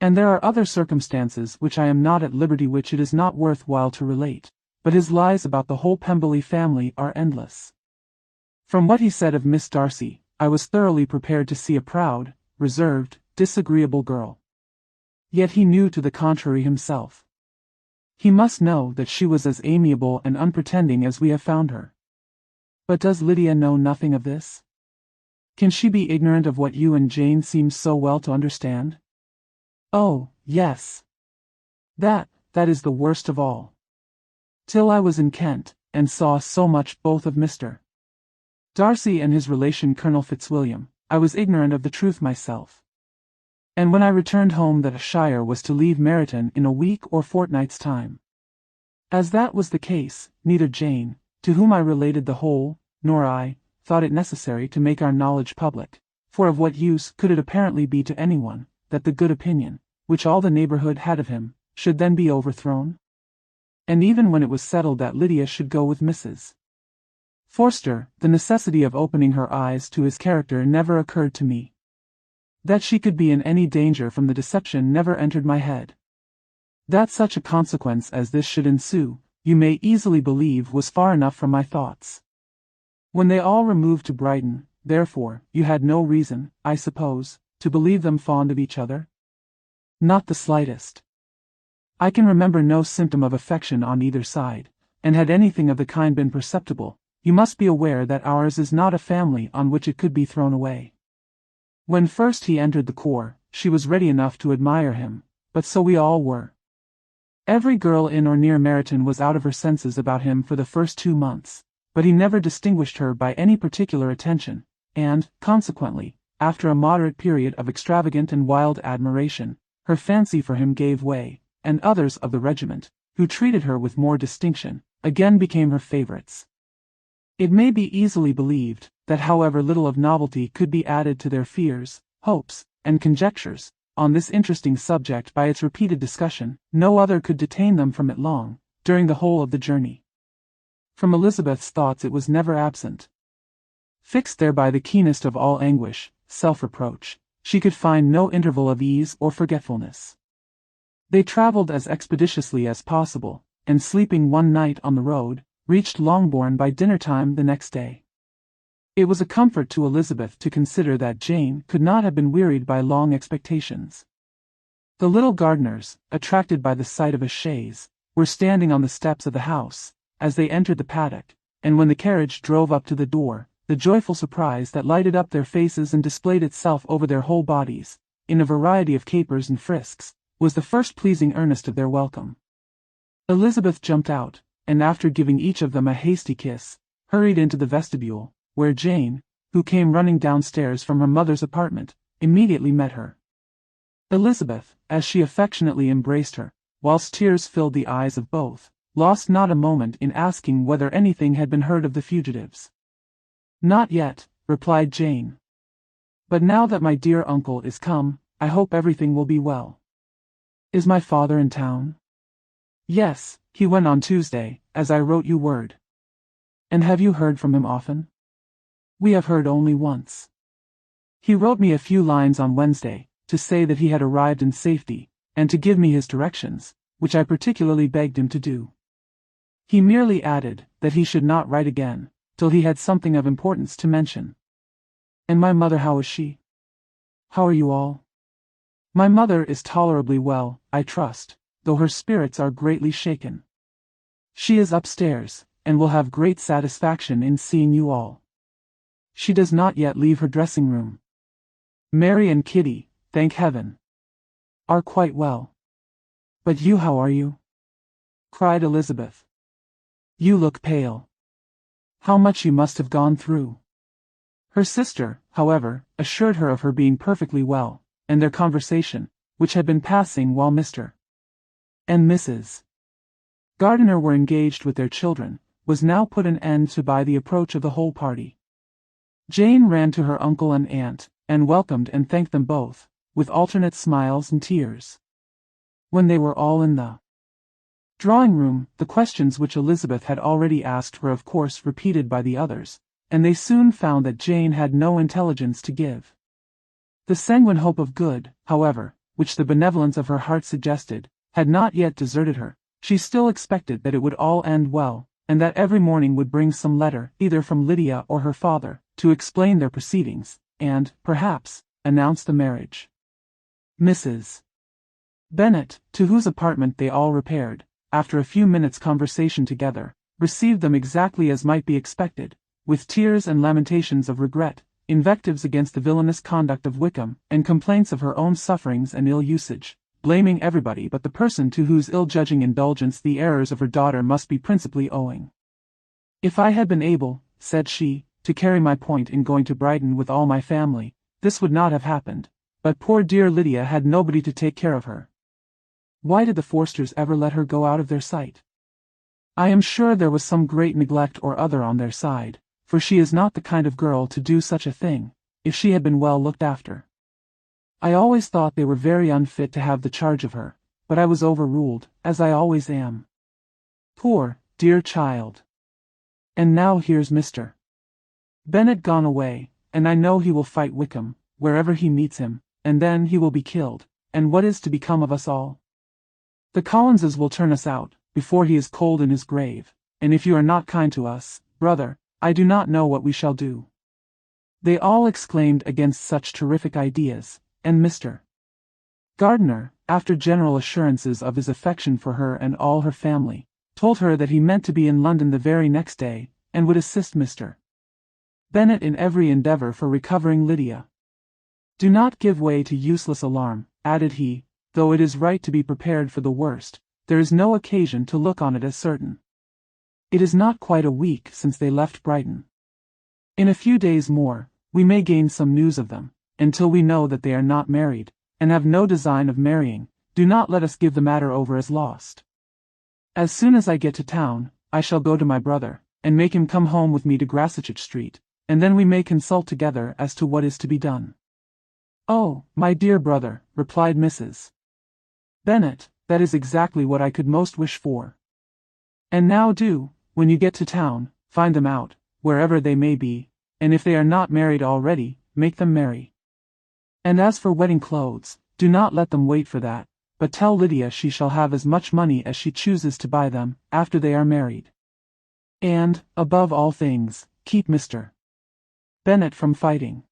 And there are other circumstances which I am not at liberty which it is not worth while to relate, but his lies about the whole Pemberley family are endless. From what he said of Miss Darcy, I was thoroughly prepared to see a proud, reserved, disagreeable girl. Yet he knew to the contrary himself. He must know that she was as amiable and unpretending as we have found her. But does Lydia know nothing of this? Can she be ignorant of what you and Jane seem so well to understand? Oh, yes. That is the worst of all. Till I was in Kent, and saw so much both of Mr. Darcy and his relation Colonel Fitzwilliam, I was ignorant of the truth myself. And when I returned home that a Shire was to leave Meryton in a week or fortnight's time. As that was the case, neither Jane, to whom I related the whole, nor I, thought it necessary to make our knowledge public, for of what use could it apparently be to anyone, that the good opinion, which all the neighbourhood had of him, should then be overthrown? And even when it was settled that Lydia should go with Mrs. Forster, the necessity of opening her eyes to his character never occurred to me. That she could be in any danger from the deception never entered my head. That such a consequence as this should ensue, you may easily believe was far enough from my thoughts. When they all removed to Brighton, therefore, you had no reason, I suppose, to believe them fond of each other? Not the slightest. I can remember no symptom of affection on either side, and had anything of the kind been perceptible, you must be aware that ours is not a family on which it could be thrown away. When first he entered the corps, she was ready enough to admire him, but so we all were. Every girl in or near Meryton was out of her senses about him for the first 2 months, but he never distinguished her by any particular attention, and, consequently, after a moderate period of extravagant and wild admiration, her fancy for him gave way, and others of the regiment, who treated her with more distinction, again became her favorites. It may be easily believed that however little of novelty could be added to their fears, hopes, and conjectures on this interesting subject by its repeated discussion, no other could detain them from it long, during the whole of the journey. From Elizabeth's thoughts it was never absent. Fixed there by the keenest of all anguish, self-reproach, she could find no interval of ease or forgetfulness. They traveled as expeditiously as possible, and sleeping one night on the road, reached Longbourn by dinner-time the next day. It was a comfort to Elizabeth to consider that Jane could not have been wearied by long expectations. The little Gardiners, attracted by the sight of a chaise, were standing on the steps of the house, as they entered the paddock, and when the carriage drove up to the door, the joyful surprise that lighted up their faces and displayed itself over their whole bodies, in a variety of capers and frisks, was the first pleasing earnest of their welcome. Elizabeth jumped out, and after giving each of them a hasty kiss, hurried into the vestibule, where Jane, who came running downstairs from her mother's apartment, immediately met her. Elizabeth, as she affectionately embraced her, whilst tears filled the eyes of both, lost not a moment in asking whether anything had been heard of the fugitives. "Not yet," replied Jane. "But now that my dear uncle is come, I hope everything will be well. Is my father in town?" "Yes, he went on Tuesday, as I wrote you word." "And have you heard from him often?" "We have heard only once. He wrote me a few lines on Wednesday, to say that he had arrived in safety, and to give me his directions, which I particularly begged him to do. He merely added that he should not write again, till he had something of importance to mention." "And my mother, how is she? How are you all?" "My mother is tolerably well, I trust, though her spirits are greatly shaken. She is upstairs, and will have great satisfaction in seeing you all. She does not yet leave her dressing-room. Mary and Kitty, thank heaven, are quite well. But you, how are you?" cried Elizabeth. "You look pale. How much you must have gone through." Her sister, however, assured her of her being perfectly well, and their conversation, which had been passing while Mr. and Mrs. Gardiner were engaged with their children, was now put an end to by the approach of the whole party. Jane ran to her uncle and aunt, and welcomed and thanked them both, with alternate smiles and tears. When they were all in the drawing-room, the questions which Elizabeth had already asked were of course repeated by the others, and they soon found that Jane had no intelligence to give. The sanguine hope of good, however, which the benevolence of her heart suggested, had not yet deserted her. She still expected that it would all end well, and that every morning would bring some letter, either from Lydia or her father, to explain their proceedings, and, perhaps, announce the marriage. Mrs. Bennet, to whose apartment they all repaired, after a few minutes' conversation together, received them exactly as might be expected, with tears and lamentations of regret, invectives against the villainous conduct of Wickham, and complaints of her own sufferings and ill usage, blaming everybody but the person to whose ill-judging indulgence the errors of her daughter must be principally owing. "If I had been able," said she, "to carry my point in going to Brighton with all my family, this would not have happened, but poor dear Lydia had nobody to take care of her. Why did the Forsters ever let her go out of their sight? I am sure there was some great neglect or other on their side, for she is not the kind of girl to do such a thing, if she had been well looked after. I always thought they were very unfit to have the charge of her, but I was overruled, as I always am. Poor, dear child. And now here's Mr. Bennet gone away, and I know he will fight Wickham, wherever he meets him, and then he will be killed, and what is to become of us all? The Collinses will turn us out, before he is cold in his grave, and if you are not kind to us, brother, I do not know what we shall do." They all exclaimed against such terrific ideas, and Mr. Gardiner, after general assurances of his affection for her and all her family, told her that he meant to be in London the very next day, and would assist Mr. Bennet in every endeavour for recovering Lydia. "Do not give way to useless alarm," added he, "though it is right to be prepared for the worst, there is no occasion to look on it as certain. It is not quite a week since they left Brighton. In a few days more, we may gain some news of them. Until we know that they are not married, and have no design of marrying, do not let us give the matter over as lost. As soon as I get to town, I shall go to my brother, and make him come home with me to Grassetchett Street, and then we may consult together as to what is to be done. Oh, my dear brother, replied Mrs. Bennet, that is exactly what I could most wish for. And now do, when you get to town, find them out, wherever they may be, and if they are not married already, make them marry. And as for wedding clothes, do not let them wait for that, but tell Lydia she shall have as much money as she chooses to buy them, after they are married. And, above all things, keep Mr. Bennet from fighting.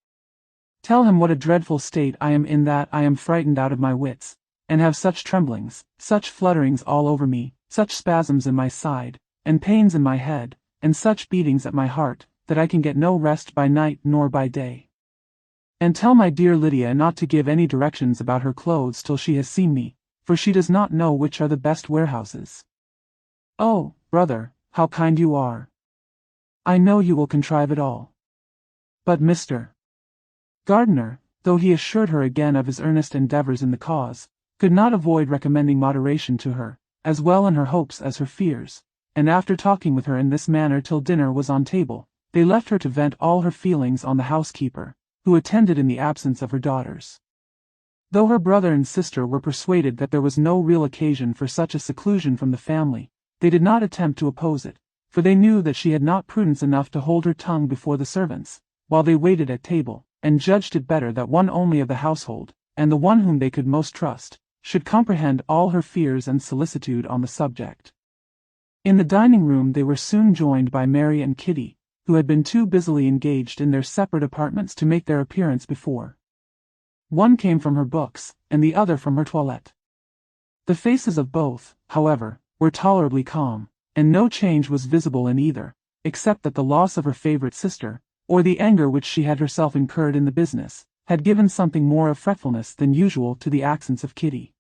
Tell him what a dreadful state I am in, that I am frightened out of my wits, and have such tremblings, such flutterings all over me, such spasms in my side, and pains in my head, and such beatings at my heart, that I can get no rest by night nor by day. And tell my dear Lydia not to give any directions about her clothes till she has seen me, for she does not know which are the best warehouses. Oh, brother, how kind you are! I know you will contrive it all. But Mr. Gardiner, though he assured her again of his earnest endeavours in the cause, could not avoid recommending moderation to her, as well in her hopes as her fears, and after talking with her in this manner till dinner was on table, they left her to vent all her feelings on the housekeeper, who attended in the absence of her daughters. Though her brother and sister were persuaded that there was no real occasion for such a seclusion from the family, they did not attempt to oppose it, for they knew that she had not prudence enough to hold her tongue before the servants, while they waited at table, and judged it better that one only of the household, and the one whom they could most trust, should comprehend all her fears and solicitude on the subject. In the dining-room they were soon joined by Mary and Kitty, who had been too busily engaged in their separate apartments to make their appearance before. One came from her books, and the other from her toilette. The faces of both, however, were tolerably calm, and no change was visible in either, except that the loss of her favourite sister, or the anger which she had herself incurred in the business, had given something more of fretfulness than usual to the accents of Kitty.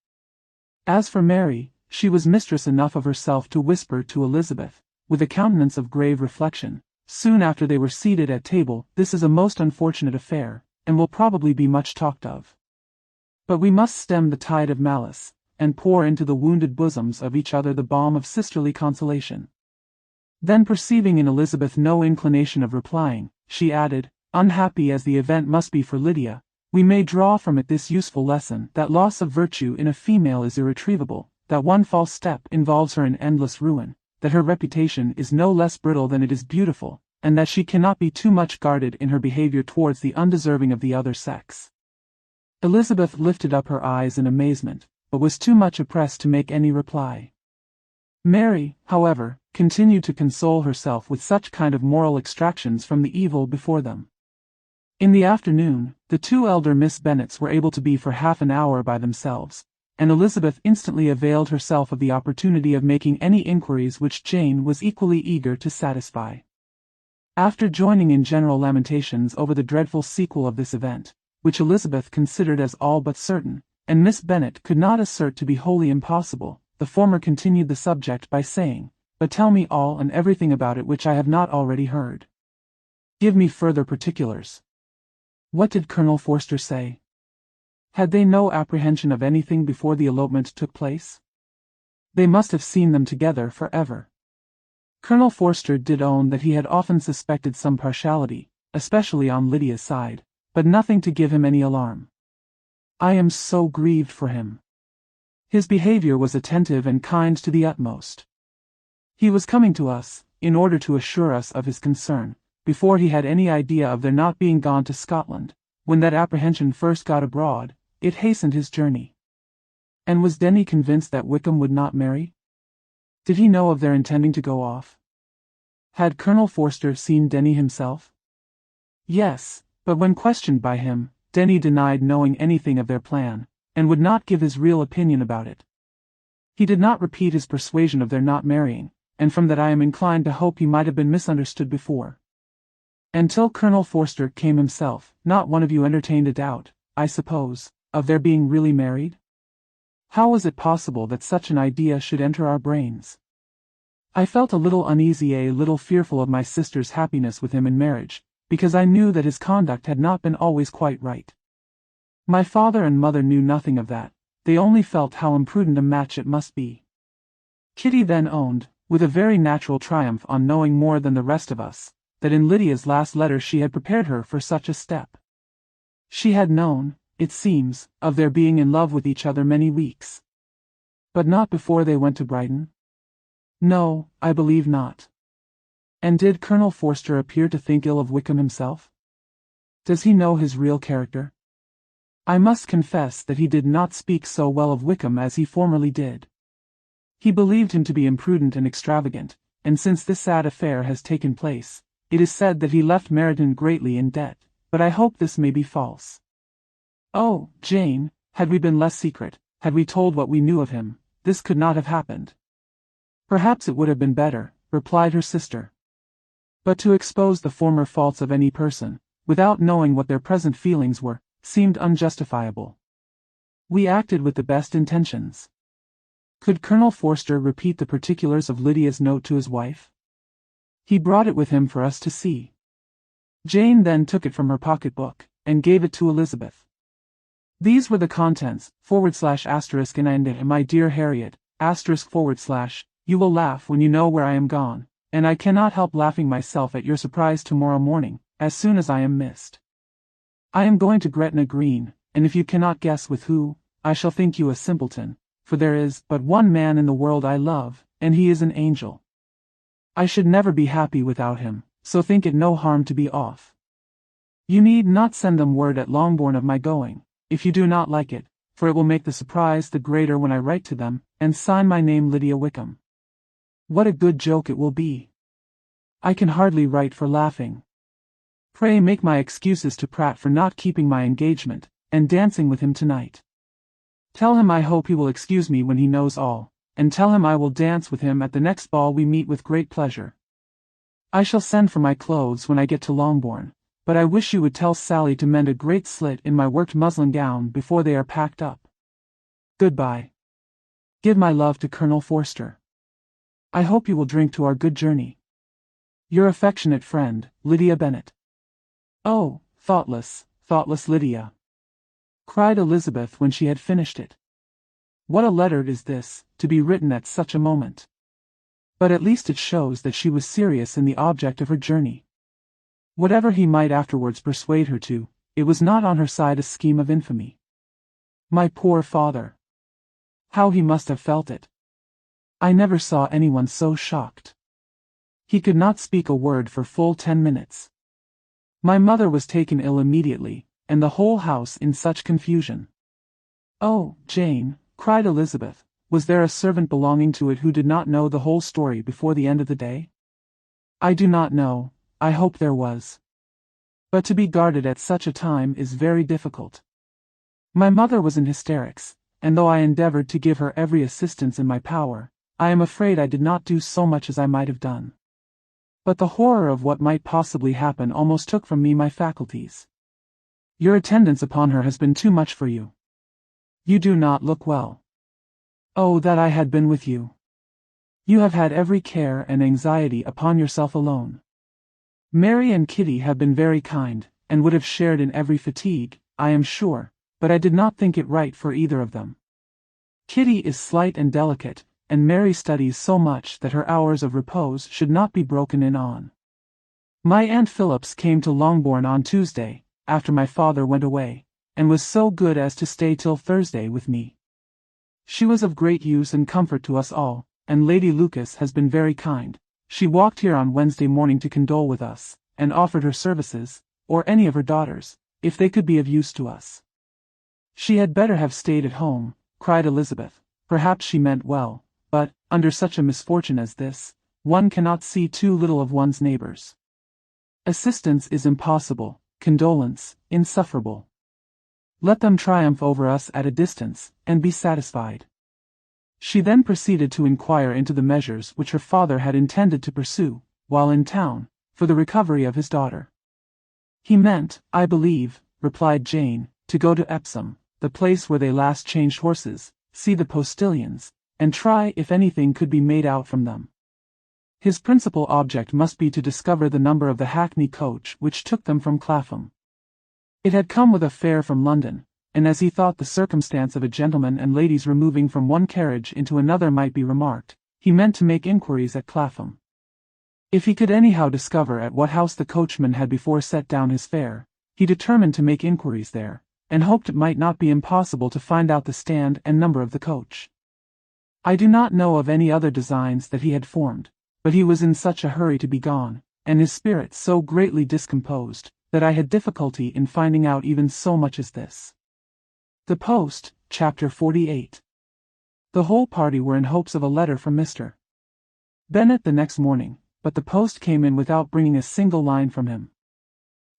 As for Mary, she was mistress enough of herself to whisper to Elizabeth, with a countenance of grave reflection, soon after they were seated at table, "This is a most unfortunate affair, and will probably be much talked of. But we must stem the tide of malice, and pour into the wounded bosoms of each other the balm of sisterly consolation." Then perceiving in Elizabeth no inclination of replying, she added, "Unhappy as the event must be for Lydia, we may draw from it this useful lesson, that loss of virtue in a female is irretrievable, that one false step involves her in endless ruin, that her reputation is no less brittle than it is beautiful, and that she cannot be too much guarded in her behaviour towards the undeserving of the other sex." Elizabeth lifted up her eyes in amazement, but was too much oppressed to make any reply. Mary, however, continued to console herself with such kind of moral extractions from the evil before them. In the afternoon, the two elder Miss Bennets were able to be for half an hour by themselves, and Elizabeth instantly availed herself of the opportunity of making any inquiries which Jane was equally eager to satisfy. After joining in general lamentations over the dreadful sequel of this event, which Elizabeth considered as all but certain, and Miss Bennet could not assert to be wholly impossible, the former continued the subject by saying, "But tell me all and everything about it which I have not already heard. Give me further particulars. What did Colonel Forster say? Had they no apprehension of anything before the elopement took place? They must have seen them together for ever." Colonel Forster did own that he had often suspected some partiality, especially on Lydia's side, but nothing to give him any alarm. "I am so grieved for him. His behaviour was attentive and kind to the utmost. He was coming to us, in order to assure us of his concern, before he had any idea of their not being gone to Scotland. When that apprehension first got abroad, it hastened his journey." "And was Denny convinced that Wickham would not marry? Did he know of their intending to go off? Had Colonel Forster seen Denny himself?" "Yes, but when questioned by him, Denny denied knowing anything of their plan, and would not give his real opinion about it. He did not repeat his persuasion of their not marrying, and from that I am inclined to hope he might have been misunderstood before. Until Colonel Forster came himself, not one of you entertained a doubt, I suppose, of their being really married? How was it possible that such an idea should enter our brains?" I felt a little uneasy, a little fearful of my sister's happiness with him in marriage, because I knew that his conduct had not been always quite right. My father and mother knew nothing of that, they only felt how imprudent a match it must be. Kitty then owned, with a very natural triumph on knowing more than the rest of us, that in Lydia's last letter she had prepared her for such a step. She had known, it seems, of their being in love with each other many weeks. But not before they went to Brighton? No, I believe not. And did Colonel Forster appear to think ill of Wickham himself? Does he know his real character? I must confess that he did not speak so well of Wickham as he formerly did. He believed him to be imprudent and extravagant, and since this sad affair has taken place, it is said that he left Meryton greatly in debt, but I hope this may be false. Oh, Jane, had we been less secret, had we told what we knew of him, this could not have happened. Perhaps it would have been better, replied her sister. But to expose the former faults of any person, without knowing what their present feelings were, seemed unjustifiable. We acted with the best intentions. Could Colonel Forster repeat the particulars of Lydia's note to his wife? He brought it with him for us to see. Jane then took it from her pocket-book, and gave it to Elizabeth. These were the contents, / and my dear Harriet, */ you will laugh when you know where I am gone, and I cannot help laughing myself at your surprise tomorrow morning, as soon as I am missed. I am going to Gretna Green, and if you cannot guess with who, I shall think you a simpleton, for there is but one man in the world I love, and he is an angel. I should never be happy without him, so think it no harm to be off. You need not send them word at Longbourn of my going, if you do not like it, for it will make the surprise the greater when I write to them, and sign my name Lydia Wickham. What a good joke it will be! I can hardly write for laughing. Pray make my excuses to Pratt for not keeping my engagement, and dancing with him tonight. Tell him I hope he will excuse me when he knows all, and tell him I will dance with him at the next ball we meet with great pleasure. I shall send for my clothes when I get to Longbourn, but I wish you would tell Sally to mend a great slit in my worked muslin gown before they are packed up. Goodbye. Give my love to Colonel Forster. I hope you will drink to our good journey. Your affectionate friend, Lydia Bennet. Oh, thoughtless Lydia! Cried Elizabeth when she had finished it. What a letter is this, to be written at such a moment! But at least it shows that she was serious in the object of her journey. Whatever he might afterwards persuade her to, it was not on her side a scheme of infamy. My poor father! How he must have felt it! I never saw anyone so shocked. He could not speak a word for full 10 minutes. My mother was taken ill immediately, and the whole house in such confusion. Oh, Jane, cried Elizabeth, was there a servant belonging to it who did not know the whole story before the end of the day? I do not know, I hope there was. But to be guarded at such a time is very difficult. My mother was in hysterics, and though I endeavored to give her every assistance in my power, I am afraid I did not do so much as I might have done. But the horror of what might possibly happen almost took from me my faculties. Your attendance upon her has been too much for you. You do not look well. Oh, that I had been with you! You have had every care and anxiety upon yourself alone. Mary and Kitty have been very kind, and would have shared in every fatigue, I am sure, but I did not think it right for either of them. Kitty is slight and delicate, and Mary studies so much that her hours of repose should not be broken in on. My Aunt Phillips came to Longbourn on Tuesday, after my father went away, and was so good as to stay till Thursday with me. She was of great use and comfort to us all, and Lady Lucas has been very kind. She walked here on Wednesday morning to condole with us, and offered her services, or any of her daughters, if they could be of use to us. She had better have stayed at home, cried Elizabeth. Perhaps she meant well, but, under such a misfortune as this, one cannot see too little of one's neighbors. Assistance is impossible, condolence, insufferable. Let them triumph over us at a distance, and be satisfied. She then proceeded to inquire into the measures which her father had intended to pursue, while in town, for the recovery of his daughter. He meant, I believe, replied Jane, to go to Epsom, the place where they last changed horses, see the postilions, and try if anything could be made out from them. His principal object must be to discover the number of the hackney coach which took them from Clapham. It had come with a fare from London, and as he thought the circumstance of a gentleman and ladies removing from one carriage into another might be remarked, he meant to make inquiries at Clapham. If he could anyhow discover at what house the coachman had before set down his fare, he determined to make inquiries there, and hoped it might not be impossible to find out the stand and number of the coach. I do not know of any other designs that he had formed, but he was in such a hurry to be gone, and his spirits so greatly discomposed, that I had difficulty in finding out even so much as this. The Post, Chapter 48. The whole party were in hopes of a letter from Mr. Bennet the next morning, but the post came in without bringing a single line from him.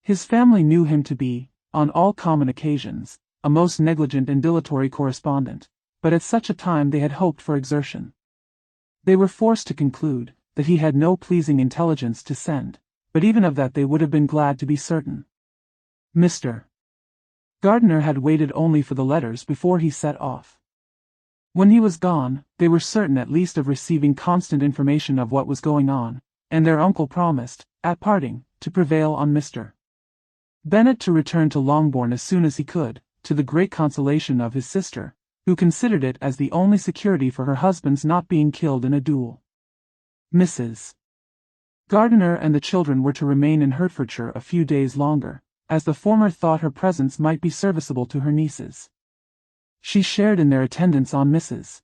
His family knew him to be, on all common occasions, a most negligent and dilatory correspondent, but at such a time they had hoped for exertion. They were forced to conclude that he had no pleasing intelligence to send, but even of that they would have been glad to be certain. Mr. Gardiner had waited only for the letters before he set off. When he was gone, they were certain at least of receiving constant information of what was going on, and their uncle promised, at parting, to prevail on Mr. Bennet to return to Longbourn as soon as he could, to the great consolation of his sister, who considered it as the only security for her husband's not being killed in a duel. Mrs. Gardiner and the children were to remain in Hertfordshire a few days longer, as the former thought her presence might be serviceable to her nieces. She shared in their attendance on Mrs.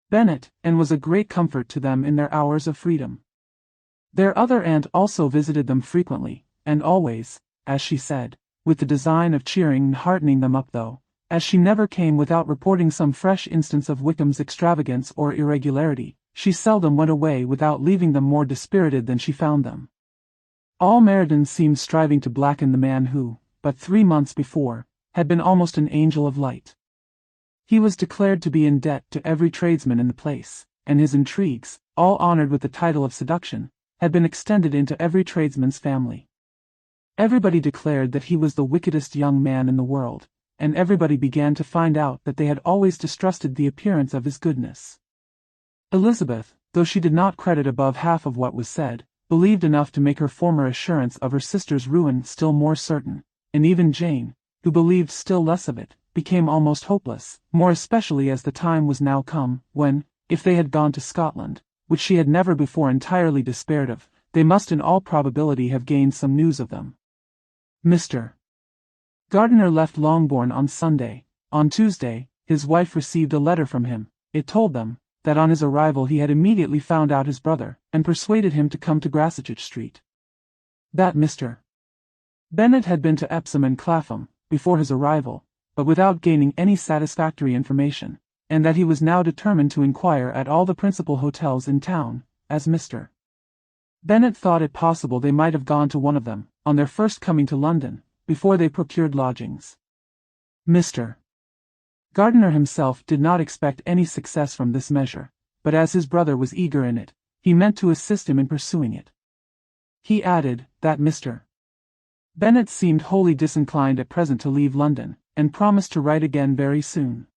Bennet, and was a great comfort to them in their hours of freedom. Their other aunt also visited them frequently, and always, as she said, with the design of cheering and heartening them up, though, as she never came without reporting some fresh instance of Wickham's extravagance or irregularity, she seldom went away without leaving them more dispirited than she found them. All Meriden seemed striving to blacken the man who, but 3 months before, had been almost an angel of light. He was declared to be in debt to every tradesman in the place, and his intrigues, all honored with the title of seduction, had been extended into every tradesman's family. Everybody declared that he was the wickedest young man in the world, and everybody began to find out that they had always distrusted the appearance of his goodness. Elizabeth, though she did not credit above half of what was said, believed enough to make her former assurance of her sister's ruin still more certain, and even Jane, who believed still less of it, became almost hopeless, more especially as the time was now come, when, if they had gone to Scotland, which she had never before entirely despaired of, they must in all probability have gained some news of them. Mr. Gardiner left Longbourn on Sunday. On Tuesday, his wife received a letter from him. It told them that on his arrival he had immediately found out his brother, and persuaded him to come to Gracechurch Street. That Mr. Bennet had been to Epsom and Clapham, before his arrival, but without gaining any satisfactory information, and that he was now determined to inquire at all the principal hotels in town, as Mr. Bennet thought it possible they might have gone to one of them, on their first coming to London, before they procured lodgings. Mr. Gardiner himself did not expect any success from this measure, but as his brother was eager in it, he meant to assist him in pursuing it. He added, that Mr. Bennet seemed wholly disinclined at present to leave London, and promised to write again very soon.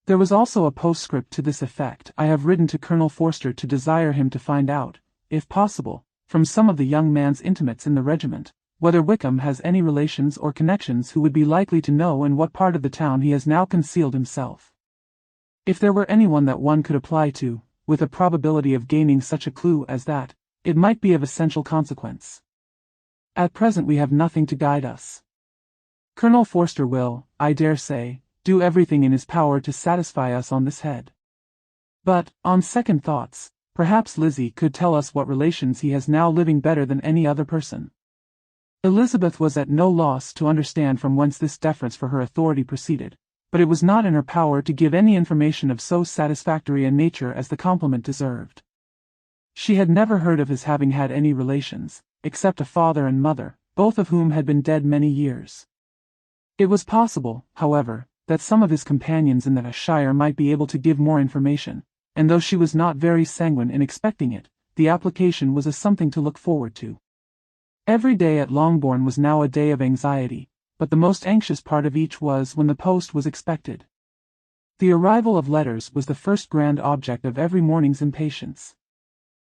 There was also a postscript to this effect. I have written to Colonel Forster to desire him to find out, if possible, from some of the young man's intimates in the regiment, whether Wickham has any relations or connections who would be likely to know in what part of the town he has now concealed himself. If there were anyone that one could apply to, with a probability of gaining such a clue as that, it might be of essential consequence. At present we have nothing to guide us. Colonel Forster will, I dare say, do everything in his power to satisfy us on this head. But, on second thoughts, perhaps Lizzie could tell us what relations he has now living better than any other person. Elizabeth was at no loss to understand from whence this deference for her authority proceeded, but it was not in her power to give any information of so satisfactory a nature as the compliment deserved. She had never heard of his having had any relations, except a father and mother, both of whom had been dead many years. It was possible, however, that some of his companions in that shire might be able to give more information, and though she was not very sanguine in expecting it, the application was a something to look forward to. Every day at Longbourn was now a day of anxiety, but the most anxious part of each was when the post was expected. The arrival of letters was the first grand object of every morning's impatience.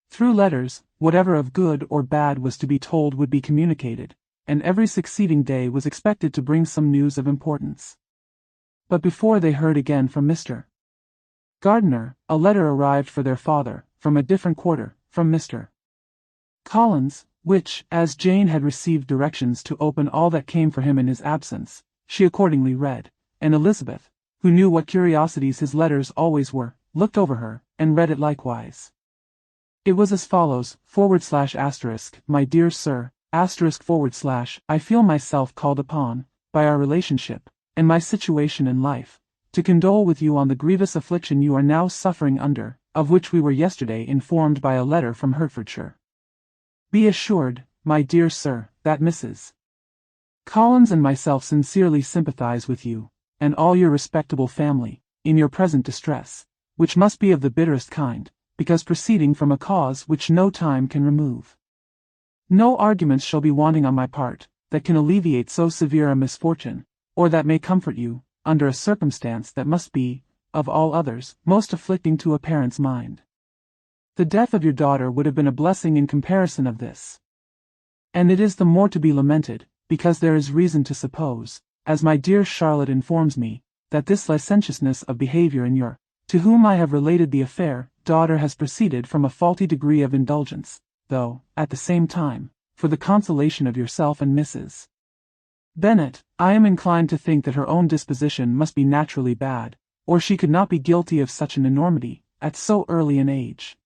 Through letters, whatever of good or bad was to be told would be communicated, and every succeeding day was expected to bring some news of importance. But before they heard again from Mr. Gardiner, a letter arrived for their father, from a different quarter, from Mr. Collins, which, as Jane had received directions to open all that came for him in his absence, she accordingly read, and Elizabeth, who knew what curiosities his letters always were, looked over her, and read it likewise. It was as follows, / my dear sir, */ I feel myself called upon, by our relationship, and my situation in life, to condole with you on the grievous affliction you are now suffering under, of which we were yesterday informed by a letter from Hertfordshire. Be assured, my dear sir, that Mrs. Collins and myself sincerely sympathize with you, and all your respectable family, in your present distress, which must be of the bitterest kind, because proceeding from a cause which no time can remove. No arguments shall be wanting on my part, that can alleviate so severe a misfortune, or that may comfort you, under a circumstance that must be, of all others, most afflicting to a parent's mind. The death of your daughter would have been a blessing in comparison of this. And it is the more to be lamented, because there is reason to suppose, as my dear Charlotte informs me, that this licentiousness of behavior in your, to whom I have related the affair, daughter has proceeded from a faulty degree of indulgence, though, at the same time, for the consolation of yourself and Mrs. Bennet, I am inclined to think that her own disposition must be naturally bad, or she could not be guilty of such an enormity, at so early an age.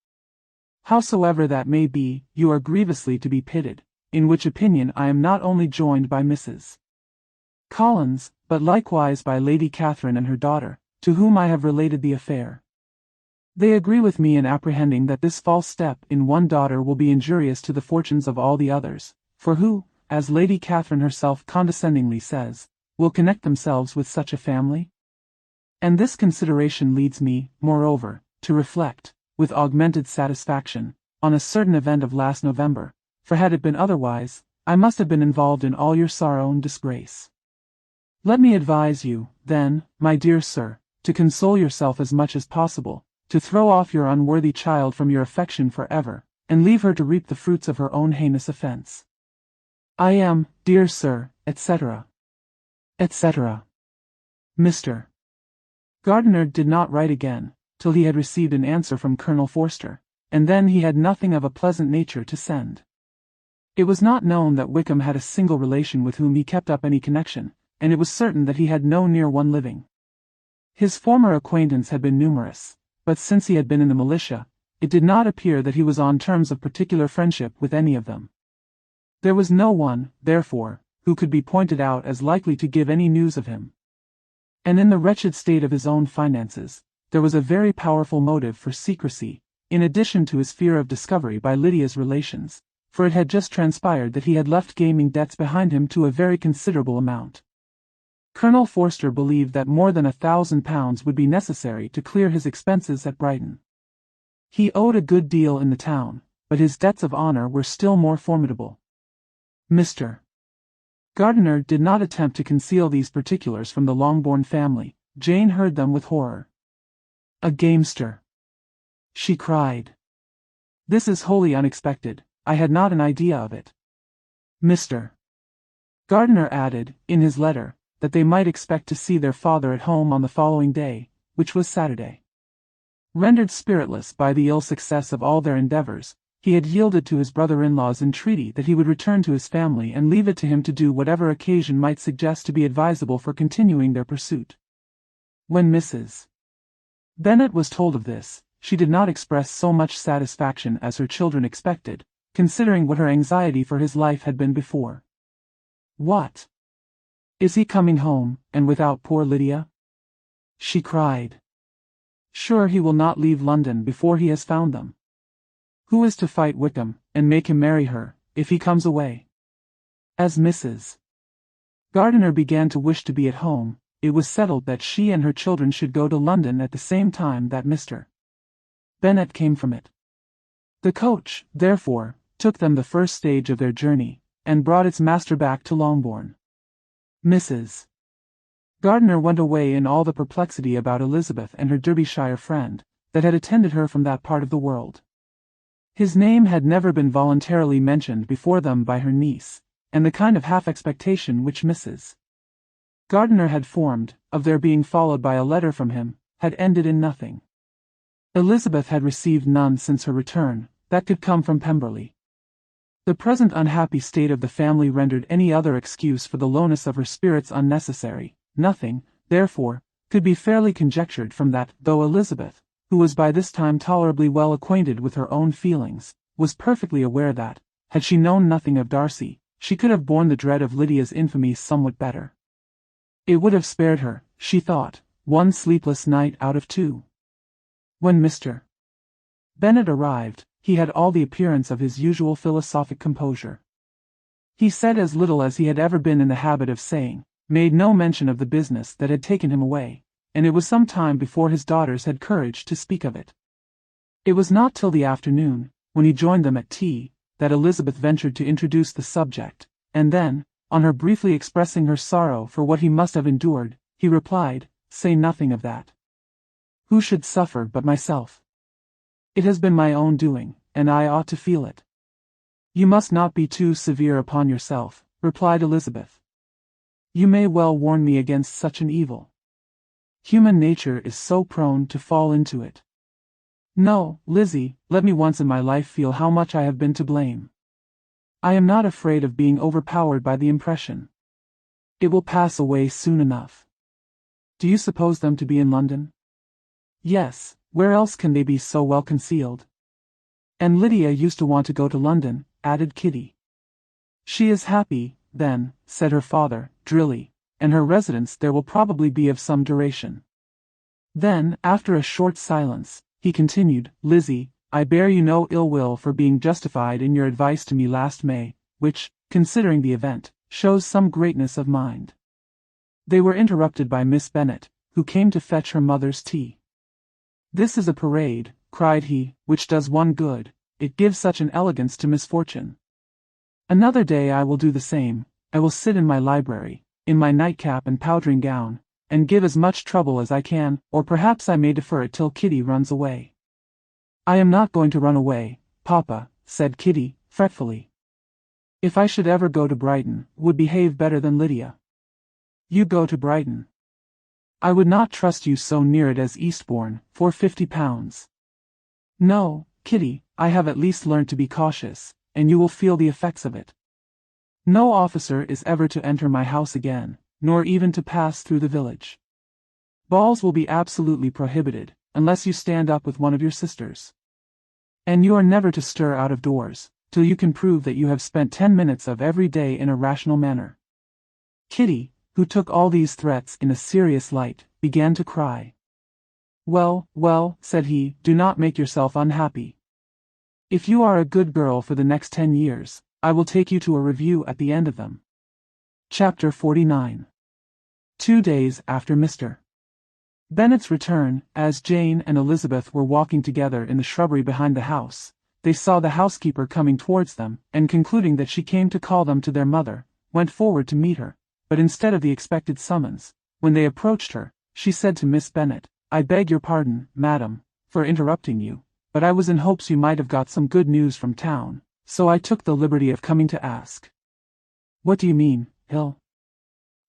Howsoever that may be, you are grievously to be pitied, in which opinion I am not only joined by Mrs. Collins, but likewise by Lady Catherine and her daughter, to whom I have related the affair. They agree with me in apprehending that this false step in one daughter will be injurious to the fortunes of all the others, for who, as Lady Catherine herself condescendingly says, will connect themselves with such a family? And this consideration leads me, moreover, to reflect, with augmented satisfaction, on a certain event of last November, for had it been otherwise, I must have been involved in all your sorrow and disgrace. Let me advise you, then, my dear sir, to console yourself as much as possible, to throw off your unworthy child from your affection forever, and leave her to reap the fruits of her own heinous offense. I am, dear sir, etc. etc. Mr. Gardiner did not write again, till he had received an answer from Colonel Forster, and then he had nothing of a pleasant nature to send. It was not known that Wickham had a single relation with whom he kept up any connection, and it was certain that he had no near one living. His former acquaintance had been numerous, but since he had been in the militia, it did not appear that he was on terms of particular friendship with any of them. There was no one, therefore, who could be pointed out as likely to give any news of him. And in the wretched state of his own finances, there was a very powerful motive for secrecy, in addition to his fear of discovery by Lydia's relations, for it had just transpired that he had left gaming debts behind him to a very considerable amount. Colonel Forster believed that more than £1,000 would be necessary to clear his expenses at Brighton. He owed a good deal in the town, but his debts of honour were still more formidable. Mr. Gardiner did not attempt to conceal these particulars from the Longbourn family. Jane heard them with horror. A gamester! She cried. This is wholly unexpected. I had not an idea of it. Mr. Gardiner added, in his letter, that they might expect to see their father at home on the following day, which was Saturday. Rendered spiritless by the ill success of all their endeavours, he had yielded to his brother-in-law's entreaty that he would return to his family and leave it to him to do whatever occasion might suggest to be advisable for continuing their pursuit. When Mrs. Bennet was told of this, she did not express so much satisfaction as her children expected, considering what her anxiety for his life had been before. What? Is he coming home, and without poor Lydia? She cried. Sure he will not leave London before he has found them. Who is to fight Wickham, and make him marry her, if he comes away? As Mrs. Gardiner began to wish to be at home, it was settled that she and her children should go to London at the same time that Mr. Bennet came from it. The coach, therefore, took them the first stage of their journey, and brought its master back to Longbourn. Mrs. Gardiner went away in all the perplexity about Elizabeth and her Derbyshire friend, that had attended her from that part of the world. His name had never been voluntarily mentioned before them by her niece, and the kind of half-expectation which Mrs. Gardiner had formed, of their being followed by a letter from him, had ended in nothing. Elizabeth had received none since her return, that could come from Pemberley. The present unhappy state of the family rendered any other excuse for the lowness of her spirits unnecessary. Nothing, therefore, could be fairly conjectured from that, though Elizabeth, who was by this time tolerably well acquainted with her own feelings, was perfectly aware that, had she known nothing of Darcy, she could have borne the dread of Lydia's infamy somewhat better. It would have spared her, she thought, one sleepless night out of two. When Mr. Bennet arrived, he had all the appearance of his usual philosophic composure. He said as little as he had ever been in the habit of saying, made no mention of the business that had taken him away, and it was some time before his daughters had courage to speak of it. It was not till the afternoon, when he joined them at tea, that Elizabeth ventured to introduce the subject, and then, on her briefly expressing her sorrow for what he must have endured, he replied, "Say nothing of that. Who should suffer but myself? It has been my own doing, and I ought to feel it." "You must not be too severe upon yourself," replied Elizabeth. "You may well warn me against such an evil. Human nature is so prone to fall into it. No, Lizzie, let me once in my life feel how much I have been to blame. I am not afraid of being overpowered by the impression. It will pass away soon enough. Do you suppose them to be in London?" "Yes, where else can they be so well concealed?" "And Lydia used to want to go to London," added Kitty. "She is happy, then," said her father, drily, "and her residence there will probably be of some duration." Then, after a short silence, he continued, "Lizzie, I bear you no ill will for being justified in your advice to me last May, which, considering the event, shows some greatness of mind." They were interrupted by Miss Bennet, who came to fetch her mother's tea. "This is a parade," cried he, "which does one good, it gives such an elegance to misfortune. Another day I will do the same. I will sit in my library, in my nightcap and powdering gown, and give as much trouble as I can, or perhaps I may defer it till Kitty runs away." "I am not going to run away, Papa," said Kitty, fretfully. "If I should ever go to Brighton, would behave better than Lydia." "You go to Brighton? I would not trust you so near it as Eastbourne, for £50. No, Kitty, I have at least learnt to be cautious, and you will feel the effects of it. No officer is ever to enter my house again, nor even to pass through the village. Balls will be absolutely prohibited, unless you stand up with one of your sisters. And you are never to stir out of doors, till you can prove that you have spent 10 minutes of every day in a rational manner." Kitty, who took all these threats in a serious light, began to cry. "Well, well," said he, "do not make yourself unhappy. If you are a good girl for the next 10 years, I will take you to a review at the end of them." Chapter 49. 2 days after Mr. Bennet's return, as Jane and Elizabeth were walking together in the shrubbery behind the house, they saw the housekeeper coming towards them, and concluding that she came to call them to their mother, went forward to meet her, but instead of the expected summons, when they approached her, she said to Miss Bennet, "I beg your pardon, madam, for interrupting you, but I was in hopes you might have got some good news from town, so I took the liberty of coming to ask." "What do you mean, Hill?"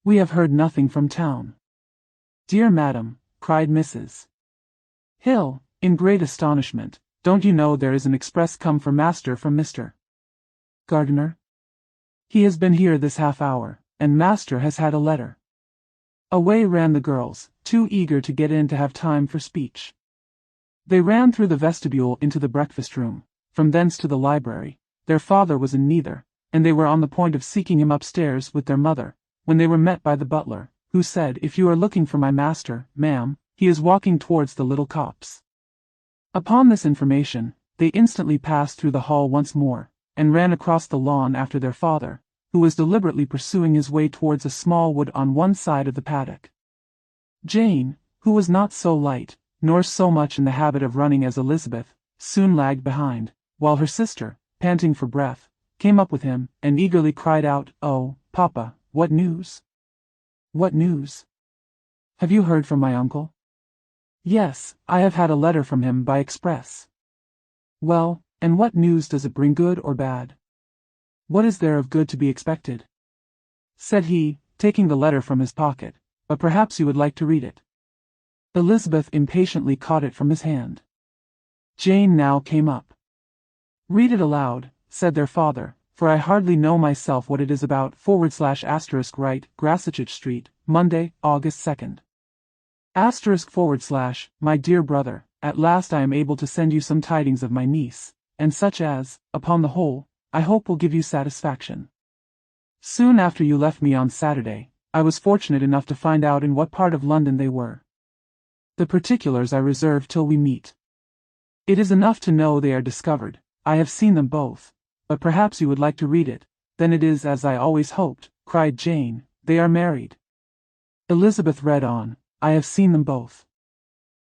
"We have heard nothing from town." "Dear madam," cried Mrs. Hill, in great astonishment, "don't you know there is an express come for master from Mr. Gardiner? He has been here this half hour, and master has had a letter." Away ran the girls, too eager to get in to have time for speech. They ran through the vestibule into the breakfast room, from thence to the library. Their father was in neither, and they were on the point of seeking him upstairs with their mother, when they were met by the butler, who said, "If you are looking for my master, ma'am, he is walking towards the little copse." Upon this information, they instantly passed through the hall once more, and ran across the lawn after their father, who was deliberately pursuing his way towards a small wood on one side of the paddock. Jane, who was not so light, nor so much in the habit of running as Elizabeth, soon lagged behind, while her sister, panting for breath, came up with him, and eagerly cried out, "Oh, Papa, what news?" "What news? Have you heard from my uncle?" "Yes, I have had a letter from him by express." "Well, And what news does it bring, good or bad? What is there of good to be expected? Said he, taking the letter from his pocket. But perhaps you would like to read it. Elizabeth impatiently caught it from his hand. Jane now came up. Read it aloud, said their father, for I hardly know myself what it is about. / right, Grassetchit Street, Monday, August 2nd. / my dear brother, at last I am able to send you some tidings of my niece, and such as, upon the whole, I hope will give you satisfaction. Soon after you left me on Saturday, I was fortunate enough to find out in what part of London they were. The particulars I reserve till we meet. It is enough to know they are discovered. I have seen them both, but perhaps you would like to read it. Then it is as I always hoped, cried Jane, they are married. Elizabeth read on, I have seen them both.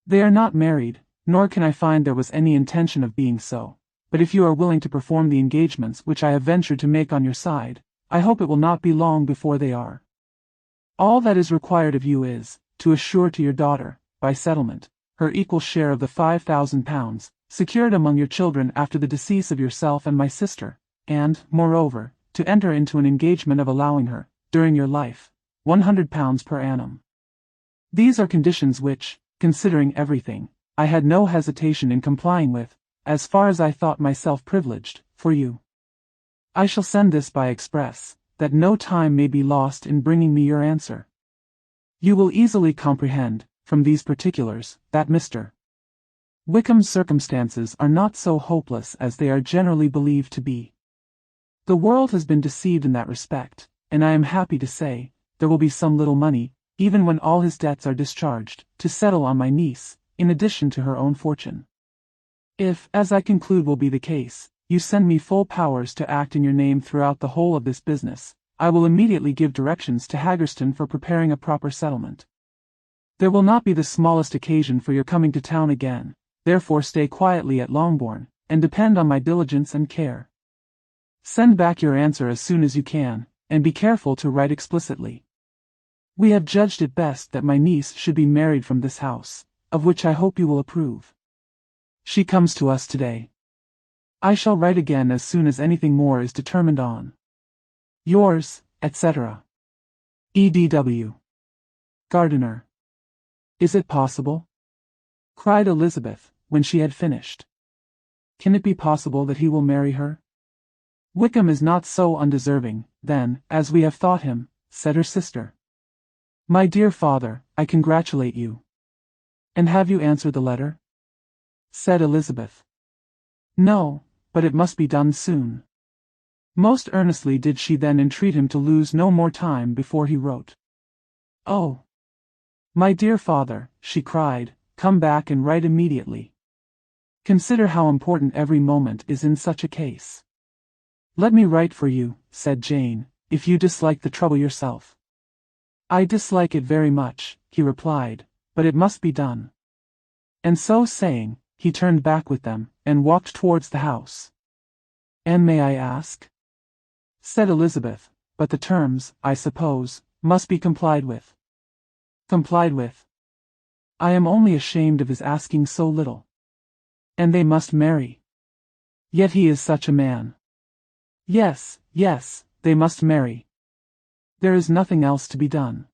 They are not married, nor can I find there was any intention of being so, but if you are willing to perform the engagements which I have ventured to make on your side, I hope it will not be long before they are. All that is required of you is, to assure to your daughter, by settlement, her equal share of the £5,000, secured among your children after the decease of yourself and my sister, and, moreover, to enter into an engagement of allowing her, during your life, £100 per annum. These are conditions which, considering everything, I had no hesitation in complying with, as far as I thought myself privileged, for you. I shall send this by express, that no time may be lost in bringing me your answer. You will easily comprehend, from these particulars, that Mr. Wickham's circumstances are not so hopeless as they are generally believed to be. The world has been deceived in that respect, and I am happy to say, there will be some little money, even when all his debts are discharged, to settle on my niece, in addition to her own fortune. If, as I conclude will be the case, you send me full powers to act in your name throughout the whole of this business, I will immediately give directions to Haggerston for preparing a proper settlement. There will not be the smallest occasion for your coming to town again, therefore stay quietly at Longbourn, and depend on my diligence and care. Send back your answer as soon as you can, and be careful to write explicitly. We have judged it best that my niece should be married from this house, of which I hope you will approve. She comes to us today. I shall write again as soon as anything more is determined on. Yours, etc. E.D.W. Gardiner. Is it possible? Cried Elizabeth, when she had finished. Can it be possible that he will marry her? Wickham is not so undeserving, then, as we have thought him, said her sister. My dear father, I congratulate you. And have you answered the letter? Said Elizabeth. No, but it must be done soon. Most earnestly did she then entreat him to lose no more time before he wrote. Oh! My dear father, she cried, come back and write immediately. Consider how important every moment is in such a case. Let me write for you, said Jane, if you dislike the trouble yourself. I dislike it very much, he replied, but it must be done. And so saying, he turned back with them, and walked towards the house. And may I ask? Said Elizabeth, but the terms, I suppose, must be complied with. Complied with? I am only ashamed of his asking so little. And they must marry. Yet he is such a man. Yes, yes, they must marry. There is nothing else to be done.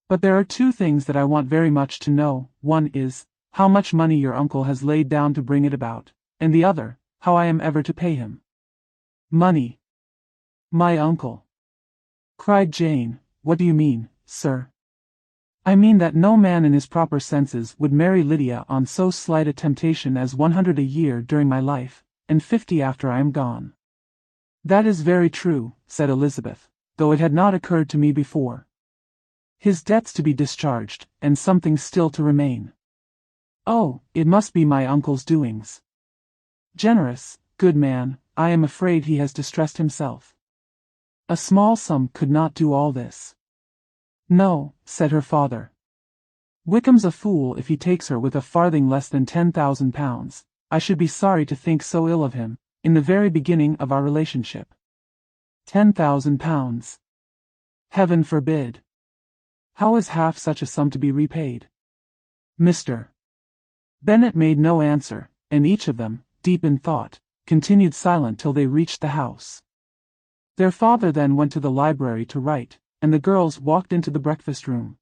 But there are two things that I want very much to know. One is, how much money your uncle has laid down to bring it about, and the other, how I am ever to pay him. Money. My uncle. Cried Jane, what do you mean, sir? I mean that no man in his proper senses would marry Lydia on so slight a temptation as 100 a year during my life, and 50 after I am gone. That is very true, said Elizabeth, though it had not occurred to me before. His debts to be discharged, and something still to remain. Oh, it must be my uncle's doings. Generous, good man, I am afraid he has distressed himself. A small sum could not do all this. No, said her father. Wickham's a fool if he takes her with a farthing less than £10,000. I should be sorry to think so ill of him, in the very beginning of our relationship. £10,000. Heaven forbid. How is half such a sum to be repaid? Mr. Bennet made no answer, and each of them, deep in thought, continued silent till they reached the house. Their father then went to the library to write, and the girls walked into the breakfast room.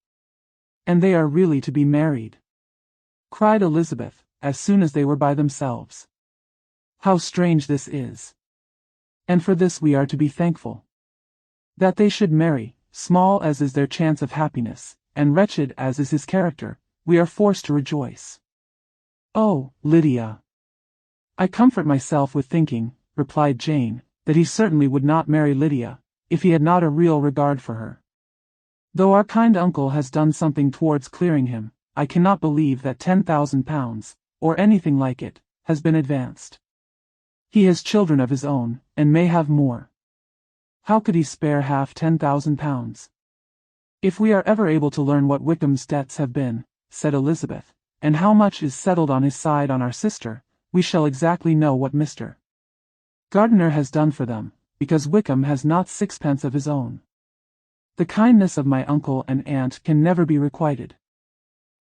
"And they are really to be married," cried Elizabeth, as soon as they were by themselves. "How strange this is! And for this we are to be thankful. That they should marry, small as is their chance of happiness, and wretched as is his character, we are forced to rejoice." "Oh, Lydia!" "I comfort myself with thinking," replied Jane, "that he certainly would not marry Lydia, if he had not a real regard for her. Though our kind uncle has done something towards clearing him, I cannot believe that £10,000, or anything like it, has been advanced. He has children of his own, and may have more. How could he spare half £10,000? "If we are ever able to learn what Wickham's debts have been," said Elizabeth, "and how much is settled on his side on our sister, we shall exactly know what Mr. Gardiner has done for them, because Wickham has not sixpence of his own. The kindness of my uncle and aunt can never be requited.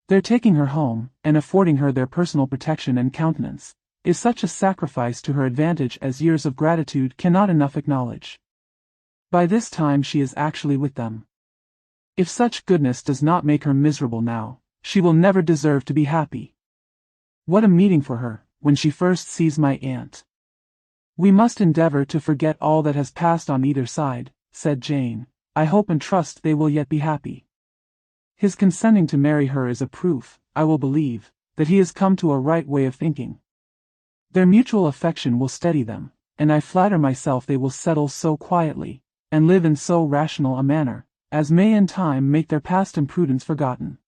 Their taking her home, and affording her their personal protection and countenance, is such a sacrifice to her advantage as years of gratitude cannot enough acknowledge. By this time she is actually with them. If such goodness does not make her miserable now, she will never deserve to be happy. What a meeting for her, when she first sees my aunt." "We must endeavor to forget all that has passed on either side," said Jane. "I hope and trust they will yet be happy. His consenting to marry her is a proof, I will believe, that he has come to a right way of thinking. Their mutual affection will steady them, and I flatter myself they will settle so quietly, and live in so rational a manner, as may in time make their past imprudence forgotten."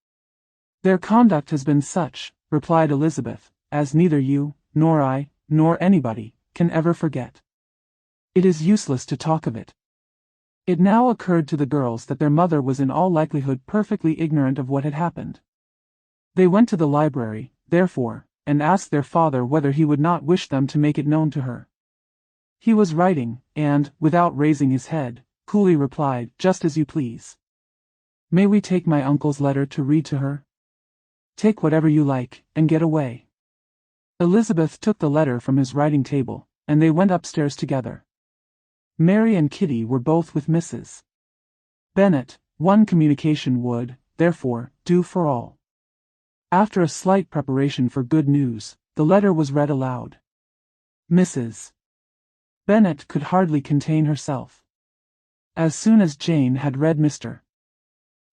"Their conduct has been such," replied Elizabeth, "as neither you, nor I, nor anybody, can ever forget. It is useless to talk of it." It now occurred to the girls that their mother was in all likelihood perfectly ignorant of what had happened. They went to the library, therefore, and asked their father whether he would not wish them to make it known to her. He was writing, and, without raising his head, coolly replied, "Just as you please. May we take my uncle's letter to read to her?" "Take whatever you like, and get away." Elizabeth took the letter from his writing table, and they went upstairs together. Mary and Kitty were both with Mrs. Bennet. One communication would, therefore, do for all. After a slight preparation for good news, the letter was read aloud. Mrs. Bennet could hardly contain herself. As soon as Jane had read Mr.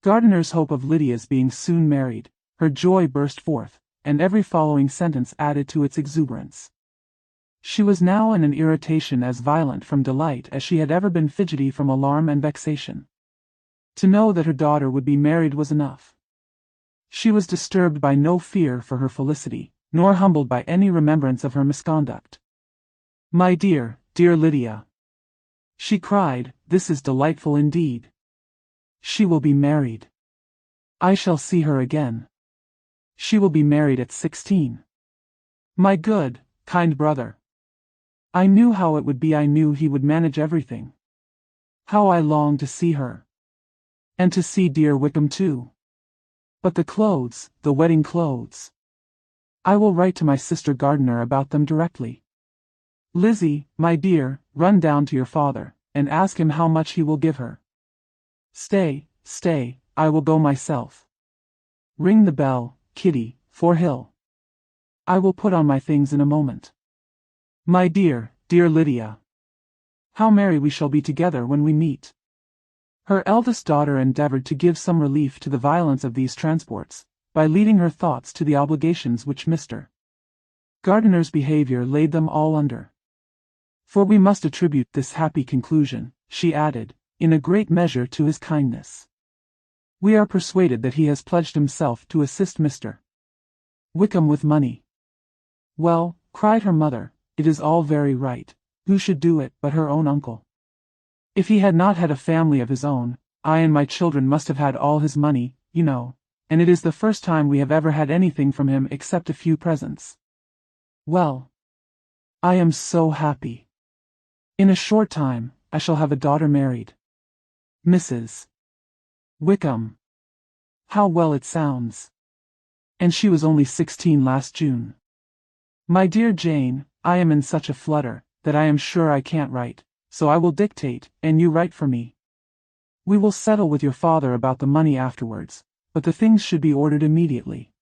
Gardiner's hope of Lydia's being soon married, her joy burst forth, and every following sentence added to its exuberance. She was now in an irritation as violent from delight as she had ever been fidgety from alarm and vexation. To know that her daughter would be married was enough. She was disturbed by no fear for her felicity, nor humbled by any remembrance of her misconduct. "My dear, dear Lydia," she cried, "this is delightful indeed. She will be married. I shall see her again. She will be married at 16. My good, kind brother. I knew how it would be. I knew he would manage everything. How I long to see her. And to see dear Wickham too. But the clothes, the wedding clothes. I will write to my sister Gardiner about them directly. Lizzie, my dear, run down to your father, and ask him how much he will give her. Stay, I will go myself. Ring the bell, Kitty, for Hill. I will put on my things in a moment. My dear, dear Lydia. How merry we shall be together when we meet." Her eldest daughter endeavored to give some relief to the violence of these transports, by leading her thoughts to the obligations which Mr. Gardiner's behavior laid them all under. "For we must attribute this happy conclusion," she added, "in a great measure to his kindness. We are persuaded that he has pledged himself to assist Mr. Wickham with money." "Well," cried her mother, "it is all very right. Who should do it but her own uncle? If he had not had a family of his own, I and my children must have had all his money, you know, and it is the first time we have ever had anything from him except a few presents. Well, I am so happy. In a short time, I shall have a daughter married. Mrs. Wickham. How well it sounds. And she was only 16 last June. My dear Jane, I am in such a flutter, that I am sure I can't write, so I will dictate, and you write for me. We will settle with your father about the money afterwards, but the things should be ordered immediately."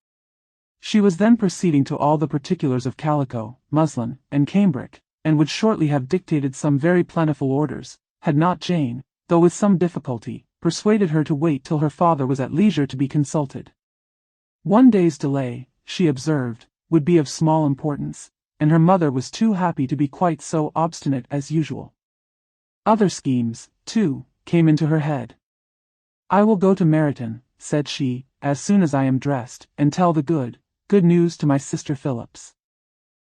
She was then proceeding to all the particulars of calico, muslin, and cambric, and would shortly have dictated some very plentiful orders, had not Jane, though with some difficulty, persuaded her to wait till her father was at leisure to be consulted. One day's delay, she observed, would be of small importance, and her mother was too happy to be quite so obstinate as usual. Other schemes, too, came into her head. "I will go to Meryton," said she, "as soon as I am dressed, and tell the good news to my sister Phillips.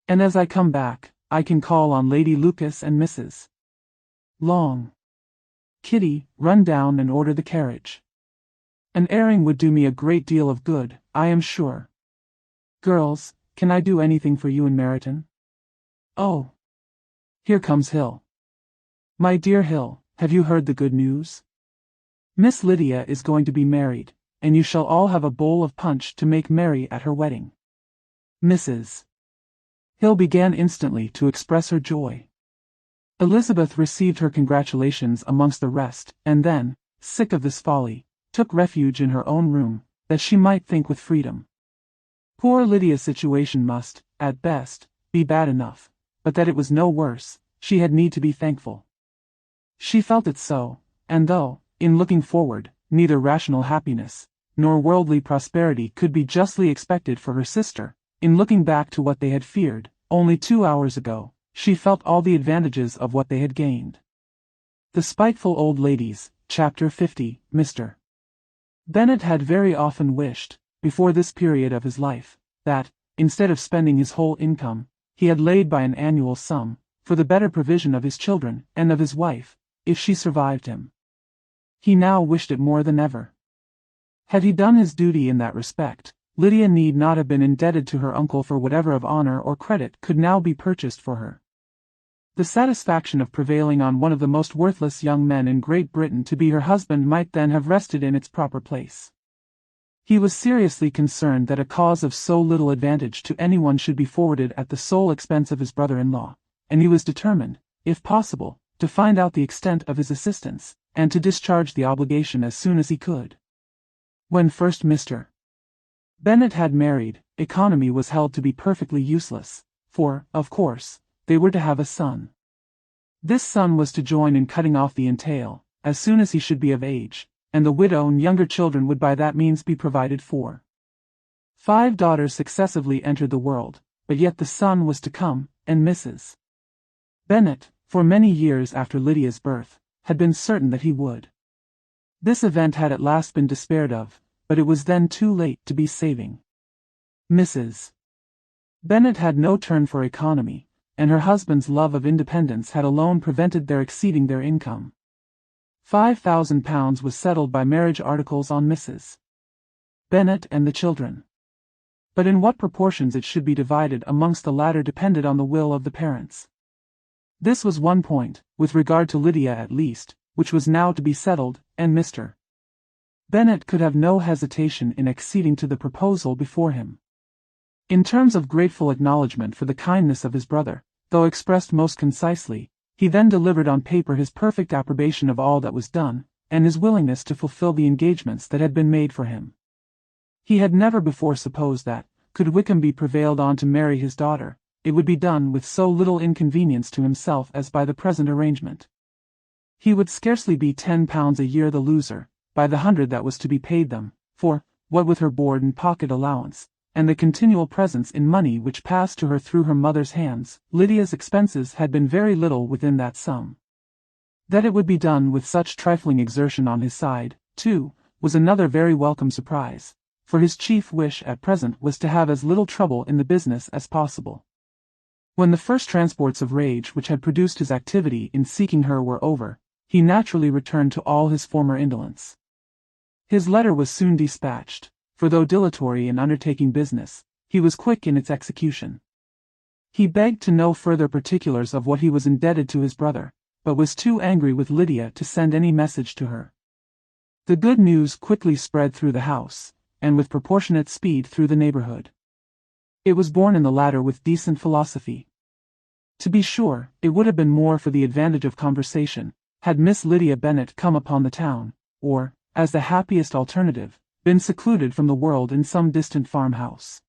And as I come back, I can call on Lady Lucas and Mrs. Long. Kitty, run down and order the carriage. An airing would do me a great deal of good, I am sure. Girls, can I do anything for you in Meryton? Oh, here comes Hill. My dear Hill, have you heard the good news? Miss Lydia is going to be married, and you shall all have a bowl of punch to make merry at her wedding. Mrs. Hill began instantly to express her joy. Elizabeth received her congratulations amongst the rest, and then, sick of this folly, took refuge in her own room, that she might think with freedom. Poor Lydia's situation must, at best, be bad enough, but that it was no worse, she had need to be thankful. She felt it so, and though, in looking forward, neither rational happiness, nor worldly prosperity could be justly expected for her sister, in looking back to what they had feared, only 2 hours ago, she felt all the advantages of what they had gained. The Spiteful Old Ladies, Chapter 50, Mr. Bennet had very often wished, before this period of his life, that, instead of spending his whole income, he had laid by an annual sum, for the better provision of his children and of his wife, if she survived him. He now wished it more than ever. Had he done his duty in that respect, Lydia need not have been indebted to her uncle for whatever of honor or credit could now be purchased for her. The satisfaction of prevailing on one of the most worthless young men in Great Britain to be her husband might then have rested in its proper place. He was seriously concerned that a cause of so little advantage to anyone should be forwarded at the sole expense of his brother-in-law, and he was determined, if possible, to find out the extent of his assistance, and to discharge the obligation as soon as he could. When first Mr. Bennet had married, economy was held to be perfectly useless, for, of course, they were to have a son. This son was to join in cutting off the entail, as soon as he should be of age, and the widow and younger children would by that means be provided for. 5 daughters successively entered the world, but yet the son was to come, and Mrs. Bennet, for many years after Lydia's birth, had been certain that he would. This event had at last been despaired of, but it was then too late to be saving. Mrs. Bennet had no turn for economy, and her husband's love of independence had alone prevented their exceeding their income. £5,000 was settled by marriage articles on Mrs. Bennet and the children. But in what proportions it should be divided amongst the latter depended on the will of the parents. This was one point, with regard to Lydia at least, which was now to be settled, and Mr. Bennet could have no hesitation in acceding to the proposal before him. In terms of grateful acknowledgment for the kindness of his brother, though expressed most concisely, he then delivered on paper his perfect approbation of all that was done, and his willingness to fulfill the engagements that had been made for him. He had never before supposed that, could Wickham be prevailed on to marry his daughter, it would be done with so little inconvenience to himself as by the present arrangement. He would scarcely be £10 a year the loser, by the 100 that was to be paid them, for, what with her board and pocket allowance, and the continual presents in money which passed to her through her mother's hands, Lydia's expenses had been very little within that sum. That it would be done with such trifling exertion on his side, too, was another very welcome surprise, for his chief wish at present was to have as little trouble in the business as possible. When the first transports of rage which had produced his activity in seeking her were over, he naturally returned to all his former indolence. His letter was soon dispatched, for though dilatory in undertaking business, he was quick in its execution. He begged to know further particulars of what he was indebted to his brother, but was too angry with Lydia to send any message to her. The good news quickly spread through the house, and with proportionate speed through the neighborhood. It was borne in the latter with decent philosophy. To be sure, it would have been more for the advantage of conversation, had Miss Lydia Bennet come upon the town, or, as the happiest alternative, been secluded from the world in some distant farmhouse.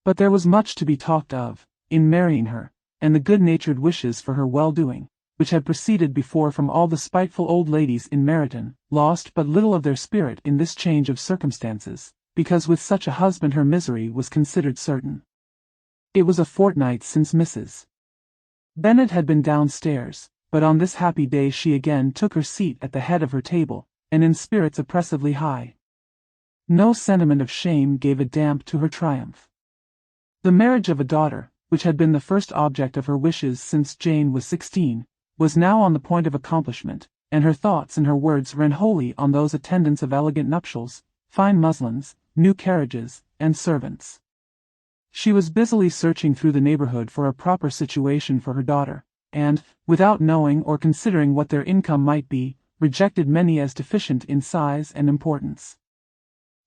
But there was much to be talked of, in marrying her, and the good-natured wishes for her well-doing, which had proceeded before from all the spiteful old ladies in Meryton, lost but little of their spirit in this change of circumstances, because with such a husband her misery was considered certain. It was a fortnight since Mrs. Bennet had been downstairs, but on this happy day she again took her seat at the head of her table, and in spirits oppressively high. No sentiment of shame gave a damp to her triumph. The marriage of a daughter, which had been the first object of her wishes since Jane was 16, was now on the point of accomplishment, and her thoughts and her words ran wholly on those attendants of elegant nuptials, fine muslins, new carriages, and servants. She was busily searching through the neighborhood for a proper situation for her daughter, and, without knowing or considering what their income might be, rejected many as deficient in size and importance.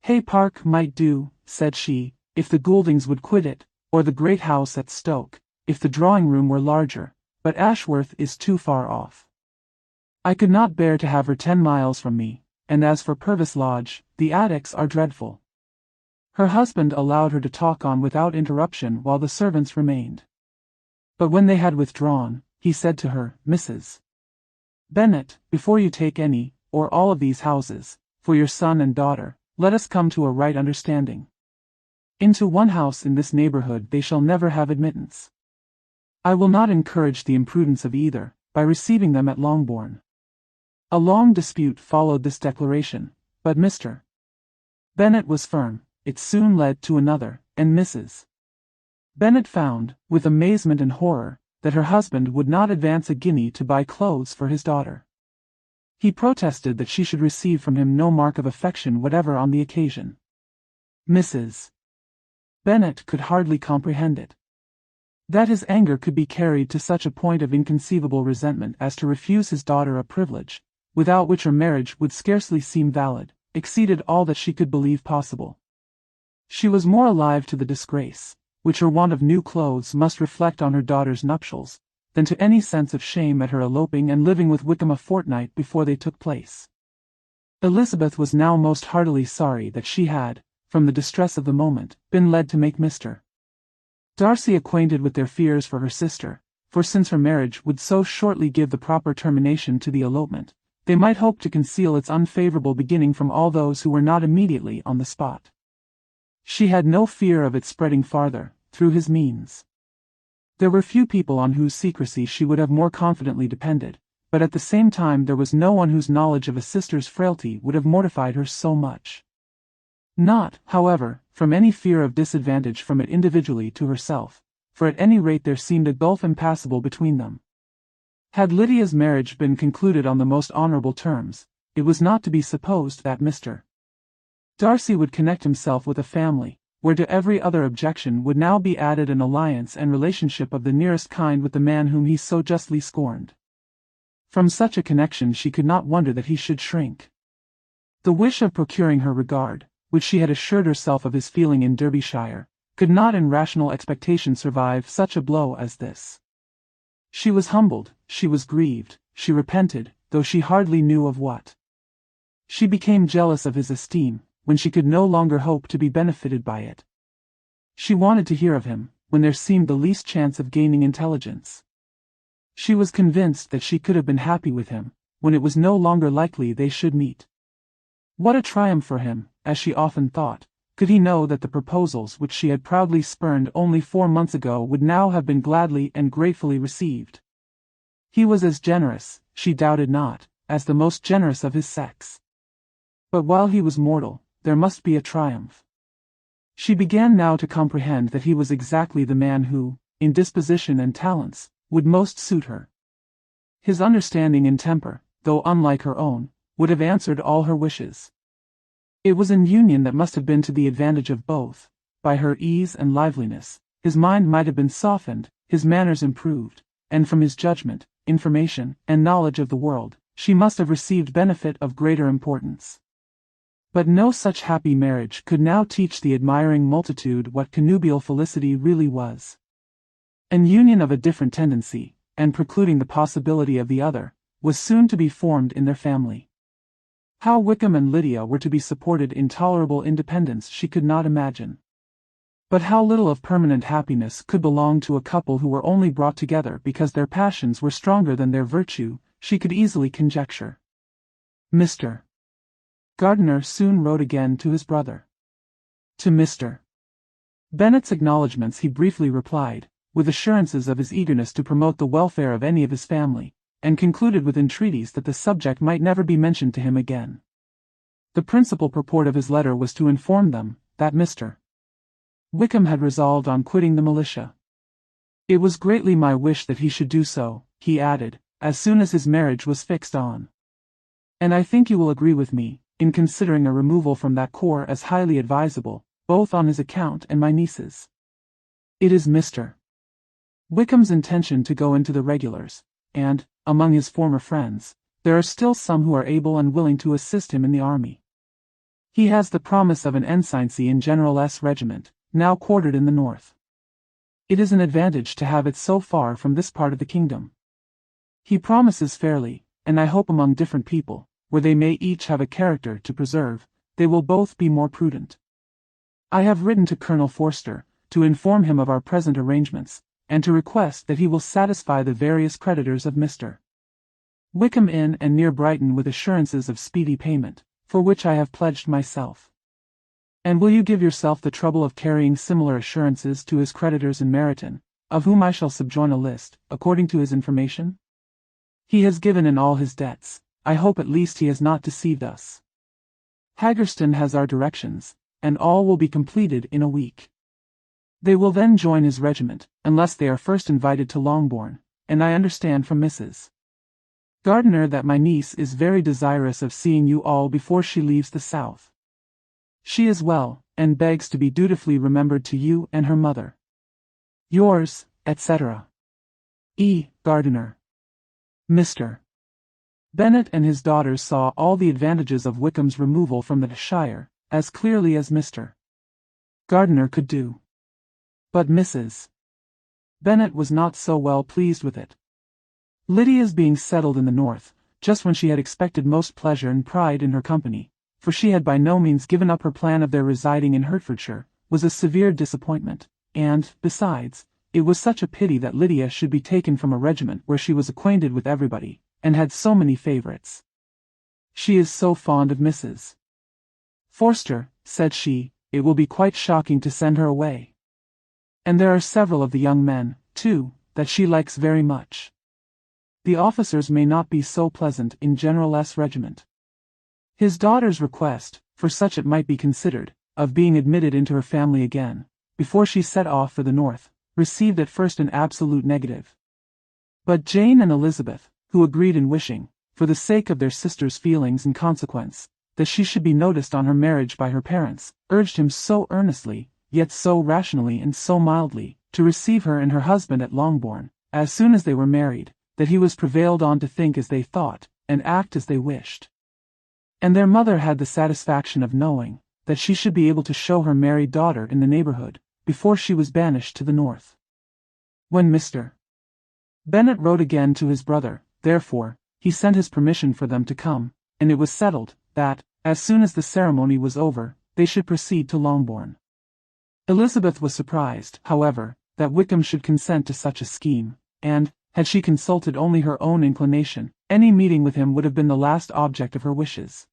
Hay Park might do, said she, if the Gouldings would quit it, or the great house at Stoke, if the drawing-room were larger, but Ashworth is too far off. I could not bear to have her 10 miles from me, and as for Purvis Lodge, the attics are dreadful. Her husband allowed her to talk on without interruption while the servants remained. But when they had withdrawn, he said to her, Mrs. Bennet, before you take any, or all of these houses, for your son and daughter, let us come to a right understanding. Into one house in this neighborhood they shall never have admittance. I will not encourage the imprudence of either, by receiving them at Longbourn. A long dispute followed this declaration, but Mr. Bennet was firm. It soon led to another, and Mrs. Bennet found, with amazement and horror, that her husband would not advance a guinea to buy clothes for his daughter. He protested that she should receive from him no mark of affection whatever on the occasion. Mrs. Bennet could hardly comprehend it. That his anger could be carried to such a point of inconceivable resentment as to refuse his daughter a privilege, without which her marriage would scarcely seem valid, exceeded all that she could believe possible. She was more alive to the disgrace, which her want of new clothes must reflect on her daughter's nuptials, than to any sense of shame at her eloping and living with Wickham a fortnight before they took place. Elizabeth was now most heartily sorry that she had, from the distress of the moment, been led to make Mr. Darcy acquainted with their fears for her sister, for since her marriage would so shortly give the proper termination to the elopement, they might hope to conceal its unfavorable beginning from all those who were not immediately on the spot. She had no fear of its spreading farther, through his means. There were few people on whose secrecy she would have more confidently depended, but at the same time there was no one whose knowledge of a sister's frailty would have mortified her so much. Not, however, from any fear of disadvantage from it individually to herself, for at any rate there seemed a gulf impassable between them. Had Lydia's marriage been concluded on the most honourable terms, it was not to be supposed that Mr. Darcy would connect himself with a family, where to every other objection would now be added an alliance and relationship of the nearest kind with the man whom he so justly scorned. From such a connection she could not wonder that he should shrink. The wish of procuring her regard, which she had assured herself of his feeling in Derbyshire, could not in rational expectation survive such a blow as this. She was humbled, she was grieved, she repented, though she hardly knew of what. She became jealous of his esteem, when she could no longer hope to be benefited by it. She wanted to hear of him, when there seemed the least chance of gaining intelligence. She was convinced that she could have been happy with him, when it was no longer likely they should meet. What a triumph for him, as she often thought, could he know that the proposals which she had proudly spurned only 4 months ago would now have been gladly and gratefully received. He was as generous, she doubted not, as the most generous of his sex. But while he was mortal, there must be a triumph. She began now to comprehend that he was exactly the man who, in disposition and talents, would most suit her. His understanding and temper, though unlike her own, would have answered all her wishes. It was an union that must have been to the advantage of both. By her ease and liveliness, his mind might have been softened, his manners improved, and from his judgment, information, and knowledge of the world, she must have received benefit of greater importance. But no such happy marriage could now teach the admiring multitude what connubial felicity really was. An union of a different tendency, and precluding the possibility of the other, was soon to be formed in their family. How Wickham and Lydia were to be supported in tolerable independence she could not imagine. But how little of permanent happiness could belong to a couple who were only brought together because their passions were stronger than their virtue, she could easily conjecture. Mr. Gardiner soon wrote again to his brother. To Mr. Bennet's acknowledgments he briefly replied, with assurances of his eagerness to promote the welfare of any of his family, and concluded with entreaties that the subject might never be mentioned to him again. The principal purport of his letter was to inform them that Mr. Wickham had resolved on quitting the militia. It was greatly my wish that he should do so, he added, as soon as his marriage was fixed on. And I think you will agree with me, in considering a removal from that corps as highly advisable, both on his account and my niece's. It is Mr. Wickham's intention to go into the regulars, and, among his former friends, there are still some who are able and willing to assist him in the army. He has the promise of an ensigncy in General S. Regiment, now quartered in the north. It is an advantage to have it so far from this part of the kingdom. He promises fairly, and I hope among different people, where they may each have a character to preserve, they will both be more prudent. I have written to Colonel Forster, to inform him of our present arrangements, and to request that he will satisfy the various creditors of Mr. Wickham in and near Brighton with assurances of speedy payment, for which I have pledged myself. And will you give yourself the trouble of carrying similar assurances to his creditors in Meryton, of whom I shall subjoin a list, according to his information? He has given in all his debts. I hope at least he has not deceived us. Haggerston has our directions, and all will be completed in a week. They will then join his regiment, unless they are first invited to Longbourn, and I understand from Mrs. Gardiner that my niece is very desirous of seeing you all before she leaves the south. She is well, and begs to be dutifully remembered to you and her mother. Yours, etc. E. Gardiner. Mr. Bennet and his daughters saw all the advantages of Wickham's removal from the shire, as clearly as Mr. Gardiner could do. But Mrs. Bennet was not so well pleased with it. Lydia's being settled in the north, just when she had expected most pleasure and pride in her company, for she had by no means given up her plan of their residing in Hertfordshire, was a severe disappointment, and, besides, it was such a pity that Lydia should be taken from a regiment where she was acquainted with everybody, and had so many favourites. She is so fond of Mrs. Forster, said she, it will be quite shocking to send her away. And there are several of the young men, too, that she likes very much. The officers may not be so pleasant in General S. Regiment. His daughter's request, for such it might be considered, of being admitted into her family again, before she set off for the north, received at first an absolute negative. But Jane and Elizabeth, who agreed in wishing, for the sake of their sister's feelings and consequence, that she should be noticed on her marriage by her parents, urged him so earnestly, yet so rationally and so mildly, to receive her and her husband at Longbourn, as soon as they were married, that he was prevailed on to think as they thought, and act as they wished. And their mother had the satisfaction of knowing that she should be able to show her married daughter in the neighbourhood, before she was banished to the north. When Mr. Bennet wrote again to his brother, therefore, he sent his permission for them to come, and it was settled that, as soon as the ceremony was over, they should proceed to Longbourn. Elizabeth was surprised, however, that Wickham should consent to such a scheme, and, had she consulted only her own inclination, any meeting with him would have been the last object of her wishes.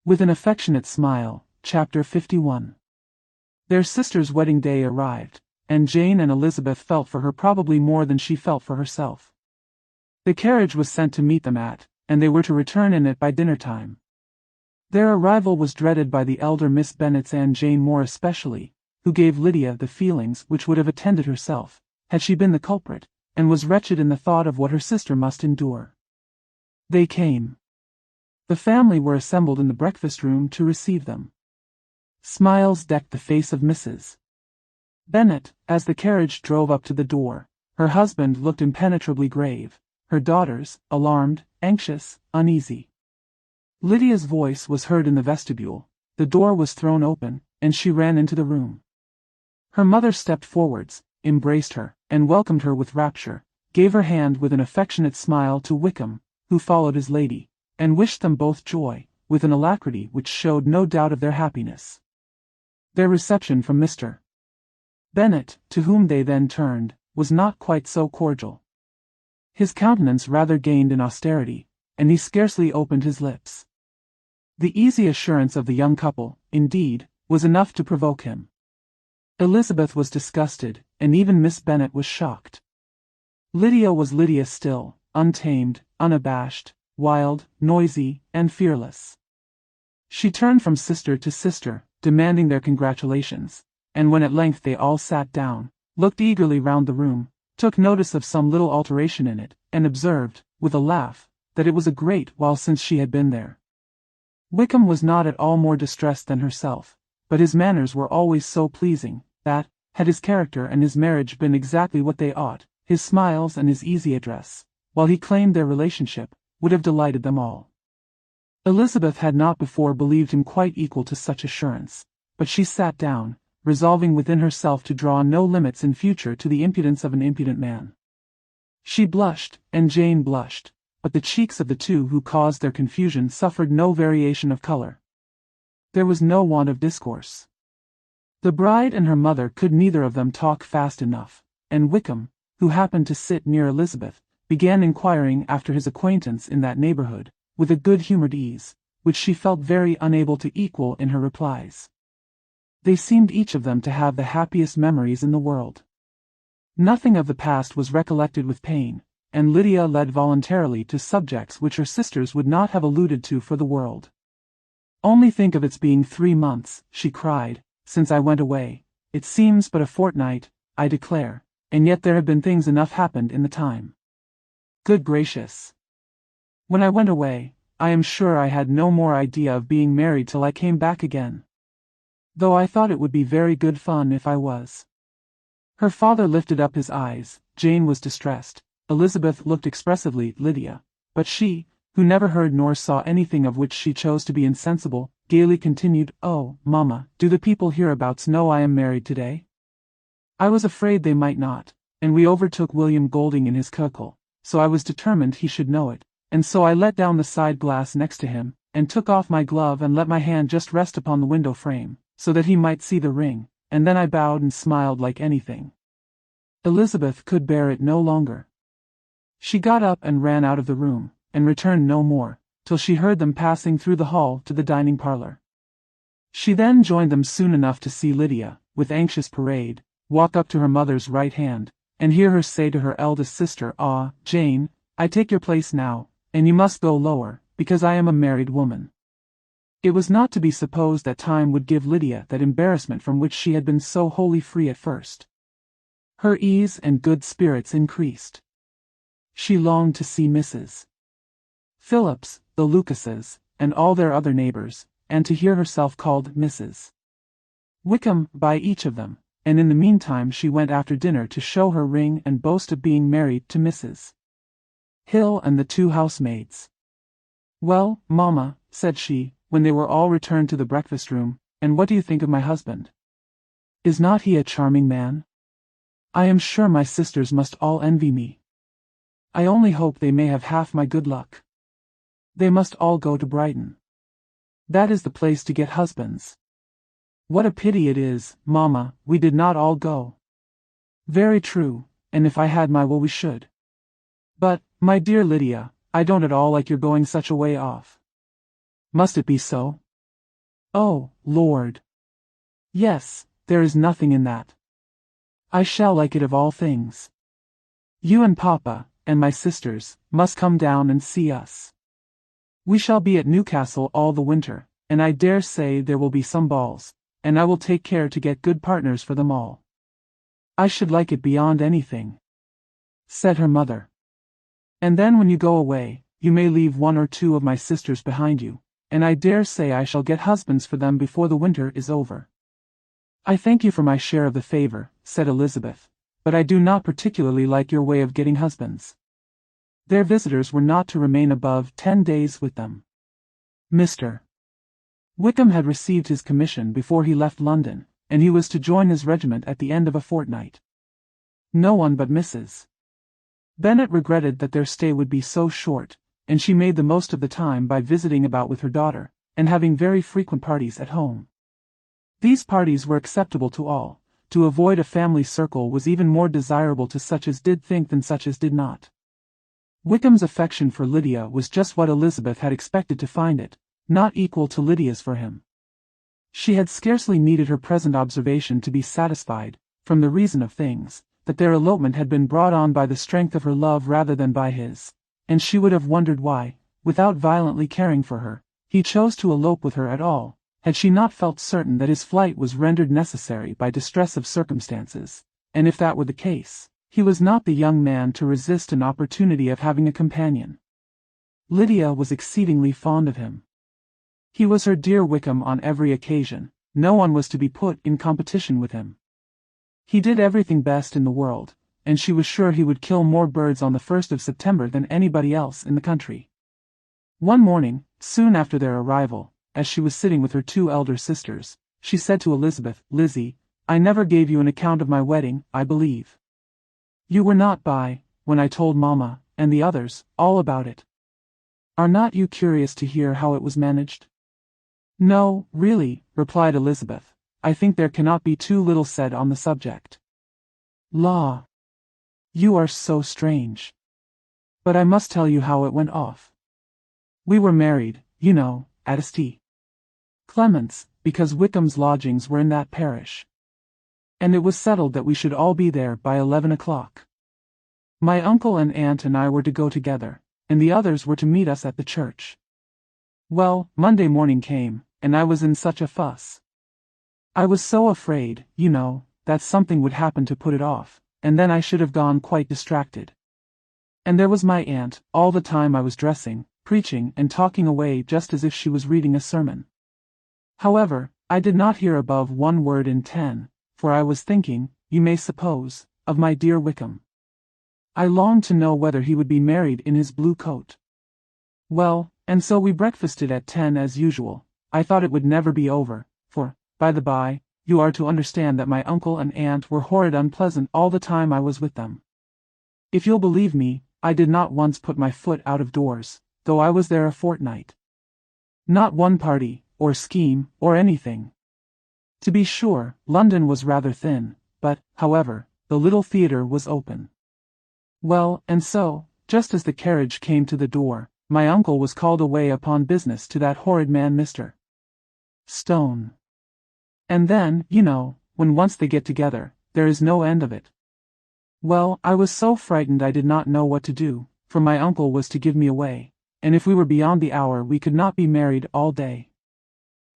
With an affectionate smile, Chapter 51. Their sister's wedding day arrived, and Jane and Elizabeth felt for her probably more than she felt for herself. The carriage was sent to meet them at, and they were to return in it by dinner time. Their arrival was dreaded by the elder Miss Bennets and Jane more especially, who gave Lydia the feelings which would have attended herself, had she been the culprit, and was wretched in the thought of what her sister must endure. They came. The family were assembled in the breakfast-room to receive them. Smiles decked the face of Mrs. Bennet, as the carriage drove up to the door. Her husband looked impenetrably grave, her daughters, alarmed, anxious, uneasy. Lydia's voice was heard in the vestibule, the door was thrown open, and she ran into the room. Her mother stepped forwards, embraced her, and welcomed her with rapture, gave her hand with an affectionate smile to Wickham, who followed his lady, and wished them both joy, with an alacrity which showed no doubt of their happiness. Their reception from Mr. Bennet, to whom they then turned, was not quite so cordial. His countenance rather gained in austerity, and he scarcely opened his lips. The easy assurance of the young couple, indeed, was enough to provoke him. Elizabeth was disgusted, and even Miss Bennet was shocked. Lydia was Lydia still, untamed, unabashed, wild, noisy, and fearless. She turned from sister to sister, demanding their congratulations, and when at length they all sat down, looked eagerly round the room, took notice of some little alteration in it, and observed, with a laugh, that it was a great while since she had been there. Wickham was not at all more distressed than herself, but his manners were always so pleasing, that, had his character and his marriage been exactly what they ought, his smiles and his easy address, while he claimed their relationship, would have delighted them all. Elizabeth had not before believed him quite equal to such assurance, but she sat down, resolving within herself to draw no limits in future to the impudence of an impudent man. She blushed, and Jane blushed, but the cheeks of the two who caused their confusion suffered no variation of color. There was no want of discourse. The bride and her mother could neither of them talk fast enough, and Wickham, who happened to sit near Elizabeth, began inquiring after his acquaintance in that neighborhood, with a good-humored ease, which she felt very unable to equal in her replies. They seemed each of them to have the happiest memories in the world. Nothing of the past was recollected with pain, and Lydia led voluntarily to subjects which her sisters would not have alluded to for the world. "Only think of its being 3 months, she cried, since I went away. It seems but a fortnight, I declare, and yet there have been things enough happened in the time. Good gracious! When I went away, I am sure I had no more idea of being married till I came back again. Though I thought it would be very good fun if I was." Her father lifted up his eyes, Jane was distressed, Elizabeth looked expressively at Lydia, but she, who never heard nor saw anything of which she chose to be insensible, gaily continued, "Oh, mamma, do the people hereabouts know I am married today? I was afraid they might not, and we overtook William Golding in his curricle, so I was determined he should know it, and so I let down the side glass next to him, and took off my glove and let my hand just rest upon the window frame, so that he might see the ring, and then I bowed and smiled like anything." Elizabeth could bear it no longer. She got up and ran out of the room, and returned no more, till she heard them passing through the hall to the dining parlor. She then joined them soon enough to see Lydia, with anxious parade, walk up to her mother's right hand, and hear her say to her eldest sister, "Ah, Jane, I take your place now, and you must go lower, because I am a married woman." It was not to be supposed that time would give Lydia that embarrassment from which she had been so wholly free at first. Her ease and good spirits increased. She longed to see Mrs. Phillips, the Lucases, and all their other neighbors, and to hear herself called Mrs. Wickham by each of them, and in the meantime she went after dinner to show her ring and boast of being married to Mrs. Hill and the 2 housemaids. "Well, mamma," said she, when they were all returned to the breakfast-room, "and what do you think of my husband? Is not he a charming man? I am sure my sisters must all envy me. I only hope they may have half my good luck. They must all go to Brighton. That is the place to get husbands. What a pity it is, mamma, we did not all go." "Very true, and if I had my will we should. But, my dear Lydia, I don't at all like your going such a way off." "Must it be so?" "Oh, Lord! Yes, there is nothing in that. I shall like it of all things. You and Papa, and my sisters, must come down and see us. We shall be at Newcastle all the winter, and I dare say there will be some balls, and I will take care to get good partners for them all. I should like it beyond anything," said her mother. "And then when you go away, you may leave 1 or 2 of my sisters behind you, and I dare say I shall get husbands for them before the winter is over." "I thank you for my share of the favor," said Elizabeth, "but I do not particularly like your way of getting husbands." Their visitors were not to remain above 10 days with them. Mr. Wickham had received his commission before he left London, and he was to join his regiment at the end of a fortnight. No one but Mrs. Bennet regretted that their stay would be so short, and she made the most of the time by visiting about with her daughter, and having very frequent parties at home. These parties were acceptable to all. To avoid a family circle was even more desirable to such as did think than such as did not. Wickham's affection for Lydia was just what Elizabeth had expected to find it, not equal to Lydia's for him. She had scarcely needed her present observation to be satisfied, from the reason of things, that their elopement had been brought on by the strength of her love rather than by his, and she would have wondered why, without violently caring for her, he chose to elope with her at all, had she not felt certain that his flight was rendered necessary by distress of circumstances, and if that were the case, he was not the young man to resist an opportunity of having a companion. Lydia was exceedingly fond of him. He was her dear Wickham on every occasion, no one was to be put in competition with him. He did everything best in the world, and she was sure he would kill more birds on the 1st of September than anybody else in the country. One morning, soon after their arrival, as she was sitting with her 2 elder sisters, she said to Elizabeth, "Lizzie, I never gave you an account of my wedding, I believe. You were not by, when I told Mamma, and the others, all about it. Are not you curious to hear how it was managed?" "No, really," replied Elizabeth, "I think there cannot be too little said on the subject." "Law! You are so strange. But I must tell you how it went off. We were married, you know, at St. Clement's, because Wickham's lodgings were in that parish. And it was settled that we should all be there by 11 o'clock. My uncle and aunt and I were to go together, and the others were to meet us at the church. Well, Monday morning came, and I was in such a fuss. I was so afraid, you know, that something would happen to put it off, and then I should have gone quite distracted. And there was my aunt, all the time I was dressing, preaching and talking away just as if she was reading a sermon. However, I did not hear above 1 word in 10, for I was thinking, you may suppose, of my dear Wickham. I longed to know whether he would be married in his blue coat. Well, and so we breakfasted at 10 as usual. I thought it would never be over, for, by the by, you are to understand that my uncle and aunt were horrid unpleasant all the time I was with them. If you'll believe me, I did not once put my foot out of doors, though I was there a fortnight. Not one party, or scheme, or anything. To be sure, London was rather thin, but, however, the little theatre was open. Well, and so, just as the carriage came to the door, my uncle was called away upon business to that horrid man Mr. Stone. And then, you know, when once they get together, there is no end of it. Well, I was so frightened I did not know what to do, for my uncle was to give me away, and if we were beyond the hour we could not be married all day.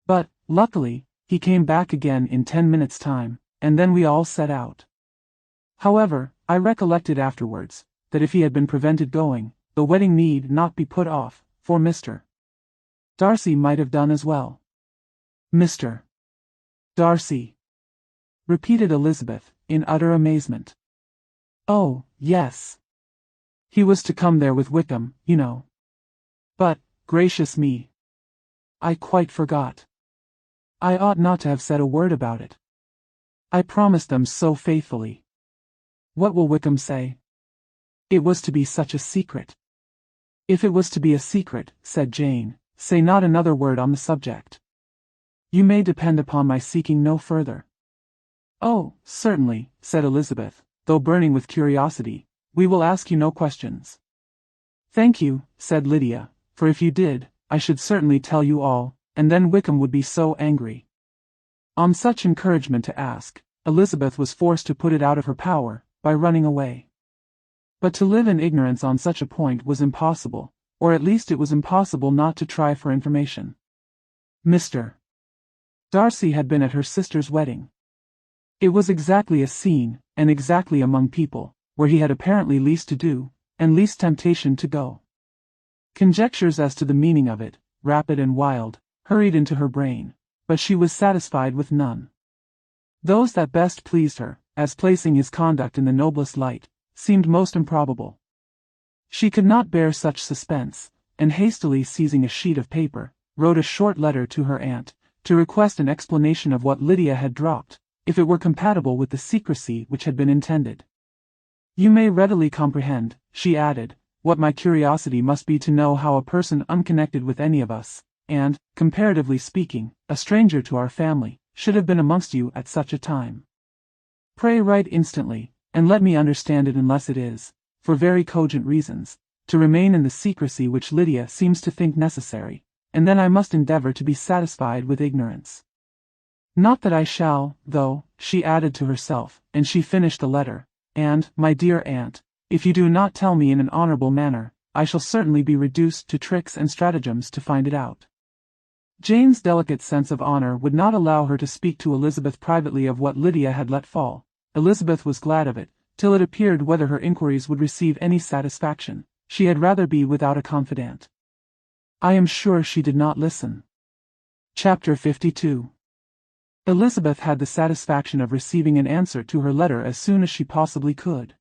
But, luckily, he came back again in 10 minutes' time, and then we all set out. However, I recollected afterwards, that if he had been prevented going, the wedding need not be put off, for Mr. Darcy might have done as well. Mr. Darcy, repeated Elizabeth, in utter amazement. Oh, yes. He was to come there with Wickham, you know. But, gracious me, I quite forgot. I ought not to have said a word about it. I promised them so faithfully. What will Wickham say? It was to be such a secret. If it was to be a secret, said Jane, say not another word on the subject. You may depend upon my seeking no further. Oh, certainly, said Elizabeth, though burning with curiosity, we will ask you no questions. Thank you, said Lydia, for if you did, I should certainly tell you all, and then Wickham would be so angry. On such encouragement to ask, Elizabeth was forced to put it out of her power, by running away. But to live in ignorance on such a point was impossible, or at least it was impossible not to try for information. Mr. Darcy had been at her sister's wedding. It was exactly a scene, and exactly among people, where he had apparently least to do, and least temptation to go. Conjectures as to the meaning of it, rapid and wild, hurried into her brain, but she was satisfied with none. Those that best pleased her, as placing his conduct in the noblest light, seemed most improbable. She could not bear such suspense, and hastily seizing a sheet of paper, wrote a short letter to her aunt, to request an explanation of what Lydia had dropped, if it were compatible with the secrecy which had been intended. You may readily comprehend, she added, what my curiosity must be to know how a person unconnected with any of us, and, comparatively speaking, a stranger to our family, should have been amongst you at such a time. Pray write instantly, and let me understand it unless it is, for very cogent reasons, to remain in the secrecy which Lydia seems to think necessary, and then I must endeavor to be satisfied with ignorance. Not that I shall, though, she added to herself, and she finished the letter, and, my dear aunt, if you do not tell me in an honorable manner, I shall certainly be reduced to tricks and stratagems to find it out. Jane's delicate sense of honor would not allow her to speak to Elizabeth privately of what Lydia had let fall. Elizabeth was glad of it, till it appeared whether her inquiries would receive any satisfaction. She had rather be without a confidant. I am sure she did not listen. Chapter 52. Elizabeth had the satisfaction of receiving an answer to her letter as soon as she possibly could.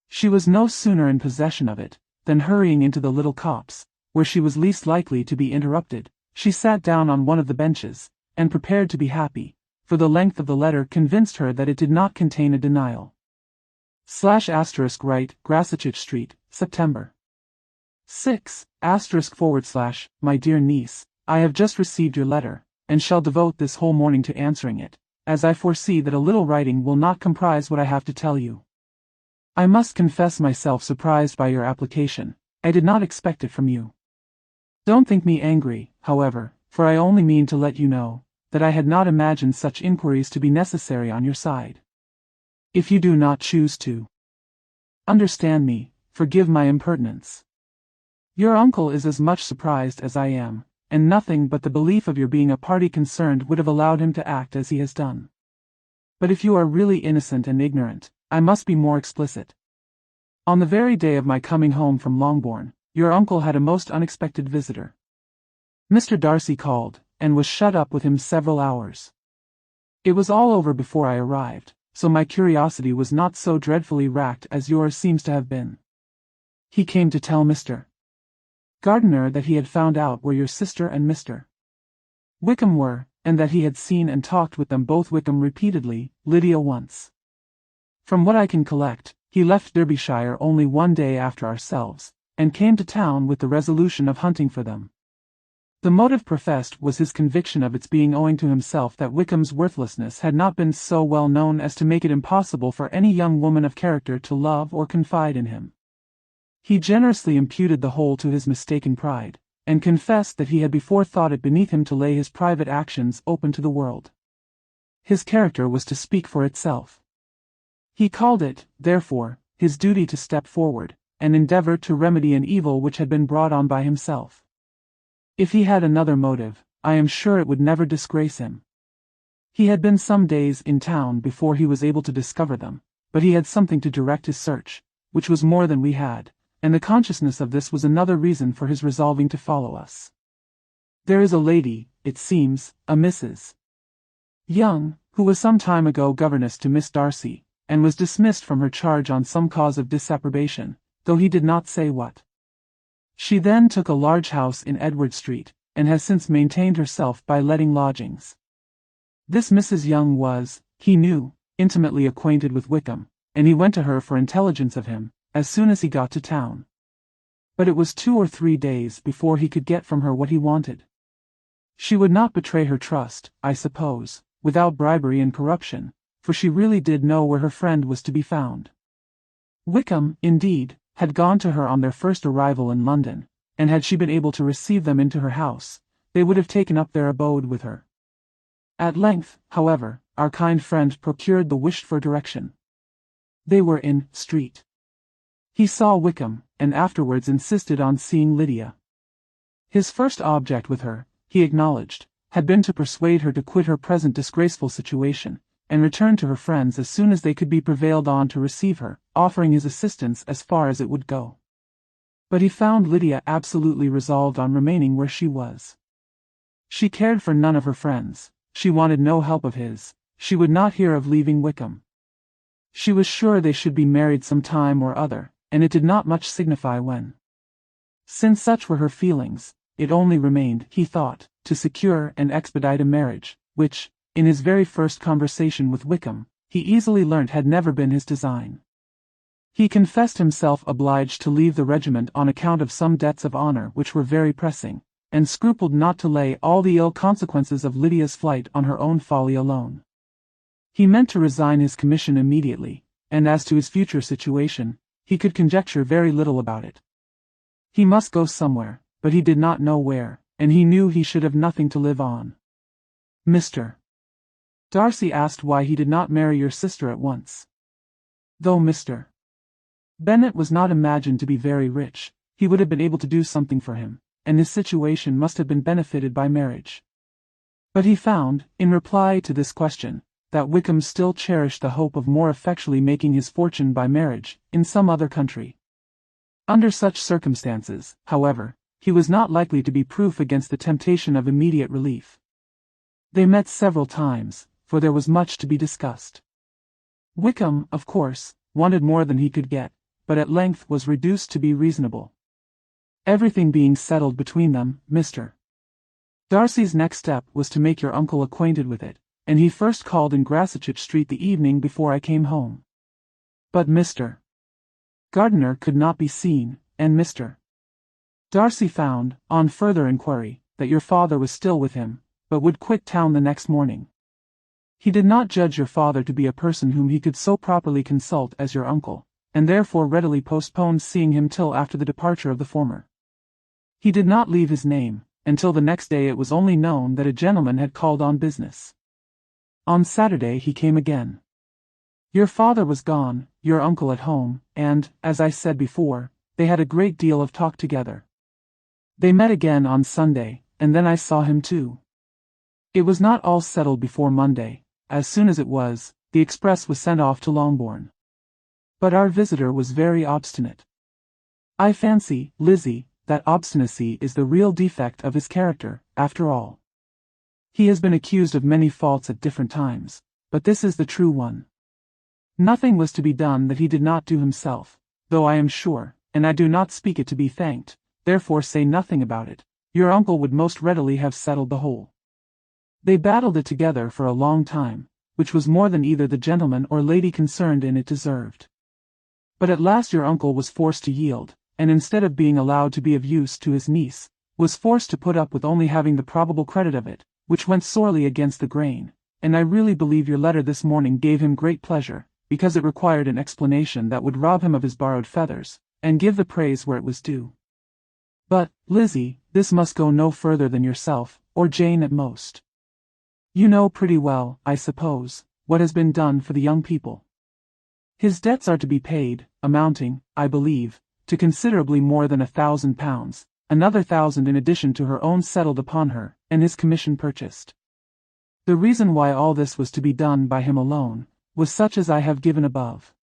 She was no sooner in possession of it, than hurrying into the little copse, where she was least likely to be interrupted, she sat down on one of the benches, and prepared to be happy, for the length of the letter convinced her that it did not contain a denial. **Right, Grasachich Street, September 6, */ My dear niece, I have just received your letter, and shall devote this whole morning to answering it, as I foresee that a little writing will not comprise what I have to tell you. I must confess myself surprised by your application. I did not expect it from you. Don't think me angry, however, for I only mean to let you know that I had not imagined such inquiries to be necessary on your side. If you do not choose to understand me, forgive my impertinence. Your uncle is as much surprised as I am, and nothing but the belief of your being a party concerned would have allowed him to act as he has done. But if you are really innocent and ignorant, I must be more explicit. On the very day of my coming home from Longbourn, your uncle had a most unexpected visitor. Mr. Darcy called, and was shut up with him several hours. It was all over before I arrived, so my curiosity was not so dreadfully racked as yours seems to have been. He came to tell Mr. Gardiner that he had found out where your sister and Mr. Wickham were, and that he had seen and talked with them both, Wickham repeatedly, Lydia once. From what I can collect, he left Derbyshire only one day after ourselves, and came to town with the resolution of hunting for them. The motive professed was his conviction of its being owing to himself that Wickham's worthlessness had not been so well known as to make it impossible for any young woman of character to love or confide in him. He generously imputed the whole to his mistaken pride, and confessed that he had before thought it beneath him to lay his private actions open to the world. His character was to speak for itself. He called it, therefore, his duty to step forward, and endeavor to remedy an evil which had been brought on by himself. If he had another motive, I am sure it would never disgrace him. He had been some days in town before he was able to discover them, but he had something to direct his search, which was more than we had, and the consciousness of this was another reason for his resolving to follow us. There is a lady, it seems, a Mrs. Young, who was some time ago governess to Miss Darcy, and was dismissed from her charge on some cause of disapprobation, though he did not say what. She then took a large house in Edward Street, and has since maintained herself by letting lodgings. This Mrs. Young was, he knew, intimately acquainted with Wickham, and he went to her for intelligence of him, as soon as he got to town. But it was 2 or 3 days before he could get from her what he wanted. She would not betray her trust, I suppose, without bribery and corruption, for she really did know where her friend was to be found. Wickham, indeed, had gone to her on their first arrival in London, and had she been able to receive them into her house, they would have taken up their abode with her. At length, however, our kind friend procured the wished-for direction. They were in Street. He saw Wickham, and afterwards insisted on seeing Lydia. His first object with her, he acknowledged, had been to persuade her to quit her present disgraceful situation, and return to her friends as soon as they could be prevailed on to receive her, offering his assistance as far as it would go. But he found Lydia absolutely resolved on remaining where she was. She cared for none of her friends, she wanted no help of his, she would not hear of leaving Wickham. She was sure they should be married some time or other, and it did not much signify when. Since such were her feelings, it only remained, he thought, to secure and expedite a marriage, which, in his very first conversation with Wickham, he easily learnt had never been his design. He confessed himself obliged to leave the regiment on account of some debts of honor which were very pressing, and scrupled not to lay all the ill consequences of Lydia's flight on her own folly alone. He meant to resign his commission immediately, and as to his future situation, he could conjecture very little about it. He must go somewhere, but he did not know where, and he knew he should have nothing to live on. Mr. Darcy asked why he did not marry your sister at once. Though Mr. Bennet was not imagined to be very rich, he would have been able to do something for him, and his situation must have been benefited by marriage. But he found, in reply to this question, that Wickham still cherished the hope of more effectually making his fortune by marriage, in some other country. Under such circumstances, however, he was not likely to be proof against the temptation of immediate relief. They met several times, for there was much to be discussed. Wickham, of course, wanted more than he could get, but at length was reduced to be reasonable. Everything being settled between them, Mr. Darcy's next step was to make your uncle acquainted with it, and he first called in Grassetchett Street the evening before I came home. But Mr. Gardiner could not be seen, and Mr. Darcy found, on further inquiry, that your father was still with him, but would quit town the next morning. He did not judge your father to be a person whom he could so properly consult as your uncle, and therefore readily postponed seeing him till after the departure of the former. He did not leave his name, until the next day it was only known that a gentleman had called on business. On Saturday he came again. Your father was gone, your uncle at home, and, as I said before, they had a great deal of talk together. They met again on Sunday, and then I saw him too. It was not all settled before Monday. As soon as it was, the express was sent off to Longbourn. But our visitor was very obstinate. I fancy, Lizzie, that obstinacy is the real defect of his character, after all. He has been accused of many faults at different times, but this is the true one. Nothing was to be done that he did not do himself, though I am sure, and I do not speak it to be thanked, therefore say nothing about it, your uncle would most readily have settled the whole. They battled it together for a long time, which was more than either the gentleman or lady concerned in it deserved. But at last your uncle was forced to yield, and instead of being allowed to be of use to his niece, was forced to put up with only having the probable credit of it, which went sorely against the grain, and I really believe your letter this morning gave him great pleasure, because it required an explanation that would rob him of his borrowed feathers, and give the praise where it was due. But, Lizzie, this must go no further than yourself, or Jane at most. You know pretty well, I suppose, what has been done for the young people. His debts are to be paid, amounting, I believe, to considerably more than £1,000, another 1,000 in addition to her own settled upon her, and his commission purchased. The reason why all this was to be done by him alone, was such as I have given above.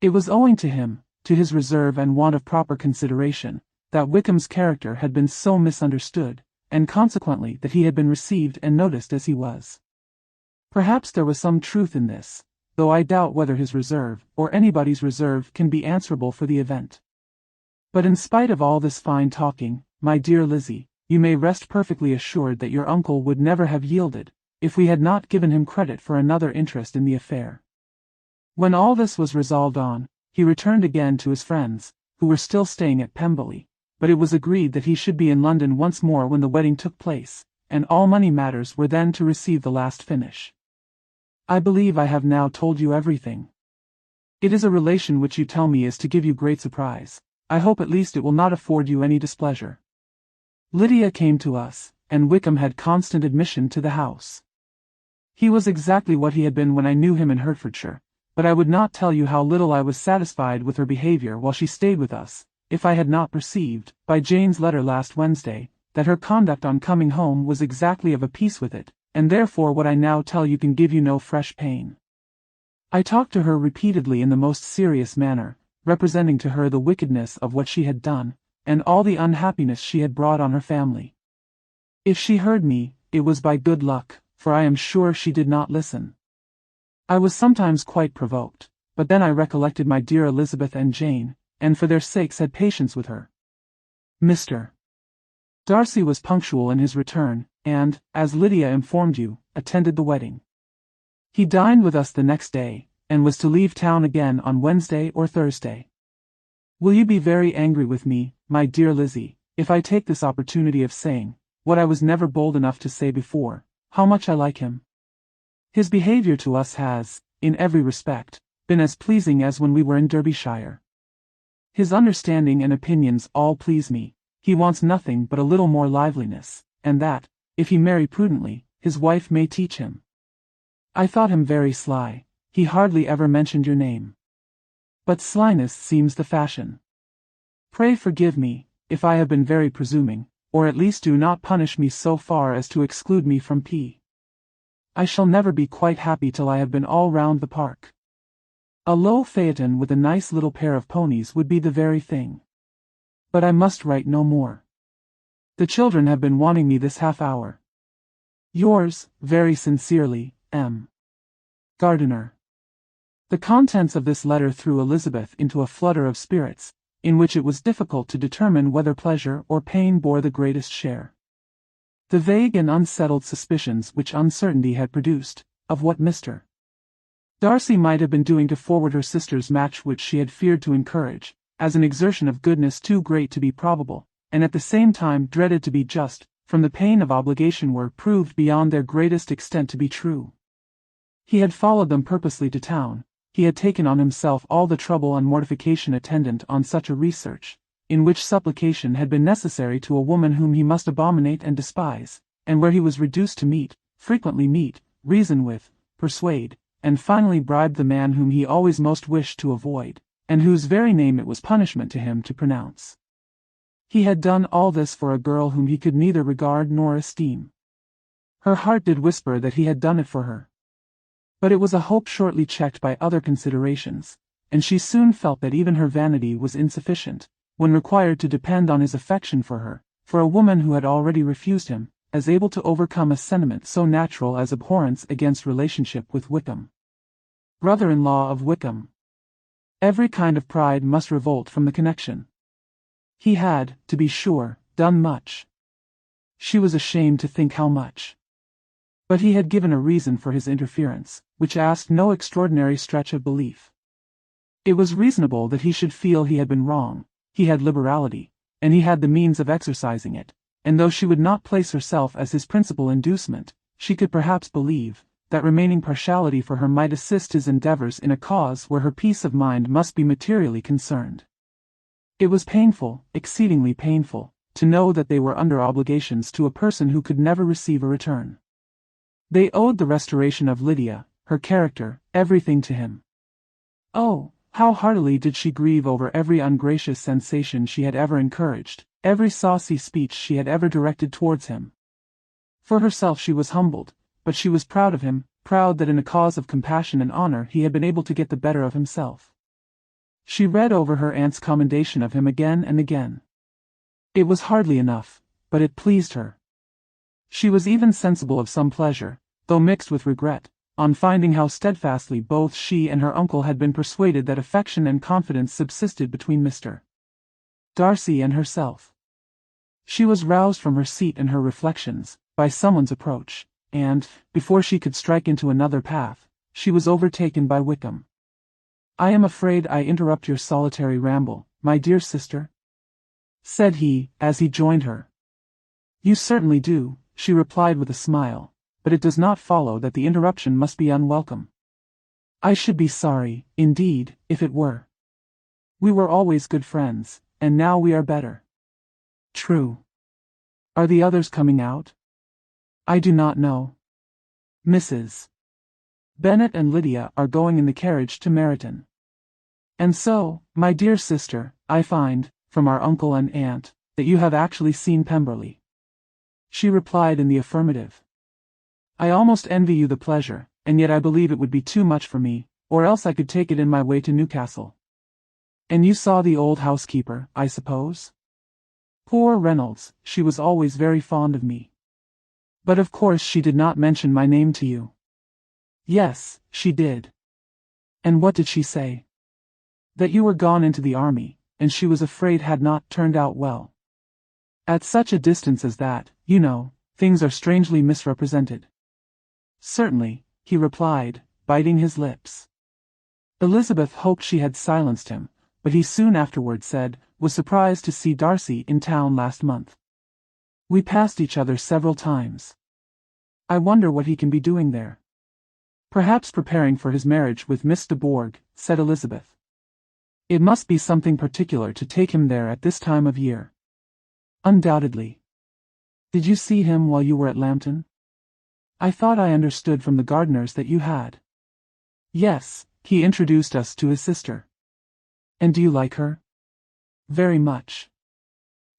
It was owing to him, to his reserve and want of proper consideration, that Wickham's character had been so misunderstood, and consequently that he had been received and noticed as he was. Perhaps there was some truth in this, though I doubt whether his reserve, or anybody's reserve, can be answerable for the event. But in spite of all this fine talking, my dear Lizzie, you may rest perfectly assured that your uncle would never have yielded, if we had not given him credit for another interest in the affair. When all this was resolved on, he returned again to his friends, who were still staying at Pemberley, but it was agreed that he should be in London once more when the wedding took place, and all money matters were then to receive the last finish. I believe I have now told you everything. It is a relation which you tell me is to give you great surprise. I hope at least it will not afford you any displeasure. Lydia came to us, and Wickham had constant admission to the house. He was exactly what he had been when I knew him in Hertfordshire, but I would not tell you how little I was satisfied with her behaviour while she stayed with us, if I had not perceived, by Jane's letter last Wednesday, that her conduct on coming home was exactly of a piece with it, and therefore what I now tell you can give you no fresh pain. I talked to her repeatedly in the most serious manner, representing to her the wickedness of what she had done, and all the unhappiness she had brought on her family. If she heard me, it was by good luck, for I am sure she did not listen. I was sometimes quite provoked, but then I recollected my dear Elizabeth and Jane, and for their sakes had patience with her. Mr. Darcy was punctual in his return, and, as Lydia informed you, attended the wedding. He dined with us the next day, and was to leave town again on Wednesday or Thursday. Will you be very angry with me, my dear Lizzie, if I take this opportunity of saying, what I was never bold enough to say before, how much I like him? His behavior to us has, in every respect, been as pleasing as when we were in Derbyshire. His understanding and opinions all please me. He wants nothing but a little more liveliness, and that, if he marry prudently, his wife may teach him. I thought him very sly. He hardly ever mentioned your name. But slyness seems the fashion. Pray forgive me, if I have been very presuming, or at least do not punish me so far as to exclude me from P. I shall never be quite happy till I have been all round the park. A low phaeton with a nice little pair of ponies would be the very thing. But I must write no more. The children have been wanting me this half hour. Yours, very sincerely, M. Gardiner. The contents of this letter threw Elizabeth into a flutter of spirits, in which it was difficult to determine whether pleasure or pain bore the greatest share. The vague and unsettled suspicions which uncertainty had produced, of what Mr. Darcy might have been doing to forward her sister's match which she had feared to encourage, as an exertion of goodness too great to be probable, and at the same time dreaded to be just, from the pain of obligation were proved beyond their greatest extent to be true. He had followed them purposely to town. He had taken on himself all the trouble and mortification attendant on such a research, in which supplication had been necessary to a woman whom he must abominate and despise, and where he was reduced to meet, frequently meet, reason with, persuade, and finally bribe the man whom he always most wished to avoid, and whose very name it was punishment to him to pronounce. He had done all this for a girl whom he could neither regard nor esteem. Her heart did whisper that he had done it for her. But it was a hope shortly checked by other considerations, and she soon felt that even her vanity was insufficient, when required to depend on his affection for a woman who had already refused him, as able to overcome a sentiment so natural as abhorrence against relationship with Wickham. Brother-in-law of Wickham. Every kind of pride must revolt from the connection. He had, to be sure, done much. She was ashamed to think how much. But he had given a reason for his interference, which asked no extraordinary stretch of belief. It was reasonable that he should feel he had been wrong. He had liberality, and he had the means of exercising it, and though she would not place herself as his principal inducement, she could perhaps believe that remaining partiality for her might assist his endeavors in a cause where her peace of mind must be materially concerned. It was painful, exceedingly painful, to know that they were under obligations to a person who could never receive a return. They owed the restoration of Lydia, her character, everything to him. Oh, how heartily did she grieve over every ungracious sensation she had ever encouraged, every saucy speech she had ever directed towards him. For herself she was humbled, but she was proud of him, proud that in a cause of compassion and honor he had been able to get the better of himself. She read over her aunt's commendation of him again and again. It was hardly enough, but it pleased her. She was even sensible of some pleasure, though mixed with regret, on finding how steadfastly both she and her uncle had been persuaded that affection and confidence subsisted between Mr. Darcy and herself. She was roused from her seat and her reflections, by someone's approach, and, before she could strike into another path, she was overtaken by Wickham. "I am afraid I interrupt your solitary ramble, my dear sister?" said he, as he joined her. "You certainly do," she replied with a smile, "but it does not follow that the interruption must be unwelcome. I should be sorry, indeed, if it were. We were always good friends, and now we are better." "True. Are the others coming out?" "I do not know. Mrs. Bennet and Lydia are going in the carriage to Meryton. And so, my dear sister, I find, from our uncle and aunt, that you have actually seen Pemberley." She replied in the affirmative. "I almost envy you the pleasure, and yet I believe it would be too much for me, or else I could take it in my way to Newcastle." "And you saw the old housekeeper, I suppose?" "Poor Reynolds, she was always very fond of me." "But of course she did not mention my name to you." "Yes, she did." "And what did she say?" "That you were gone into the army, and she was afraid had not turned out well. At such a distance as that, you know, things are strangely misrepresented." "Certainly," he replied, biting his lips. Elizabeth hoped she had silenced him, but he soon afterward said, was surprised to see Darcy in town last month. We passed each other several times. I wonder what he can be doing there. Perhaps preparing for his marriage with Miss de Bourgh, said Elizabeth. It must be something particular to take him there at this time of year. Undoubtedly. Did you see him while you were at Lambton? I thought I understood from the gardeners that you had. Yes, he introduced us to his sister. And do you like her? Very much.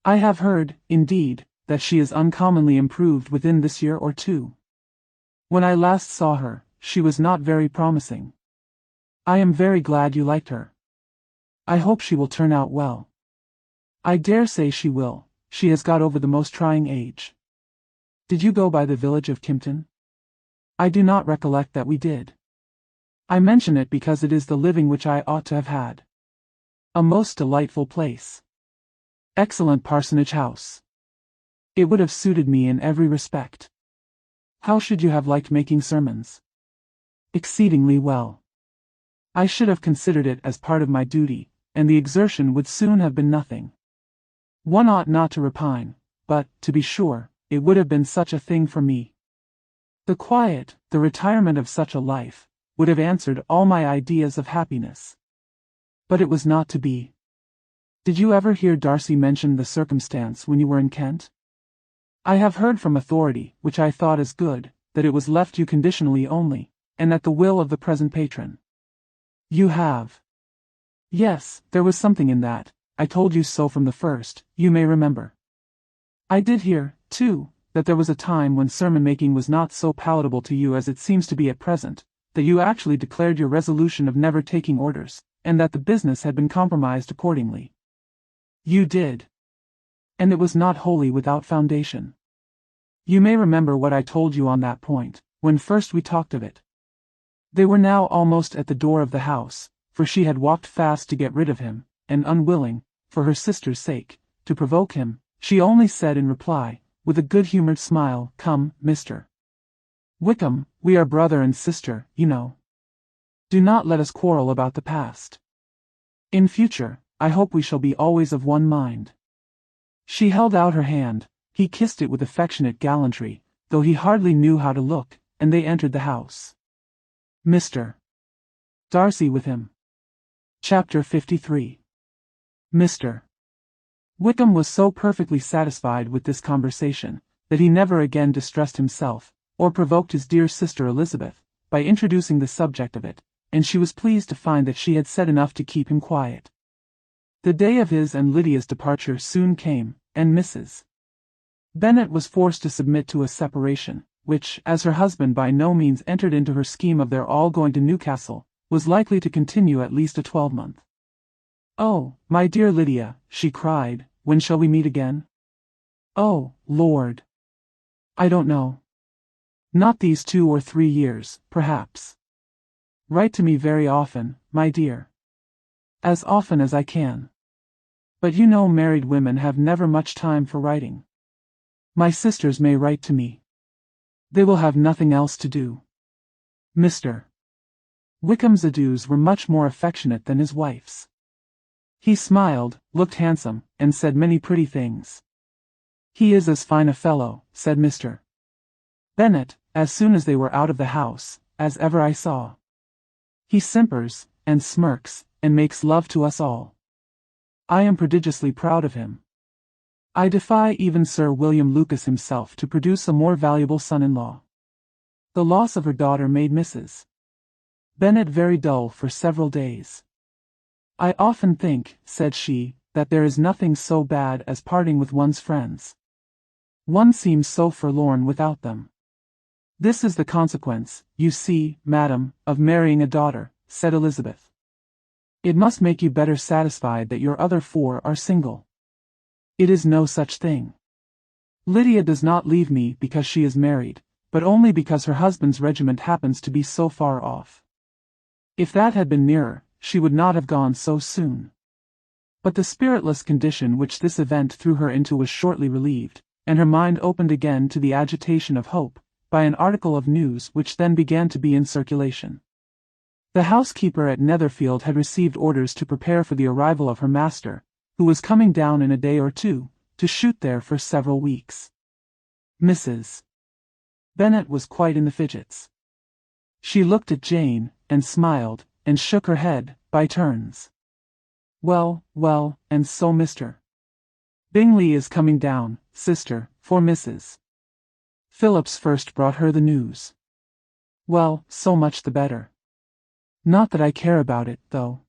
I have heard, indeed, that she is uncommonly improved within this year or two. When I last saw her, she was not very promising. I am very glad you liked her. I hope she will turn out well. I dare say she will. She has got over the most trying age. Did you go by the village of Kimpton? I do not recollect that we did. I mention it because it is the living which I ought to have had. A most delightful place. Excellent parsonage house. It would have suited me in every respect. How should you have liked making sermons? Exceedingly well. I should have considered it as part of my duty, and the exertion would soon have been nothing. One ought not to repine, but, to be sure, it would have been such a thing for me. The quiet, the retirement of such a life, would have answered all my ideas of happiness. But it was not to be. Did you ever hear Darcy mention the circumstance when you were in Kent? I have heard from authority, which I thought as good, that it was left you conditionally only, and at the will of the present patron. You have. Yes, there was something in that. I told you so from the first, you may remember. I did hear, too, that there was a time when sermon-making was not so palatable to you as it seems to be at present, that you actually declared your resolution of never taking orders, and that the business had been compromised accordingly. You did. And it was not wholly without foundation. You may remember what I told you on that point, when first we talked of it. They were now almost at the door of the house, for she had walked fast to get rid of him, and unwilling, for her sister's sake, to provoke him, she only said in reply, with a good-humored smile, "Come, Mr. Wickham, we are brother and sister, you know. Do not let us quarrel about the past. In future, I hope we shall be always of one mind." She held out her hand, he kissed it with affectionate gallantry, though he hardly knew how to look, and they entered the house. Mr. Darcy with him. Chapter 53. Mr. Wickham was so perfectly satisfied with this conversation, that he never again distressed himself, or provoked his dear sister Elizabeth, by introducing the subject of it, and she was pleased to find that she had said enough to keep him quiet. The day of his and Lydia's departure soon came, and Mrs. Bennet was forced to submit to a separation, which, as her husband by no means entered into her scheme of their all going to Newcastle, was likely to continue at least a 12-month. "Oh, my dear Lydia," she cried, "when shall we meet again?" "Oh, Lord! I don't know. Not these 2 or 3 years, perhaps. Write to me very often, my dear. As often as I can. But you know married women have never much time for writing. My sisters may write to me. They will have nothing else to do." Mr. Wickham's adieus were much more affectionate than his wife's. He smiled, looked handsome, and said many pretty things. "He is as fine a fellow," said Mr. Bennet, as soon as they were out of the house, "as ever I saw. He simpers, and smirks, and makes love to us all. I am prodigiously proud of him. I defy even Sir William Lucas himself to produce a more valuable son-in-law." The loss of her daughter made Mrs. Bennet very dull for several days. "I often think," said she, "that there is nothing so bad as parting with one's friends. One seems so forlorn without them." "This is the consequence, you see, madam, of marrying a daughter," said Elizabeth. "It must make you better satisfied that your other 4 are single. It is no such thing. Lydia does not leave me because she is married, but only because her husband's regiment happens to be so far off. If that had been nearer, she would not have gone so soon." But the spiritless condition which this event threw her into was shortly relieved, and her mind opened again to the agitation of hope, by an article of news which then began to be in circulation. The housekeeper at Netherfield had received orders to prepare for the arrival of her master, who was coming down in a day or two, to shoot there for several weeks. Mrs. Bennet was quite in the fidgets. She looked at Jane, and smiled, and shook her head, by turns. Well, and so Mr. Bingley is coming down, sister, for Mrs. Phillips first brought her the news. Well, so much the better. Not that I care about it, though.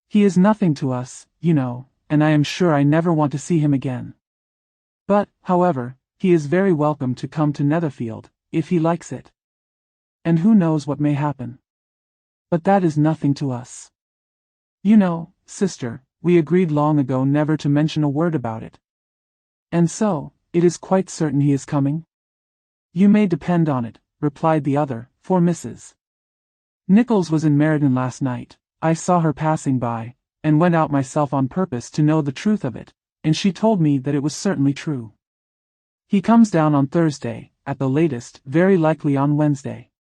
He is nothing to us, you know, and I am sure I never want to see him again. But, however, he is very welcome to come to Netherfield, if he likes it. And who knows what may happen. But that is nothing to us. You know, sister, we agreed long ago never to mention a word about it. And so, it is quite certain he is coming? You may depend on it, replied the other, for Mrs. Nichols was in Meriden last night. I saw her passing by, and went out myself on purpose to know the truth of it, and she told me that it was certainly true. He comes down on Thursday, at the latest, very likely on Wednesday.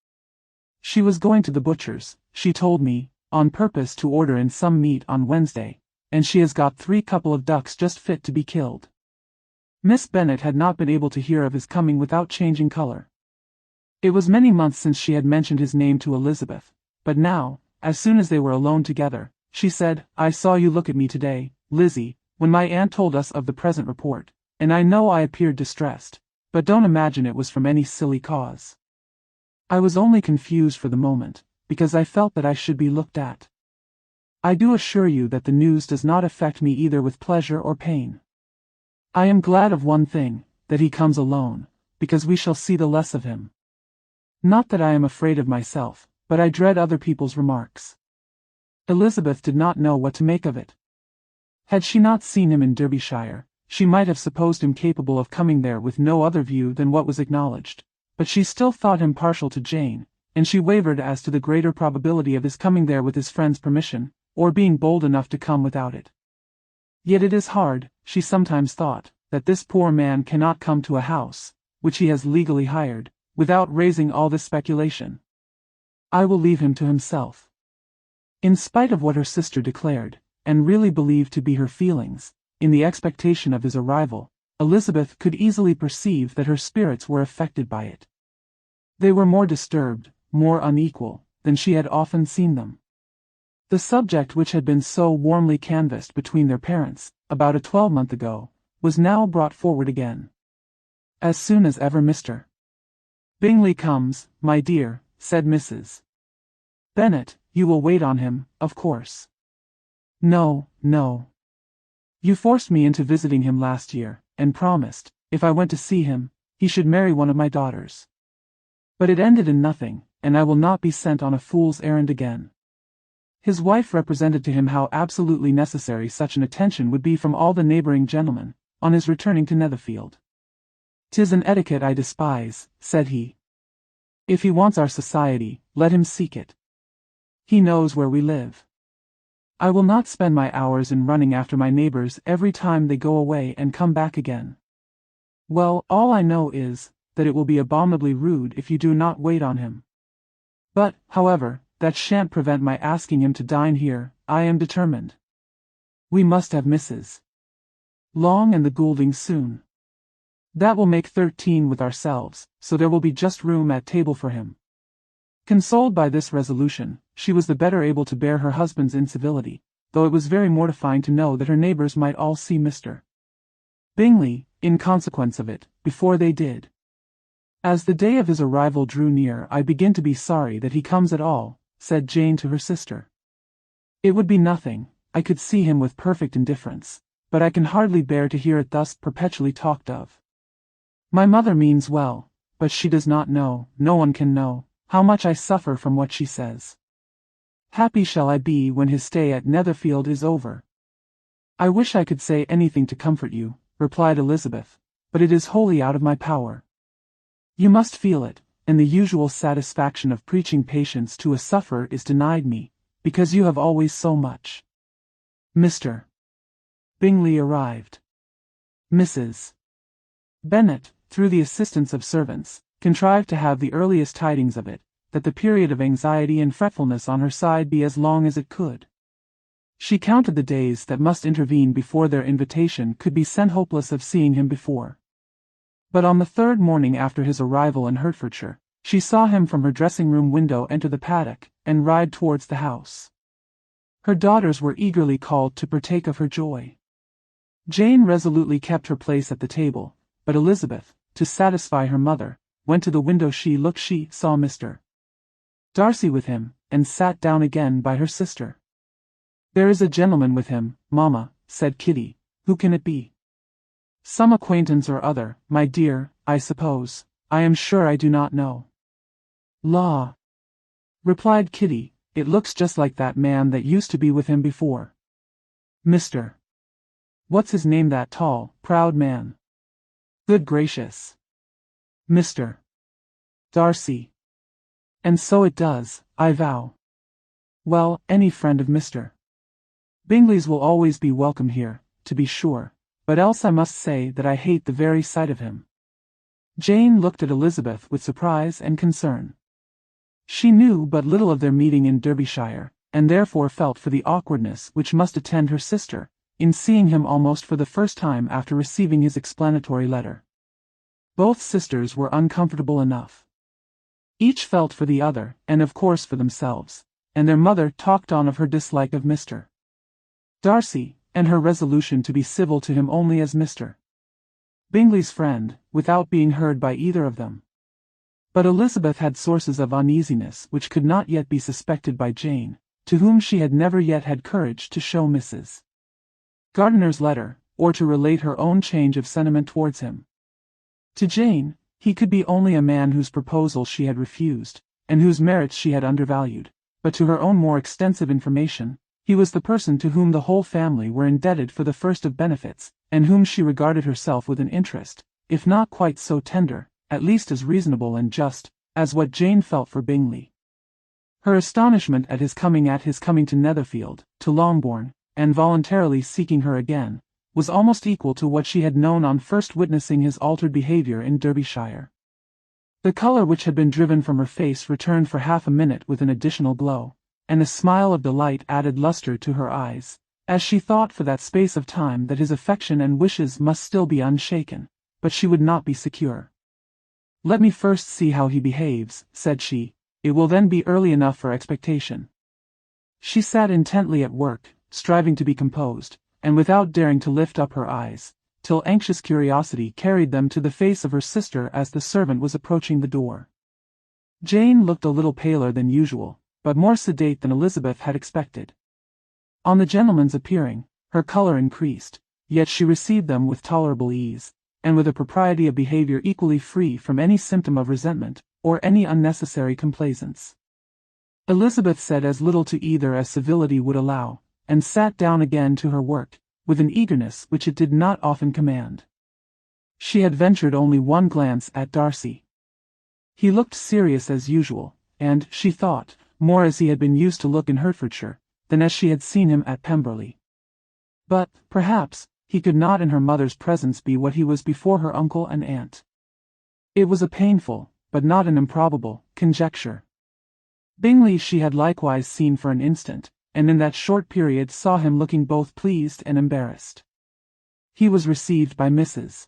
She was going to the butcher's, she told me, on purpose to order in some meat on Wednesday, and she has got 3 couple of ducks just fit to be killed. Miss Bennet had not been able to hear of his coming without changing color. It was many months since she had mentioned his name to Elizabeth, but now, as soon as they were alone together, she said, I saw you look at me today, Lizzie, when my aunt told us of the present report, and I know I appeared distressed, but don't imagine it was from any silly cause. I was only confused for the moment, because I felt that I should be looked at. I do assure you that the news does not affect me either with pleasure or pain. I am glad of one thing, that he comes alone, because we shall see the less of him. Not that I am afraid of myself, but I dread other people's remarks. Elizabeth did not know what to make of it. Had she not seen him in Derbyshire, she might have supposed him capable of coming there with no other view than what was acknowledged, but she still thought him partial to Jane, and she wavered as to the greater probability of his coming there with his friend's permission, or being bold enough to come without it. Yet it is hard, she sometimes thought, that this poor man cannot come to a house, which he has legally hired, without raising all this speculation. I will leave him to himself. In spite of what her sister declared, and really believed to be her feelings, in the expectation of his arrival, Elizabeth could easily perceive that her spirits were affected by it. They were more disturbed, more unequal, than she had often seen them. The subject which had been so warmly canvassed between their parents, about a 12-month ago, was now brought forward again. As soon as ever Mr. Bingley comes, my dear, said Mrs. Bennet, you will wait on him, of course. No. You forced me into visiting him last year, and promised, if I went to see him, he should marry one of my daughters. But it ended in nothing, and I will not be sent on a fool's errand again. His wife represented to him how absolutely necessary such an attention would be from all the neighbouring gentlemen, on his returning to Netherfield. 'Tis an etiquette I despise, said he. If he wants our society, let him seek it. He knows where we live. I will not spend my hours in running after my neighbours every time they go away and come back again. Well, all I know is, that it will be abominably rude if you do not wait on him. But, however, that shan't prevent my asking him to dine here, I am determined. We must have Mrs. Long and the Gouldings soon. That will make 13 with ourselves, so there will be just room at table for him. Consoled by this resolution, she was the better able to bear her husband's incivility, though it was very mortifying to know that her neighbours might all see Mr. Bingley, in consequence of it, before they did. As the day of his arrival drew near, I begin to be sorry that he comes at all, said Jane to her sister. It would be nothing, I could see him with perfect indifference, but I can hardly bear to hear it thus perpetually talked of. My mother means well, but she does not know, no one can know, how much I suffer from what she says. Happy shall I be when his stay at Netherfield is over. I wish I could say anything to comfort you, replied Elizabeth, but it is wholly out of my power. You must feel it, and the usual satisfaction of preaching patience to a sufferer is denied me, because you have always so much. Mr. Bingley arrived. Mrs. Bennet, through the assistance of servants, contrived to have the earliest tidings of it, that the period of anxiety and fretfulness on her side be as long as it could. She counted the days that must intervene before their invitation could be sent, hopeless of seeing him before. But on the third morning after his arrival in Hertfordshire, she saw him from her dressing-room window enter the paddock and ride towards the house. Her daughters were eagerly called to partake of her joy. Jane resolutely kept her place at the table, but Elizabeth, to satisfy her mother, went to the window. She saw Mr. Darcy with him, and sat down again by her sister. "There is a gentleman with him, mamma," said Kitty. "Who can it be?" "Some acquaintance or other, my dear, I suppose. I am sure I do not know." "La," replied Kitty, "it looks just like that man that used to be with him before. Mr. What's his name, that tall, proud man? Good gracious. Mr. Darcy. And so it does, I vow. Well, any friend of Mr. Bingley's will always be welcome here, to be sure, but else I must say that I hate the very sight of him." Jane looked at Elizabeth with surprise and concern. She knew but little of their meeting in Derbyshire, and therefore felt for the awkwardness which must attend her sister in seeing him almost for the first time after receiving his explanatory letter. Both sisters were uncomfortable enough. Each felt for the other, and of course for themselves, and their mother talked on of her dislike of Mr. Darcy, and her resolution to be civil to him only as Mr. Bingley's friend, without being heard by either of them. But Elizabeth had sources of uneasiness which could not yet be suspected by Jane, to whom she had never yet had courage to show Mrs. Gardiner's letter, or to relate her own change of sentiment towards him. To Jane, he could be only a man whose proposal she had refused, and whose merits she had undervalued, but to her own more extensive information, he was the person to whom the whole family were indebted for the first of benefits, and whom she regarded herself with an interest, if not quite so tender, at least as reasonable and just, as what Jane felt for Bingley. Her astonishment at his coming to Netherfield, to Longbourn, and voluntarily seeking her again, was almost equal to what she had known on first witnessing his altered behaviour in Derbyshire. The colour which had been driven from her face returned for half a minute with an additional glow, and a smile of delight added lustre to her eyes, as she thought for that space of time that his affection and wishes must still be unshaken, but she would not be secure. "Let me first see how he behaves," said she. "It will then be early enough for expectation." She sat intently at work, striving to be composed, and without daring to lift up her eyes, till anxious curiosity carried them to the face of her sister as the servant was approaching the door. Jane looked a little paler than usual, but more sedate than Elizabeth had expected. On the gentleman's appearing, her colour increased, yet she received them with tolerable ease, and with a propriety of behaviour equally free from any symptom of resentment, or any unnecessary complaisance. Elizabeth said as little to either as civility would allow, and sat down again to her work, with an eagerness which it did not often command. She had ventured only one glance at Darcy. He looked serious as usual, and, she thought, more as he had been used to look in Hertfordshire, than as she had seen him at Pemberley. But, perhaps, he could not in her mother's presence be what he was before her uncle and aunt. It was a painful, but not an improbable, conjecture. Bingley she had likewise seen for an instant, and in that short period saw him looking both pleased and embarrassed. He was received by Mrs.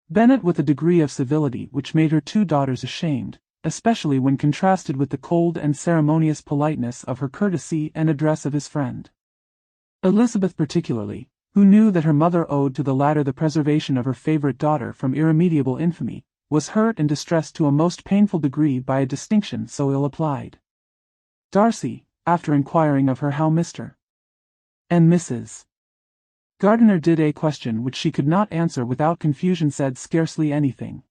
Bennet with a degree of civility which made her two daughters ashamed, especially when contrasted with the cold and ceremonious politeness of her courtesy and address of his friend. Elizabeth particularly, who knew that her mother owed to the latter the preservation of her favourite daughter from irremediable infamy, was hurt and distressed to a most painful degree by a distinction so ill applied. Darcy, after inquiring of her how Mr. and Mrs. Gardiner did a question which she could not answer without confusion, said scarcely anything.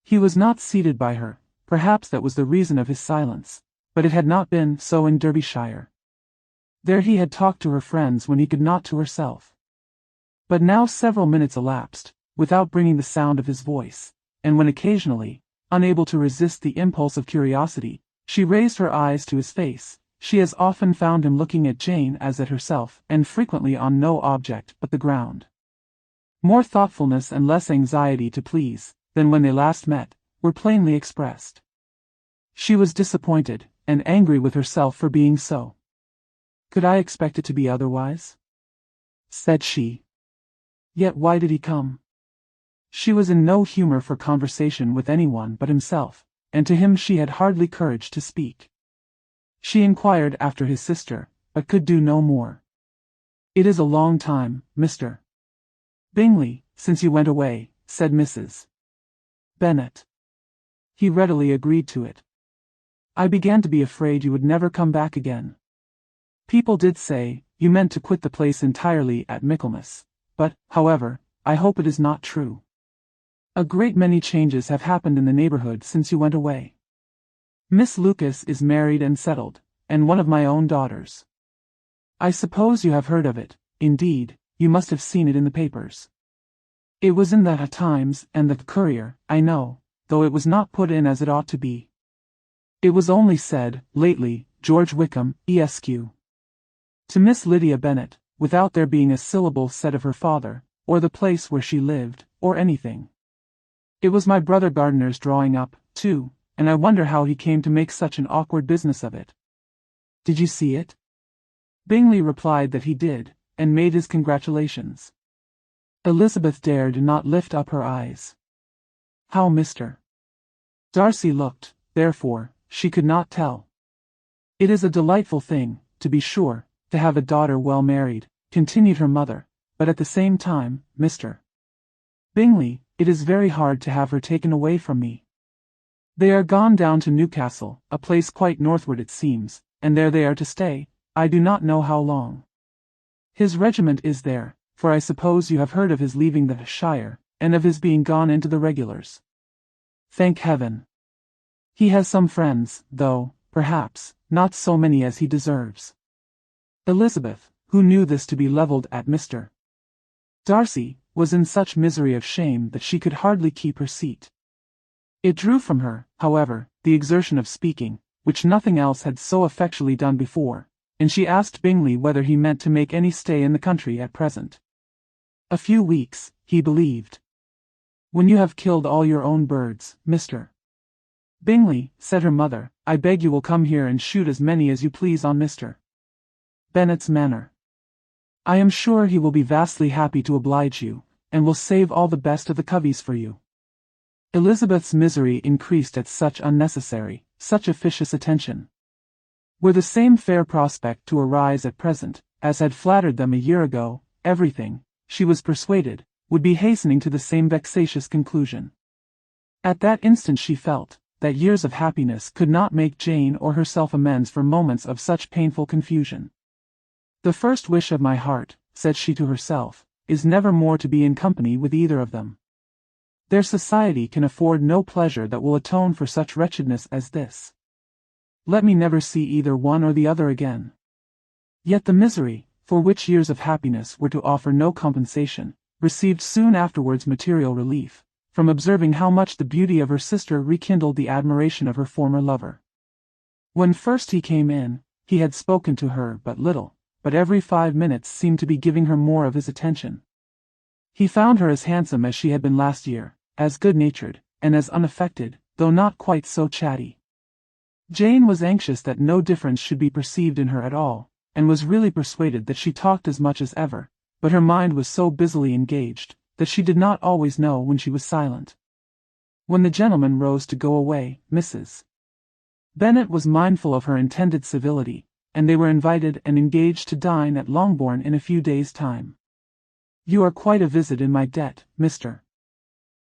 He was not seated by her, perhaps that was the reason of his silence, but it had not been so in Derbyshire. There he had talked to her friends when he could not to herself. But now several minutes elapsed, without bringing the sound of his voice, and when occasionally, unable to resist the impulse of curiosity, she raised her eyes to his face, she as often found him looking at Jane as at herself, and frequently on no object but the ground. More thoughtfulness and less anxiety to please, than when they last met, were plainly expressed. She was disappointed, and angry with herself for being so. "Could I expect it to be otherwise?" said she. "Yet why did he come?" She was in no humor for conversation with anyone but himself, and to him she had hardly courage to speak. She inquired after his sister, but could do no more. "It is a long time, Mr. Bingley, since you went away," said Mrs. Bennet. He readily agreed to it. "I began to be afraid you would never come back again. People did say you meant to quit the place entirely at Michaelmas, but, however, I hope it is not true. A great many changes have happened in the neighborhood since you went away. Miss Lucas is married and settled, and one of my own daughters. I suppose you have heard of it. Indeed, you must have seen it in the papers. It was in the Times and the Courier, I know, though it was not put in as it ought to be. It was only said, lately, George Wickham, Esq. To Miss Lydia Bennet, without there being a syllable said of her father, or the place where she lived, or anything. It was my brother Gardiner's drawing up, too, and I wonder how he came to make such an awkward business of it." "Did you see it?" Bingley replied that he did, and made his congratulations. Elizabeth dared not lift up her eyes. How Mr. Darcy looked, therefore, she could not tell. "It is a delightful thing, to be sure, to have a daughter well married," continued her mother, "but at the same time, Mr. Bingley, it is very hard to have her taken away from me. They are gone down to Newcastle, a place quite northward it seems, and there they are to stay, I do not know how long. His regiment is there, for I suppose you have heard of his leaving the shire, and of his being gone into the regulars. Thank heaven. He has some friends, though, perhaps, not so many as he deserves." Elizabeth, who knew this to be levelled at Mr. Darcy, was in such misery of shame that she could hardly keep her seat. It drew from her, however, the exertion of speaking, which nothing else had so effectually done before, and she asked Bingley whether he meant to make any stay in the country at present. A few weeks, he believed. "When you have killed all your own birds, Mr. Bingley," said her mother, "I beg you will come here and shoot as many as you please on Mr. Bennet's manor. I am sure he will be vastly happy to oblige you, and will save all the best of the coveys for you." Elizabeth's misery increased at such unnecessary, such officious attention. Were the same fair prospect to arise at present, as had flattered them a year ago, everything, she was persuaded, would be hastening to the same vexatious conclusion. At that instant she felt that years of happiness could not make Jane or herself amends for moments of such painful confusion. "The first wish of my heart," said she to herself, "is never more to be in company with either of them. Their society can afford no pleasure that will atone for such wretchedness as this. Let me never see either one or the other again." Yet the misery, for which years of happiness were to offer no compensation, received soon afterwards material relief, from observing how much the beauty of her sister rekindled the admiration of her former lover. When first he came in, he had spoken to her but little, but every 5 minutes seemed to be giving her more of his attention. He found her as handsome as she had been last year, as good-natured, and as unaffected, though not quite so chatty. Jane was anxious that no difference should be perceived in her at all, and was really persuaded that she talked as much as ever, but her mind was so busily engaged, that she did not always know when she was silent. When the gentleman rose to go away, Mrs. Bennet was mindful of her intended civility, and they were invited and engaged to dine at Longbourn in a few days' time. "You are quite a visit in my debt, Mr.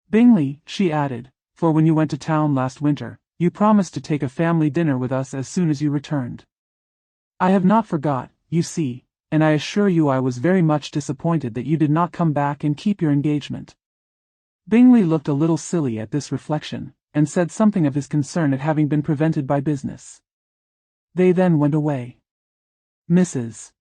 Bingley," she added, "for when you went to town last winter, you promised to take a family dinner with us as soon as you returned. I have not forgot, you see, and I assure you I was very much disappointed that you did not come back and keep your engagement." Bingley looked a little silly at this reflection, and said something of his concern at having been prevented by business. They then went away. Mrs.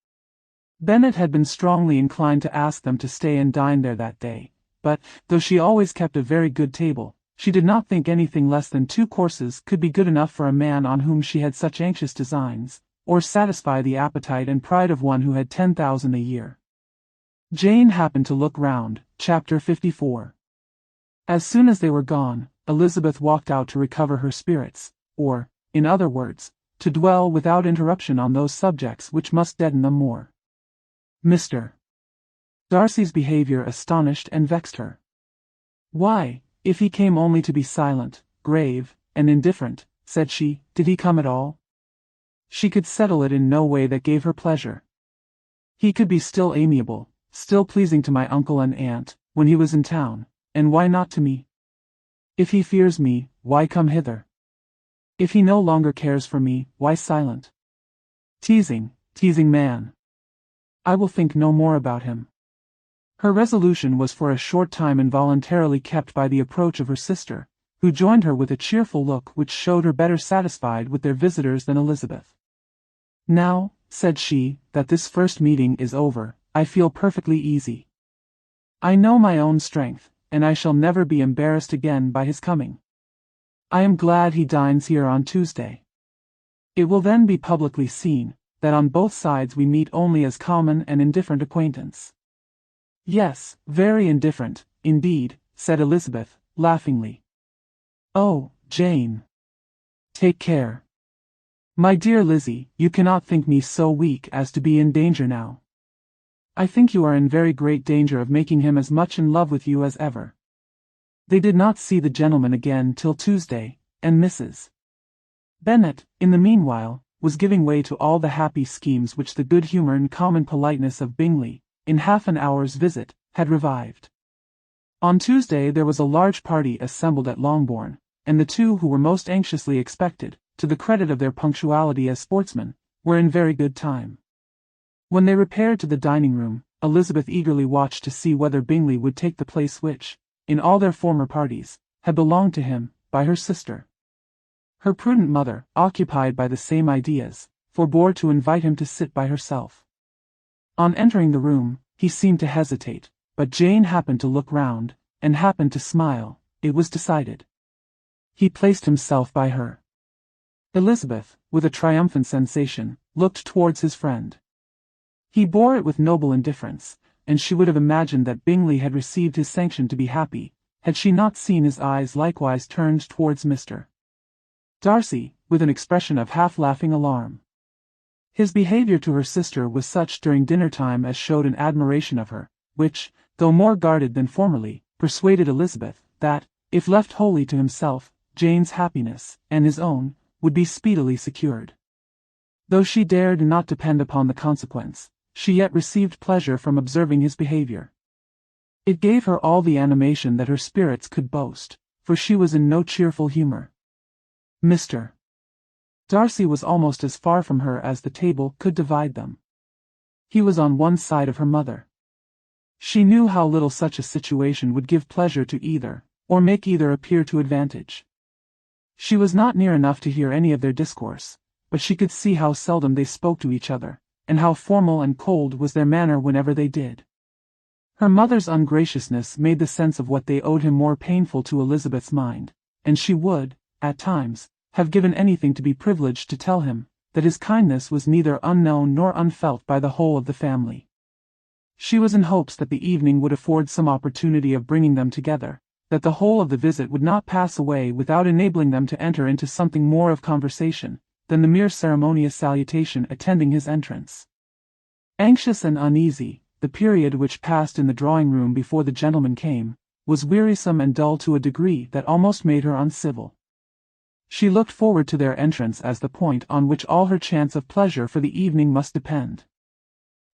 Bennet had been strongly inclined to ask them to stay and dine there that day, but, though she always kept a very good table, she did not think anything less than 2 courses could be good enough for a man on whom she had such anxious designs, or satisfy the appetite and pride of one who had 10,000 a year. Jane happened to look round. Chapter 54. As soon as they were gone, Elizabeth walked out to recover her spirits, or, in other words, to dwell without interruption on those subjects which must deaden them more. Mr. Darcy's behavior astonished and vexed her. Why, if he came only to be silent, grave, and indifferent, said she, did he come at all? She could settle it in no way that gave her pleasure. He could be still amiable, still pleasing to my uncle and aunt, when he was in town, and why not to me? If he fears me, why come hither? If he no longer cares for me, why silent? Teasing man. I will think no more about him. Her resolution was for a short time involuntarily kept by the approach of her sister, who joined her with a cheerful look which showed her better satisfied with their visitors than Elizabeth. Now, said she, that this first meeting is over, I feel perfectly easy. I know my own strength, and I shall never be embarrassed again by his coming. I am glad he dines here on Tuesday. It will then be publicly seen, that on both sides we meet only as common and indifferent acquaintance. Yes, very indifferent, indeed, said Elizabeth, laughingly. Oh, Jane. Take care. My dear Lizzie, you cannot think me so weak as to be in danger now. I think you are in very great danger of making him as much in love with you as ever. They did not see the gentleman again till Tuesday, and Mrs. Bennet, in the meanwhile, was giving way to all the happy schemes which the good humour and common politeness of Bingley, in half an hour's visit, had revived. On Tuesday there was a large party assembled at Longbourn, and the two who were most anxiously expected, to the credit of their punctuality as sportsmen, were in very good time. When they repaired to the dining-room, Elizabeth eagerly watched to see whether Bingley would take the place which, in all their former parties, had belonged to him, by her sister. Her prudent mother, occupied by the same ideas, forbore to invite him to sit by herself. On entering the room, he seemed to hesitate, but Jane happened to look round, and happened to smile. It was decided. He placed himself by her. Elizabeth, with a triumphant sensation, looked towards his friend. He bore it with noble indifference, and she would have imagined that Bingley had received his sanction to be happy, had she not seen his eyes likewise turned towards Mr. Darcy, with an expression of half-laughing alarm. His behaviour to her sister was such during dinner-time as showed an admiration of her, which, though more guarded than formerly, persuaded Elizabeth that, if left wholly to himself, Jane's happiness, and his own, would be speedily secured. Though she dared not depend upon the consequence, she yet received pleasure from observing his behaviour. It gave her all the animation that her spirits could boast, for she was in no cheerful humour. Mr. Darcy was almost as far from her as the table could divide them. He was on one side of her mother. She knew how little such a situation would give pleasure to either, or make either appear to advantage. She was not near enough to hear any of their discourse, but she could see how seldom they spoke to each other, and how formal and cold was their manner whenever they did. Her mother's ungraciousness made the sense of what they owed him more painful to Elizabeth's mind, and she would, at times, have given anything to be privileged to tell him that his kindness was neither unknown nor unfelt by the whole of the family. She was in hopes that the evening would afford some opportunity of bringing them together, that the whole of the visit would not pass away without enabling them to enter into something more of conversation than the mere ceremonious salutation attending his entrance. Anxious and uneasy, the period which passed in the drawing-room before the gentlemen came, was wearisome and dull to a degree that almost made her uncivil. She looked forward to their entrance as the point on which all her chance of pleasure for the evening must depend.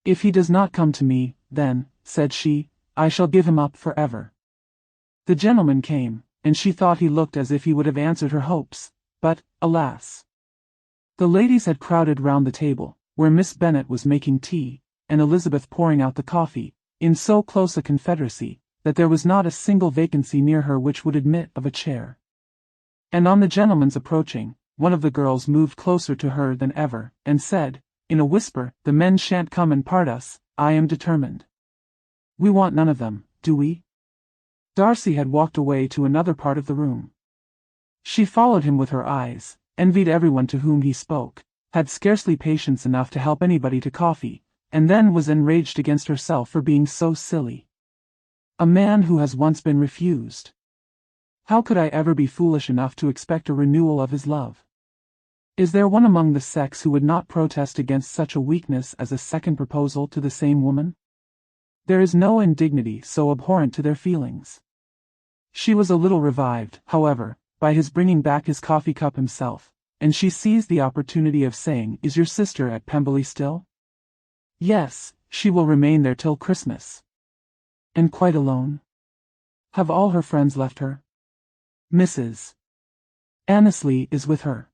If he does not come to me, then, said she, I shall give him up forever. The gentleman came, and she thought he looked as if he would have answered her hopes, but, alas! The ladies had crowded round the table, where Miss Bennet was making tea, and Elizabeth pouring out the coffee, in so close a confederacy, that there was not a single vacancy near her which would admit of a chair. And on the gentleman's approaching, one of the girls moved closer to her than ever, and said, in a whisper, the men shan't come and part us, I am determined. We want none of them, do we? Darcy had walked away to another part of the room. She followed him with her eyes, envied everyone to whom he spoke, had scarcely patience enough to help anybody to coffee, and then was enraged against herself for being so silly. A man who has once been refused. How could I ever be foolish enough to expect a renewal of his love? Is there one among the sex who would not protest against such a weakness as a second proposal to the same woman? There is no indignity so abhorrent to their feelings. She was a little revived, however, by his bringing back his coffee cup himself, and she seized the opportunity of saying, "Is your sister at Pemberley still?" "Yes, she will remain there till Christmas." "And quite alone? Have all her friends left her?" "Mrs. Annesley is with her.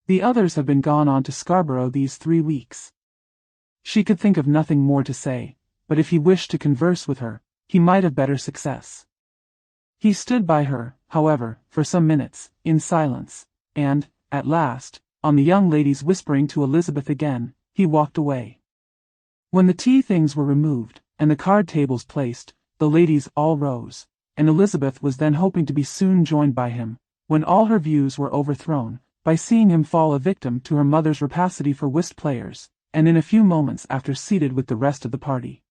The others have been gone on to Scarborough these 3 weeks." She could think of nothing more to say, but if he wished to converse with her, he might have better success. He stood by her, however, for some minutes, in silence, and, at last, on the young lady's whispering to Elizabeth again, he walked away. When the tea things were removed, and the card tables placed, the ladies all rose, and Elizabeth was then hoping to be soon joined by him, when all her views were overthrown, by seeing him fall a victim to her mother's rapacity for whist players, and in a few moments after seated with the rest of the party.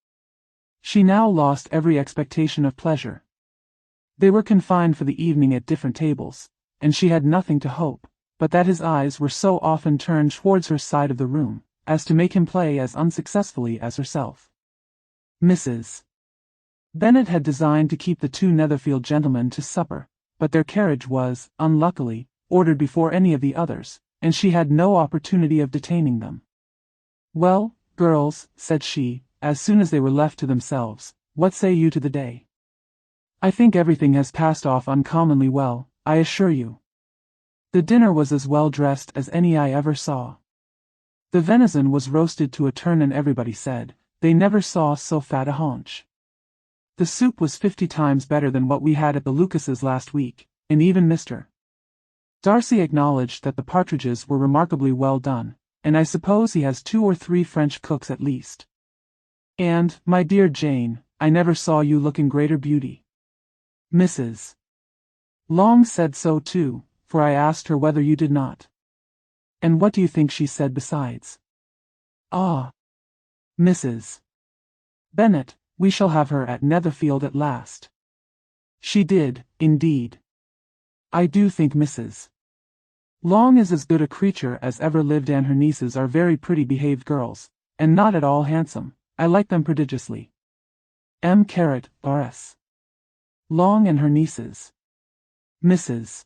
She now lost every expectation of pleasure. They were confined for the evening at different tables, and she had nothing to hope, but that his eyes were so often turned towards her side of the room, as to make him play as unsuccessfully as herself. Mrs. Bennet had designed to keep the 2 Netherfield gentlemen to supper, but their carriage was, unluckily, ordered before any of the others, and she had no opportunity of detaining them. "Well, girls," said she, as soon as they were left to themselves, "what say you to the day? I think everything has passed off uncommonly well, I assure you. The dinner was as well dressed as any I ever saw. The venison was roasted to a turn, and everybody said they never saw so fat a haunch. The soup was 50 times better than what we had at the Lucases last week, and even Mr. Darcy acknowledged that the partridges were remarkably well done, and I suppose he has 2 or 3 French cooks at least. And, my dear Jane, I never saw you look in greater beauty." Mrs. Long said so too, for I asked her whether you did not. And what do you think she said besides? "Ah, Mrs. Bennet, we shall have her at Netherfield at last." She did, indeed. I do think Mrs. Long is as good a creature as ever lived, and her nieces are very pretty behaved girls, and not at all handsome. I like them prodigiously. M.R.S. Long and her nieces. Mrs.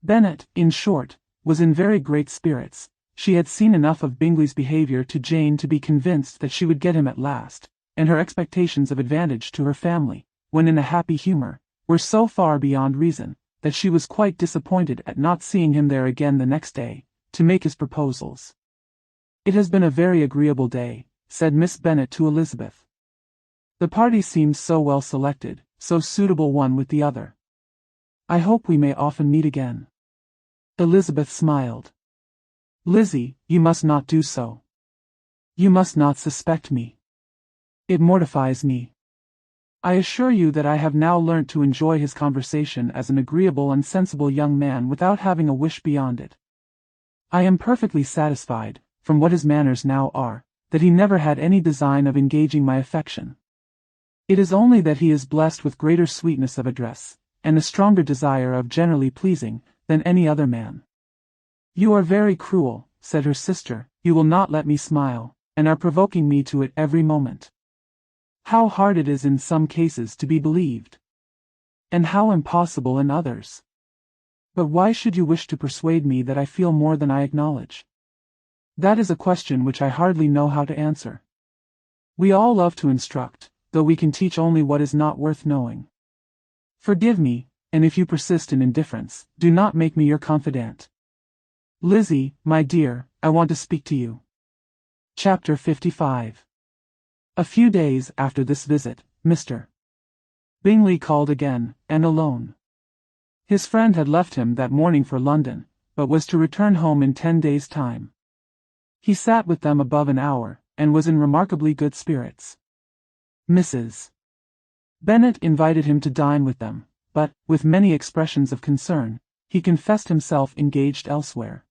Bennet, in short, was in very great spirits. She had seen enough of Bingley's behaviour to Jane to be convinced that she would get him at last, and her expectations of advantage to her family, when in a happy humour, were so far beyond reason, that she was quite disappointed at not seeing him there again the next day, to make his proposals. "It has been a very agreeable day," said Miss Bennet to Elizabeth. "The party seems so well selected, so suitable one with the other. I hope we may often meet again." Elizabeth smiled. "Lizzie, you must not do so. You must not suspect me. It mortifies me. I assure you that I have now learnt to enjoy his conversation as an agreeable and sensible young man without having a wish beyond it. I am perfectly satisfied, from what his manners now are, that he never had any design of engaging my affection. It is only that he is blessed with greater sweetness of address, and a stronger desire of generally pleasing, than any other man." "You are very cruel," said her sister. "You will not let me smile, and are provoking me to it every moment. How hard it is in some cases to be believed, and how impossible in others. But why should you wish to persuade me that I feel more than I acknowledge? That is a question which I hardly know how to answer. We all love to instruct, though we can teach only what is not worth knowing. Forgive me, and if you persist in indifference, do not make me your confidant. Lizzie, my dear, I want to speak to you." Chapter 55. A few days after this visit, Mr. Bingley called again, and alone. His friend had left him that morning for London, but was to return home in 10 days' time. He sat with them above an hour, and was in remarkably good spirits. Mrs. Bennet invited him to dine with them, but, with many expressions of concern, he confessed himself engaged elsewhere.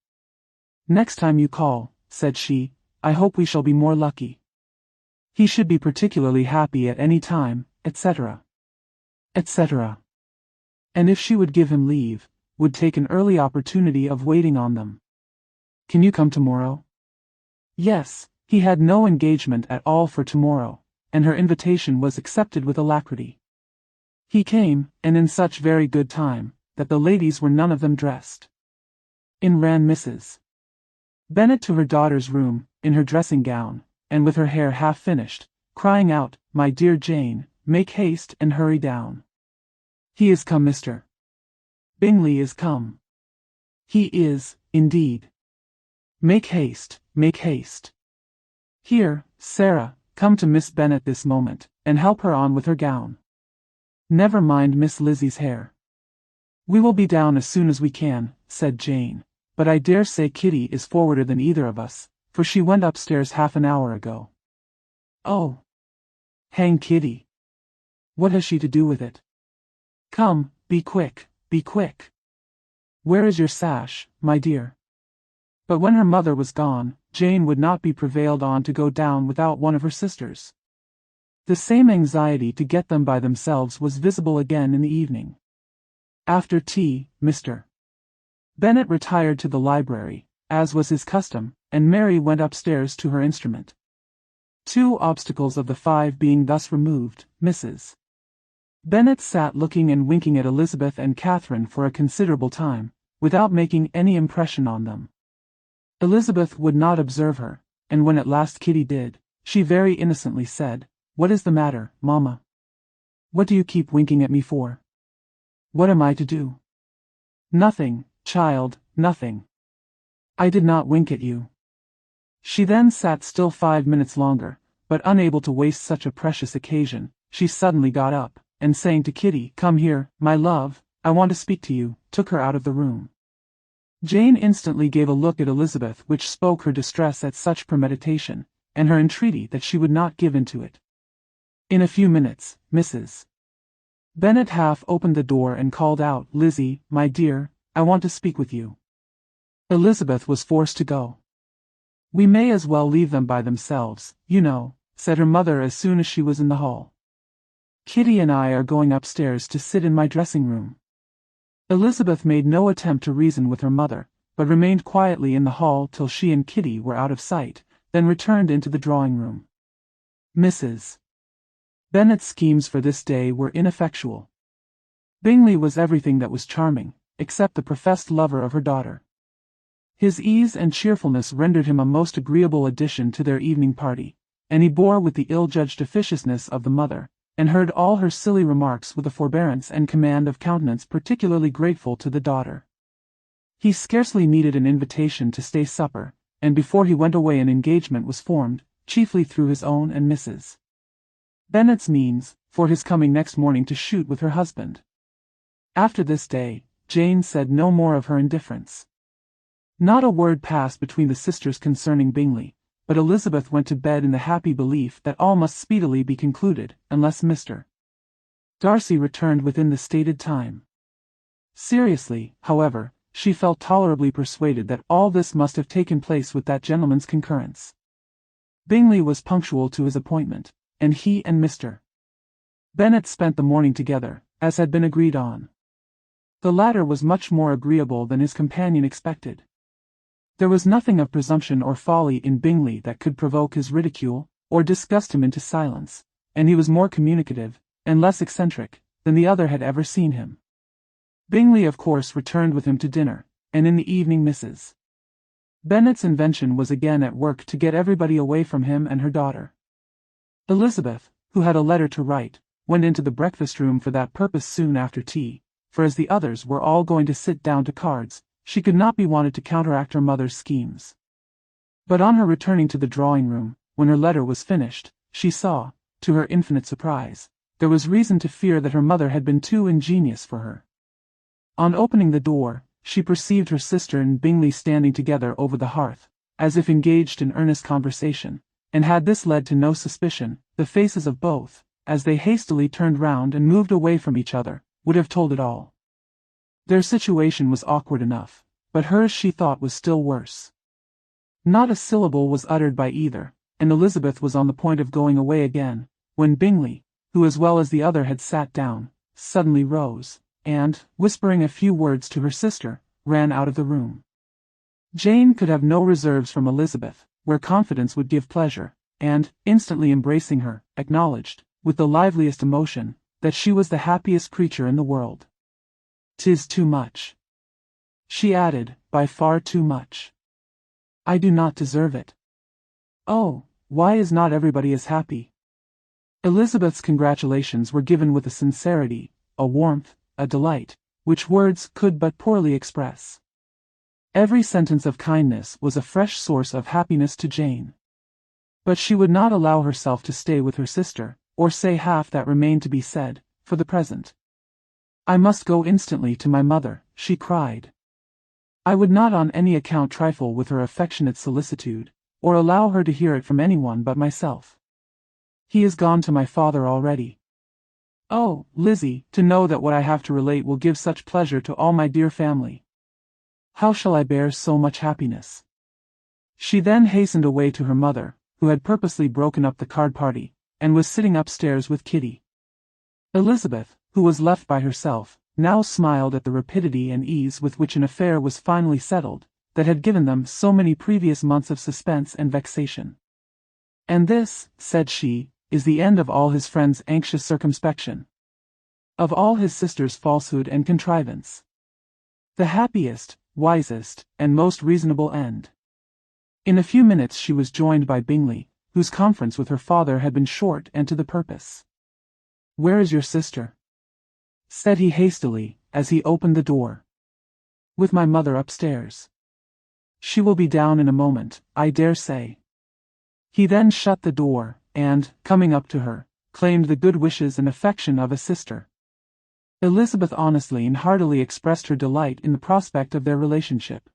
"Next time you call," said she, "I hope we shall be more lucky. He should be particularly happy at any time, etc. etc." And if she would give him leave, would take an early opportunity of waiting on them. Can you come tomorrow? Yes, he had no engagement at all for tomorrow, and her invitation was accepted with alacrity. He came, and in such very good time, that the ladies were none of them dressed. In ran Mrs. Bennet to her daughter's room, in her dressing gown, and with her hair half finished, crying out, "My dear Jane, make haste and hurry down. He is come, Mr. Bingley is come. He is, indeed. Make haste, make haste. Here, Sarah, come to Miss Bennet this moment, and help her on with her gown. Never mind Miss Lizzie's hair." "We will be down as soon as we can," said Jane, "but I dare say Kitty is forwarder than either of us, for she went upstairs half an hour ago." "Oh! Hang Kitty! What has she to do with it? Come, be quick, be quick. Where is your sash, my dear?" But when her mother was gone, Jane would not be prevailed on to go down without one of her sisters. The same anxiety to get them by themselves was visible again in the evening. After tea, Mr. Bennet retired to the library, as was his custom, and Mary went upstairs to her instrument. 2 obstacles of the 5 being thus removed, Mrs. Bennet sat looking and winking at Elizabeth and Catherine for a considerable time, without making any impression on them. Elizabeth would not observe her, and when at last Kitty did, she very innocently said, "What is the matter, mamma? What do you keep winking at me for? What am I to do?" "Nothing, child, nothing. I did not wink at you." She then sat still 5 minutes longer, but unable to waste such a precious occasion, she suddenly got up, and saying to Kitty, "Come here, my love, I want to speak to you," took her out of the room. Jane instantly gave a look at Elizabeth which spoke her distress at such premeditation, and her entreaty that she would not give in to it. In a few minutes, Mrs. Bennet half opened the door and called out, "Lizzie, my dear, I want to speak with you." Elizabeth was forced to go. "We may as well leave them by themselves, you know," said her mother as soon as she was in the hall. "Kitty and I are going upstairs to sit in my dressing room." Elizabeth made no attempt to reason with her mother, but remained quietly in the hall till she and Kitty were out of sight, then returned into the drawing-room. Mrs. Bennet's schemes for this day were ineffectual. Bingley was everything that was charming, except the professed lover of her daughter. His ease and cheerfulness rendered him a most agreeable addition to their evening party, and he bore with the ill-judged officiousness of the mother, and heard all her silly remarks with a forbearance and command of countenance particularly grateful to the daughter. He scarcely needed an invitation to stay supper, and before he went away an engagement was formed, chiefly through his own and Mrs. Bennet's means, for his coming next morning to shoot with her husband. After this day, Jane said no more of her indifference. Not a word passed between the sisters concerning Bingley, but Elizabeth went to bed in the happy belief that all must speedily be concluded, unless Mr. Darcy returned within the stated time. Seriously, however, she felt tolerably persuaded that all this must have taken place with that gentleman's concurrence. Bingley was punctual to his appointment, and he and Mr. Bennet spent the morning together, as had been agreed on. The latter was much more agreeable than his companion expected. There was nothing of presumption or folly in Bingley that could provoke his ridicule, or disgust him into silence, and he was more communicative, and less eccentric, than the other had ever seen him. Bingley of course returned with him to dinner, and in the evening Mrs. Bennet's invention was again at work to get everybody away from him and her daughter. Elizabeth, who had a letter to write, went into the breakfast-room for that purpose soon after tea, for as the others were all going to sit down to cards, she could not be wanted to counteract her mother's schemes. But on her returning to the drawing-room, when her letter was finished, she saw, to her infinite surprise, there was reason to fear that her mother had been too ingenious for her. On opening the door, she perceived her sister and Bingley standing together over the hearth, as if engaged in earnest conversation, and had this led to no suspicion, the faces of both, as they hastily turned round and moved away from each other, would have told it all. Their situation was awkward enough, but hers she thought was still worse. Not a syllable was uttered by either, and Elizabeth was on the point of going away again, when Bingley, who as well as the other had sat down, suddenly rose, and, whispering a few words to her sister, ran out of the room. Jane could have no reserves from Elizabeth, where confidence would give pleasure, and, instantly embracing her, acknowledged, with the liveliest emotion, that she was the happiest creature in the world. "'Tis too much," she added, "by far too much. I do not deserve it. Oh, why is not everybody as happy?" Elizabeth's congratulations were given with a sincerity, a warmth, a delight, which words could but poorly express. Every sentence of kindness was a fresh source of happiness to Jane. But she would not allow herself to stay with her sister, or say half that remained to be said, for the present. "I must go instantly to my mother," she cried. "I would not on any account trifle with her affectionate solicitude, or allow her to hear it from anyone but myself. He is gone to my father already. Oh, Lizzie, to know that what I have to relate will give such pleasure to all my dear family. How shall I bear so much happiness?" She then hastened away to her mother, who had purposely broken up the card party, and was sitting upstairs with Kitty. Elizabeth, who was left by herself, now smiled at the rapidity and ease with which an affair was finally settled, that had given them so many previous months of suspense and vexation. "And this," said she, "is the end of all his friend's anxious circumspection. Of all his sister's falsehood and contrivance. The happiest, wisest, and most reasonable end." In a few minutes she was joined by Bingley, whose conference with her father had been short and to the purpose. "Where is your sister?" said he hastily, as he opened the door. "With my mother upstairs. She will be down in a moment, I dare say." He then shut the door, and, coming up to her, claimed the good wishes and affection of a sister. Elizabeth honestly and heartily expressed her delight in the prospect of their relationship.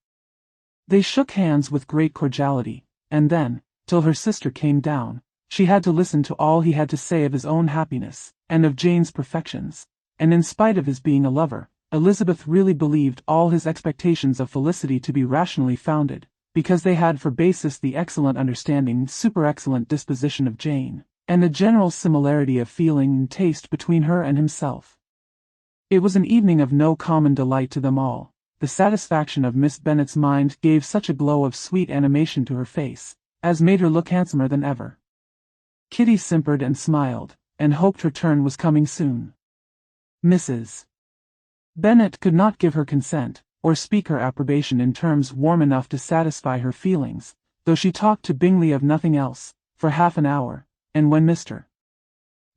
They shook hands with great cordiality, and then, till her sister came down, she had to listen to all he had to say of his own happiness, and of Jane's perfections, and in spite of his being a lover, Elizabeth really believed all his expectations of felicity to be rationally founded, because they had for basis the excellent understanding, super-excellent disposition of Jane, and a general similarity of feeling and taste between her and himself. It was an evening of no common delight to them all. The satisfaction of Miss Bennet's mind gave such a glow of sweet animation to her face, as made her look handsomer than ever. Kitty simpered and smiled, and hoped her turn was coming soon. Mrs. Bennet could not give her consent, or speak her approbation in terms warm enough to satisfy her feelings, though she talked to Bingley of nothing else, for half an hour, and when Mr.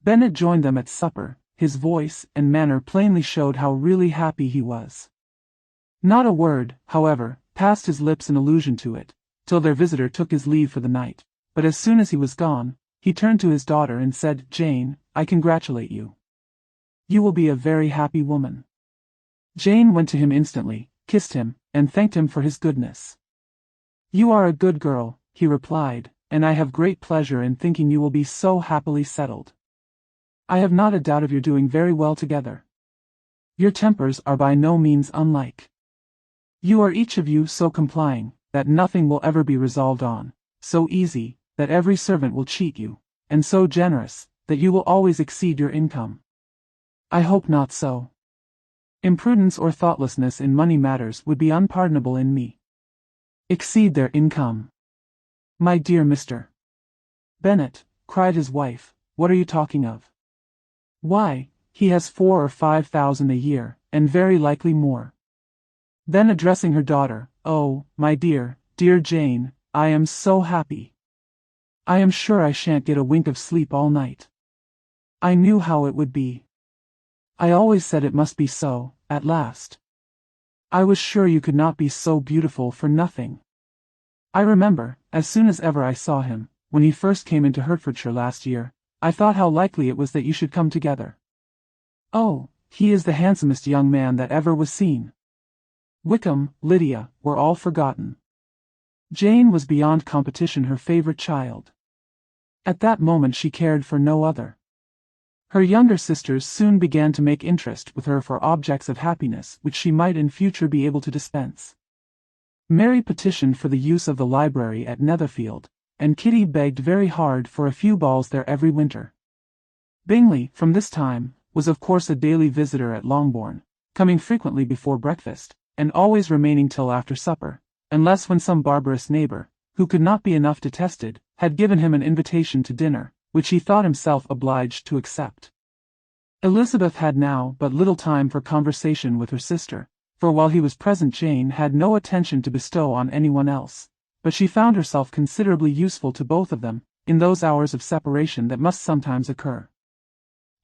Bennet joined them at supper, his voice and manner plainly showed how really happy he was. Not a word, however, passed his lips in allusion to it, till their visitor took his leave for the night, but as soon as he was gone, he turned to his daughter and said, "Jane, I congratulate you. You will be a very happy woman." Jane went to him instantly, kissed him, and thanked him for his goodness. "You are a good girl," he replied, "and I have great pleasure in thinking you will be so happily settled. I have not a doubt of your doing very well together. Your tempers are by no means unlike. You are each of you so complying, that nothing will ever be resolved on, so easy, that every servant will cheat you, and so generous, that you will always exceed your income. I hope not so. Imprudence or thoughtlessness in money matters would be unpardonable in me. Exceed their income. My dear Mr. Bennet," cried his wife, "what are you talking of? Why, he has 4,000 or 5,000 a year, and very likely more." Then addressing her daughter, "Oh, my dear, dear Jane, I am so happy. I am sure I shan't get a wink of sleep all night. I knew how it would be. I always said it must be so, at last. I was sure you could not be so beautiful for nothing. I remember, as soon as ever I saw him, when he first came into Hertfordshire last year, I thought how likely it was that you should come together. Oh, he is the handsomest young man that ever was seen." Wickham, Lydia, were all forgotten. Jane was beyond competition her favorite child. At that moment she cared for no other. Her younger sisters soon began to make interest with her for objects of happiness which she might in future be able to dispense. Mary petitioned for the use of the library at Netherfield, and Kitty begged very hard for a few balls there every winter. Bingley, from this time, was of course a daily visitor at Longbourn, coming frequently before breakfast, and always remaining till after supper, unless when some barbarous neighbor, who could not be enough detested, had given him an invitation to dinner, which he thought himself obliged to accept. Elizabeth had now but little time for conversation with her sister, for while he was present Jane had no attention to bestow on anyone else, but she found herself considerably useful to both of them, in those hours of separation that must sometimes occur.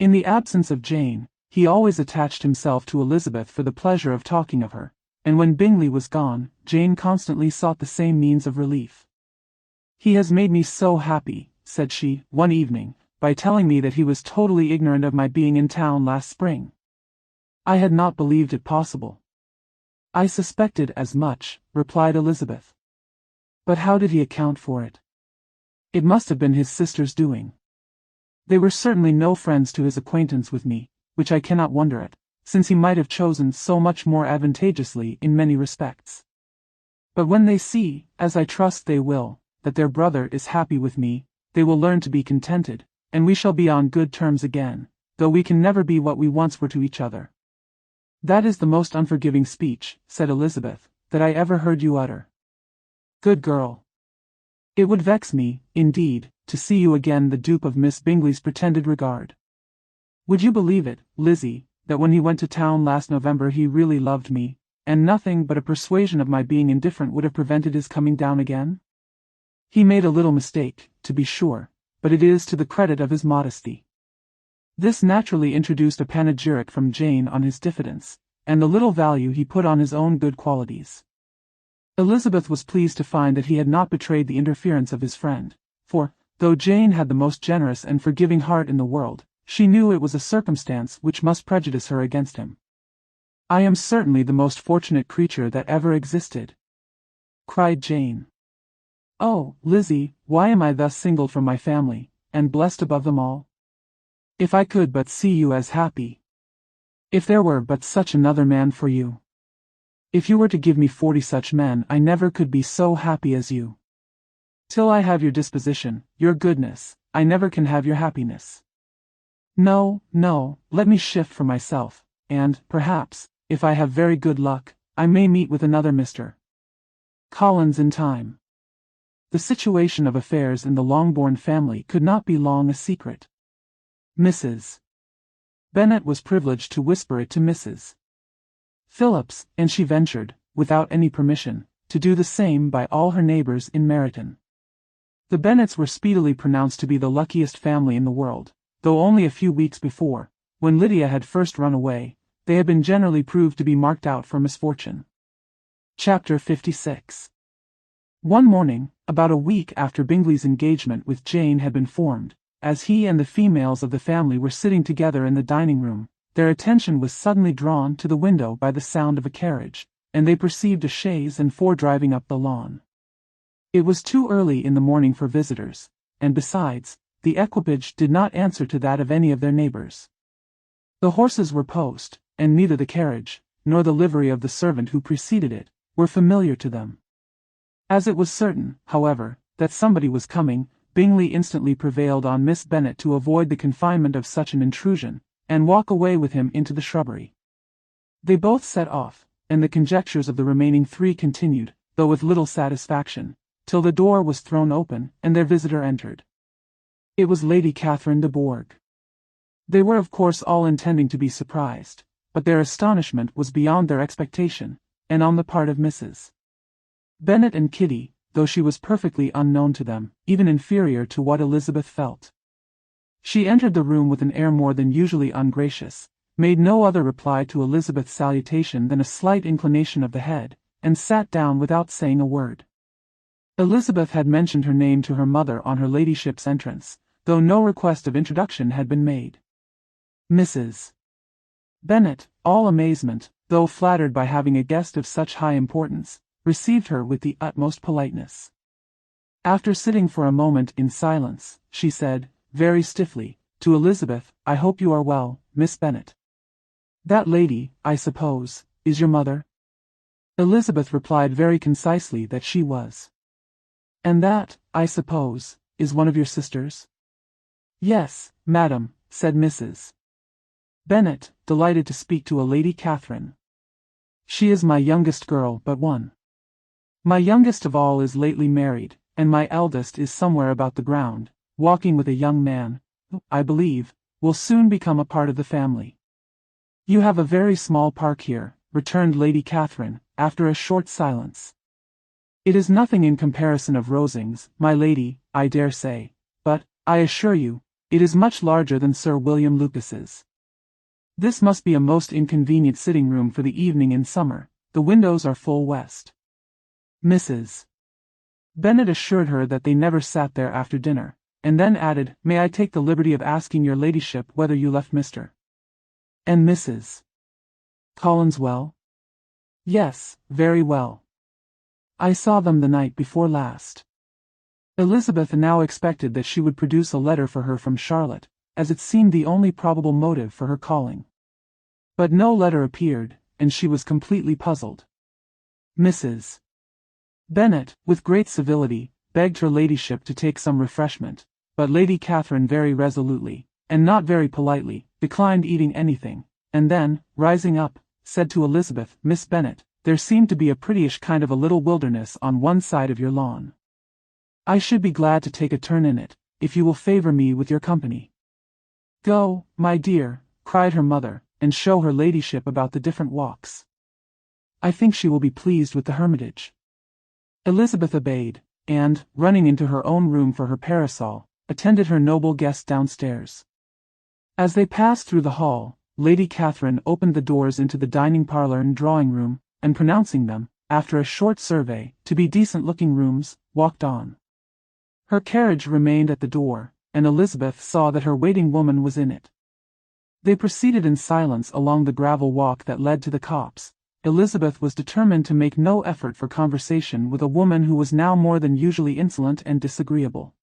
In the absence of Jane, he always attached himself to Elizabeth for the pleasure of talking of her, and when Bingley was gone, Jane constantly sought the same means of relief. "He has made me so happy," said she, one evening, by telling me that he was totally ignorant of my being in town last spring. "I had not believed it possible." "I suspected as much," replied Elizabeth. "But how did he account for it?" "It must have been his sister's doing. They were certainly no friends to his acquaintance with me, which I cannot wonder at, since he might have chosen so much more advantageously in many respects. But when they see, as I trust they will, that their brother is happy with me, they will learn to be contented, and we shall be on good terms again, though we can never be what we once were to each other." "That is the most unforgiving speech," said Elizabeth, "that I ever heard you utter." "Good girl. It would vex me, indeed, to see you again the dupe of Miss Bingley's pretended regard. Would you believe it, Lizzie, that when he went to town last November he really loved me, and nothing but a persuasion of my being indifferent would have prevented his coming down again? He made a little mistake, to be sure, but it is to the credit of his modesty." This naturally introduced a panegyric from Jane on his diffidence, and the little value he put on his own good qualities. Elizabeth was pleased to find that he had not betrayed the interference of his friend, for, though Jane had the most generous and forgiving heart in the world, she knew it was a circumstance which must prejudice her against him. "I am certainly the most fortunate creature that ever existed," cried Jane. "Oh, Lizzie, why am I thus singled from my family, and blessed above them all? If I could but see you as happy! If there were but such another man for you! If you were to give me 40 such men, I never could be so happy as you. Till I have your disposition, your goodness, I never can have your happiness. No, no, let me shift for myself, and, perhaps, if I have very good luck, I may meet with another Mr. Collins in time." The situation of affairs in the Longbourn family could not be long a secret. Mrs. Bennet was privileged to whisper it to Mrs. Phillips, and she ventured, without any permission, to do the same by all her neighbours in Meryton. The Bennets were speedily pronounced to be the luckiest family in the world, though only a few weeks before, when Lydia had first run away, they had been generally proved to be marked out for misfortune. Chapter 56. One morning, about a week after Bingley's engagement with Jane had been formed, as he and the females of the family were sitting together in the dining room, their attention was suddenly drawn to the window by the sound of a carriage, and they perceived a chaise and 4 driving up the lawn. It was too early in the morning for visitors, and besides, the equipage did not answer to that of any of their neighbours. The horses were post, and neither the carriage, nor the livery of the servant who preceded it, were familiar to them. As it was certain, however, that somebody was coming, Bingley instantly prevailed on Miss Bennet to avoid the confinement of such an intrusion, and walk away with him into the shrubbery. They both set off, and the conjectures of the remaining 3 continued, though with little satisfaction, till the door was thrown open, and their visitor entered. It was Lady Catherine de Bourgh. They were of course all intending to be surprised, but their astonishment was beyond their expectation, and on the part of Mrs. Bennet and Kitty, though she was perfectly unknown to them, even inferior to what Elizabeth felt. She entered the room with an air more than usually ungracious, made no other reply to Elizabeth's salutation than a slight inclination of the head, and sat down without saying a word. Elizabeth had mentioned her name to her mother on her ladyship's entrance, though no request of introduction had been made. Mrs. Bennet, all amazement, though flattered by having a guest of such high importance, received her with the utmost politeness. After sitting for a moment in silence, she said, very stiffly, to Elizabeth, "I hope you are well, Miss Bennet. That lady, I suppose, is your mother?" Elizabeth replied very concisely that she was. "And that, I suppose, is one of your sisters?" "Yes, madam," said Mrs. Bennet, delighted to speak to a Lady Catherine. "She is my youngest girl but one." My youngest of all is lately married, and my eldest is somewhere about the ground, walking with a young man, who, I believe, will soon become a part of the family. You have a very small park here, returned Lady Catherine, after a short silence. It is nothing in comparison of Rosings, my lady, I dare say, but, I assure you, it is much larger than Sir William Lucas's. This must be a most inconvenient sitting room for the evening in summer. The windows are full west. Mrs. Bennet assured her that they never sat there after dinner, and then added, "May I take the liberty of asking your ladyship whether you left Mr. and Mrs. Collins well?" "Yes, very well. I saw them the night before last." Elizabeth now expected that she would produce a letter for her from Charlotte, as it seemed the only probable motive for her calling. But no letter appeared, and she was completely puzzled. Mrs. Bennet, with great civility, begged her ladyship to take some refreshment, but Lady Catherine very resolutely, and not very politely, declined eating anything, and then, rising up, said to Elizabeth, "Miss Bennet, there seemed to be a prettyish kind of a little wilderness on one side of your lawn. I should be glad to take a turn in it, if you will favor me with your company." "Go, my dear," cried her mother, "and show her ladyship about the different walks. I think she will be pleased with the hermitage." Elizabeth obeyed, and, running into her own room for her parasol, attended her noble guest downstairs. As they passed through the hall, Lady Catherine opened the doors into the dining parlour and drawing room, and pronouncing them, after a short survey, to be decent-looking rooms, walked on. Her carriage remained at the door, and Elizabeth saw that her waiting woman was in it. They proceeded in silence along the gravel walk that led to the copse. Elizabeth was determined to make no effort for conversation with a woman who was now more than usually insolent and disagreeable.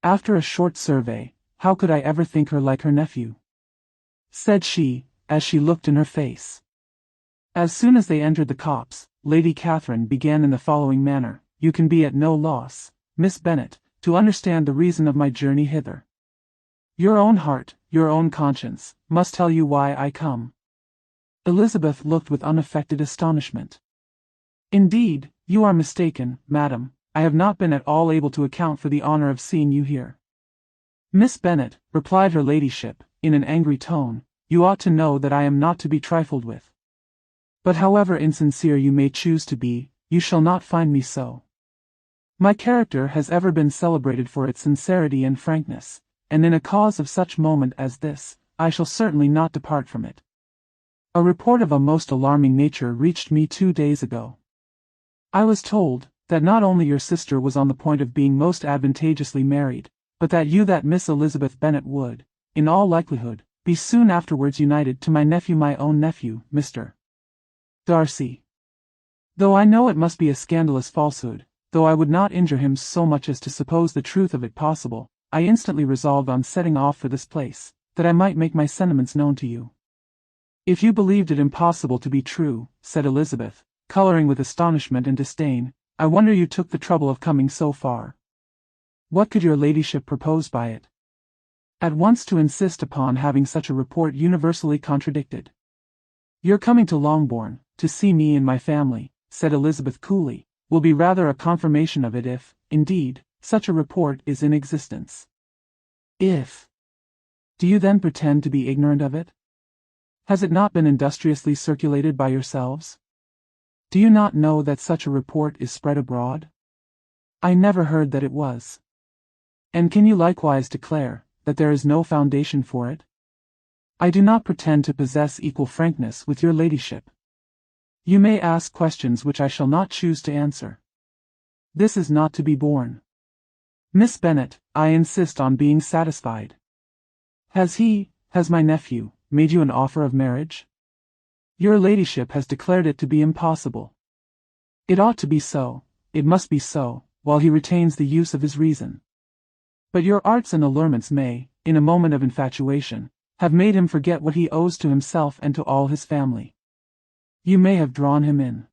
After a short survey, "How could I ever think her like her nephew?" said she, as she looked in her face. As soon as they entered the copse, Lady Catherine began in the following manner: "You can be at no loss, Miss Bennet, to understand the reason of my journey hither. Your own heart, your own conscience, must tell you why I come." Elizabeth looked with unaffected astonishment. "Indeed, you are mistaken, madam. I have not been at all able to account for the honor of seeing you here." "Miss Bennet," replied her ladyship, in an angry tone, "you ought to know that I am not to be trifled with. But however insincere you may choose to be, you shall not find me so. My character has ever been celebrated for its sincerity and frankness, and in a cause of such moment as this, I shall certainly not depart from it. A report of a most alarming nature reached me 2 days ago. I was told that not only your sister was on the point of being most advantageously married, but that Miss Elizabeth Bennet would, in all likelihood, be soon afterwards united to my own nephew, Mr. Darcy. Though I know it must be a scandalous falsehood, though I would not injure him so much as to suppose the truth of it possible, I instantly resolved on setting off for this place, that I might make my sentiments known to you." "If you believed it impossible to be true," said Elizabeth, colouring with astonishment and disdain, "I wonder you took the trouble of coming so far. What could your ladyship propose by it?" "At once to insist upon having such a report universally contradicted." "Your coming to Longbourn, to see me and my family," said Elizabeth coolly, "will be rather a confirmation of it if, indeed, such a report is in existence." "If? Do you then pretend to be ignorant of it? Has it not been industriously circulated by yourselves? Do you not know that such a report is spread abroad?" "I never heard that it was." "And can you likewise declare that there is no foundation for it?" "I do not pretend to possess equal frankness with your ladyship. You may ask questions which I shall not choose to answer. This is not to be borne. Miss Bennet, I insist on being satisfied. Has my nephew, made you an offer of marriage?" "Your ladyship has declared it to be impossible." "It ought to be so, it must be so, while he retains the use of his reason. But your arts and allurements may, in a moment of infatuation, have made him forget what he owes to himself and to all his family. You may have drawn him in.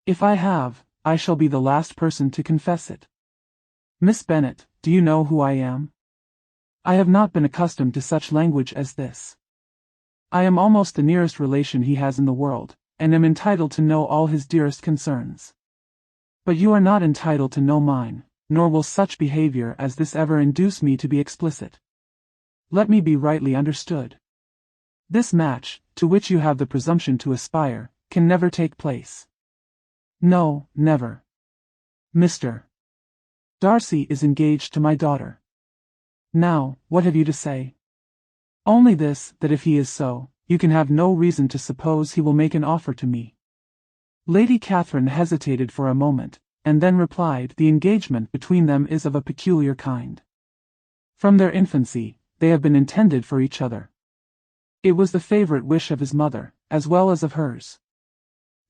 If I have, I shall be the last person to confess it. Miss Bennet, do you know who I am? I have not been accustomed to such language as this. I am almost the nearest relation he has in the world, and am entitled to know all his dearest concerns. But you are not entitled to know mine, nor will such behavior as this ever induce me to be explicit. Let me be rightly understood. This match, to which you have the presumption to aspire, can never take place. No, never. Mr. Darcy is engaged to my daughter. Now, what have you to say? Only this, that if he is so, you can have no reason to suppose he will make an offer to me. Lady Catherine hesitated for a moment, and then replied, the engagement between them is of a peculiar kind. From their infancy, they have been intended for each other. It was the favorite wish of his mother, as well as of hers.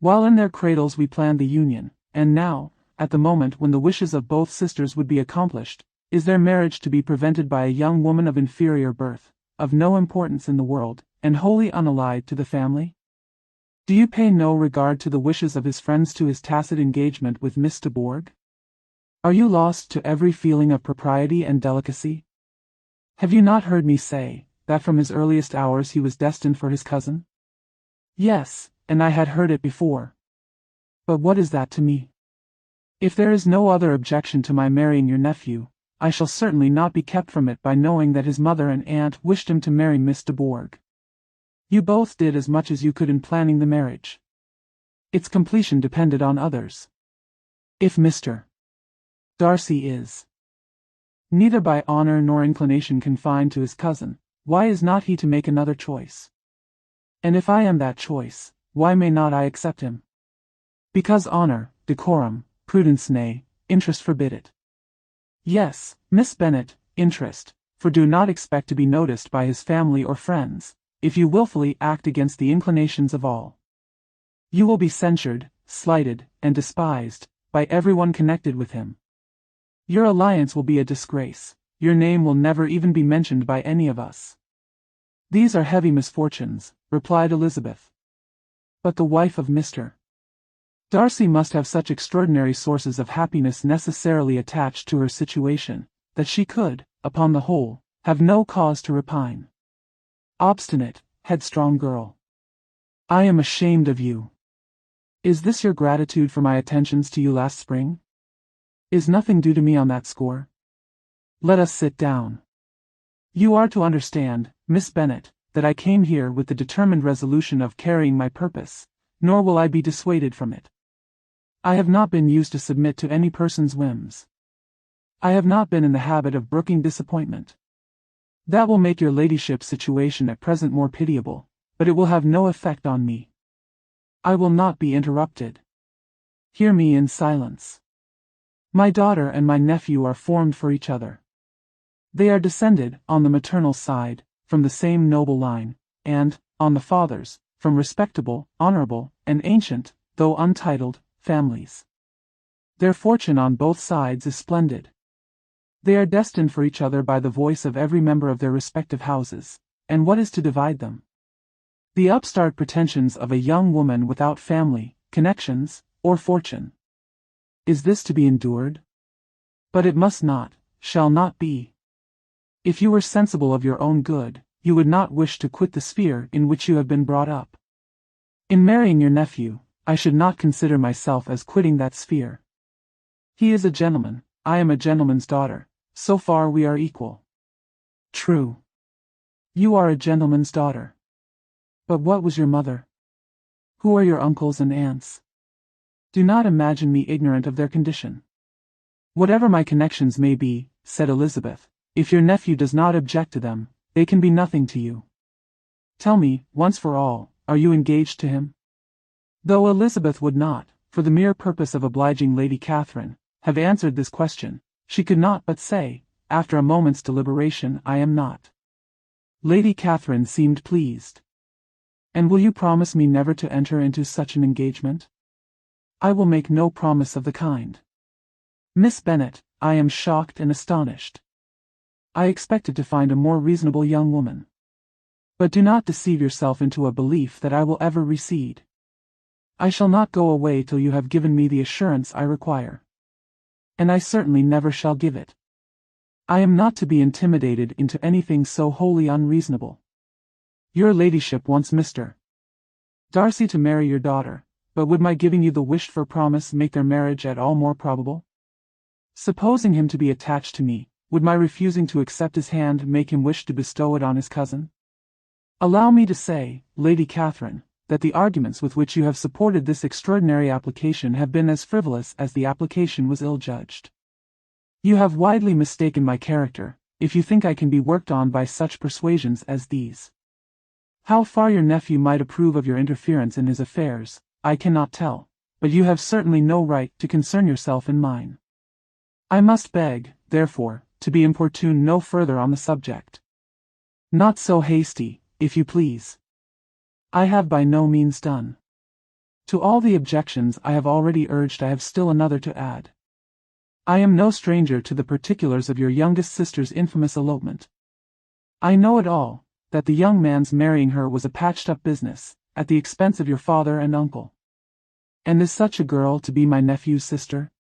While in their cradles we planned the union, and now, at the moment when the wishes of both sisters would be accomplished, is their marriage to be prevented by a young woman of inferior birth, of no importance in the world, and wholly unallied to the family? Do you pay no regard to the wishes of his friends to his tacit engagement with Miss de Bourgh? Are you lost to every feeling of propriety and delicacy? Have you not heard me say, that from his earliest hours he was destined for his cousin? Yes, and I had heard it before. But what is that to me? If there is no other objection to my marrying your nephew, I shall certainly not be kept from it by knowing that his mother and aunt wished him to marry Miss de Bourgh. You both did as much as you could in planning the marriage. Its completion depended on others. If Mr. Darcy is neither by honor nor inclination confined to his cousin, why is not he to make another choice? And if I am that choice, why may not I accept him? Because honor, decorum, prudence, nay, interest forbid it. Yes, Miss Bennet, interest, for do not expect to be noticed by his family or friends, if you wilfully act against the inclinations of all. You will be censured, slighted, and despised, by everyone connected with him. Your alliance will be a disgrace, your name will never even be mentioned by any of us. These are heavy misfortunes, replied Elizabeth. But the wife of Mr. Darcy must have such extraordinary sources of happiness necessarily attached to her situation, that she could, upon the whole, have no cause to repine. Obstinate, headstrong girl. I am ashamed of you. Is this your gratitude for my attentions to you last spring? Is nothing due to me on that score? Let us sit down. You are to understand, Miss Bennet, that I came here with the determined resolution of carrying my purpose, nor will I be dissuaded from it. I have not been used to submit to any person's whims. I have not been in the habit of brooking disappointment. That will make your ladyship's situation at present more pitiable, but it will have no effect on me. I will not be interrupted. Hear me in silence. My daughter and my nephew are formed for each other. They are descended, on the maternal side, from the same noble line, and, on the father's, from respectable, honorable, and ancient, though untitled, families. Their fortune on both sides is splendid. They are destined for each other by the voice of every member of their respective houses, and what is to divide them? The upstart pretensions of a young woman without family, connections, or fortune. Is this to be endured? But it must not, shall not be. If you were sensible of your own good, you would not wish to quit the sphere in which you have been brought up. In marrying your nephew, I should not consider myself as quitting that sphere. He is a gentleman, I am a gentleman's daughter, so far we are equal. True. You are a gentleman's daughter. But what was your mother? Who are your uncles and aunts? Do not imagine me ignorant of their condition. Whatever my connections may be, said Elizabeth, if your nephew does not object to them, they can be nothing to you. Tell me, once for all, are you engaged to him? Though Elizabeth would not, for the mere purpose of obliging Lady Catherine, have answered this question, she could not but say, after a moment's deliberation, I am not. Lady Catherine seemed pleased. And will you promise me never to enter into such an engagement? I will make no promise of the kind. Miss Bennet, I am shocked and astonished. I expected to find a more reasonable young woman. But do not deceive yourself into a belief that I will ever recede. I shall not go away till you have given me the assurance I require. And I certainly never shall give it. I am not to be intimidated into anything so wholly unreasonable. Your ladyship wants Mr. Darcy to marry your daughter, but would my giving you the wished-for promise make their marriage at all more probable? Supposing him to be attached to me, would my refusing to accept his hand make him wish to bestow it on his cousin? Allow me to say, Lady Catherine, that the arguments with which you have supported this extraordinary application have been as frivolous as the application was ill-judged. You have widely mistaken my character, if you think I can be worked on by such persuasions as these. How far your nephew might approve of your interference in his affairs, I cannot tell, but you have certainly no right to concern yourself in mine. I must beg, therefore, to be importuned no further on the subject. Not so hasty, if you please. I have by no means done. To all the objections I have already urged I have still another to add. I am no stranger to the particulars of your youngest sister's infamous elopement. I know it all, that the young man's marrying her was a patched-up business, at the expense of your father and uncle. And is such a girl to be my nephew's sister?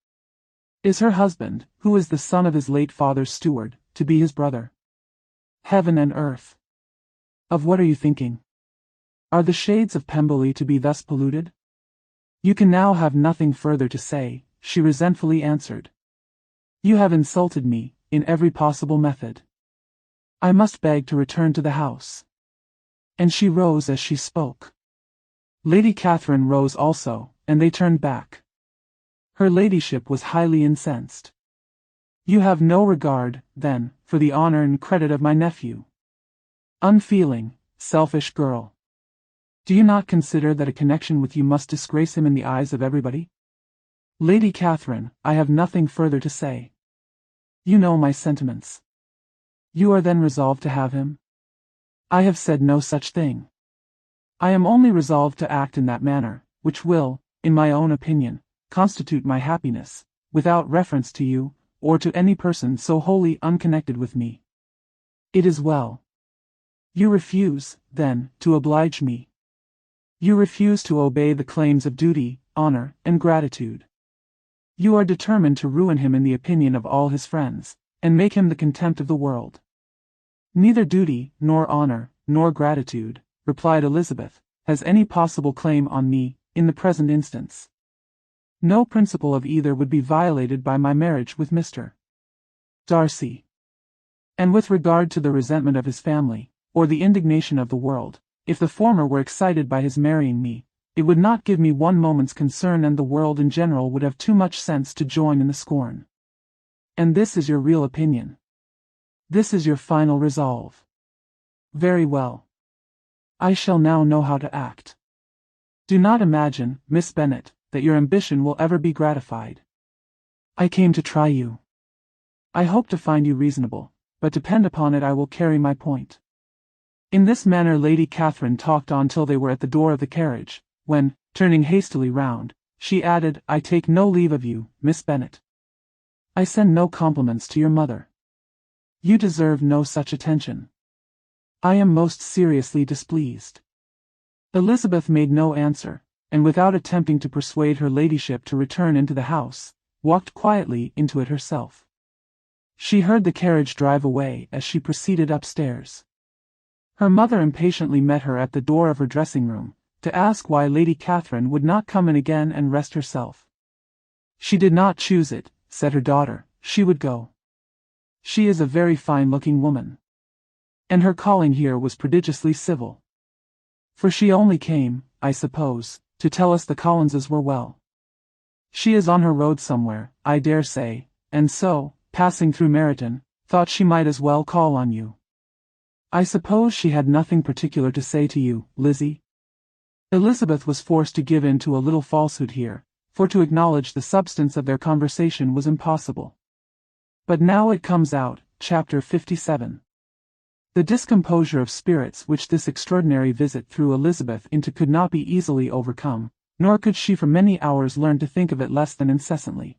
Is her husband, who is the son of his late father's steward, to be his brother? Heaven and earth! Of what are you thinking? Are the shades of Pemberley to be thus polluted? You can now have nothing further to say, she resentfully answered. You have insulted me, in every possible method. I must beg to return to the house. And she rose as she spoke. Lady Catherine rose also, and they turned back. Her ladyship was highly incensed. You have no regard, then, for the honor and credit of my nephew. Unfeeling, selfish girl. Do you not consider that a connection with you must disgrace him in the eyes of everybody? Lady Catherine, I have nothing further to say. You know my sentiments. You are then resolved to have him? I have said no such thing. I am only resolved to act in that manner, which will, in my own opinion, constitute my happiness, without reference to you, or to any person so wholly unconnected with me. It is well. You refuse, then, to oblige me. You refuse to obey the claims of duty, honor, and gratitude. You are determined to ruin him in the opinion of all his friends, and make him the contempt of the world. Neither duty, nor honor, nor gratitude, replied Elizabeth, has any possible claim on me, in the present instance. No principle of either would be violated by my marriage with Mr. Darcy. And with regard to the resentment of his family, or the indignation of the world, if the former were excited by his marrying me, it would not give me one moment's concern, and the world in general would have too much sense to join in the scorn. And this is your real opinion. This is your final resolve. Very well. I shall now know how to act. Do not imagine, Miss Bennet, that your ambition will ever be gratified. I came to try you. I hope to find you reasonable, but depend upon it I will carry my point. In this manner Lady Catherine talked on till they were at the door of the carriage, when, turning hastily round, she added, I take no leave of you, Miss Bennet. I send no compliments to your mother. You deserve no such attention. I am most seriously displeased. Elizabeth made no answer, and without attempting to persuade her ladyship to return into the house, walked quietly into it herself. She heard the carriage drive away as she proceeded upstairs. Her mother impatiently met her at the door of her dressing-room, to ask why Lady Catherine would not come in again and rest herself. She did not choose it, said her daughter, she would go. She is a very fine-looking woman. And her calling here was prodigiously civil. For she only came, I suppose, to tell us the Collinses were well. She is on her road somewhere, I dare say, and so, passing through Meryton, thought she might as well call on you. I suppose she had nothing particular to say to you, Lizzie? Elizabeth was forced to give in to a little falsehood here, for to acknowledge the substance of their conversation was impossible. But now it comes out, chapter 57. The discomposure of spirits which this extraordinary visit threw Elizabeth into could not be easily overcome, nor could she for many hours learn to think of it less than incessantly.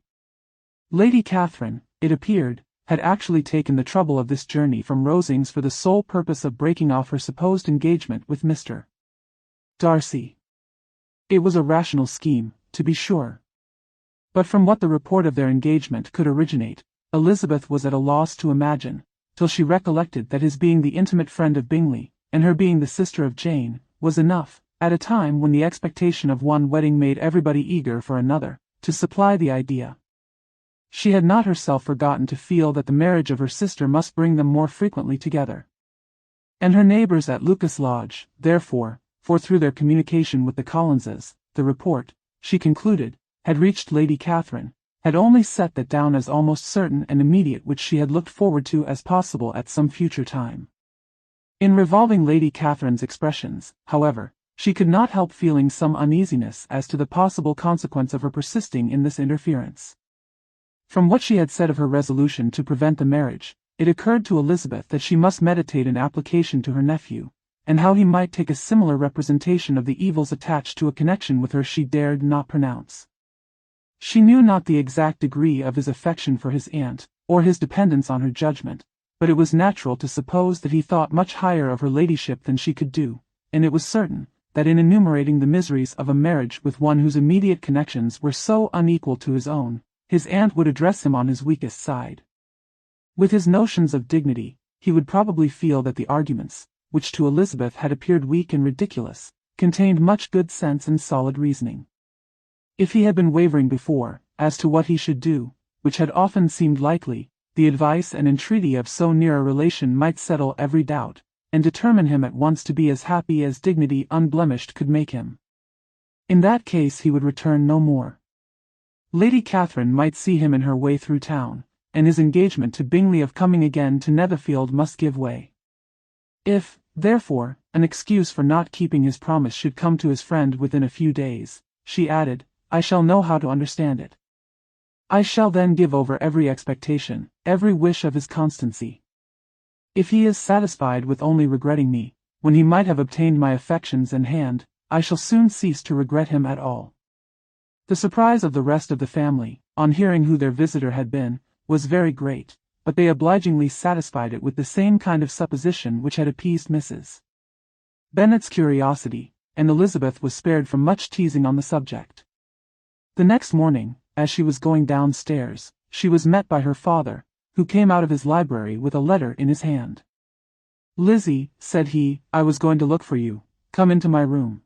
Lady Catherine, it appeared, had actually taken the trouble of this journey from Rosings for the sole purpose of breaking off her supposed engagement with Mr. Darcy. It was a rational scheme, to be sure. But from what the report of their engagement could originate, Elizabeth was at a loss to imagine, till she recollected that his being the intimate friend of Bingley, and her being the sister of Jane, was enough, at a time when the expectation of one wedding made everybody eager for another, to supply the idea. She had not herself forgotten to feel that the marriage of her sister must bring them more frequently together. And her neighbors at Lucas Lodge, therefore, for through their communication with the Collinses, the report, she concluded, had reached Lady Catherine, had only set that down as almost certain and immediate, which she had looked forward to as possible at some future time. In revolving Lady Catherine's expressions, however, she could not help feeling some uneasiness as to the possible consequence of her persisting in this interference. From what she had said of her resolution to prevent the marriage, it occurred to Elizabeth that she must meditate an application to her nephew, and how he might take a similar representation of the evils attached to a connection with her she dared not pronounce. She knew not the exact degree of his affection for his aunt, or his dependence on her judgment, but it was natural to suppose that he thought much higher of her ladyship than she could do, and it was certain, that in enumerating the miseries of a marriage with one whose immediate connections were so unequal to his own, his aunt would address him on his weakest side. With his notions of dignity, he would probably feel that the arguments, which to Elizabeth had appeared weak and ridiculous, contained much good sense and solid reasoning. If he had been wavering before, as to what he should do, which had often seemed likely, the advice and entreaty of so near a relation might settle every doubt, and determine him at once to be as happy as dignity unblemished could make him. In that case he would return no more. Lady Catherine might see him in her way through town, and his engagement to Bingley of coming again to Netherfield must give way. If, therefore, an excuse for not keeping his promise should come to his friend within a few days, she added, I shall know how to understand it. I shall then give over every expectation, every wish of his constancy. If he is satisfied with only regretting me, when he might have obtained my affections and hand, I shall soon cease to regret him at all. The surprise of the rest of the family, on hearing who their visitor had been, was very great, but they obligingly satisfied it with the same kind of supposition which had appeased Mrs. Bennet's curiosity, and Elizabeth was spared from much teasing on the subject. The next morning, as she was going downstairs, she was met by her father, who came out of his library with a letter in his hand. Lizzie, said he, I was going to look for you, come into my room.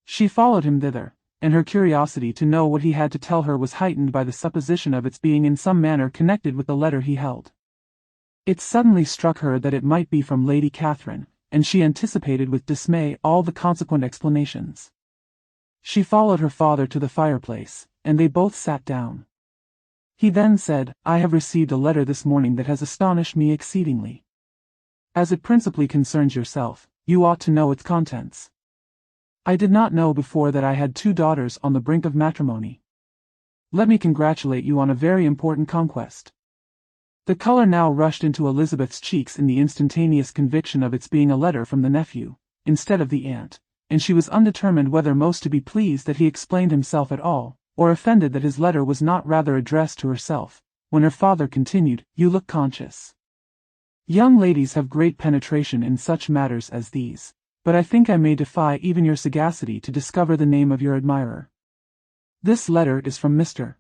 She followed him thither, and her curiosity to know what he had to tell her was heightened by the supposition of its being in some manner connected with the letter he held. It suddenly struck her that it might be from Lady Catherine, and she anticipated with dismay all the consequent explanations. She followed her father to the fireplace, and they both sat down. He then said, I have received a letter this morning that has astonished me exceedingly. As it principally concerns yourself, you ought to know its contents. I did not know before that I had 2 daughters on the brink of matrimony. Let me congratulate you on a very important conquest. The color now rushed into Elizabeth's cheeks in the instantaneous conviction of its being a letter from the nephew, instead of the aunt, and she was undetermined whether most to be pleased that he explained himself at all, or offended that his letter was not rather addressed to herself, when her father continued, You look conscious. Young ladies have great penetration in such matters as these, but I think I may defy even your sagacity to discover the name of your admirer. This letter is from Mr.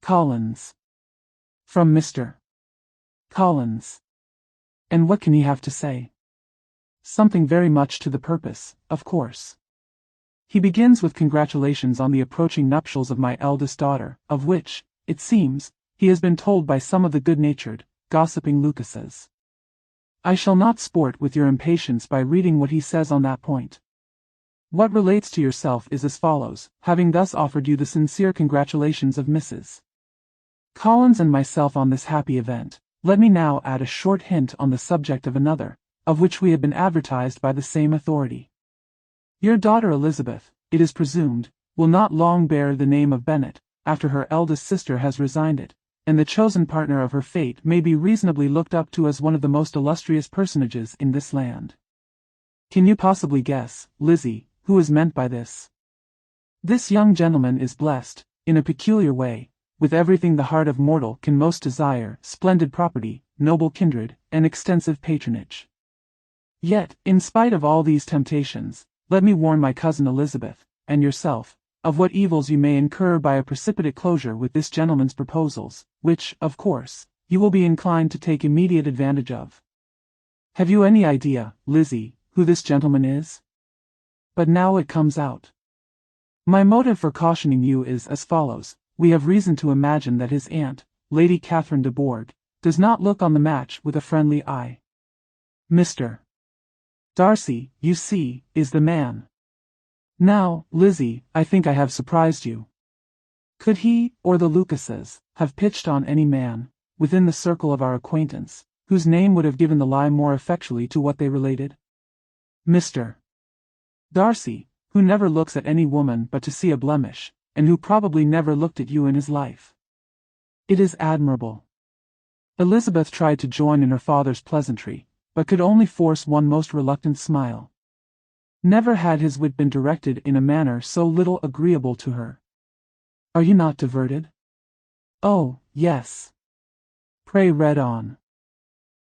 Collins. From Mr. Collins. And what can he have to say? Something very much to the purpose, of course. He begins with congratulations on the approaching nuptials of my eldest daughter, of which, it seems, he has been told by some of the good-natured, gossiping Lucases. I shall not sport with your impatience by reading what he says on that point. What relates to yourself is as follows, having thus offered you the sincere congratulations of Mrs. Collins and myself on this happy event, let me now add a short hint on the subject of another, of which we have been advertised by the same authority. Your daughter Elizabeth, it is presumed, will not long bear the name of Bennet, after her eldest sister has resigned it, and the chosen partner of her fate may be reasonably looked up to as one of the most illustrious personages in this land. Can you possibly guess, Lizzie, who is meant by this? This young gentleman is blessed, in a peculiar way, with everything the heart of mortal can most desire, splendid property, noble kindred, and extensive patronage. Yet, in spite of all these temptations, let me warn my cousin Elizabeth, and yourself, of what evils you may incur by a precipitate closure with this gentleman's proposals, which, of course, you will be inclined to take immediate advantage of. Have you any idea, Lizzie, who this gentleman is? But now it comes out. My motive for cautioning you is as follows. We have reason to imagine that his aunt, Lady Catherine de Bourgh, does not look on the match with a friendly eye. Mr. Darcy, you see, is the man. Now, Lizzie, I think I have surprised you. Could he, or the Lucases, have pitched on any man, within the circle of our acquaintance, whose name would have given the lie more effectually to what they related? Mr. Darcy, who never looks at any woman but to see a blemish, and who probably never looked at you in his life. It is admirable. Elizabeth tried to join in her father's pleasantry, but could only force one most reluctant smile. Never had his wit been directed in a manner so little agreeable to her. Are you not diverted? Oh, yes. Pray read on.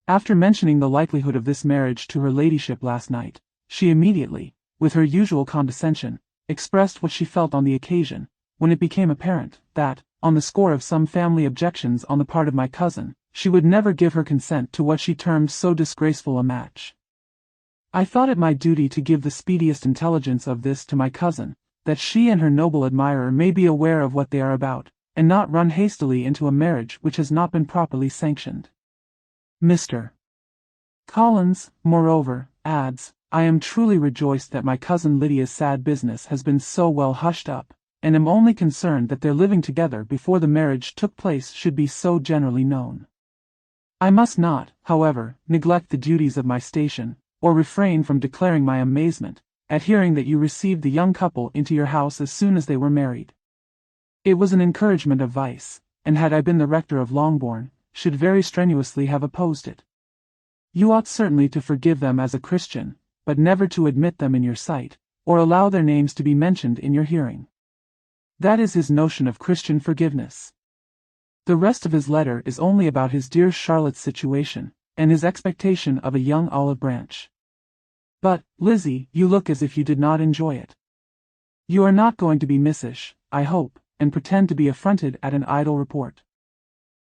After mentioning the likelihood of this marriage to her ladyship last night, she immediately, with her usual condescension, expressed what she felt on the occasion, when it became apparent that, on the score of some family objections on the part of my cousin, she would never give her consent to what she termed so disgraceful a match. I thought it my duty to give the speediest intelligence of this to my cousin, that she and her noble admirer may be aware of what they are about, and not run hastily into a marriage which has not been properly sanctioned. Mr. Collins, moreover, adds, I am truly rejoiced that my cousin Lydia's sad business has been so well hushed up, and am only concerned that their living together before the marriage took place should be so generally known. I must not, however, neglect the duties of my station, or refrain from declaring my amazement at hearing that you received the young couple into your house as soon as they were married. It was an encouragement of vice, and had I been the rector of Longbourn, should very strenuously have opposed it. You ought certainly to forgive them as a Christian, but never to admit them in your sight, or allow their names to be mentioned in your hearing. That is his notion of Christian forgiveness. The rest of his letter is only about his dear Charlotte's situation, and his expectation of a young olive branch. But, Lizzie, you look as if you did not enjoy it. You are not going to be missish, I hope, and pretend to be affronted at an idle report.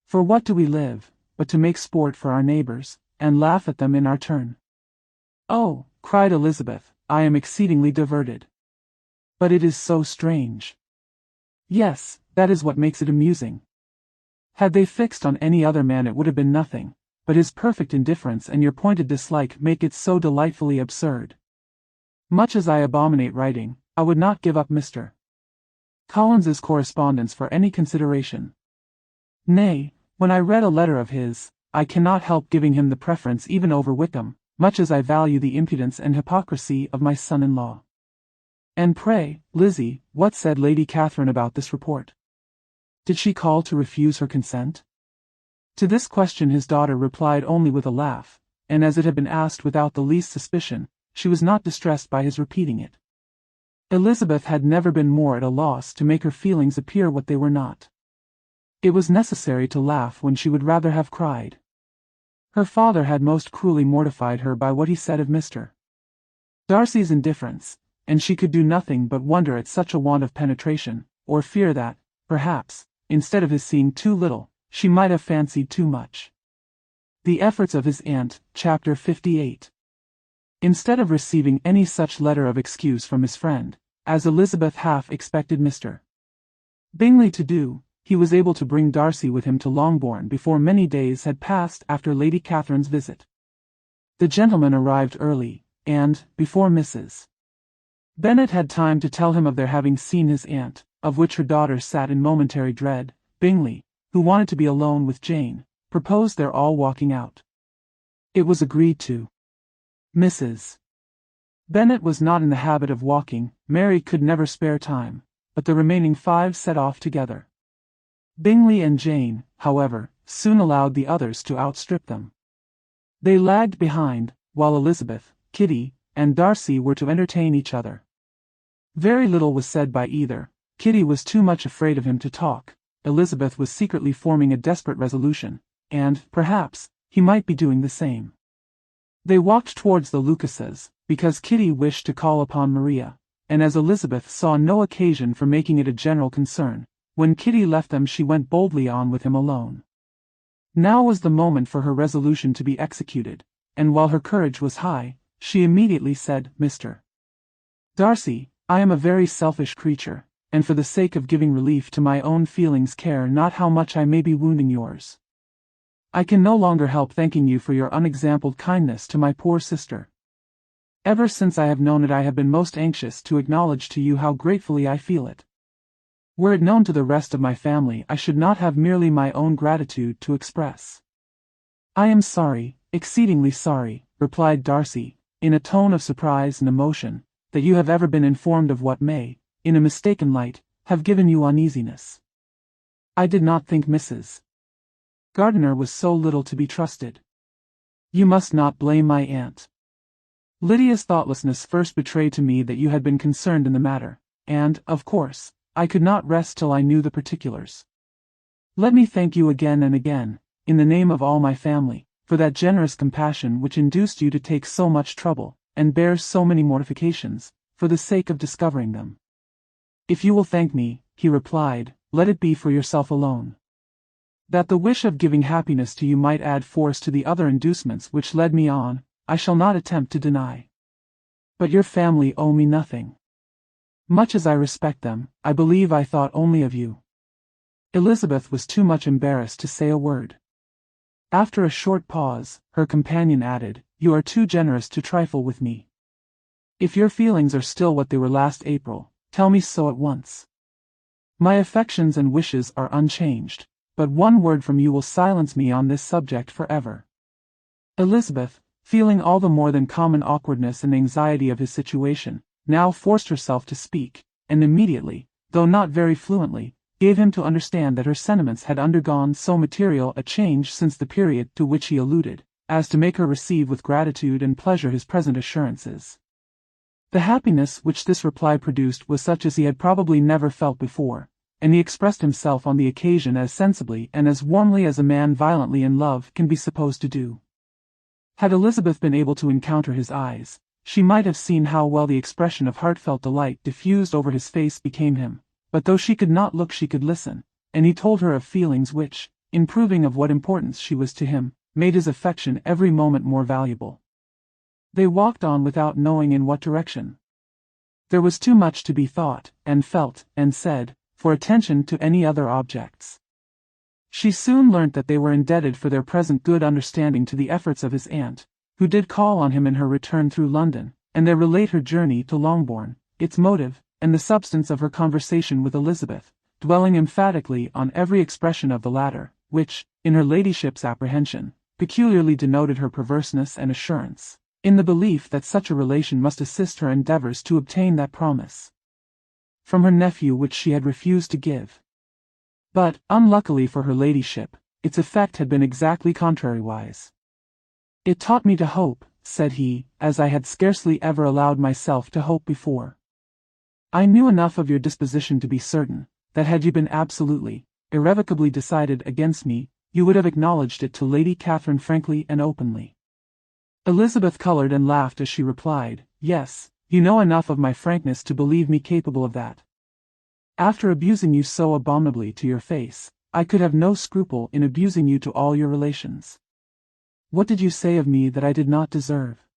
For what do we live, but to make sport for our neighbors, and laugh at them in our turn? Oh, cried Elizabeth, I am exceedingly diverted. But it is so strange. Yes, that is what makes it amusing. Had they fixed on any other man it would have been nothing, but his perfect indifference and your pointed dislike make it so delightfully absurd. Much as I abominate writing, I would not give up Mr. Collins's correspondence for any consideration. Nay, when I read a letter of his, I cannot help giving him the preference even over Wickham, much as I value the impudence and hypocrisy of my son-in-law. And pray, Lizzie, what said Lady Catherine about this report? Did she call to refuse her consent? To this question his daughter replied only with a laugh, and as it had been asked without the least suspicion, she was not distressed by his repeating it. Elizabeth had never been more at a loss to make her feelings appear what they were not. It was necessary to laugh when she would rather have cried. Her father had most cruelly mortified her by what he said of Mr. Darcy's indifference, and she could do nothing but wonder at such a want of penetration, or fear that, perhaps, instead of his seeing too little, she might have fancied too much. The efforts of his aunt, chapter 58. Instead of receiving any such letter of excuse from his friend, as Elizabeth half expected Mr. Bingley to do, he was able to bring Darcy with him to Longbourn before many days had passed after Lady Catherine's visit. The gentleman arrived early, and, before Mrs. Bennet had time to tell him of their having seen his aunt, of which her daughter sat in momentary dread, Bingley, who wanted to be alone with Jane, proposed their all walking out. It was agreed to. Mrs. Bennet was not in the habit of walking, Mary could never spare time, but the remaining 5 set off together. Bingley and Jane, however, soon allowed the others to outstrip them. They lagged behind, while Elizabeth, Kitty, and Darcy were to entertain each other. Very little was said by either. Kitty was too much afraid of him to talk. Elizabeth was secretly forming a desperate resolution, and, perhaps, he might be doing the same. They walked towards the Lucases, because Kitty wished to call upon Maria, and as Elizabeth saw no occasion for making it a general concern, when Kitty left them she went boldly on with him alone. Now was the moment for her resolution to be executed, and while her courage was high, she immediately said, Mr. Darcy, I am a very selfish creature, and for the sake of giving relief to my own feelings care not how much I may be wounding yours. I can no longer help thanking you for your unexampled kindness to my poor sister. Ever since I have known it I have been most anxious to acknowledge to you how gratefully I feel it. Were it known to the rest of my family I should not have merely my own gratitude to express. I am sorry, exceedingly sorry, replied Darcy, in a tone of surprise and emotion, that you have ever been informed of what may, in a mistaken light, have given you uneasiness. I did not think Mrs. Gardiner was so little to be trusted. You must not blame my aunt. Lydia's thoughtlessness first betrayed to me that you had been concerned in the matter, and, of course, I could not rest till I knew the particulars. Let me thank you again and again, in the name of all my family, for that generous compassion which induced you to take so much trouble, and bear so many mortifications, for the sake of discovering them. If you will thank me, he replied, let it be for yourself alone. That the wish of giving happiness to you might add force to the other inducements which led me on, I shall not attempt to deny. But your family owe me nothing. Much as I respect them, I believe I thought only of you. Elizabeth was too much embarrassed to say a word. After a short pause, her companion added, you are too generous to trifle with me. If your feelings are still what they were last April, tell me so at once. My affections and wishes are unchanged, but one word from you will silence me on this subject forever. Elizabeth, feeling all the more than common awkwardness and anxiety of his situation, now forced herself to speak, and immediately, though not very fluently, gave him to understand that her sentiments had undergone so material a change since the period to which he alluded, as to make her receive with gratitude and pleasure his present assurances. The happiness which this reply produced was such as he had probably never felt before, and he expressed himself on the occasion as sensibly and as warmly as a man violently in love can be supposed to do. Had Elizabeth been able to encounter his eyes, she might have seen how well the expression of heartfelt delight diffused over his face became him, but though she could not look she could listen, and he told her of feelings which, in proving of what importance she was to him, made his affection every moment more valuable. They walked on without knowing in what direction. There was too much to be thought, and felt, and said, for attention to any other objects. She soon learnt that they were indebted for their present good understanding to the efforts of his aunt, who did call on him in her return through London, and they relate her journey to Longbourn, its motive, and the substance of her conversation with Elizabeth, dwelling emphatically on every expression of the latter, which, in her ladyship's apprehension, peculiarly denoted her perverseness and assurance, in the belief that such a relation must assist her endeavours to obtain that promise from her nephew which she had refused to give. But, unluckily for her ladyship, its effect had been exactly contrariwise. It taught me to hope, said he, as I had scarcely ever allowed myself to hope before. I knew enough of your disposition to be certain, that had you been absolutely, irrevocably decided against me, you would have acknowledged it to Lady Catherine frankly and openly. Elizabeth coloured and laughed as she replied, yes, you know enough of my frankness to believe me capable of that. After abusing you so abominably to your face, I could have no scruple in abusing you to all your relations. What did you say of me that I did not deserve?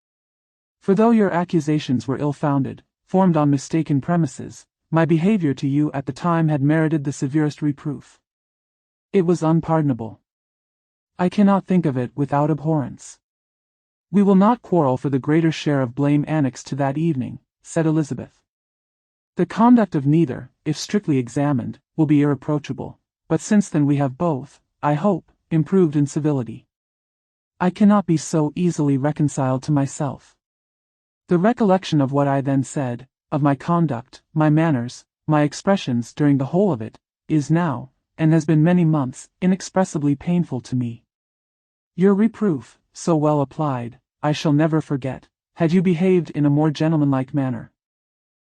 For though your accusations were ill-founded, formed on mistaken premises, my behaviour to you at the time had merited the severest reproof. It was unpardonable. I cannot think of it without abhorrence. We will not quarrel for the greater share of blame annexed to that evening, said Elizabeth. The conduct of neither, if strictly examined, will be irreproachable, but since then we have both, I hope, improved in civility. I cannot be so easily reconciled to myself. The recollection of what I then said, of my conduct, my manners, my expressions during the whole of it, is now, and has been many months, inexpressibly painful to me. Your reproof, so well applied, I shall never forget, had you behaved in a more gentlemanlike manner.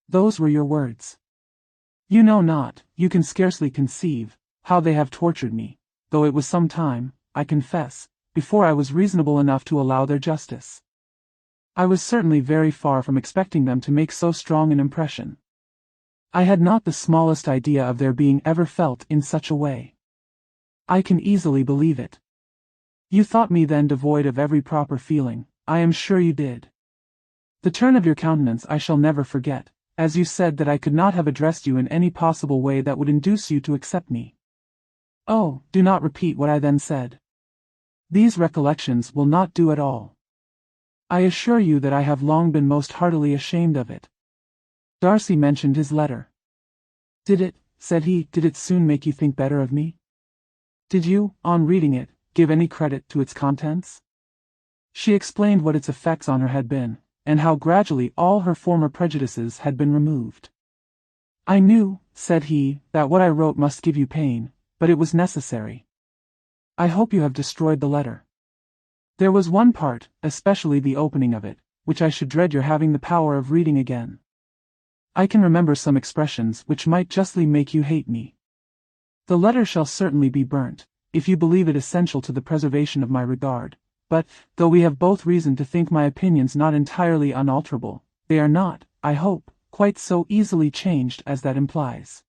Those were your words. You know not, you can scarcely conceive, how they have tortured me, though it was some time, I confess, before I was reasonable enough to allow their justice. I was certainly very far from expecting them to make so strong an impression. I had not the smallest idea of their being ever felt in such a way. I can easily believe it. You thought me then devoid of every proper feeling, I am sure you did. The turn of your countenance I shall never forget, as you said that I could not have addressed you in any possible way that would induce you to accept me. Oh, do not repeat what I then said. These recollections will not do at all. I assure you that I have long been most heartily ashamed of it. Darcy mentioned his letter. Did it, said he, did it soon make you think better of me? Did you, on reading it, give any credit to its contents? She explained what its effects on her had been, and how gradually all her former prejudices had been removed. I knew, said he, that what I wrote must give you pain, but it was necessary. I hope you have destroyed the letter. There was one part, especially the opening of it, which I should dread your having the power of reading again. I can remember some expressions which might justly make you hate me. The letter shall certainly be burnt, if you believe it essential to the preservation of my regard, but, though we have both reason to think my opinions not entirely unalterable, they are not, I hope, quite so easily changed as that implies.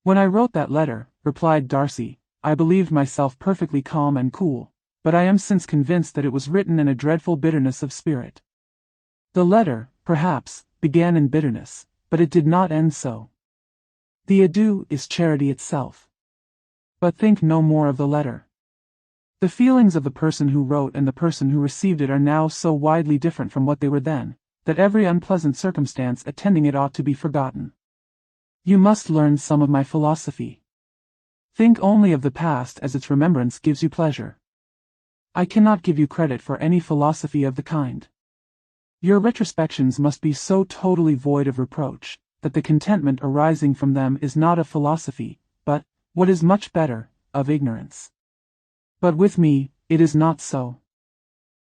When I wrote that letter, replied Darcy, I believed myself perfectly calm and cool, but I am since convinced that it was written in a dreadful bitterness of spirit. The letter, perhaps, began in bitterness, but it did not end so. The adieu is charity itself. But think no more of the letter. The feelings of the person who wrote and the person who received it are now so widely different from what they were then, that every unpleasant circumstance attending it ought to be forgotten. You must learn some of my philosophy. Think only of the past as its remembrance gives you pleasure. I cannot give you credit for any philosophy of the kind. Your retrospections must be so totally void of reproach, that the contentment arising from them is not of philosophy, but, what is much better, of ignorance. But with me, it is not so.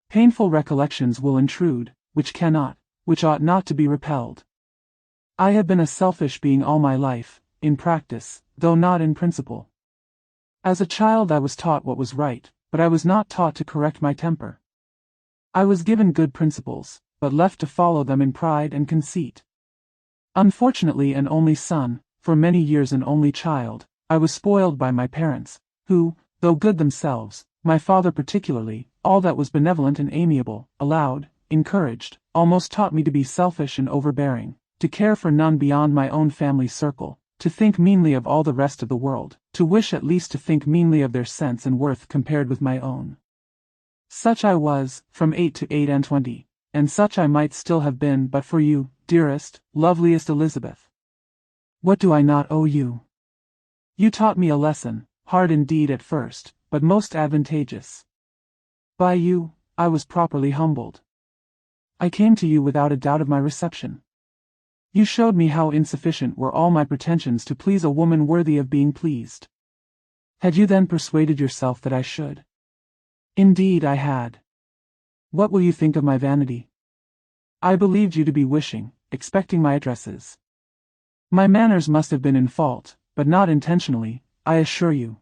Painful recollections will intrude, which ought not to be repelled. I have been a selfish being all my life, in practice, though not in principle. As a child I was taught what was right, but I was not taught to correct my temper. I was given good principles, but left to follow them in pride and conceit. Unfortunately an only son, for many years an only child, I was spoiled by my parents, who, though good themselves, my father particularly, all that was benevolent and amiable, allowed, encouraged, almost taught me to be selfish and overbearing, to care for none beyond my own family circle, to think meanly of all the rest of the world, to wish at least to think meanly of their sense and worth compared with my own. Such I was, from 8 to 28, and such I might still have been but for you, dearest, loveliest Elizabeth. What do I not owe you? You taught me a lesson, hard indeed at first, but most advantageous. By you, I was properly humbled. I came to you without a doubt of my reception. You showed me how insufficient were all my pretensions to please a woman worthy of being pleased. Had you then persuaded yourself that I should? Indeed I had. What will you think of my vanity? I believed you to be wishing, expecting my addresses. My manners must have been in fault, but not intentionally, I assure you.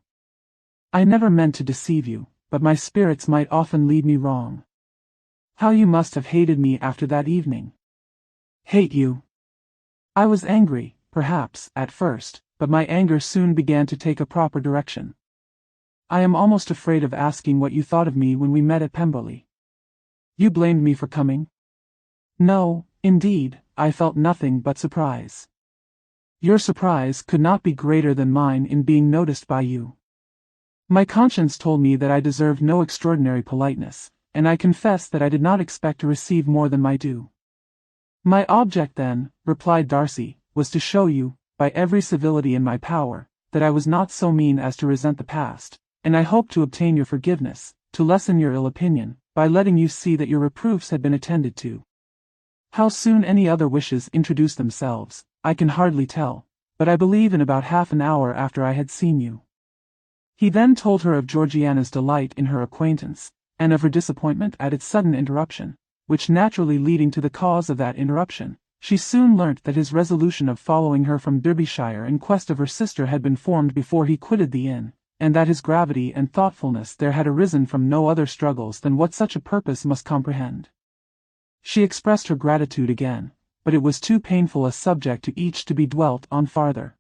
I never meant to deceive you, but my spirits might often lead me wrong. How you must have hated me after that evening. Hate you? I was angry, perhaps, at first, but my anger soon began to take a proper direction. I am almost afraid of asking what you thought of me when we met at Pemberley. You blamed me for coming? No, indeed, I felt nothing but surprise. Your surprise could not be greater than mine in being noticed by you. My conscience told me that I deserved no extraordinary politeness, and I confess that I did not expect to receive more than my due. My object then, replied Darcy, was to show you, by every civility in my power, that I was not so mean as to resent the past, and I hoped to obtain your forgiveness, to lessen your ill opinion, by letting you see that your reproofs had been attended to. How soon any other wishes introduced themselves, I can hardly tell, but I believe in about half an hour after I had seen you. He then told her of Georgiana's delight in her acquaintance, and of her disappointment at its sudden interruption, which naturally leading to the cause of that interruption, she soon learnt that his resolution of following her from Derbyshire in quest of her sister had been formed before he quitted the inn, and that his gravity and thoughtfulness there had arisen from no other struggles than what such a purpose must comprehend. She expressed her gratitude again, but it was too painful a subject to each to be dwelt on farther.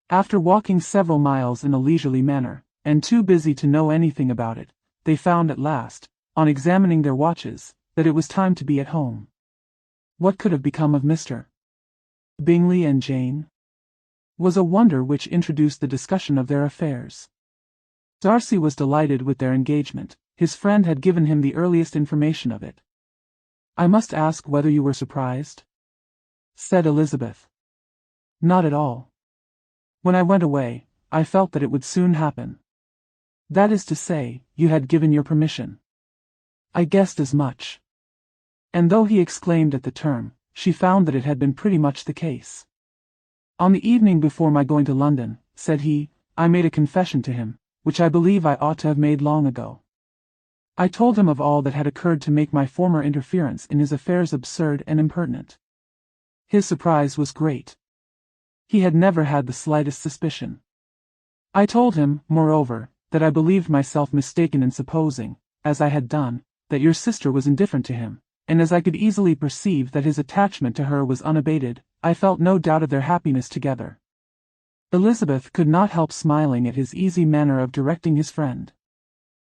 After walking several miles in a leisurely manner, and too busy to know anything about it, they found at last, on examining their watches, that it was time to be at home. What could have become of Mr. Bingley and Jane? Was a wonder which introduced the discussion of their affairs. Darcy was delighted with their engagement. His friend had given him the earliest information of it. "I must ask whether you were surprised?" said Elizabeth. "Not at all. When I went away, I felt that it would soon happen. That is to say, you had given your permission. I guessed as much." And though he exclaimed at the term, she found that it had been pretty much the case. "On the evening before my going to London," said he, "I made a confession to him, which I believe I ought to have made long ago. I told him of all that had occurred to make my former interference in his affairs absurd and impertinent. His surprise was great. He had never had the slightest suspicion. I told him, moreover, that I believed myself mistaken in supposing, as I had done, that your sister was indifferent to him, and as I could easily perceive that his attachment to her was unabated, I felt no doubt of their happiness together." Elizabeth could not help smiling at his easy manner of directing his friend.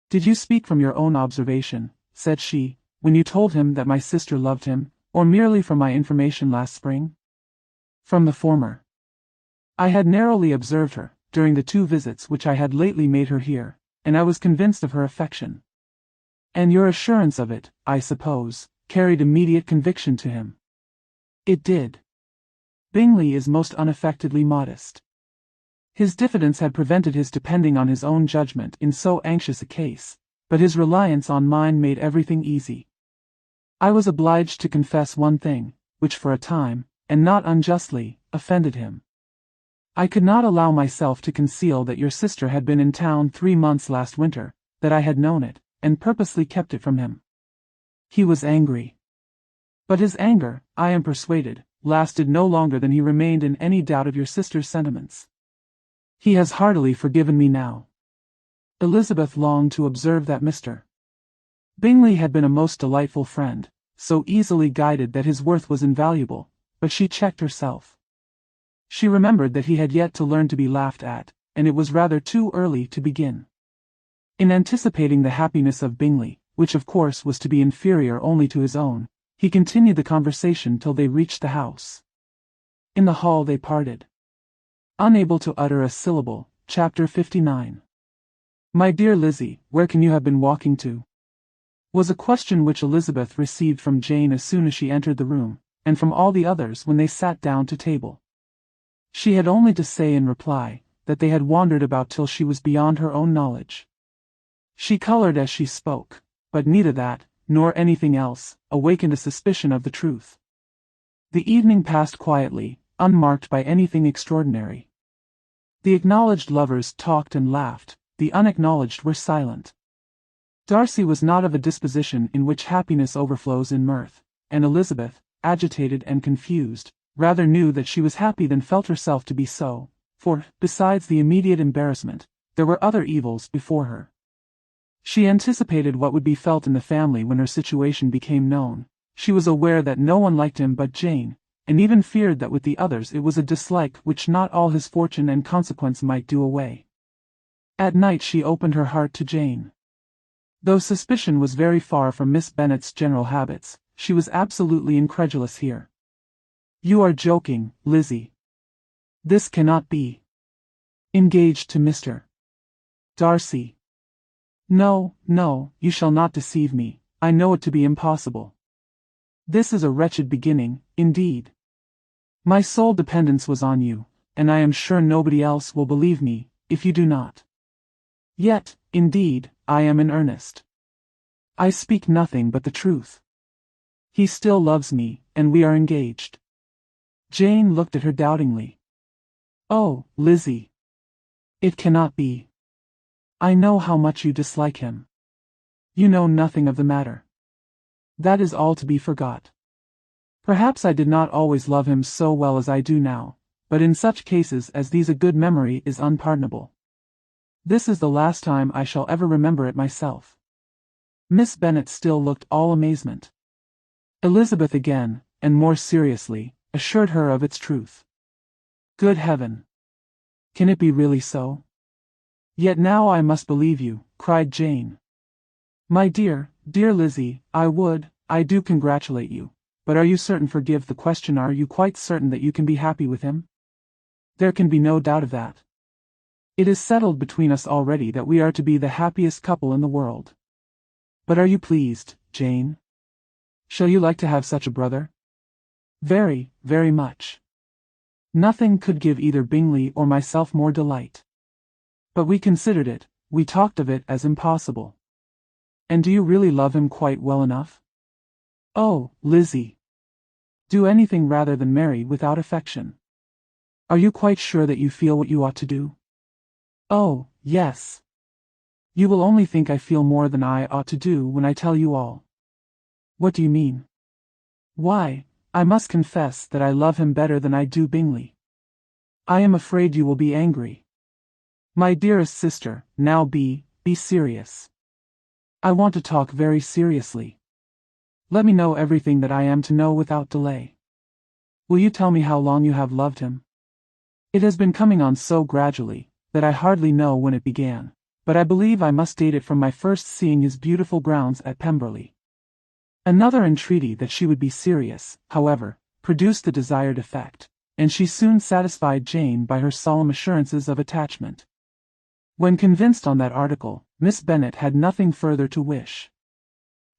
"Did you speak from your own observation," said she, "when you told him that my sister loved him, or merely from my information last spring?" "From the former. I had narrowly observed her, during the 2 visits which I had lately made her here, and I was convinced of her affection." "And your assurance of it, I suppose, carried immediate conviction to him?" "It did. Bingley is most unaffectedly modest. His diffidence had prevented his depending on his own judgment in so anxious a case, but his reliance on mine made everything easy. I was obliged to confess one thing, which for a time, and not unjustly, offended him. I could not allow myself to conceal that your sister had been in town 3 months last winter, that I had known it, and purposely kept it from him. He was angry. But his anger, I am persuaded, lasted no longer than he remained in any doubt of your sister's sentiments. He has heartily forgiven me now." Elizabeth longed to observe that Mr. Bingley had been a most delightful friend, so easily guided that his worth was invaluable, but she checked herself. She remembered that he had yet to learn to be laughed at, and it was rather too early to begin. In anticipating the happiness of Bingley, which of course was to be inferior only to his own, he continued the conversation till they reached the house. In the hall they parted. Unable to utter a syllable. Chapter 59. "My dear Lizzie, where can you have been walking to?" was a question which Elizabeth received from Jane as soon as she entered the room, and from all the others when they sat down to table. She had only to say in reply, that they had wandered about till she was beyond her own knowledge. She colored as she spoke, but neither that, nor anything else, awakened a suspicion of the truth. The evening passed quietly, unmarked by anything extraordinary. The acknowledged lovers talked and laughed, the unacknowledged were silent. Darcy was not of a disposition in which happiness overflows in mirth, and Elizabeth, agitated and confused, rather knew that she was happy than felt herself to be so, for, besides the immediate embarrassment, there were other evils before her. She anticipated what would be felt in the family when her situation became known. She was aware that no one liked him but Jane, and even feared that with the others it was a dislike which not all his fortune and consequence might do away. At night she opened her heart to Jane. Though suspicion was very far from Miss Bennet's general habits, she was absolutely incredulous here. "You are joking, Lizzie. This cannot be. Engaged to Mr. Darcy? No, no, you shall not deceive me, I know it to be impossible. This is a wretched beginning, indeed. My sole dependence was on you, and I am sure nobody else will believe me, if you do not. Yet, indeed, I am in earnest. I speak nothing but the truth. He still loves me, and we are engaged." Jane looked at her doubtingly. "Oh, Lizzie! It cannot be. I know how much you dislike him. You know nothing of the matter. That is all to be forgot. Perhaps I did not always love him so well as I do now, but in such cases as these a good memory is unpardonable. This is the last time I shall ever remember it myself." Miss Bennet still looked all amazement. Elizabeth again, and more seriously, assured her of its truth. "Good heaven! Can it be really so? Yet now I must believe you," cried Jane. "My dear, dear Lizzie, I do congratulate you, but are you certain? Forgive the question, are you quite certain that you can be happy with him? There can be no doubt of that. It is settled between us already that we are to be the happiest couple in the world. But are you pleased, Jane? Shall you like to have such a brother? Very, very much. Nothing could give either Bingley or myself more delight. But we considered it, we talked of it as impossible. And do you really love him quite well enough? Oh, Lizzie! Do anything rather than marry without affection. Are you quite sure that you feel what you ought to do? Oh, yes. You will only think I feel more than I ought to do when I tell you all. What do you mean? Why, I must confess that I love him better than I do Bingley. I am afraid you will be angry. My dearest sister, now be serious. I want to talk very seriously. Let me know everything that I am to know without delay. Will you tell me how long you have loved him? It has been coming on so gradually, that I hardly know when it began, but I believe I must date it from my first seeing his beautiful grounds at Pemberley. Another entreaty that she would be serious, however, produced the desired effect, and she soon satisfied Jane by her solemn assurances of attachment. When convinced on that article, Miss Bennet had nothing further to wish.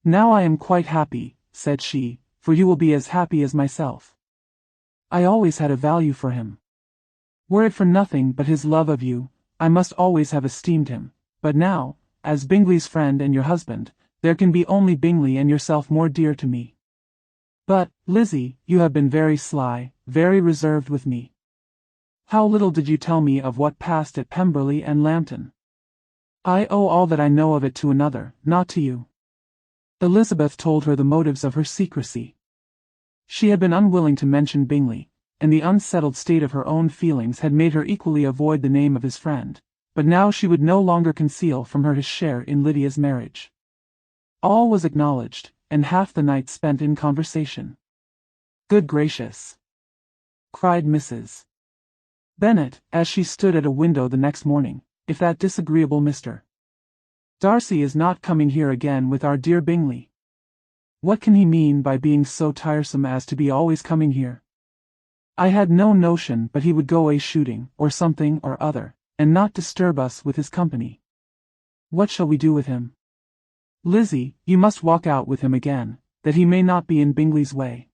Now I am quite happy, said she, for you will be as happy as myself. I always had a value for him. Were it for nothing but his love of you, I must always have esteemed him, but now, as Bingley's friend and your husband, there can be only Bingley and yourself more dear to me. But, Lizzie, you have been very sly, very reserved with me. How little did you tell me of what passed at Pemberley and Lambton? I owe all that I know of it to another, not to you. Elizabeth told her the motives of her secrecy. She had been unwilling to mention Bingley, and the unsettled state of her own feelings had made her equally avoid the name of his friend, but now she would no longer conceal from her his share in Lydia's marriage. All was acknowledged, and half the night spent in conversation. Good gracious! Cried Mrs. Bennet, as she stood at a window the next morning, if that disagreeable Mr. Darcy is not coming here again with our dear Bingley. What can he mean by being so tiresome as to be always coming here? I had no notion but he would go away shooting, or something or other, and not disturb us with his company. What shall we do with him? Lizzie, you must walk out with him again, that he may not be in Bingley's way.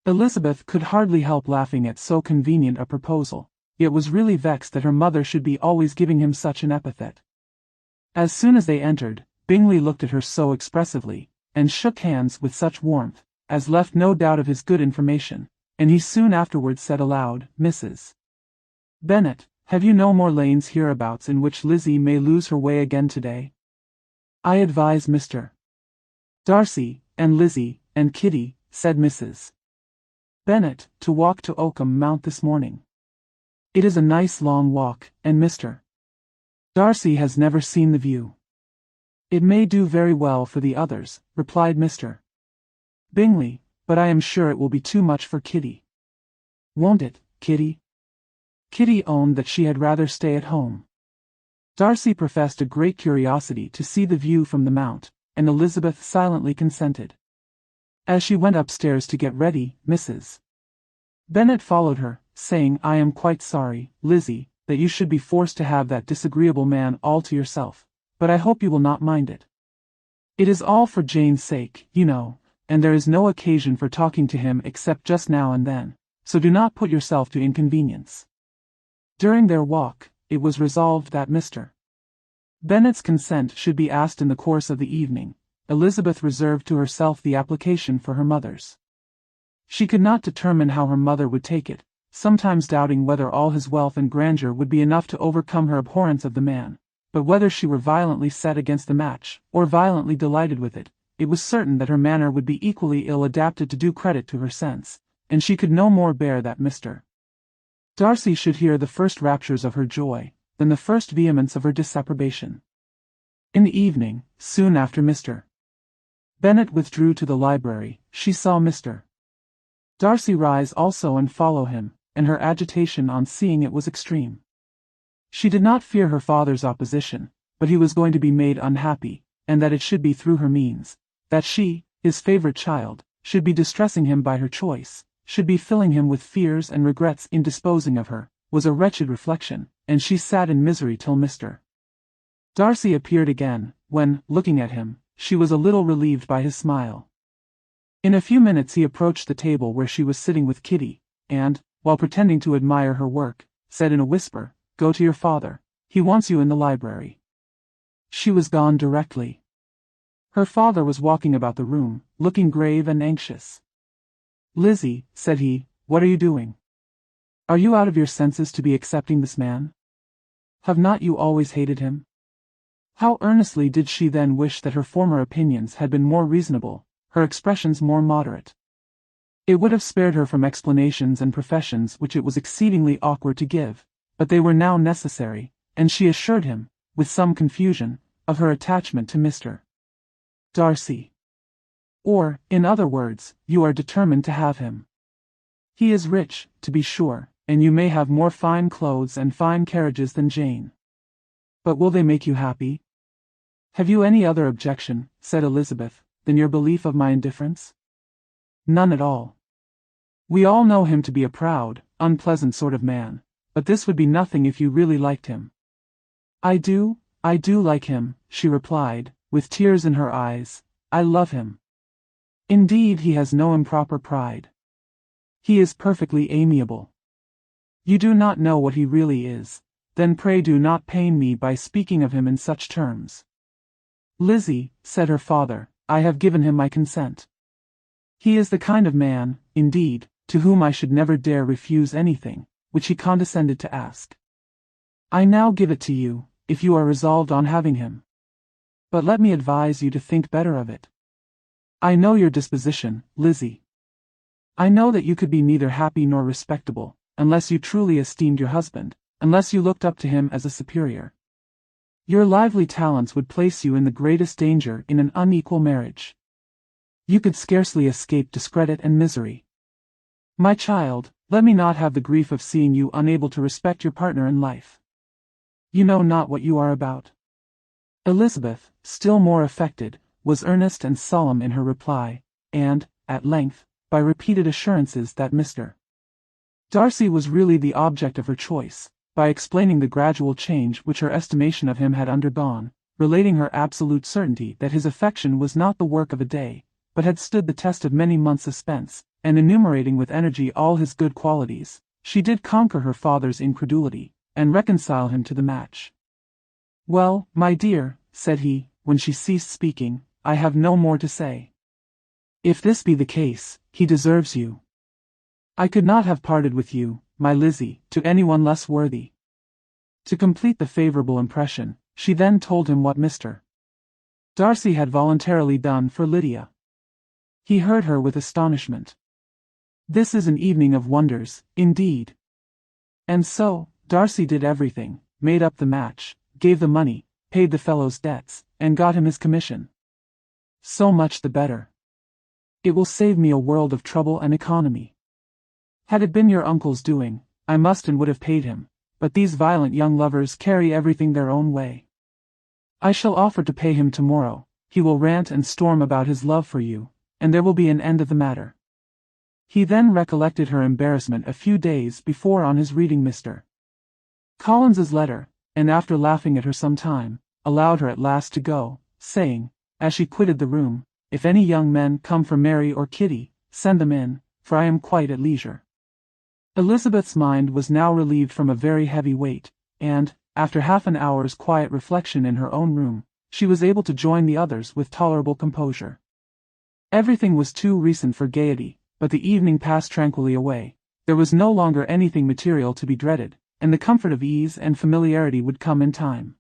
Elizabeth could hardly help laughing at so convenient a proposal, yet was really vexed that her mother should be always giving him such an epithet. As soon as they entered, Bingley looked at her so expressively, and shook hands with such warmth, as left no doubt of his good information, and he soon afterwards said aloud, Mrs. Bennet, have you no more lanes hereabouts in which Lizzie may lose her way again today? I advise Mr. Darcy, and Lizzie, and Kitty, said Mrs. Bennet, to walk to Oakham Mount this morning. It is a nice long walk, and Mr. Darcy has never seen the view. It may do very well for the others, replied Mr. Bingley, but I am sure it will be too much for Kitty. Won't it, Kitty? Kitty owned that she had rather stay at home. Darcy professed a great curiosity to see the view from the mount, and Elizabeth silently consented. As she went upstairs to get ready, Mrs. Bennet followed her, saying, I am quite sorry, Lizzie, that you should be forced to have that disagreeable man all to yourself, but I hope you will not mind it. It is all for Jane's sake, you know, and there is no occasion for talking to him except just now and then, so do not put yourself to inconvenience. During their walk, it was resolved that Mr. Bennet's consent should be asked in the course of the evening. Elizabeth reserved to herself the application for her mother's. She could not determine how her mother would take it, sometimes doubting whether all his wealth and grandeur would be enough to overcome her abhorrence of the man, but whether she were violently set against the match, or violently delighted with it, it was certain that her manner would be equally ill adapted to do credit to her sense, and she could no more bear that Mr. Darcy should hear the first raptures of her joy, than the first vehemence of her disapprobation. In the evening, soon after Mr. Bennet withdrew to the library, she saw Mr. Darcy rise also and follow him, and her agitation on seeing it was extreme. She did not fear her father's opposition, but he was going to be made unhappy, and that it should be through her means, that she, his favourite child, should be distressing him by her choice, should be filling him with fears and regrets in disposing of her, was a wretched reflection, and she sat in misery till Mr. Darcy appeared again, when, looking at him, she was a little relieved by his smile. In a few minutes he approached the table where she was sitting with Kitty, and, while pretending to admire her work, said in a whisper, "Go to your father. He wants you in the library." She was gone directly. Her father was walking about the room, looking grave and anxious. "Lizzie," said he, "what are you doing? Are you out of your senses to be accepting this man? Have not you always hated him?" How earnestly did she then wish that her former opinions had been more reasonable, her expressions more moderate. It would have spared her from explanations and professions which it was exceedingly awkward to give, but they were now necessary, and she assured him, with some confusion, of her attachment to Mr. Darcy. "Or, in other words, you are determined to have him. He is rich, to be sure, and you may have more fine clothes and fine carriages than Jane. But will they make you happy?" "Have you any other objection," said Elizabeth, "than your belief of my indifference?" "None at all. We all know him to be a proud, unpleasant sort of man, but this would be nothing if you really liked him." I do like him," she replied, with tears in her eyes. "I love him. Indeed, he has no improper pride. He is perfectly amiable. You do not know what he really is, then pray do not pain me by speaking of him in such terms." "Lizzie," said her father, "I have given him my consent. He is the kind of man, indeed, to whom I should never dare refuse anything, which he condescended to ask. I now give it to you, if you are resolved on having him. But let me advise you to think better of it. I know your disposition, Lizzie. I know that you could be neither happy nor respectable, unless you truly esteemed your husband, unless you looked up to him as a superior. Your lively talents would place you in the greatest danger in an unequal marriage. You could scarcely escape discredit and misery. My child, let me not have the grief of seeing you unable to respect your partner in life. You know not what you are about." Elizabeth, still more affected, was earnest and solemn in her reply, and, at length, by repeated assurances that Mr. Darcy was really the object of her choice, by explaining the gradual change which her estimation of him had undergone, relating her absolute certainty that his affection was not the work of a day, but had stood the test of many months' suspense, and enumerating with energy all his good qualities, she did conquer her father's incredulity, and reconcile him to the match. "Well, my dear," said he, when she ceased speaking, "I have no more to say. If this be the case, he deserves you. I could not have parted with you, my Lizzie, to anyone less worthy." To complete the favorable impression, she then told him what Mr. Darcy had voluntarily done for Lydia. He heard her with astonishment. This is an evening of wonders, indeed. And so, Darcy did everything, made up the match, gave the money, paid the fellow's debts, and got him his commission. So much the better. It will save me a world of trouble and economy. Had it been your uncle's doing, I must and would have paid him, but these violent young lovers carry everything their own way. I shall offer to pay him tomorrow, he will rant and storm about his love for you, and there will be an end of the matter. He then recollected her embarrassment a few days before on his reading Mr. Collins's letter, and after laughing at her some time, allowed her at last to go, saying, as she quitted the room, "If any young men come for Mary or Kitty, send them in, for I am quite at leisure." Elizabeth's mind was now relieved from a very heavy weight, and, after half an hour's quiet reflection in her own room, she was able to join the others with tolerable composure. Everything was too recent for gaiety, but the evening passed tranquilly away. There was no longer anything material to be dreaded, and the comfort of ease and familiarity would come in time.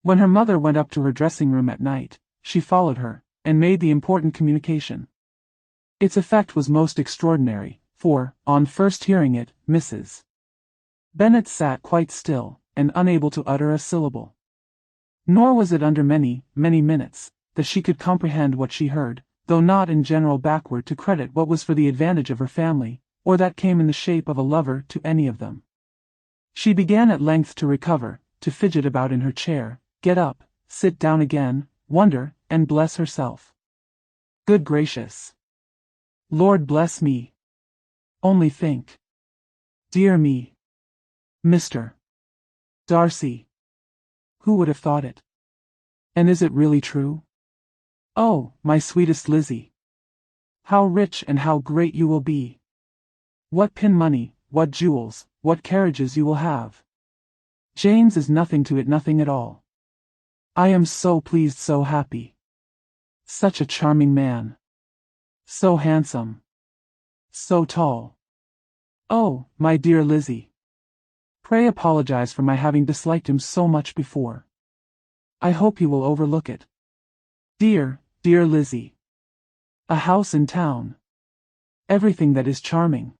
When her mother went up to her dressing-room at night, she followed her, and made the important communication. Its effect was most extraordinary, for, on first hearing it, Mrs. Bennet sat quite still, and unable to utter a syllable. Nor was it under many, many minutes, that she could comprehend what she heard, though not in general backward to credit what was for the advantage of her family, or that came in the shape of a lover to any of them. She began at length to recover, to fidget about in her chair, get up, sit down again, wonder, and bless herself. Good gracious! Lord bless me. Only think. Dear me. Mr. Darcy. Who would have thought it? And is it really true? Oh, my sweetest Lizzie. How rich and how great you will be. What pin money, what jewels, what carriages you will have. Jane's is nothing to it, nothing at all. I am so pleased, so happy. Such a charming man. So handsome. So tall. Oh, my dear Lizzie. Pray apologize for my having disliked him so much before. I hope he will overlook it. Dear, dear Lizzie. A house in town. Everything that is charming.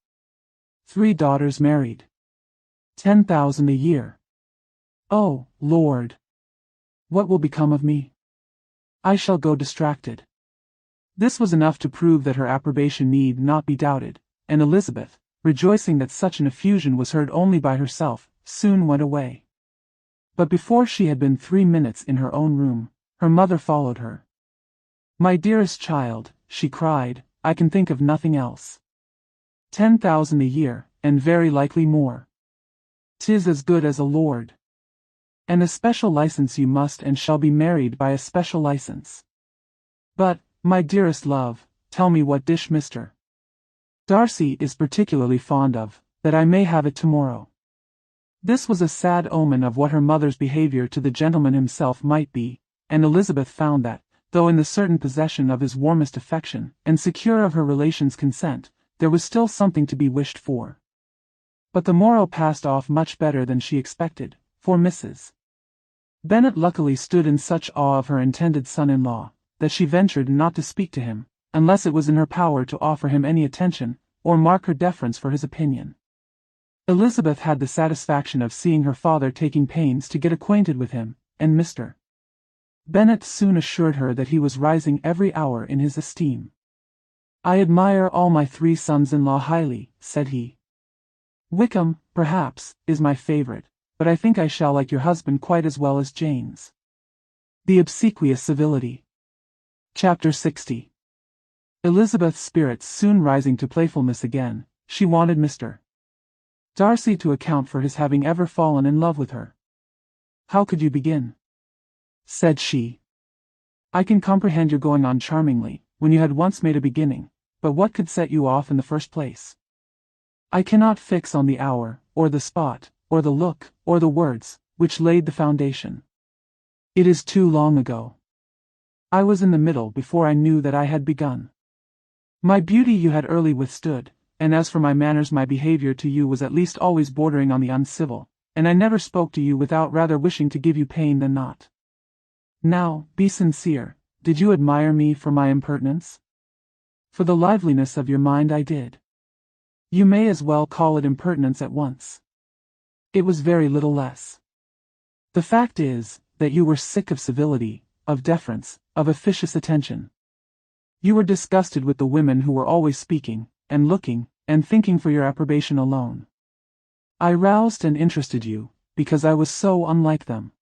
3 daughters married. 10,000 a year. Oh, Lord. What will become of me? I shall go distracted. This was enough to prove that her approbation need not be doubted, and Elizabeth, rejoicing that such an effusion was heard only by herself, soon went away. But before she had been 3 minutes in her own room, her mother followed her. My dearest child, she cried, I can think of nothing else. 10,000 a year, and very likely more. 'Tis as good as a lord. And a special license you must and shall be married by a special license. But, my dearest love, tell me what dish Mr. Darcy is particularly fond of, that I may have it tomorrow. This was a sad omen of what her mother's behavior to the gentleman himself might be, and Elizabeth found that, though in the certain possession of his warmest affection, and secure of her relations' consent, there was still something to be wished for. But the morrow passed off much better than she expected, for Mrs. Bennet luckily stood in such awe of her intended son-in-law, that she ventured not to speak to him, unless it was in her power to offer him any attention, or mark her deference for his opinion. Elizabeth had the satisfaction of seeing her father taking pains to get acquainted with him, and Mr. Bennet soon assured her that he was rising every hour in his esteem. I admire all my 3 sons-in-law highly, said he. Wickham, perhaps, is my favorite, but I think I shall like your husband quite as well as Jane's. The obsequious civility. Chapter 60. Elizabeth's spirits soon rising to playfulness again, she wanted Mr. Darcy to account for his having ever fallen in love with her. How could you begin? Said she. I can comprehend your going on charmingly, when you had once made a beginning, but what could set you off in the first place? I cannot fix on the hour, or the spot, or the look, or the words, which laid the foundation. It is too long ago. I was in the middle before I knew that I had begun. My beauty you had early withstood, and as for my manners, my behavior to you was at least always bordering on the uncivil, and I never spoke to you without rather wishing to give you pain than not. Now, be sincere, did you admire me for my impertinence? For the liveliness of your mind I did. You may as well call it impertinence at once. It was very little less. The fact is, that you were sick of civility, of deference, of officious attention. You were disgusted with the women who were always speaking, and looking, and thinking for your approbation alone. I roused and interested you, because I was so unlike them.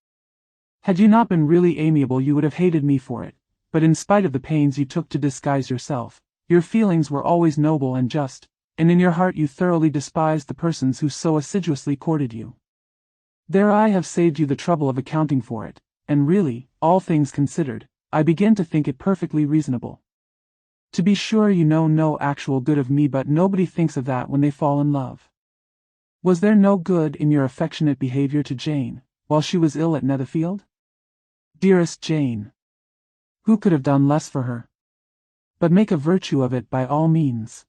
Had you not been really amiable you would have hated me for it, but in spite of the pains you took to disguise yourself, your feelings were always noble and just, and in your heart you thoroughly despised the persons who so assiduously courted you. There I have saved you the trouble of accounting for it, and really, all things considered, I begin to think it perfectly reasonable. To be sure you know no actual good of me, but nobody thinks of that when they fall in love. Was there no good in your affectionate behavior to Jane, while she was ill at Netherfield? Dearest Jane! Who could have done less for her? But make a virtue of it by all means.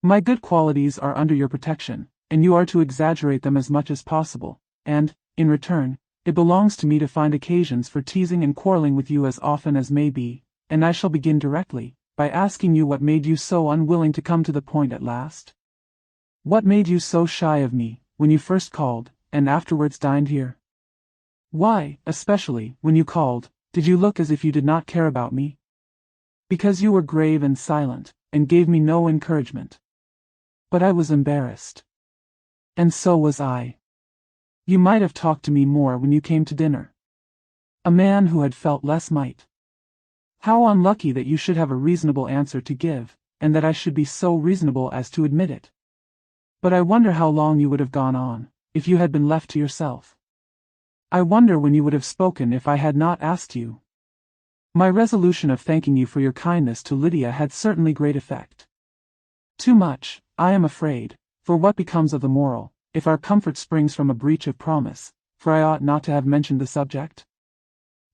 My good qualities are under your protection, and you are to exaggerate them as much as possible, and, in return, it belongs to me to find occasions for teasing and quarreling with you as often as may be, and I shall begin directly, by asking you what made you so unwilling to come to the point at last? What made you so shy of me, when you first called, and afterwards dined here? Why, especially, when you called, did you look as if you did not care about me? Because you were grave and silent, and gave me no encouragement. But I was embarrassed. And so was I. You might have talked to me more when you came to dinner. A man who had felt less might. How unlucky that you should have a reasonable answer to give, and that I should be so reasonable as to admit it. But I wonder how long you would have gone on, if you had been left to yourself. I wonder when you would have spoken if I had not asked you. My resolution of thanking you for your kindness to Lydia had certainly great effect. Too much, I am afraid, for what becomes of the moral, if our comfort springs from a breach of promise, for I ought not to have mentioned the subject?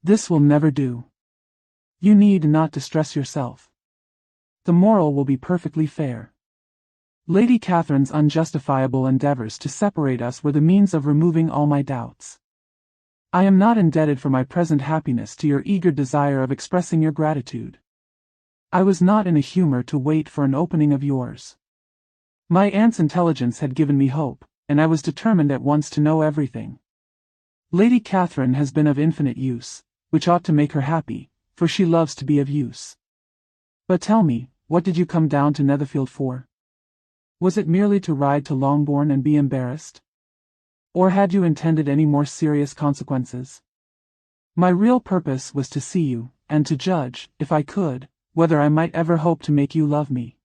This will never do. You need not distress yourself. The moral will be perfectly fair. Lady Catherine's unjustifiable endeavors to separate us were the means of removing all my doubts. I am not indebted for my present happiness to your eager desire of expressing your gratitude. I was not in a humor to wait for an opening of yours. My aunt's intelligence had given me hope, and I was determined at once to know everything. Lady Catherine has been of infinite use, which ought to make her happy, for she loves to be of use. But tell me, what did you come down to Netherfield for? Was it merely to ride to Longbourn and be embarrassed? Or had you intended any more serious consequences? My real purpose was to see you, and to judge, if I could, whether I might ever hope to make you love me.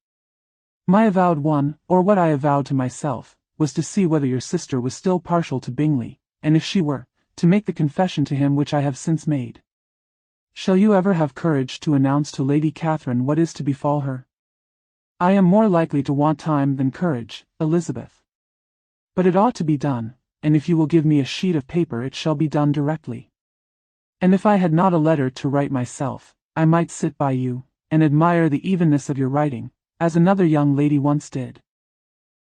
My avowed one, or what I avowed to myself, was to see whether your sister was still partial to Bingley, and if she were, to make the confession to him which I have since made. Shall you ever have courage to announce to Lady Catherine what is to befall her? I am more likely to want time than courage, Elizabeth. But it ought to be done, and if you will give me a sheet of paper it shall be done directly. And if I had not a letter to write myself, I might sit by you, and admire the evenness of your writing, as another young lady once did.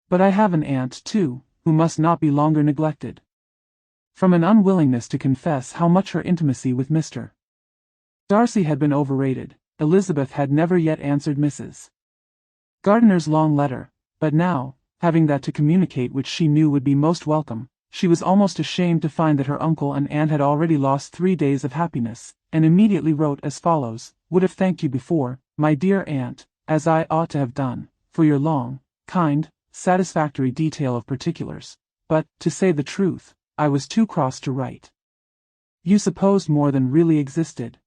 But I have an aunt, too, who must not be longer neglected. From an unwillingness to confess how much her intimacy with Mr. Darcy had been overrated, Elizabeth had never yet answered Mrs. Gardiner's long letter, but now, having that to communicate which she knew would be most welcome, she was almost ashamed to find that her uncle and aunt had already lost 3 days of happiness, and immediately wrote as follows: Would have thanked you before, my dear aunt, as I ought to have done, for your long, kind, satisfactory detail of particulars, but, to say the truth, I was too cross to write. You supposed more than really existed.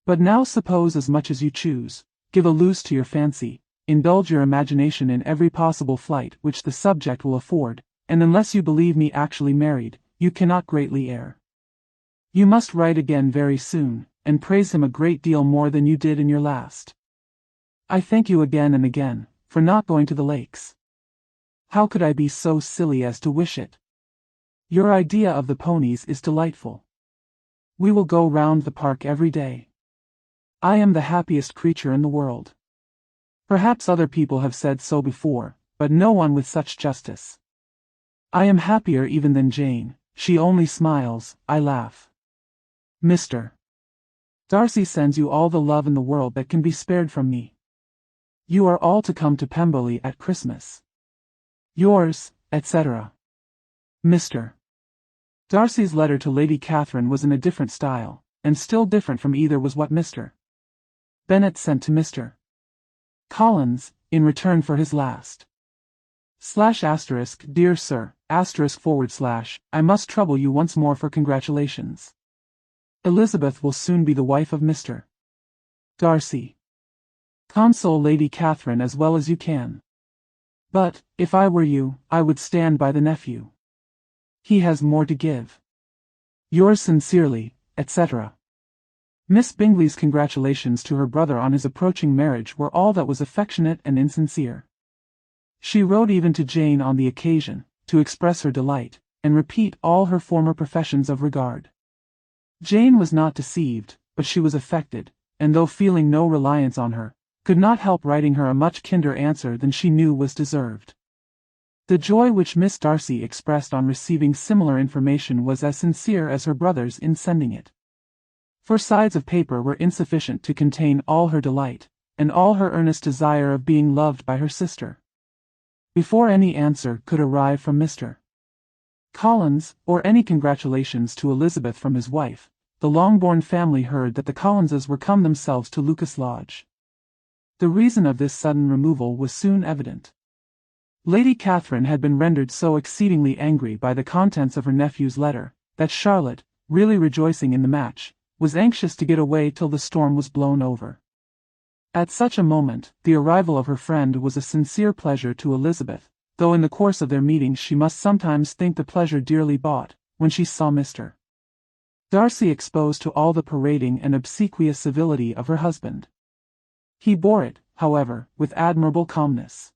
But now suppose as much as you choose, give a loose to your fancy, indulge your imagination in every possible flight which the subject will afford, and unless you believe me actually married, you cannot greatly err. You must write again very soon, and praise him a great deal more than you did in your last. I thank you again and again, for not going to the lakes. How could I be so silly as to wish it? Your idea of the ponies is delightful. We will go round the park every day. I am the happiest creature in the world. Perhaps other people have said so before, but no one with such justice. I am happier even than Jane, she only smiles, I laugh. Mr. Darcy sends you all the love in the world that can be spared from me. You are all to come to Pemberley at Christmas. Yours, etc. Mr. Darcy's letter to Lady Catherine was in a different style, and still different from either was what Mr. Bennet sent to Mr. Collins, in return for his last. / Dear Sir, */ I must trouble you once more for congratulations. Elizabeth will soon be the wife of Mr. Darcy. Console Lady Catherine as well as you can. But, if I were you, I would stand by the nephew. He has more to give. Yours sincerely, etc. Miss Bingley's congratulations to her brother on his approaching marriage were all that was affectionate and insincere. She wrote even to Jane on the occasion, to express her delight, and repeat all her former professions of regard. Jane was not deceived, but she was affected, and though feeling no reliance on her, could not help writing her a much kinder answer than she knew was deserved. The joy which Miss Darcy expressed on receiving similar information was as sincere as her brother's in sending it. 4 sides of paper were insufficient to contain all her delight, and all her earnest desire of being loved by her sister. Before any answer could arrive from Mr. Collins, or any congratulations to Elizabeth from his wife, the Longbourn family heard that the Collinses were come themselves to Lucas Lodge. The reason of this sudden removal was soon evident. Lady Catherine had been rendered so exceedingly angry by the contents of her nephew's letter, that Charlotte, really rejoicing in the match, was anxious to get away till the storm was blown over. At such a moment, the arrival of her friend was a sincere pleasure to Elizabeth, though in the course of their meetings she must sometimes think the pleasure dearly bought, when she saw Mr. Darcy exposed to all the parading and obsequious civility of her husband. He bore it, however, with admirable calmness.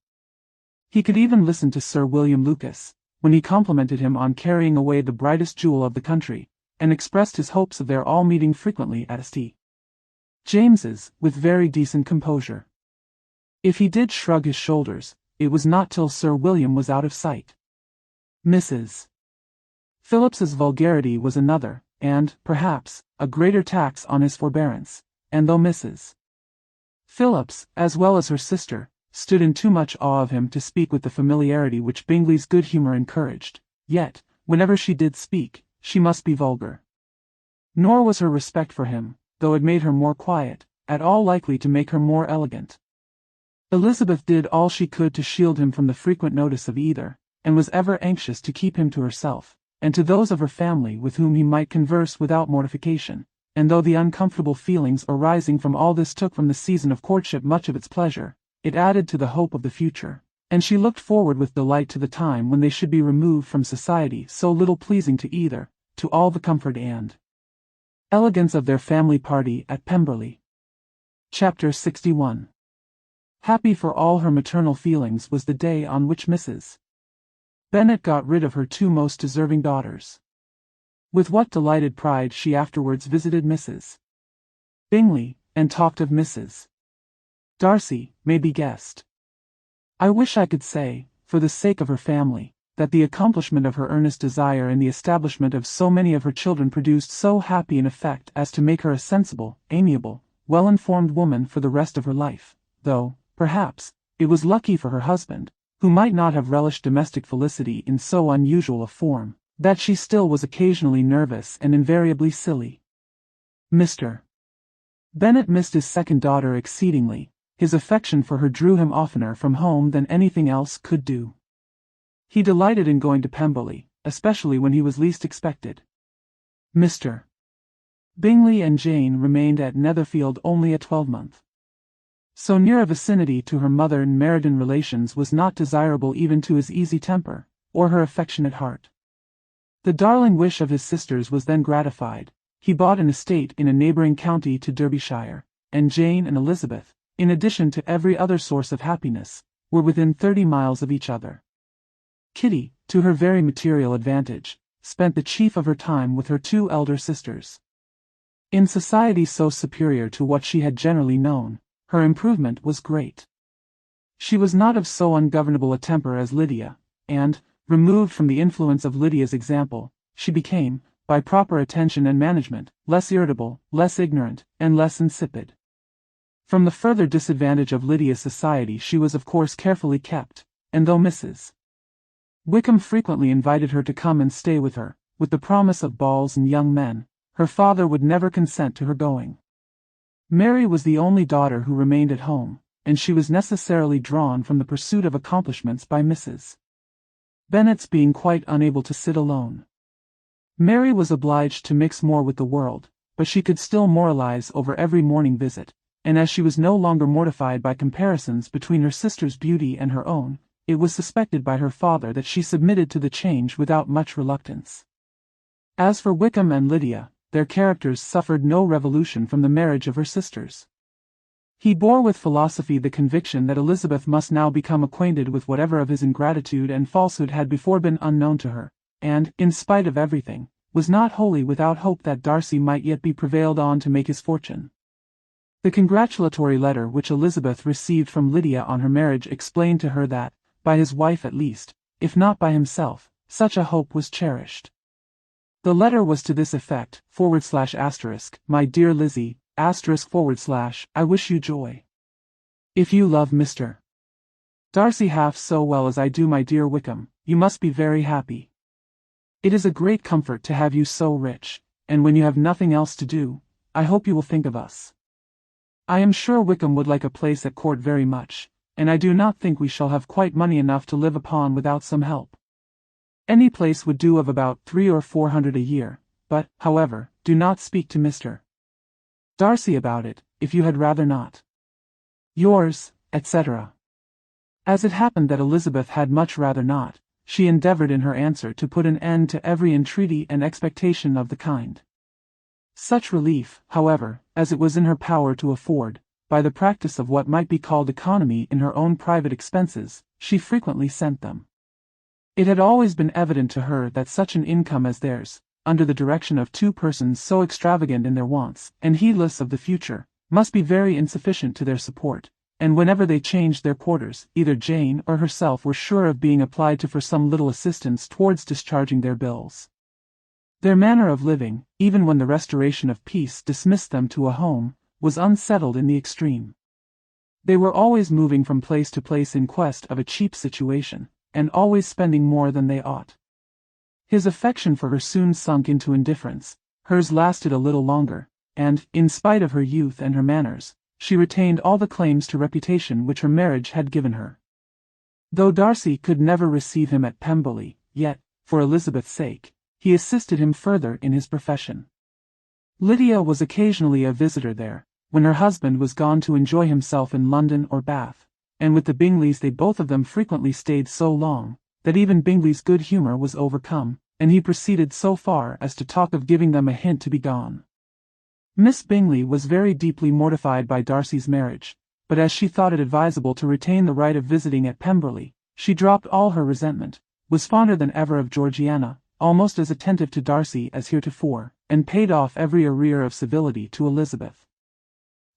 He could even listen to Sir William Lucas, when he complimented him on carrying away the brightest jewel of the country, and expressed his hopes of their all meeting frequently at St. James's, with very decent composure. If he did shrug his shoulders, it was not till Sir William was out of sight. Mrs. Phillips's vulgarity was another, and, perhaps, a greater tax on his forbearance, and though Mrs. Phillips, as well as her sister, stood in too much awe of him to speak with the familiarity which Bingley's good humour encouraged, yet, whenever she did speak, she must be vulgar. Nor was her respect for him, though it made her more quiet, at all likely to make her more elegant. Elizabeth did all she could to shield him from the frequent notice of either, and was ever anxious to keep him to herself, and to those of her family with whom he might converse without mortification, and though the uncomfortable feelings arising from all this took from the season of courtship much of its pleasure, it added to the hope of the future, and she looked forward with delight to the time when they should be removed from society so little pleasing to either, to all the comfort and elegance of their family party at Pemberley. Chapter 61. Happy for all her maternal feelings was the day on which Mrs. Bennet got rid of her two most deserving daughters. With what delighted pride she afterwards visited Mrs. Bingley, and talked of Mrs. Darcy, may be guessed. I wish I could say, for the sake of her family, that the accomplishment of her earnest desire and the establishment of so many of her children produced so happy an effect as to make her a sensible, amiable, well-informed woman for the rest of her life, though, perhaps, it was lucky for her husband, who might not have relished domestic felicity in so unusual a form, that she still was occasionally nervous and invariably silly. Mr. Bennet missed his second daughter exceedingly. His affection for her drew him oftener from home than anything else could do. He delighted in going to Pemberley, especially when he was least expected. Mr. Bingley and Jane remained at Netherfield only a twelvemonth. So near a vicinity to her mother and Meriden relations was not desirable even to his easy temper, or her affectionate heart. The darling wish of his sisters was then gratified. He bought an estate in a neighbouring county to Derbyshire, and Jane and Elizabeth, in addition to every other source of happiness, were within 30 miles of each other. Kitty, to her very material advantage, spent the chief of her time with her two elder sisters. In society so superior to what she had generally known, her improvement was great. She was not of so ungovernable a temper as Lydia, and, removed from the influence of Lydia's example, she became, by proper attention and management, less irritable, less ignorant, and less insipid. From the further disadvantage of Lydia's society she was of course carefully kept, and though Mrs. Wickham frequently invited her to come and stay with her, with the promise of balls and young men, her father would never consent to her going. Mary was the only daughter who remained at home, and she was necessarily drawn from the pursuit of accomplishments by Mrs. Bennet's being quite unable to sit alone. Mary was obliged to mix more with the world, but she could still moralize over every morning visit, and as she was no longer mortified by comparisons between her sister's beauty and her own, it was suspected by her father that she submitted to the change without much reluctance. As for Wickham and Lydia, their characters suffered no revolution from the marriage of her sisters. He bore with philosophy the conviction that Elizabeth must now become acquainted with whatever of his ingratitude and falsehood had before been unknown to her, and, in spite of everything, was not wholly without hope that Darcy might yet be prevailed on to make his fortune. The congratulatory letter which Elizabeth received from Lydia on her marriage explained to her that, by his wife at least, if not by himself, such a hope was cherished. The letter was to this effect, /*, my dear Lizzie, */ I wish you joy. If you love Mr. Darcy half so well as I do my dear Wickham, you must be very happy. It is a great comfort to have you so rich, and when you have nothing else to do, I hope you will think of us. I am sure Wickham would like a place at court very much, and I do not think we shall have quite money enough to live upon without some help. Any place would do of about 300 or 400 a year, but, however, do not speak to Mr. Darcy about it, if you had rather not. yours, etc. As it happened that Elizabeth had much rather not, she endeavored in her answer to put an end to every entreaty and expectation of the kind. Such relief, however, as it was in her power to afford, by the practice of what might be called economy in her own private expenses, she frequently sent them. It had always been evident to her that such an income as theirs, under the direction of two persons so extravagant in their wants, and heedless of the future, must be very insufficient to their support, and whenever they changed their quarters, either Jane or herself were sure of being applied to for some little assistance towards discharging their bills. Their manner of living, even when the restoration of peace dismissed them to a home, was unsettled in the extreme. They were always moving from place to place in quest of a cheap situation, and always spending more than they ought. His affection for her soon sunk into indifference, hers lasted a little longer, and, in spite of her youth and her manners, she retained all the claims to reputation which her marriage had given her. Though Darcy could never receive him at Pemberley, yet, for Elizabeth's sake, he assisted him further in his profession. Lydia was occasionally a visitor there, when her husband was gone to enjoy himself in London or Bath, and with the Bingleys they both of them frequently stayed so long, that even Bingley's good humour was overcome, and he proceeded so far as to talk of giving them a hint to be gone. Miss Bingley was very deeply mortified by Darcy's marriage, but as she thought it advisable to retain the right of visiting at Pemberley, she dropped all her resentment, was fonder than ever of Georgiana, almost as attentive to Darcy as heretofore, and paid off every arrear of civility to Elizabeth.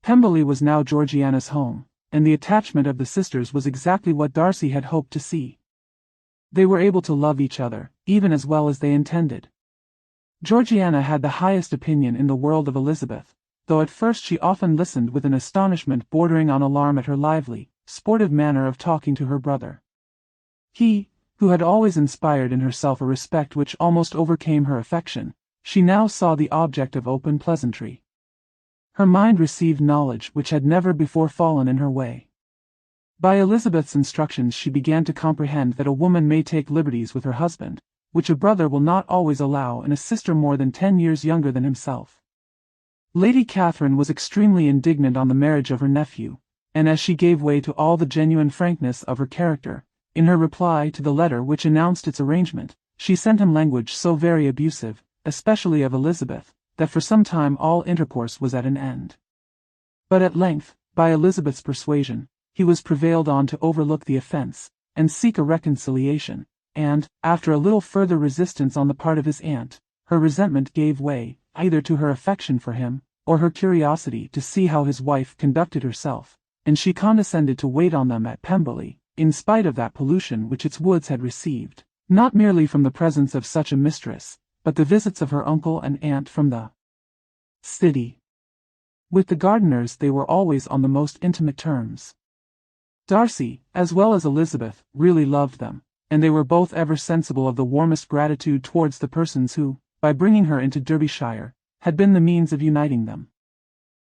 Pemberley was now Georgiana's home, and the attachment of the sisters was exactly what Darcy had hoped to see. They were able to love each other, even as well as they intended. Georgiana had the highest opinion in the world of Elizabeth, though at first she often listened with an astonishment bordering on alarm at her lively, sportive manner of talking to her brother. He, who had always inspired in herself a respect which almost overcame her affection, she now saw the object of open pleasantry. Her mind received knowledge which had never before fallen in her way. By Elizabeth's instructions she began to comprehend that a woman may take liberties with her husband, which a brother will not always allow in a sister more than 10 years younger than himself. Lady Catherine was extremely indignant on the marriage of her nephew, and as she gave way to all the genuine frankness of her character, in her reply to the letter which announced its arrangement, she sent him language so very abusive, especially of Elizabeth, that for some time all intercourse was at an end. But at length, by Elizabeth's persuasion, he was prevailed on to overlook the offence, and seek a reconciliation, and, after a little further resistance on the part of his aunt, her resentment gave way, either to her affection for him, or her curiosity to see how his wife conducted herself, and she condescended to wait on them at Pemberley, in spite of that pollution which its woods had received, not merely from the presence of such a mistress, but the visits of her uncle and aunt from the city. With the gardeners they were always on the most intimate terms. Darcy, as well as Elizabeth, really loved them, and they were both ever sensible of the warmest gratitude towards the persons who, by bringing her into Derbyshire, had been the means of uniting them.